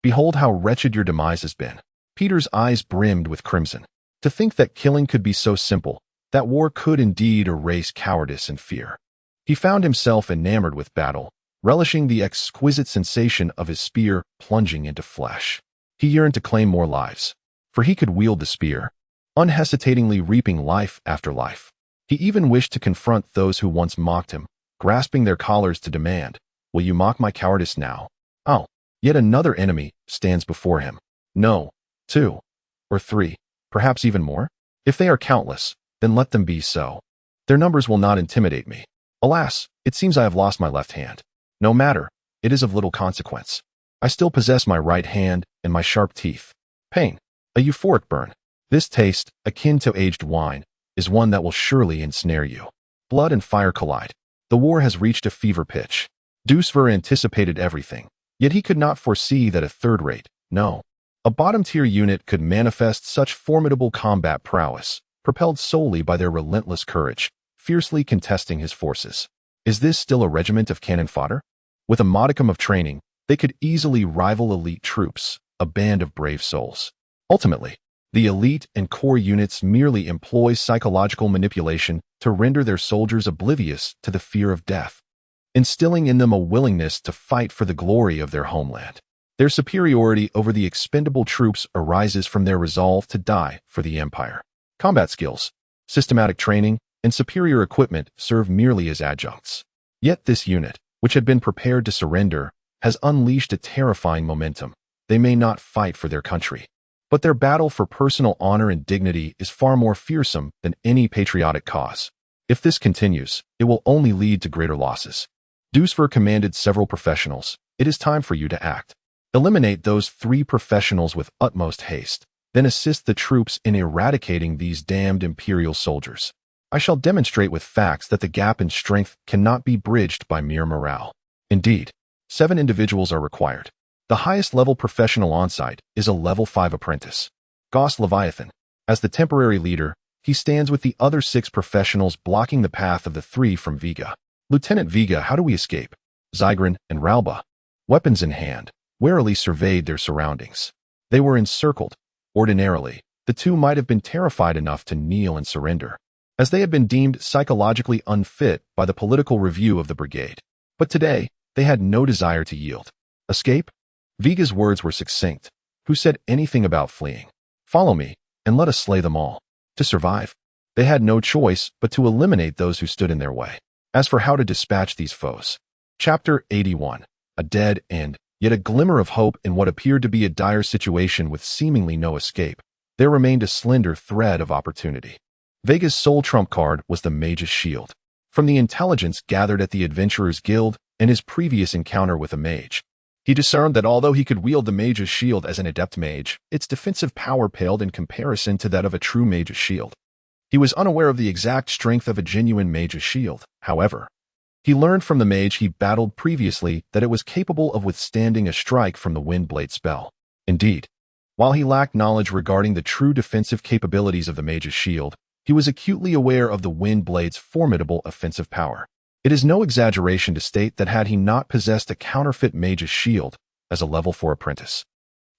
Behold how wretched your demise has been. Peter's eyes brimmed with crimson. To think that killing could be so simple, that war could indeed erase cowardice and fear. He found himself enamored with battle, relishing the exquisite sensation of his spear plunging into flesh. He yearned to claim more lives, for he could wield the spear, unhesitatingly reaping life after life. He even wished to confront those who once mocked him, grasping their collars to demand, "Will you mock my cowardice now?" Oh, yet another enemy stands before him. No, 2 or 3, perhaps even more. If they are countless, then let them be so. Their numbers will not intimidate me. Alas, it seems I have lost my left hand. No matter, it is of little consequence. I still possess my right hand and my sharp teeth. Pain, a euphoric burn. This taste, akin to aged wine, is one that will surely ensnare you. Blood and fire collide. The war has reached a fever pitch. Dusver anticipated everything, yet he could not foresee that a third-rate, no, a bottom-tier unit could manifest such formidable combat prowess, propelled solely by their relentless courage, fiercely contesting his forces. Is this still a regiment of cannon fodder? With a modicum of training, they could easily rival elite troops, a band of brave souls. Ultimately, the elite and core units merely employ psychological manipulation to render their soldiers oblivious to the fear of death, instilling in them a willingness to fight for the glory of their homeland. Their superiority over the expendable troops arises from their resolve to die for the Empire. Combat skills, systematic training, and superior equipment serve merely as adjuncts. Yet this unit, which had been prepared to surrender, has unleashed a terrifying momentum. They may not fight for their country, but their battle for personal honor and dignity is far more fearsome than any patriotic cause. If this continues, it will only lead to greater losses. Dusver commanded several professionals. It is time for you to act. Eliminate those 3 professionals with utmost haste, then assist the troops in eradicating these damned imperial soldiers. I shall demonstrate with facts that the gap in strength cannot be bridged by mere morale. Indeed, 7 individuals are required. The highest level professional on site is a level 5 apprentice. Ghost Leviathan. As the temporary leader, he stands with the other 6 professionals blocking the path of the 3 from Veiga. Lieutenant Veiga, how do we escape? Zygrin and Ralba, weapons in hand, warily surveyed their surroundings. They were encircled. Ordinarily, the 2 might have been terrified enough to kneel and surrender, as they had been deemed psychologically unfit by the political review of the brigade. But today, they had no desire to yield. Escape? Veiga's words were succinct. Who said anything about fleeing? Follow me, and let us slay them all. To survive, they had no choice but to eliminate those who stood in their way. As for how to dispatch these foes. Chapter 81. A dead end, yet a glimmer of hope in what appeared to be a dire situation with seemingly no escape. There remained a slender thread of opportunity. Veiga's sole trump card was the mage's shield. From the intelligence gathered at the Adventurers Guild and his previous encounter with a mage, he discerned that although he could wield the mage's shield as an adept mage, its defensive power paled in comparison to that of a true mage's shield. He was unaware of the exact strength of a genuine mage's shield, however. He learned from the mage he battled previously that it was capable of withstanding a strike from the Windblade spell. Indeed, while he lacked knowledge regarding the true defensive capabilities of the mage's shield, he was acutely aware of the Windblade's formidable offensive power. It is no exaggeration to state that had he not possessed a counterfeit mage's shield as a level 4 apprentice,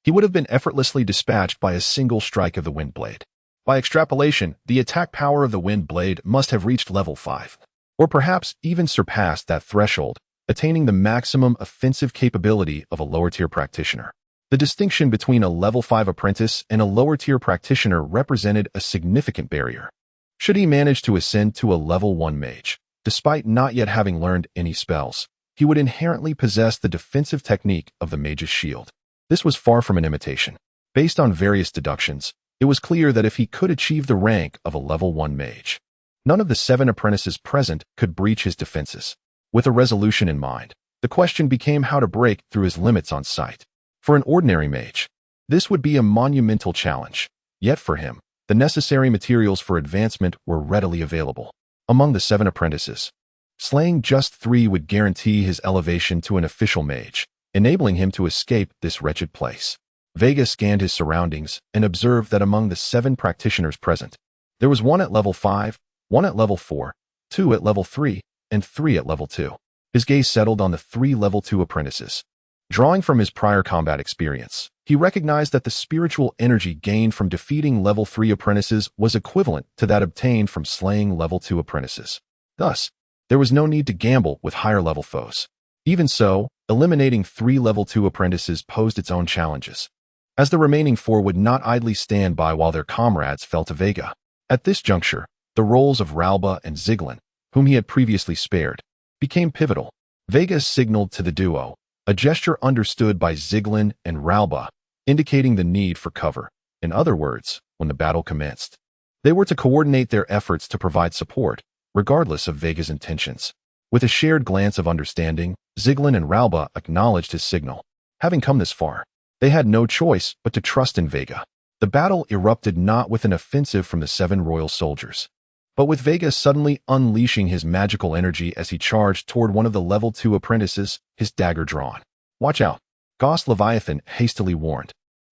he would have been effortlessly dispatched by a single strike of the Windblade. By extrapolation, the attack power of the Windblade must have reached level 5, or perhaps even surpassed that threshold, attaining the maximum offensive capability of a lower-tier practitioner. The distinction between a level 5 apprentice and a lower-tier practitioner represented a significant barrier. Should he manage to ascend to a level 1 mage, despite not yet having learned any spells, he would inherently possess the defensive technique of the mage's shield. This was far from an imitation. Based on various deductions, it was clear that if he could achieve the rank of a level 1 mage, none of the 7 apprentices present could breach his defenses. With a resolution in mind, the question became how to break through his limits on sight. For an ordinary mage, this would be a monumental challenge. Yet for him, the necessary materials for advancement were readily available. Among the 7 apprentices, slaying just 3 would guarantee his elevation to an official mage, enabling him to escape this wretched place. Veiga scanned his surroundings and observed that among the 7 practitioners present, there was 1 at level 5, 1 at level 4, 2 at level 3, and 3 at level 2. His gaze settled on the 3 level 2 apprentices. Drawing from his prior combat experience, he recognized that the spiritual energy gained from defeating level 3 apprentices was equivalent to that obtained from slaying level 2 apprentices. Thus, there was no need to gamble with higher level foes. Even so, eliminating 3 level 2 apprentices posed its own challenges, as the remaining 4 would not idly stand by while their comrades fell to Veiga. At this juncture, the roles of Ralba and Ziglin, whom he had previously spared, became pivotal. Veiga signaled to the duo, a gesture understood by Ziglin and Ralba, indicating the need for cover. In other words, when the battle commenced, they were to coordinate their efforts to provide support, regardless of Veiga's intentions. With a shared glance of understanding, Ziglin and Ralba acknowledged his signal. Having come this far, they had no choice but to trust in Veiga. The battle erupted not with an offensive from the 7 royal soldiers, but with Veiga suddenly unleashing his magical energy as he charged toward one of the level 2 apprentices, his dagger drawn. Watch out, Ghost Leviathan hastily warned,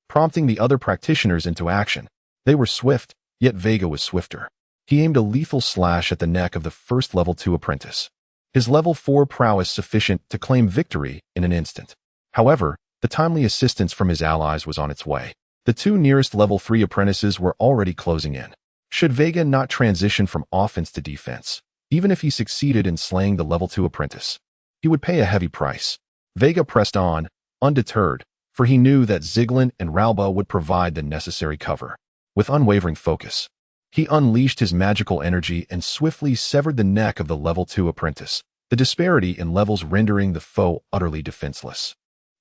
prompting the other practitioners into action. They were swift, yet Veiga was swifter. He aimed a lethal slash at the neck of the first level 2 apprentice. His level 4 prowess sufficient to claim victory in an instant. However, the timely assistance from his allies was on its way. The 2 nearest level 3 apprentices were already closing in. Should Veiga not transition from offense to defense, even if he succeeded in slaying the level 2 apprentice, he would pay a heavy price. Veiga pressed on, undeterred, for he knew that Ziglin and Ralba would provide the necessary cover. With unwavering focus, he unleashed his magical energy and swiftly severed the neck of the level 2 apprentice, the disparity in levels rendering the foe utterly defenseless.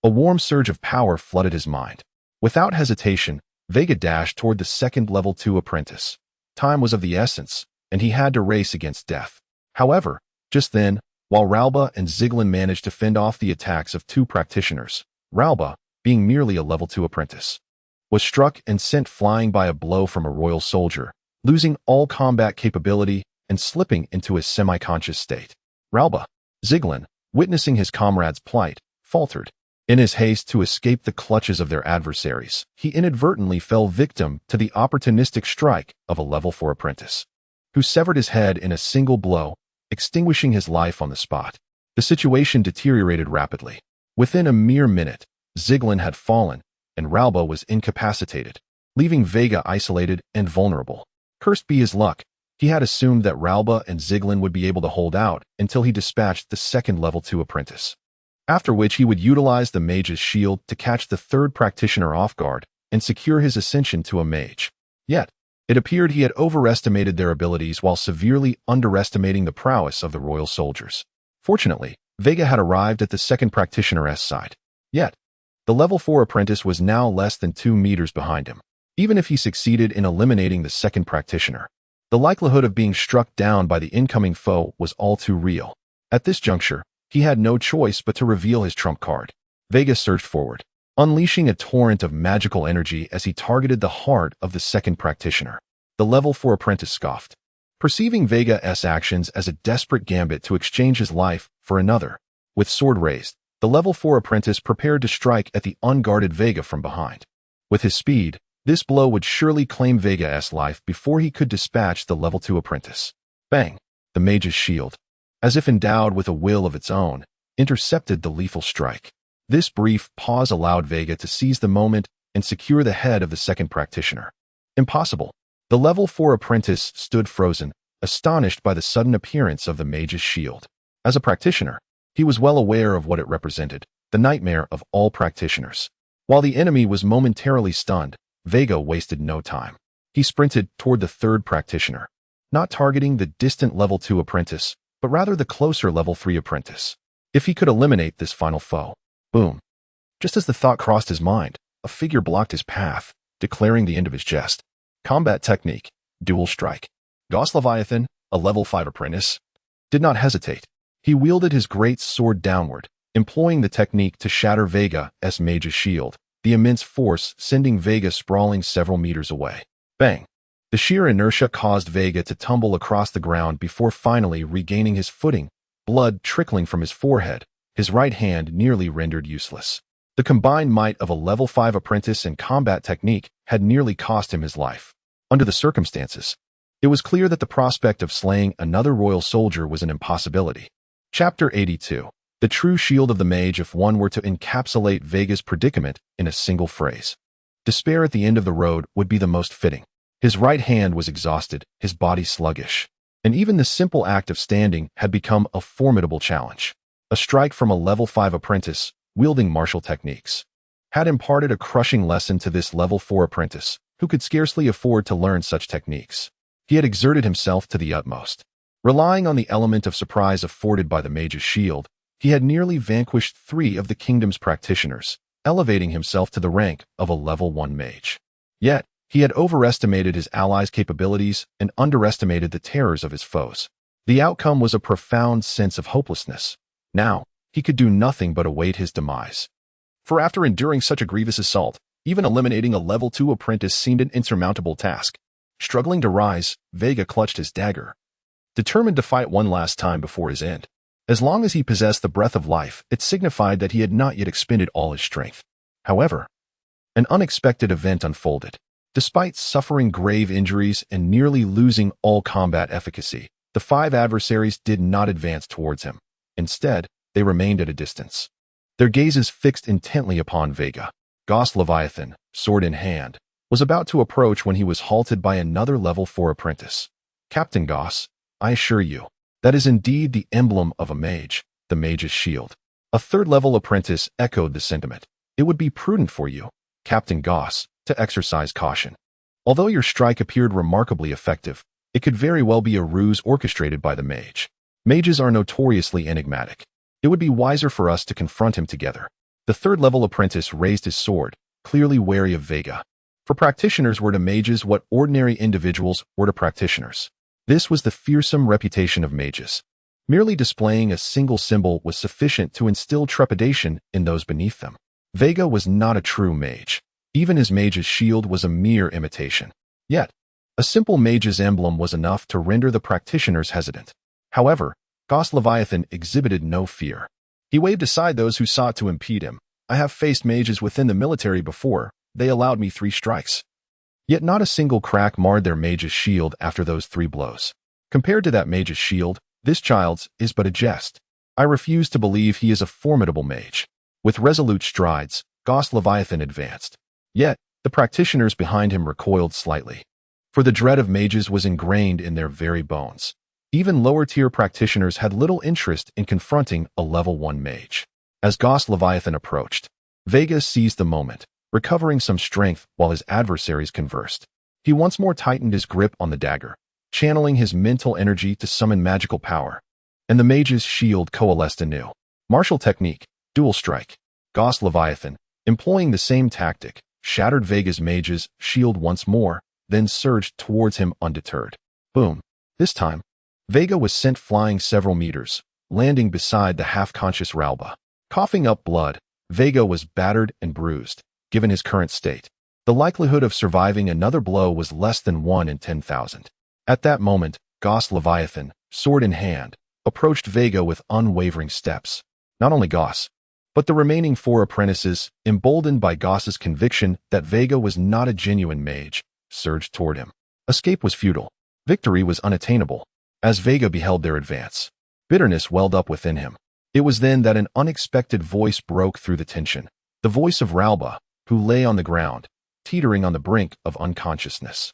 A warm surge of power flooded his mind. Without hesitation, Veiga dashed toward the second level 2 apprentice. Time was of the essence, and he had to race against death. However, just then, while Ralba and Ziglin managed to fend off the attacks of 2 practitioners, Ralba, being merely a level 2 apprentice, was struck and sent flying by a blow from a royal soldier, losing all combat capability and slipping into a semi-conscious state. Ralba, Ziglin, witnessing his comrade's plight, faltered. In his haste to escape the clutches of their adversaries, he inadvertently fell victim to the opportunistic strike of a level 4 apprentice, who severed his head in a single blow, extinguishing his life on the spot. The situation deteriorated rapidly. Within a mere minute, Ziglin had fallen, and Ralba was incapacitated, leaving Veiga isolated and vulnerable. Cursed be his luck, he had assumed that Ralba and Ziglin would be able to hold out until he dispatched the second level 2 apprentice, after which he would utilize the mage's shield to catch the third practitioner off guard and secure his ascension to a mage. Yet, it appeared he had overestimated their abilities while severely underestimating the prowess of the royal soldiers. Fortunately, Veiga had arrived at the second practitioner's side. Yet, the level 4 apprentice was now less than 2 meters behind him. Even if he succeeded in eliminating the second practitioner, the likelihood of being struck down by the incoming foe was all too real. At this juncture, he had no choice but to reveal his trump card. Veiga surged forward, unleashing a torrent of magical energy as he targeted the heart of the second practitioner. The level 4 apprentice scoffed, perceiving Veiga's actions as a desperate gambit to exchange his life for another. With sword raised, the level 4 apprentice prepared to strike at the unguarded Veiga from behind. With his speed, this blow would surely claim Veiga's life before he could dispatch the level 2 apprentice. Bang! The mage's shield, as if endowed with a will of its own, intercepted the lethal strike. This brief pause allowed Veiga to seize the moment and secure the head of the second practitioner. Impossible. The level 4 apprentice stood frozen, astonished by the sudden appearance of the mage's shield. As a practitioner, he was well aware of what it represented, the nightmare of all practitioners. While the enemy was momentarily stunned, Veiga wasted no time. He sprinted toward the third practitioner, not targeting the distant level 2 apprentice, but rather the closer level 3 apprentice. If he could eliminate this final foe. Boom. Just as the thought crossed his mind, a figure blocked his path, declaring the end of his jest. Combat technique, dual strike. Gauss Leviathan, a level 5 apprentice, did not hesitate. He wielded his great sword downward, employing the technique to shatter Veiga's mage's shield, the immense force sending Veiga sprawling several meters away. Bang! The sheer inertia caused Veiga to tumble across the ground before finally regaining his footing, blood trickling from his forehead, his right hand nearly rendered useless. The combined might of a level 5 apprentice and combat technique had nearly cost him his life. Under the circumstances, it was clear that the prospect of slaying another royal soldier was an impossibility. Chapter 82. The true shield of the mage if one were to encapsulate Veiga's predicament in a single phrase. Despair at the end of the road would be the most fitting. His right hand was exhausted, his body sluggish, and even the simple act of standing had become a formidable challenge. A strike from a level 5 apprentice, wielding martial techniques, had imparted a crushing lesson to this level 4 apprentice, who could scarcely afford to learn such techniques. He had exerted himself to the utmost. Relying on the element of surprise afforded by the mage's shield, he had nearly vanquished 3 of the kingdom's practitioners, elevating himself to the rank of a level 1 mage. Yet, he had overestimated his allies' capabilities and underestimated the terrors of his foes. The outcome was a profound sense of hopelessness. Now, he could do nothing but await his demise. For after enduring such a grievous assault, even eliminating a level 2 apprentice seemed an insurmountable task. Struggling to rise, Veiga clutched his dagger, determined to fight one last time before his end. As long as he possessed the breath of life, it signified that he had not yet expended all his strength. However, an unexpected event unfolded. Despite suffering grave injuries and nearly losing all combat efficacy, the 5 adversaries did not advance towards him. Instead, they remained at a distance, their gazes fixed intently upon Veiga. Gauss Leviathan, sword in hand, was about to approach when he was halted by another level 4 apprentice. Captain Gauss, I assure you, that is indeed the emblem of a mage, the mage's shield. A third-level apprentice echoed the sentiment. It would be prudent for you, Captain Gauss, to exercise caution. Although your strike appeared remarkably effective, it could very well be a ruse orchestrated by the mage. Mages are notoriously enigmatic. It would be wiser for us to confront him together. The third-level apprentice raised his sword, clearly wary of Veiga. For practitioners were to mages what ordinary individuals were to practitioners. This was the fearsome reputation of mages. Merely displaying a single symbol was sufficient to instill trepidation in those beneath them. Veiga was not a true mage. Even his mage's shield was a mere imitation. Yet, a simple mage's emblem was enough to render the practitioners hesitant. However, Ghost Leviathan exhibited no fear. He waved aside those who sought to impede him. I have faced mages within the military before. They allowed me 3 strikes. Yet not a single crack marred their mage's shield after those 3 blows. Compared to that mage's shield, this child's is but a jest. I refuse to believe he is a formidable mage. With resolute strides, Ghost Leviathan advanced. Yet, the practitioners behind him recoiled slightly. For the dread of mages was ingrained in their very bones. Even lower-tier practitioners had little interest in confronting a level 1 mage. As Ghost Leviathan approached, Veiga seized the moment, recovering some strength while his adversaries conversed. He once more tightened his grip on the dagger, channeling his mental energy to summon magical power. And the mage's shield coalesced anew. Martial technique, dual strike. Ghost Leviathan, employing the same tactic, shattered Veiga's mage's shield once more, then surged towards him undeterred. Boom. This time, Veiga was sent flying several meters, landing beside the half-conscious Ralba. Coughing up blood, Veiga was battered and bruised. Given his current state, the likelihood of surviving another blow was less than 1 in 10,000. At that moment, Ghost Leviathan, sword in hand, approached Veiga with unwavering steps. Not only Ghost, but the remaining 4 apprentices, emboldened by Ghost's conviction that Veiga was not a genuine mage, surged toward him. Escape was futile. Victory was unattainable. As Veiga beheld their advance, bitterness welled up within him. It was then that an unexpected voice broke through the tension. The voice of Ralba, who lay on the ground, teetering on the brink of unconsciousness.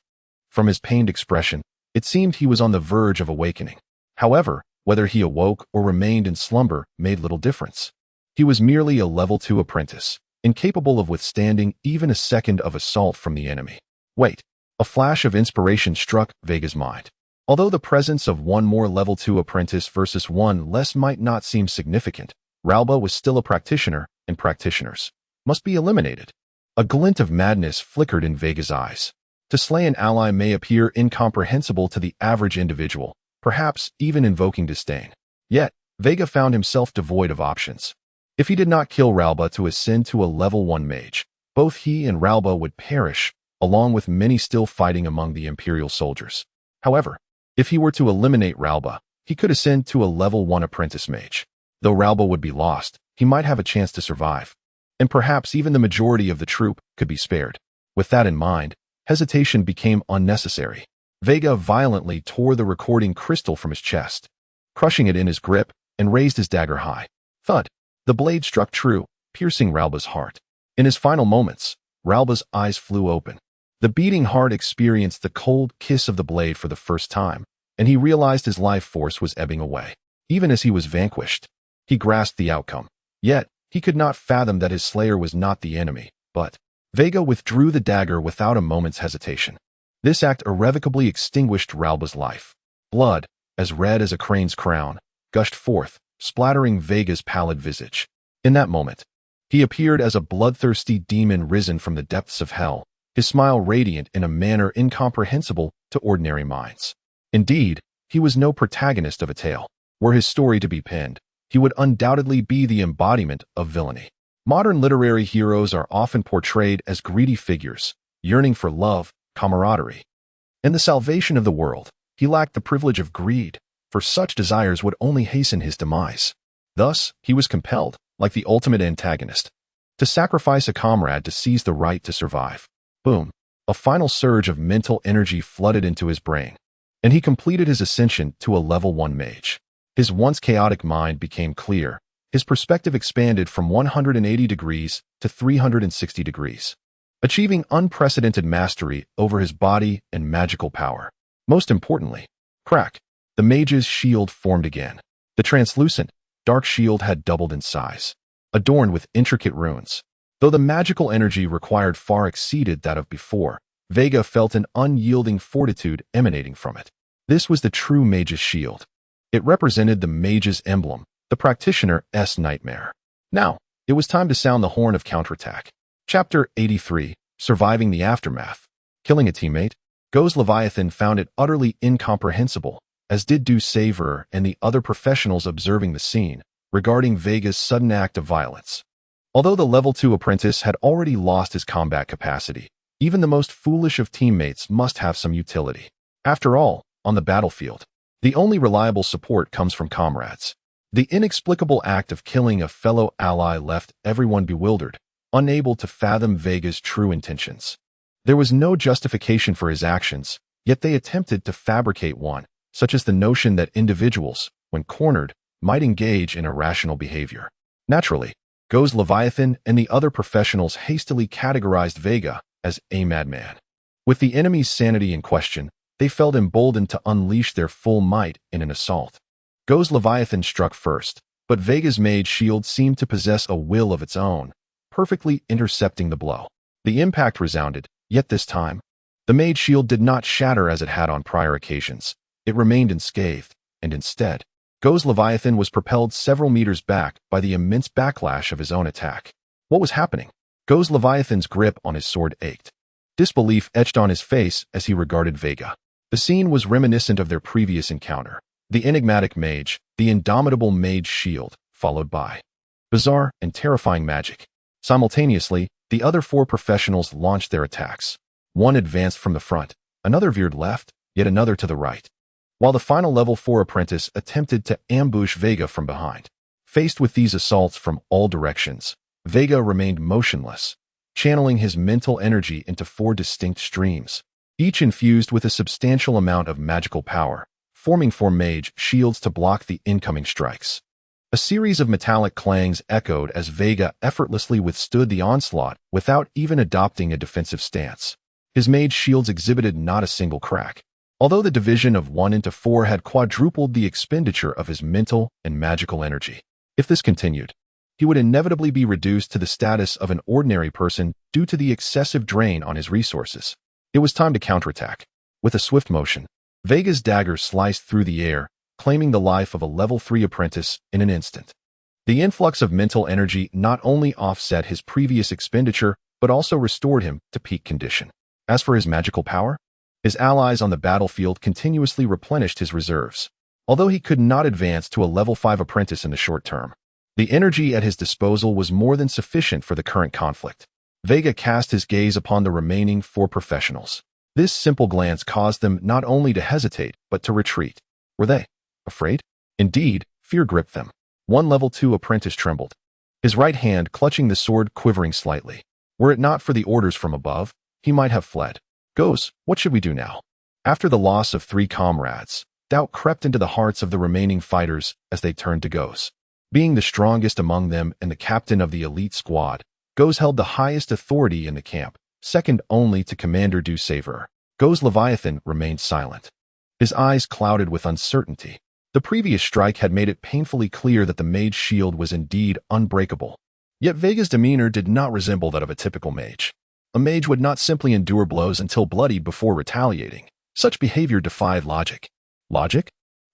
From his pained expression, it seemed he was on the verge of awakening. However, whether he awoke or remained in slumber made little difference. He was merely a level 2 apprentice, incapable of withstanding even a second of assault from the enemy. Wait, a flash of inspiration struck Veiga's mind. Although the presence of one more level 2 apprentice versus one less might not seem significant, Ralba was still a practitioner, and practitioners must be eliminated. A glint of madness flickered in Veiga's eyes. To slay an ally may appear incomprehensible to the average individual, perhaps even invoking disdain. Yet, Veiga found himself devoid of options. If he did not kill Ralba to ascend to a level 1 mage, both he and Ralba would perish, along with many still fighting among the Imperial soldiers. However, if he were to eliminate Ralba, he could ascend to a level 1 apprentice mage. Though Ralba would be lost, he might have a chance to survive. And perhaps even the majority of the troop could be spared. With that in mind, hesitation became unnecessary. Veiga violently tore the recording crystal from his chest, crushing it in his grip, and raised his dagger high. Thud! The blade struck true, piercing Ralba's heart. In his final moments, Ralba's eyes flew open. The beating heart experienced the cold kiss of the blade for the first time, and he realized his life force was ebbing away. Even as he was vanquished, he grasped the outcome. Yet, he could not fathom that his slayer was not the enemy, but Veiga withdrew the dagger without a moment's hesitation. This act irrevocably extinguished Ralba's life. Blood, as red as a crane's crown, gushed forth, splattering Veiga's pallid visage. In that moment, he appeared as a bloodthirsty demon risen from the depths of hell, his smile radiant in a manner incomprehensible to ordinary minds. Indeed, he was no protagonist of a tale. Were his story to be penned, he would undoubtedly be the embodiment of villainy. Modern literary heroes are often portrayed as greedy figures, yearning for love, camaraderie, and the salvation of the world. He lacked the privilege of greed, for such desires would only hasten his demise. Thus, he was compelled, like the ultimate antagonist, to sacrifice a comrade to seize the right to survive. Boom! A final surge of mental energy flooded into his brain, and he completed his ascension to a level 1 mage. His once chaotic mind became clear. His perspective expanded from 180 degrees to 360 degrees, achieving unprecedented mastery over his body and magical power. Most importantly, crack! The mage's shield formed again. The translucent, dark shield had doubled in size, adorned with intricate runes. Though the magical energy required far exceeded that of before, Veiga felt an unyielding fortitude emanating from it. This was the true mage's shield. It represented the mage's emblem, the practitioner's nightmare. Now, it was time to sound the horn of counterattack. Chapter 83, Surviving the Aftermath. Killing a teammate? Go's Leviathan found it utterly incomprehensible, as did Sever and the other professionals observing the scene, regarding Veiga's sudden act of violence. Although the level 2 apprentice had already lost his combat capacity, even the most foolish of teammates must have some utility. After all, on the battlefield, the only reliable support comes from comrades. The inexplicable act of killing a fellow ally left everyone bewildered, unable to fathom Veiga's true intentions. There was no justification for his actions, yet they attempted to fabricate one, such as the notion that individuals, when cornered, might engage in irrational behavior. Naturally, Go's Leviathan and the other professionals hastily categorized Veiga as a madman. With the enemy's sanity in question, they felt emboldened to unleash their full might in an assault. Go's Leviathan struck first, but Veiga's mage shield seemed to possess a will of its own, perfectly intercepting the blow. The impact resounded, yet this time, the mage shield did not shatter as it had on prior occasions. It remained unscathed, and instead, Go's Leviathan was propelled several meters back by the immense backlash of his own attack. What was happening? Go's Leviathan's grip on his sword ached. Disbelief etched on his face as he regarded Veiga. The scene was reminiscent of their previous encounter. The enigmatic mage, the indomitable mage shield, followed by bizarre and terrifying magic. Simultaneously, the other 4 professionals launched their attacks. One advanced from the front, another veered left, yet another to the right, while the final level 4 apprentice attempted to ambush Veiga from behind. Faced with these assaults from all directions, Veiga remained motionless, channeling his mental energy into 4 distinct streams, each infused with a substantial amount of magical power, forming 4 mage shields to block the incoming strikes. A series of metallic clangs echoed as Veiga effortlessly withstood the onslaught without even adopting a defensive stance. His mage shields exhibited not a single crack, although the division of 1 into 4 had quadrupled the expenditure of his mental and magical energy. If this continued, he would inevitably be reduced to the status of an ordinary person due to the excessive drain on his resources. It was time to counterattack. With a swift motion, Veiga's dagger sliced through the air, claiming the life of a level 3 apprentice in an instant. The influx of mental energy not only offset his previous expenditure, but also restored him to peak condition. As for his magical power, his allies on the battlefield continuously replenished his reserves. Although he could not advance to a level 5 apprentice in the short term, the energy at his disposal was more than sufficient for the current conflict. Veiga cast his gaze upon the remaining 4 professionals. This simple glance caused them not only to hesitate, but to retreat. Were they afraid? Indeed, fear gripped them. One level 2 apprentice trembled, his right hand clutching the sword quivering slightly. Were it not for the orders from above, he might have fled. Goes, what should we do now? After the loss of 3 comrades, doubt crept into the hearts of the remaining fighters as they turned to Goes. Being the strongest among them and the captain of the elite squad, Goes held the highest authority in the camp, second only to Commander Sever. Go's Leviathan remained silent, his eyes clouded with uncertainty. The previous strike had made it painfully clear that the mage shield was indeed unbreakable. Yet Veiga's demeanor did not resemble that of a typical mage. A mage would not simply endure blows until bloodied before retaliating. Such behavior defied logic. Logic?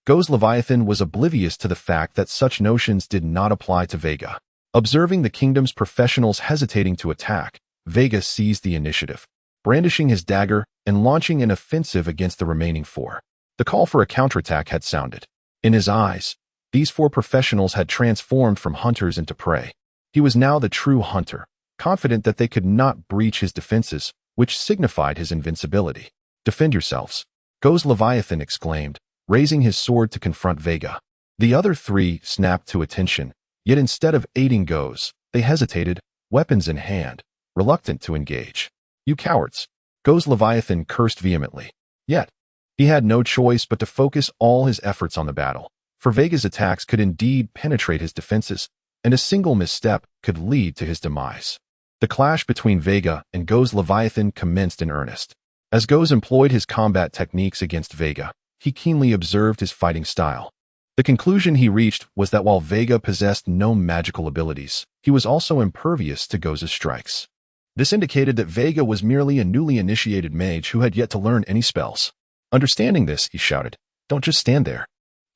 Go's Leviathan was oblivious to the fact that such notions did not apply to Veiga. Observing the kingdom's professionals hesitating to attack, Veiga seized the initiative, brandishing his dagger and launching an offensive against the remaining 4. The call for a counterattack had sounded. In his eyes, these 4 professionals had transformed from hunters into prey. He was now the true hunter, confident that they could not breach his defenses, which signified his invincibility. Defend yourselves, Go's Leviathan exclaimed, raising his sword to confront Veiga. The other 3 snapped to attention, yet instead of aiding Go's, they hesitated, weapons in hand, reluctant to engage. You cowards, Go's Leviathan cursed vehemently. Yet, he had no choice but to focus all his efforts on the battle, for Veiga's attacks could indeed penetrate his defenses, and a single misstep could lead to his demise. The clash between Veiga and Go's Leviathan commenced in earnest. As Go's employed his combat techniques against Veiga, he keenly observed his fighting style. The conclusion he reached was that while Veiga possessed no magical abilities, he was also impervious to Go's strikes. This indicated that Veiga was merely a newly initiated mage who had yet to learn any spells. Understanding this, he shouted, "Don't just stand there."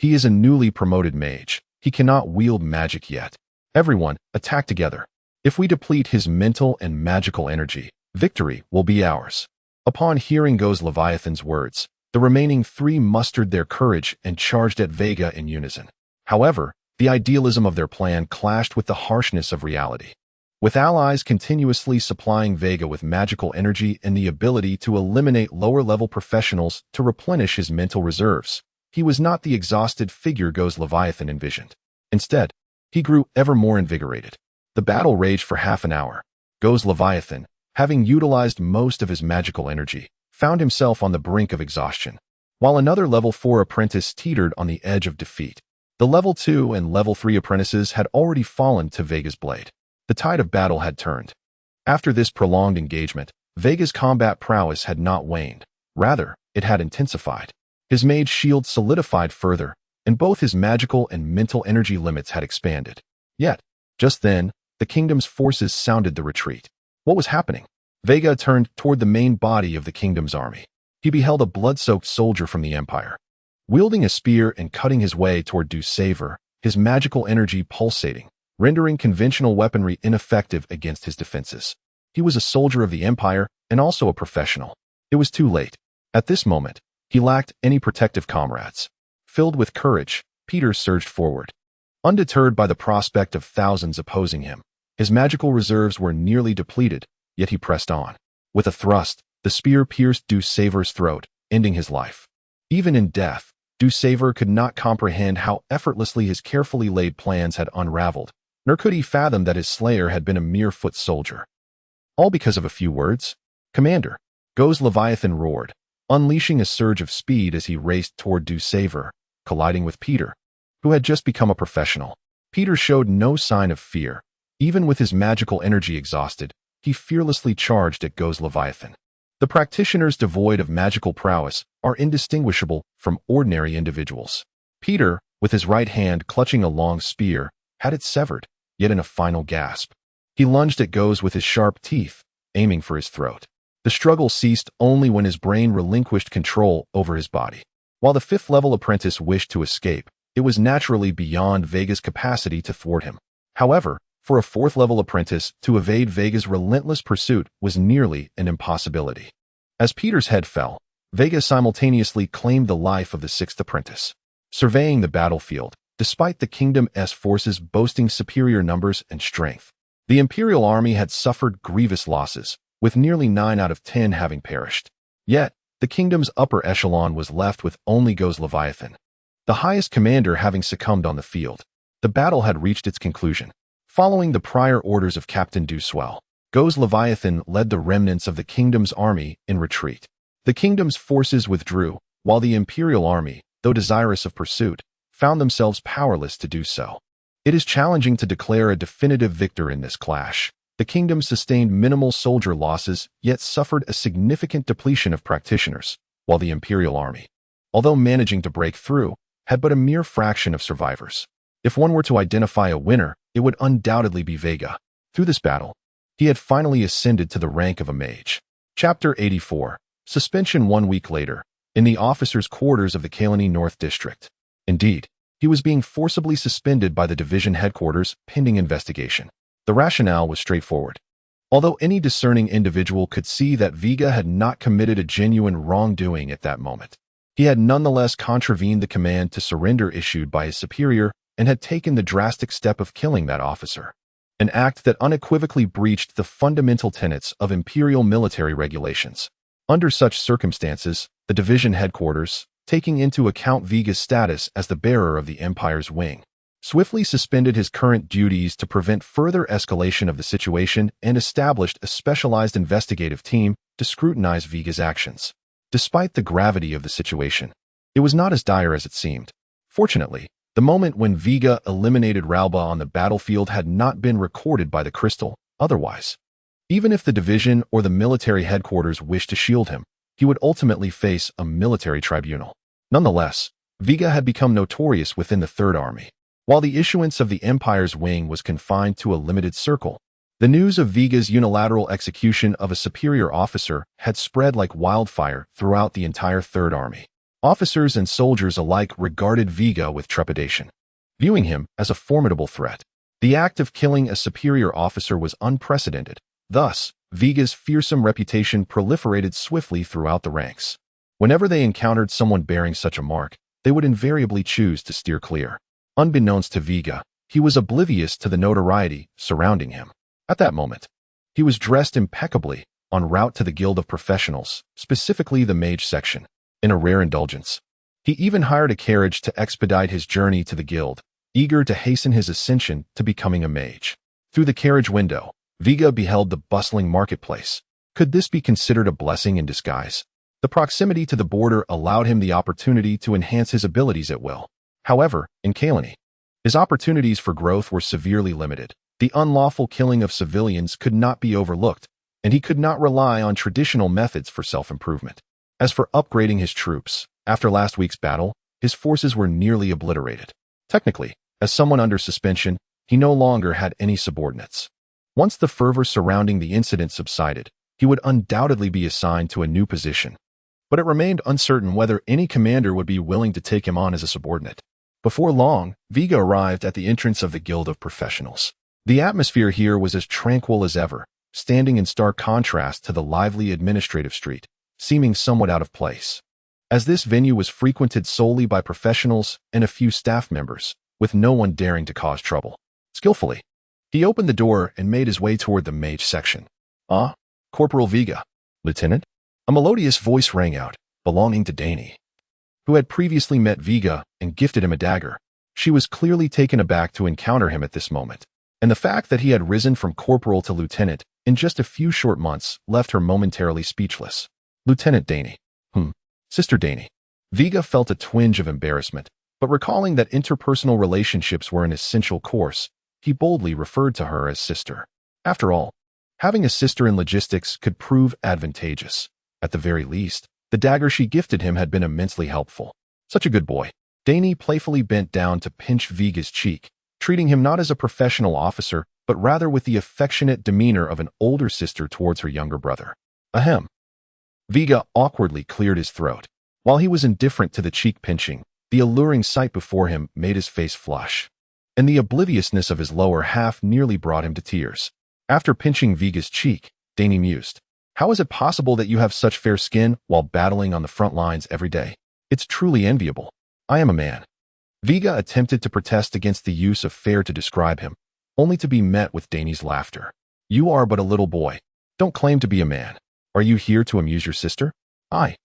He is a newly promoted mage. He cannot wield magic yet. Everyone, attack together. If we deplete his mental and magical energy, victory will be ours." Upon hearing Ghost Leviathan's words, the remaining three mustered their courage and charged at Veiga in unison. However, the idealism of their plan clashed with the harshness of reality. With allies continuously supplying Veiga with magical energy and the ability to eliminate lower-level professionals to replenish his mental reserves, he was not the exhausted figure Ghost Leviathan envisioned. Instead, he grew ever more invigorated. The battle raged for half an hour. Ghost Leviathan, having utilized most of his magical energy, found himself on the brink of exhaustion, while another level 4 apprentice teetered on the edge of defeat. The level 2 and level 3 apprentices had already fallen to Veiga's blade. The tide of battle had turned. After this prolonged engagement, Veiga's combat prowess had not waned. Rather, it had intensified. His mage shield solidified further, and both his magical and mental energy limits had expanded. Yet, just then, the kingdom's forces sounded the retreat. What was happening? Veiga turned toward the main body of the kingdom's army. He beheld a blood-soaked soldier from the Empire. Wielding a spear and cutting his way toward Sever, his magical energy pulsating, rendering conventional weaponry ineffective against his defenses. He was a soldier of the Empire and also a professional. It was too late. At this moment, he lacked any protective comrades. Filled with courage, Peter surged forward. Undeterred by the prospect of thousands opposing him, his magical reserves were nearly depleted, yet he pressed on. With a thrust, the spear pierced Sever's throat, ending his life. Even in death, Sever could not comprehend how effortlessly his carefully laid plans had unraveled, nor could he fathom that his slayer had been a mere foot soldier. All because of a few words? "Commander!" Ghost Leviathan roared, unleashing a surge of speed as he raced toward Sever, colliding with Peter, who had just become a professional. Peter showed no sign of fear. Even with his magical energy exhausted, he fearlessly charged at Ghost Leviathan. The practitioners devoid of magical prowess are indistinguishable from ordinary individuals. Peter, with his right hand clutching a long spear, had it severed, yet in a final gasp. He lunged at Ghost with his sharp teeth, aiming for his throat. The struggle ceased only when his brain relinquished control over his body. While the 5th-level apprentice wished to escape, it was naturally beyond Veiga's capacity to thwart him. However, for a 4th-level apprentice to evade Veiga's relentless pursuit was nearly an impossibility. As Peter's head fell, Veiga simultaneously claimed the life of the 6th apprentice. Surveying the battlefield, despite the kingdom's forces boasting superior numbers and strength, the Imperial army had suffered grievous losses, with nearly 9 out of 10 having perished. Yet, the kingdom's upper echelon was left with only Ghost Leviathan, the highest commander having succumbed on the field. The battle had reached its conclusion. Following the prior orders of Captain Duswell, Ghost Leviathan led the remnants of the kingdom's army in retreat. The kingdom's forces withdrew, while the Imperial army, though desirous of pursuit, found themselves powerless to do so. It is challenging to declare a definitive victor in this clash. The kingdom sustained minimal soldier losses, yet suffered a significant depletion of practitioners, while the Imperial army, although managing to break through, had but a mere fraction of survivors. If one were to identify a winner, it would undoubtedly be Veiga. Through this battle, he had finally ascended to the rank of a mage. Chapter 84. Suspension 1 week later, in the officers' quarters of the Kalani North District. Indeed, he was being forcibly suspended by the division headquarters pending investigation. The rationale was straightforward. Although any discerning individual could see that Veiga had not committed a genuine wrongdoing at that moment, he had nonetheless contravened the command to surrender issued by his superior and had taken the drastic step of killing that officer, an act that unequivocally breached the fundamental tenets of Imperial military regulations. Under such circumstances, the division headquarters, taking into account Veiga's status as the bearer of the Empire's wing, swiftly suspended his current duties to prevent further escalation of the situation and established a specialized investigative team to scrutinize Veiga's actions. Despite the gravity of the situation, it was not as dire as it seemed. Fortunately, the moment when Veiga eliminated Ralba on the battlefield had not been recorded by the crystal. Otherwise, even if the division or the military headquarters wished to shield him, he would ultimately face a military tribunal. Nonetheless, Veiga had become notorious within the Third Army. While the issuance of the Empire's wing was confined to a limited circle, the news of Veiga's unilateral execution of a superior officer had spread like wildfire throughout the entire Third Army. Officers and soldiers alike regarded Veigar with trepidation, viewing him as a formidable threat. The act of killing a superior officer was unprecedented. Thus, Veigar's fearsome reputation proliferated swiftly throughout the ranks. Whenever they encountered someone bearing such a mark, they would invariably choose to steer clear. Unbeknownst to Veigar, he was oblivious to the notoriety surrounding him. At that moment, he was dressed impeccably, en route to the Guild of Professionals, specifically the mage section. In a rare indulgence, he even hired a carriage to expedite his journey to the guild, eager to hasten his ascension to becoming a mage. Through the carriage window, Veigar beheld the bustling marketplace. Could this be considered a blessing in disguise? The proximity to the border allowed him the opportunity to enhance his abilities at will. However, in Kalani, his opportunities for growth were severely limited. The unlawful killing of civilians could not be overlooked, and he could not rely on traditional methods for self-improvement. As for upgrading his troops, after last week's battle, his forces were nearly obliterated. Technically, as someone under suspension, he no longer had any subordinates. Once the fervor surrounding the incident subsided, he would undoubtedly be assigned to a new position. But it remained uncertain whether any commander would be willing to take him on as a subordinate. Before long, Veigar arrived at the entrance of the Guild of Professionals. The atmosphere here was as tranquil as ever, standing in stark contrast to the lively administrative street, seeming somewhat out of place. As this venue was frequented solely by professionals and a few staff members, with no one daring to cause trouble. Skillfully, he opened the door and made his way toward the mage section. "Ah, Corporal Veigar, Lieutenant?" A melodious voice rang out, belonging to Dani, who had previously met Veigar and gifted him a dagger. She was clearly taken aback to encounter him at this moment, and the fact that he had risen from corporal to lieutenant in just a few short months left her momentarily speechless. "Lieutenant Dani." Sister Dani." Veigar felt a twinge of embarrassment, but recalling that interpersonal relationships were an essential course, he boldly referred to her as sister. After all, having a sister in logistics could prove advantageous. At the very least, the dagger she gifted him had been immensely helpful. Such a good boy. Dani playfully bent down to pinch Veigar's cheek, treating him not as a professional officer, but rather with the affectionate demeanor of an older sister towards her younger brother. Ahem. Veigar awkwardly cleared his throat. While he was indifferent to the cheek pinching, the alluring sight before him made his face flush, and the obliviousness of his lower half nearly brought him to tears. After pinching Veigar's cheek, Dani mused, "How is it possible that you have such fair skin while battling on the front lines every day? It's truly enviable. I am a man." Veigar attempted to protest against the use of fair to describe him, only to be met with Dani's laughter. "You are but a little boy. Don't claim to be a man. Are you here to amuse your sister?" "I."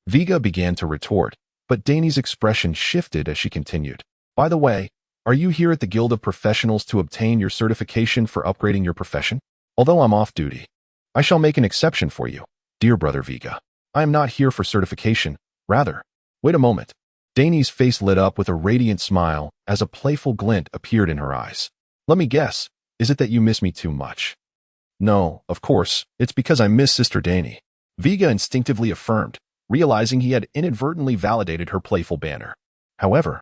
Veigar began to retort, but Dani's expression shifted as she continued. "By the way, are you here at the Guild of Professionals to obtain your certification for upgrading your profession? Although I'm off duty, I shall make an exception for you, dear brother Veigar. I am not here for certification, rather." "Wait a moment." Dani's face lit up with a radiant smile as a playful glint appeared in her eyes. "Let me guess, is it that you miss me too much?" "No, of course, it's because I miss Sister Dani," Veigar instinctively affirmed, realizing he had inadvertently validated her playful banter. However,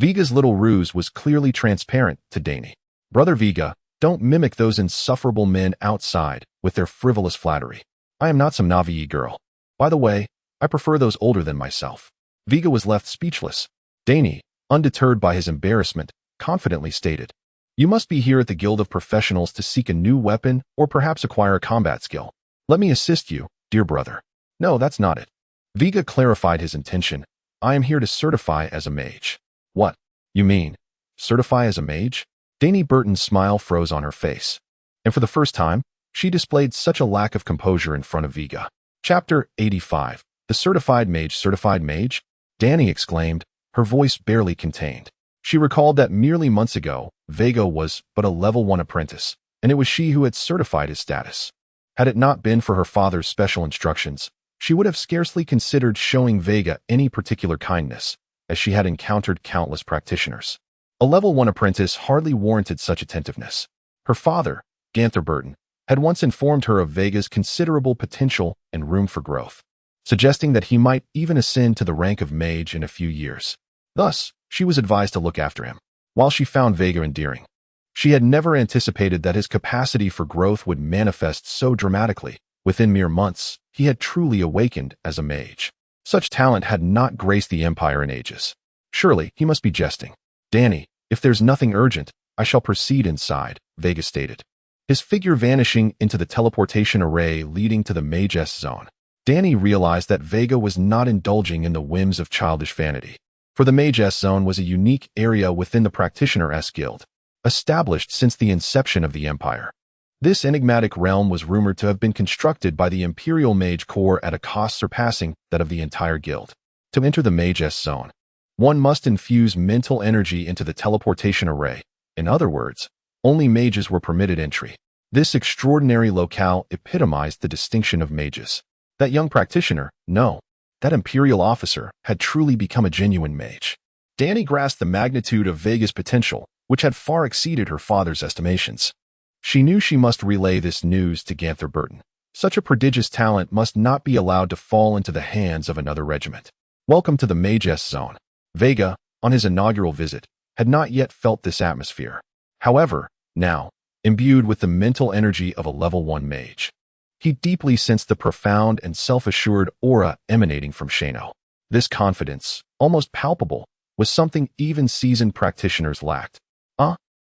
Veigar's little ruse was clearly transparent to Dani. "Brother Veigar, don't mimic those insufferable men outside with their frivolous flattery. I am not some Na'vi girl. By the way, I prefer those older than myself." Veigar was left speechless. Dani, undeterred by his embarrassment, confidently stated, "You must be here at the Guild of Professionals to seek a new weapon or perhaps acquire a combat skill. Let me assist you, dear brother." "No, that's not it." Veigar clarified his intention. "I am here to certify as a mage." "What? You mean, certify as a mage?" Dani Burton's smile froze on her face, and for the first time, she displayed such a lack of composure in front of Veigar. Chapter 85. The Certified Mage. Certified Mage? Dani exclaimed, her voice barely contained. She recalled that merely months ago, Veigar was but a level 1 apprentice, and it was she who had certified his status. Had it not been for her father's special instructions, she would have scarcely considered showing Veigar any particular kindness, as she had encountered countless practitioners. A level 1 apprentice hardly warranted such attentiveness. Her father, Ganther Burton, had once informed her of Veigar's considerable potential and room for growth, suggesting that he might even ascend to the rank of mage in a few years. Thus, she was advised to look after him. While she found Veigar endearing, she had never anticipated that his capacity for growth would manifest so dramatically. Within mere months, he had truly awakened as a mage. Such talent had not graced the Empire in ages. Surely, he must be jesting. Danny, if there's nothing urgent, I shall proceed inside, Veiga stated, his figure vanishing into the teleportation array leading to the Mage zone. Danny realized that Veiga was not indulging in the whims of childish vanity, for the Mage zone was a unique area within the Practitioner Guild, established since the inception of the Empire. This enigmatic realm was rumored to have been constructed by the Imperial Mage Corps at a cost surpassing that of the entire guild. To enter the Mage zone, one must infuse mental energy into the teleportation array. In other words, only mages were permitted entry. This extraordinary locale epitomized the distinction of mages. That young practitioner, no, that Imperial officer, had truly become a genuine mage. Danny grasped the magnitude of Veiga's potential, which had far exceeded her father's estimations. She knew she must relay this news to Ganther Burton. Such a prodigious talent must not be allowed to fall into the hands of another regiment. Welcome to the Mage zone. Veiga, on his inaugural visit, had not yet felt this atmosphere. However, now, imbued with the mental energy of a level 1 mage, he deeply sensed the profound and self-assured aura emanating from Shano. This confidence, almost palpable, was something even seasoned practitioners lacked.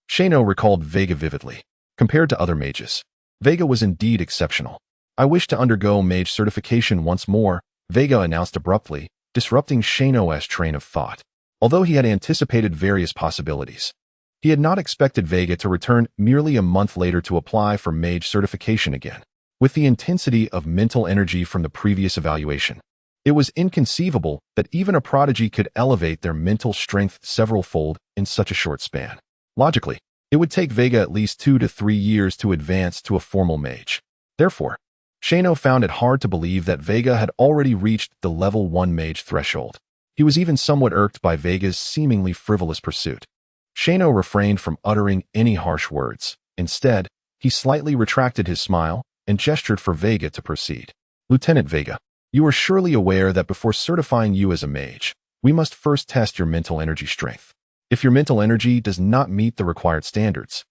Shano recalled Veiga vividly. Compared to other mages, Veiga was indeed exceptional. I wish to undergo mage certification once more, Veiga announced abruptly, disrupting Shano's train of thought. Although he had anticipated various possibilities, he had not expected Veiga to return merely a month later to apply for mage certification again. With the intensity of mental energy from the previous evaluation, it was inconceivable that even a prodigy could elevate their mental strength several-fold in such a short span. Logically, it would take Veiga at least 2 to 3 years to advance to a formal mage. Therefore, Shano found it hard to believe that Veiga had already reached the level 1 mage threshold. He was even somewhat irked by Veiga's seemingly frivolous pursuit. Shano refrained from uttering any harsh words. Instead, he slightly retracted his smile and gestured for Veiga to proceed. Lieutenant Veiga, you are surely aware that before certifying you as a mage, we must first test your mental energy strength. If your mental energy does not meet the required standards,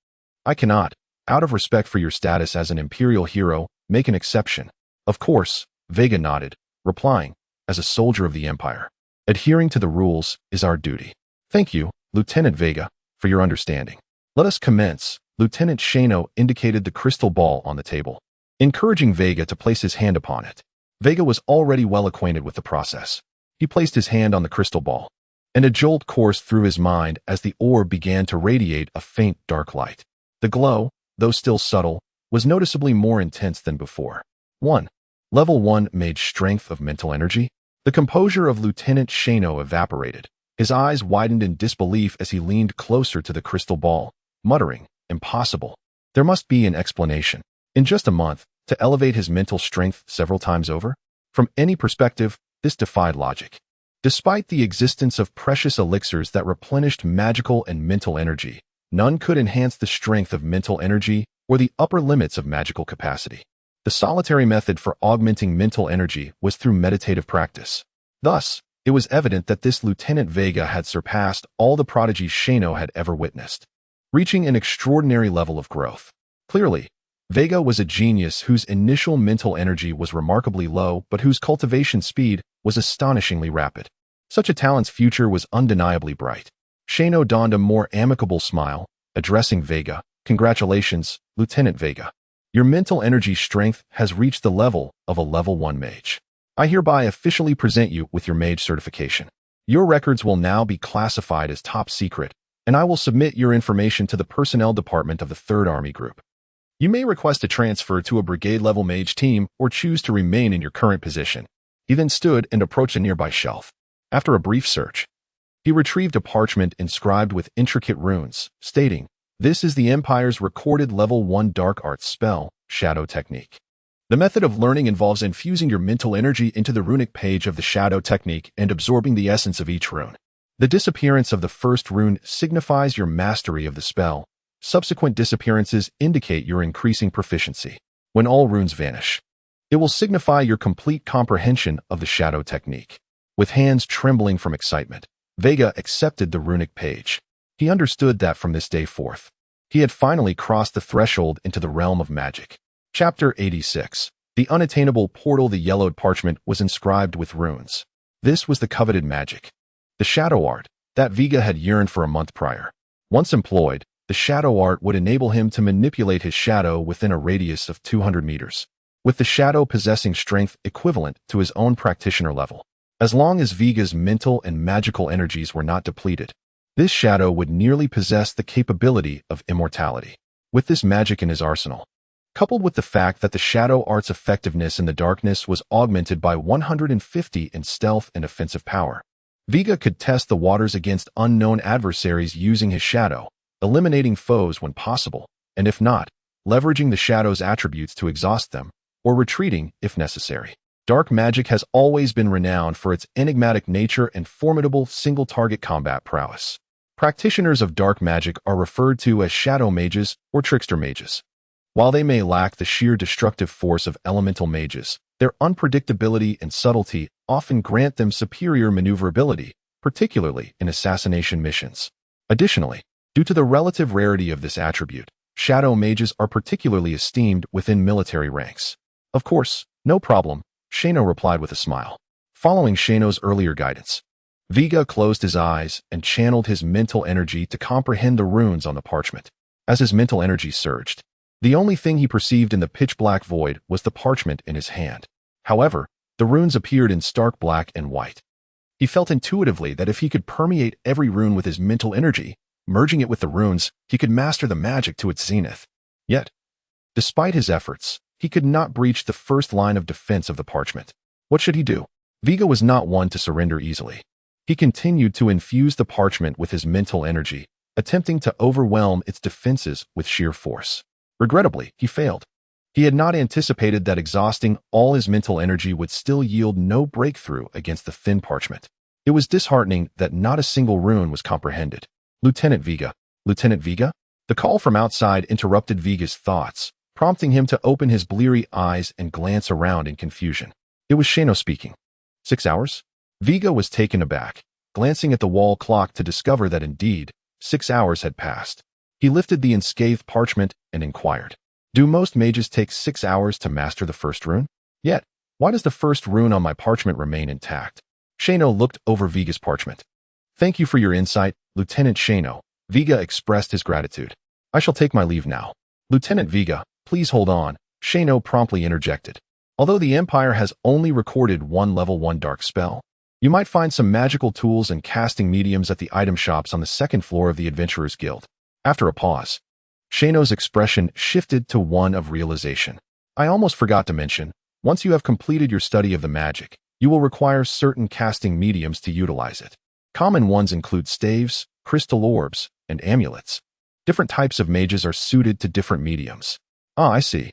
I cannot, out of respect for your status as an Imperial hero, make an exception. Of course, Veiga nodded, replying, as a soldier of the Empire, adhering to the rules is our duty. Thank you, Lieutenant Veiga, for your understanding. Let us commence. Lieutenant Shano indicated the crystal ball on the table, encouraging Veiga to place his hand upon it. Veiga was already well acquainted with the process. He placed his hand on the crystal ball, and a jolt coursed through his mind as the orb began to radiate a faint dark light. The glow, though still subtle, was noticeably more intense than before. 1. Level 1 mage strength of mental energy. The composure of Lieutenant Shano evaporated. His eyes widened in disbelief as he leaned closer to the crystal ball, muttering, impossible. There must be an explanation. In just a month, to elevate his mental strength several times over? From any perspective, this defied logic. Despite the existence of precious elixirs that replenished magical and mental energy, none could enhance the strength of mental energy or the upper limits of magical capacity. The solitary method for augmenting mental energy was through meditative practice. Thus, it was evident that this Lieutenant Veiga had surpassed all the prodigies Shano had ever witnessed, reaching an extraordinary level of growth. Clearly, Veiga was a genius whose initial mental energy was remarkably low but whose cultivation speed was astonishingly rapid. Such a talent's future was undeniably bright. Shano donned a more amicable smile, addressing Veiga. Congratulations, Lieutenant Veiga. Your mental energy strength has reached the level of a level 1 mage. I hereby officially present you with your mage certification. Your records will now be classified as top secret, and I will submit your information to the personnel department of the 3rd Army Group. You may request a transfer to a brigade-level mage team or choose to remain in your current position. He then stood and approached a nearby shelf. After a brief search, he retrieved a parchment inscribed with intricate runes, stating, "This is the Empire's recorded level 1 dark arts spell, Shadow Technique. The method of learning involves infusing your mental energy into the runic page of the Shadow Technique and absorbing the essence of each rune. The disappearance of the first rune signifies your mastery of the spell. Subsequent disappearances indicate your increasing proficiency. When all runes vanish, it will signify your complete comprehension of the Shadow Technique." With hands trembling from excitement, Veiga accepted the runic page. He understood that from this day forth, he had finally crossed the threshold into the realm of magic. Chapter 86. The unattainable portal. The yellowed parchment was inscribed with runes, This was the coveted magic. The shadow art that Veigar had yearned for a month prior. Once employed, the shadow art would enable him to manipulate his shadow within a radius of 200 meters, with the shadow possessing strength equivalent to his own practitioner level. As long as Veigar's mental and magical energies were not depleted, this shadow would nearly possess the capability of immortality. With this magic in his arsenal, coupled with the fact that the shadow art's effectiveness in the darkness was augmented by 150 in stealth and offensive power, Veigar could test the waters against unknown adversaries using his shadow, eliminating foes when possible, and if not, leveraging the shadow's attributes to exhaust them, or retreating if necessary. Dark magic has always been renowned for its enigmatic nature and formidable single-target combat prowess. Practitioners of dark magic are referred to as shadow mages or trickster mages. While they may lack the sheer destructive force of elemental mages, their unpredictability and subtlety often grant them superior maneuverability, particularly in assassination missions. Additionally, due to the relative rarity of this attribute, shadow mages are particularly esteemed within military ranks. Of course, no problem, Shano replied with a smile. Following Shano's earlier guidance, Veigar closed his eyes and channeled his mental energy to comprehend the runes on the parchment. As his mental energy surged, the only thing he perceived in the pitch-black void was the parchment in his hand. However, the runes appeared in stark black and white. He felt intuitively that if he could permeate every rune with his mental energy, merging it with the runes, he could master the magic to its zenith. Yet, despite his efforts, he could not breach the first line of defense of the parchment. What should he do? Veigar was not one to surrender easily. He continued to infuse the parchment with his mental energy, attempting to overwhelm its defenses with sheer force. Regrettably, he failed. He had not anticipated that exhausting all his mental energy would still yield no breakthrough against the thin parchment. It was disheartening that not a single rune was comprehended. Lieutenant Veigar. Lieutenant Veigar? The call from outside interrupted Veigar's thoughts, prompting him to open his bleary eyes and glance around in confusion. It was Shano speaking. 6 hours? Veigar was taken aback, glancing at the wall clock to discover that indeed, 6 hours had passed. He lifted the unscathed parchment and inquired, "Do most mages take 6 hours to master the first rune? Yet, why does the first rune on my parchment remain intact?" Shano looked over Veigar's parchment. "Thank you for your insight, Lieutenant Shano." Veigar expressed his gratitude. "I shall take my leave now." "Lieutenant Veigar, please hold on," Shano promptly interjected. "Although the Empire has only recorded one level 1 dark spell, you might find some magical tools and casting mediums at the item shops on the second floor of the Adventurers Guild." After a pause, Shano's expression shifted to one of realization. "I almost forgot to mention, once you have completed your study of the magic, you will require certain casting mediums to utilize it. Common ones include staves, crystal orbs, and amulets. Different types of mages are suited to different mediums." "Ah, I see."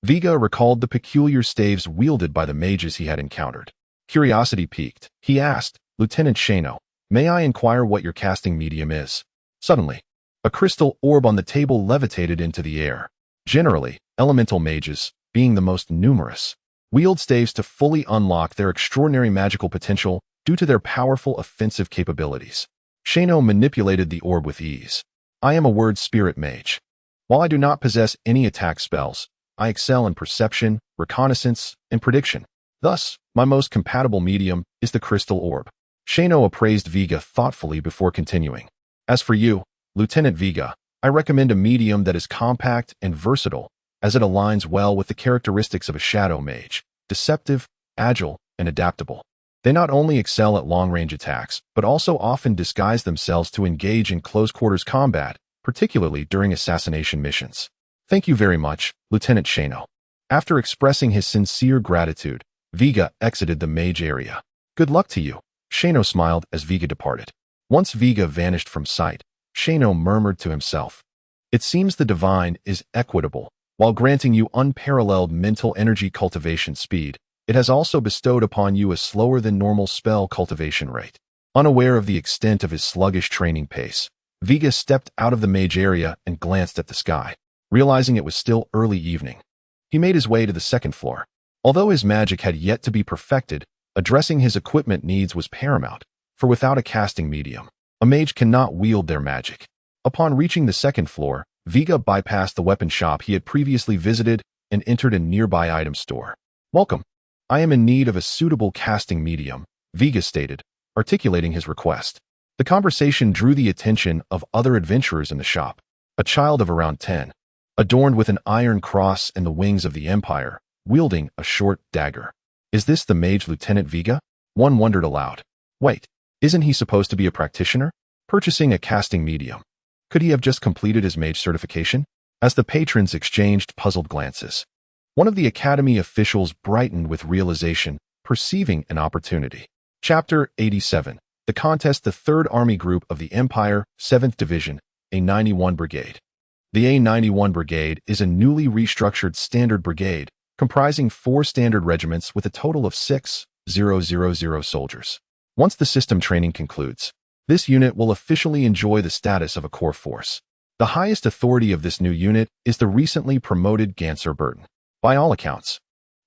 Veigar recalled the peculiar staves wielded by the mages he had encountered. Curiosity piqued. He asked, "Lieutenant Shano, may I inquire what your casting medium is?" Suddenly, a crystal orb on the table levitated into the air. Generally, elemental mages, being the most numerous, wield staves to fully unlock their extraordinary magical potential due to their powerful offensive capabilities. Shano manipulated the orb with ease. "I am a word spirit mage. While I do not possess any attack spells, I excel in perception, reconnaissance, and prediction. Thus, my most compatible medium is the crystal orb." Shano appraised Veigar thoughtfully before continuing. "As for you, Lieutenant Veigar, I recommend a medium that is compact and versatile, as it aligns well with the characteristics of a shadow mage, deceptive, agile, and adaptable. They not only excel at long-range attacks, but also often disguise themselves to engage in close-quarters combat, particularly during assassination missions." "Thank you very much, Lieutenant Shano." After expressing his sincere gratitude, Veigar exited the mage area. "Good luck to you." Shano smiled as Veigar departed. Once Veigar vanished from sight, Shano murmured to himself, "It seems the divine is equitable. While granting you unparalleled mental energy cultivation speed, it has also bestowed upon you a slower than normal spell cultivation rate." Unaware of the extent of his sluggish training pace, Veigar stepped out of the mage area and glanced at the sky, realizing it was still early evening. He made his way to the second floor. Although his magic had yet to be perfected, addressing his equipment needs was paramount, for without a casting medium, a mage cannot wield their magic. Upon reaching the second floor, Veigar bypassed the weapon shop he had previously visited and entered a nearby item store. "Welcome. I am in need of a suitable casting medium," Veiga stated, articulating his request. The conversation drew the attention of other adventurers in the shop. A child of around 10, adorned with an iron cross and the wings of the Empire, wielding a short dagger. Is this the mage Lieutenant Veiga? One wondered aloud. Wait, isn't he supposed to be a practitioner? Purchasing a casting medium. Could he have just completed his mage certification? As the patrons exchanged puzzled glances, one of the Academy officials brightened with realization, perceiving an opportunity. Chapter 87. The contest. The 3rd Army Group of the Empire, 7th Division, A91 Brigade. The A91 Brigade is a newly restructured standard brigade, comprising 4 standard regiments with a total of 6,000 soldiers. Once the system training concludes, this unit will officially enjoy the status of a core force. The highest authority of this new unit is the recently promoted Ganser Burton. By all accounts,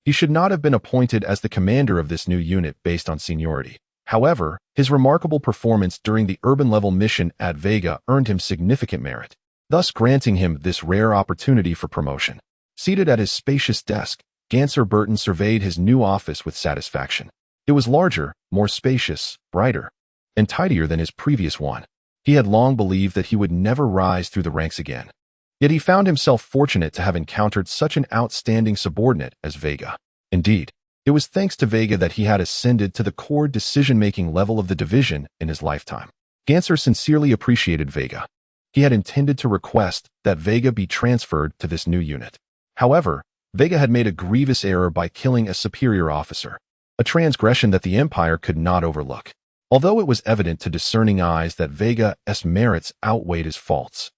he should not have been appointed as the commander of this new unit based on seniority. However, his remarkable performance during the urban-level mission at Veiga earned him significant merit, thus granting him this rare opportunity for promotion. Seated at his spacious desk, Ganser Burton surveyed his new office with satisfaction. It was larger, more spacious, brighter, and tidier than his previous one. He had long believed that he would never rise through the ranks again. Yet he found himself fortunate to have encountered such an outstanding subordinate as Veiga. Indeed, it was thanks to Veiga that he had ascended to the core decision-making level of the division in his lifetime. Ganser sincerely appreciated Veiga. He had intended to request that Veiga be transferred to this new unit. However, Veiga had made a grievous error by killing a superior officer, a transgression that the Empire could not overlook. Although it was evident to discerning eyes that Veiga's merits outweighed his faults,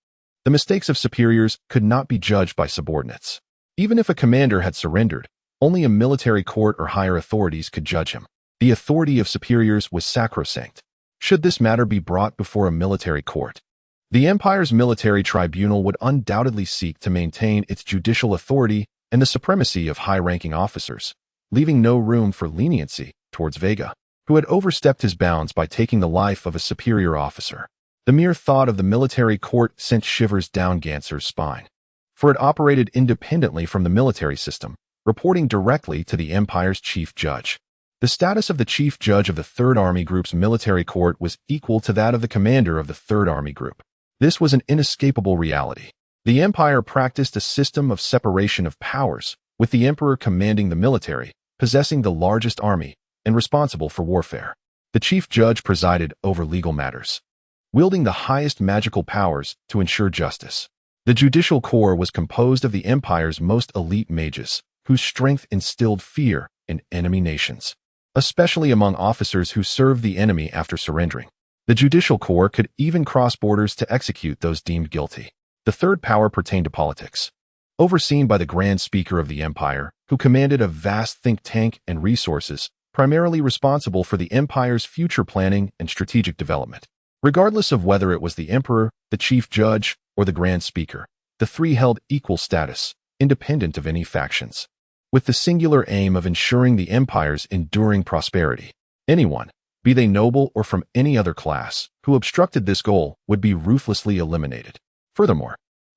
the mistakes of superiors could not be judged by subordinates. Even if a commander had surrendered, only a military court or higher authorities could judge him. The authority of superiors was sacrosanct. Should this matter be brought before a military court, the Empire's military tribunal would undoubtedly seek to maintain its judicial authority and the supremacy of high-ranking officers, leaving no room for leniency towards Veiga, who had overstepped his bounds by taking the life of a superior officer. The mere thought of the military court sent shivers down Ganser's spine, for it operated independently from the military system, reporting directly to the Empire's chief judge. The status of the chief judge of the 3rd Army Group's military court was equal to that of the commander of the 3rd Army Group. This was an inescapable reality. The Empire practiced a system of separation of powers, with the Emperor commanding the military, possessing the largest army, and responsible for warfare. The chief judge presided over legal matters, wielding the highest magical powers to ensure justice. The judicial corps was composed of the Empire's most elite mages, whose strength instilled fear in enemy nations, especially among officers who served the enemy after surrendering. The judicial corps could even cross borders to execute those deemed guilty. The third power pertained to politics, overseen by the Grand Speaker of the Empire, who commanded a vast think tank and resources, primarily responsible for the Empire's future planning and strategic development. Regardless of whether it was the Emperor, the Chief Judge, or the Grand Speaker, the three held equal status, independent of any factions, with the singular aim of ensuring the Empire's enduring prosperity. Anyone, be they noble or from any other class, who obstructed this goal would be ruthlessly eliminated. Furthermore,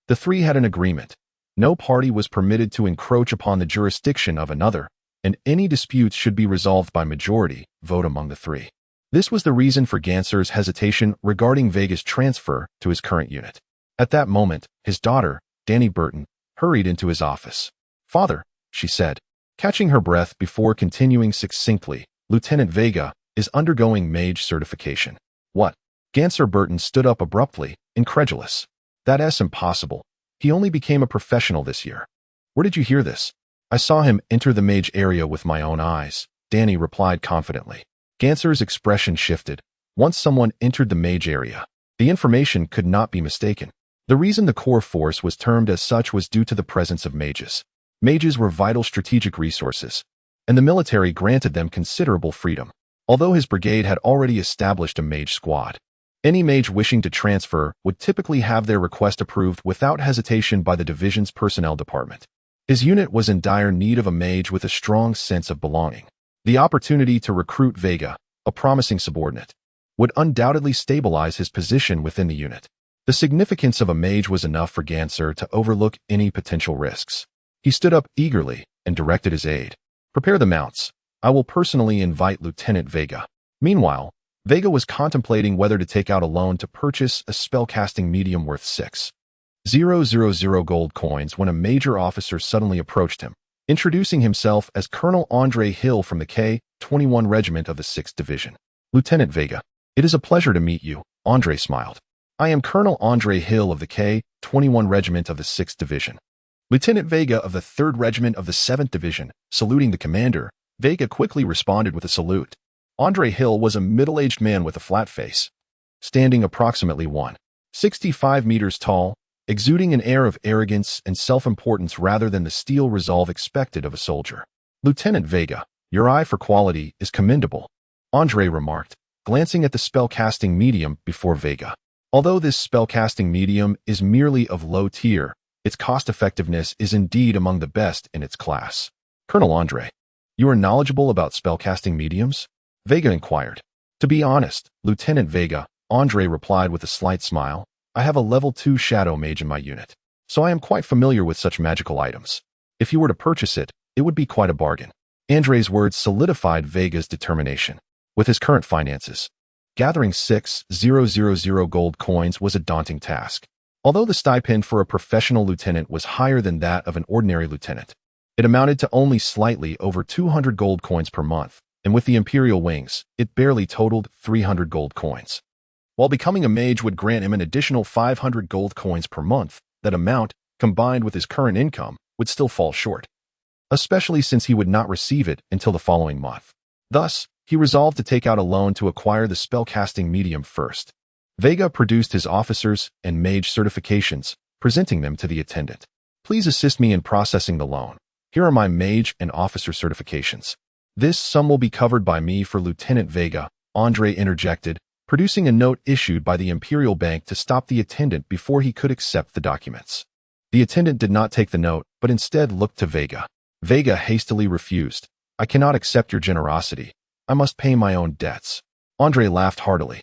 the three had an agreement. No party was permitted to encroach upon the jurisdiction of another, and any disputes should be resolved by majority vote among the three. This was the reason for Ganser's hesitation regarding Veiga's transfer to his current unit. At that moment, his daughter, Dani Burton, hurried into his office. "Father," she said, catching her breath before continuing succinctly, "Lieutenant Veiga is undergoing mage certification." "What?" Ganser Burton stood up abruptly, incredulous. "That's impossible. He only became a professional this year." "Where did you hear this?" "I saw him enter the mage area with my own eyes," Dani replied confidently. Ganser's expression shifted. Once someone entered the mage area, the information could not be mistaken. The reason the core force was termed as such was due to the presence of mages. Mages were vital strategic resources, and the military granted them considerable freedom. Although his brigade had already established a mage squad, any mage wishing to transfer would typically have their request approved without hesitation by the division's personnel department. His unit was in dire need of a mage with a strong sense of belonging. The opportunity to recruit Veiga, a promising subordinate, would undoubtedly stabilize his position within the unit. The significance of a mage was enough for Ganser to overlook any potential risks. He stood up eagerly and directed his aide. "Prepare the mounts. I will personally invite Lieutenant Veiga." Meanwhile, Veiga was contemplating whether to take out a loan to purchase a spellcasting medium worth 6,000 gold coins when a major officer suddenly approached him, introducing himself as Colonel Andre Hill from the K-21 Regiment of the 6th Division. Lieutenant Veiga, it is a pleasure to meet you, Andre smiled. I am Colonel Andre Hill of the K-21 Regiment of the 6th Division. Lieutenant Veiga of the 3rd Regiment of the 7th Division, saluting the commander, Veiga quickly responded with a salute. Andre Hill was a middle-aged man with a flat face, standing approximately 165 meters tall, exuding an air of arrogance and self-importance rather than the steel resolve expected of a soldier. Lieutenant Veiga, your eye for quality is commendable, Andre remarked, glancing at the spellcasting medium before Veiga. Although this spellcasting medium is merely of low tier, its cost-effectiveness is indeed among the best in its class. Colonel Andre, you are knowledgeable about spellcasting mediums? Veiga inquired. To be honest, Lieutenant Veiga, Andre replied with a slight smile, I have a level 2 shadow mage in my unit, so I am quite familiar with such magical items. If you were to purchase it, it would be quite a bargain. Andre's words solidified Veiga's determination. With his current finances, gathering 6,000 gold coins was a daunting task. Although the stipend for a professional lieutenant was higher than that of an ordinary lieutenant, it amounted to only slightly over 200 gold coins per month, and with the Imperial wings, it barely totaled 300 gold coins. While becoming a mage would grant him an additional 500 gold coins per month, that amount, combined with his current income, would still fall short, especially since he would not receive it until the following month. Thus, he resolved to take out a loan to acquire the spellcasting medium first. Veiga produced his officers and mage certifications, presenting them to the attendant. Please assist me in processing the loan. Here are my mage and officer certifications. This sum will be covered by me for Lieutenant Veiga, Andre interjected, producing a note issued by the Imperial Bank to stop the attendant before he could accept the documents. The attendant did not take the note, but instead looked to Veiga. Veiga hastily refused. I cannot accept your generosity. I must pay my own debts. Andre laughed heartily.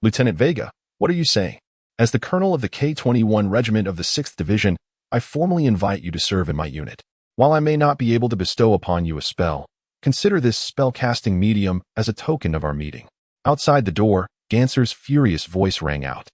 Lieutenant Veiga, what are you saying? As the colonel of the K-21 Regiment of the 6th Division, I formally invite you to serve in my unit. While I may not be able to bestow upon you a spell, consider this spell-casting medium as a token of our meeting. Outside the door, Ganser's furious voice rang out.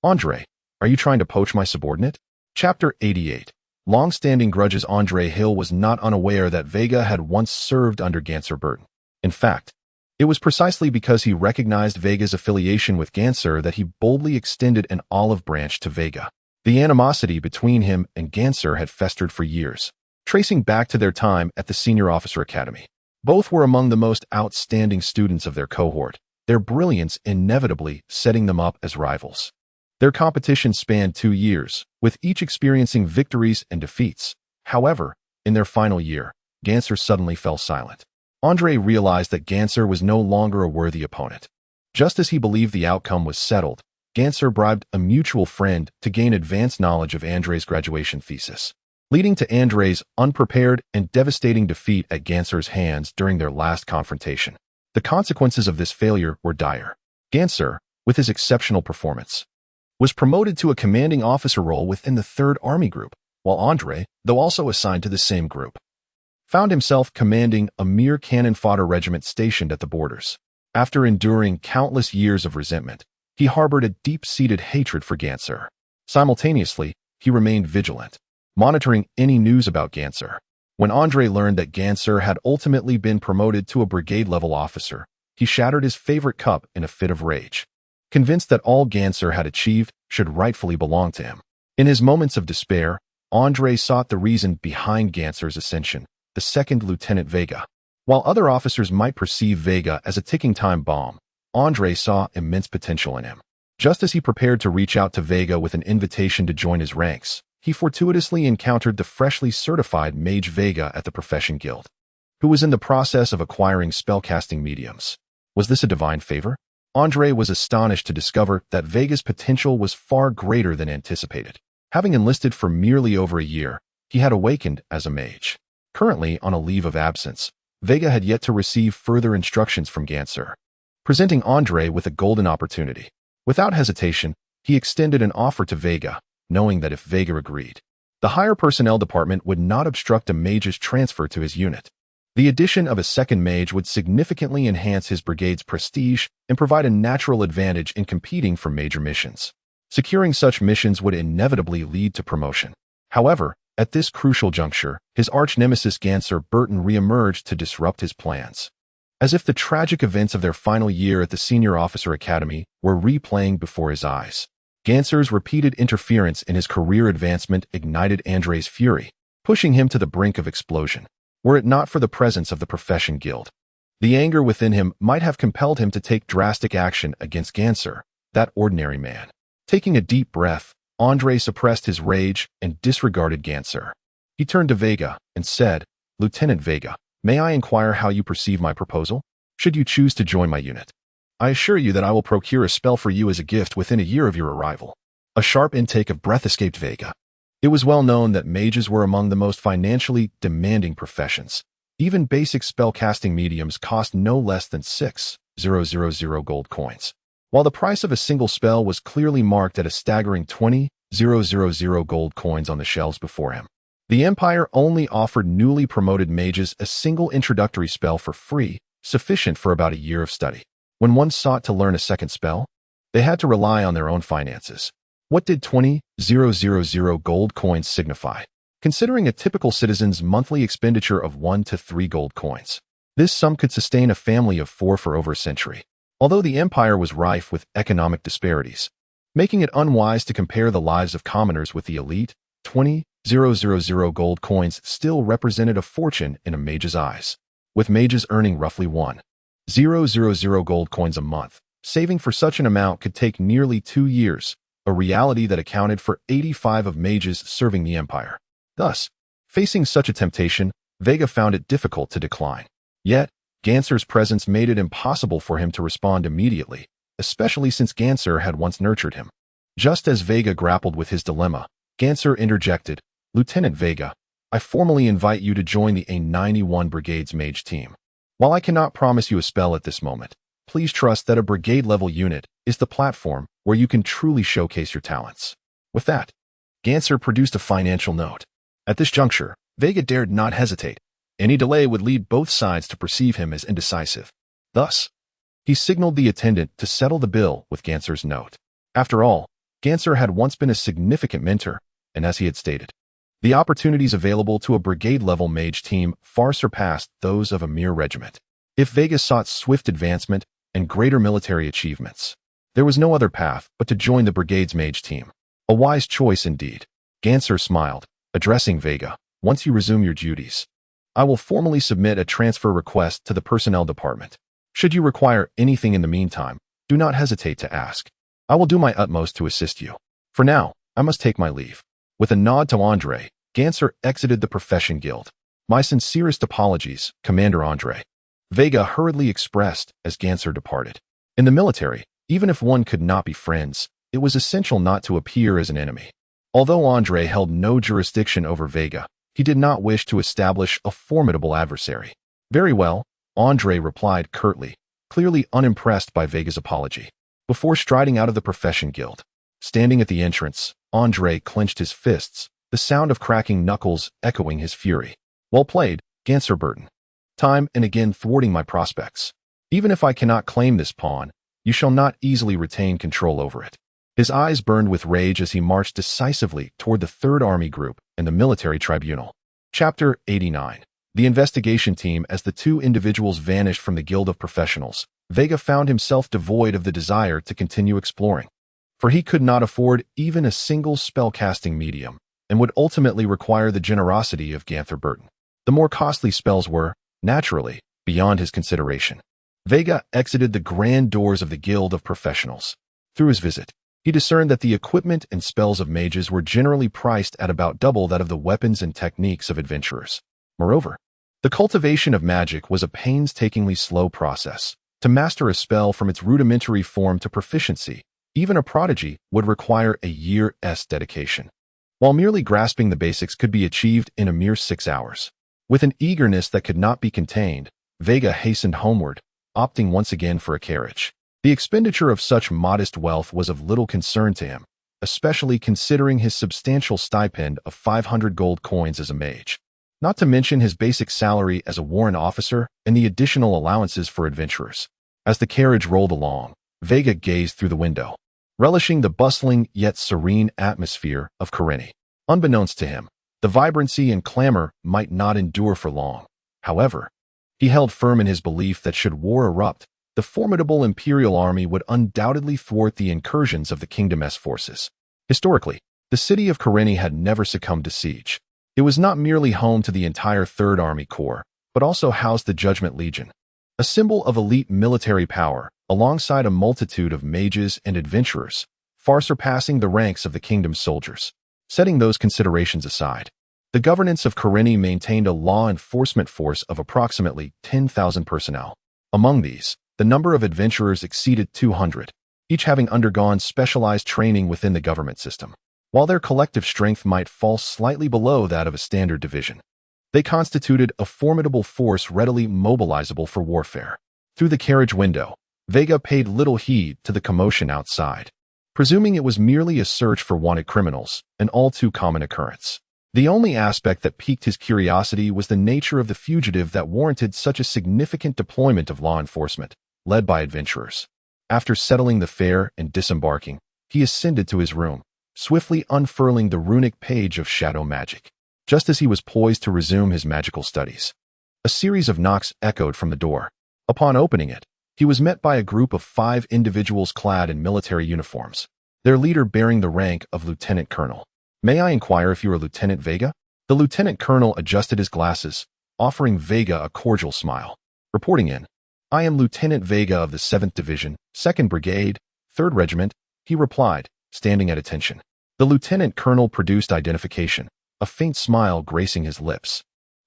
Andre, are you trying to poach my subordinate? Chapter 88. Long-standing grudges. Andre Hill was not unaware that Veiga had once served under Ganser Burton. In fact, it was precisely because he recognized Veiga's affiliation with Ganser that he boldly extended an olive branch to Veiga. The animosity between him and Ganser had festered for years, tracing back to their time at the Senior Officer Academy. Both were among the most outstanding students of their cohort, their brilliance inevitably setting them up as rivals. Their competition spanned 2 years, with each experiencing victories and defeats. However, in their final year, Ganser suddenly fell silent. Andre realized that Ganser was no longer a worthy opponent. Just as he believed the outcome was settled, Ganser bribed a mutual friend to gain advanced knowledge of Andre's graduation thesis, leading to Andre's unprepared and devastating defeat at Ganser's hands during their last confrontation. The consequences of this failure were dire. Ganser, with his exceptional performance, was promoted to a commanding officer role within the 3rd Army Group, while Andre, though also assigned to the same group, found himself commanding a mere cannon fodder regiment stationed at the borders. After enduring countless years of resentment, he harbored a deep-seated hatred for Ganser. Simultaneously, he remained vigilant, monitoring any news about Ganser. When Andre learned that Ganser had ultimately been promoted to a brigade-level officer, he shattered his favorite cup in a fit of rage, convinced that all Ganser had achieved should rightfully belong to him. In his moments of despair, Andre sought the reason behind Ganser's ascension, the 2nd Lieutenant Veiga. While other officers might perceive Veiga as a ticking time bomb, Andre saw immense potential in him. Just as he prepared to reach out to Veiga with an invitation to join his ranks, he fortuitously encountered the freshly certified mage Veiga at the Profession Guild, who was in the process of acquiring spellcasting mediums. Was this a divine favor? Andre was astonished to discover that Veiga's potential was far greater than anticipated. Having enlisted for merely over a year, he had awakened as a mage. Currently on a leave of absence, Veiga had yet to receive further instructions from Ganser, presenting Andre with a golden opportunity. Without hesitation, he extended an offer to Veiga, knowing that if Veiga agreed, the higher personnel department would not obstruct a mage's transfer to his unit. The addition of a second mage would significantly enhance his brigade's prestige and provide a natural advantage in competing for major missions. Securing such missions would inevitably lead to promotion. However, at this crucial juncture, his arch-nemesis Ganser Burton re-emerged to disrupt his plans. As if the tragic events of their final year at the Senior Officer Academy were replaying before his eyes. Ganser's repeated interference in his career advancement ignited Andrei's fury, pushing him to the brink of explosion. Were it not for the presence of the Profession Guild, the anger within him might have compelled him to take drastic action against Ganser, that ordinary man. Taking a deep breath, Andrei suppressed his rage and disregarded Ganser. He turned to Veiga and said, "Lieutenant Veiga, may I inquire how you perceive my proposal? Should you choose to join my unit, I assure you that I will procure a spell for you as a gift within a year of your arrival." A sharp intake of breath escaped Veiga. It was well known that mages were among the most financially demanding professions. Even basic spellcasting mediums cost no less than 6,000 gold coins, while the price of a single spell was clearly marked at a staggering 20,000 gold coins on the shelves before him. The Empire only offered newly promoted mages a single introductory spell for free, sufficient for about a year of study. When one sought to learn a second spell, they had to rely on their own finances. What did 20,000 gold coins signify, considering a typical citizen's monthly expenditure of 1 to 3 gold coins? This sum could sustain a family of 4 for over a century. Although the Empire was rife with economic disparities, making it unwise to compare the lives of commoners with the elite, 20,000 gold coins still represented a fortune in a mage's eyes. With mages earning roughly 1,000 gold coins a month, saving for such an amount could take nearly 2 years, a reality that accounted for 85 of mages serving the Empire. Thus, facing such a temptation, Veiga found it difficult to decline. Yet, Ganser's presence made it impossible for him to respond immediately, especially since Ganser had once nurtured him. Just as Veiga grappled with his dilemma, Ganser interjected, "Lieutenant Veiga, I formally invite you to join the A91 Brigade's mage team. While I cannot promise you a spell at this moment, please trust that a brigade-level unit is the platform where you can truly showcase your talents." With that, Ganser produced a financial note. At this juncture, Veiga dared not hesitate. Any delay would lead both sides to perceive him as indecisive. Thus, he signaled the attendant to settle the bill with Ganser's note. After all, Ganser had once been a significant mentor, and as he had stated, the opportunities available to a brigade-level mage team far surpassed those of a mere regiment. If Veiga sought swift advancement and greater military achievements, there was no other path but to join the brigade's mage team. A wise choice indeed. Ganser smiled, addressing Veiga, "Once you resume your duties, I will formally submit a transfer request to the personnel department. Should you require anything in the meantime, do not hesitate to ask. I will do my utmost to assist you. For now, I must take my leave." With a nod to Andrei, Ganser exited the Profession Guild. "My sincerest apologies, Commander Andrei," Veiga hurriedly expressed as Ganser departed. In the military, even if one could not be friends, it was essential not to appear as an enemy. Although Andrei held no jurisdiction over Veiga, he did not wish to establish a formidable adversary. "Very well," Andrei replied curtly, clearly unimpressed by Veiga's apology. Before striding out of the Profession Guild, standing at the entrance, Andrei clenched his fists, the sound of cracking knuckles echoing his fury. "Well played, Ganser Burton. Time and again thwarting my prospects. Even if I cannot claim this pawn, you shall not easily retain control over it." His eyes burned with rage as he marched decisively toward the 3rd Army Group and the military tribunal. Chapter 89. The investigation team. As the two individuals vanished from the Guild of Professionals, Veiga found himself devoid of the desire to continue exploring. For he could not afford even a single spellcasting medium, and would ultimately require the generosity of Ganser Burton. The more costly spells were, naturally, beyond his consideration. Veiga exited the grand doors of the Guild of Professionals. Through his visit, he discerned that the equipment and spells of mages were generally priced at about double that of the weapons and techniques of adventurers. Moreover, the cultivation of magic was a painstakingly slow process. To master a spell from its rudimentary form to proficiency, even a prodigy would require a year's dedication, while merely grasping the basics could be achieved in a mere 6 hours. With an eagerness that could not be contained, Veiga hastened homeward, opting once again for a carriage. The expenditure of such modest wealth was of little concern to him, especially considering his substantial stipend of 500 gold coins as a mage. not to mention his basic salary as a warrant officer and the additional allowances for adventurers. As the carriage rolled along, Veiga gazed through the window, relishing the bustling yet serene atmosphere of Karenni. Unbeknownst to him, the vibrancy and clamor might not endure for long. However, he held firm in his belief that should war erupt, the formidable imperial army would undoubtedly thwart the incursions of the kingdom's forces. Historically, the city of Karenni had never succumbed to siege. It was not merely home to the entire Third Army Corps, but also housed the Judgment Legion, a symbol of elite military power, alongside a multitude of mages and adventurers, far surpassing the ranks of the kingdom's soldiers. Setting those considerations aside, the governance of Karenni maintained a law enforcement force of approximately 10,000 personnel. Among these, the number of adventurers exceeded 200, each having undergone specialized training within the government system. While their collective strength might fall slightly below that of a standard division, they constituted a formidable force readily mobilizable for warfare. Through the carriage window, Veiga paid little heed to the commotion outside, presuming it was merely a search for wanted criminals, an all-too-common occurrence. The only aspect that piqued his curiosity was the nature of the fugitive that warranted such a significant deployment of law enforcement, led by adventurers. After settling the fare and disembarking, he ascended to his room, swiftly unfurling the runic page of shadow magic. Just as he was poised to resume his magical studies, a series of knocks echoed from the door. Upon opening it, he was met by a group of 5 individuals clad in military uniforms, their leader bearing the rank of lieutenant colonel. "May I inquire if you are Lieutenant Veiga?" The lieutenant colonel adjusted his glasses, offering Veiga a cordial smile. Reporting in, "I am Lieutenant Veiga of the 7th Division, 2nd Brigade, 3rd Regiment," he replied, standing at attention. The lieutenant colonel produced identification, a faint smile gracing his lips.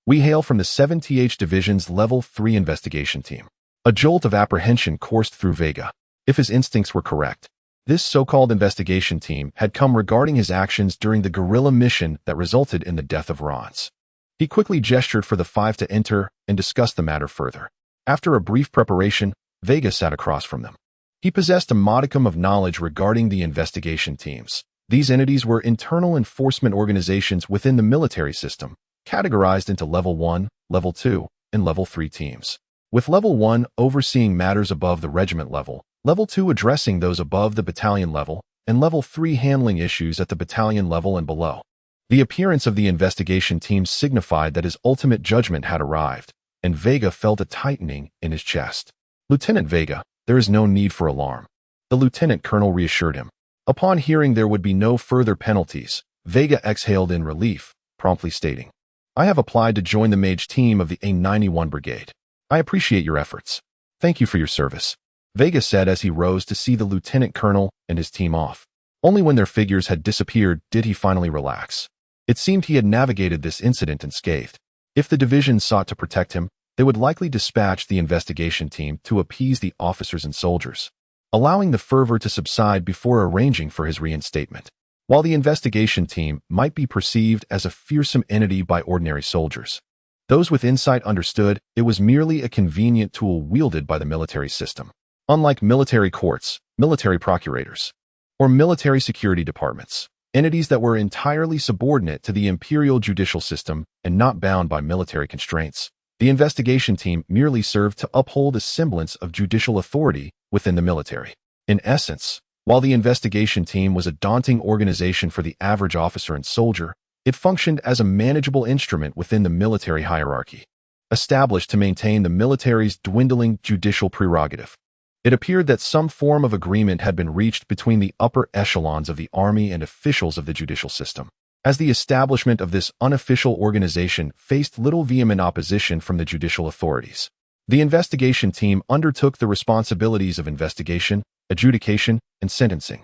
"We hail from the 7th Division's Level 3 investigation team." A jolt of apprehension coursed through Veiga. If his instincts were correct, this so-called investigation team had come regarding his actions during the guerrilla mission that resulted in the death of Rons. He quickly gestured for the 5 to enter and discuss the matter further. After a brief preparation, Veiga sat across from them. He possessed a modicum of knowledge regarding the investigation teams. These entities were internal enforcement organizations within the military system, categorized into Level 1, Level 2, and Level 3 teams. With Level 1 overseeing matters above the regiment level, Level 2 addressing those above the battalion level, and Level 3 handling issues at the battalion level and below. The appearance of the investigation team signified that his ultimate judgment had arrived, and Veiga felt a tightening in his chest. "Lieutenant Veiga, there is no need for alarm," the lieutenant colonel reassured him. Upon hearing there would be no further penalties, Veiga exhaled in relief, promptly stating, "I have applied to join the mage team of the A91 Brigade. I appreciate your efforts. Thank you for your service," Veiga said as he rose to see the lieutenant colonel and his team off. Only when their figures had disappeared did he finally relax. It seemed he had navigated this incident unscathed. If the division sought to protect him, they would likely dispatch the investigation team to appease the officers and soldiers, allowing the fervor to subside before arranging for his reinstatement. While the investigation team might be perceived as a fearsome entity by ordinary soldiers, those with insight understood it was merely a convenient tool wielded by the military system. Unlike military courts, military procurators, or military security departments, entities that were entirely subordinate to the imperial judicial system and not bound by military constraints, the investigation team merely served to uphold a semblance of judicial authority within the military. In essence, while the investigation team was a daunting organization for the average officer and soldier, it functioned as a manageable instrument within the military hierarchy, established to maintain the military's dwindling judicial prerogative. It appeared that some form of agreement had been reached between the upper echelons of the army and officials of the judicial system, as the establishment of this unofficial organization faced little vehement opposition from the judicial authorities. The investigation team undertook the responsibilities of investigation, adjudication, and sentencing,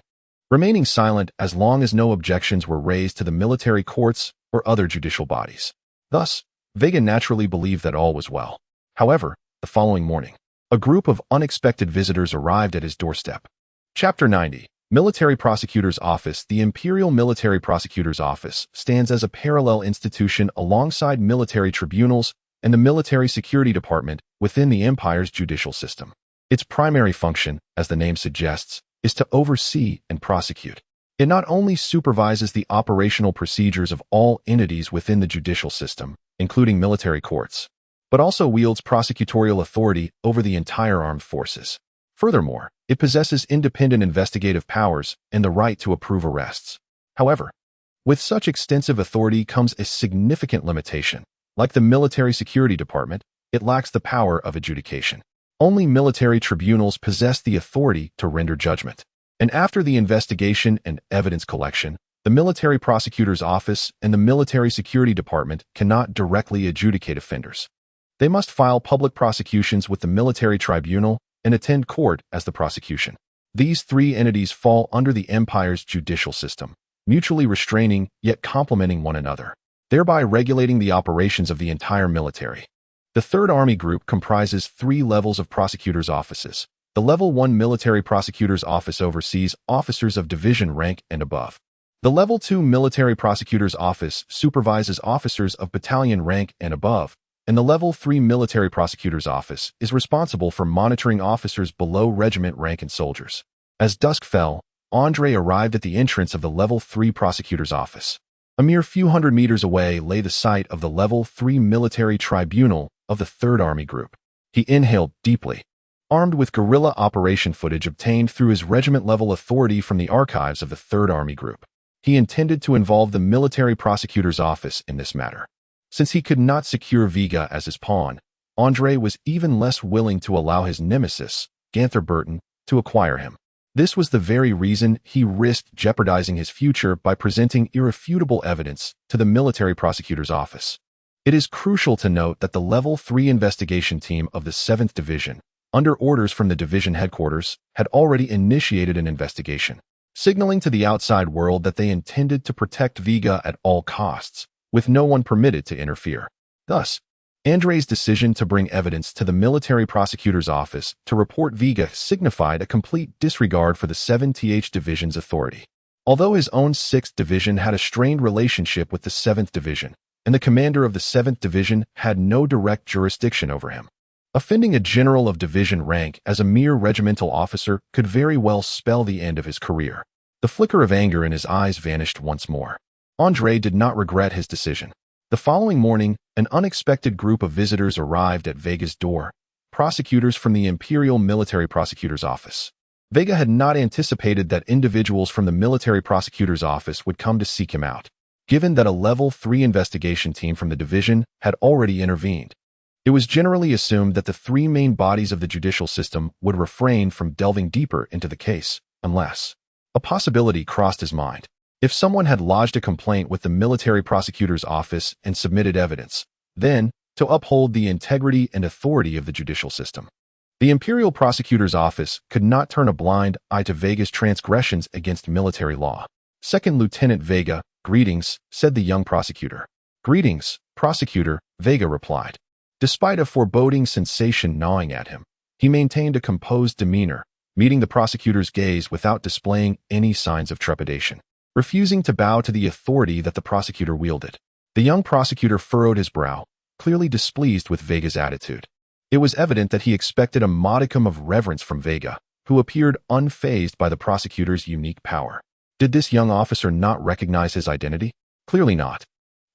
remaining silent as long as no objections were raised to the military courts or other judicial bodies. Thus, Veiga naturally believed that all was well. However, the following morning, a group of unexpected visitors arrived at his doorstep. Chapter 90. Military Prosecutor's Office. The Imperial Military Prosecutor's Office stands as a parallel institution alongside military tribunals and the Military Security Department within the Empire's judicial system. Its primary function, as the name suggests, is to oversee and prosecute. It not only supervises the operational procedures of all entities within the judicial system, including military courts, but also wields prosecutorial authority over the entire armed forces. Furthermore, it possesses independent investigative powers and the right to approve arrests. However, with such extensive authority comes a significant limitation. Like the military security department, it lacks the power of adjudication. Only military tribunals possess the authority to render judgment. And after the investigation and evidence collection, the military prosecutor's office and the military security department cannot directly adjudicate offenders. They must file public prosecutions with the military tribunal and attend court as the prosecution. These three entities fall under the empire's judicial system, mutually restraining yet complementing one another, thereby regulating the operations of the entire military. The Third Army Group comprises 3 levels of prosecutors' offices. The Level 1 Military Prosecutor's Office oversees officers of division rank and above. The Level 2 Military Prosecutor's Office supervises officers of battalion rank and above, and the Level 3 Military Prosecutor's Office is responsible for monitoring officers below regiment rank and soldiers. As dusk fell, Andre arrived at the entrance of the Level 3 Prosecutor's Office. A mere few hundred meters away lay the site of the Level 3 Military Tribunal of the Third Army Group. He inhaled deeply. Armed with guerrilla operation footage obtained through his regiment-level authority from the archives of the Third Army Group, he intended to involve the Military Prosecutor's Office in this matter. Since he could not secure Veiga as his pawn, Andre was even less willing to allow his nemesis, Ganther Burton, to acquire him. This was the very reason he risked jeopardizing his future by presenting irrefutable evidence to the Military Prosecutor's Office. It is crucial to note that the Level 3 investigation team of the 7th Division, under orders from the division headquarters, had already initiated an investigation, signaling to the outside world that they intended to protect Veiga at all costs, with no one permitted to interfere. Thus, Andre's decision to bring evidence to the Military Prosecutor's Office to report Veiga signified a complete disregard for the 7th Division's authority. Although his own 6th Division had a strained relationship with the 7th Division, and the commander of the 7th Division had no direct jurisdiction over him, offending a general of division rank as a mere regimental officer could very well spell the end of his career. The flicker of anger in his eyes vanished once more. Andre did not regret his decision. The following morning, an unexpected group of visitors arrived at Veiga's door, prosecutors from the Imperial Military Prosecutor's Office. Veiga had not anticipated that individuals from the Military Prosecutor's Office would come to seek him out, given that a Level 3 investigation team from the division had already intervened. It was generally assumed that the 3 main bodies of the judicial system would refrain from delving deeper into the case, unless a possibility crossed his mind. If someone had lodged a complaint with the Military Prosecutor's Office and submitted evidence, then, to uphold the integrity and authority of the judicial system, the Imperial Prosecutor's Office could not turn a blind eye to Veiga's transgressions against military law. Second Lieutenant Veiga, greetings, said the young prosecutor. Greetings, prosecutor, Veiga replied. Despite a foreboding sensation gnawing at him, he maintained a composed demeanor, meeting the prosecutor's gaze without displaying any signs of trepidation, refusing to bow to the authority that the prosecutor wielded. The young prosecutor furrowed his brow, clearly displeased with Veiga's attitude. It was evident that he expected a modicum of reverence from Veiga, who appeared unfazed by the prosecutor's unique power. Did this young officer not recognize his identity? Clearly not.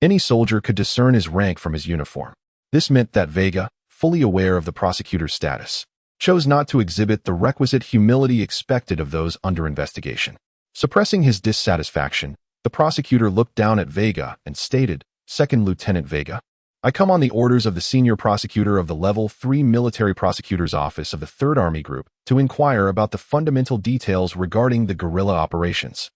Any soldier could discern his rank from his uniform. This meant that Veiga, fully aware of the prosecutor's status, chose not to exhibit the requisite humility expected of those under investigation. Suppressing his dissatisfaction, the prosecutor looked down at Veiga and stated, Second Lieutenant Veiga, I come on the orders of the senior prosecutor of the Level 3 Military Prosecutor's Office of the Third Army Group to inquire about the fundamental details regarding the guerrilla operations.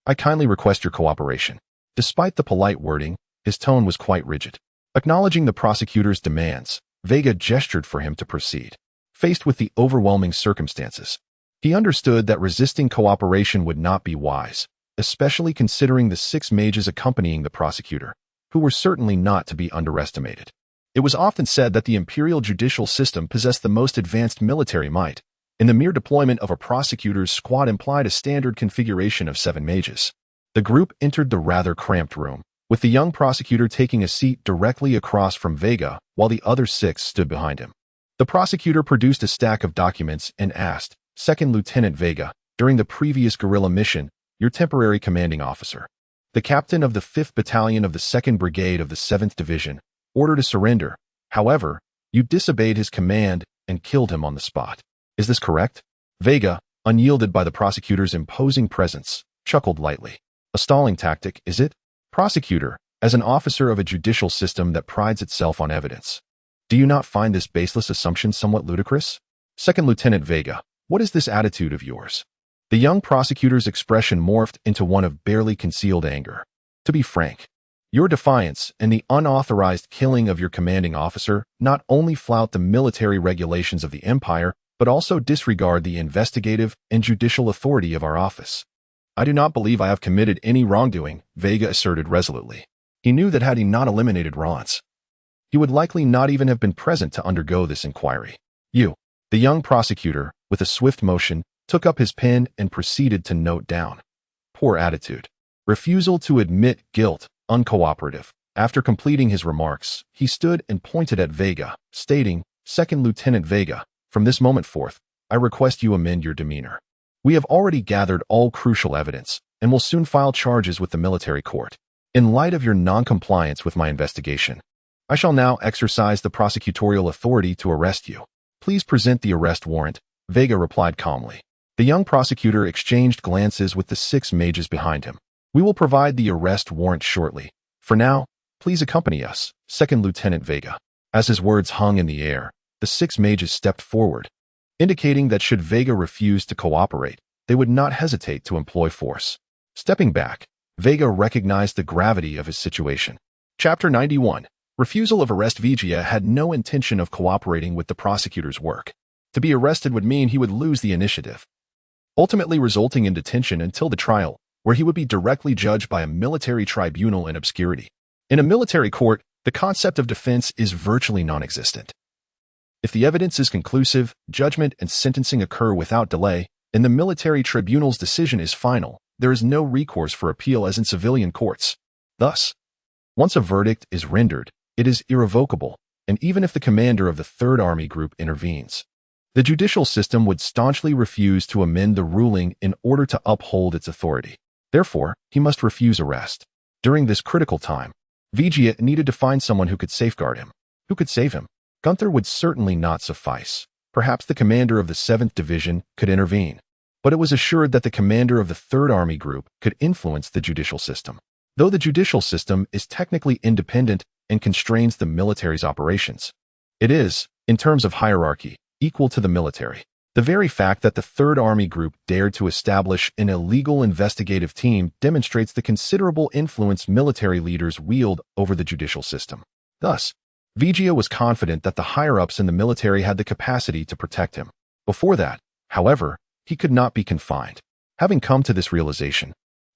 I kindly request your cooperation. Despite the polite wording, his tone was quite rigid. Acknowledging the prosecutor's demands, Veiga gestured for him to proceed. Faced with the overwhelming circumstances, he understood that resisting cooperation would not be wise, especially considering the 6 mages accompanying the prosecutor, who were certainly not to be underestimated. It was often said that the imperial judicial system possessed the most advanced military might, and the mere deployment of a prosecutor's squad implied a standard configuration of 7 mages. The group entered the rather cramped room, with the young prosecutor taking a seat directly across from Veiga while the other 6 stood behind him. The prosecutor produced a stack of documents and asked, Second Lieutenant Veiga, during the previous guerrilla mission, your temporary commanding officer, the captain of the 5th Battalion of the 2nd Brigade of the 7th Division, order to surrender. However, you disobeyed his command and killed him on the spot. Is this correct? Veiga, unyielded by the prosecutor's imposing presence, chuckled lightly. A stalling tactic, is it? Prosecutor, as an officer of a judicial system that prides itself on evidence, do you not find this baseless assumption somewhat ludicrous? Second Lieutenant Veiga, what is this attitude of yours? The young prosecutor's expression morphed into one of barely concealed anger. To be frank, your defiance and the unauthorized killing of your commanding officer not only flout the military regulations of the Empire, but also disregard the investigative and judicial authority of our office. I do not believe I have committed any wrongdoing, Veiga asserted resolutely. He knew that had he not eliminated Ron's, he would likely not even have been present to undergo this inquiry. You, the young prosecutor, with a swift motion, took up his pen and proceeded to note down. Poor attitude. Refusal to admit guilt, uncooperative. After completing his remarks, he stood and pointed at Veiga, stating, Second Lieutenant Veiga, from this moment forth, I request you amend your demeanor. We have already gathered all crucial evidence, and will soon file charges with the military court. In light of your non-compliance with my investigation, I shall now exercise the prosecutorial authority to arrest you. Please present the arrest warrant, Veiga replied calmly. The young prosecutor exchanged glances with the 6 mages behind him. We will provide the arrest warrant shortly. For now, please accompany us, Second Lieutenant Veiga. As his words hung in the air, the 6 mages stepped forward, indicating that should Veiga refuse to cooperate, they would not hesitate to employ force. Stepping back, Veiga recognized the gravity of his situation. Chapter 91. Refusal of arrest. Veiga had no intention of cooperating with the prosecutor's work. To be arrested would mean he would lose the initiative, ultimately resulting in detention until the trial, where he would be directly judged by a military tribunal in obscurity. In a military court, the concept of defense is virtually non-existent. If the evidence is conclusive, judgment and sentencing occur without delay, and the military tribunal's decision is final, there is no recourse for appeal as in civilian courts. Thus, once a verdict is rendered, it is irrevocable, and even if the commander of the Third Army Group intervenes, the judicial system would staunchly refuse to amend the ruling in order to uphold its authority. Therefore, he must refuse arrest. During this critical time, Veiga needed to find someone who could safeguard him. Who could save him? Gunther would certainly not suffice. Perhaps the commander of the 7th Division could intervene, but it was assured that the commander of the Third Army Group could influence the judicial system. Though the judicial system is technically independent and constrains the military's operations, it is, in terms of hierarchy, equal to the military. The very fact that the Third Army Group dared to establish an illegal investigative team demonstrates the considerable influence military leaders wield over the judicial system. Thus, Veiga was confident that the higher-ups in the military had the capacity to protect him. Before that, however, he could not be confined. Having come to this realization,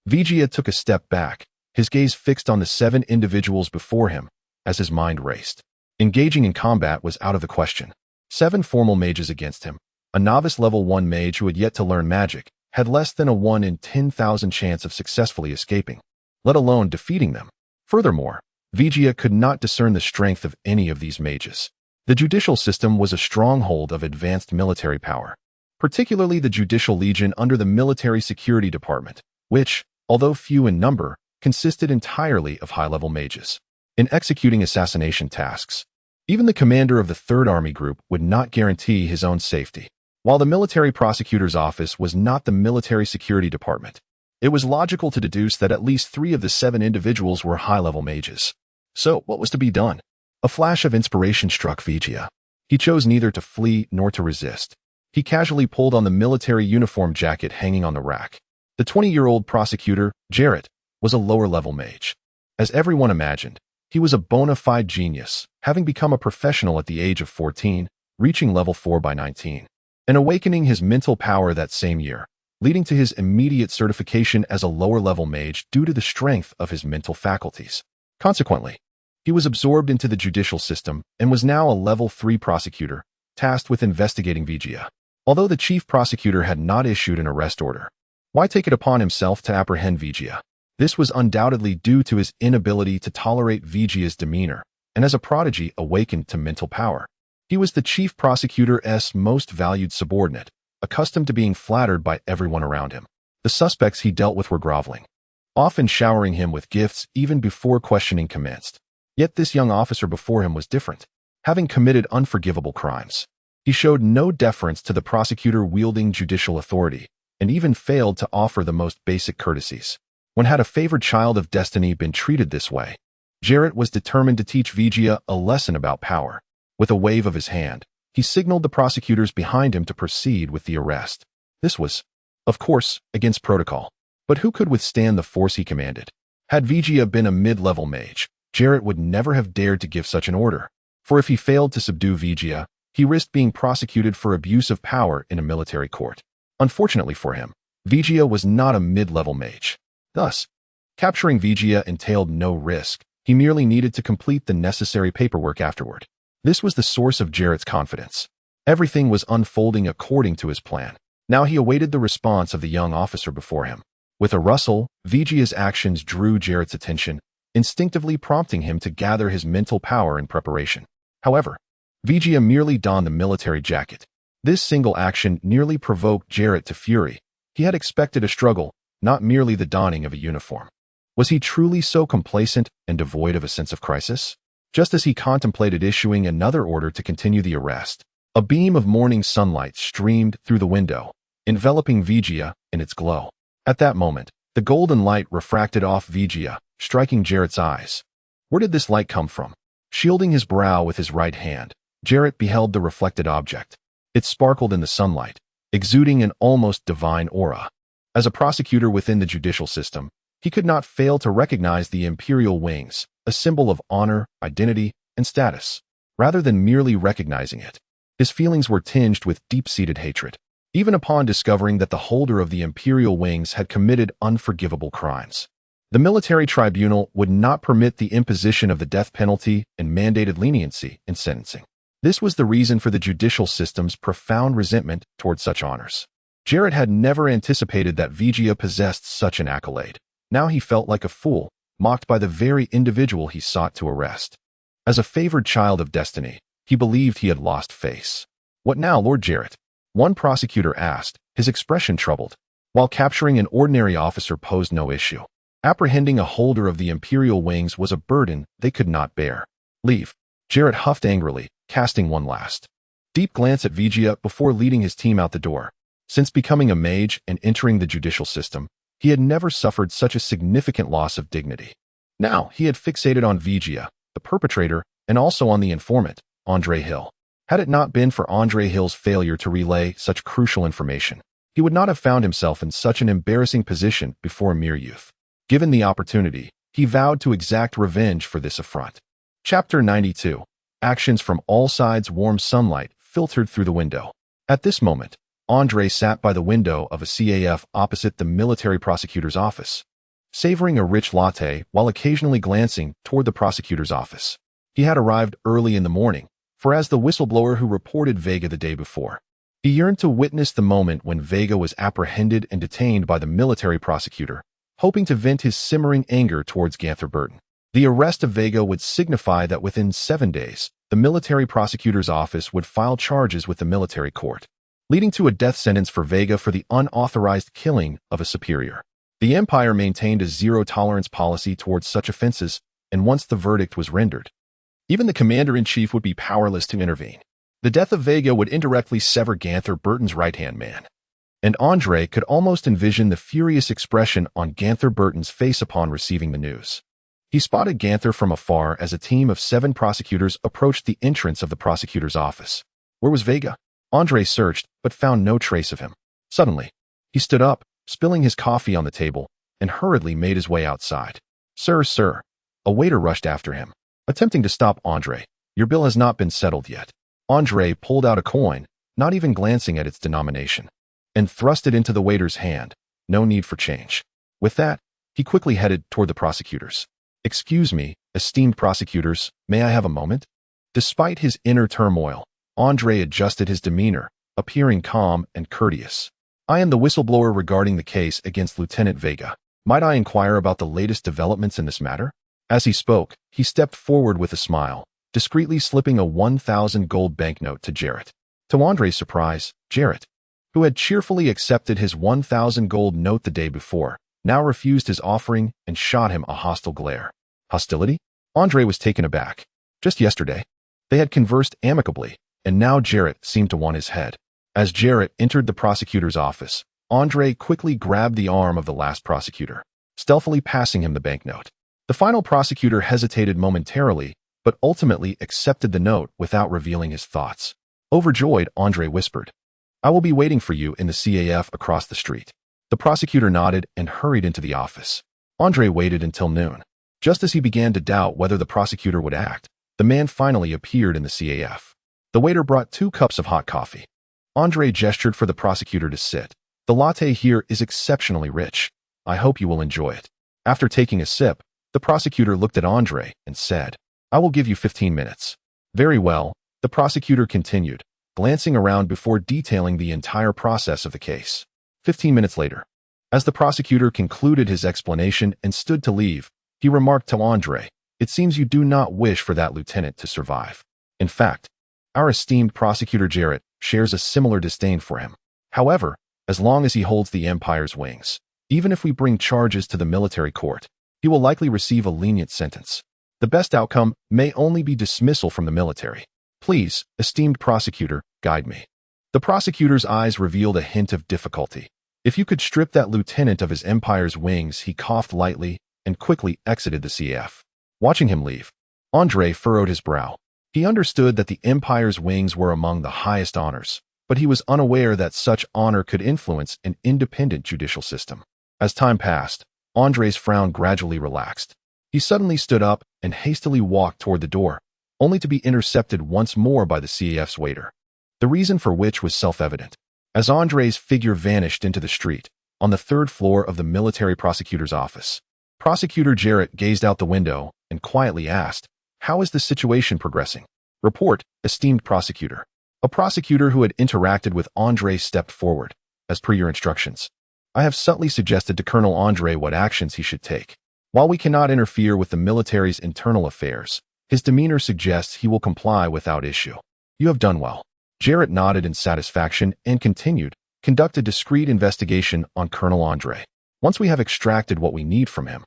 Veiga took a step back, his gaze fixed on the 7 individuals before him as his mind raced. Engaging in combat was out of the question. 7 formal mages against him. A novice level 1 mage who had yet to learn magic had less than a 1 in 10,000 chance of successfully escaping, let alone defeating them. Furthermore, Veiga could not discern the strength of any of these mages. The judicial system was a stronghold of advanced military power, particularly the Judicial Legion under the Military Security Department, which, although few in number, consisted entirely of high-level mages. In executing assassination tasks, even the commander of the Third Army Group would not guarantee his own safety. While the military prosecutor's office was not the Military Security Department, it was logical to deduce that at least 3 of the 7 individuals were high-level mages. So, what was to be done? A flash of inspiration struck Veiga. He chose neither to flee nor to resist. He casually pulled on the military uniform jacket hanging on the rack. The 20-year-old prosecutor, Jarrett, was a lower-level mage. As everyone imagined, he was a bona fide genius, having become a professional at the age of 14, reaching level 4 by 19, and awakening his mental power that same year, leading to his immediate certification as a lower-level mage due to the strength of his mental faculties. Consequently, he was absorbed into the judicial system and was now a level 3 prosecutor, tasked with investigating Veiga. Although the chief prosecutor had not issued an arrest order, why take it upon himself to apprehend Veiga? This was undoubtedly due to his inability to tolerate Veiga's demeanor, and as a prodigy awakened to mental power. He was the chief prosecutor's most valued subordinate, accustomed to being flattered by everyone around him. The suspects he dealt with were groveling, often showering him with gifts even before questioning commenced. Yet this young officer before him was different. Having committed unforgivable crimes, he showed no deference to the prosecutor wielding judicial authority, and even failed to offer the most basic courtesies. When had a favored child of destiny been treated this way, Jarrett was determined to teach Veigar a lesson about power. With a wave of his hand, he signaled the prosecutors behind him to proceed with the arrest. This was, of course, against protocol. But who could withstand the force he commanded? Had Veigar been a mid-level mage, Jarrett would never have dared to give such an order. For if he failed to subdue Veigar, he risked being prosecuted for abuse of power in a military court. Unfortunately for him, Veigar was not a mid-level mage. Thus, capturing Veigar entailed no risk. He merely needed to complete the necessary paperwork afterward. This was the source of Jarrett's confidence. Everything was unfolding according to his plan. Now he awaited the response of the young officer before him. With a rustle, Veigar's actions drew Jarrett's attention, instinctively prompting him to gather his mental power in preparation. However, Veigar merely donned the military jacket. This single action nearly provoked Jarrett to fury. He had expected a struggle, not merely the donning of a uniform. Was he truly so complacent and devoid of a sense of crisis? Just as he contemplated issuing another order to continue the arrest, a beam of morning sunlight streamed through the window, enveloping Veigar in its glow. At that moment, the golden light refracted off Veigar, striking Jarrett's eyes. Where did this light come from? Shielding his brow with his right hand, Jarrett beheld the reflected object. It sparkled in the sunlight, exuding an almost divine aura. As a prosecutor within the judicial system, he could not fail to recognize the imperial wings, a symbol of honor, identity, and status. Rather than merely recognizing it, his feelings were tinged with deep-seated hatred. Even upon discovering that the holder of the imperial wings had committed unforgivable crimes, the military tribunal would not permit the imposition of the death penalty and mandated leniency in sentencing. This was the reason for the judicial system's profound resentment toward such honors. Jarrett had never anticipated that Veigar possessed such an accolade. Now he felt like a fool, mocked by the very individual he sought to arrest. As a favored child of destiny, he believed he had lost face. What now, Lord Jarrett? One prosecutor asked, his expression troubled. While capturing an ordinary officer posed no issue, apprehending a holder of the imperial wings was a burden they could not bear. Leave. Jarrett huffed angrily, casting one last deep glance at Veigar before leading his team out the door. Since becoming a mage and entering the judicial system, he had never suffered such a significant loss of dignity. Now, he had fixated on Veigar, the perpetrator, and also on the informant, Andre Hill. Had it not been for Andre Hill's failure to relay such crucial information, he would not have found himself in such an embarrassing position before a mere youth. Given the opportunity, he vowed to exact revenge for this affront. Chapter 92. Actions from all sides. Warm sunlight filtered through the window. At this moment, Andre sat by the window of a CAF opposite the military prosecutor's office, savoring a rich latte while occasionally glancing toward the prosecutor's office. He had arrived early in the morning, for as the whistleblower who reported Veigar the day before, he yearned to witness the moment when Veigar was apprehended and detained by the military prosecutor, hoping to vent his simmering anger towards Ganther Burton. The arrest of Veigar would signify that within 7 days, the military prosecutor's office would file charges with the military court, leading to a death sentence for Veigar for the unauthorized killing of a superior. The Empire maintained a zero-tolerance policy towards such offenses, and once the verdict was rendered, even the commander-in-chief would be powerless to intervene. The death of Veigar would indirectly sever Ganther Burton's right-hand man, and Andre could almost envision the furious expression on Ganther Burton's face upon receiving the news. He spotted Ganther from afar as a team of 7 prosecutors approached the entrance of the prosecutor's office. Where was Veigar? Andre searched, but found no trace of him. Suddenly, he stood up, spilling his coffee on the table, and hurriedly made his way outside. Sir. A waiter rushed after him, attempting to stop Andre. Your bill has not been settled yet. Andre pulled out a coin, not even glancing at its denomination, and thrust it into the waiter's hand. No need for change. With that, he quickly headed toward the prosecutors. Excuse me, esteemed prosecutors, may I have a moment? Despite his inner turmoil, Andre adjusted his demeanor, appearing calm and courteous. I am the whistleblower regarding the case against Lieutenant Veigar. Might I inquire about the latest developments in this matter? As he spoke, he stepped forward with a smile, discreetly slipping a 1,000 gold banknote to Jarrett. To Andre's surprise, Jarrett, who had cheerfully accepted his 1,000 gold note the day before, now refused his offering and shot him a hostile glare. Hostility? Andre was taken aback. Just yesterday, they had conversed amicably, and now Jarrett seemed to want his head. As Jarrett entered the prosecutor's office, Andre quickly grabbed the arm of the last prosecutor, stealthily passing him the banknote. The final prosecutor hesitated momentarily, but ultimately accepted the note without revealing his thoughts. Overjoyed, Andre whispered, "I will be waiting for you in the CAF across the street." The prosecutor nodded and hurried into the office. Andre waited until noon. Just as he began to doubt whether the prosecutor would act, the man finally appeared in the CAF. The waiter brought 2 cups of hot coffee. Andre gestured for the prosecutor to sit. "The latte here is exceptionally rich. I hope you will enjoy it." After taking a sip, the prosecutor looked at Andre and said, "I will give you 15 minutes. "Very well," the prosecutor continued, glancing around before detailing the entire process of the case. 15 minutes later, as the prosecutor concluded his explanation and stood to leave, he remarked to Andre, "It seems you do not wish for that lieutenant to survive. In fact, our esteemed prosecutor Jarrett shares a similar disdain for him. However, as long as he holds the Empire's wings, even if we bring charges to the military court, he will likely receive a lenient sentence. The best outcome may only be dismissal from the military. Please, esteemed prosecutor, guide me." The prosecutor's eyes revealed a hint of difficulty. "If you could strip that lieutenant of his Empire's wings," he coughed lightly and quickly exited the CAF. Watching him leave, Andre furrowed his brow. He understood that the Empire's wings were among the highest honors, but he was unaware that such honor could influence an independent judicial system. As time passed, Andre's frown gradually relaxed. He suddenly stood up and hastily walked toward the door, only to be intercepted once more by the CAF's waiter, the reason for which was self-evident. As Andre's figure vanished into the street, on the 3rd floor of the military prosecutor's office, Prosecutor Jarrett gazed out the window and quietly asked, "How is the situation progressing?" "Report, esteemed prosecutor." A prosecutor who had interacted with Andre stepped forward. "As per your instructions, I have subtly suggested to Colonel Andre what actions he should take. While we cannot interfere with the military's internal affairs, his demeanor suggests he will comply without issue. You have done well." Jarrett nodded in satisfaction and continued, "Conduct a discreet investigation on Colonel Andre. Once we have extracted what we need from him,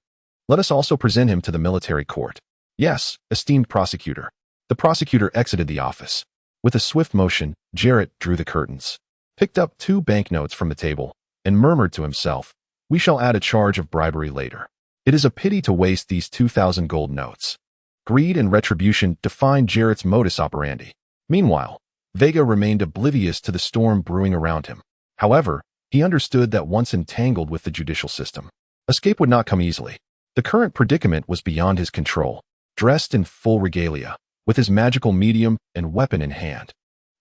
let us also present him to the military court." "Yes, esteemed prosecutor." The prosecutor exited the office. With a swift motion, Jarrett drew the curtains, picked up 2 banknotes from the table, and murmured to himself, "We shall add a charge of bribery later. It is a pity to waste these 2,000 gold notes." Greed and retribution defined Jarrett's modus operandi. Meanwhile, Veiga remained oblivious to the storm brewing around him. However, he understood that once entangled with the judicial system, escape would not come easily. The current predicament was beyond his control. Dressed in full regalia, with his magical medium and weapon in hand,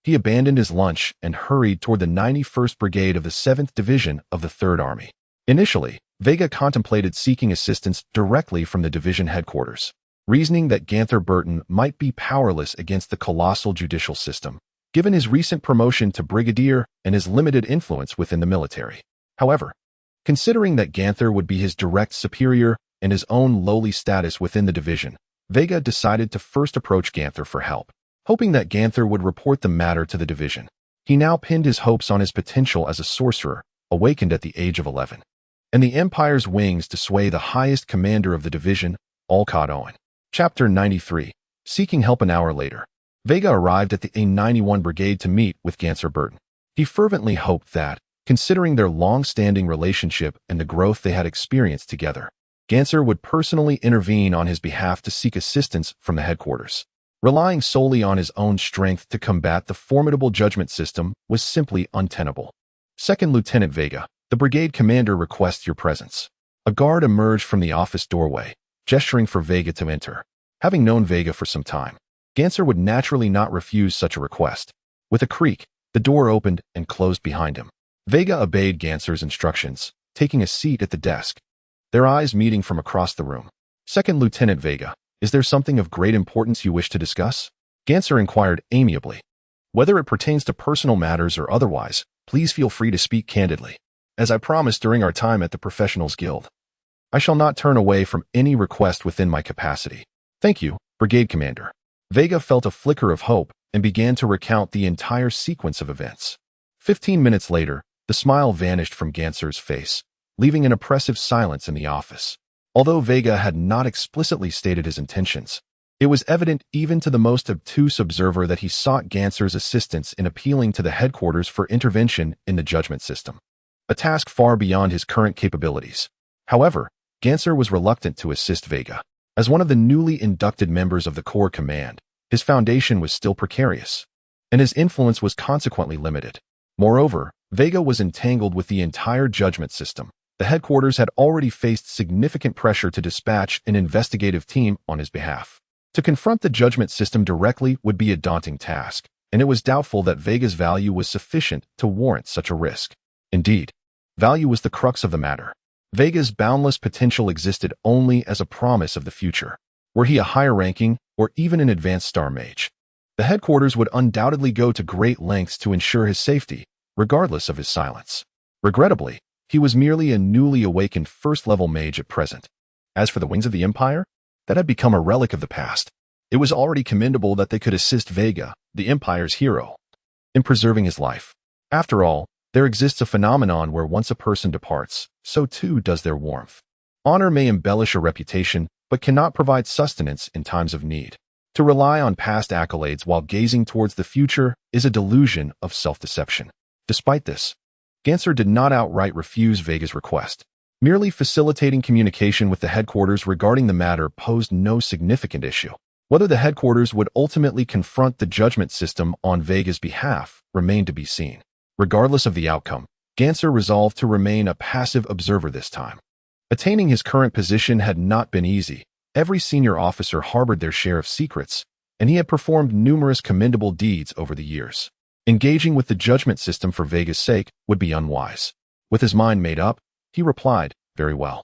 he abandoned his lunch and hurried toward the 91st Brigade of the 7th Division of the 3rd Army. Initially, Veiga contemplated seeking assistance directly from the division headquarters, reasoning that Ganther Burton might be powerless against the colossal judicial system, given his recent promotion to brigadier and his limited influence within the military. However, considering that Ganther would be his direct superior and his own lowly status within the division, Veiga decided to first approach Ganther for help, hoping that Ganther would report the matter to the division. He now pinned his hopes on his potential as a sorcerer, awakened at the age of 11, and the Empire's wings to sway the highest commander of the division, Olcott Owen. Chapter 93. Seeking help. An hour later, Veiga arrived at the A91 Brigade to meet with Ganther Burton. He fervently hoped that, considering their long-standing relationship and the growth they had experienced together, Ganther would personally intervene on his behalf to seek assistance from the headquarters. Relying solely on his own strength to combat the formidable judgment system was simply untenable. "Second Lieutenant Veiga, the brigade commander requests your presence." A guard emerged from the office doorway, gesturing for Veiga to enter. Having known Veiga for some time, Ganther would naturally not refuse such a request. With a creak, the door opened and closed behind him. Veiga obeyed Ganther's instructions, taking a seat at the desk, their eyes meeting from across the room. "Second Lieutenant Veiga, is there something of great importance you wish to discuss?" Ganther inquired amiably. "Whether it pertains to personal matters or otherwise, please feel free to speak candidly. As I promised during our time at the Professionals Guild, I shall not turn away from any request within my capacity." "Thank you, Brigade Commander." Veiga felt a flicker of hope and began to recount the entire sequence of events. 15 minutes later, the smile vanished from Ganther's face, leaving an oppressive silence in the office. Although Veiga had not explicitly stated his intentions, it was evident even to the most obtuse observer that he sought Ganser's assistance in appealing to the headquarters for intervention in the judgment system, a task far beyond his current capabilities. However, Ganser was reluctant to assist Veiga. As one of the newly inducted members of the Core Command, his foundation was still precarious, and his influence was consequently limited. Moreover, Veiga was entangled with the entire judgment system. The headquarters had already faced significant pressure to dispatch an investigative team on his behalf. To confront the judgment system directly would be a daunting task, and it was doubtful that Veiga's value was sufficient to warrant such a risk. Indeed, value was the crux of the matter. Veiga's boundless potential existed only as a promise of the future. Were he a higher-ranking or even an advanced star mage, the headquarters would undoubtedly go to great lengths to ensure his safety, regardless of his silence. Regrettably, he was merely a newly awakened first-level mage at present. As for the Wings of the Empire, that had become a relic of the past. It was already commendable that they could assist Veiga, the Empire's hero, in preserving his life. After all, there exists a phenomenon where once a person departs, so too does their warmth. Honor may embellish a reputation, but cannot provide sustenance in times of need. To rely on past accolades while gazing towards the future is a delusion of self-deception. Despite this, Ganser did not outright refuse Veiga's request. Merely facilitating communication with the headquarters regarding the matter posed no significant issue. Whether the headquarters would ultimately confront the judgment system on Veiga's behalf remained to be seen. Regardless of the outcome, Ganser resolved to remain a passive observer this time. Attaining his current position had not been easy. Every senior officer harbored their share of secrets, and he had performed numerous commendable deeds over the years. Engaging with the judgment system for Veiga's sake would be unwise. With his mind made up, he replied, "Very well."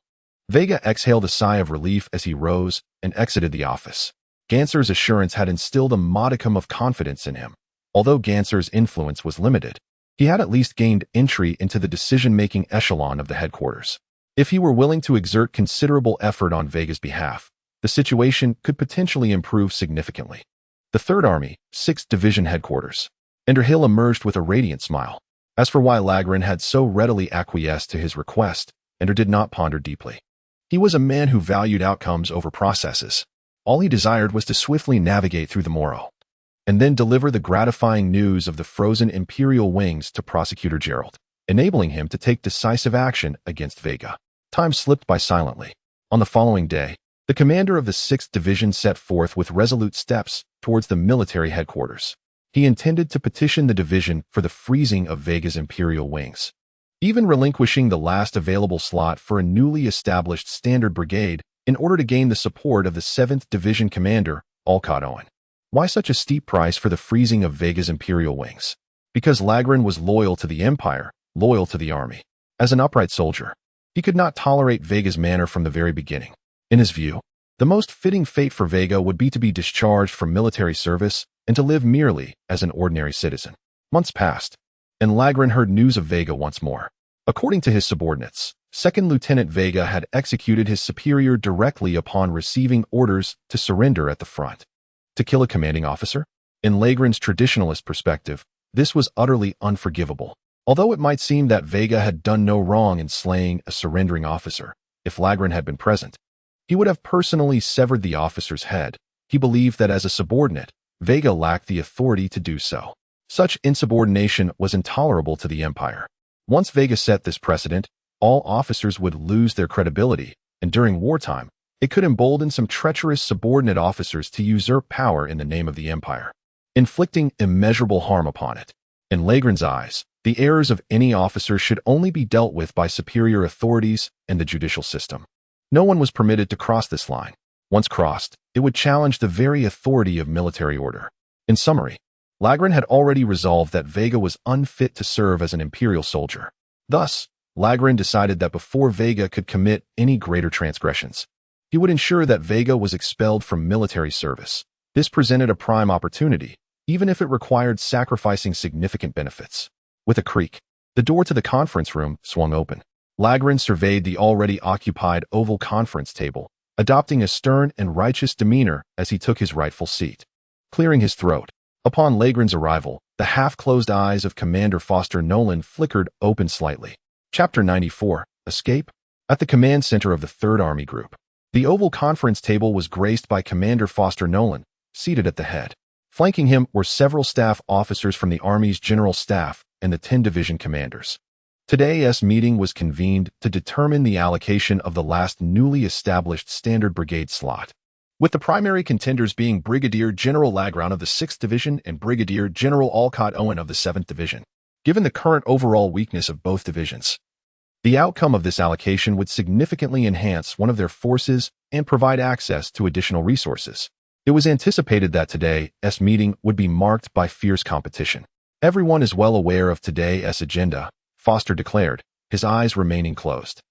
Veiga exhaled a sigh of relief as he rose and exited the office. Ganser's assurance had instilled a modicum of confidence in him. Although Ganser's influence was limited, he had at least gained entry into the decision-making echelon of the headquarters. If he were willing to exert considerable effort on Veiga's behalf, the situation could potentially improve significantly. The Third Army, 6th Division Headquarters. Enderhill emerged with a radiant smile. As for why Lagrin had so readily acquiesced to his request, Ender did not ponder deeply. He was a man who valued outcomes over processes. All he desired was to swiftly navigate through the morrow, and then deliver the gratifying news of the frozen Imperial wings to Prosecutor Gerald, enabling him to take decisive action against Veiga. Time slipped by silently. On the following day, the commander of the 6th Division set forth with resolute steps towards the military headquarters. He intended to petition the division for the freezing of Veiga's Imperial wings, even relinquishing the last available slot for a newly established standard brigade in order to gain the support of the 7th Division commander, Alcott Owen. Why such a steep price for the freezing of Veiga's Imperial wings? Because Lagrin was loyal to the Empire, loyal to the army. As an upright soldier, he could not tolerate Veiga's manner from the very beginning. In his view, the most fitting fate for Veiga would be to be discharged from military service and to live merely as an ordinary citizen. Months passed, and Lagrin heard news of Veiga once more. According to his subordinates, 2nd Lieutenant Veiga had executed his superior directly upon receiving orders to surrender at the front. To kill a commanding officer? In Lagrin's traditionalist perspective, this was utterly unforgivable. Although it might seem that Veiga had done no wrong in slaying a surrendering officer, if Lagrin had been present, he would have personally severed the officer's head. He believed that as a subordinate, Veiga lacked the authority to do so. Such insubordination was intolerable to the Empire. Once Veiga set this precedent, all officers would lose their credibility, and during wartime, it could embolden some treacherous subordinate officers to usurp power in the name of the Empire, inflicting immeasurable harm upon it. In Lagrin's eyes, the errors of any officer should only be dealt with by superior authorities and the judicial system. No one was permitted to cross this line. Once crossed, it would challenge the very authority of military order. In summary, Lagrin had already resolved that Veiga was unfit to serve as an imperial soldier. Thus, Lagrin decided that before Veiga could commit any greater transgressions, he would ensure that Veiga was expelled from military service. This presented a prime opportunity, even if it required sacrificing significant benefits. With a creak, the door to the conference room swung open. Lagrin surveyed the already occupied oval conference table, adopting a stern and righteous demeanor as he took his rightful seat. Clearing his throat, upon Lagrin's arrival, the half-closed eyes of Commander Foster Nolan flickered open slightly. Chapter 94, Escape? At the command center of the 3rd Army Group, the oval conference table was graced by Commander Foster Nolan, seated at the head. Flanking him were several staff officers from the Army's General Staff and the 10 Division commanders. Today's meeting was convened to determine the allocation of the last newly established Standard Brigade slot, with the primary contenders being Brigadier General Lagron of the 6th Division and Brigadier General Alcott Owen of the 7th Division. Given the current overall weakness of both divisions, the outcome of this allocation would significantly enhance one of their forces and provide access to additional resources. It was anticipated that today's meeting would be marked by fierce competition. Everyone is well aware of today's agenda, Foster declared, his eyes remaining closed.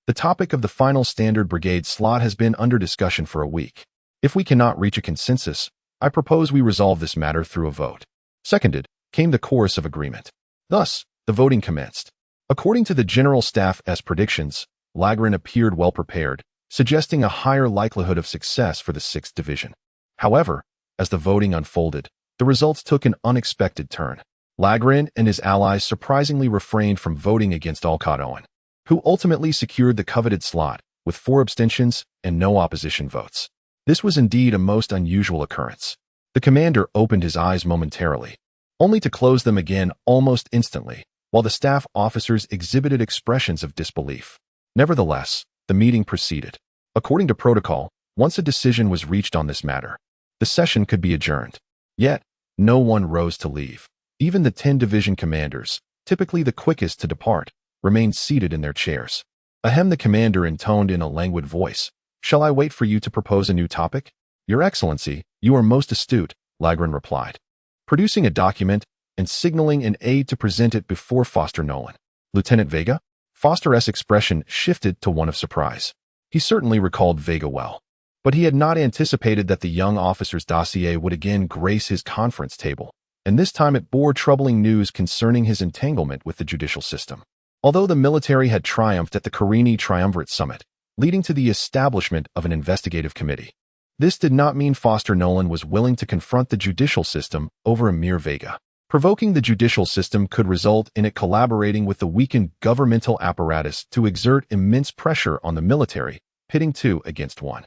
The topic of the final Standard Brigade slot has been under discussion for a week. If we cannot reach a consensus, I propose we resolve this matter through a vote. Seconded, came the chorus of agreement. Thus, the voting commenced. According to the General Staff's predictions, Lagron appeared well prepared, suggesting a higher likelihood of success for the 6th Division. However, as the voting unfolded, the results took an unexpected turn. Lagron and his allies surprisingly refrained from voting against Alcott Owen, who ultimately secured the coveted slot, with 4 abstentions and no opposition votes. This was indeed a most unusual occurrence. The commander opened his eyes momentarily, only to close them again almost instantly, while the staff officers exhibited expressions of disbelief. Nevertheless, the meeting proceeded. According to protocol, once a decision was reached on this matter, the session could be adjourned. Yet, no one rose to leave. Even the 10 division commanders, typically the quickest to depart, remained seated in their chairs. Ahem, the commander intoned in a languid voice. Shall I wait for you to propose a new topic? Your Excellency, you are most astute, Lagron replied, producing a document and signaling an aide to present it before Foster Nolan. Lieutenant Veiga? Foster's expression shifted to one of surprise. He certainly recalled Veiga well, but he had not anticipated that the young officer's dossier would again grace his conference table, and this time it bore troubling news concerning his entanglement with the judicial system. Although the military had triumphed at the Carini Triumvirate Summit, leading to the establishment of an investigative committee, this did not mean Foster Nolan was willing to confront the judicial system over a mere Veiga. Provoking the judicial system could result in it collaborating with the weakened governmental apparatus to exert immense pressure on the military, pitting 2 against 1.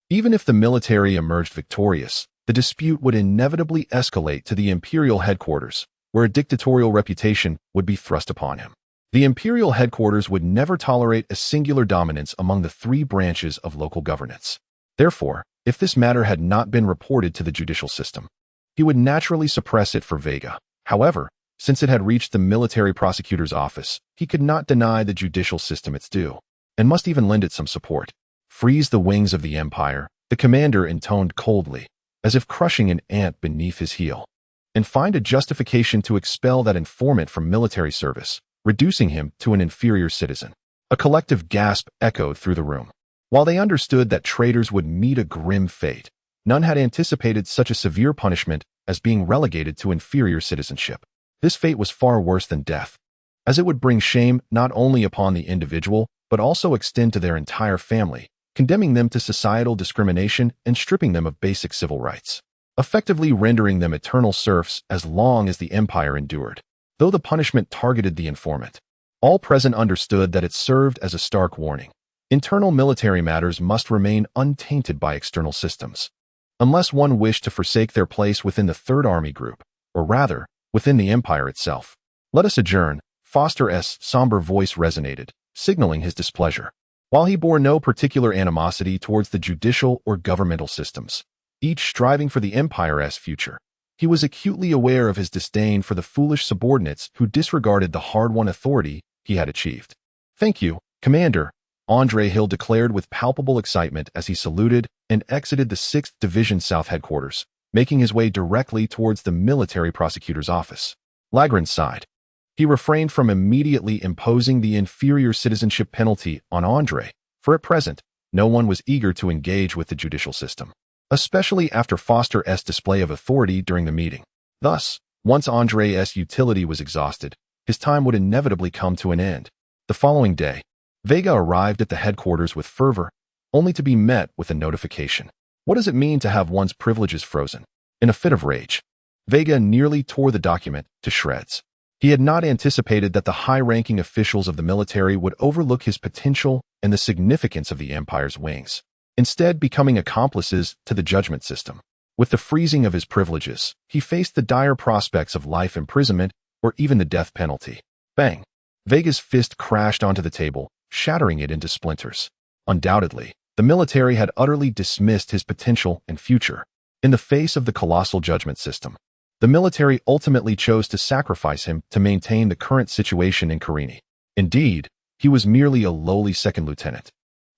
Even if the military emerged victorious, the dispute would inevitably escalate to the imperial headquarters, where a dictatorial reputation would be thrust upon him. The imperial headquarters would never tolerate a singular dominance among the 3 branches of local governance. Therefore, if this matter had not been reported to the judicial system, he would naturally suppress it for Veiga. However, since it had reached the military prosecutor's office, he could not deny the judicial system its due, and must even lend it some support. Freeze the wings of the empire, the commander intoned coldly, as if crushing an ant beneath his heel, and find a justification to expel that informant from military service, reducing him to an inferior citizen. A collective gasp echoed through the room. While they understood that traitors would meet a grim fate, none had anticipated such a severe punishment as being relegated to inferior citizenship. This fate was far worse than death, as it would bring shame not only upon the individual, but also extend to their entire family, condemning them to societal discrimination and stripping them of basic civil rights, effectively rendering them eternal serfs as long as the empire endured. Though the punishment targeted the informant, all present understood that it served as a stark warning. Internal military matters must remain untainted by external systems, unless one wished to forsake their place within the 3rd Army Group, or rather, within the empire itself. Let us adjourn, Foster's somber voice resonated, signaling his displeasure. While he bore no particular animosity towards the judicial or governmental systems, each striving for the empire's future, he was acutely aware of his disdain for the foolish subordinates who disregarded the hard-won authority he had achieved. Thank you, Commander, Andre Hill declared with palpable excitement as he saluted and exited the 6th Division South headquarters, making his way directly towards the military prosecutor's office. Lagron sighed. He refrained from immediately imposing the inferior citizenship penalty on Andre, for at present, no one was eager to engage with the judicial system, especially after Foster's display of authority during the meeting. Thus, once Andre's utility was exhausted, his time would inevitably come to an end. The following day, Veiga arrived at the headquarters with fervor, only to be met with a notification. What does it mean to have one's privileges frozen? In a fit of rage, Veiga nearly tore the document to shreds. He had not anticipated that the high-ranking officials of the military would overlook his potential and the significance of the Empire's wings, instead becoming accomplices to the judgment system. With the freezing of his privileges, he faced the dire prospects of life imprisonment or even the death penalty. Bang! Veiga's fist crashed onto the table, shattering it into splinters. Undoubtedly, the military had utterly dismissed his potential and future. In the face of the colossal judgment system, the military ultimately chose to sacrifice him to maintain the current situation in Carini. Indeed, he was merely a lowly second lieutenant,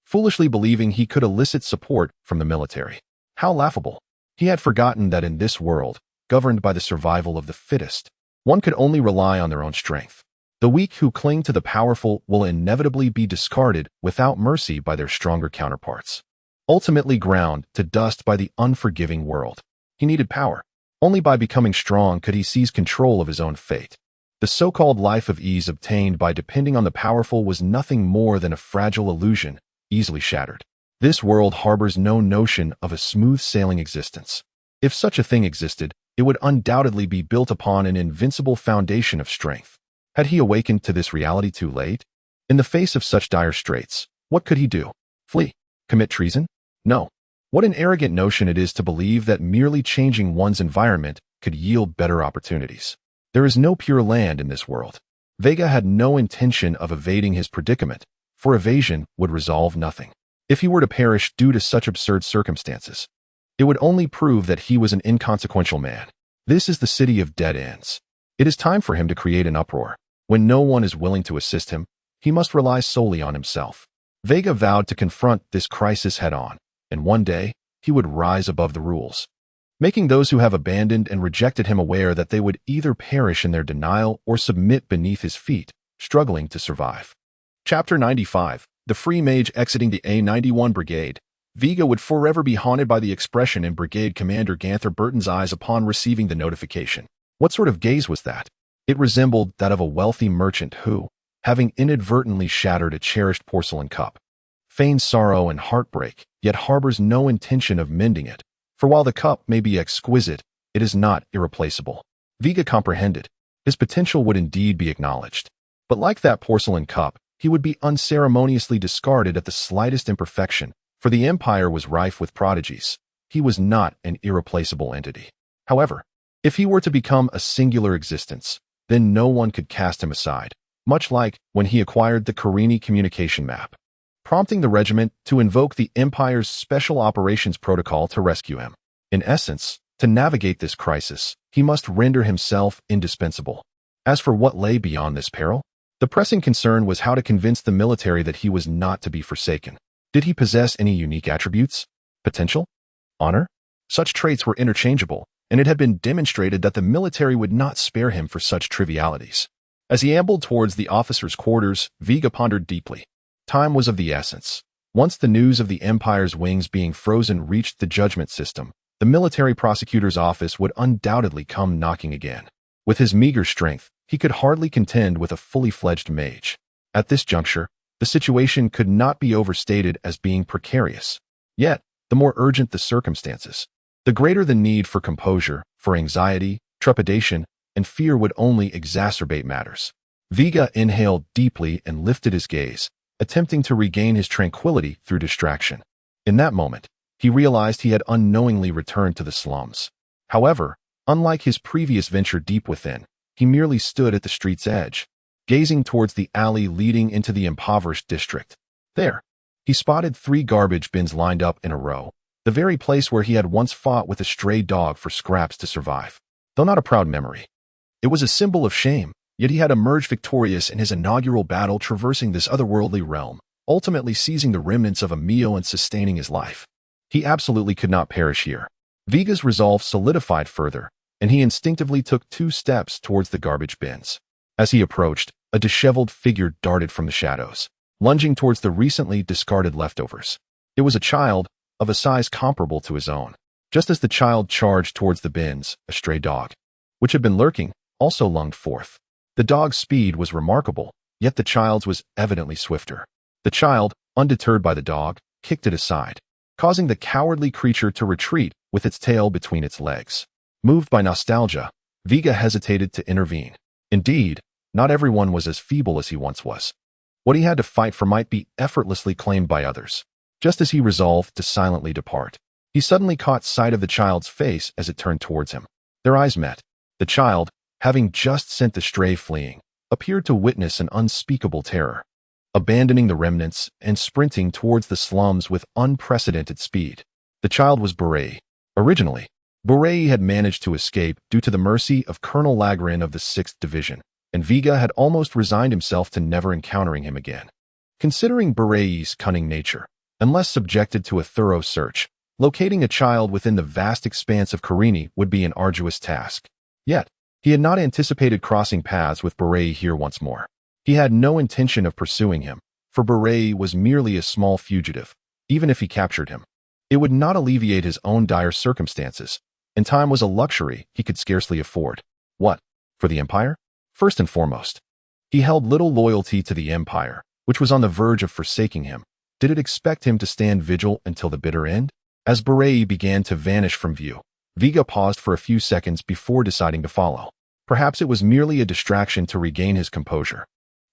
foolishly believing he could elicit support from the military. How laughable! He had forgotten that in this world, governed by the survival of the fittest, one could only rely on their own strength. The weak who cling to the powerful will inevitably be discarded without mercy by their stronger counterparts, ultimately ground to dust by the unforgiving world. He needed power. Only by becoming strong could he seize control of his own fate. The so-called life of ease obtained by depending on the powerful was nothing more than a fragile illusion, easily shattered. This world harbors no notion of a smooth-sailing existence. If such a thing existed, it would undoubtedly be built upon an invincible foundation of strength. Had he awakened to this reality too late? In the face of such dire straits, what could he do? Flee? Commit treason? No. What an arrogant notion it is to believe that merely changing one's environment could yield better opportunities. There is no pure land in this world. Veiga had no intention of evading his predicament, for evasion would resolve nothing. If he were to perish due to such absurd circumstances, it would only prove that he was an inconsequential man. This is the city of dead ends. It is time for him to create an uproar. When no one is willing to assist him, he must rely solely on himself. Veiga vowed to confront this crisis head-on, and one day, he would rise above the rules, making those who have abandoned and rejected him aware that they would either perish in their denial or submit beneath his feet, struggling to survive. Chapter 95. The Free Mage exiting the A91 Brigade. Veiga would forever be haunted by the expression in Brigade Commander Ganther Burton's eyes upon receiving the notification. What sort of gaze was that? It resembled that of a wealthy merchant who, having inadvertently shattered a cherished porcelain cup, feigns sorrow and heartbreak, yet harbors no intention of mending it. For while the cup may be exquisite, it is not irreplaceable. Veiga comprehended. His potential would indeed be acknowledged. But like that porcelain cup, he would be unceremoniously discarded at the slightest imperfection, for the Empire was rife with prodigies. He was not an irreplaceable entity. However, if he were to become a singular existence, then no one could cast him aside, much like when he acquired the Carini communication map, prompting the regiment to invoke the Empire's Special Operations Protocol to rescue him. In essence, to navigate this crisis, he must render himself indispensable. As for what lay beyond this peril, the pressing concern was how to convince the military that he was not to be forsaken. Did he possess any unique attributes? Potential? Honor? Such traits were interchangeable, and it had been demonstrated that the military would not spare him for such trivialities. As he ambled towards the officers' quarters, Veiga pondered deeply. Time was of the essence. Once the news of the Empire's wings being frozen reached the judgment system, the military prosecutor's office would undoubtedly come knocking again. With his meager strength, he could hardly contend with a fully fledged mage. At this juncture, the situation could not be overstated as being precarious. Yet, the more urgent the circumstances, the greater the need for composure, for anxiety, trepidation, and fear would only exacerbate matters. Veiga inhaled deeply and lifted his gaze, attempting to regain his tranquility through distraction. In that moment, he realized he had unknowingly returned to the slums. However, unlike his previous venture deep within, he merely stood at the street's edge, gazing towards the alley leading into the impoverished district. There, he spotted 3 garbage bins lined up in a row, the very place where he had once fought with a stray dog for scraps to survive. Though not a proud memory, it was a symbol of shame. Yet he had emerged victorious in his inaugural battle, traversing this otherworldly realm, ultimately seizing the remnants of a meal and sustaining his life. He absolutely could not perish here. Veiga's resolve solidified further, and he instinctively took 2 steps towards the garbage bins. As he approached, a disheveled figure darted from the shadows, lunging towards the recently discarded leftovers. It was a child, of a size comparable to his own. Just as the child charged towards the bins, a stray dog, which had been lurking, also lunged forth. The dog's speed was remarkable, yet the child's was evidently swifter. The child, undeterred by the dog, kicked it aside, causing the cowardly creature to retreat with its tail between its legs. Moved by nostalgia, Veiga hesitated to intervene. Indeed, not everyone was as feeble as he once was. What he had to fight for might be effortlessly claimed by others. Just as he resolved to silently depart, he suddenly caught sight of the child's face as it turned towards him. Their eyes met. The child, having just sent the stray fleeing, appeared to witness an unspeakable terror. Abandoning the remnants and sprinting towards the slums with unprecedented speed. The child was Beret. Originally, Beret had managed to escape due to the mercy of Colonel Lagrin of the 6th Division, and Veigar had almost resigned himself to never encountering him again. Considering Beret's cunning nature, unless subjected to a thorough search, locating a child within the vast expanse of Carini would be an arduous task. Yet, he had not anticipated crossing paths with Beret here once more. He had no intention of pursuing him, for Beret was merely a small fugitive. Even if he captured him, it would not alleviate his own dire circumstances, and time was a luxury he could scarcely afford. What? For the Empire? First and foremost. He held little loyalty to the Empire, which was on the verge of forsaking him. Did it expect him to stand vigil until the bitter end? As Beret began to vanish from view, Veigar paused for a few seconds before deciding to follow. Perhaps it was merely a distraction to regain his composure.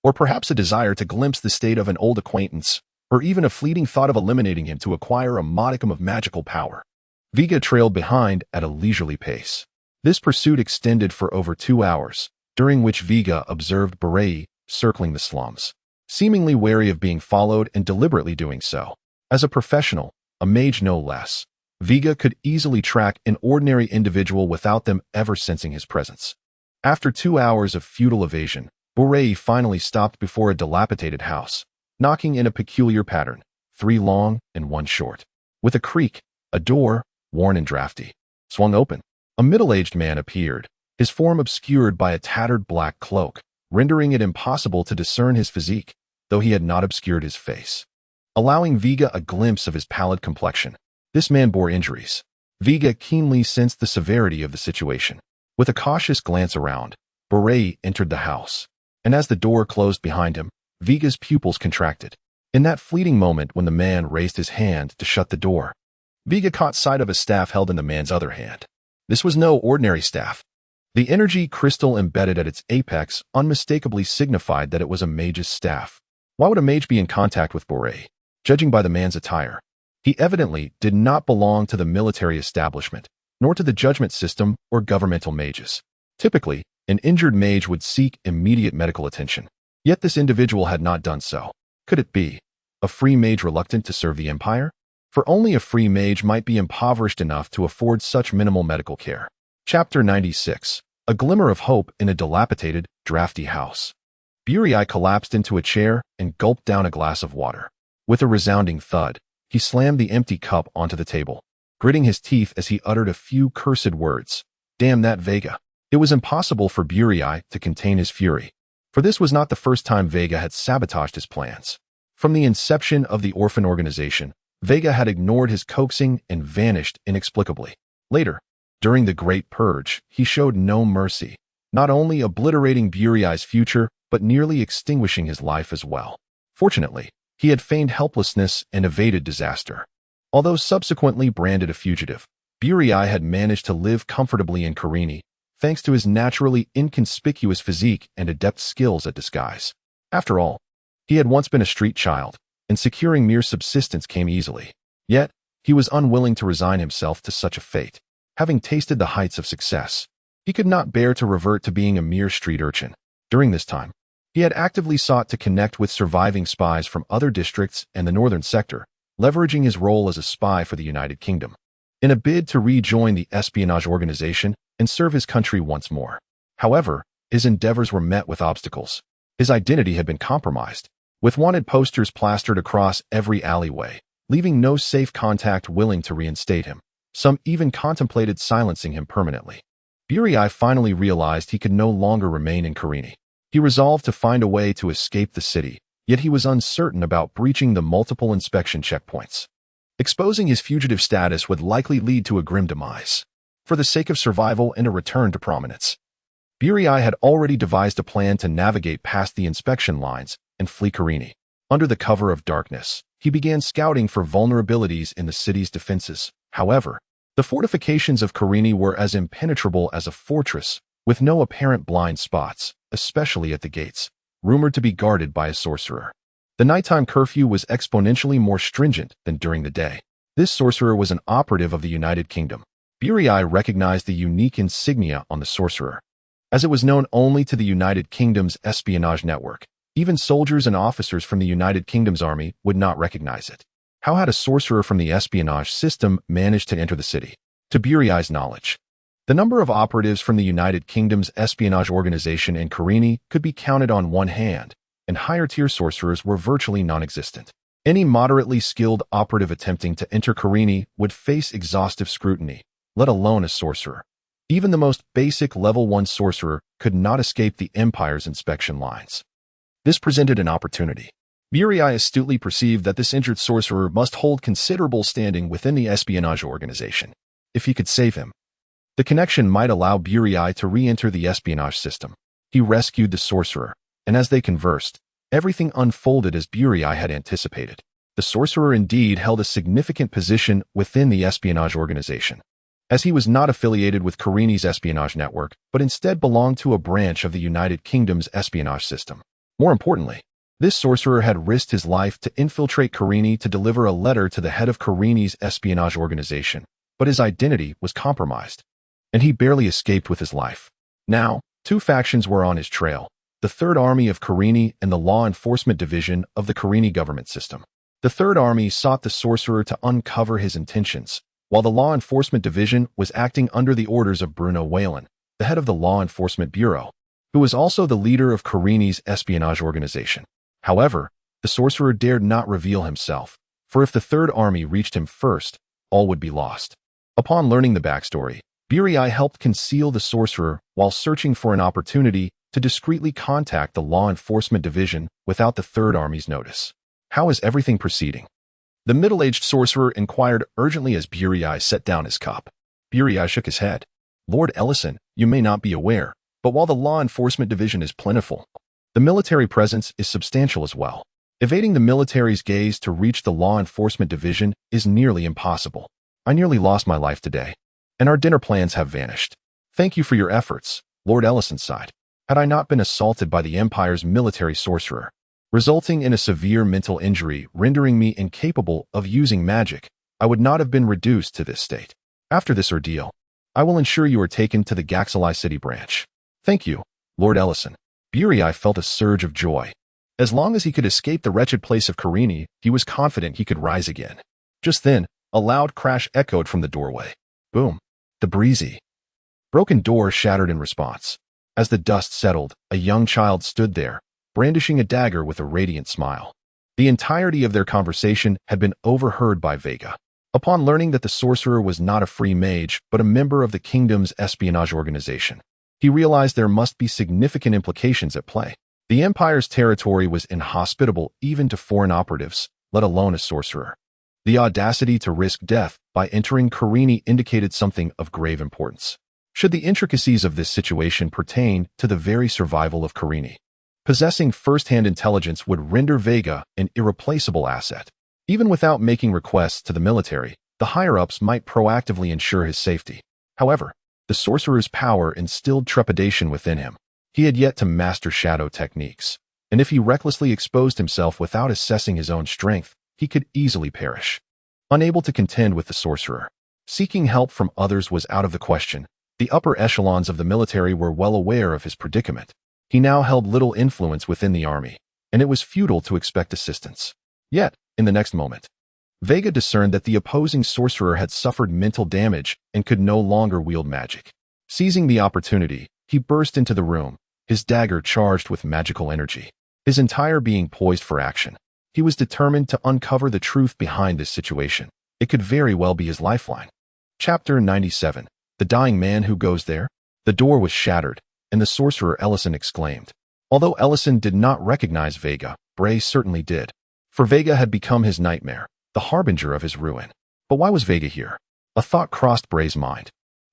Or perhaps a desire to glimpse the state of an old acquaintance, or even a fleeting thought of eliminating him to acquire a modicum of magical power. Veigar trailed behind at a leisurely pace. This pursuit extended for over 2 hours, during which Veigar observed Beret circling the slums, seemingly wary of being followed and deliberately doing so. As a professional, a mage no less, Veigar could easily track an ordinary individual without them ever sensing his presence. After 2 hours of futile evasion, Beret finally stopped before a dilapidated house, knocking in a peculiar pattern, 3 long and 1 short. With a creak, a door, worn and drafty, swung open. A middle-aged man appeared, his form obscured by a tattered black cloak, rendering it impossible to discern his physique, though he had not obscured his face, allowing Veigar a glimpse of his pallid complexion. This man bore injuries. Veigar keenly sensed the severity of the situation. With a cautious glance around, Beret entered the house, and as the door closed behind him, Veigar's pupils contracted. In that fleeting moment when the man raised his hand to shut the door, Veigar caught sight of a staff held in the man's other hand. This was no ordinary staff. The energy crystal embedded at its apex unmistakably signified that it was a mage's staff. Why would a mage be in contact with Beret? Judging by the man's attire, he evidently did not belong to the military establishment, nor to the judgment system or governmental mages. Typically, an injured mage would seek immediate medical attention. Yet this individual had not done so. Could it be a free mage reluctant to serve the Empire? For only a free mage might be impoverished enough to afford such minimal medical care. Chapter 96. A glimmer of hope in a dilapidated, drafty house. Beret collapsed into a chair and gulped down a glass of water. With a resounding thud, he slammed the empty cup onto the table, gritting his teeth as he uttered a few cursed words. Damn that Veigar. It was impossible for Beret to contain his fury, for this was not the first time Veigar had sabotaged his plans. From the inception of the orphan organization, Veigar had ignored his coaxing and vanished inexplicably. Later, during the Great Purge, he showed no mercy, not only obliterating Beret's future, but nearly extinguishing his life as well. Fortunately, he had feigned helplessness and evaded disaster. Although subsequently branded a fugitive, Beret had managed to live comfortably in Carini, thanks to his naturally inconspicuous physique and adept skills at disguise. After all, he had once been a street child, and securing mere subsistence came easily. Yet, he was unwilling to resign himself to such a fate. Having tasted the heights of success, he could not bear to revert to being a mere street urchin. During this time, he had actively sought to connect with surviving spies from other districts and the northern sector, leveraging his role as a spy for the United Kingdom, in a bid to rejoin the espionage organization and serve his country once more. However, his endeavors were met with obstacles. His identity had been compromised, with wanted posters plastered across every alleyway, leaving no safe contact willing to reinstate him. Some even contemplated silencing him permanently. Beret finally realized he could no longer remain in Carini. He resolved to find a way to escape the city, yet he was uncertain about breaching the multiple inspection checkpoints. Exposing his fugitive status would likely lead to a grim demise. For the sake of survival and a return to prominence, Beret had already devised a plan to navigate past the inspection lines and flee Carini. Under the cover of darkness, he began scouting for vulnerabilities in the city's defenses. However, the fortifications of Carini were as impenetrable as a fortress, with no apparent blind spots, especially at the gates, rumored to be guarded by a sorcerer. The nighttime curfew was exponentially more stringent than during the day. This sorcerer was an operative of the United Kingdom. Burii recognized the unique insignia on the sorcerer, as it was known only to the United Kingdom's espionage network. Even soldiers and officers from the United Kingdom's army would not recognize it. How had a sorcerer from the espionage system managed to enter the city? To Burii's knowledge, the number of operatives from the United Kingdom's espionage organization in Carini could be counted on one hand, and higher-tier sorcerers were virtually non-existent. Any moderately skilled operative attempting to enter Carini would face exhaustive scrutiny, let alone a sorcerer. Even the most basic level 1 sorcerer could not escape the Empire's inspection lines. This presented an opportunity. Burii astutely perceived that this injured sorcerer must hold considerable standing within the espionage organization. If he could save him, the connection might allow Burii to re-enter the espionage system. He rescued the sorcerer, and as they conversed, everything unfolded as Burii had anticipated. The sorcerer indeed held a significant position within the espionage organization, as he was not affiliated with Carini's espionage network, but instead belonged to a branch of the United Kingdom's espionage system. More importantly, this sorcerer had risked his life to infiltrate Carini to deliver a letter to the head of Carini's espionage organization, but his identity was compromised, and he barely escaped with his life. Now, two factions were on his trail: the Third Army of Carini and the Law Enforcement Division of the Carini government system. The Third Army sought the sorcerer to uncover his intentions, while the Law Enforcement Division was acting under the orders of Bruno Whalen, the head of the Law Enforcement Bureau, who was also the leader of Carini's espionage organization. However, the sorcerer dared not reveal himself, for if the Third Army reached him first, all would be lost. Upon learning the backstory, Burii helped conceal the sorcerer while searching for an opportunity to discreetly contact the Law Enforcement Division without the Third Army's notice. How is everything proceeding? The middle-aged sorcerer inquired urgently as Burii set down his cup. Burii shook his head. Lord Ellison, you may not be aware, but while the Law Enforcement Division is plentiful, the military presence is substantial as well. Evading the military's gaze to reach the Law Enforcement Division is nearly impossible. I nearly lost my life today, and our dinner plans have vanished. Thank you for your efforts, Lord Ellison sighed. Had I not been assaulted by the Empire's military sorcerer, resulting in a severe mental injury rendering me incapable of using magic, I would not have been reduced to this state. After this ordeal, I will ensure you are taken to the Gaxali City branch. Thank you, Lord Ellison. Burii felt a surge of joy. As long as he could escape the wretched place of Carini, he was confident he could rise again. Just then, a loud crash echoed from the doorway. Boom. The breezy, broken door shattered in response. As the dust settled, a young child stood there, brandishing a dagger with a radiant smile. The entirety of their conversation had been overheard by Veiga. Upon learning that the sorcerer was not a free mage, but a member of the kingdom's espionage organization, he realized there must be significant implications at play. The Empire's territory was inhospitable even to foreign operatives, let alone a sorcerer. The audacity to risk death by entering Carini indicated something of grave importance. Should the intricacies of this situation pertain to the very survival of Carini, possessing first-hand intelligence would render Veiga an irreplaceable asset. Even without making requests to the military, the higher-ups might proactively ensure his safety. However, the sorcerer's power instilled trepidation within him. He had yet to master shadow techniques, and if he recklessly exposed himself without assessing his own strength, he could easily perish. Unable to contend with the sorcerer, seeking help from others was out of the question. The upper echelons of the military were well aware of his predicament. He now held little influence within the army, and it was futile to expect assistance. Yet, in the next moment, Veiga discerned that the opposing sorcerer had suffered mental damage and could no longer wield magic. Seizing the opportunity, he burst into the room, his dagger charged with magical energy, his entire being poised for action. He was determined to uncover the truth behind this situation. It could very well be his lifeline. Chapter 97. The Dying Man Who Goes There? The door was shattered, and the sorcerer Ellison exclaimed. Although Ellison did not recognize Veiga, Bray certainly did. For Veiga had become his nightmare, the harbinger of his ruin. But why was Veiga here? A thought crossed Bray's mind.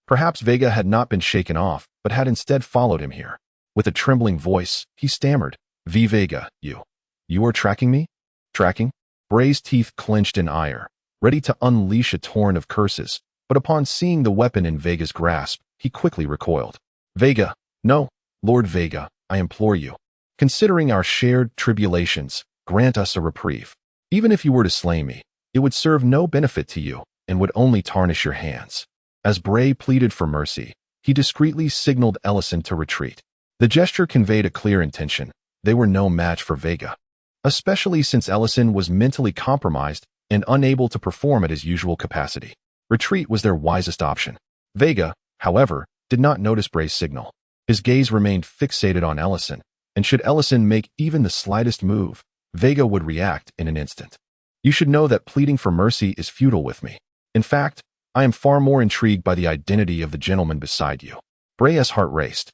Perhaps Veiga had not been shaken off, but had instead followed him here. With a trembling voice, he stammered, V. Veiga, you are tracking me? Tracking? Bray's teeth clenched in ire, ready to unleash a torrent of curses, but upon seeing the weapon in Veiga's grasp, he quickly recoiled. Veiga, no, Lord Veiga, I implore you. Considering our shared tribulations, grant us a reprieve. Even if you were to slay me, it would serve no benefit to you and would only tarnish your hands." As Bray pleaded for mercy, he discreetly signaled Ellison to retreat. The gesture conveyed a clear intention. They were no match for Veiga, especially since Ellison was mentally compromised and unable to perform at his usual capacity. Retreat was their wisest option. Veiga, however, did not notice Bray's signal. His gaze remained fixated on Ellison, and should Ellison make even the slightest move, Veiga would react in an instant. "You should know that pleading for mercy is futile with me. In fact, I am far more intrigued by the identity of the gentleman beside you." Bray's heart raced,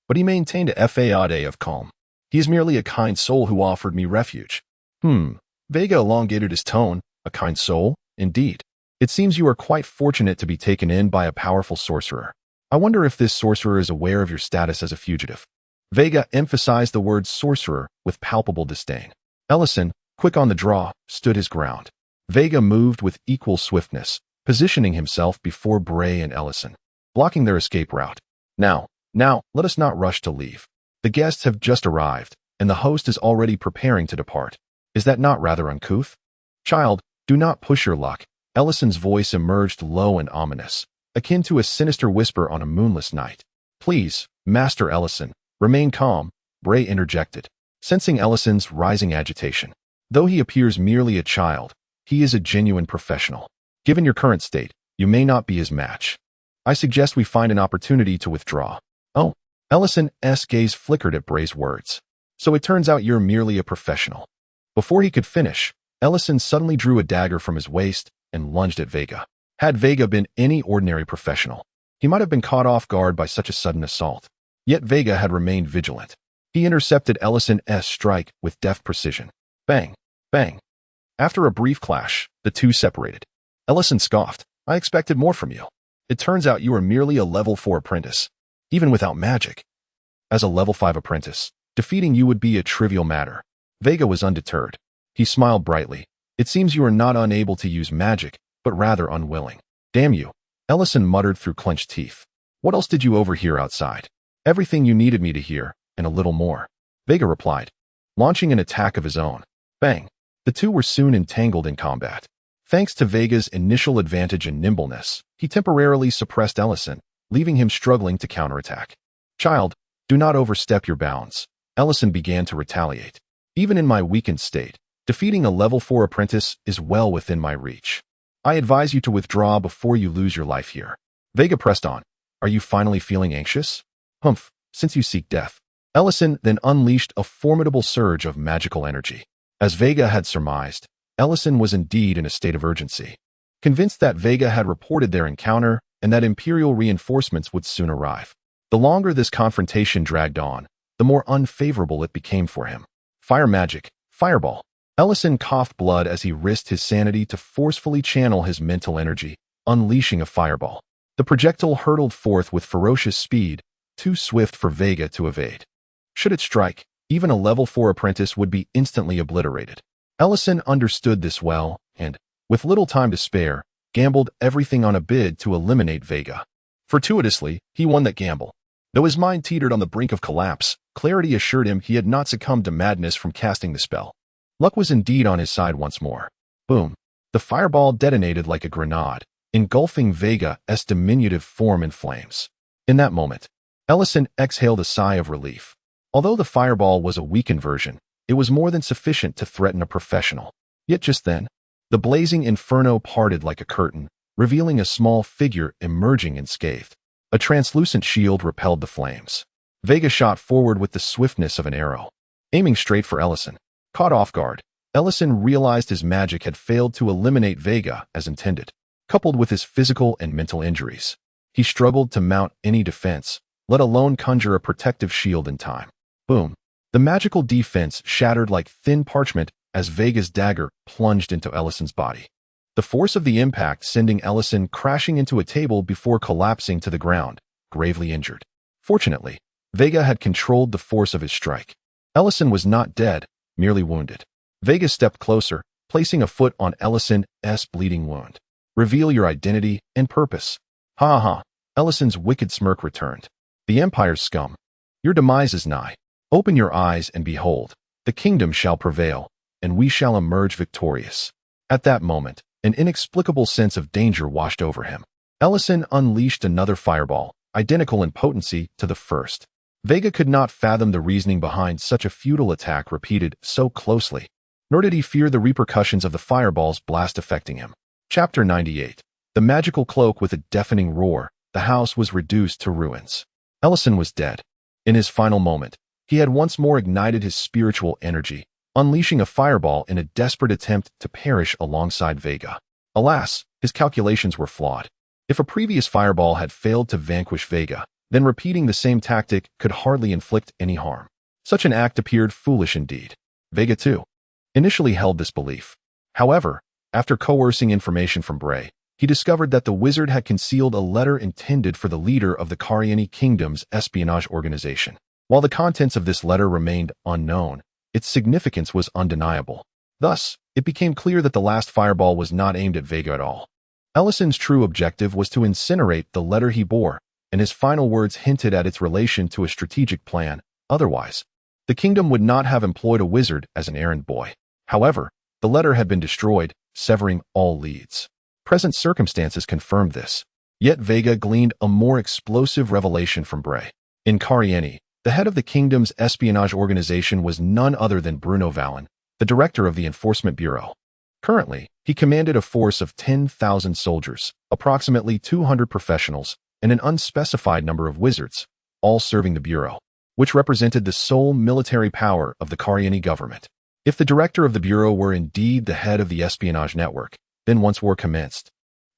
but he maintained a facade of calm. "He is merely a kind soul who offered me refuge." Veiga elongated his tone. "A kind soul? Indeed. It seems you are quite fortunate to be taken in by a powerful sorcerer. I wonder if this sorcerer is aware of your status as a fugitive." Veiga emphasized the word sorcerer with palpable disdain. Ellison, quick on the draw, stood his ground. Veiga moved with equal swiftness, positioning himself before Bray and Ellison, blocking their escape route. Now, let us not rush to leave. The guests have just arrived, and the host is already preparing to depart. Is that not rather uncouth? Child, do not push your luck." Ellison's voice emerged low and ominous, akin to a sinister whisper on a moonless night. "Please, Master Ellison, remain calm," Bray interjected, sensing Ellison's rising agitation. "Though he appears merely a child, he is a genuine professional. Given your current state, you may not be his match. I suggest we find an opportunity to withdraw." "Oh," Ellison's gaze flickered at Bray's words. "So it turns out you're merely a professional." Before he could finish, Ellison suddenly drew a dagger from his waist and lunged at Veiga. Had Veiga been any ordinary professional, he might have been caught off guard by such a sudden assault. Yet Veiga had remained vigilant. He intercepted Ellison's strike with deft precision. Bang! Bang! After a brief clash, the two separated. Ellison scoffed. "I expected more from you. It turns out you are merely a level 4 apprentice, even without magic. As a level 5 apprentice, defeating you would be a trivial matter." Veiga was undeterred. He smiled brightly. "It seems you are not unable to use magic, but rather unwilling." "Damn you," Ellison muttered through clenched teeth. "What else did you overhear outside?" "Everything you needed me to hear, and a little more," Veiga replied, launching an attack of his own. Bang! The two were soon entangled in combat. Thanks to Veiga's initial advantage and nimbleness, he temporarily suppressed Ellison, leaving him struggling to counterattack. "Child, do not overstep your bounds." Ellison began to retaliate. "Even in my weakened state, defeating a level 4 apprentice is well within my reach. I advise you to withdraw before you lose your life here." Veiga pressed on. "Are you finally feeling anxious?" "Humph, since you seek death." Ellison then unleashed a formidable surge of magical energy. As Veiga had surmised, Ellison was indeed in a state of urgency. Convinced that Veiga had reported their encounter and that Imperial reinforcements would soon arrive. The longer this confrontation dragged on, the more unfavorable it became for him. Fire magic, fireball. Ellison coughed blood as he risked his sanity to forcefully channel his mental energy, unleashing a fireball. The projectile hurtled forth with ferocious speed, too swift for Veiga to evade. Should it strike, even a level 4 apprentice would be instantly obliterated. Ellison understood this well, and, with little time to spare, gambled everything on a bid to eliminate Veiga. Fortuitously, he won that gamble. Though his mind teetered on the brink of collapse, clarity assured him he had not succumbed to madness from casting the spell. Luck was indeed on his side once more. Boom! The fireball detonated like a grenade, engulfing Veiga's diminutive form in flames. In that moment, Ellison exhaled a sigh of relief. Although the fireball was a weakened version, it was more than sufficient to threaten a professional. Yet just then, the blazing inferno parted like a curtain, revealing a small figure emerging unscathed. A translucent shield repelled the flames. Veiga shot forward with the swiftness of an arrow, aiming straight for Ellison. Caught off guard, Ellison realized his magic had failed to eliminate Veiga as intended. Coupled with his physical and mental injuries, he struggled to mount any defense, let alone conjure a protective shield in time. Boom! The magical defense shattered like thin parchment as Veiga's dagger plunged into Ellison's body. The force of the impact sending Ellison crashing into a table before collapsing to the ground, gravely injured. Fortunately, Veiga had controlled the force of his strike. Ellison was not dead, merely wounded. Veiga stepped closer, placing a foot on Ellison's bleeding wound. "Reveal your identity and purpose." "Ha ha!" Ellison's wicked smirk returned. "The Empire's scum. Your demise is nigh. Open your eyes and behold. The kingdom shall prevail, and we shall emerge victorious. At that moment, an inexplicable sense of danger washed over him. Ellison unleashed another fireball, identical in potency to the first. Veiga could not fathom the reasoning behind such a futile attack repeated so closely, nor did he fear the repercussions of the fireball's blast affecting him. Chapter 98. The magical cloak with a deafening roar, the house was reduced to ruins. Ellison was dead. In his final moment, he had once more ignited his spiritual energy, unleashing a fireball in a desperate attempt to perish alongside Veiga. Alas, his calculations were flawed. If a previous fireball had failed to vanquish Veiga, then repeating the same tactic could hardly inflict any harm. Such an act appeared foolish indeed. Veiga, too, initially held this belief. However, after coercing information from Bray, he discovered that the wizard had concealed a letter intended for the leader of the Cariani Kingdom's espionage organization. While the contents of this letter remained unknown, its significance was undeniable. Thus, it became clear that the last fireball was not aimed at Veiga at all. Ellison's true objective was to incinerate the letter he bore, and his final words hinted at its relation to a strategic plan. Otherwise, the kingdom would not have employed a wizard as an errand boy. However, the letter had been destroyed, severing all leads. Present circumstances confirmed this. Yet Veiga gleaned a more explosive revelation from Bray. In Cariani, the head of the kingdom's espionage organization was none other than Bruno Vallon, the director of the Enforcement Bureau. Currently, he commanded a force of 10,000 soldiers, approximately 200 professionals, and an unspecified number of wizards, all serving the Bureau, which represented the sole military power of the Cariani government. If the director of the Bureau were indeed the head of the espionage network, then once war commenced,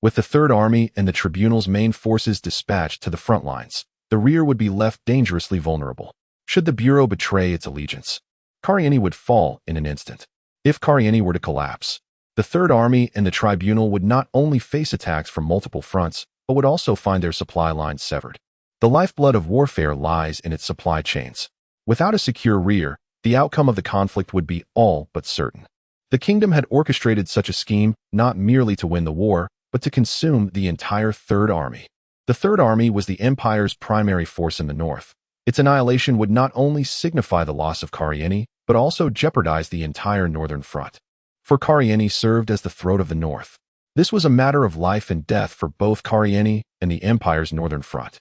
with the Third Army and the Tribunal's main forces dispatched to the front lines, the rear would be left dangerously vulnerable. Should the Bureau betray its allegiance, Cariani would fall in an instant. If Cariani were to collapse, the Third Army and the Tribunal would not only face attacks from multiple fronts, but would also find their supply lines severed. The lifeblood of warfare lies in its supply chains. Without a secure rear, the outcome of the conflict would be all but certain. The kingdom had orchestrated such a scheme not merely to win the war, but to consume the entire Third Army. The Third Army was the Empire's primary force in the north. Its annihilation would not only signify the loss of Cariani, but also jeopardize the entire northern front. For Cariani served as the throat of the north. This was a matter of life and death for both Cariani and the Empire's northern front.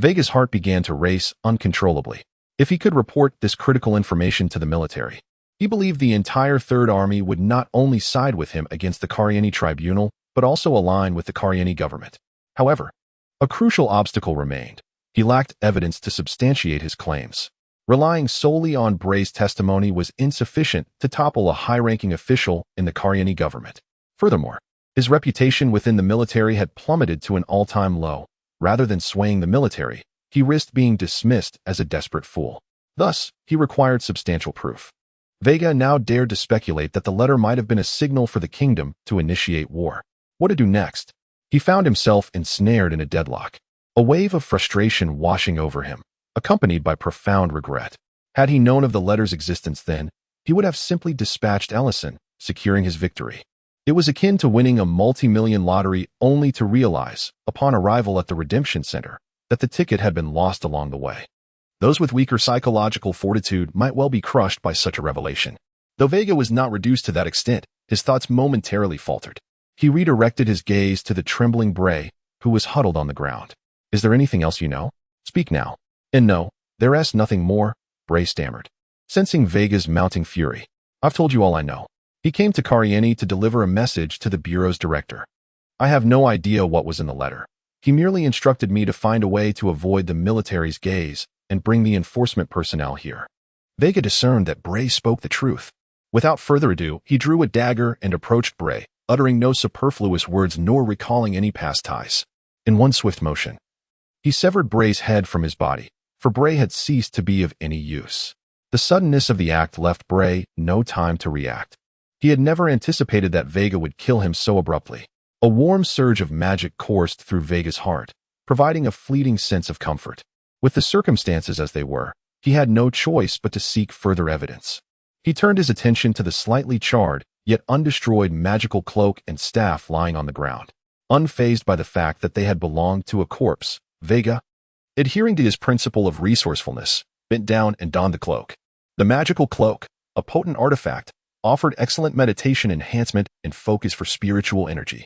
Veiga's heart began to race uncontrollably. If he could report this critical information to the military, he believed the entire Third Army would not only side with him against the Cariani Tribunal, but also align with the Cariani government. However, a crucial obstacle remained. He lacked evidence to substantiate his claims. Relying solely on Bray's testimony was insufficient to topple a high-ranking official in the Cariani government. Furthermore, his reputation within the military had plummeted to an all-time low. Rather than swaying the military, he risked being dismissed as a desperate fool. Thus, he required substantial proof. Veiga now dared to speculate that the letter might have been a signal for the kingdom to initiate war. What to do next? He found himself ensnared in a deadlock. A wave of frustration washing over him, accompanied by profound regret. Had he known of the letter's existence then, he would have simply dispatched Ellison, securing his victory. It was akin to winning a multi-million lottery only to realize, upon arrival at the redemption center, that the ticket had been lost along the way. Those with weaker psychological fortitude might well be crushed by such a revelation. Though Veiga was not reduced to that extent, his thoughts momentarily faltered. He redirected his gaze to the trembling Bray, who was huddled on the ground. "Is there anything else you know? Speak now." "And no, there is nothing more," Bray stammered, sensing Veiga's mounting fury. "I've told you all I know. He came to Cariani to deliver a message to the Bureau's director. I have no idea what was in the letter. He merely instructed me to find a way to avoid the military's gaze and bring the enforcement personnel here." Veiga discerned that Bray spoke the truth. Without further ado, he drew a dagger and approached Bray, uttering no superfluous words nor recalling any past ties. In one swift motion, he severed Bray's head from his body, for Bray had ceased to be of any use. The suddenness of the act left Bray no time to react. He had never anticipated that Veiga would kill him so abruptly. A warm surge of magic coursed through Veiga's heart, providing a fleeting sense of comfort. With the circumstances as they were, he had no choice but to seek further evidence. He turned his attention to the slightly charred, yet undestroyed magical cloak and staff lying on the ground. Unfazed by the fact that they had belonged to a corpse, Veiga, adhering to his principle of resourcefulness, bent down and donned the cloak. The magical cloak, a potent artifact, offered excellent meditation enhancement and focus for spiritual energy.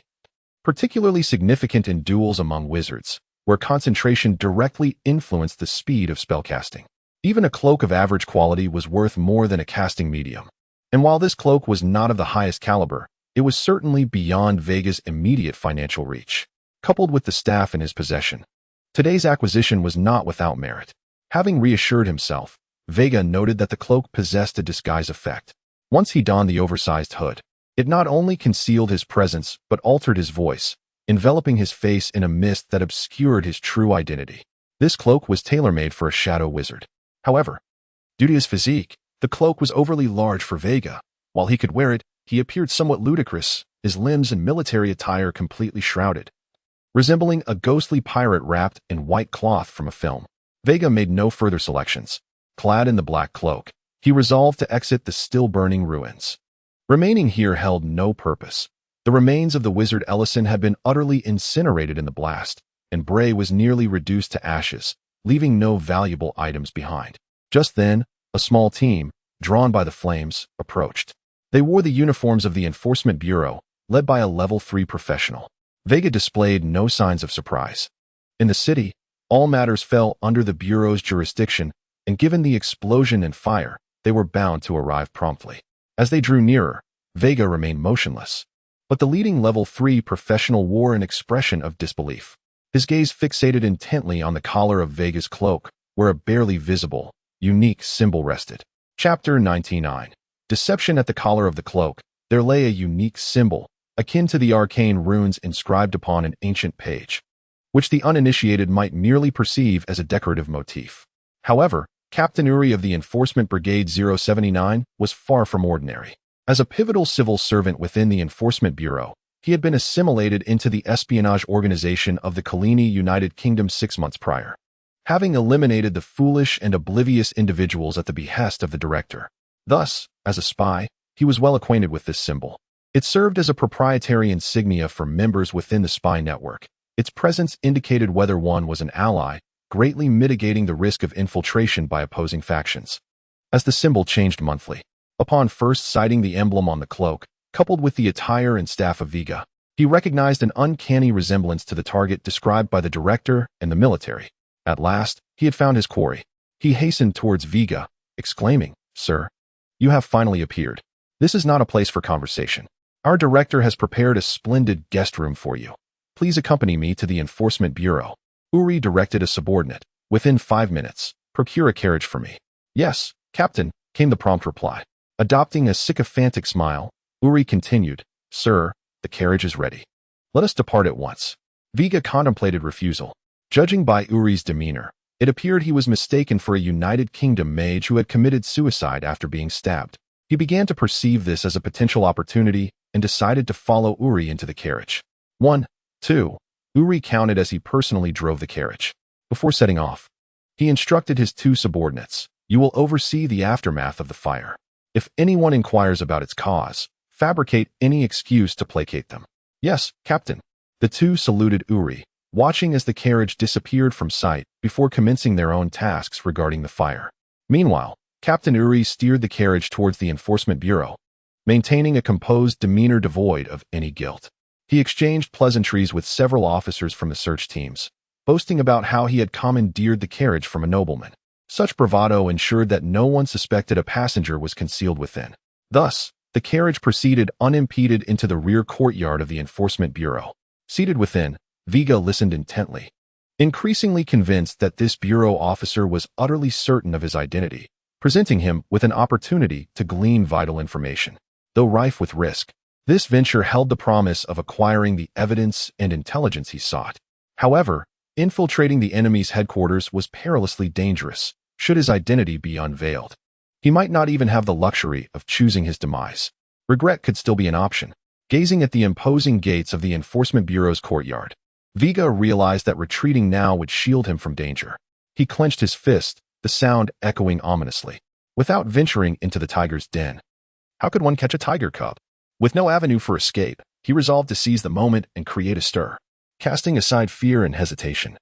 Particularly significant in duels among wizards, where concentration directly influenced the speed of spellcasting. Even a cloak of average quality was worth more than a casting medium. And while this cloak was not of the highest caliber, it was certainly beyond Veiga's immediate financial reach. Coupled with the staff in his possession, today's acquisition was not without merit. Having reassured himself, Veiga noted that the cloak possessed a disguise effect. Once he donned the oversized hood, it not only concealed his presence but altered his voice, enveloping his face in a mist that obscured his true identity. This cloak was tailor-made for a shadow wizard. However, due to his physique, the cloak was overly large for Veiga. While he could wear it, he appeared somewhat ludicrous, his limbs and military attire completely shrouded, resembling a ghostly pirate wrapped in white cloth from a film. Veiga made no further selections. Clad in the black cloak, he resolved to exit the still-burning ruins. Remaining here held no purpose. The remains of the wizard Ellison had been utterly incinerated in the blast, and Bray was nearly reduced to ashes, leaving no valuable items behind. Just then, a small team, drawn by the flames, approached. They wore the uniforms of the Enforcement Bureau, led by a Level 3 professional. Veiga displayed no signs of surprise. In the city, all matters fell under the Bureau's jurisdiction, and given the explosion and fire, they were bound to arrive promptly. As they drew nearer, Veiga remained motionless. But the leading Level 3 professional wore an expression of disbelief. His gaze fixated intently on the collar of Veiga's cloak, where a barely visible, unique symbol rested. Chapter 99. Deception. At the collar of the cloak, there lay a unique symbol, akin to the arcane runes inscribed upon an ancient page, which the uninitiated might merely perceive as a decorative motif. However, Captain Uri of the Enforcement Brigade 079 was far from ordinary. As a pivotal civil servant within the Enforcement Bureau, he had been assimilated into the espionage organization of the Kalini United Kingdom 6 months prior, having eliminated the foolish and oblivious individuals at the behest of the director. Thus, as a spy, he was well acquainted with this symbol. It served as a proprietary insignia for members within the spy network. Its presence indicated whether one was an ally, greatly mitigating the risk of infiltration by opposing factions. As the symbol changed monthly, upon first sighting the emblem on the cloak, coupled with the attire and staff of Veiga, he recognized an uncanny resemblance to the target described by the director and the military. At last, he had found his quarry. He hastened towards Veiga, exclaiming, "Sir, you have finally appeared. This is not a place for conversation. Our director has prepared a splendid guest room for you. Please accompany me to the Enforcement Bureau." Uri directed a subordinate. "Within 5 minutes, procure a carriage for me." "Yes, Captain," came the prompt reply. Adopting a sycophantic smile, Uri continued, "Sir, the carriage is ready. Let us depart at once." Veiga contemplated refusal. Judging by Uri's demeanor, it appeared he was mistaken for a United Kingdom mage who had committed suicide after being stabbed. He began to perceive this as a potential opportunity and decided to follow Uri into the carriage. 1, 2. Uri counted as he personally drove the carriage. Before setting off, he instructed his 2 subordinates, "You will oversee the aftermath of the fire. If anyone inquires about its cause, fabricate any excuse to placate them." "Yes, Captain." The 2 saluted Uri, watching as the carriage disappeared from sight before commencing their own tasks regarding the fire. Meanwhile, Captain Uri steered the carriage towards the Enforcement Bureau, maintaining a composed demeanor devoid of any guilt. He exchanged pleasantries with several officers from the search teams, boasting about how he had commandeered the carriage from a nobleman. Such bravado ensured that no one suspected a passenger was concealed within. Thus, the carriage proceeded unimpeded into the rear courtyard of the Enforcement Bureau. Seated within, Veiga listened intently, increasingly convinced that this bureau officer was utterly certain of his identity, presenting him with an opportunity to glean vital information. Though rife with risk, this venture held the promise of acquiring the evidence and intelligence he sought. However, infiltrating the enemy's headquarters was perilously dangerous, should his identity be unveiled. He might not even have the luxury of choosing his demise. Regret could still be an option. Gazing at the imposing gates of the Enforcement Bureau's courtyard, Veiga realized that retreating now would shield him from danger. He clenched his fist, the sound echoing ominously. Without venturing into the tiger's den, how could one catch a tiger cub? With no avenue for escape, he resolved to seize the moment and create a stir. Casting aside fear and hesitation,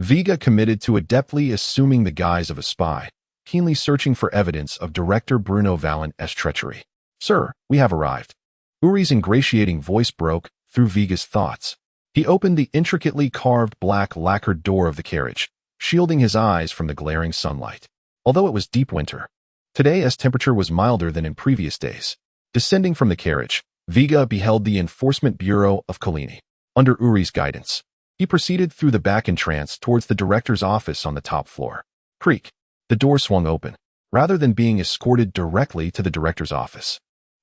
Veiga committed to adeptly assuming the guise of a spy, keenly searching for evidence of Director Bruno Valent's treachery. "Sir, we have arrived." Uri's ingratiating voice broke through Veiga's thoughts. He opened the intricately carved black lacquered door of the carriage, shielding his eyes from the glaring sunlight. Although it was deep winter, today's temperature was milder than in previous days. Descending from the carriage, Veiga beheld the Enforcement Bureau of Kalini. Under Uri's guidance, he proceeded through the back entrance towards the director's office on the top floor. Creak. The door swung open. Rather than being escorted directly to the director's office,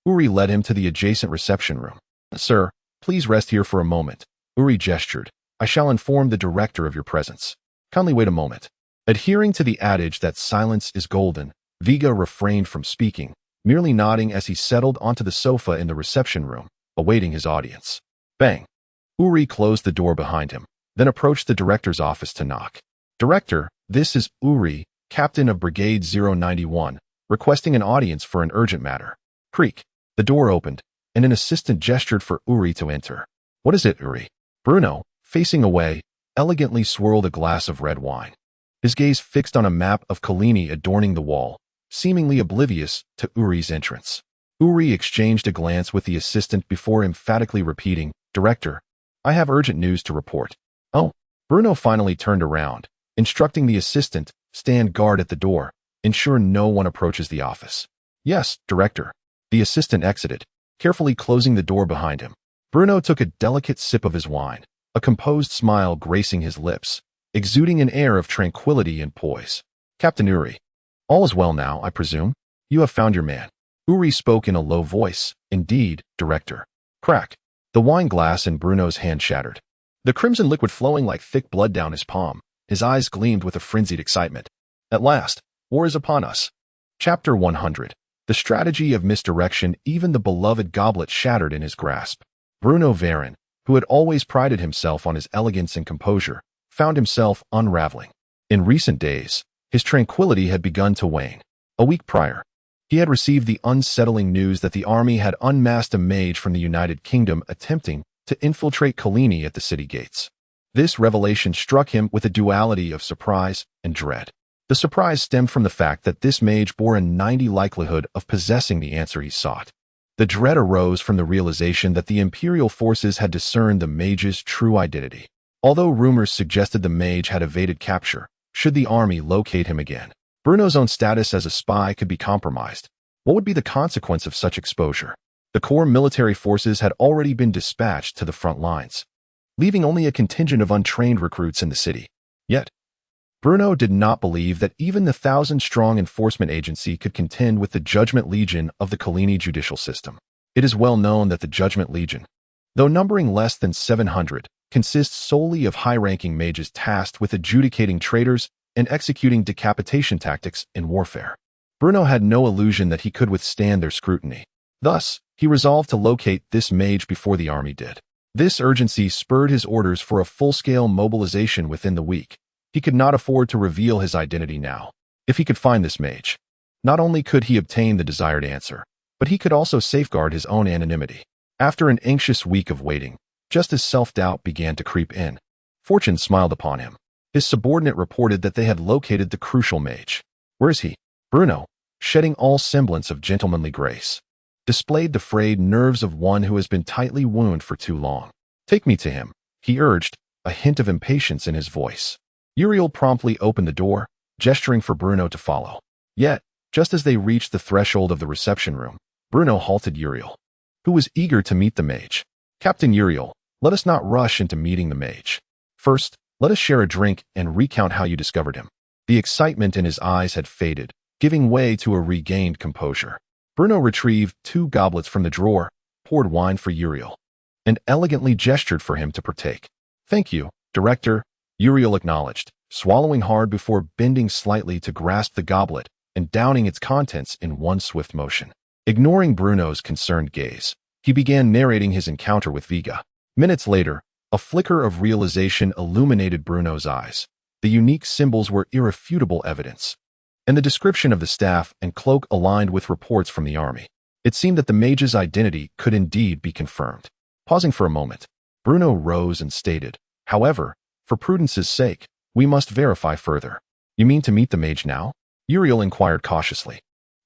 Uri led him to the adjacent reception room. "Sir, please rest here for a moment." Uri gestured. "I shall inform the director of your presence. Kindly wait a moment." Adhering to the adage that silence is golden, Veiga refrained from speaking, merely nodding as he settled onto the sofa in the reception room, awaiting his audience. Bang! Uri closed the door behind him, then approached the director's office to knock. "Director, this is Uri, captain of Brigade 091, requesting an audience for an urgent matter." Creak. The door opened, and an assistant gestured for Uri to enter. "What is it, Uri?" Bruno, facing away, elegantly swirled a glass of red wine. His gaze fixed on a map of Kalini adorning the wall, seemingly oblivious to Uri's entrance. Uri exchanged a glance with the assistant before emphatically repeating, "Director, I have urgent news to report." "Oh." Bruno finally turned around, instructing the assistant, "Stand guard at the door. Ensure no one approaches the office." "Yes, Director." The assistant exited, carefully closing the door behind him. Bruno took a delicate sip of his wine, a composed smile gracing his lips, exuding an air of tranquility and poise. "Captain Uri, all is well now, I presume? You have found your man." Uri spoke in a low voice. "Indeed, Director." Crack. The wine glass in Bruno's hand shattered, the crimson liquid flowing like thick blood down his palm. His eyes gleamed with a frenzied excitement. "At last, war is upon us." Chapter 100. The strategy of misdirection. Even the beloved goblet shattered in his grasp. Bruno Varin, who had always prided himself on his elegance and composure, found himself unraveling. In recent days, his tranquility had begun to wane. A week prior, he had received the unsettling news that the army had unmasked a mage from the United Kingdom attempting to infiltrate Kalini at the city gates. This revelation struck him with a duality of surprise and dread. The surprise stemmed from the fact that this mage bore a 90% likelihood of possessing the answer he sought. The dread arose from the realization that the Imperial forces had discerned the mage's true identity. Although rumors suggested the mage had evaded capture, should the army locate him again, Bruno's own status as a spy could be compromised. What would be the consequence of such exposure? The core military forces had already been dispatched to the front lines, leaving only a contingent of untrained recruits in the city. Yet, Bruno did not believe that even the 1,000-strong enforcement agency could contend with the Judgment Legion of the Kalini judicial system. It is well known that the Judgment Legion, though numbering less than 700, consists solely of high-ranking mages tasked with adjudicating traitors and executing decapitation tactics in warfare. Bruno had no illusion that he could withstand their scrutiny. Thus, he resolved to locate this mage before the army did. This urgency spurred his orders for a full-scale mobilization within the week. He could not afford to reveal his identity now. If he could find this mage, not only could he obtain the desired answer, but he could also safeguard his own anonymity. After an anxious week of waiting, just as self-doubt began to creep in, fortune smiled upon him. His subordinate reported that they had located the crucial mage. "Where is he?" Bruno, shedding all semblance of gentlemanly grace, displayed the frayed nerves of one who has been tightly wounded for too long. "Take me to him," he urged, a hint of impatience in his voice. Uriel promptly opened the door, gesturing for Bruno to follow. Yet, just as they reached the threshold of the reception room, Bruno halted Uriel, who was eager to meet the mage. "Captain Uriel, let us not rush into meeting the mage. First, let us share a drink and recount how you discovered him." The excitement in his eyes had faded, giving way to a regained composure. Bruno retrieved 2 goblets from the drawer, poured wine for Uriel, and elegantly gestured for him to partake. "Thank you, Director," Uriel acknowledged, swallowing hard before bending slightly to grasp the goblet and downing its contents in one swift motion. Ignoring Bruno's concerned gaze, he began narrating his encounter with Veiga. Minutes later, a flicker of realization illuminated Bruno's eyes. The unique symbols were irrefutable evidence, and the description of the staff and cloak aligned with reports from the army. It seemed that the mage's identity could indeed be confirmed. Pausing for a moment, Bruno rose and stated, "However, for prudence's sake, we must verify further." "You mean to meet the mage now?" Uriel inquired cautiously.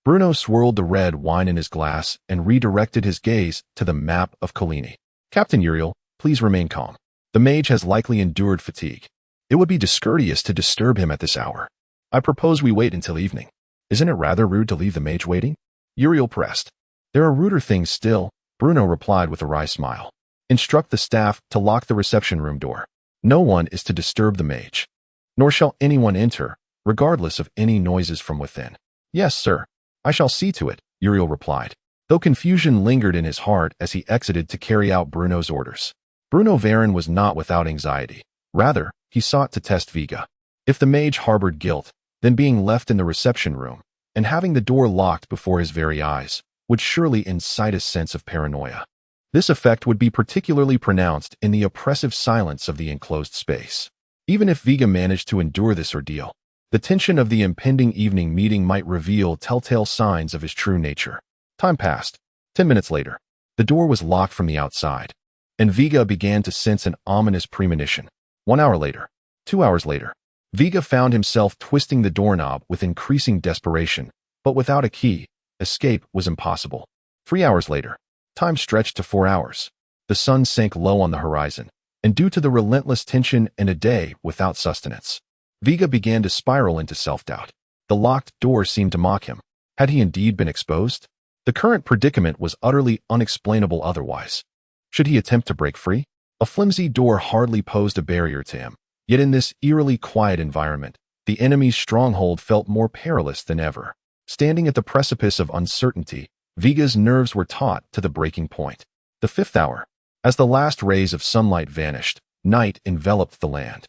Bruno swirled the red wine in his glass and redirected his gaze to the map of Collini. Captain Uriel, please remain calm. The mage has likely endured fatigue. It would be discourteous to disturb him at this hour. I propose we wait until evening. Isn't it rather rude to leave the mage waiting? Uriel pressed. There are ruder things still, Bruno replied with a wry smile. Instruct the staff to lock the reception room door. No one is to disturb the mage, nor shall anyone enter, regardless of any noises from within. Yes, sir. I shall see to it, Uriel replied, though confusion lingered in his heart as he exited to carry out Bruno's orders. Bruno Varon was not without anxiety. Rather, he sought to test Veiga. If the mage harbored guilt, then being left in the reception room, and having the door locked before his very eyes, would surely incite a sense of paranoia. This effect would be particularly pronounced in the oppressive silence of the enclosed space. Even if Veiga managed to endure this ordeal, the tension of the impending evening meeting might reveal telltale signs of his true nature. Time passed. 10 minutes later, the door was locked from the outside, and Veiga began to sense an ominous premonition. 1 hour later, 2 hours later, Veiga found himself twisting the doorknob with increasing desperation, but without a key, escape was impossible. 3 hours later, time stretched to 4 hours. The sun sank low on the horizon, and due to the relentless tension and a day without sustenance, Veiga began to spiral into self-doubt. The locked door seemed to mock him. Had he indeed been exposed? The current predicament was utterly unexplainable otherwise. Should he attempt to break free? A flimsy door hardly posed a barrier to him. Yet in this eerily quiet environment, the enemy's stronghold felt more perilous than ever. Standing at the precipice of uncertainty, Veiga's nerves were taut to the breaking point. The 5th hour. As the last rays of sunlight vanished, night enveloped the land.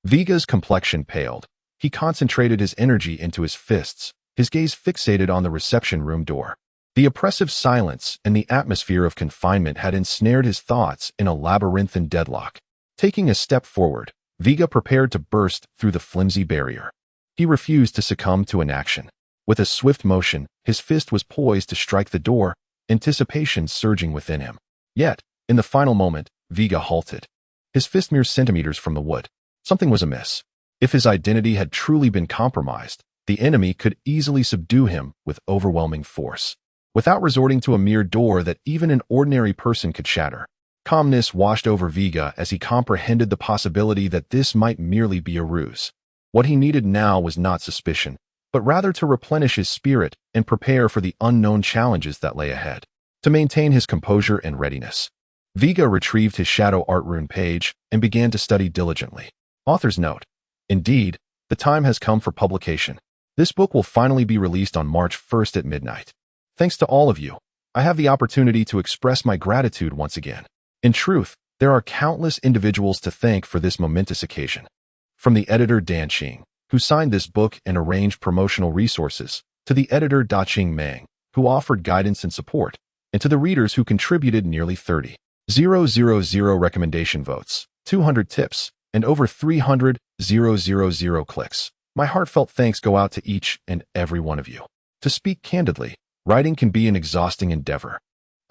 Veiga's complexion paled. He concentrated his energy into his fists, his gaze fixated on the reception room door. The oppressive silence and the atmosphere of confinement had ensnared his thoughts in a labyrinthine deadlock. Taking a step forward, Veiga prepared to burst through the flimsy barrier. He refused to succumb to inaction. With a swift motion, his fist was poised to strike the door, anticipation surging within him. Yet, in the final moment, Veiga halted. His fist mere centimeters from the wood. Something was amiss. If his identity had truly been compromised, the enemy could easily subdue him with overwhelming force, without resorting to a mere door that even an ordinary person could shatter. Calmness washed over Veiga as he comprehended the possibility that this might merely be a ruse. What he needed now was not suspicion, but rather to replenish his spirit and prepare for the unknown challenges that lay ahead. To maintain his composure and readiness, Veiga retrieved his shadow art rune page and began to study diligently. Author's note. Indeed, the time has come for publication. This book will finally be released on March 1st at midnight. Thanks to all of you, I have the opportunity to express my gratitude once again. In truth, there are countless individuals to thank for this momentous occasion. From the editor Dan Xing, who signed this book and arranged promotional resources, to the editor Da Qing Meng, who offered guidance and support, and to the readers who contributed nearly 30,000 recommendation votes, 200 tips, and over 300,000 clicks. My heartfelt thanks go out to each and every one of you. To speak candidly, writing can be an exhausting endeavor.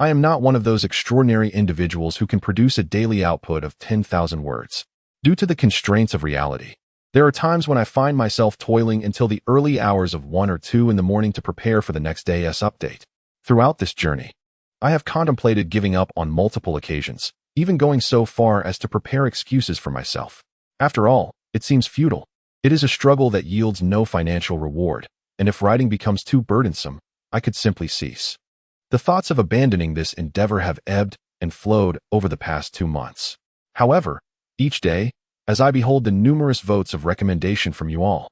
I am not one of those extraordinary individuals who can produce a daily output of 10,000 words. Due to the constraints of reality, there are times when I find myself toiling until the early hours of 1 or 2 in the morning to prepare for the next day's update. Throughout this journey, I have contemplated giving up on multiple occasions, even going so far as to prepare excuses for myself. After all, it seems futile. It is a struggle that yields no financial reward, and if writing becomes too burdensome, I could simply cease. The thoughts of abandoning this endeavor have ebbed and flowed over the past 2 months. However, each day, as I behold the numerous votes of recommendation from you all,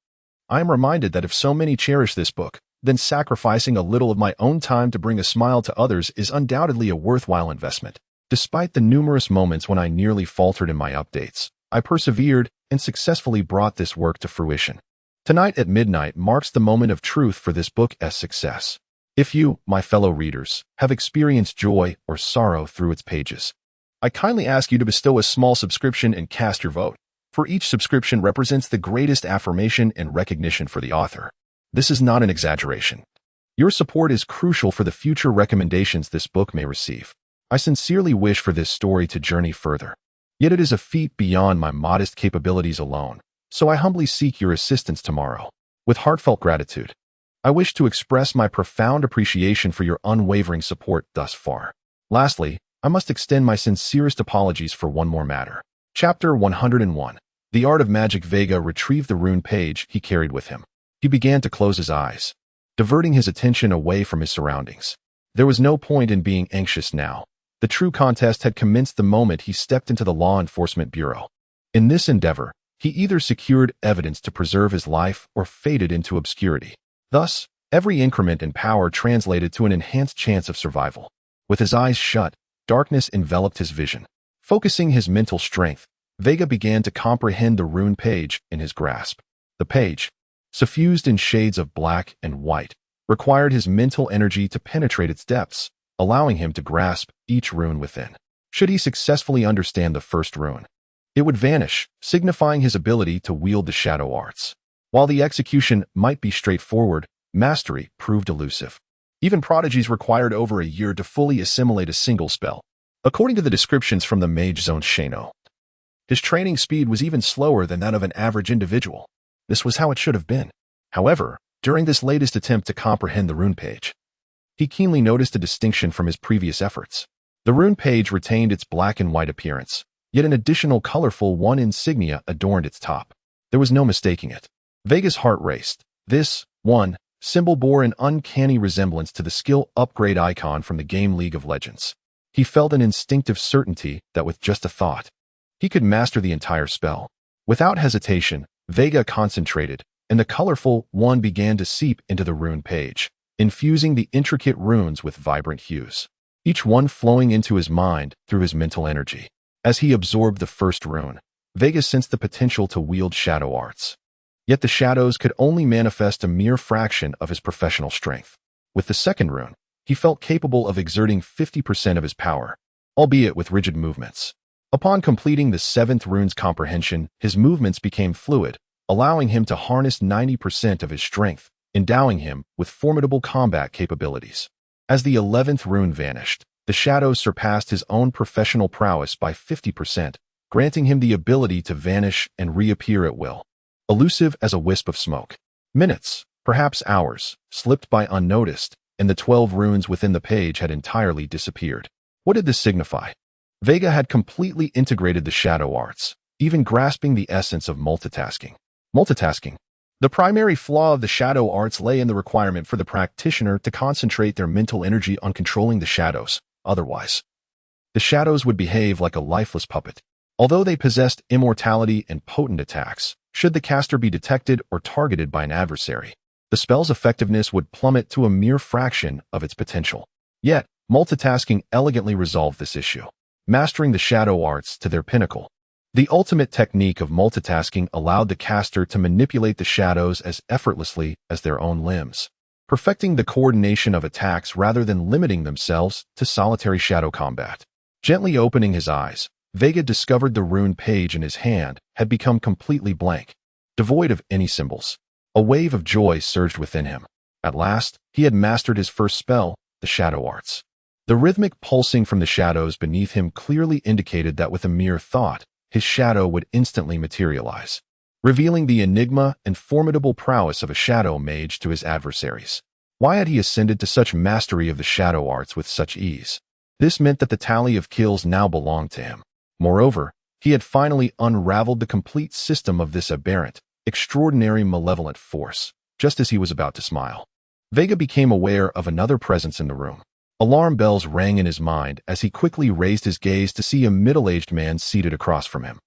I am reminded that if so many cherish this book, then sacrificing a little of my own time to bring a smile to others is undoubtedly a worthwhile investment. Despite the numerous moments when I nearly faltered in my updates, I persevered and successfully brought this work to fruition. Tonight at midnight marks the moment of truth for this book's success. If you, my fellow readers, have experienced joy or sorrow through its pages, I kindly ask you to bestow a small subscription and cast your vote, for each subscription represents the greatest affirmation and recognition for the author. This is not an exaggeration. Your support is crucial for the future recommendations this book may receive. I sincerely wish for this story to journey further. Yet it is a feat beyond my modest capabilities alone, so I humbly seek your assistance tomorrow. With heartfelt gratitude, I wish to express my profound appreciation for your unwavering support thus far. Lastly, I must extend my sincerest apologies for one more matter. Chapter 101. The Art of Magic. Veigar retrieved the rune page he carried with him. He began to close his eyes, diverting his attention away from his surroundings. There was no point in being anxious now. The true contest had commenced the moment he stepped into the law enforcement bureau. In this endeavor, he either secured evidence to preserve his life or faded into obscurity. Thus, every increment in power translated to an enhanced chance of survival. With his eyes shut, darkness enveloped his vision. Focusing his mental strength, Veigar began to comprehend the rune page in his grasp. The page, suffused in shades of black and white, required his mental energy to penetrate its depths, allowing him to grasp each rune within. Should he successfully understand the first rune, it would vanish, signifying his ability to wield the shadow arts. While the execution might be straightforward, mastery proved elusive. Even prodigies required over a year to fully assimilate a single spell. According to the descriptions from the mage zone Shanghai, his training speed was even slower than that of an average individual. This was how it should have been. However, during this latest attempt to comprehend the rune page, he keenly noticed a distinction from his previous efforts. The rune page retained its black and white appearance, yet an additional colorful one insignia adorned its top. There was no mistaking it. Veigar's heart raced. This one symbol bore an uncanny resemblance to the skill upgrade icon from the game League of Legends. He felt an instinctive certainty that with just a thought, he could master the entire spell. Without hesitation, Veigar concentrated, and the colorful one began to seep into the rune page, infusing the intricate runes with vibrant hues, each one flowing into his mind through his mental energy. As he absorbed the first rune, Veigar sensed the potential to wield shadow arts. Yet the shadows could only manifest a mere fraction of his professional strength. With the second rune, he felt capable of exerting 50% of his power, albeit with rigid movements. Upon completing the seventh rune's comprehension, his movements became fluid, allowing him to harness 90% of his strength, endowing him with formidable combat capabilities. As the 11th rune vanished, the shadows surpassed his own professional prowess by 50%, granting him the ability to vanish and reappear at will, elusive as a wisp of smoke. Minutes, perhaps hours, slipped by unnoticed, and the 12 runes within the page had entirely disappeared. What did this signify? Veigar had completely integrated the shadow arts, even grasping the essence of multitasking. Multitasking. The primary flaw of the shadow arts lay in the requirement for the practitioner to concentrate their mental energy on controlling the shadows. Otherwise, the shadows would behave like a lifeless puppet. Although they possessed immortality and potent attacks, should the caster be detected or targeted by an adversary, the spell's effectiveness would plummet to a mere fraction of its potential. Yet, multitasking elegantly resolved this issue, mastering the shadow arts to their pinnacle. The ultimate technique of multitasking allowed the caster to manipulate the shadows as effortlessly as their own limbs, perfecting the coordination of attacks rather than limiting themselves to solitary shadow combat. Gently opening his eyes, Veigar discovered the rune page in his hand had become completely blank, devoid of any symbols. A wave of joy surged within him. At last, he had mastered his first spell, the shadow arts. The rhythmic pulsing from the shadows beneath him clearly indicated that with a mere thought, his shadow would instantly materialize, revealing the enigma and formidable prowess of a shadow mage to his adversaries. Why had he ascended to such mastery of the shadow arts with such ease? This meant that the tally of kills now belonged to him. Moreover, he had finally unraveled the complete system of this aberrant, extraordinary malevolent force, just as he was about to smile. Veigar became aware of another presence in the room. Alarm bells rang in his mind as he quickly raised his gaze to see a middle-aged man seated across from him.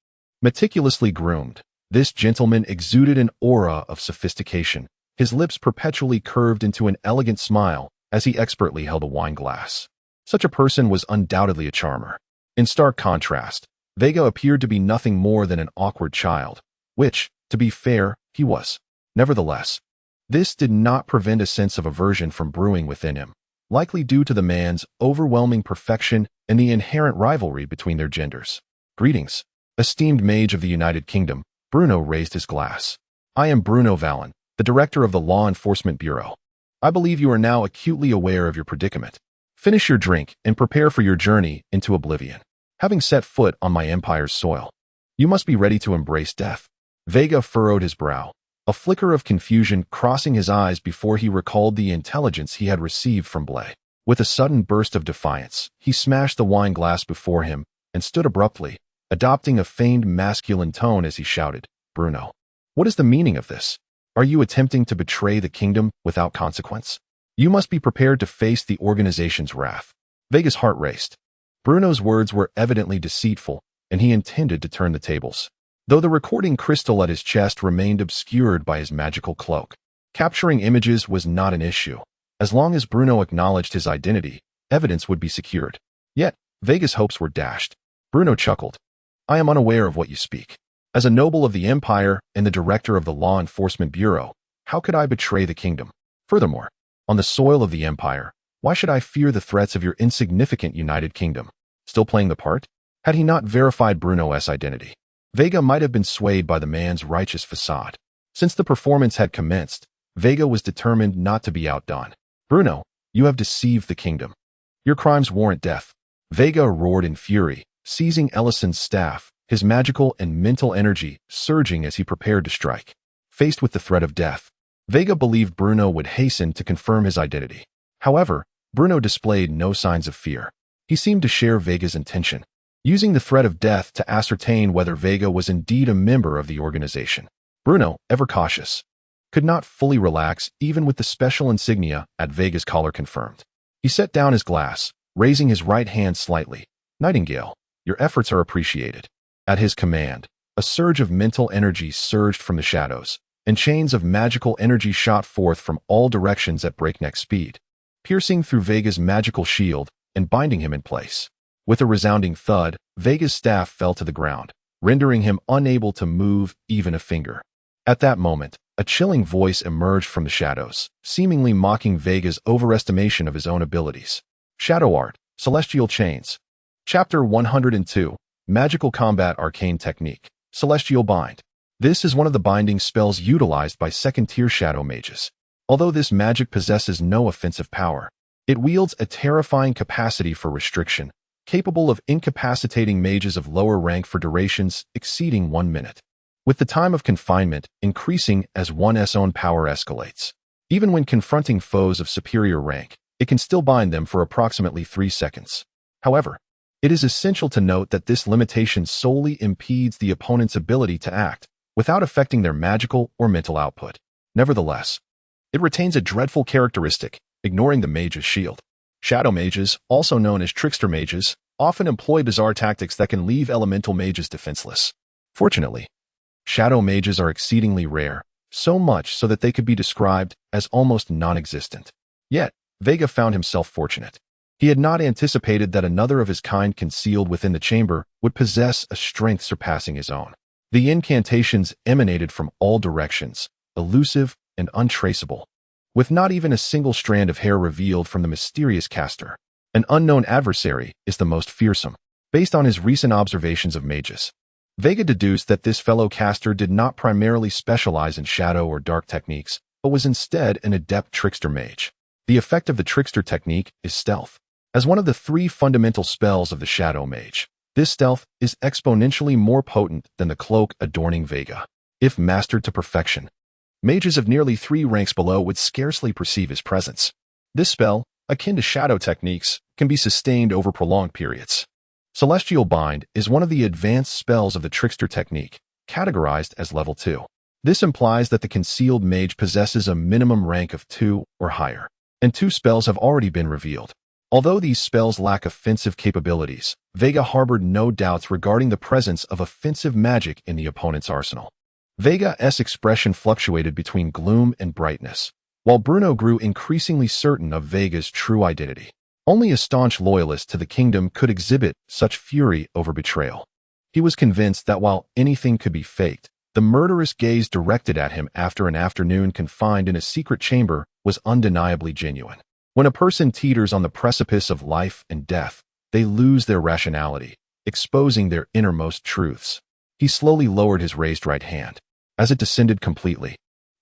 Meticulously groomed, this gentleman exuded an aura of sophistication, his lips perpetually curved into an elegant smile as he expertly held a wine glass. Such a person was undoubtedly a charmer. In stark contrast, Veigar appeared to be nothing more than an awkward child, which, to be fair, he was. Nevertheless, this did not prevent a sense of aversion from brewing within him, likely due to the man's overwhelming perfection and the inherent rivalry between their genders. Greetings, esteemed mage of the United Kingdom. Bruno raised his glass. I am Bruno Vallon, the director of the Law Enforcement Bureau. I believe you are now acutely aware of your predicament. Finish your drink and prepare for your journey into oblivion. Having set foot on my empire's soil, you must be ready to embrace death. Veigar furrowed his brow, a flicker of confusion crossing his eyes before he recalled the intelligence he had received from Blay. With a sudden burst of defiance, he smashed the wine glass before him and stood abruptly, adopting a feigned masculine tone as he shouted, "Bruno, what is the meaning of this? Are you attempting to betray the kingdom without consequence? You must be prepared to face the organization's wrath." Veiga's heart raced. Bruno's words were evidently deceitful, and he intended to turn the tables. Though the recording crystal at his chest remained obscured by his magical cloak, capturing images was not an issue. As long as Bruno acknowledged his identity, evidence would be secured. Yet, Veiga's hopes were dashed. Bruno chuckled. "I am unaware of what you speak. As a noble of the Empire and the director of the Law Enforcement Bureau, how could I betray the kingdom? Furthermore, on the soil of the Empire, why should I fear the threats of your insignificant United Kingdom?" Still playing the part? Had he not verified Bruno's identity, Veiga might have been swayed by the man's righteous facade. Since the performance had commenced, Veiga was determined not to be outdone. "Bruno, you have deceived the kingdom. Your crimes warrant death." Veiga roared in fury, seizing Ellison's staff, his magical and mental energy surging as he prepared to strike. Faced with the threat of death, Veiga believed Bruno would hasten to confirm his identity. However, Bruno displayed no signs of fear. He seemed to share Veiga's intention, using the threat of death to ascertain whether Veiga was indeed a member of the organization. Bruno, ever cautious, could not fully relax even with the special insignia at Veiga's collar confirmed. He set down his glass, raising his right hand slightly. "Nightingale, your efforts are appreciated." At his command, a surge of mental energy surged from the shadows, and chains of magical energy shot forth from all directions at breakneck speed, piercing through Veiga's magical shield and binding him in place. With a resounding thud, Veiga's staff fell to the ground, rendering him unable to move even a finger. At that moment, a chilling voice emerged from the shadows, seemingly mocking Veiga's overestimation of his own abilities. Shadow Art, Celestial Chains. Chapter 102, Magical Combat Arcane Technique, Celestial Bind. This is one of the binding spells utilized by second-tier shadow mages. Although this magic possesses no offensive power, it wields a terrifying capacity for restriction, capable of incapacitating mages of lower rank for durations exceeding 1 minute, with the time of confinement increasing as one's own power escalates. Even when confronting foes of superior rank, it can still bind them for approximately 3 seconds. However, it is essential to note that this limitation solely impedes the opponent's ability to act, without affecting their magical or mental output. Nevertheless, it retains a dreadful characteristic, ignoring the mage's shield. Shadow mages, also known as trickster mages, often employ bizarre tactics that can leave elemental mages defenseless. Fortunately, shadow mages are exceedingly rare, so much so that they could be described as almost non-existent. Yet, Veiga found himself fortunate. He had not anticipated that another of his kind concealed within the chamber would possess a strength surpassing his own. The incantations emanated from all directions, elusive and untraceable, with not even a single strand of hair revealed from the mysterious caster. An unknown adversary is the most fearsome. Based on his recent observations of mages, Veiga deduced that this fellow caster did not primarily specialize in shadow or dark techniques, but was instead an adept trickster mage. The effect of the trickster technique is stealth. As one of the 3 fundamental spells of the shadow mage, this stealth is exponentially more potent than the cloak adorning Veiga. If mastered to perfection, mages of nearly 3 ranks below would scarcely perceive his presence. This spell, akin to shadow techniques, can be sustained over prolonged periods. Celestial Bind is one of the advanced spells of the trickster technique, categorized as level 2. This implies that the concealed mage possesses a minimum rank of 2 or higher, and 2 spells have already been revealed. Although these spells lack offensive capabilities, Veiga harbored no doubts regarding the presence of offensive magic in the opponent's arsenal. Veiga's expression fluctuated between gloom and brightness, while Bruno grew increasingly certain of Veiga's true identity. Only a staunch loyalist to the kingdom could exhibit such fury over betrayal. He was convinced that while anything could be faked, the murderous gaze directed at him after an afternoon confined in a secret chamber was undeniably genuine. When a person teeters on the precipice of life and death, they lose their rationality, exposing their innermost truths. He slowly lowered his raised right hand. As it descended completely,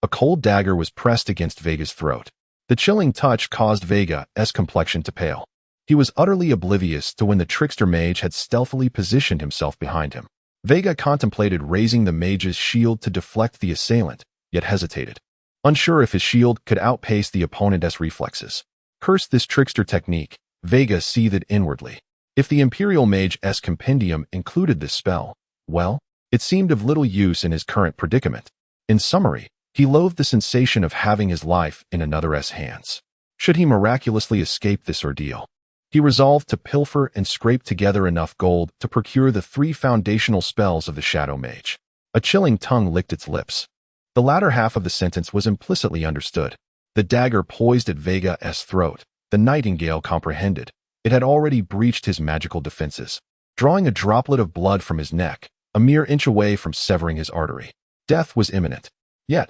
a cold dagger was pressed against Veiga's throat. The chilling touch caused Veiga's complexion to pale. He was utterly oblivious to when the trickster mage had stealthily positioned himself behind him. Veiga contemplated raising the mage's shield to deflect the assailant, yet hesitated, unsure if his shield could outpace the opponent's reflexes. Curse this trickster technique, Veiga seethed inwardly. If the Imperial Mage's compendium included this spell, well, it seemed of little use in his current predicament. In summary, he loathed the sensation of having his life in another's hands. Should he miraculously escape this ordeal, he resolved to pilfer and scrape together enough gold to procure the 3 foundational spells of the Shadow Mage. A chilling tongue licked its lips. The latter half of the sentence was implicitly understood. The dagger poised at Veiga's throat, the nightingale comprehended. It had already breached his magical defenses, drawing a droplet of blood from his neck, a mere inch away from severing his artery. Death was imminent. Yet,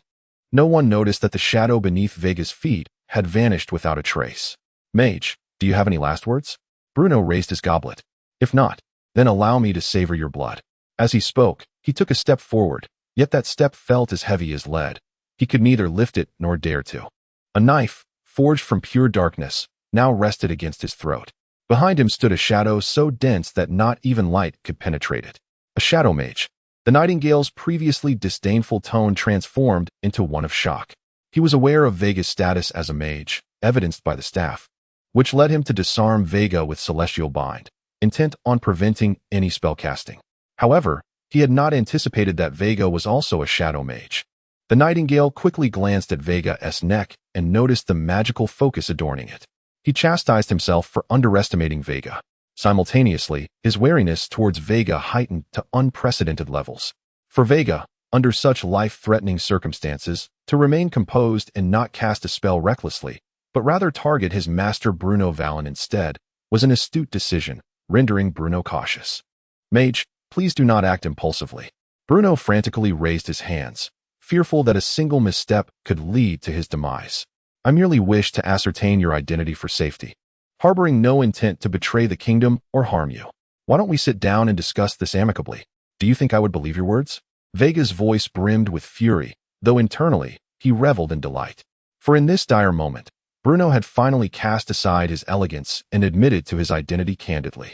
no one noticed that the shadow beneath Veiga's feet had vanished without a trace. Mage, do you have any last words? Bruno raised his goblet. If not, then allow me to savor your blood. As he spoke, he took a step forward, yet that step felt as heavy as lead. He could neither lift it nor dare to. A knife, forged from pure darkness, now rested against his throat. Behind him stood a shadow so dense that not even light could penetrate it. A shadow mage. The nightingale's previously disdainful tone transformed into one of shock. He was aware of Veiga's status as a mage, evidenced by the staff, which led him to disarm Veiga with celestial bind, intent on preventing any spellcasting. However, he had not anticipated that Veiga was also a shadow mage. The nightingale quickly glanced at Veiga's neck and noticed the magical focus adorning it. He chastised himself for underestimating Veiga. Simultaneously, his wariness towards Veiga heightened to unprecedented levels. For Veiga, under such life-threatening circumstances, to remain composed and not cast a spell recklessly, but rather target his master Bruno Valen instead, was an astute decision, rendering Bruno cautious. Mage, please do not act impulsively. Bruno frantically raised his hands, fearful that a single misstep could lead to his demise. I merely wish to ascertain your identity for safety, harboring no intent to betray the kingdom or harm you. Why don't we sit down and discuss this amicably? Do you think I would believe your words? Veiga's voice brimmed with fury, though internally, he reveled in delight. For in this dire moment, Bruno had finally cast aside his elegance and admitted to his identity candidly.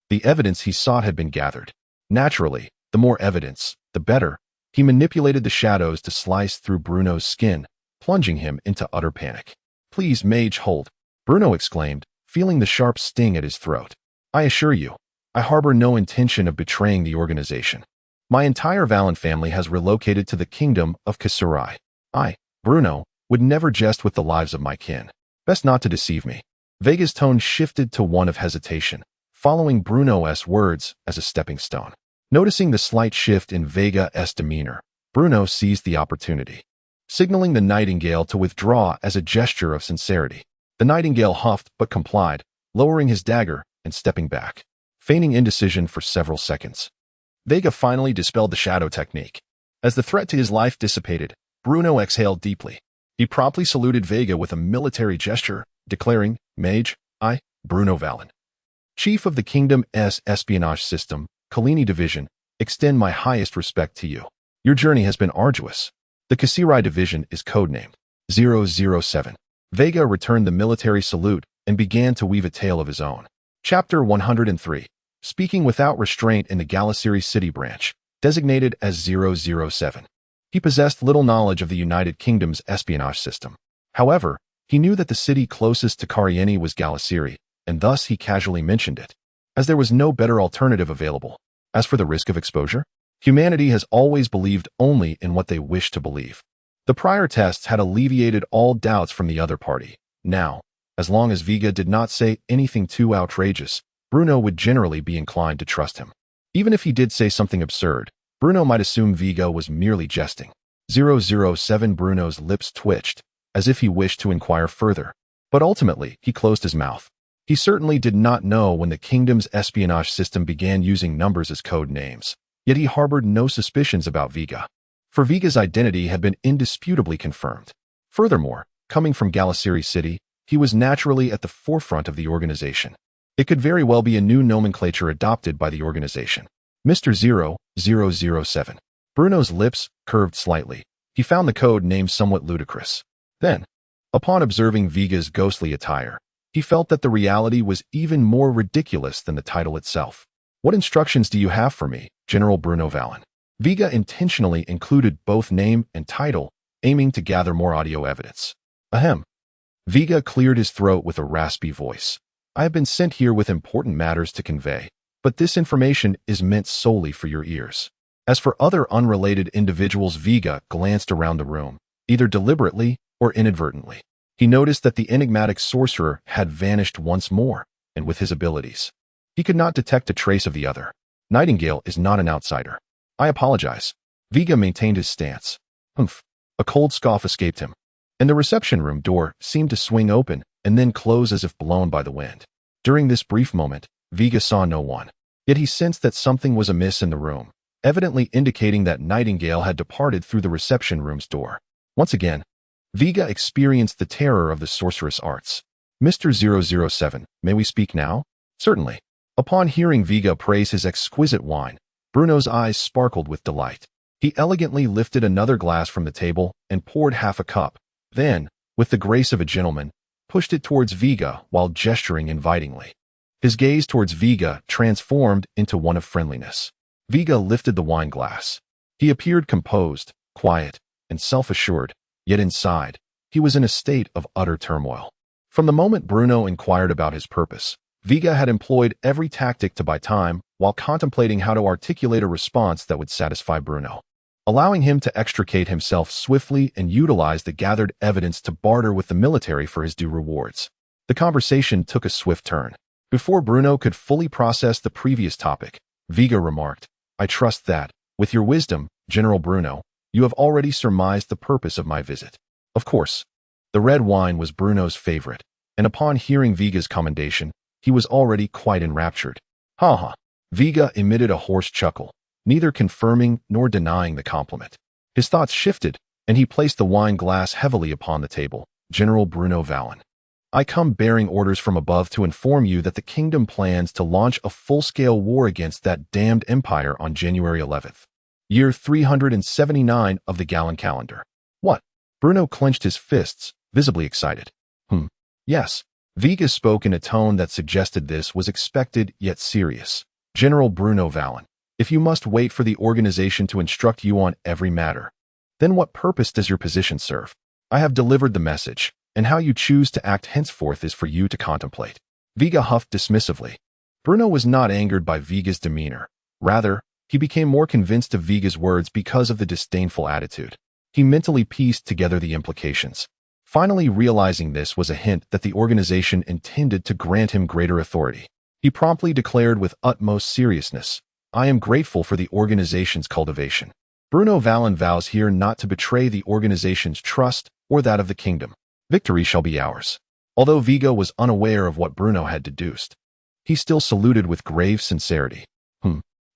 The evidence he sought had been gathered. Naturally, the more evidence, the better. He manipulated the shadows to slice through Bruno's skin, plunging him into utter panic. Please, mage, hold, Bruno exclaimed, feeling the sharp sting at his throat. I assure you, I harbor no intention of betraying the organization. My entire Valen family has relocated to the kingdom of Kasurai. I, Bruno, would never jest with the lives of my kin. Best not to deceive me. Veiga's tone shifted to one of hesitation, following Bruno's words as a stepping stone. Noticing the slight shift in Veiga's demeanor, Bruno seized the opportunity, signaling the nightingale to withdraw as a gesture of sincerity. The nightingale huffed but complied, lowering his dagger and stepping back, feigning indecision for several seconds. Veiga finally dispelled the shadow technique. As the threat to his life dissipated, Bruno exhaled deeply. He promptly saluted Veiga with a military gesture, declaring, Mage, I, Bruno Valen, Chief of the Kingdom's espionage system, Kalini Division, extend my highest respect to you. Your journey has been arduous. The Kasirai Division is codenamed 007. Veiga returned the military salute and began to weave a tale of his own. Chapter 103. Speaking without restraint in the Galasiri City branch, designated as 007. He possessed little knowledge of the United Kingdom's espionage system. However, he knew that the city closest to Karieni was Galasiri, and thus he casually mentioned it, as there was no better alternative available. As for the risk of exposure, humanity has always believed only in what they wish to believe. The prior tests had alleviated all doubts from the other party. Now, as long as Veiga did not say anything too outrageous, Bruno would generally be inclined to trust him. Even if he did say something absurd, Bruno might assume Veiga was merely jesting. 007. Bruno's lips twitched, as if he wished to inquire further, but ultimately he closed his mouth. He certainly did not know when the kingdom's espionage system began using numbers as code names, yet he harbored no suspicions about Veiga, for Veiga's identity had been indisputably confirmed. Furthermore, coming from Galasiri City, he was naturally at the forefront of the organization. It could very well be a new nomenclature adopted by the organization. Mr. 007. Bruno's lips curved slightly. He found the code name somewhat ludicrous. Then, upon observing Veiga's ghostly attire, he felt that the reality was even more ridiculous than the title itself. What instructions do you have for me, General Bruno Valen? Veiga intentionally included both name and title, aiming to gather more audio evidence. Ahem. Veigar cleared his throat with a raspy voice. I have been sent here with important matters to convey, but this information is meant solely for your ears. As for other unrelated individuals, Veigar glanced around the room, either deliberately or inadvertently. He noticed that the enigmatic sorcerer had vanished once more, and with his abilities, he could not detect a trace of the other. Nightingale is not an outsider. I apologize. Veigar maintained his stance. Humph. A cold scoff escaped him, and the reception room door seemed to swing open and then close as if blown by the wind. During this brief moment, Veigar saw no one, yet he sensed that something was amiss in the room, evidently indicating that Nightingale had departed through the reception room's door. Once again, Veigar experienced the terror of the sorceress arts. Mr. 007, may we speak now? Certainly. Upon hearing Veigar praise his exquisite wine, Bruno's eyes sparkled with delight. He elegantly lifted another glass from the table and poured half a cup, then, with the grace of a gentleman, pushed it towards Veigar while gesturing invitingly. His gaze towards Veigar transformed into one of friendliness. Veigar lifted the wine glass. He appeared composed, quiet, and self-assured, yet inside, he was in a state of utter turmoil. From the moment Bruno inquired about his purpose, Veigar had employed every tactic to buy time while contemplating how to articulate a response that would satisfy Bruno, allowing him to extricate himself swiftly and utilize the gathered evidence to barter with the military for his due rewards. The conversation took a swift turn. Before Bruno could fully process the previous topic, Veigar remarked, I trust that, with your wisdom, General Bruno, you have already surmised the purpose of my visit. Of course, the red wine was Bruno's favorite, and upon hearing Veigar's commendation, he was already quite enraptured. Ha ha. Veigar emitted a hoarse chuckle, neither confirming nor denying the compliment. His thoughts shifted, and he placed the wine glass heavily upon the table. General Bruno Vallon, I come bearing orders from above to inform you that the kingdom plans to launch a full-scale war against that damned empire on January 11th, year 379 of the Gallen calendar. What? Bruno clenched his fists, visibly excited. Yes. Veigar spoke in a tone that suggested this was expected yet serious. General Bruno Vallon, if you must wait for the organization to instruct you on every matter, then what purpose does your position serve? I have delivered the message, and how you choose to act henceforth is for you to contemplate. Veigar huffed dismissively. Bruno was not angered by Veigar's demeanor. Rather, he became more convinced of Veigar's words because of the disdainful attitude. He mentally pieced together the implications, finally realizing this was a hint that the organization intended to grant him greater authority. He promptly declared with utmost seriousness, I am grateful for the organization's cultivation. Bruno Vallon vows here not to betray the organization's trust or that of the kingdom. Victory shall be ours. Although Veigar was unaware of what Bruno had deduced, he still saluted with grave sincerity.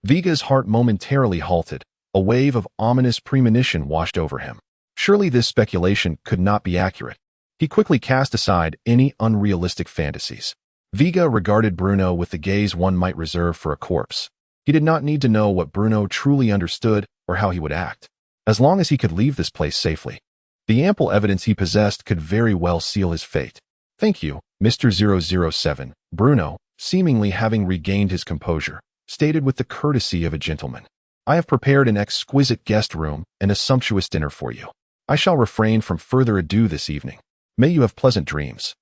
Veigar's heart momentarily halted. A wave of ominous premonition washed over him. Surely this speculation could not be accurate. He quickly cast aside any unrealistic fantasies. Veigar regarded Bruno with the gaze one might reserve for a corpse. He did not need to know what Bruno truly understood or how he would act, as long as he could leave this place safely. The ample evidence he possessed could very well seal his fate. Thank you, Mr. 007, Bruno, seemingly having regained his composure, stated with the courtesy of a gentleman. I have prepared an exquisite guest room and a sumptuous dinner for you. I shall refrain from further ado this evening. May you have pleasant dreams.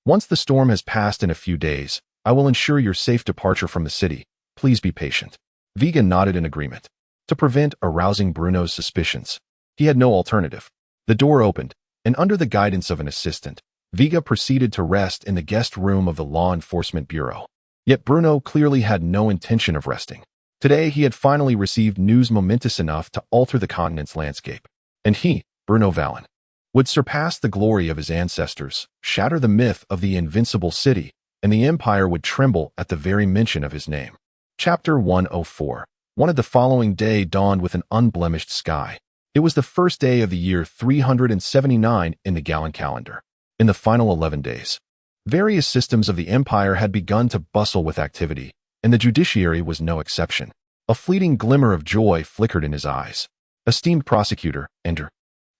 Once the storm has passed in a few days, I will ensure your safe departure from the city. Please be patient. Veigar nodded in agreement. To prevent arousing Bruno's suspicions, he had no alternative. The door opened, and under the guidance of an assistant, Veigar proceeded to rest in the guest room of the Law Enforcement Bureau. Yet Bruno clearly had no intention of resting. Today he had finally received news momentous enough to alter the continent's landscape. And he, Bruno Vallon, would surpass the glory of his ancestors, shatter the myth of the invincible city, and the empire would tremble at the very mention of his name. Chapter 104. One of the following day dawned with an unblemished sky. It was the first day of the year 379 in the Gallen calendar. In the final 11 days, various systems of the empire had begun to bustle with activity, and the judiciary was no exception. A fleeting glimmer of joy flickered in his eyes. Esteemed prosecutor, enter.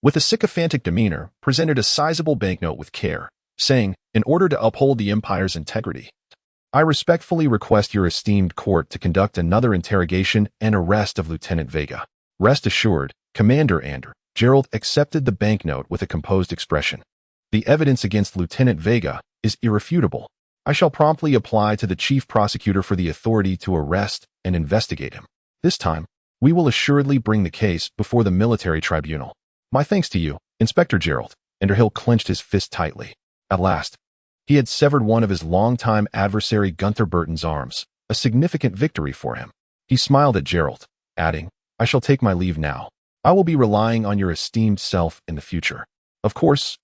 With a sycophantic demeanor, presented a sizable banknote with care, saying, in order to uphold the empire's integrity, I respectfully request your esteemed court to conduct another interrogation and arrest of Lieutenant Veigar. Rest assured, Commander Ander, Gerald accepted the banknote with a composed expression. The evidence against Lieutenant Veiga is irrefutable. I shall promptly apply to the chief prosecutor for the authority to arrest and investigate him. This time, we will assuredly bring the case before the military tribunal. My thanks to you, Inspector Gerald. Underhill clenched his fist tightly. At last, he had severed one of his longtime adversary Gunther Burton's arms, a significant victory for him. He smiled at Gerald, adding, I shall take my leave now. I will be relying on your esteemed self in the future. Of course,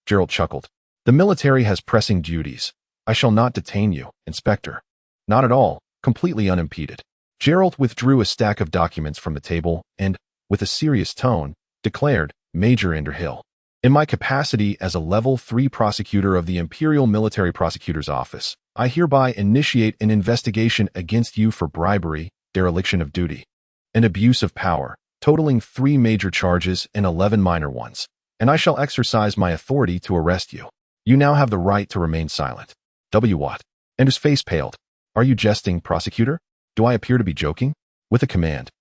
Gerald chuckled. The military has pressing duties. I shall not detain you, Inspector. Not at all, completely unimpeded. Gerald withdrew a stack of documents from the table and, with a serious tone, declared, Major Underhill, in my capacity as a Level 3 prosecutor of the Imperial Military Prosecutor's Office, I hereby initiate an investigation against you for bribery, dereliction of duty, and abuse of power, totaling 3 major charges and 11 minor ones, and I shall exercise my authority to arrest you. You now have the right to remain silent. W. What? And his face paled. Are you jesting, prosecutor? Do I appear to be joking? With a command,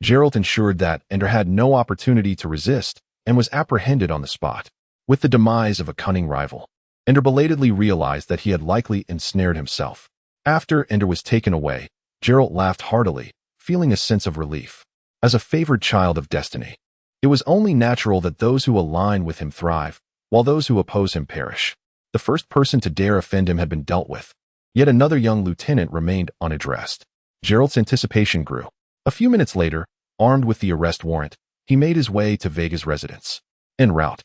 Gerald ensured that Ender had no opportunity to resist and was apprehended on the spot. With the demise of a cunning rival, Ender belatedly realized that he had likely ensnared himself. After Ender was taken away, Gerald laughed heartily, feeling a sense of relief. As a favored child of destiny, it was only natural that those who align with him thrive, while those who oppose him perish. The first person to dare offend him had been dealt with. Yet another young lieutenant remained unaddressed. Gerald's anticipation grew. A few minutes later, armed with the arrest warrant, he made his way to Veiga's residence. En route,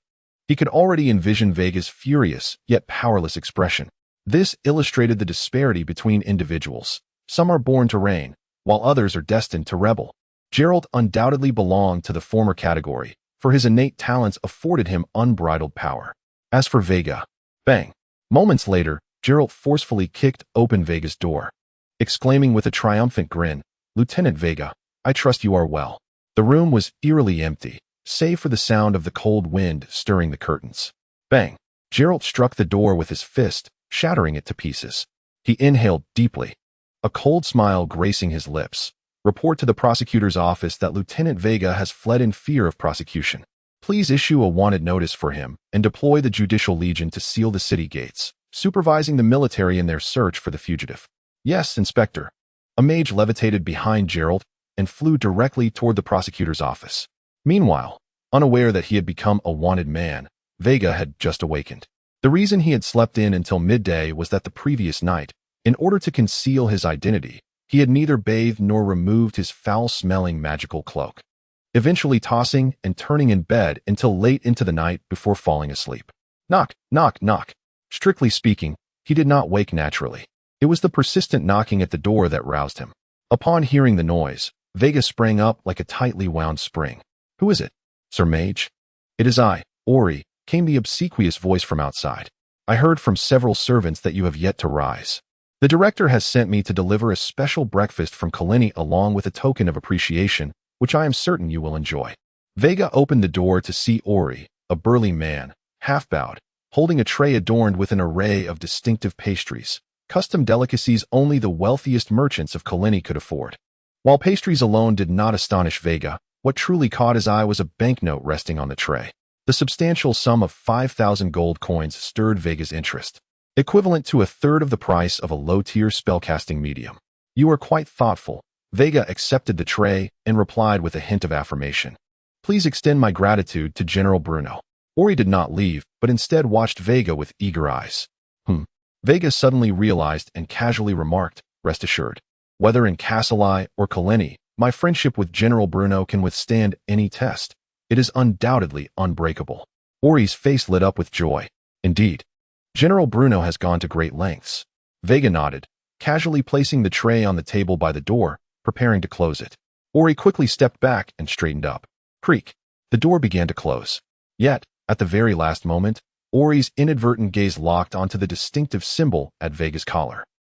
he could already envision Veiga's furious yet powerless expression. This illustrated the disparity between individuals. Some are born to reign, while others are destined to rebel. Gerald undoubtedly belonged to the former category, for his innate talents afforded him unbridled power. As for Veiga, bang! Moments later, Gerald forcefully kicked open Veiga's door, exclaiming with a triumphant grin, Lieutenant Veiga, I trust you are well. The room was eerily empty, save for the sound of the cold wind stirring the curtains. Bang! Gerald struck the door with his fist, shattering it to pieces. He inhaled deeply, a cold smile gracing his lips. Report to the prosecutor's office that Lieutenant Veiga has fled in fear of prosecution. Please issue a wanted notice for him and deploy the Judicial Legion to seal the city gates, supervising the military in their search for the fugitive. Yes, Inspector. A mage levitated behind Gerald and flew directly toward the prosecutor's office. Meanwhile, unaware that he had become a wanted man, Veiga had just awakened. The reason he had slept in until midday was that the previous night, in order to conceal his identity, he had neither bathed nor removed his foul-smelling magical cloak, eventually tossing and turning in bed until late into the night before falling asleep. Knock, knock, knock. Strictly speaking, he did not wake naturally. It was the persistent knocking at the door that roused him. Upon hearing the noise, Veiga sprang up like a tightly wound spring. Who is it? Sir Mage? It is I, Ori, came the obsequious voice from outside. I heard from several servants that you have yet to rise. The director has sent me to deliver a special breakfast from Kalini along with a token of appreciation, which I am certain you will enjoy. Veiga opened the door to see Ori, a burly man, half-bowed, holding a tray adorned with an array of distinctive pastries, custom delicacies only the wealthiest merchants of Kalini could afford. While pastries alone did not astonish Veiga, what truly caught his eye was a banknote resting on the tray. The substantial sum of 5,000 gold coins stirred Veiga's interest, equivalent to a third of the price of a low-tier spellcasting medium. You are quite thoughtful. Veiga accepted the tray and replied with a hint of affirmation. Please extend my gratitude to General Bruno. Ori did not leave, but instead watched Veiga with eager eyes. Veiga suddenly realized and casually remarked, rest assured, whether in Casselai or Kaleni, my friendship with General Bruno can withstand any test. It is undoubtedly unbreakable. Ori's face lit up with joy. Indeed, General Bruno has gone to great lengths. Veiga nodded, casually placing the tray on the table by the door, preparing to close it. Ori quickly stepped back and straightened up. Creak. The door began to close. Yet, at the very last moment, Ori's inadvertent gaze locked onto the distinctive symbol at Veiga's collar.